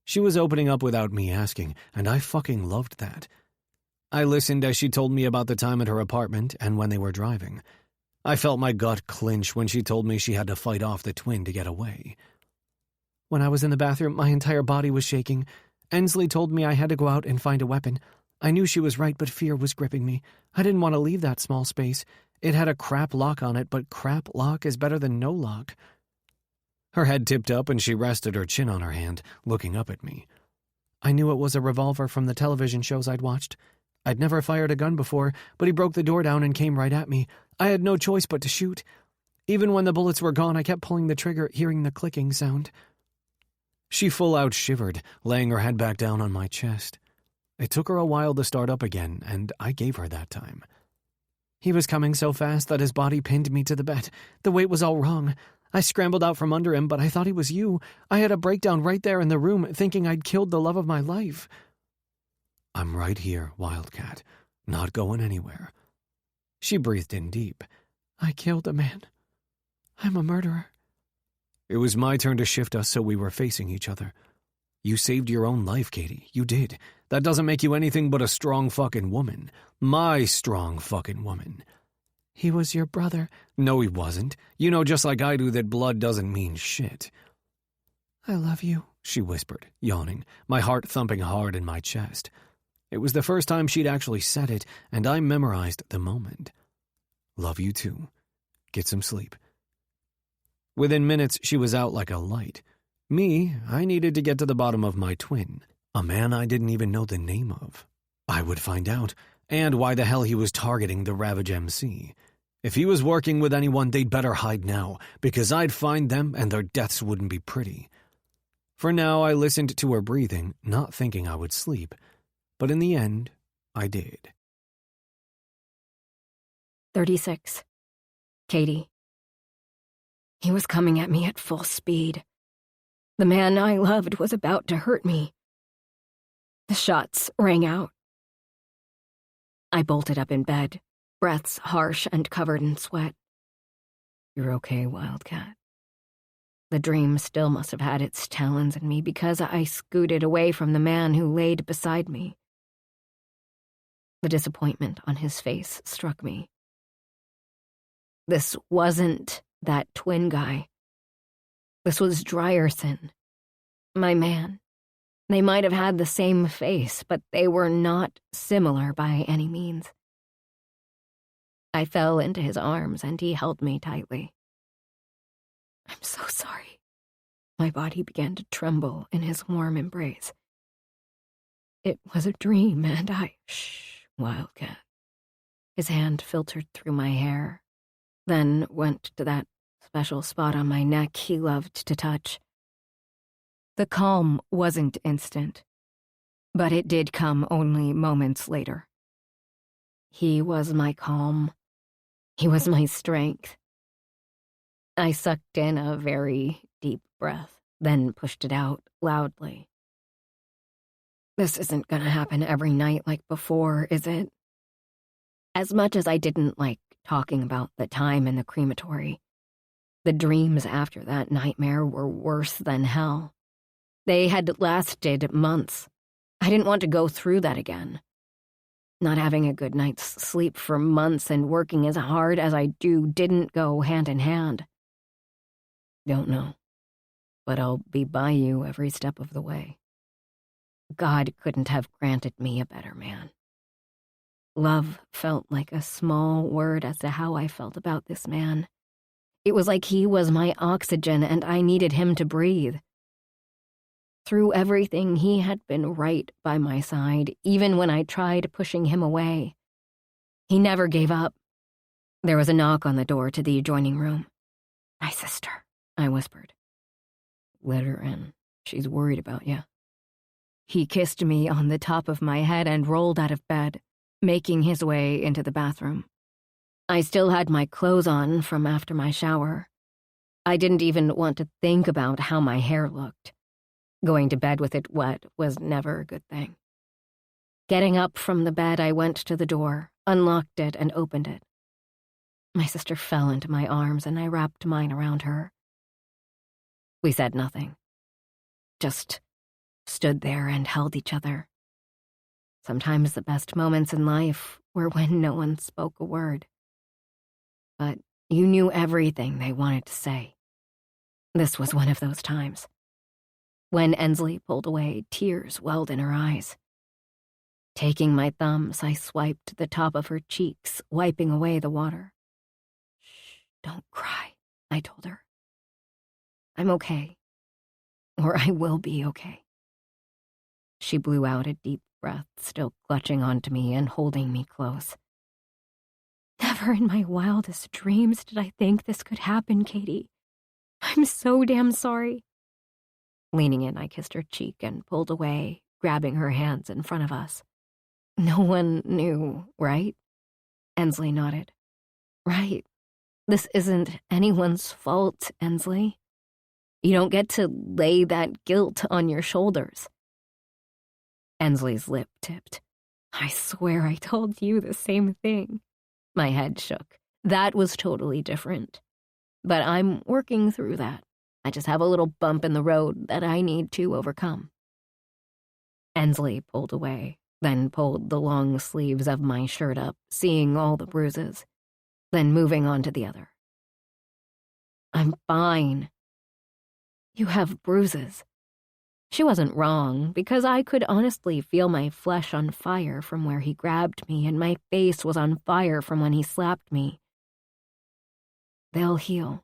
She was opening up without me asking, and I fucking loved that. I listened as she told me about the time at her apartment and when they were driving. I felt my gut clench when she told me she had to fight off the twin to get away. "When I was in the bathroom, my entire body was shaking. Ensley told me I had to go out and find a weapon. I knew she was right, but fear was gripping me. I didn't want to leave that small space. It had a crap lock on it, but crap lock is better than no lock." Her head tipped up and she rested her chin on her hand, looking up at me. "I knew it was a revolver from the television shows I'd watched. I'd never fired a gun before, but he broke the door down and came right at me. I had no choice but to shoot. Even when the bullets were gone, I kept pulling the trigger, hearing the clicking sound." She full out shivered, laying her head back down on my chest. It took her a while to start up again, and I gave her that time. "He was coming so fast that his body pinned me to the bed. The weight was all wrong. I scrambled out from under him, but I thought he was you. I had a breakdown right there in the room, thinking I'd killed the love of my life." "I'm right here, Wildcat. Not going anywhere." She breathed in deep. "I killed a man. I'm a murderer." It was my turn to shift us so we were facing each other. "You saved your own life, Katie. You did. That doesn't make you anything but a strong fucking woman. My strong fucking woman." "He was your brother." "No, he wasn't. You know just like I do that blood doesn't mean shit." "I love you," she whispered, yawning, my heart thumping hard in my chest. It was the first time she'd actually said it, and I memorized the moment. "Love you too. Get some sleep." Within minutes, she was out like a light. Me, I needed to get to the bottom of my twin, a man I didn't even know the name of. I would find out, and why the hell he was targeting the Ravage MC. If he was working with anyone, they'd better hide now, because I'd find them and their deaths wouldn't be pretty. For now, I listened to her breathing, not thinking I would sleep. But in the end, I did. 36. Katie. He was coming at me at full speed. The man I loved was about to hurt me. The shots rang out. I bolted up in bed, breaths harsh and covered in sweat. "You're okay, Wildcat." The dream still must have had its talons in me because I scooted away from the man who laid beside me. The disappointment on his face struck me. This wasn't that twin guy. This was Drierson, my man. They might have had the same face, but they were not similar by any means. I fell into his arms and he held me tightly. "I'm so sorry." My body began to tremble in his warm embrace. "It was a dream and Shh, Wildcat." His hand filtered through my hair, then went to that special spot on my neck he loved to touch. The calm wasn't instant, but it did come only moments later. He was my calm. He was my strength. I sucked in a very deep breath, then pushed it out loudly. This isn't gonna happen every night like before, is it? As much as I didn't like talking about the time in the crematory, the dreams after that nightmare were worse than hell. They had lasted months. I didn't want to go through that again. Not having a good night's sleep for months and working as hard as I do didn't go hand in hand. Don't know, but I'll be by you every step of the way. God couldn't have granted me a better man. Love felt like a small word as to how I felt about this man. It was like he was my oxygen and I needed him to breathe. Through everything, he had been right by my side, even when I tried pushing him away. He never gave up. There was a knock on the door to the adjoining room. "My sister," I whispered. "Let her in. She's worried about you." He kissed me on the top of my head and rolled out of bed, making his way into the bathroom. I still had my clothes on from after my shower, I didn't even want to think about how my hair looked. Going to bed with it wet was never a good thing. Getting up from the bed, I went to the door, unlocked it, and opened it. My sister fell into my arms, and I wrapped mine around her. We said nothing, just stood there and held each other. Sometimes the best moments in life were when no one spoke a word. But you knew everything they wanted to say. This was one of those times. When Ensley pulled away, tears welled in her eyes. Taking my thumbs, I swiped the top of her cheeks, wiping away the water. "Shh, don't cry," I told her. "I'm okay. Or I will be okay." She blew out a deep breath, still clutching onto me and holding me close. "Never in my wildest dreams did I think this could happen, Katie. I'm so damn sorry." Leaning in, I kissed her cheek and pulled away, grabbing her hands in front of us. "No one knew, right?" Ensley nodded. "Right. This isn't anyone's fault, Ensley. You don't get to lay that guilt on your shoulders." Ensley's lip tipped. "I swear I told you the same thing." My head shook. That was totally different. But I'm working through that. I just have a little bump in the road that I need to overcome. Ensley pulled away, then pulled the long sleeves of my shirt up, seeing all the bruises, then moving on to the other. "I'm fine." "You have bruises." She wasn't wrong, because I could honestly feel my flesh on fire from where he grabbed me, and my face was on fire from when he slapped me. "They'll heal."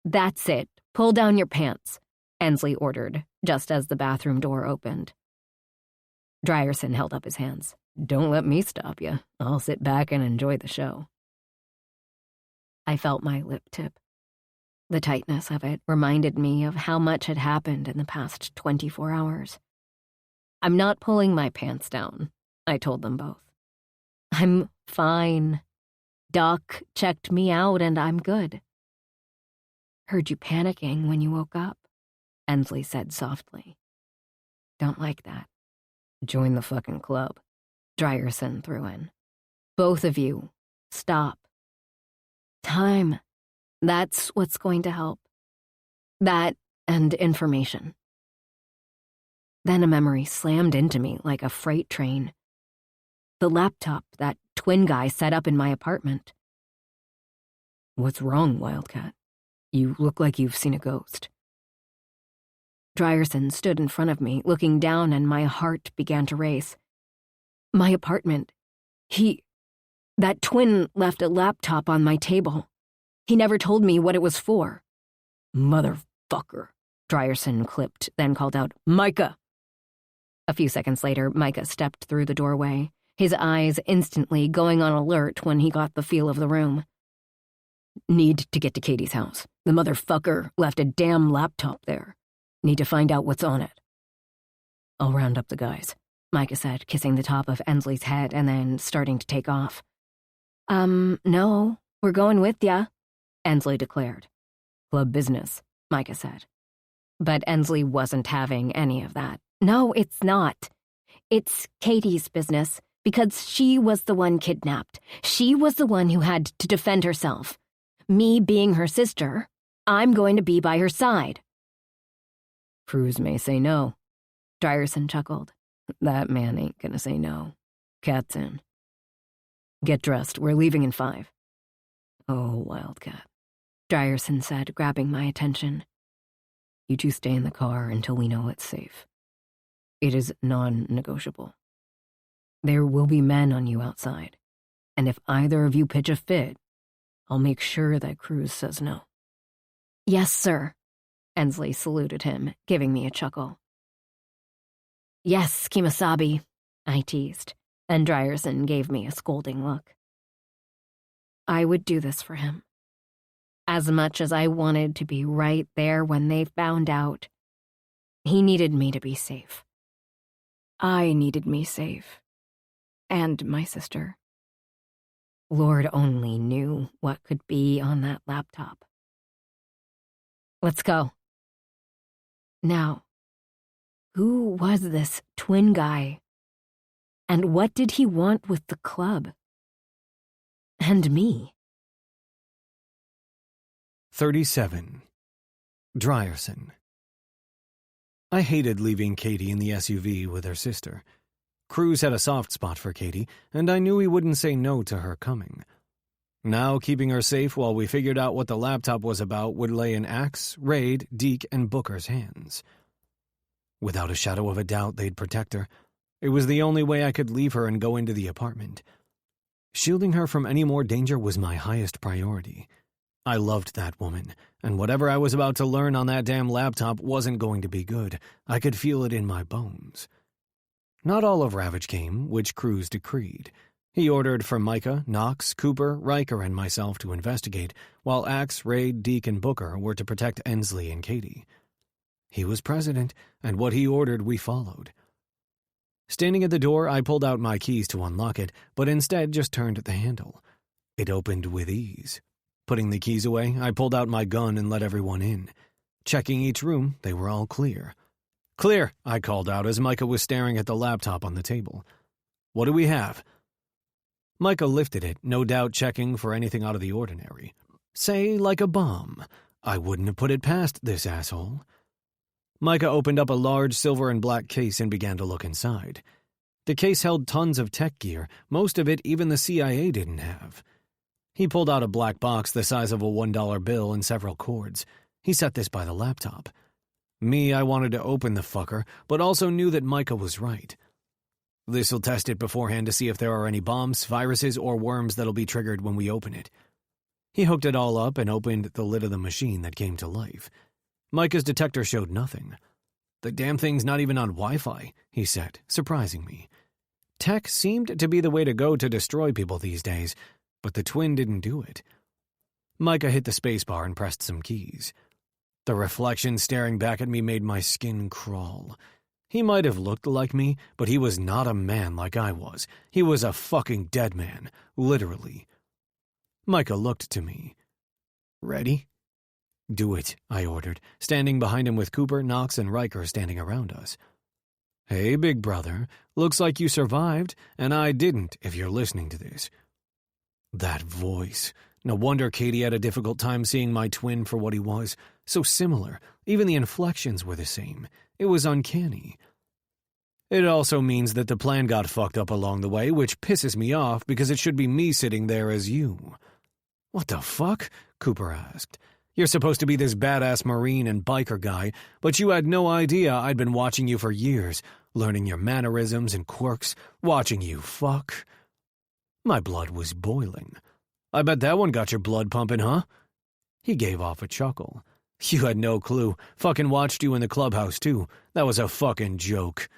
"That's it. Pull down your pants," Ensley ordered, just as the bathroom door opened. Drierson held up his hands. "Don't let me stop you. I'll sit back and enjoy the show." I felt my lip tip. The tightness of it reminded me of how much had happened in the past 24 hours. "I'm not pulling my pants down," I told them both. "I'm fine. Doc checked me out and I'm good." "Heard you panicking when you woke up," Ensley said softly. "Don't like that." "Join the fucking club," Drierson threw in. "Both of you, stop." "Time. That's what's going to help. That and information." Then a memory slammed into me like a freight train. The laptop that twin guy set up in my apartment. "What's wrong, Wildcat? You look like you've seen a ghost." Drierson stood in front of me, looking down, and my heart began to race. "My apartment. That twin left a laptop on my table. He never told me what it was for." "Motherfucker," Drierson clipped, then called out, "Micah!" A few seconds later, Micah stepped through the doorway, his eyes instantly going on alert when he got the feel of the room. "Need to get to Katie's house. The motherfucker left a damn laptop there. Need to find out what's on it." "I'll round up the guys," Micah said, kissing the top of Ensley's head and then starting to take off. No, we're going with ya," Ensley declared. "Club business," Micah said. But Ensley wasn't having any of that. "No, it's not. It's Katie's business, because she was the one kidnapped. She was the one who had to defend herself. Me being her sister, I'm going to be by her side." "Cruz may say no," Drierson chuckled. "That man ain't gonna say no. Cat's in. Get dressed. We're leaving in 5. "Oh, Wildcat," Drierson said, grabbing my attention. "You two stay in the car until we know it's safe. It is non-negotiable. There will be men on you outside, and if either of you pitch a fit, I'll make sure that Cruz says no." "Yes, sir," Ensley saluted him, giving me a chuckle. "Yes, Kimasabi," I teased, and Drierson gave me a scolding look. I would do this for him. As much as I wanted to be right there when they found out, he needed me to be safe. I needed me safe. And my sister. Lord only knew what could be on that laptop. Let's go. Now, who was this twin guy? And what did he want with the club? And me? 37. Drierson. I hated leaving Katie in the SUV with her sister. Cruz had a soft spot for Katie, and I knew he wouldn't say no to her coming. Now, keeping her safe while we figured out what the laptop was about would lay in Axe, Raid, Deke, and Booker's hands. Without a shadow of a doubt, they'd protect her. It was the only way I could leave her and go into the apartment. Shielding her from any more danger was my highest priority. I loved that woman, and whatever I was about to learn on that damn laptop wasn't going to be good. I could feel it in my bones. Not all of Ravage came, which Cruz decreed. He ordered for Micah, Knox, Cooper, Riker, and myself to investigate, while Axe, Raid, Deke, and Booker were to protect Ensley and Katie. He was president, and what he ordered we followed. Standing at the door, I pulled out my keys to unlock it, but instead just turned the handle. It opened with ease. Putting the keys away, I pulled out my gun and let everyone in. Checking each room, they were all clear. "Clear," I called out as Micah was staring at the laptop on the table. "What do we have?" Micah lifted it, no doubt checking for anything out of the ordinary. Say, like a bomb. I wouldn't have put it past this asshole. Micah opened up a large silver and black case and began to look inside. The case held tons of tech gear, most of it even the CIA didn't have. He pulled out a black box the size of a $1 bill and several cords. He set this by the laptop. I wanted to open the fucker, but also knew that Micah was right. This'll test it beforehand to see if there are any bombs, viruses, or worms that'll be triggered when we open it. He hooked it all up and opened the lid of the machine that came to life. Micah's detector showed nothing. "The damn thing's not even on Wi-Fi," he said, surprising me. Tech seemed to be the way to go to destroy people these days, but the twin didn't do it. Micah hit the spacebar and pressed some keys. The reflection staring back at me made my skin crawl. He might have looked like me, but he was not a man like I was. He was a fucking dead man, literally. Micah looked to me. "Ready?" "Do it," I ordered, standing behind him with Cooper, Knox, and Riker standing around us. "Hey, big brother, looks like you survived, and I didn't, if you're listening to this." That voice. No wonder Katie had a difficult time seeing my twin for what he was. So similar. Even the inflections were the same. It was uncanny. It also means that the plan got fucked up along the way, which pisses me off because it should be me sitting there as you. "What the fuck?" Cooper asked. "You're supposed to be this badass Marine and biker guy, but you had no idea I'd been watching you for years, learning your mannerisms and quirks, watching you fuck." My blood was boiling. "I bet that one got your blood pumping, huh?" He gave off a chuckle. "You had no clue. Fucking watched you in the clubhouse, too. That was a fucking joke."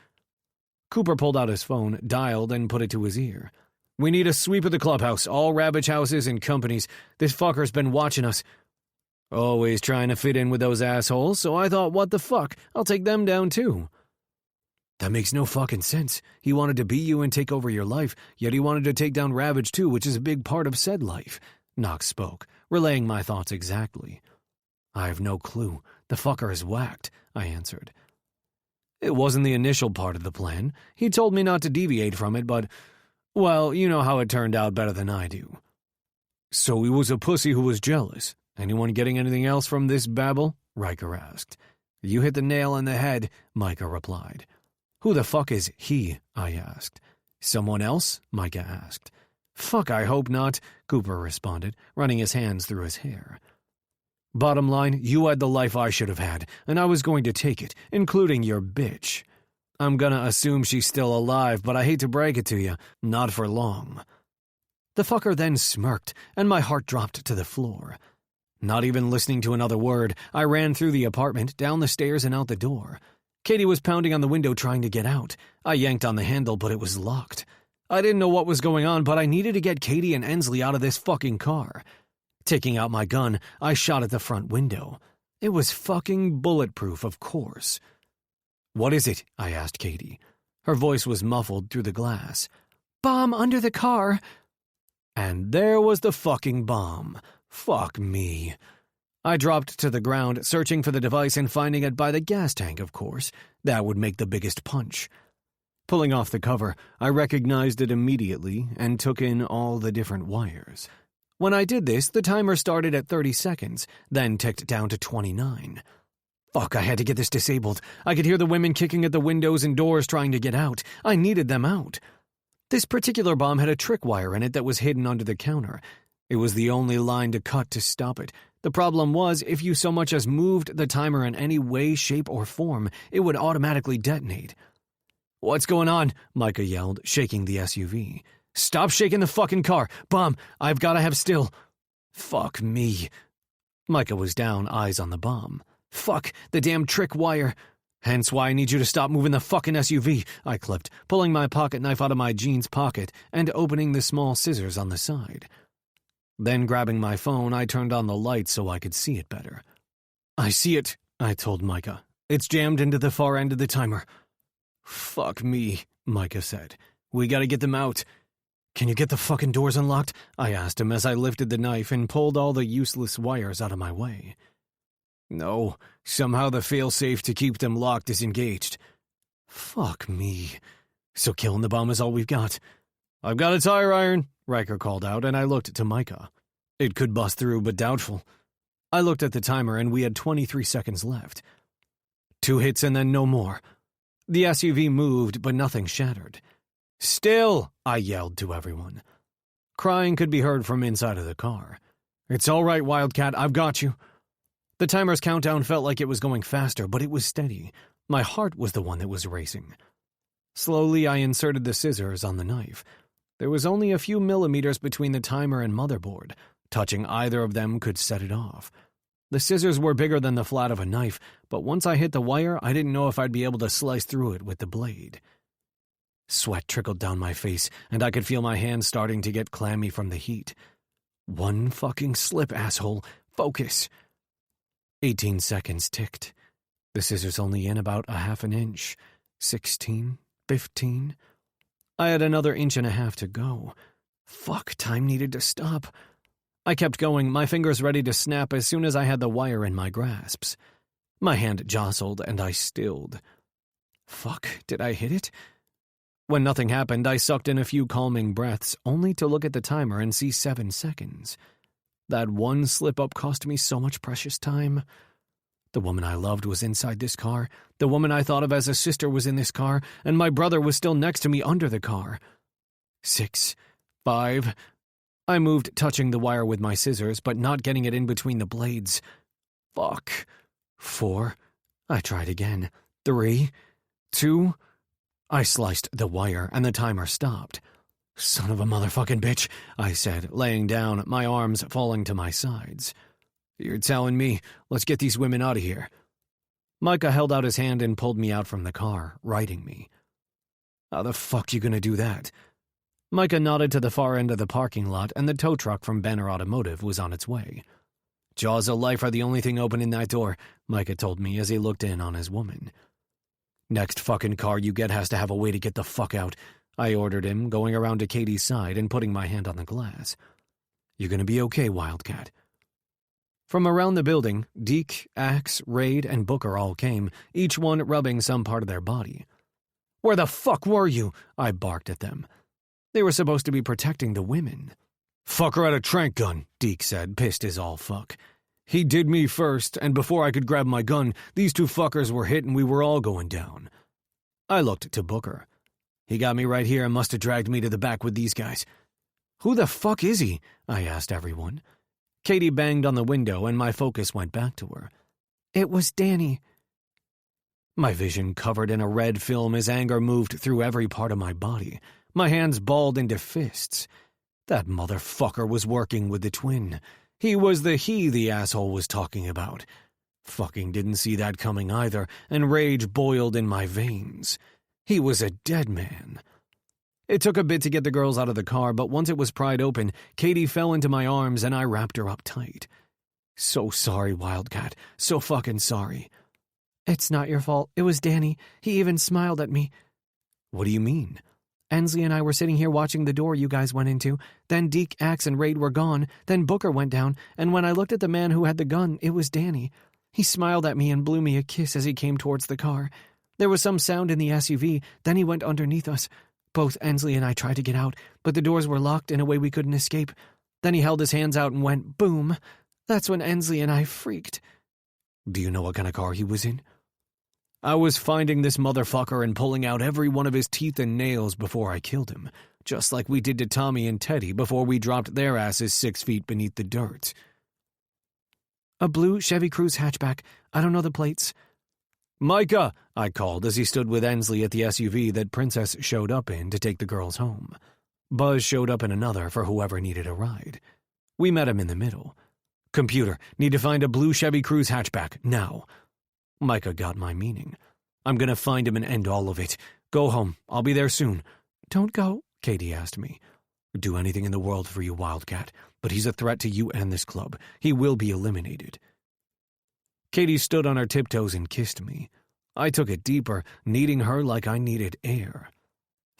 Cooper pulled out his phone, dialed, and put it to his ear. "We need a sweep of the clubhouse, all Ravage houses and companies. This fucker's been watching us. Always trying to fit in with those assholes, so I thought, what the fuck, I'll take them down, too." "That makes no fucking sense. He wanted to be you and take over your life, yet he wanted to take down Ravage, too, which is a big part of said life." Knox spoke, relaying my thoughts exactly. "I have no clue. The fucker is whacked," I answered. "It wasn't the initial part of the plan. He told me not to deviate from it, but, well, you know how it turned out better than I do." "So he was a pussy who was jealous. Anyone getting anything else from this babble?" Riker asked. "You hit the nail on the head," Micah replied. "Who the fuck is he?" I asked. "Someone else?" Micah asked. "Fuck, I hope not," Cooper responded, running his hands through his hair. "Bottom line, you had the life I should have had, and I was going to take it, including your bitch. I'm gonna assume she's still alive, but I hate to break it to you, not for long." The fucker then smirked, and my heart dropped to the floor. Not even listening to another word, I ran through the apartment, down the stairs, and out the door. Katie was pounding on the window trying to get out. I yanked on the handle, but it was locked. I didn't know what was going on, but I needed to get Katie and Ensley out of this fucking car. Taking out my gun, I shot at the front window. It was fucking bulletproof, of course. "What is it?" I asked Katie. Her voice was muffled through the glass. "Bomb under the car." And there was the fucking bomb. Fuck me. I dropped to the ground, searching for the device and finding it by the gas tank, of course. That would make the biggest punch. Pulling off the cover, I recognized it immediately and took in all the different wires. When I did this, the timer started at 30 seconds, then ticked down to 29. Fuck, I had to get this disabled. I could hear the women kicking at the windows and doors trying to get out. I needed them out. This particular bomb had a trick wire in it that was hidden under the counter. It was the only line to cut to stop it. The problem was, if you so much as moved the timer in any way, shape, or form, it would automatically detonate. "What's going on?" Micah yelled, shaking the SUV. "Stop shaking the fucking car! Bomb! I've gotta have still!" "Fuck me." Micah was down, eyes on the bomb. "Fuck, the damn trick wire. Hence why I need you to stop moving the fucking SUV," I clipped, pulling my pocket knife out of my jeans pocket and opening the small scissors on the side. Then, grabbing my phone, I turned on the light so I could see it better. "I see it," I told Micah. "It's jammed into the far end of the timer." "Fuck me," Micah said. "We gotta get them out." "Can you get the fucking doors unlocked?" I asked him as I lifted the knife and pulled all the useless wires out of my way. "No, somehow the failsafe to keep them locked is engaged." "Fuck me. So killing the bomb is all we've got." "I've got a tire iron," Riker called out, and I looked to Micah. "It could bust through, but doubtful." I looked at the timer, and we had 23 seconds left. 2 hits and then no more. The SUV moved, but nothing shattered. "Still!" I yelled to everyone. Crying could be heard from inside of the car. "It's all right, Wildcat, I've got you." The timer's countdown felt like it was going faster, but it was steady. My heart was the one that was racing. Slowly, I inserted the scissors on the knife. There was only a few millimeters between the timer and motherboard. Touching either of them could set it off. The scissors were bigger than the flat of a knife, but once I hit the wire, I didn't know if I'd be able to slice through it with the blade. Sweat trickled down my face, and I could feel my hands starting to get clammy from the heat. One fucking slip, asshole. Focus. 18 seconds ticked. The scissors only in about a half an inch. 16, 15. I had another inch and a half to go. Fuck, time needed to stop. I kept going, my fingers ready to snap as soon as I had the wire in my grasps. My hand jostled, and I stilled. Fuck, did I hit it? When nothing happened, I sucked in a few calming breaths, only to look at the timer and see 7 seconds. That one slip-up cost me so much precious time. The woman I loved was inside this car. The woman I thought of as a sister was in this car, and my brother was still next to me under the car. 6, 5... I moved, touching the wire with my scissors, but not getting it in between the blades. Fuck. 4. I tried again. 3, 2... I sliced the wire, and the timer stopped. "Son of a motherfucking bitch," I said, laying down, my arms falling to my sides. "You're telling me. Let's get these women out of here." Micah held out his hand and pulled me out from the car, righting me. "How the fuck you gonna do that?" Micah nodded to the far end of the parking lot, and the tow truck from Banner Automotive was on its way. "Jaws of life are the only thing open in that door," Micah told me as he looked in on his woman. "Next fucking car you get has to have a way to get the fuck out," I ordered him, going around to Katie's side and putting my hand on the glass. "You're gonna be okay, Wildcat." From around the building, Deke, Axe, Raid, and Booker all came, each one rubbing some part of their body. "Where the fuck were you?" I barked at them. They were supposed to be protecting the women. "Fucker had a trank gun," Deke said, pissed as all fuck. "He did me first, and before I could grab my gun, these 2 fuckers were hit and we were all going down." I looked to Booker. "He got me right here and must have dragged me to the back with these guys." "Who the fuck is he?" I asked everyone. Katie banged on the window and my focus went back to her. "It was Danny." My vision covered in a red film as anger moved through every part of my body. My hands balled into fists. That motherfucker was working with the twin. He was the he the asshole was talking about. Fucking didn't see that coming either, and rage boiled in my veins. He was a dead man. It took a bit to get the girls out of the car, but once it was pried open, Katie fell into my arms and I wrapped her up tight. "So sorry, Wildcat. So fucking sorry." "It's not your fault. It was Danny. He even smiled at me." "What do you mean?" Ensley and I were sitting here watching the door you guys went into. Then Deke, Axe, and Raid were gone. Then Booker went down, and when I looked at the man who had the gun, it was Danny. He smiled at me and blew me a kiss as he came towards the car. There was some sound in the SUV, then he went underneath us. Both Ensley and I tried to get out, but the doors were locked in a way we couldn't escape. Then he held his hands out and went boom. That's when Ensley and I freaked. Do you know what kind of car he was in? I was finding this motherfucker and pulling out every one of his teeth and nails before I killed him, just like we did to Tommy and Teddy before we dropped their asses 6 feet beneath the dirt. A blue Chevy Cruze hatchback. I don't know the plates. Micah, I called as he stood with Ensley at the SUV that Princess showed up in to take the girls home. Buzz showed up in another for whoever needed a ride. We met him in the middle. Computer, need to find a blue Chevy Cruze hatchback, now. Micah got my meaning. I'm gonna find him and end all of it. Go home, I'll be there soon. Don't go, Katie asked me. Do anything in the world for you, Wildcat, but he's a threat to you and this club. He will be eliminated. Katie stood on her tiptoes and kissed me. I took it deeper, needing her like I needed air.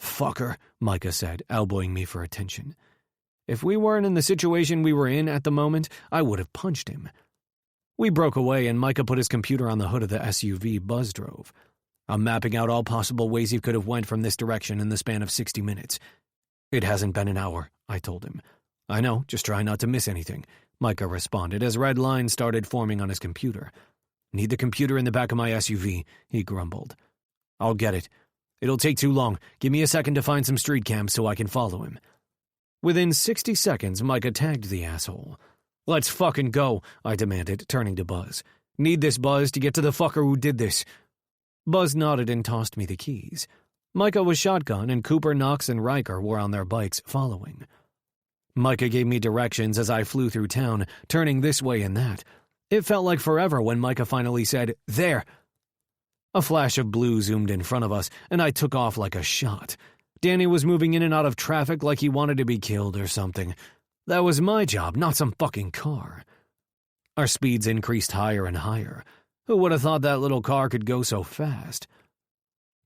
Fucker, Micah said, elbowing me for attention. If we weren't in the situation we were in at the moment, I would have punched him. We broke away and Micah put his computer on the hood of the SUV Buzz drove. I'm mapping out all possible ways he could have went from this direction in the span of 60 minutes. It hasn't been an hour, I told him. I know, just try not to miss anything, Micah responded as red lines started forming on his computer. Need the computer in the back of my SUV, he grumbled. I'll get it. It'll take too long. Give me a second to find some street cams so I can follow him. Within 60 seconds, Micah tagged the asshole. Let's fucking go, I demanded, turning to Buzz. Need this, Buzz, to get to the fucker who did this. Buzz nodded and tossed me the keys. Micah was shotgun, and Cooper, Knox, and Riker were on their bikes following. Micah gave me directions as I flew through town, turning this way and that. It felt like forever when Micah finally said, There! A flash of blue zoomed in front of us, and I took off like a shot. Danny was moving in and out of traffic like he wanted to be killed or something. That was my job, not some fucking car. Our speeds increased higher and higher. Who would have thought that little car could go so fast?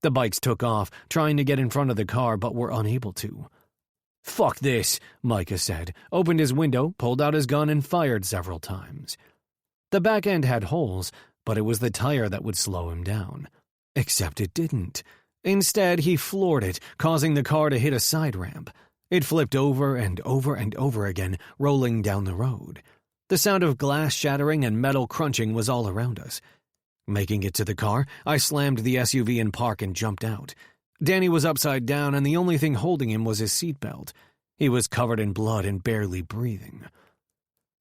The bikes took off, trying to get in front of the car, but were unable to. Fuck this, Micah said, opened his window, pulled out his gun, and fired several times. The back end had holes, but it was the tire that would slow him down. Except it didn't. Instead, he floored it, causing the car to hit a side ramp. It flipped over and over and over again, rolling down the road. The sound of glass shattering and metal crunching was all around us. Making it to the car, I slammed the SUV in park and jumped out. Danny was upside down, and the only thing holding him was his seatbelt. He was covered in blood and barely breathing.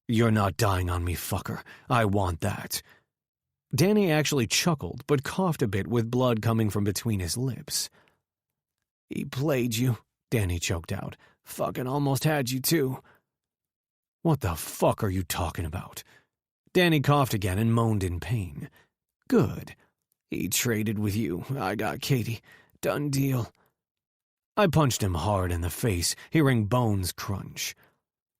You're not dying on me, fucker. I want that. Danny actually chuckled, but coughed a bit with blood coming from between his lips. He played you, Danny choked out. Fucking almost had you too. What the fuck are you talking about? Danny coughed again and moaned in pain. Good. He traded with you. I got Katie. Done deal. I punched him hard in the face, hearing bones crunch.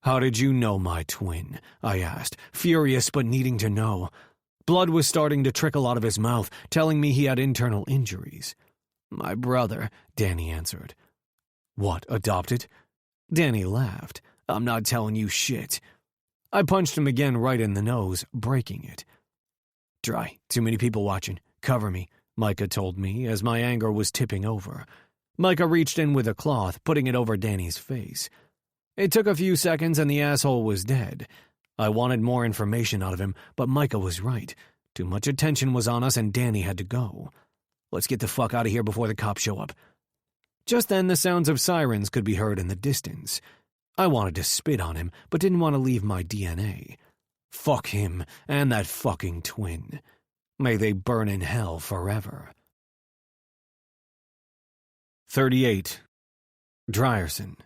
How did you know my twin? I asked, furious but needing to know. Blood was starting to trickle out of his mouth, telling me he had internal injuries. My brother, Danny answered. What, adopted? Danny laughed. I'm not telling you shit. I punched him again right in the nose, breaking it. Dry, too many people watching. Cover me, Micah told me as my anger was tipping over. Micah reached in with a cloth, putting it over Danny's face. It took a few seconds and the asshole was dead. I wanted more information out of him, but Micah was right. Too much attention was on us and Danny had to go. Let's get the fuck out of here before the cops show up. Just then the sounds of sirens could be heard in the distance. I wanted to spit on him, but didn't want to leave my DNA. Fuck him and that fucking twin. May they burn in hell forever. 38. Drierson.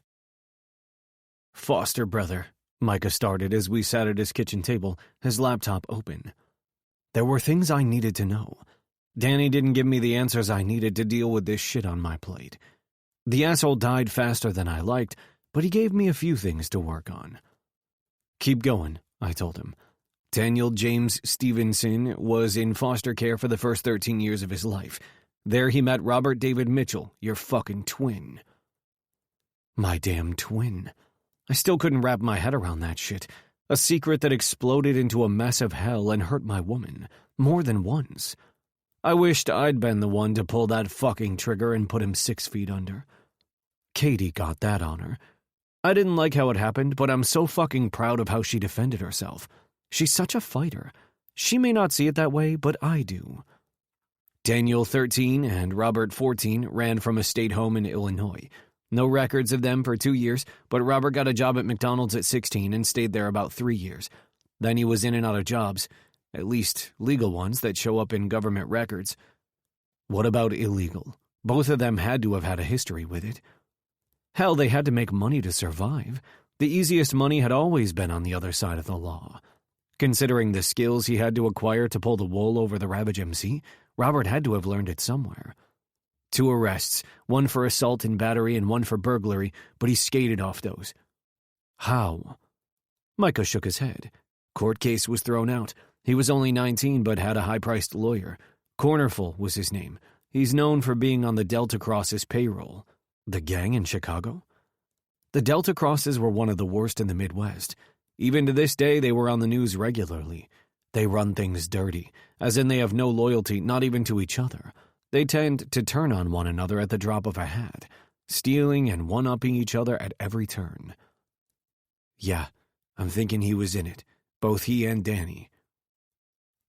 Foster brother, Micah started as we sat at his kitchen table, his laptop open. There were things I needed to know. Danny didn't give me the answers I needed to deal with this shit on my plate. The asshole died faster than I liked, but he gave me a few things to work on. Keep going, I told him. Daniel James Stevenson was in foster care for the first 13 years of his life. There he met Robert David Mitchell, your fucking twin. My damn twin. I still couldn't wrap my head around that shit. A secret that exploded into a mess of hell and hurt my woman, more than once. I wished I'd been the one to pull that fucking trigger and put him 6 feet under. Katie got that honor. I didn't like how it happened, but I'm so fucking proud of how she defended herself. She's such a fighter. She may not see it that way, but I do. Daniel, 13, and Robert, 14, ran from a state home in Illinois. No records of them for 2 years, but Robert got a job at McDonald's at 16 and stayed there about 3 years. Then he was in and out of jobs, at least legal ones that show up in government records. What about illegal? Both of them had to have had a history with it. Hell, they had to make money to survive. The easiest money had always been on the other side of the law. Considering the skills he had to acquire to pull the wool over the Ravage MC, Robert had to have learned it somewhere. 2 arrests, one for assault and battery and one for burglary, but he skated off those. How? Micah shook his head. Court case was thrown out. He was only 19 but had a high-priced lawyer. Cornerful was his name. He's known for being on the Delta Crosses payroll. The gang in Chicago? The Delta Crosses were one of the worst in the Midwest. Even to this day, they were on the news regularly. They run things dirty, as in they have no loyalty, not even to each other. They tend to turn on one another at the drop of a hat, stealing and one-upping each other at every turn. Yeah, I'm thinking he was in it, both he and Danny.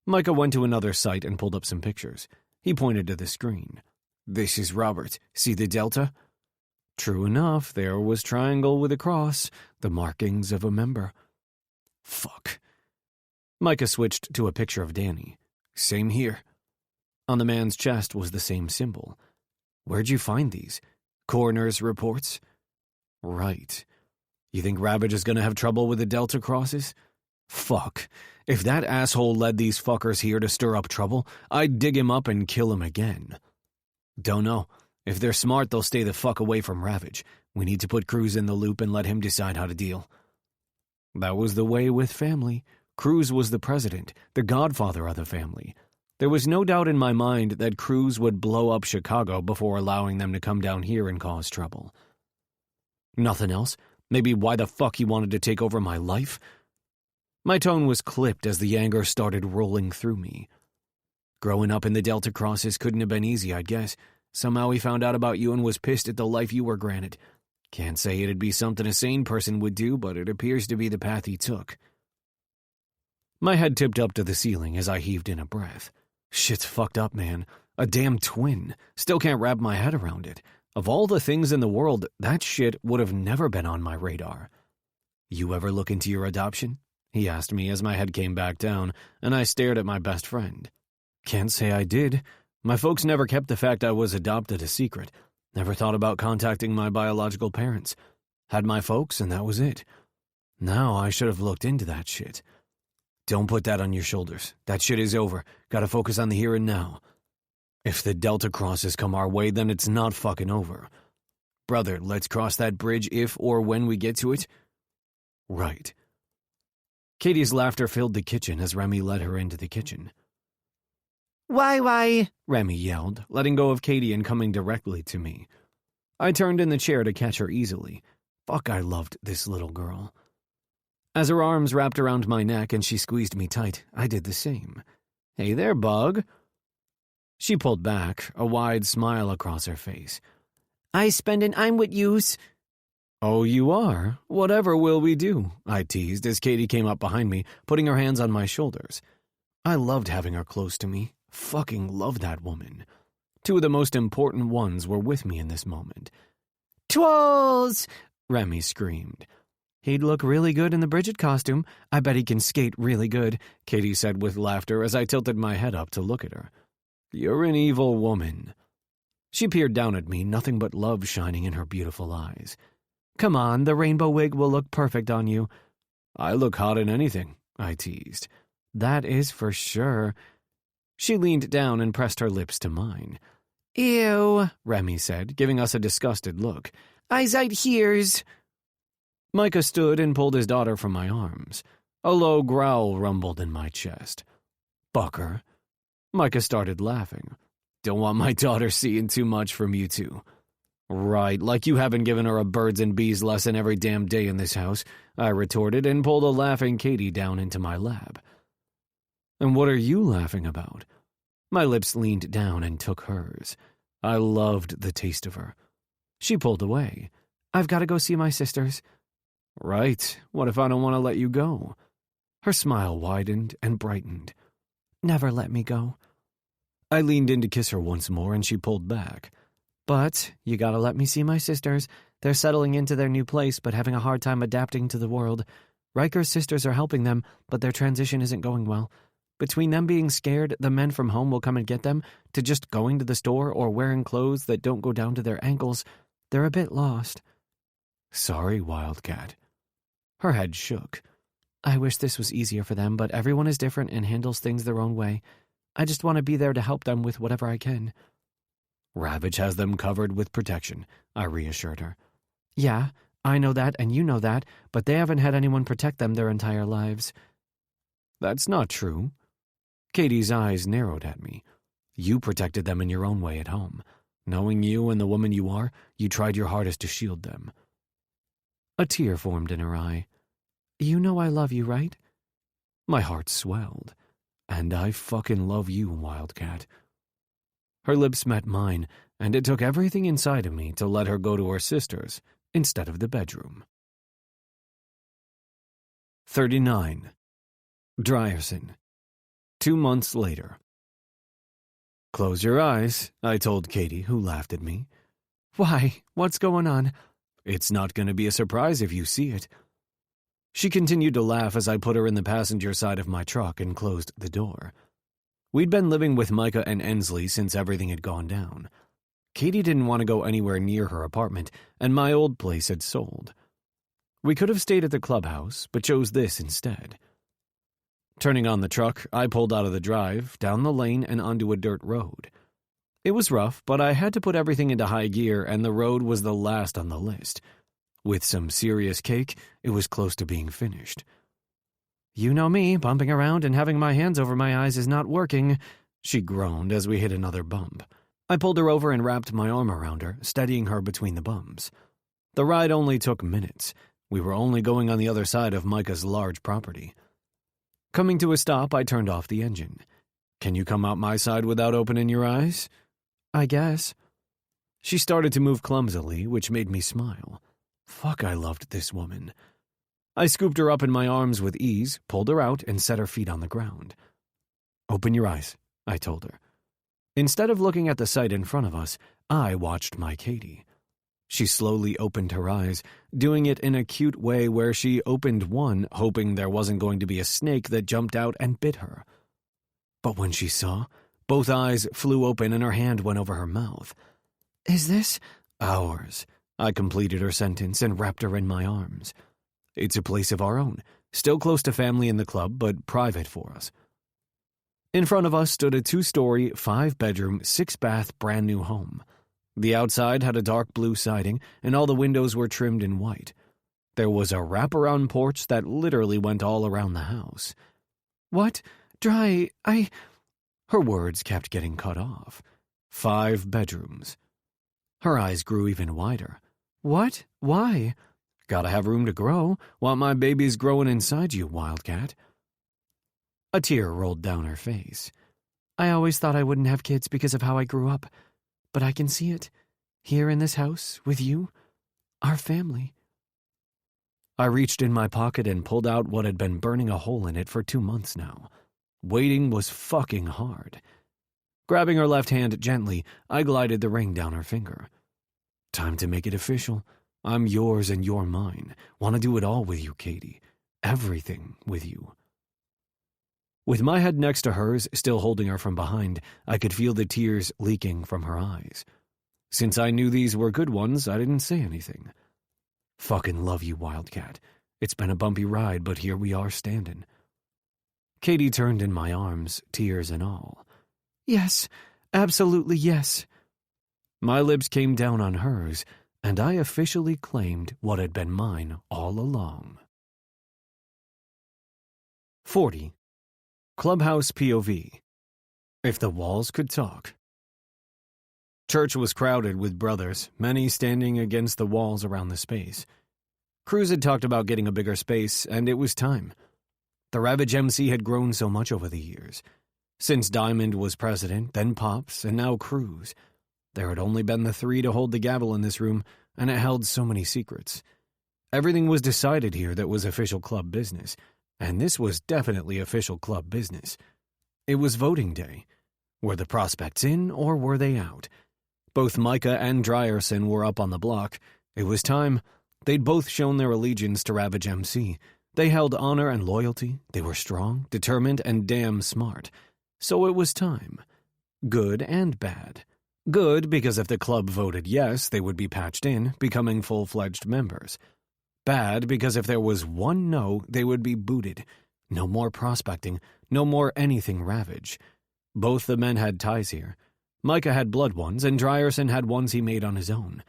Micah went to another site and pulled up some pictures. He pointed to the screen. This is Robert. See the delta? True enough, there was triangle with a cross, the markings of a member. Fuck. Micah switched to a picture of Danny. Same here. On the man's chest was the same symbol. Where'd you find these? Coroner's reports? Right. You think Ravage is gonna have trouble with the Delta Crosses? Fuck. If that asshole led these fuckers here to stir up trouble, I'd dig him up and kill him again. Don't know. If they're smart, they'll stay the fuck away from Ravage. We need to put Cruz in the loop and let him decide how to deal. That was the way with family. Cruz was the president, the godfather of the family. There was no doubt in my mind that Cruz would blow up Chicago before allowing them to come down here and cause trouble. Nothing else? Maybe why the fuck he wanted to take over my life? My tone was clipped as the anger started rolling through me. Growing up in the Delta Crosses couldn't have been easy, I'd guess. Somehow he found out about you and was pissed at the life you were granted. Can't say it'd be something a sane person would do, but it appears to be the path he took. My head tipped up to the ceiling as I heaved in a breath. Shit's fucked up, man. A damn twin. Still can't wrap my head around it. Of all the things in the world, that shit would have never been on my radar. You ever look into your adoption? He asked me as my head came back down, and I stared at my best friend. Can't say I did. My folks never kept the fact I was adopted a secret. Never thought about contacting my biological parents. Had my folks, and that was it. Now I should have looked into that shit. Don't put that on your shoulders. That shit is over. Gotta focus on the here and now. If the Delta Crosses come our way, then it's not fucking over. Brother, let's cross that bridge if or when we get to it. Right. Katie's laughter filled the kitchen as Remy led her into the kitchen. Why, Remy yelled, letting go of Katie and coming directly to me. I turned in the chair to catch her easily. Fuck, I loved this little girl. As her arms wrapped around my neck and she squeezed me tight, I did the same. Hey there, bug. She pulled back, a wide smile across her face. I spendin' I'm with yous. Oh, you are? Whatever will we do? I teased as Katie came up behind me, putting her hands on my shoulders. I loved having her close to me. Fucking loved that woman. 2 of the most important ones were with me in this moment. Twirls! Remy screamed. He'd look really good in the Bridget costume. I bet he can skate really good, Katie said with laughter as I tilted my head up to look at her. You're an evil woman. She peered down at me, nothing but love shining in her beautiful eyes. Come on, the rainbow wig will look perfect on you. I look hot in anything, I teased. That is for sure. She leaned down and pressed her lips to mine. Ew, Remy said, giving us a disgusted look. Eyesight hears. Micah stood and pulled his daughter from my arms. A low growl rumbled in my chest. Bucker. Micah started laughing. Don't want my daughter seeing too much from you two. Right, like you haven't given her a birds and bees lesson every damn day in this house, I retorted and pulled a laughing Katie down into my lap. And what are you laughing about? My lips leaned down and took hers. I loved the taste of her. She pulled away. I've got to go see my sisters. Right, what if I don't want to let you go? Her smile widened and brightened. Never let me go. I leaned in to kiss her once more and she pulled back. But you gotta let me see my sisters. They're settling into their new place but having a hard time adapting to the world. Riker's sisters are helping them, but their transition isn't going well. Between them being scared the men from home will come and get them, to just going to the store or wearing clothes that don't go down to their ankles, they're a bit lost. Sorry, Wildcat. Her head shook. I wish this was easier for them, but everyone is different and handles things their own way. I just want to be there to help them with whatever I can. Ravage has them covered with protection, I reassured her. Yeah, I know that and you know that, but they haven't had anyone protect them their entire lives. That's not true. Katie's eyes narrowed at me. You protected them in your own way at home. Knowing you and the woman you are, you tried your hardest to shield them. A tear formed in her eye. You know I love you, right? My heart swelled. And I fucking love you, Wildcat. Her lips met mine, and it took everything inside of me to let her go to her sisters instead of the bedroom. 39. Drierson. 2 months later. Close your eyes, I told Katie, who laughed at me. Why? What's going on? It's not going to be a surprise if you see it. She continued to laugh as I put her in the passenger side of my truck and closed the door. We'd been living with Micah and Ensley since everything had gone down. Katie didn't want to go anywhere near her apartment, and my old place had sold. We could have stayed at the clubhouse, but chose this instead. Turning on the truck, I pulled out of the drive, down the lane, and onto a dirt road. It was rough, but I had to put everything into high gear, and the road was the last on the list. With some serious cake, it was close to being finished. You know me, bumping around and having my hands over my eyes is not working, she groaned as we hit another bump. I pulled her over and wrapped my arm around her, steadying her between the bumps. The ride only took minutes. We were only going on the other side of Micah's large property. Coming to a stop, I turned off the engine. Can you come out my side without opening your eyes? I guess. She started to move clumsily, which made me smile. Fuck, I loved this woman. I scooped her up in my arms with ease, pulled her out, and set her feet on the ground. Open your eyes, I told her. Instead of looking at the sight in front of us, I watched my Katie. She slowly opened her eyes, doing it in a cute way where she opened one, hoping there wasn't going to be a snake that jumped out and bit her. But when she saw, both eyes flew open and her hand went over her mouth. Is this ours? I completed her sentence and wrapped her in my arms. It's a place of our own, still close to family in the club, but private for us. In front of us stood a 2-story, 5-bedroom, 6-bath brand new home. The outside had a dark blue siding, and all the windows were trimmed in white. There was a wraparound porch that literally went all around the house. What? Her words kept getting cut off. 5 bedrooms. Her eyes grew even wider. What? Why? Gotta have room to grow. Want my babies growing inside you, Wildcat. A tear rolled down her face. I always thought I wouldn't have kids because of how I grew up. But I can see it. Here in this house, with you. Our family. I reached in my pocket and pulled out what had been burning a hole in it for 2 months now. Waiting was fucking hard. Grabbing her left hand gently, I glided the ring down her finger. Time to make it official. I'm yours and you're mine. Want to do it all with you, Katie. Everything with you. With my head next to hers, still holding her from behind, I could feel the tears leaking from her eyes. Since I knew these were good ones, I didn't say anything. Fucking love you, Wildcat. It's been a bumpy ride, but here we are standing. Katie turned in my arms, tears and all. Yes, absolutely yes. My lips came down on hers, and I officially claimed what had been mine all along. 40. Clubhouse POV. If the walls could talk. Church was crowded with brothers, many standing against the walls around the space. Cruz had talked about getting a bigger space, and it was time. The Ravage MC had grown so much over the years. Since Diamond was president, then Pops, and now Cruz. There had only been the three to hold the gavel in this room, and it held so many secrets. Everything was decided here that was official club business, and this was definitely official club business. It was voting day. Were the prospects in, or were they out? Both Micah and Drierson were up on the block. It was time. They'd both shown their allegiance to Ravage MC. They held honor and loyalty. They were strong, determined, and damn smart. So it was time. Good and bad. Good because if the club voted yes, they would be patched in, becoming full-fledged members. Bad because if there was one no, they would be booted. No more prospecting, no more anything Ravage. Both the men had ties here. Micah had blood ones, and Drierson had ones he made on his own.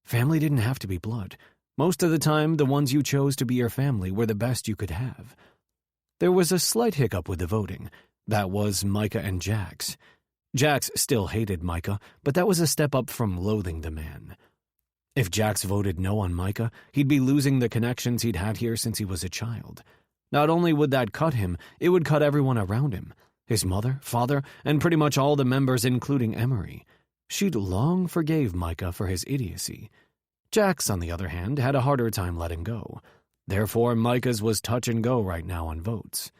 Family didn't have to be blood. Most of the time, the ones you chose to be your family were the best you could have. There was a slight hiccup with the voting. That was Micah and Jax. Jax still hated Micah, but that was a step up from loathing the man. If Jax voted no on Micah, he'd be losing the connections he'd had here since he was a child. Not only would that cut him, it would cut everyone around him. His mother, father, and pretty much all the members, including Emery. She'd long forgave Micah for his idiocy. Jax, on the other hand, had a harder time letting go. Therefore, Micah's was touch and go right now on votes.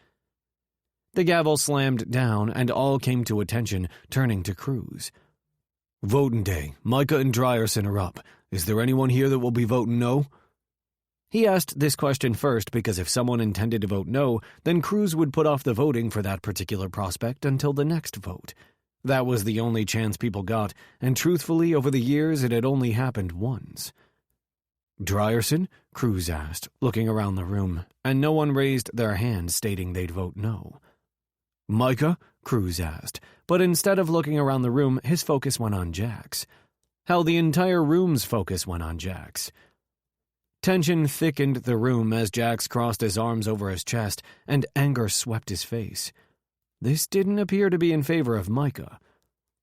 The gavel slammed down, and all came to attention, turning to Cruz. Voting day. Micah and Drierson are up. Is there anyone here that will be voting no? He asked this question first because if someone intended to vote no, then Cruz would put off the voting for that particular prospect until the next vote. That was the only chance people got, and truthfully, over the years, it had only happened once. Drierson? Cruz asked, looking around the room, and no one raised their hand stating they'd vote no. Micah? Cruz asked, but instead of looking around the room, his focus went on Jax. Hell, the entire room's focus went on Jax. Tension thickened the room as Jax crossed his arms over his chest, and anger swept his face. This didn't appear to be in favor of Micah.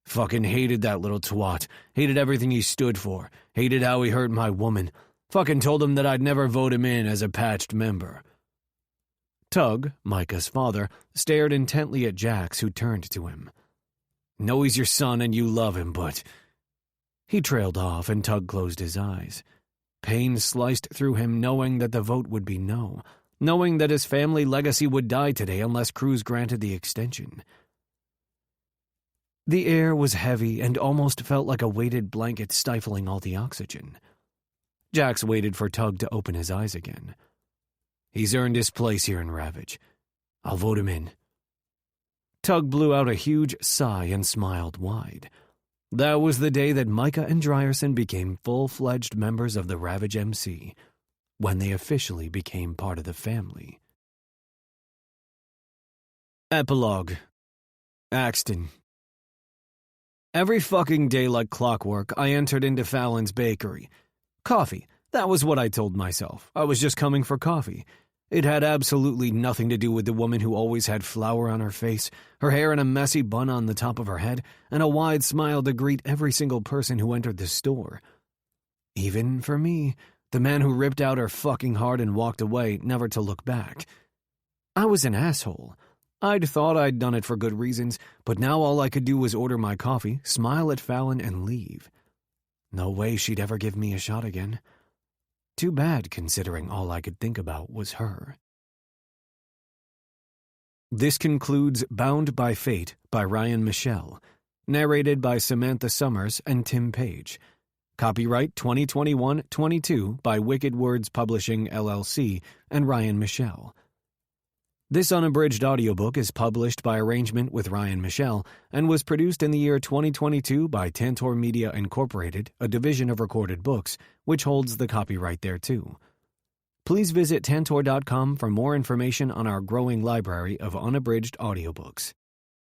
Fucking hated that little twat. Hated everything he stood for. Hated how he hurt my woman. Fucking told him that I'd never vote him in as a patched member. Tug, Micah's father, stared intently at Jax, who turned to him. Know he's your son and you love him, but... He trailed off, and Tug closed his eyes. Pain sliced through him, knowing that the vote would be no, knowing that his family legacy would die today unless Cruz granted the extension. The air was heavy and almost felt like a weighted blanket stifling all the oxygen. Jax waited for Tug to open his eyes again. He's earned his place here in Ravage. I'll vote him in. Tug blew out a huge sigh and smiled wide. That was the day that Micah and Drierson became full-fledged members of the Ravage MC, when they officially became part of the family. Epilogue. Axton. Every fucking day like clockwork, I entered into Fallon's bakery. Coffee. That was what I told myself. I was just coming for coffee. It had absolutely nothing to do with the woman who always had flour on her face, her hair in a messy bun on the top of her head, and a wide smile to greet every single person who entered the store. Even for me, the man who ripped out her fucking heart and walked away, never to look back. I was an asshole. I'd thought I'd done it for good reasons, but now all I could do was order my coffee, smile at Fallon, and leave. No way she'd ever give me a shot again. Too bad, considering all I could think about was her. This concludes Bound by Fate by Ryan Michele, narrated by Samantha Summers and Tim Page. Copyright 2021-22 by Wicked Words Publishing, LLC, and Ryan Michele. This unabridged audiobook is published by arrangement with Ryan Michele and was produced in the year 2022 by Tantor Media Incorporated, a division of Recorded Books, which holds the copyright thereto. Please visit Tantor.com for more information on our growing library of unabridged audiobooks.